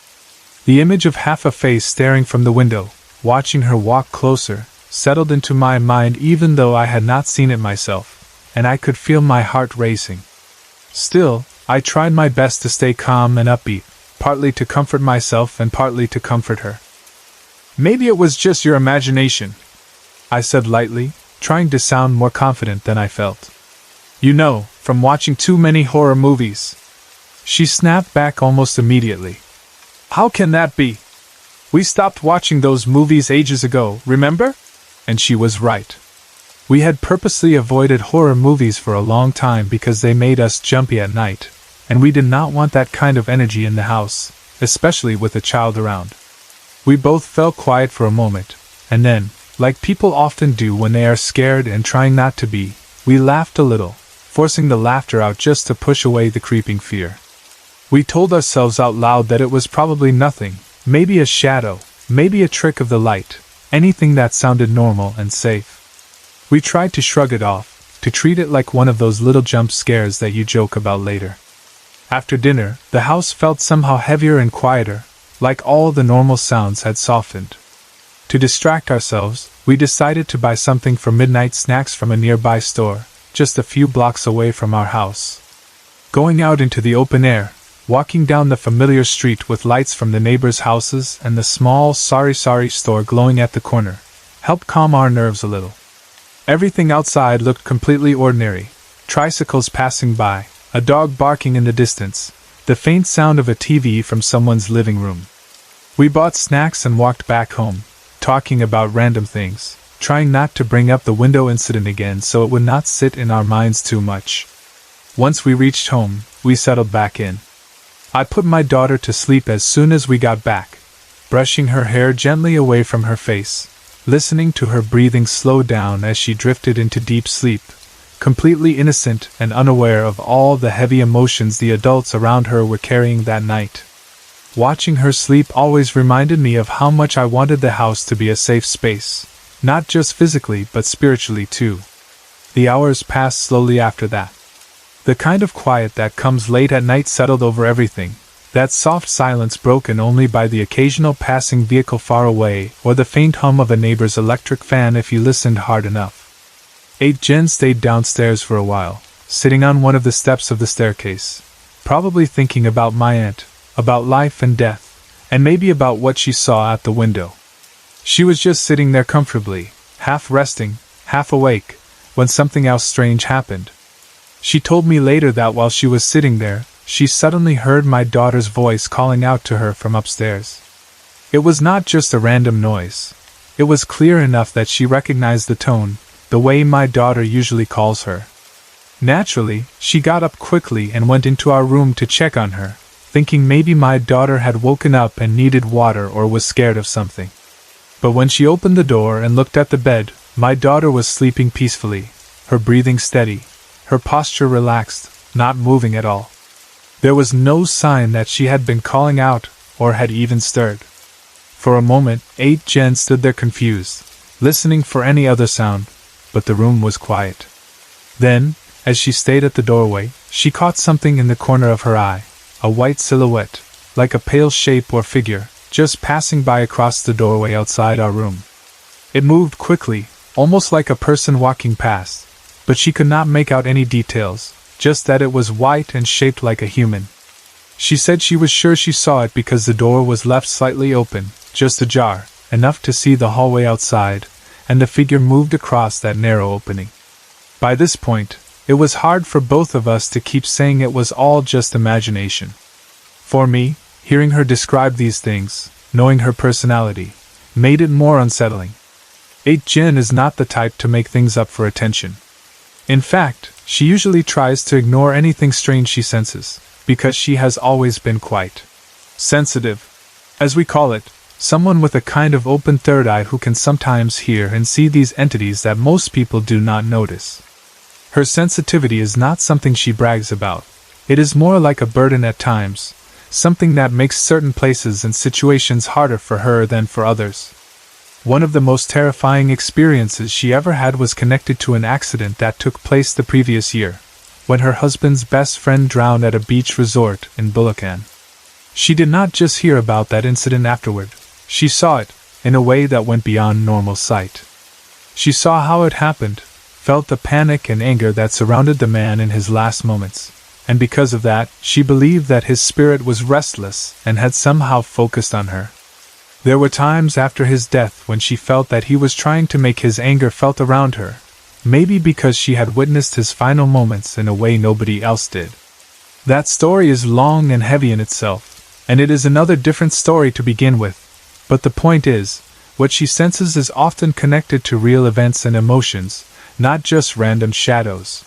The image of half a face staring from the window, watching her walk closer, settled into my mind even though I had not seen it myself, and I could feel my heart racing. Still, I tried my best to stay calm and upbeat, partly to comfort myself and partly to comfort her. "Maybe it was just your imagination," I said lightly, trying to sound more confident than I felt. "You know, from watching too many horror movies." She snapped back almost immediately. "How can that be? We stopped watching those movies ages ago, remember?" And she was right. We had purposely avoided horror movies for a long time because they made us jumpy at night, and we did not want that kind of energy in the house, especially with a child around. We both fell quiet for a moment, and then, like people often do when they are scared and trying not to be, we laughed a little, forcing the laughter out just to push away the creeping fear. We told ourselves out loud that it was probably nothing, maybe a shadow, maybe a trick of the light, anything that sounded normal and safe. We tried to shrug it off, to treat it like one of those little jump scares that you joke about later. After dinner, the house felt somehow heavier and quieter, like all the normal sounds had softened. To distract ourselves, we decided to buy something for midnight snacks from a nearby store, just a few blocks away from our house. Going out into the open air, walking down the familiar street with lights from the neighbors' houses and the small Sorry store glowing at the corner, helped calm our nerves a little. Everything outside looked completely ordinary, tricycles passing by, a dog barking in the distance, the faint sound of a TV from someone's living room. We bought snacks and walked back home, talking about random things, trying not to bring up the window incident again so it would not sit in our minds too much. Once we reached home, we settled back in. I put my daughter to sleep as soon as we got back, brushing her hair gently away from her face, listening to her breathing slow down as she drifted into deep sleep, completely innocent and unaware of all the heavy emotions the adults around her were carrying that night. Watching her sleep always reminded me of how much I wanted the house to be a safe space, not just physically but spiritually too. The hours passed slowly after that. The kind of quiet that comes late at night settled over everything, that soft silence broken only by the occasional passing vehicle far away or the faint hum of a neighbor's electric fan if you listened hard enough. 8 Jen stayed downstairs for a while, sitting on one of the steps of the staircase, probably thinking about my aunt, about life and death, and maybe about what she saw out the window. She was just sitting there comfortably, half resting, half awake, when something else strange happened. She told me later that while she was sitting there, she suddenly heard my daughter's voice calling out to her from upstairs. It was not just a random noise. It was clear enough that she recognized the tone, the way my daughter usually calls her. Naturally, she got up quickly and went into our room to check on her, thinking maybe my daughter had woken up and needed water or was scared of something. But when she opened the door and looked at the bed, my daughter was sleeping peacefully, her breathing steady, her posture relaxed, not moving at all. There was no sign that she had been calling out or had even stirred. For a moment, 8 Jen stood there confused, listening for any other sound, but the room was quiet. Then, as she stayed at the doorway, she caught something in the corner of her eye, a white silhouette, like a pale shape or figure, just passing by across the doorway outside our room. It moved quickly, almost like a person walking past, but she could not make out any details, just that it was white and shaped like a human. She said she was sure she saw it because the door was left slightly open, just ajar, enough to see the hallway outside, and the figure moved across that narrow opening. By this point, it was hard for both of us to keep saying it was all just imagination. For me, hearing her describe these things, knowing her personality, made it more unsettling. 8 Jen is not the type to make things up for attention. In fact, she usually tries to ignore anything strange she senses, because she has always been quite sensitive, as we call it, someone with a kind of open third eye who can sometimes hear and see these entities that most people do not notice. Her sensitivity is not something she brags about. It is more like a burden at times, something that makes certain places and situations harder for her than for others. One of the most terrifying experiences she ever had was connected to an accident that took place the previous year, when her husband's best friend drowned at a beach resort in Bulacan. She did not just hear about that incident afterward, she saw it, in a way that went beyond normal sight. She saw how it happened, felt the panic and anger that surrounded the man in his last moments, and because of that, she believed that his spirit was restless and had somehow focused on her. There were times after his death when she felt that he was trying to make his anger felt around her, maybe because she had witnessed his final moments in a way nobody else did. That story is long and heavy in itself, and it is another different story to begin with, but the point is, what she senses is often connected to real events and emotions, not just random shadows.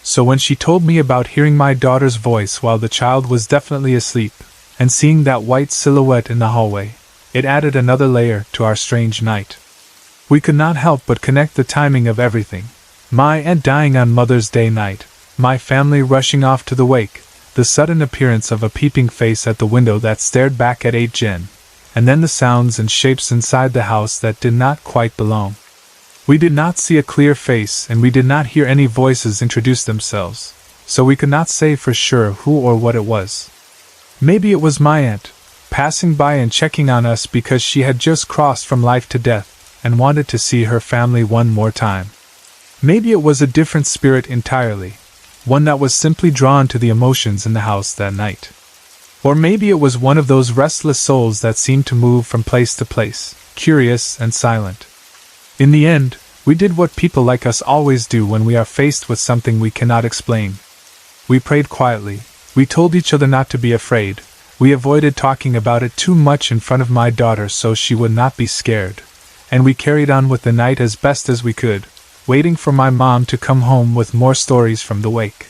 So when she told me about hearing my daughter's voice while the child was definitely asleep, and seeing that white silhouette in the hallway, it added another layer to our strange night. We could not help but connect the timing of everything. My aunt dying on Mother's Day night, my family rushing off to the wake, the sudden appearance of a peeping face at the window that stared back at 8 Jen, and then the sounds and shapes inside the house that did not quite belong. We did not see a clear face and we did not hear any voices introduce themselves, so we could not say for sure who or what it was. Maybe it was my aunt, passing by and checking on us because she had just crossed from life to death and wanted to see her family one more time. Maybe it was a different spirit entirely, one that was simply drawn to the emotions in the house that night. Or maybe it was one of those restless souls that seemed to move from place to place, curious and silent. In the end, we did what people like us always do when we are faced with something we cannot explain. We prayed quietly, we told each other not to be afraid, we avoided talking about it too much in front of my daughter so she would not be scared, and we carried on with the night as best as we could, waiting for my mom to come home with more stories from the wake.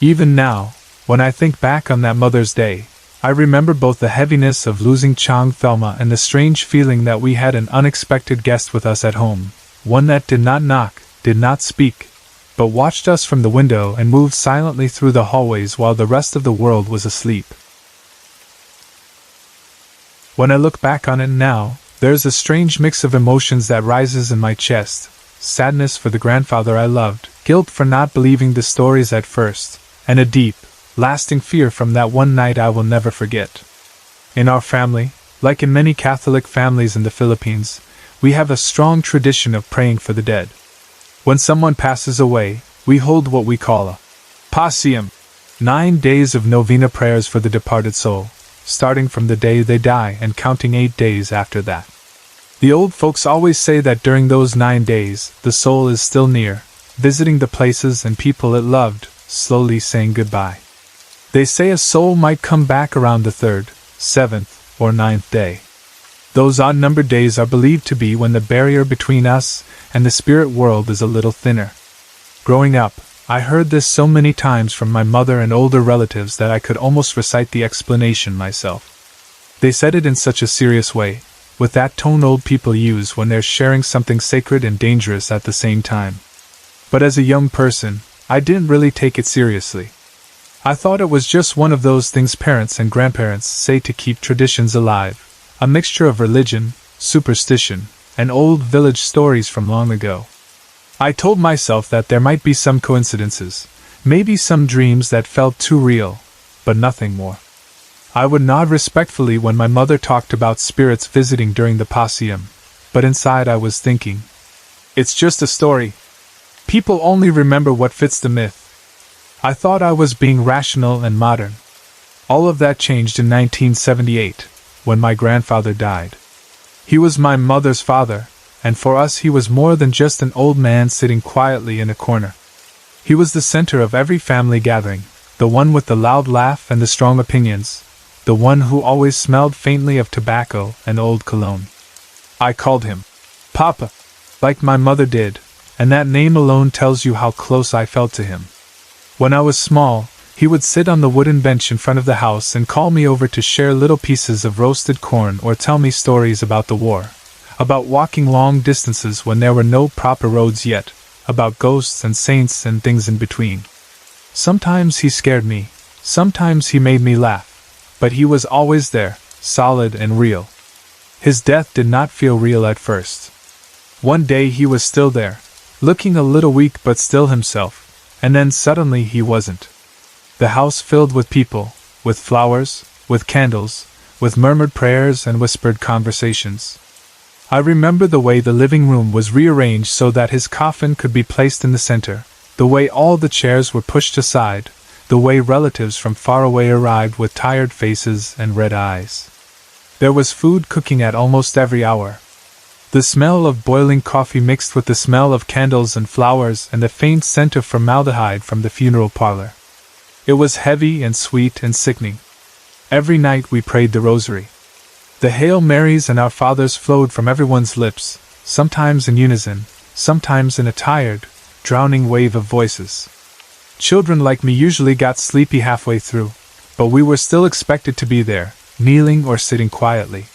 Even now, when I think back on that Mother's Day, I remember both the heaviness of losing Chang Thelma and the strange feeling that we had an unexpected guest with us at home, one that did not knock, did not speak, but watched us from the window and moved silently through the hallways while the rest of the world was asleep. When I look back on it now, there's a strange mix of emotions that rises in my chest: sadness for the grandfather I loved, guilt for not believing the stories at first, and a deep, lasting fear from that one night I will never forget. In our family, like in many Catholic families in the Philippines, we have a strong tradition of praying for the dead. When someone passes away, we hold what we call a Pasium, 9 days of novena prayers for the departed soul, starting from the day they die and counting 8 days after that. The old folks always say that during those 9 days, the soul is still near, visiting the places and people it loved, slowly saying goodbye. They say a soul might come back around the 3rd, 7th, or 9th day. Those odd-numbered days are believed to be when the barrier between us and the spirit world is a little thinner. Growing up, I heard this so many times from my mother and older relatives that I could almost recite the explanation myself. They said it in such a serious way, with that tone old people use when they're sharing something sacred and dangerous at the same time. But as a young person, I didn't really take it seriously. I thought it was just one of those things parents and grandparents say to keep traditions alive, a mixture of religion, superstition, and old village stories from long ago. I told myself that there might be some coincidences, maybe some dreams that felt too real, but nothing more. I would nod respectfully when my mother talked about spirits visiting during the Pasium, but inside I was thinking, it's just a story. People only remember what fits the myth. I thought I was being rational and modern. All of that changed in 1978, when my grandfather died. He was my mother's father, and for us he was more than just an old man sitting quietly in a corner. He was the center of every family gathering, the one with the loud laugh and the strong opinions, the one who always smelled faintly of tobacco and old cologne. I called him Papa, like my mother did, and that name alone tells you how close I felt to him. When I was small, he would sit on the wooden bench in front of the house and call me over to share little pieces of roasted corn or tell me stories about the war, about walking long distances when there were no proper roads yet, about ghosts and saints and things in between. Sometimes he scared me, sometimes he made me laugh, but he was always there, solid and real. His death did not feel real at first. One day he was still there, looking a little weak but still himself, and then suddenly he wasn't. The house filled with people, with flowers, with candles, with murmured prayers and whispered conversations. I remember the way the living room was rearranged so that his coffin could be placed in the center, the way all the chairs were pushed aside, the way relatives from far away arrived with tired faces and red eyes. There was food cooking at almost every hour. The smell of boiling coffee mixed with the smell of candles and flowers and the faint scent of formaldehyde from the funeral parlor. It was heavy and sweet and sickening. Every night we prayed the rosary. The Hail Marys and Our Fathers flowed from everyone's lips, sometimes in unison, sometimes in a tired, drowning wave of voices. Children like me usually got sleepy halfway through, but we were still expected to be there, kneeling or sitting quietly.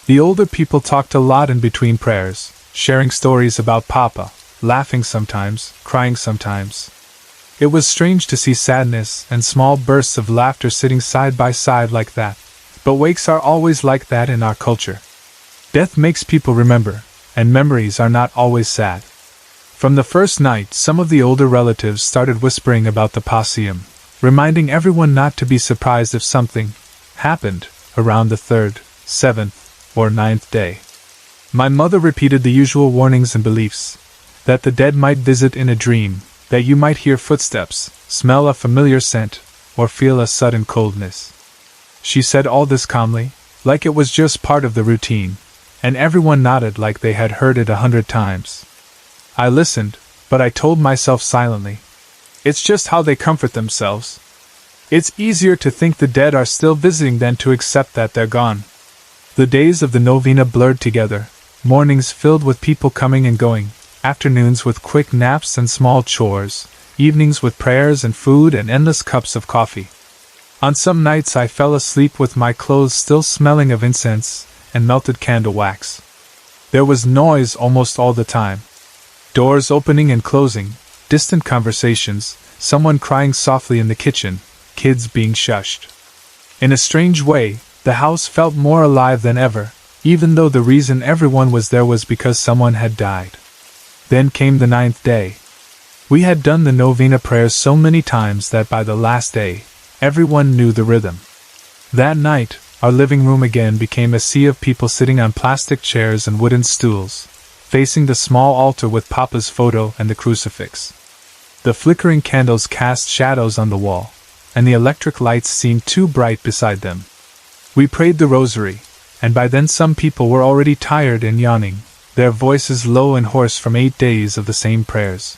The older people talked a lot in between prayers, sharing stories about Papa, laughing sometimes, crying sometimes. It was strange to see sadness and small bursts of laughter sitting side by side like that, but wakes are always like that in our culture. Death makes people remember, and memories are not always sad. From the first night, some of the older relatives started whispering about the Pasium, reminding everyone not to be surprised if something happened around the 3rd, 7th, or 9th day. My mother repeated the usual warnings and beliefs, that the dead might visit in a dream, that you might hear footsteps, smell a familiar scent, or feel a sudden coldness. She said all this calmly, like it was just part of the routine, and everyone nodded like they had heard it 100 times. I listened, but I told myself silently, it's just how they comfort themselves. It's easier to think the dead are still visiting than to accept that they're gone. The days of the novena blurred together, mornings filled with people coming and going, afternoons with quick naps and small chores, evenings with prayers and food and endless cups of coffee. On some nights I fell asleep with my clothes still smelling of incense and melted candle wax. There was noise almost all the time. Doors opening and closing, distant conversations, someone crying softly in the kitchen, kids being shushed. In a strange way, the house felt more alive than ever, even though the reason everyone was there was because someone had died. Then came the 9th day. We had done the novena prayers so many times that by the last day, everyone knew the rhythm. That night, our living room again became a sea of people sitting on plastic chairs and wooden stools, facing the small altar with Papa's photo and the crucifix. The flickering candles cast shadows on the wall, and the electric lights seemed too bright beside them. We prayed the rosary, and by then some people were already tired and yawning, their voices low and hoarse from 8 days of the same prayers.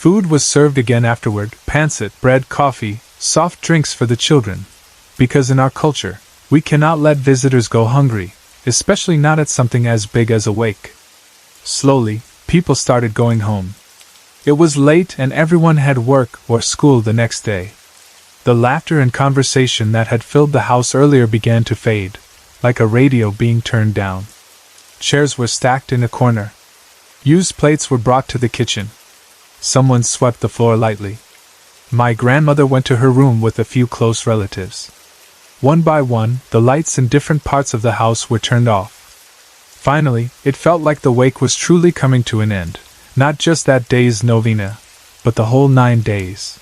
Food was served again afterward, pancit, bread, coffee, soft drinks for the children, because in our culture, we cannot let visitors go hungry, especially not at something as big as a wake. Slowly, people started going home. It was late and everyone had work or school the next day. The laughter and conversation that had filled the house earlier began to fade, like a radio being turned down. Chairs were stacked in a corner. Used plates were brought to the kitchen. Someone swept the floor lightly. My grandmother went to her room with a few close relatives. One by one, the lights in different parts of the house were turned off. Finally, it felt like the wake was truly coming to an end, not just that day's novena, but the whole 9 days.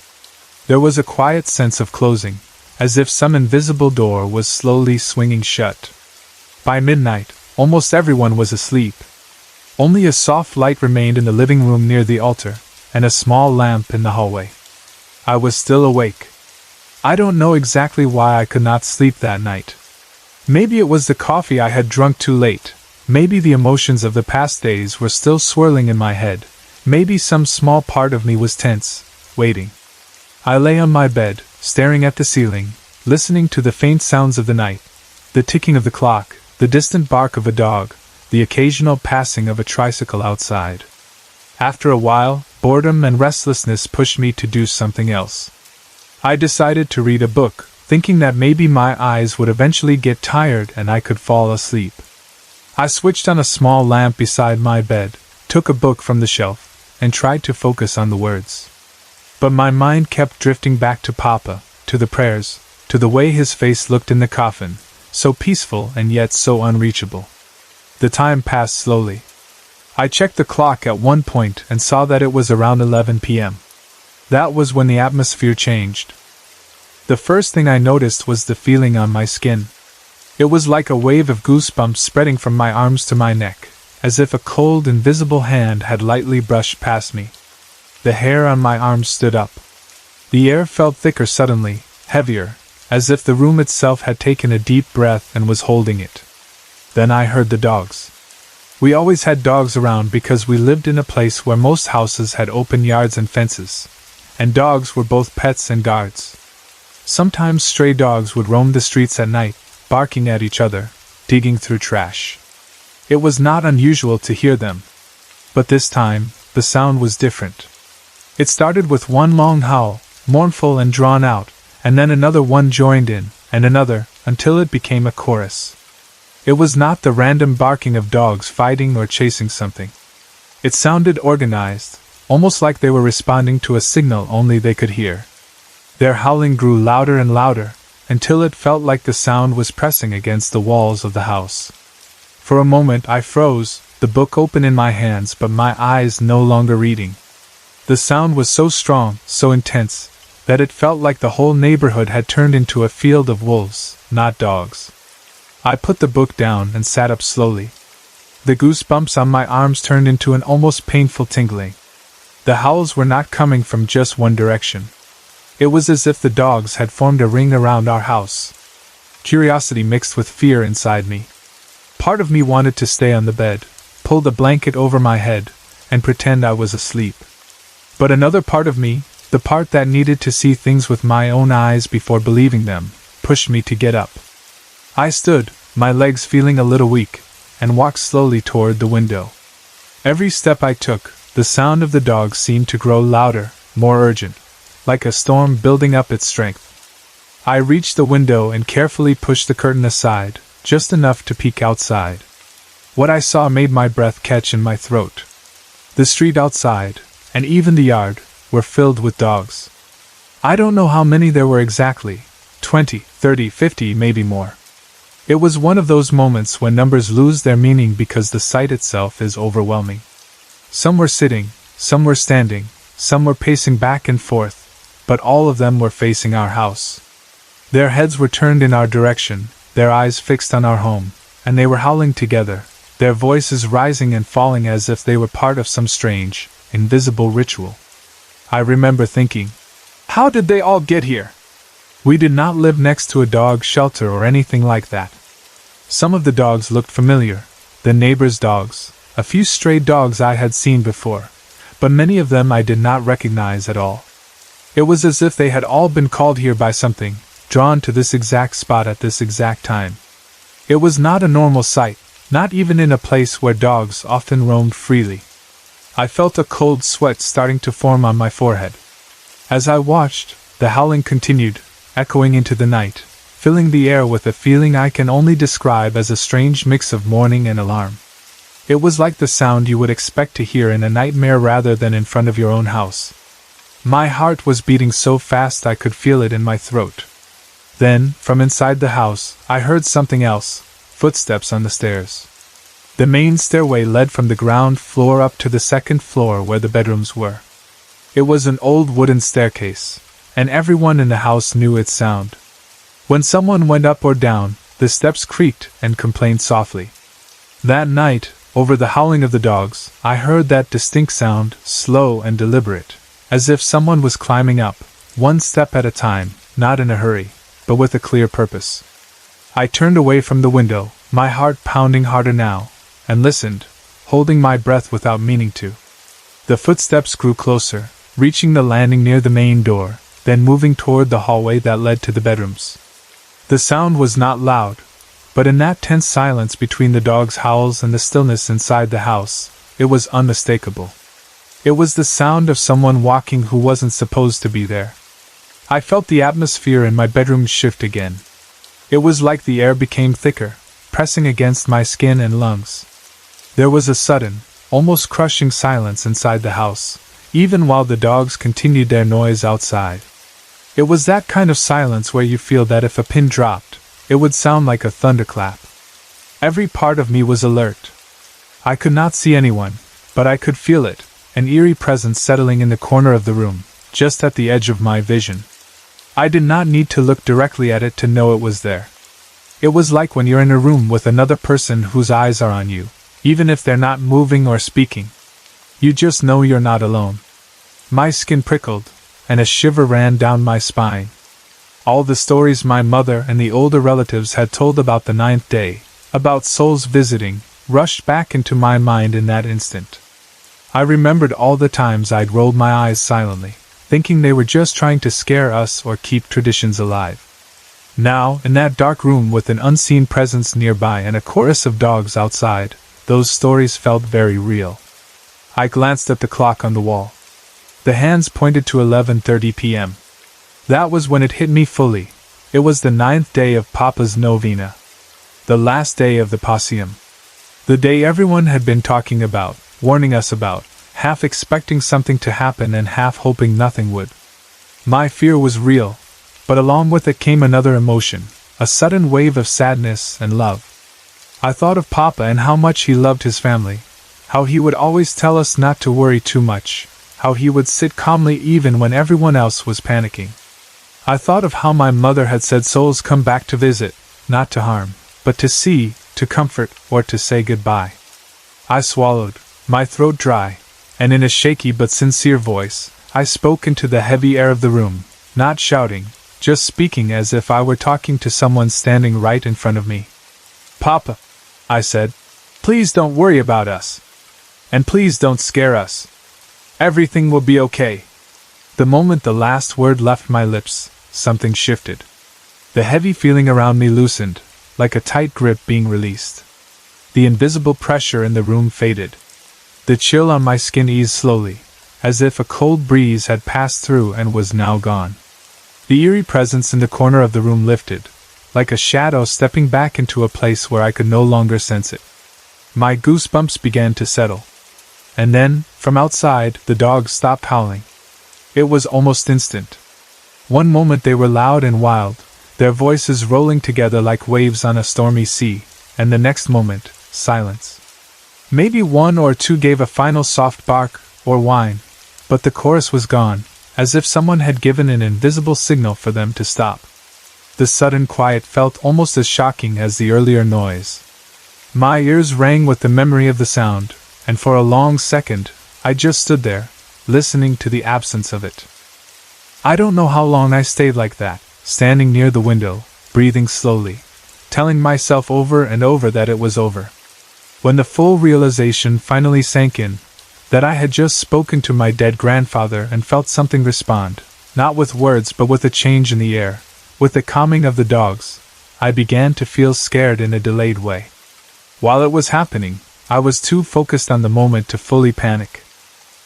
There was a quiet sense of closing, as if some invisible door was slowly swinging shut. By midnight, almost everyone was asleep. Only a soft light remained in the living room near the altar, and a small lamp in the hallway. I was still awake. I don't know exactly why I could not sleep that night. Maybe it was the coffee I had drunk too late. Maybe the emotions of the past days were still swirling in my head. Maybe some small part of me was tense, waiting. I lay on my bed, staring at the ceiling, listening to the faint sounds of the night, the ticking of the clock, the distant bark of a dog, the occasional passing of a tricycle outside. After a while, boredom and restlessness pushed me to do something else. I decided to read a book, thinking that maybe my eyes would eventually get tired and I could fall asleep. I switched on a small lamp beside my bed, took a book from the shelf, and tried to focus on the words. But my mind kept drifting back to Papa, to the prayers, to the way his face looked in the coffin, so peaceful and yet so unreachable. The time passed slowly. I checked the clock at one point and saw that it was around 11 p.m. That was when the atmosphere changed. The first thing I noticed was the feeling on my skin. It was like a wave of goosebumps spreading from my arms to my neck, as if a cold, invisible hand had lightly brushed past me. The hair on my arms stood up. The air felt thicker suddenly, heavier, as if the room itself had taken a deep breath and was holding it. Then I heard the dogs. We always had dogs around because we lived in a place where most houses had open yards and fences, and dogs were both pets and guards. Sometimes stray dogs would roam the streets at night, barking at each other, digging through trash. It was not unusual to hear them. But this time, the sound was different. It started with one long howl, mournful and drawn out, and then another one joined in, and another, until it became a chorus. It was not the random barking of dogs fighting or chasing something. It sounded organized, almost like they were responding to a signal only they could hear. Their howling grew louder and louder, until it felt like the sound was pressing against the walls of the house. For a moment I froze, the book open in my hands but my eyes no longer reading. The sound was so strong, so intense, that it felt like the whole neighborhood had turned into a field of wolves, not dogs. I put the book down and sat up slowly. The goosebumps on my arms turned into an almost painful tingling. The howls were not coming from just one direction. It was as if the dogs had formed a ring around our house. Curiosity mixed with fear inside me. Part of me wanted to stay on the bed, pull the blanket over my head, and pretend I was asleep. But another part of me, the part that needed to see things with my own eyes before believing them, pushed me to get up. I stood, my legs feeling a little weak, and walked slowly toward the window. Every step I took, the sound of the dogs seemed to grow louder, more urgent, like a storm building up its strength. I reached the window and carefully pushed the curtain aside, just enough to peek outside. What I saw made my breath catch in my throat. The street outside, and even the yard, were filled with dogs. I don't know how many there were exactly, 20, 30, 50, maybe more. It was one of those moments when numbers lose their meaning because the sight itself is overwhelming. Some were sitting, some were standing, some were pacing back and forth, but all of them were facing our house. Their heads were turned in our direction, their eyes fixed on our home, and they were howling together, their voices rising and falling as if they were part of some strange, invisible ritual. I remember thinking, how did they all get here? We did not live next to a dog shelter or anything like that. Some of the dogs looked familiar, the neighbors' dogs, a few stray dogs I had seen before, but many of them I did not recognize at all. It was as if they had all been called here by something, drawn to this exact spot at this exact time. It was not a normal sight, not even in a place where dogs often roamed freely. I felt a cold sweat starting to form on my forehead. As I watched, the howling continued, echoing into the night, filling the air with a feeling I can only describe as a strange mix of mourning and alarm. It was like the sound you would expect to hear in a nightmare rather than in front of your own house. My heart was beating so fast I could feel it in my throat. Then, from inside the house, I heard something else, footsteps on the stairs. The main stairway led from the ground floor up to the second floor where the bedrooms were. It was an old wooden staircase, and everyone in the house knew its sound. When someone went up or down, the steps creaked and complained softly. That night, over the howling of the dogs, I heard that distinct sound, slow and deliberate, as if someone was climbing up, one step at a time, not in a hurry, but with a clear purpose. I turned away from the window, my heart pounding harder now, and listened, holding my breath without meaning to. The footsteps grew closer, reaching the landing near the main door, then moving toward the hallway that led to the bedrooms. The sound was not loud, but in that tense silence between the dogs' howls and the stillness inside the house, it was unmistakable. It was the sound of someone walking who wasn't supposed to be there. I felt the atmosphere in my bedroom shift again. It was like the air became thicker, pressing against my skin and lungs. There was a sudden, almost crushing silence inside the house, even while the dogs continued their noise outside. It was that kind of silence where you feel that if a pin dropped, it would sound like a thunderclap. Every part of me was alert. I could not see anyone, but I could feel it, an eerie presence settling in the corner of the room, just at the edge of my vision. I did not need to look directly at it to know it was there. It was like when you're in a room with another person whose eyes are on you, even if they're not moving or speaking. You just know you're not alone. My skin prickled, and a shiver ran down my spine. All the stories my mother and the older relatives had told about the 9th day, about souls visiting, rushed back into my mind in that instant. I remembered all the times I'd rolled my eyes silently, thinking they were just trying to scare us or keep traditions alive. Now, in that dark room with an unseen presence nearby and a chorus of dogs outside, those stories felt very real. I glanced at the clock on the wall. The hands pointed to 11:30 p.m. That was when it hit me fully. It was the 9th day of Papa's novena. The last day of the Passion. The day everyone had been talking about, warning us about, half expecting something to happen and half hoping nothing would. My fear was real, but along with it came another emotion, a sudden wave of sadness and love. I thought of Papa and how much he loved his family, how he would always tell us not to worry too much, how he would sit calmly even when everyone else was panicking. I thought of how my mother had said souls come back to visit, not to harm, but to see, to comfort, or to say goodbye. I swallowed, my throat dry, and in a shaky but sincere voice, I spoke into the heavy air of the room, not shouting, just speaking as if I were talking to someone standing right in front of me. Papa, I said, please don't worry about us. And please don't scare us. Everything will be okay. The moment the last word left my lips, something shifted. The heavy feeling around me loosened, like a tight grip being released. The invisible pressure in the room faded. The chill on my skin eased slowly, as if a cold breeze had passed through and was now gone. The eerie presence in the corner of the room lifted, like a shadow stepping back into a place where I could no longer sense it. My goosebumps began to settle. And then, from outside, the dogs stopped howling. It was almost instant. One moment they were loud and wild, their voices rolling together like waves on a stormy sea, and the next moment, silence. Maybe one or two gave a final soft bark or whine, but the chorus was gone, as if someone had given an invisible signal for them to stop. The sudden quiet felt almost as shocking as the earlier noise. My ears rang with the memory of the sound, and for a long second, I just stood there, listening to the absence of it. I don't know how long I stayed like that, standing near the window, breathing slowly, telling myself over and over that it was over. When the full realization finally sank in, that I had just spoken to my dead grandfather and felt something respond, not with words but with a change in the air, with the calming of the dogs, I began to feel scared in a delayed way. While it was happening, I was too focused on the moment to fully panic.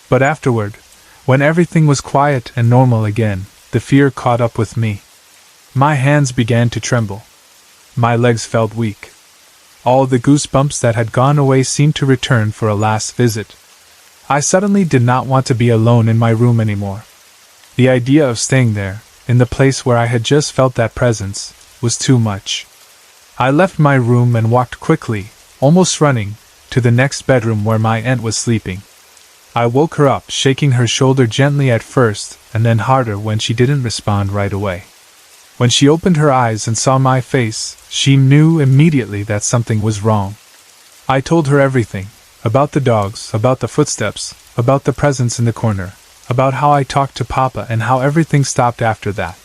But afterward, when everything was quiet and normal again, the fear caught up with me. My hands began to tremble. My legs felt weak. All the goosebumps that had gone away seemed to return for a last visit. I suddenly did not want to be alone in my room anymore. The idea of staying there, in the place where I had just felt that presence, was too much. I left my room and walked quickly, almost running, to the next bedroom where my aunt was sleeping. I woke her up, shaking her shoulder gently at first, and then harder when she didn't respond right away. When she opened her eyes and saw my face, she knew immediately that something was wrong. I told her everything, about the dogs, about the footsteps, about the presence in the corner, about how I talked to Papa and how everything stopped after that.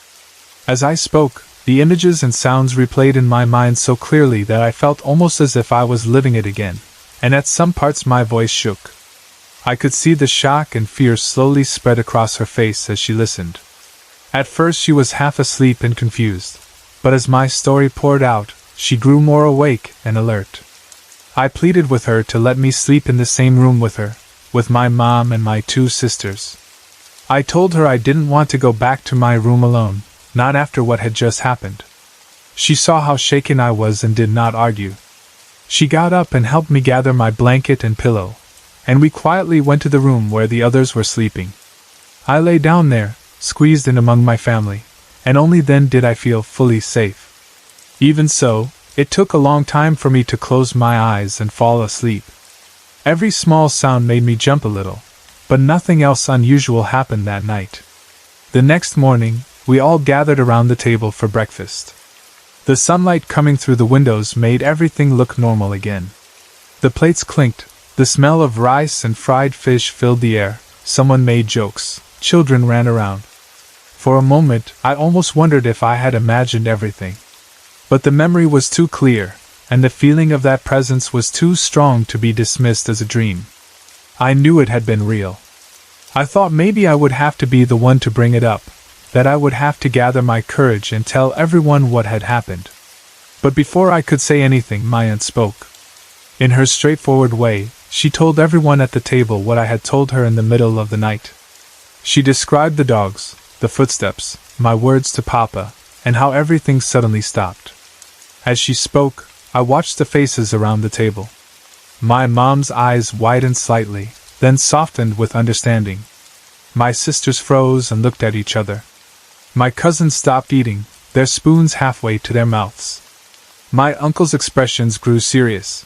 As I spoke, the images and sounds replayed in my mind so clearly that I felt almost as if I was living it again, and at some parts my voice shook. I could see the shock and fear slowly spread across her face as she listened. At first she was half asleep and confused, but as my story poured out, she grew more awake and alert. I pleaded with her to let me sleep in the same room with her, with my mom and my two sisters. I told her I didn't want to go back to my room alone, not after what had just happened. She saw how shaken I was and did not argue. She got up and helped me gather my blanket and pillow, and we quietly went to the room where the others were sleeping. I lay down there, squeezed in among my family, and only then did I feel fully safe. Even so, it took a long time for me to close my eyes and fall asleep. Every small sound made me jump a little, but nothing else unusual happened that night. The next morning, we all gathered around the table for breakfast. The sunlight coming through the windows made everything look normal again. The plates clinked, the smell of rice and fried fish filled the air, someone made jokes, children ran around. For a moment, I almost wondered if I had imagined everything. But the memory was too clear, and the feeling of that presence was too strong to be dismissed as a dream. I knew it had been real. I thought maybe I would have to be the one to bring it up, that I would have to gather my courage and tell everyone what had happened. But before I could say anything, my aunt spoke. In her straightforward way, she told everyone at the table what I had told her in the middle of the night. She described the dogs, the footsteps, my words to Papa, and how everything suddenly stopped. As she spoke, I watched the faces around the table. My mom's eyes widened slightly, then softened with understanding. My sisters froze and looked at each other. My cousins stopped eating, their spoons halfway to their mouths. My uncle's expressions grew serious.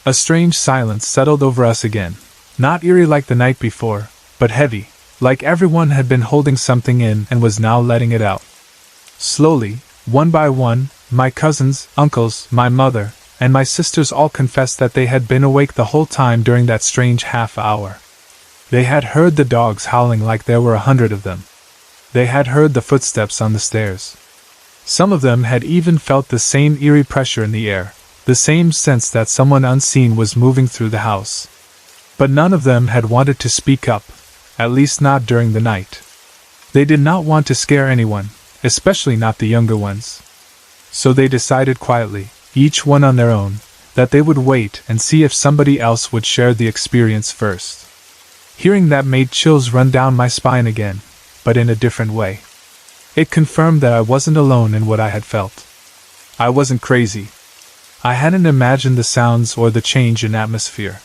A strange silence settled over us again, not eerie like the night before, but heavy, like everyone had been holding something in and was now letting it out. Slowly, one by one, my cousins, uncles, my mother, and my sisters all confessed that they had been awake the whole time during that strange half-hour. They had heard the dogs howling like there were 100 of them. They had heard the footsteps on the stairs. Some of them had even felt the same eerie pressure in the air, the same sense that someone unseen was moving through the house. But none of them had wanted to speak up, at least not during the night. They did not want to scare anyone, especially not the younger ones. So they decided quietly, each one on their own, that they would wait and see if somebody else would share the experience first. Hearing that made chills run down my spine again, but in a different way. It confirmed that I wasn't alone in what I had felt. I wasn't crazy. I hadn't imagined the sounds or the change in atmosphere.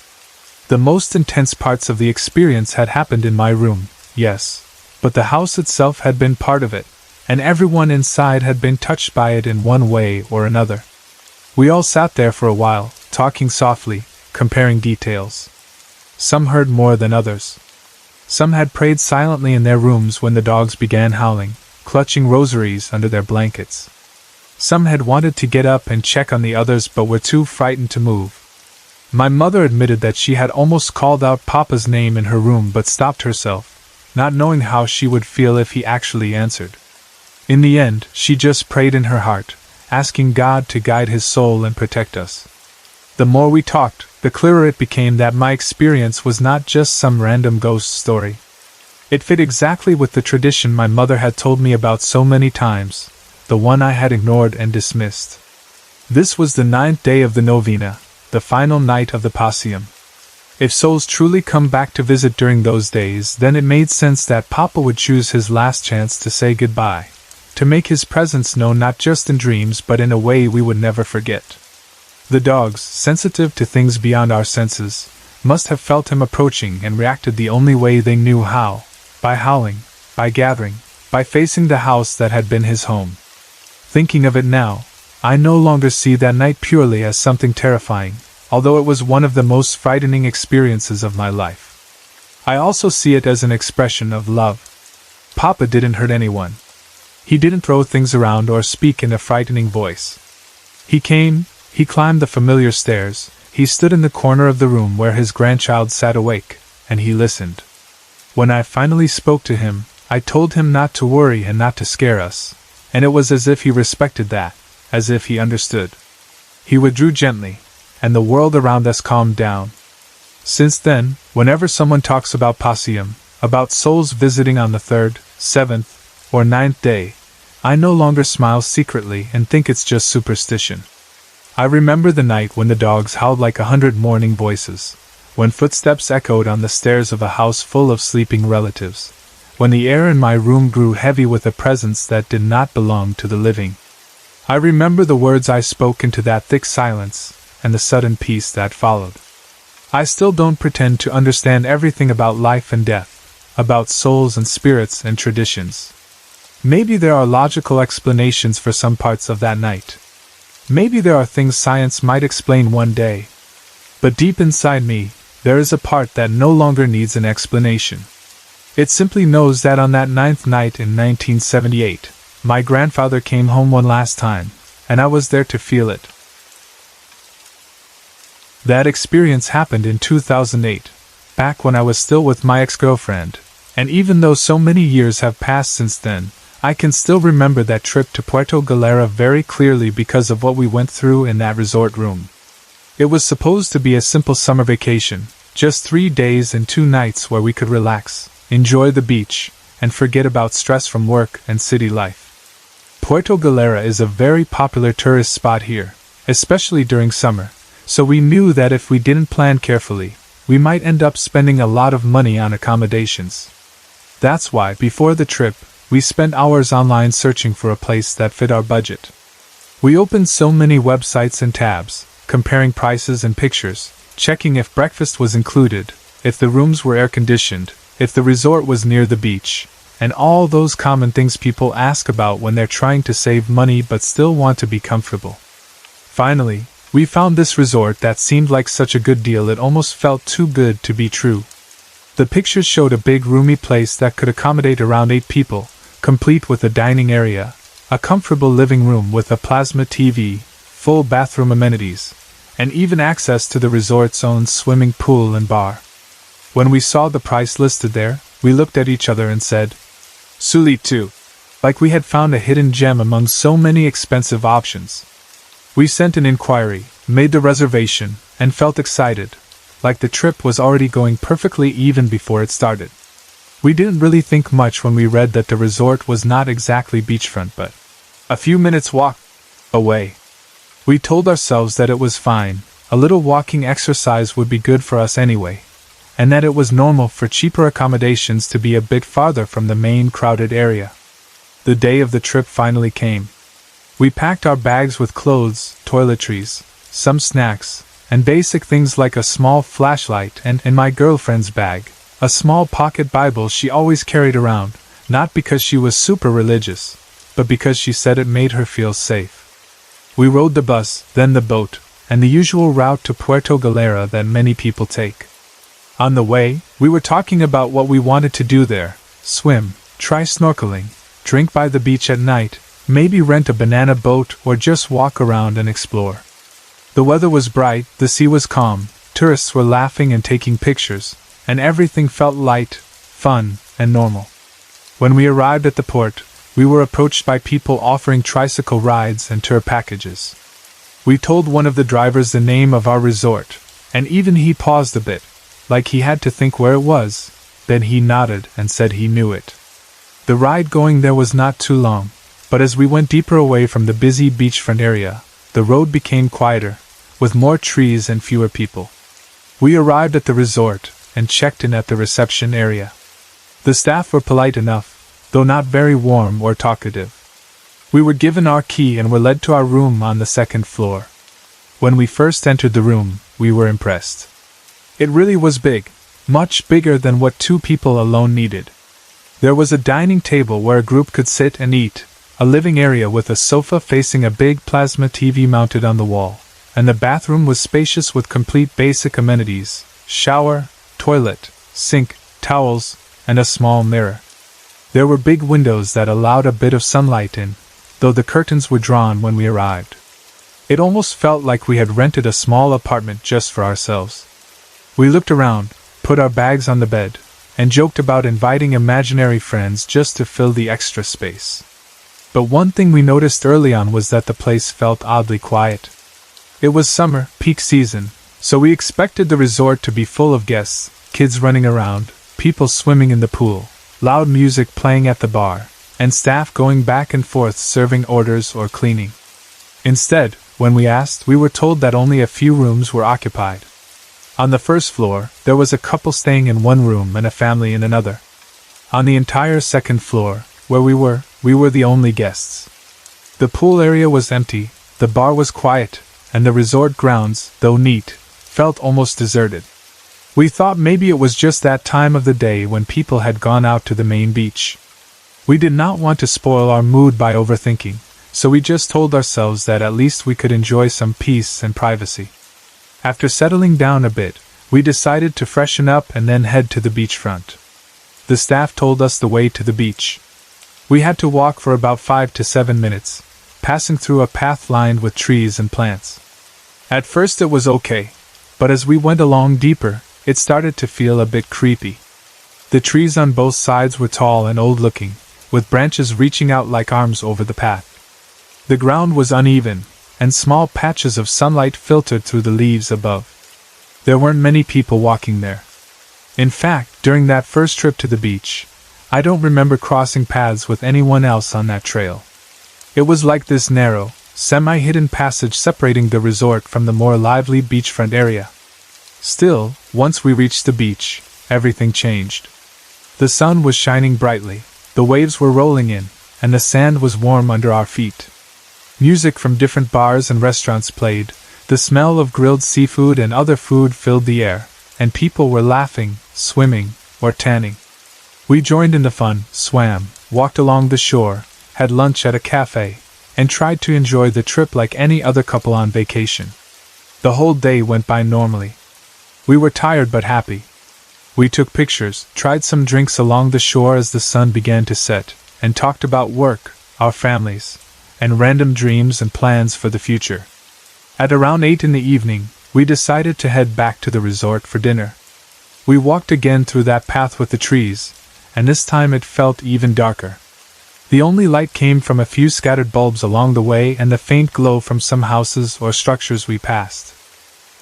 The most intense parts of the experience had happened in my room, yes, but the house itself had been part of it, and everyone inside had been touched by it in one way or another. We all sat there for a while, talking softly, comparing details. Some heard more than others. Some had prayed silently in their rooms when the dogs began howling, clutching rosaries under their blankets. Some had wanted to get up and check on the others but were too frightened to move. My mother admitted that she had almost called out Papa's name in her room but stopped herself, not knowing how she would feel if he actually answered. In the end, she just prayed in her heart, asking God to guide his soul and protect us. The more we talked, the clearer it became that my experience was not just some random ghost story. It fit exactly with the tradition my mother had told me about so many times, the one I had ignored and dismissed. This was the 9th day of the novena, the final night of the Pasium. If souls truly come back to visit during those days, then it made sense that Papa would choose his last chance to say goodbye, to make his presence known not just in dreams but in a way we would never forget. The dogs, sensitive to things beyond our senses, must have felt him approaching and reacted the only way they knew how, by howling, by gathering, by facing the house that had been his home. Thinking of it now, I no longer see that night purely as something terrifying, although it was one of the most frightening experiences of my life. I also see it as an expression of love. Papa didn't hurt anyone. He didn't throw things around or speak in a frightening voice. He came, he climbed the familiar stairs, he stood in the corner of the room where his grandchild sat awake, and he listened. When I finally spoke to him, I told him not to worry and not to scare us, and it was as if he respected that, as if he understood. He withdrew gently, and the world around us calmed down. Since then, whenever someone talks about Pasium, about souls visiting on the 3rd, 7th, or 9th day, I no longer smile secretly and think it's just superstition. I remember the night when the dogs howled like 100 morning voices, when footsteps echoed on the stairs of a house full of sleeping relatives, when the air in my room grew heavy with a presence that did not belong to the living. I remember the words I spoke into that thick silence, and the sudden peace that followed. I still don't pretend to understand everything about life and death, about souls and spirits and traditions. Maybe there are logical explanations for some parts of that night. Maybe there are things science might explain one day. But deep inside me, there is a part that no longer needs an explanation. It simply knows that on that 9th night in 1978, my grandfather came home one last time, and I was there to feel it. That experience happened in 2008, back when I was still with my ex-girlfriend, and even though so many years have passed since then, I can still remember that trip to Puerto Galera very clearly because of what we went through in that resort room. It was supposed to be a simple summer vacation, just 3 days and 2 nights where we could relax, enjoy the beach, and forget about stress from work and city life. Puerto Galera is a very popular tourist spot here, especially during summer, so we knew that if we didn't plan carefully, we might end up spending a lot of money on accommodations. That's why, before the trip, we spent hours online searching for a place that fit our budget. We opened so many websites and tabs, comparing prices and pictures, checking if breakfast was included, if the rooms were air-conditioned, if the resort was near the beach, and all those common things people ask about when they're trying to save money but still want to be comfortable. Finally, we found this resort that seemed like such a good deal it almost felt too good to be true. The pictures showed a big roomy place that could accommodate around 8 people, complete with a dining area, a comfortable living room with a plasma TV, full bathroom amenities, and even access to the resort's own swimming pool and bar. When we saw the price listed there, we looked at each other and said, "Sulit too," like we had found a hidden gem among so many expensive options. We sent an inquiry, made the reservation, and felt excited, like the trip was already going perfectly even before it started. We didn't really think much when we read that the resort was not exactly beachfront but a few minutes walk away. We told ourselves that it was fine, a little walking exercise would be good for us anyway, and that it was normal for cheaper accommodations to be a bit farther from the main crowded area. The day of the trip finally came. We packed our bags with clothes, toiletries, some snacks, and basic things like a small flashlight and, in my girlfriend's bag, a small pocket Bible she always carried around, not because she was super religious, but because she said it made her feel safe. We rode the bus, then the boat, and the usual route to Puerto Galera that many people take. On the way, we were talking about what we wanted to do there: swim, try snorkeling, drink by the beach at night, maybe rent a banana boat or just walk around and explore. The weather was bright, the sea was calm, tourists were laughing and taking pictures, and everything felt light, fun, and normal. When we arrived at the port, we were approached by people offering tricycle rides and tour packages. We told one of the drivers the name of our resort, and even he paused a bit, like he had to think where it was. Then he nodded and said he knew it. The ride going there was not too long, but as we went deeper away from the busy beachfront area, the road became quieter, with more trees and fewer people. We arrived at the resort and checked in at the reception area. The staff were polite enough, though not very warm or talkative. We were given our key and were led to our room on the second floor. When we first entered the room, we were impressed. It really was big, much bigger than what two people alone needed. There was a dining table where a group could sit and eat, a living area with a sofa facing a big plasma TV mounted on the wall, and the bathroom was spacious with complete basic amenities: shower, toilet, sink, towels, and a small mirror. There were big windows that allowed a bit of sunlight in, though the curtains were drawn when we arrived. It almost felt like we had rented a small apartment just for ourselves. We looked around, put our bags on the bed, and joked about inviting imaginary friends just to fill the extra space. But one thing we noticed early on was that the place felt oddly quiet. It was summer, peak season, so we expected the resort to be full of guests, kids running around, people swimming in the pool, loud music playing at the bar, and staff going back and forth serving orders or cleaning. Instead, when we asked, we were told that only a few rooms were occupied. On the first floor, there was a couple staying in one room and a family in another. On the entire second floor, where we were the only guests. The pool area was empty, the bar was quiet, and the resort grounds, though neat, felt almost deserted. We thought maybe it was just that time of the day when people had gone out to the main beach. We did not want to spoil our mood by overthinking, so we just told ourselves that at least we could enjoy some peace and privacy. After settling down a bit, we decided to freshen up and then head to the beachfront. The staff told us the way to the beach. We had to walk for about 5 to 7 minutes, passing through a path lined with trees and plants. At first it was okay, but as we went along deeper, it started to feel a bit creepy. The trees on both sides were tall and old-looking, with branches reaching out like arms over the path. The ground was uneven, and small patches of sunlight filtered through the leaves above. There weren't many people walking there. In fact, during that first trip to the beach, I don't remember crossing paths with anyone else on that trail. It was like this narrow, semi-hidden passage separating the resort from the more lively beachfront area. Still, once we reached the beach, everything changed. The sun was shining brightly, the waves were rolling in, and the sand was warm under our feet. Music from different bars and restaurants played, the smell of grilled seafood and other food filled the air, and people were laughing, swimming, or tanning. We joined in the fun, swam, walked along the shore, had lunch at a cafe, and tried to enjoy the trip like any other couple on vacation. The whole day went by normally. We were tired but happy. We took pictures, tried some drinks along the shore as the sun began to set, and talked about work, our families, and random dreams and plans for the future. At around 8 in the evening, we decided to head back to the resort for dinner. We walked again through that path with the trees, and this time it felt even darker. The only light came from a few scattered bulbs along the way and the faint glow from some houses or structures we passed.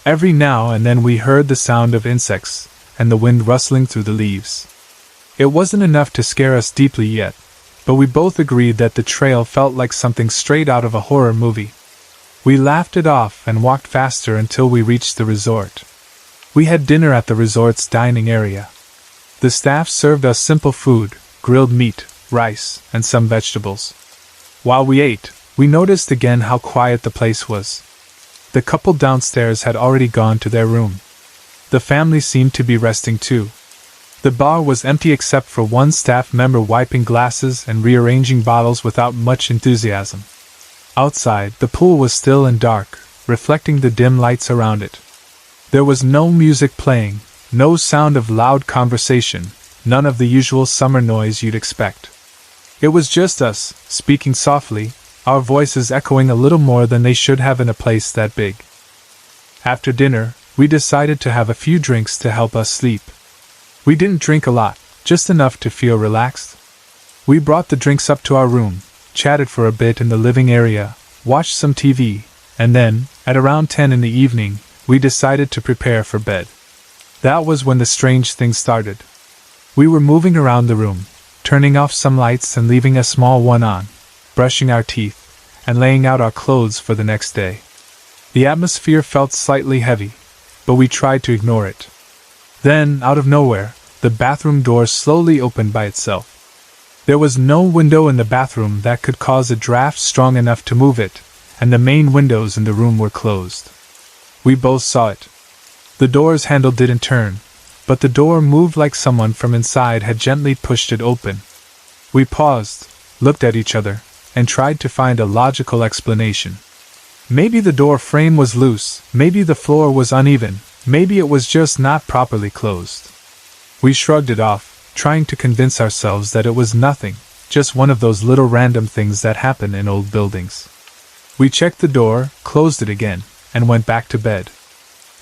Every now and then we heard the sound of insects, and the wind rustling through the leaves. It wasn't enough to scare us deeply yet, but we both agreed that the trail felt like something straight out of a horror movie. We laughed it off and walked faster until we reached the resort. We had dinner at the resort's dining area. The staff served us simple food, grilled meat, rice, and some vegetables. While we ate, we noticed again how quiet the place was. The couple downstairs had already gone to their room. The family seemed to be resting too. The bar was empty except for one staff member wiping glasses and rearranging bottles without much enthusiasm. Outside, the pool was still and dark, reflecting the dim lights around it. There was no music playing, no sound of loud conversation, none of the usual summer noise you'd expect. It was just us, speaking softly, our voices echoing a little more than they should have in a place that big. After dinner, we decided to have a few drinks to help us sleep. We didn't drink a lot, just enough to feel relaxed. We brought the drinks up to our room, chatted for a bit in the living area, watched some TV, and then, at around 10 in the evening, we decided to prepare for bed. That was when the strange thing started. We were moving around the room, turning off some lights and leaving a small one on, brushing our teeth, and laying out our clothes for the next day. The atmosphere felt slightly heavy, but we tried to ignore it. Then, out of nowhere, the bathroom door slowly opened by itself. There was no window in the bathroom that could cause a draft strong enough to move it, and the main windows in the room were closed. We both saw it. The door's handle didn't turn, but the door moved like someone from inside had gently pushed it open. We paused, looked at each other, and tried to find a logical explanation. Maybe the door frame was loose, maybe the floor was uneven, maybe it was just not properly closed. We shrugged it off, trying to convince ourselves that it was nothing, just one of those little random things that happen in old buildings. We checked the door, closed it again, and went back to bed.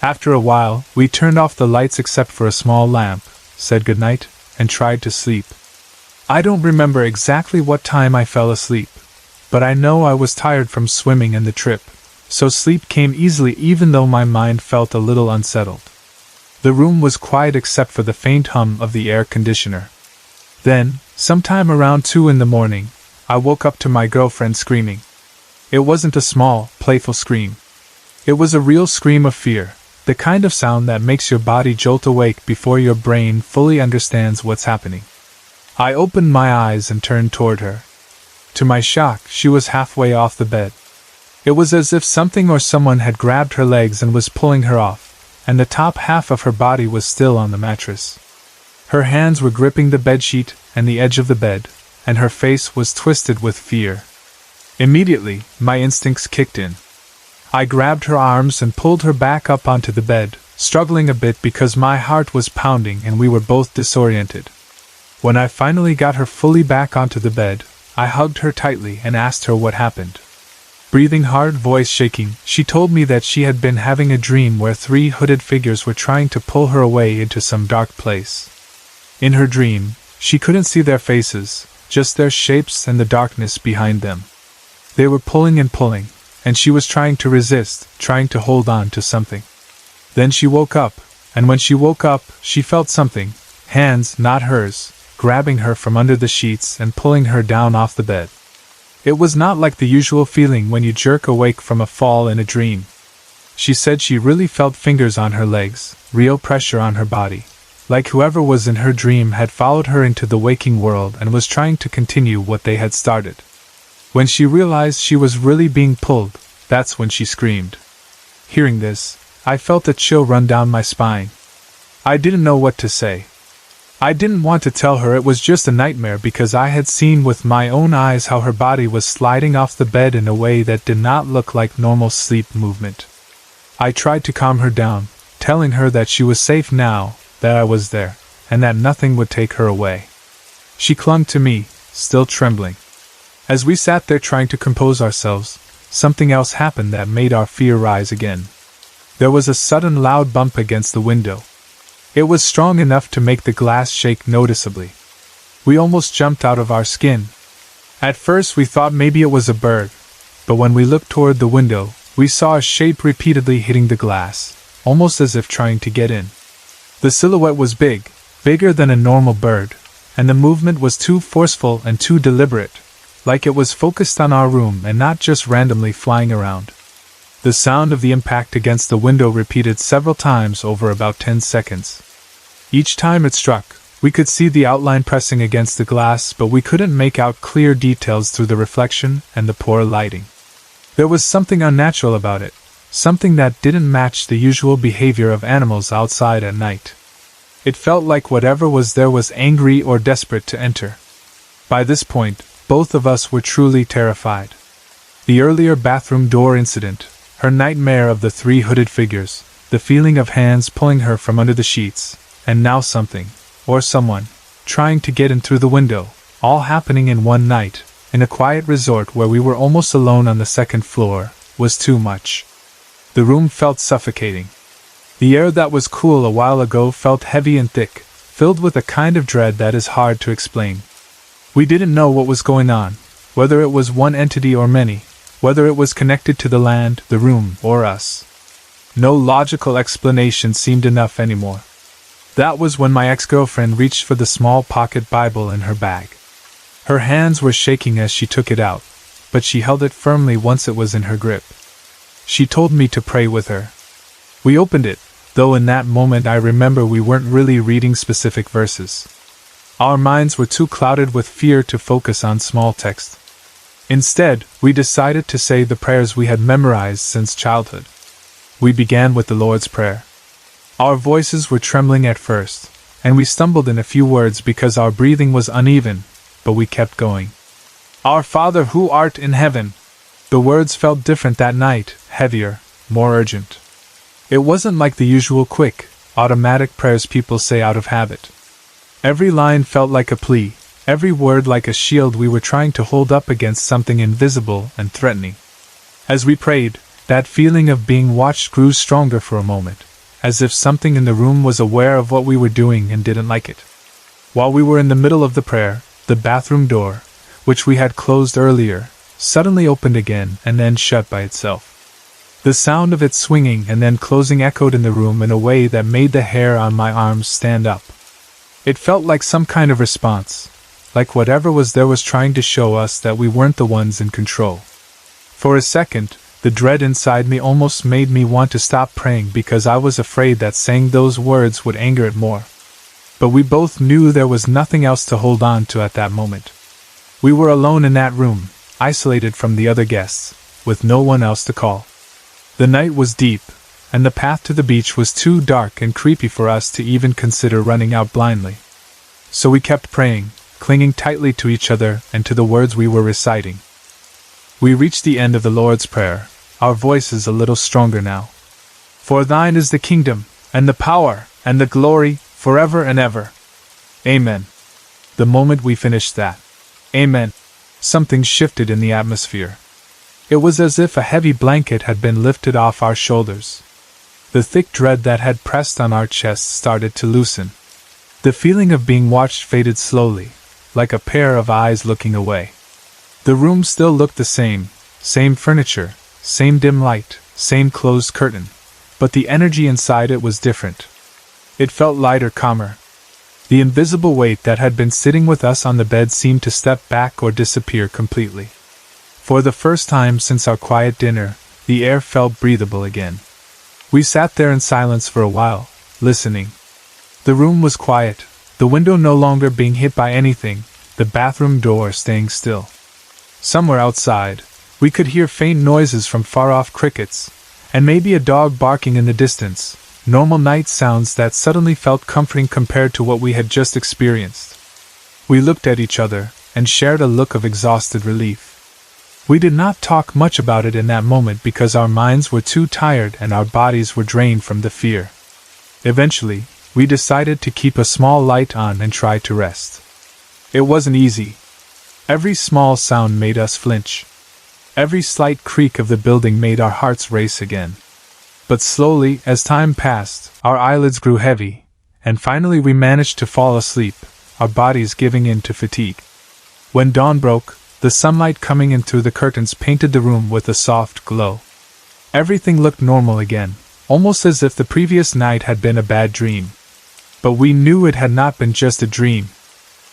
After a while, we turned off the lights except for a small lamp, said goodnight, and tried to sleep. I don't remember exactly what time I fell asleep, but I know I was tired from swimming and the trip, so sleep came easily even though my mind felt a little unsettled. The room was quiet except for the faint hum of the air conditioner. Then, sometime around 2 in the morning, I woke up to my girlfriend screaming. It wasn't a small, playful scream. It was a real scream of fear, the kind of sound that makes your body jolt awake before your brain fully understands what's happening. I opened my eyes and turned toward her. To my shock, she was halfway off the bed. It was as if something or someone had grabbed her legs and was pulling her off, and the top half of her body was still on the mattress. Her hands were gripping the bedsheet and the edge of the bed, and her face was twisted with fear. Immediately, my instincts kicked in. I grabbed her arms and pulled her back up onto the bed, struggling a bit because my heart was pounding and we were both disoriented. When I finally got her fully back onto the bed, I hugged her tightly and asked her what happened. Breathing hard, voice shaking, she told me that she had been having a dream where 3 hooded figures were trying to pull her away into some dark place. In her dream, she couldn't see their faces, just their shapes and the darkness behind them. They were pulling and pulling, and she was trying to resist, trying to hold on to something. Then she woke up, and when she woke up, she felt something, hands, not hers, grabbing her from under the sheets and pulling her down off the bed. It was not like the usual feeling when you jerk awake from a fall in a dream. She said she really felt fingers on her legs, real pressure on her body, like whoever was in her dream had followed her into the waking world and was trying to continue what they had started. When she realized she was really being pulled, that's when she screamed. Hearing this, I felt a chill run down my spine. I didn't know what to say. I didn't want to tell her it was just a nightmare because I had seen with my own eyes how her body was sliding off the bed in a way that did not look like normal sleep movement. I tried to calm her down, telling her that she was safe now, that I was there, and that nothing would take her away. She clung to me, still trembling. As we sat there trying to compose ourselves, something else happened that made our fear rise again. There was a sudden loud bump against the window. It was strong enough to make the glass shake noticeably. We almost jumped out of our skin. At first we thought maybe it was a bird, but when we looked toward the window, we saw a shape repeatedly hitting the glass, almost as if trying to get in. The silhouette was big, bigger than a normal bird, and the movement was too forceful and too deliberate, like it was focused on our room and not just randomly flying around. The sound of the impact against the window repeated several times over about 10 seconds. Each time it struck, we could see the outline pressing against the glass, but we couldn't make out clear details through the reflection and the poor lighting. There was something unnatural about it, something that didn't match the usual behavior of animals outside at night. It felt like whatever was there was angry or desperate to enter. By this point, both of us were truly terrified. The earlier bathroom door incident, her nightmare of the 3 hooded figures, the feeling of hands pulling her from under the sheets, and now something, or someone, trying to get in through the window, all happening in one night, in a quiet resort where we were almost alone on the 2nd floor, was too much. The room felt suffocating. The air that was cool a while ago felt heavy and thick, filled with a kind of dread that is hard to explain. We didn't know what was going on, whether it was one entity or many, whether it was connected to the land, the room, or us. No logical explanation seemed enough anymore. That was when my ex-girlfriend reached for the small pocket Bible in her bag. Her hands were shaking as she took it out, but she held it firmly once it was in her grip. She told me to pray with her. We opened it, though in that moment I remember we weren't really reading specific verses. Our minds were too clouded with fear to focus on small text. Instead, we decided to say the prayers we had memorized since childhood. We began with the Lord's Prayer. Our voices were trembling at first, and we stumbled in a few words because our breathing was uneven, but we kept going. Our Father who art in heaven. The words felt different that night, heavier, more urgent. It wasn't like the usual quick, automatic prayers people say out of habit. Every line felt like a plea, every word like a shield we were trying to hold up against something invisible and threatening. As we prayed, that feeling of being watched grew stronger for a moment, as if something in the room was aware of what we were doing and didn't like it. While we were in the middle of the prayer, the bathroom door, which we had closed earlier, suddenly opened again and then shut by itself. The sound of it swinging and then closing echoed in the room in a way that made the hair on my arms stand up. It felt like some kind of response, like whatever was there was trying to show us that we weren't the ones in control. For a second, the dread inside me almost made me want to stop praying because I was afraid that saying those words would anger it more. But we both knew there was nothing else to hold on to at that moment. We were alone in that room, isolated from the other guests, with no one else to call. The night was deep, and the path to the beach was too dark and creepy for us to even consider running out blindly. So we kept praying, clinging tightly to each other and to the words we were reciting. We reached the end of the Lord's Prayer, our voices a little stronger now. For thine is the kingdom, and the power, and the glory, forever and ever. Amen. The moment we finished that, Amen, something shifted in the atmosphere. It was as if a heavy blanket had been lifted off our shoulders. The thick dread that had pressed on our chests started to loosen. The feeling of being watched faded slowly, like a pair of eyes looking away. The room still looked the same furniture, same dim light, same closed curtain, but the energy inside it was different. It felt lighter, calmer. The invisible weight that had been sitting with us on the bed seemed to step back or disappear completely. For the first time since our quiet dinner, the air felt breathable again. We sat there in silence for a while, listening. The room was quiet, the window no longer being hit by anything, the bathroom door staying still. Somewhere outside, we could hear faint noises from far-off crickets, and maybe a dog barking in the distance, normal night sounds that suddenly felt comforting compared to what we had just experienced. We looked at each other, and shared a look of exhausted relief. We did not talk much about it in that moment because our minds were too tired and our bodies were drained from the fear. Eventually, we decided to keep a small light on and try to rest. It wasn't easy. Every small sound made us flinch. Every slight creak of the building made our hearts race again. But slowly, as time passed, our eyelids grew heavy, and finally we managed to fall asleep, our bodies giving in to fatigue. When dawn broke, the sunlight coming in through the curtains painted the room with a soft glow. Everything looked normal again, almost as if the previous night had been a bad dream. But we knew it had not been just a dream.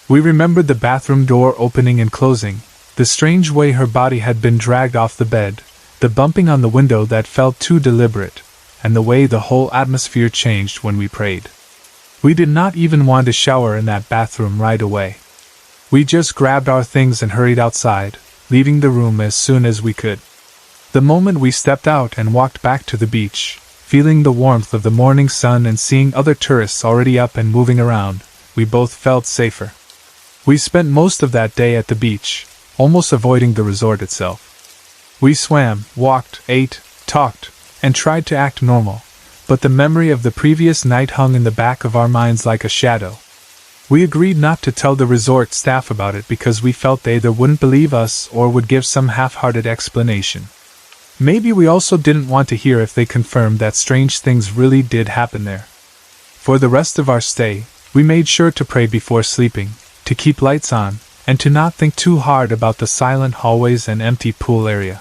We remembered the bathroom door opening and closing, the strange way her body had been dragged off the bed, the bumping on the window that felt too deliberate, and the way the whole atmosphere changed when we prayed. We did not even want to shower in that bathroom right away. We just grabbed our things and hurried outside, leaving the room as soon as we could. The moment we stepped out and walked back to the beach, feeling the warmth of the morning sun and seeing other tourists already up and moving around, we both felt safer. We spent most of that day at the beach, almost avoiding the resort itself. We swam, walked, ate, talked, and tried to act normal, but the memory of the previous night hung in the back of our minds like a shadow. We agreed not to tell the resort staff about it because we felt they either wouldn't believe us or would give some half-hearted explanation. Maybe we also didn't want to hear if they confirmed that strange things really did happen there. For the rest of our stay, we made sure to pray before sleeping, to keep lights on, and to not think too hard about the silent hallways and empty pool area.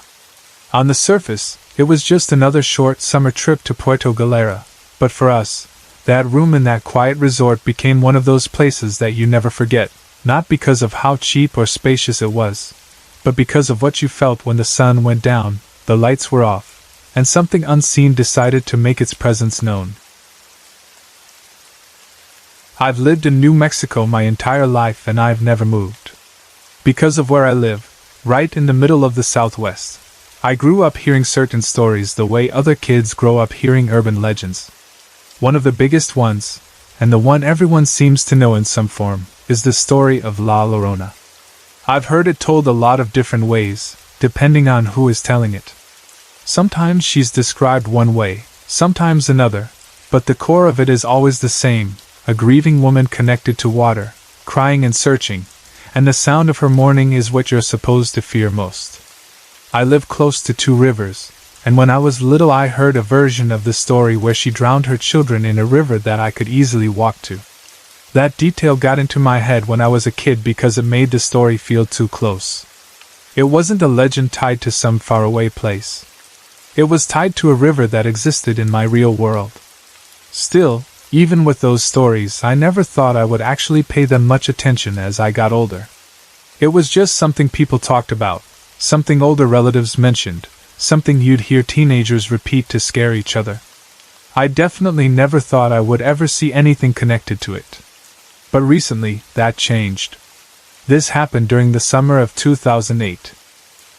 On the surface, it was just another short summer trip to Puerto Galera, but for us, that room in that quiet resort became one of those places that you never forget, not because of how cheap or spacious it was, but because of what you felt when the sun went down, the lights were off, and something unseen decided to make its presence known. I've lived in New Mexico my entire life and I've never moved. Because of where I live, right in the middle of the Southwest, I grew up hearing certain stories the way other kids grow up hearing urban legends. One of the biggest ones, and the one everyone seems to know in some form, is the story of La Llorona. I've heard it told a lot of different ways, depending on who is telling it. Sometimes she's described one way, sometimes another, but the core of it is always the same, a grieving woman connected to water, crying and searching, and the sound of her mourning is what you're supposed to fear most. I live close to 2 rivers, and when I was little I heard a version of the story where she drowned her children in a river that I could easily walk to. That detail got into my head when I was a kid because it made the story feel too close. It wasn't a legend tied to some faraway place. It was tied to a river that existed in my real world. Still, even with those stories, I never thought I would actually pay them much attention as I got older. It was just something people talked about, something older relatives mentioned, something you'd hear teenagers repeat to scare each other. I definitely never thought I would ever see anything connected to it. But recently, that changed. This happened during the summer of 2008.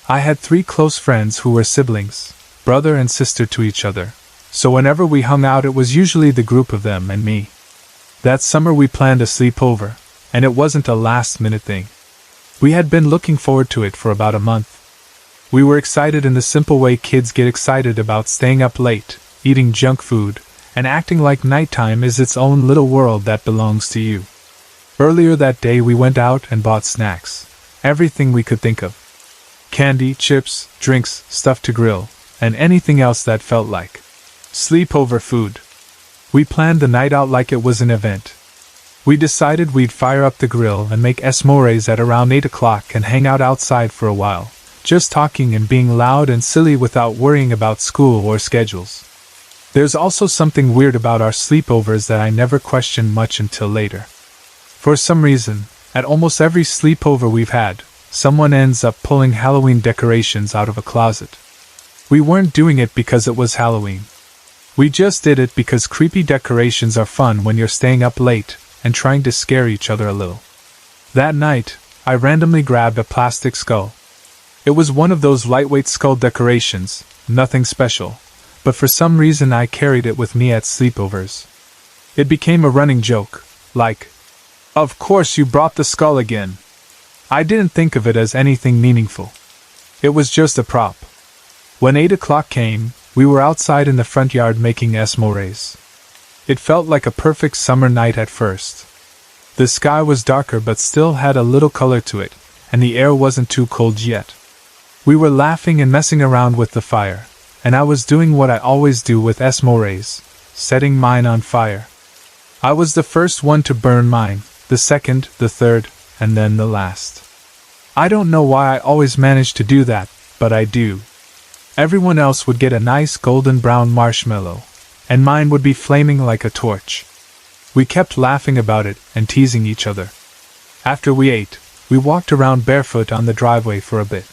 I had 3 close friends who were siblings, brother and sister to each other, so whenever we hung out it was usually the group of them and me. That summer we planned a sleepover, and it wasn't a last-minute thing. We had been looking forward to it for about a month. We were excited in the simple way kids get excited about staying up late, eating junk food, and acting like nighttime is its own little world that belongs to you. Earlier that day we went out and bought snacks, everything we could think of. Candy, chips, drinks, stuff to grill, and anything else that felt like sleepover food. We planned the night out like it was an event. We decided we'd fire up the grill and make s'mores at around 8 o'clock and hang out outside for a while, just talking and being loud and silly without worrying about school or schedules. There's also something weird about our sleepovers that I never questioned much until later. For some reason, at almost every sleepover we've had, someone ends up pulling Halloween decorations out of a closet. We weren't doing it because it was Halloween. We just did it because creepy decorations are fun when you're staying up late and trying to scare each other a little. That night, I randomly grabbed a plastic skull. It was one of those lightweight skull decorations, nothing special, but for some reason I carried it with me at sleepovers. It became a running joke, like, "Of course you brought the skull again." I didn't think of it as anything meaningful. It was just a prop. When 8 o'clock came, we were outside in the front yard making s'mores. It felt like a perfect summer night at first. The sky was darker but still had a little color to it, and the air wasn't too cold yet. We were laughing and messing around with the fire, and I was doing what I always do with s'mores, setting mine on fire. I was the first one to burn mine, the second, the third, and then the last. I don't know why I always manage to do that, but I do. Everyone else would get a nice golden brown marshmallow, and mine would be flaming like a torch. We kept laughing about it and teasing each other. After we ate, we walked around barefoot on the driveway for a bit.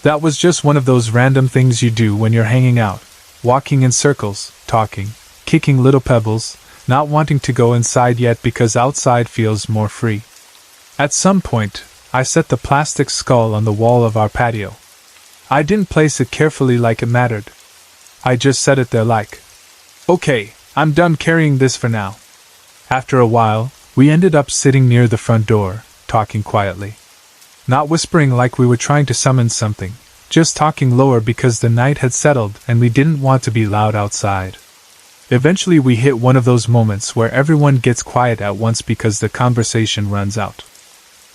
That was just one of those random things you do when you're hanging out, walking in circles, talking, kicking little pebbles, not wanting to go inside yet because outside feels more free. At some point, I set the plastic skull on the wall of our patio. I didn't place it carefully like it mattered. I just set it there like, okay, I'm done carrying this for now. After a while, we ended up sitting near the front door, talking quietly. Not whispering like we were trying to summon something, just talking lower because the night had settled and we didn't want to be loud outside. Eventually we hit one of those moments where everyone gets quiet at once because the conversation runs out.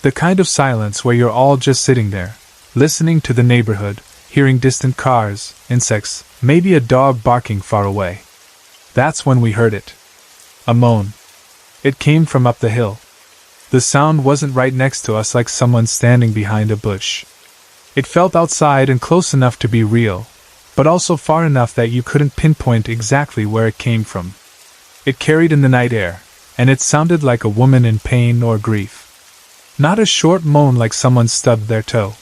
The kind of silence where you're all just sitting there, listening to the neighborhood, hearing distant cars, insects, maybe a dog barking far away. That's when we heard it. A moan. It came from up the hill. The sound wasn't right next to us like someone standing behind a bush. It felt outside and close enough to be real, but also far enough that you couldn't pinpoint exactly where it came from. It carried in the night air, and it sounded like a woman in pain or grief. Not a short moan like someone stubbed their toe.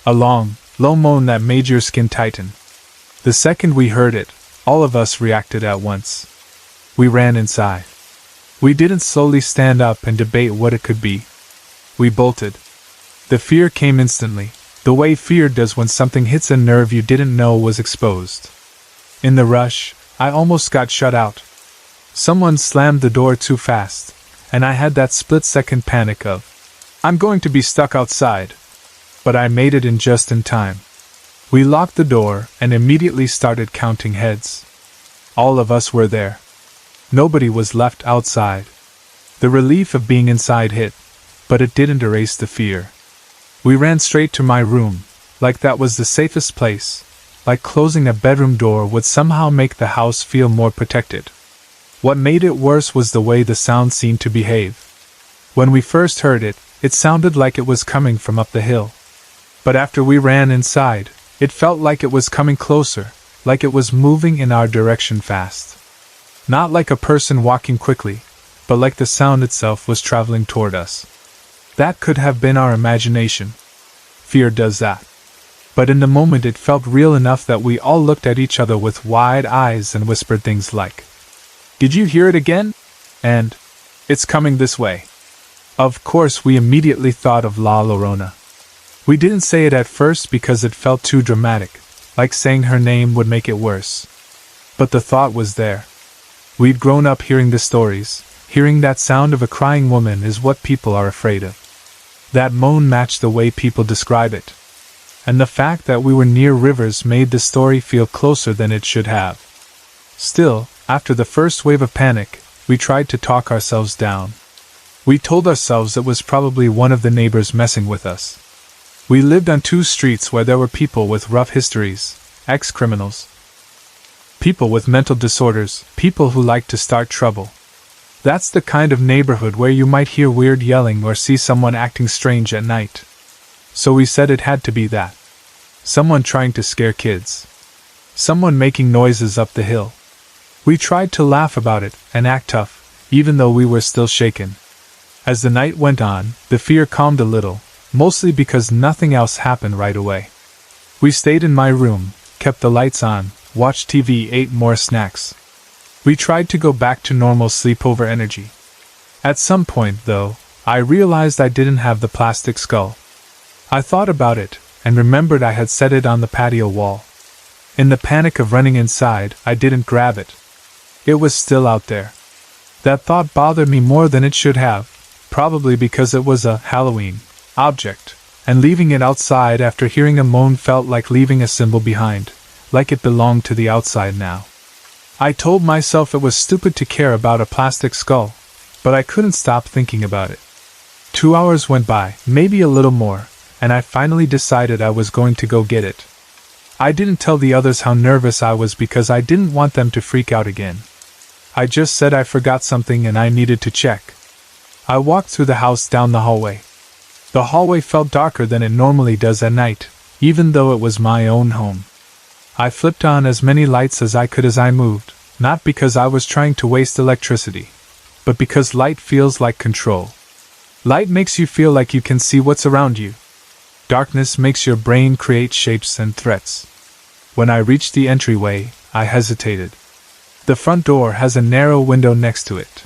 A long, low moan that made your skin tighten. The second we heard it, all of us reacted at once. We ran inside. We didn't slowly stand up and debate what it could be. We bolted. The fear came instantly, the way fear does when something hits a nerve you didn't know was exposed. In the rush, I almost got shut out. Someone slammed the door too fast, and I had that split-second panic of, I'm going to be stuck outside. But I made it in just in time. We locked the door and immediately started counting heads. All of us were there. Nobody was left outside. The relief of being inside hit, but it didn't erase the fear. We ran straight to my room, like that was the safest place, like closing a bedroom door would somehow make the house feel more protected. What made it worse was the way the sound seemed to behave. When we first heard it, it sounded like it was coming from up the hill. But after we ran inside, it felt like it was coming closer, like it was moving in our direction fast. Not like a person walking quickly, but like the sound itself was traveling toward us. That could have been our imagination. Fear does that. But in the moment it felt real enough that we all looked at each other with wide eyes and whispered things like, "Did you hear it again?" And, "It's coming this way." Of course we immediately thought of La Llorona. We didn't say it at first because it felt too dramatic, like saying her name would make it worse. But the thought was there. We'd grown up hearing the stories. Hearing that sound of a crying woman is what people are afraid of. That moan matched the way people describe it. And the fact that we were near rivers made the story feel closer than it should have. Still, after the first wave of panic, we tried to talk ourselves down. We told ourselves it was probably one of the neighbors messing with us. We lived on 2 streets where there were people with rough histories, ex-criminals, people with mental disorders, people who liked to start trouble. That's the kind of neighborhood where you might hear weird yelling or see someone acting strange at night. So we said it had to be that. Someone trying to scare kids. Someone making noises up the hill. We tried to laugh about it and act tough, even though we were still shaken. As the night went on, the fear calmed a little, mostly because nothing else happened right away. We stayed in my room, kept the lights on, watched TV, ate more snacks. We tried to go back to normal sleepover energy. At some point, though, I realized I didn't have the plastic skull. I thought about it, and remembered I had set it on the patio wall. In the panic of running inside, I didn't grab it. It was still out there. That thought bothered me more than it should have, probably because it was a Halloween object, and leaving it outside after hearing a moan felt like leaving a symbol behind, like it belonged to the outside now. I told myself it was stupid to care about a plastic skull, but I couldn't stop thinking about it. 2 hours went by, maybe a little more, and I finally decided I was going to go get it. I didn't tell the others how nervous I was because I didn't want them to freak out again. I just said I forgot something and I needed to check. I walked through the house down the hallway. The hallway felt darker than it normally does at night, even though it was my own home. I flipped on as many lights as I could as I moved, not because I was trying to waste electricity, but because light feels like control. Light makes you feel like you can see what's around you. Darkness makes your brain create shapes and threats. When I reached the entryway, I hesitated. The front door has a narrow window next to it.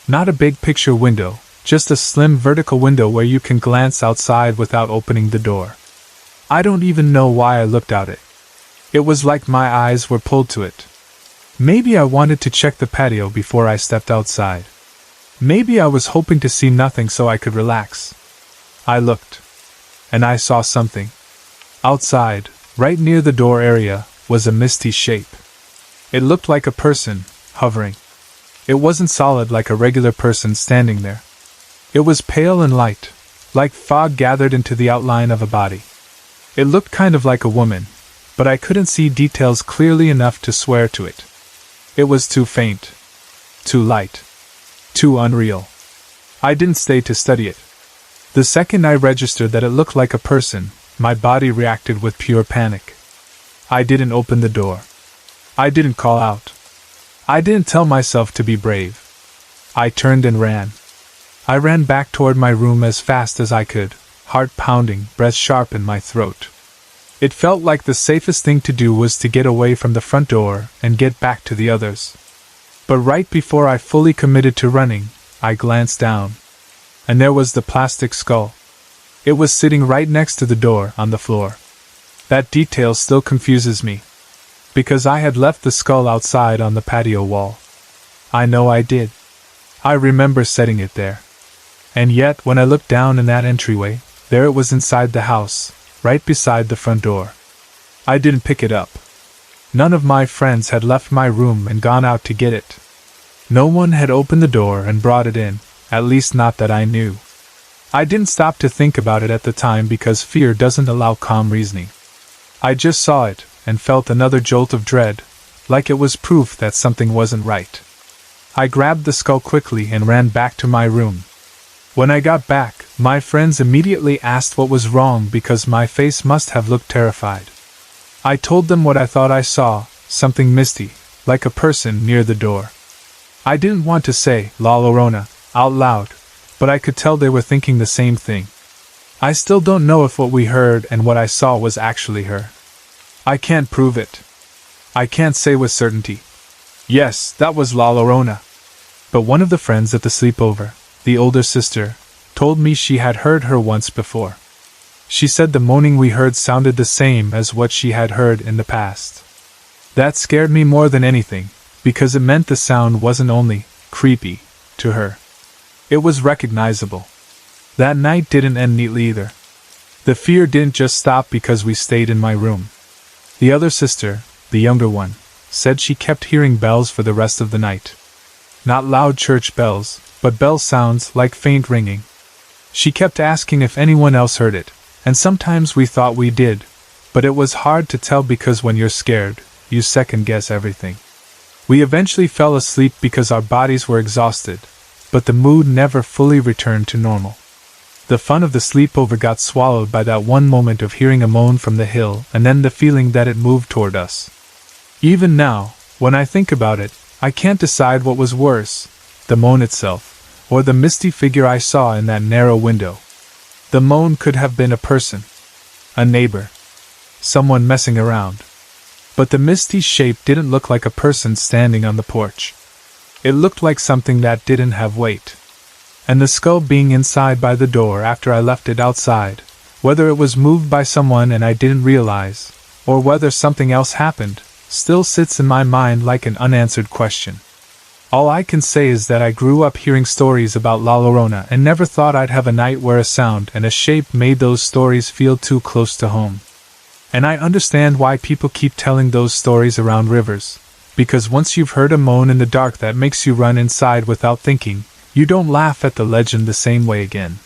Not a big picture window, just a slim vertical window where you can glance outside without opening the door. I don't even know why I looked out it. It was like my eyes were pulled to it. Maybe I wanted to check the patio before I stepped outside. Maybe I was hoping to see nothing so I could relax. I looked. And I saw something. Outside, right near the door area, was a misty shape. It looked like a person, hovering. It wasn't solid like a regular person standing there. It was pale and light, like fog gathered into the outline of a body. It looked kind of like a woman, but I couldn't see details clearly enough to swear to it. It was too faint, too light, too unreal. I didn't stay to study it. The second I registered that it looked like a person, my body reacted with pure panic. I didn't open the door. I didn't call out. I didn't tell myself to be brave. I turned and ran. I ran back toward my room as fast as I could, heart pounding, breath sharp in my throat. It felt like the safest thing to do was to get away from the front door and get back to the others. But right before I fully committed to running, I glanced down. And there was the plastic skull. It was sitting right next to the door on the floor. That detail still confuses me. Because I had left the skull outside on the patio wall. I know I did. I remember setting it there. And yet, when I looked down in that entryway, there it was inside the house, right beside the front door. I didn't pick it up. None of my friends had left my room and gone out to get it. No one had opened the door and brought it in, at least not that I knew. I didn't stop to think about it at the time because fear doesn't allow calm reasoning. I just saw it and felt another jolt of dread, like it was proof that something wasn't right. I grabbed the skull quickly and ran back to my room. When I got back, my friends immediately asked what was wrong because my face must have looked terrified. I told them what I thought I saw, something misty, like a person near the door. I didn't want to say La Llorona out loud, but I could tell they were thinking the same thing. I still don't know if what we heard and what I saw was actually her. I can't prove it. I can't say with certainty. Yes, that was La Llorona. But one of the friends at the sleepover, the older sister, told me she had heard her once before. She said the moaning we heard sounded the same as what she had heard in the past. That scared me more than anything, because it meant the sound wasn't only creepy to her. It was recognizable. That night didn't end neatly either. The fear didn't just stop because we stayed in my room. The other sister, the younger one, said she kept hearing bells for the rest of the night. Not loud church bells, but bell sounds like faint ringing. She kept asking if anyone else heard it, and sometimes we thought we did, but it was hard to tell because when you're scared, you second-guess everything. We eventually fell asleep because our bodies were exhausted, but the mood never fully returned to normal. The fun of the sleepover got swallowed by that one moment of hearing a moan from the hill and then the feeling that it moved toward us. Even now, when I think about it, I can't decide what was worse, the moan itself, or the misty figure I saw in that narrow window. The moan could have been a person, a neighbor, someone messing around. But the misty shape didn't look like a person standing on the porch. It looked like something that didn't have weight. And the skull being inside by the door after I left it outside, whether it was moved by someone and I didn't realize, or whether something else happened, still sits in my mind like an unanswered question. All I can say is that I grew up hearing stories about La Llorona and never thought I'd have a night where a sound and a shape made those stories feel too close to home. And I understand why people keep telling those stories around rivers, because once you've heard a moan in the dark that makes you run inside without thinking, you don't laugh at the legend the same way again.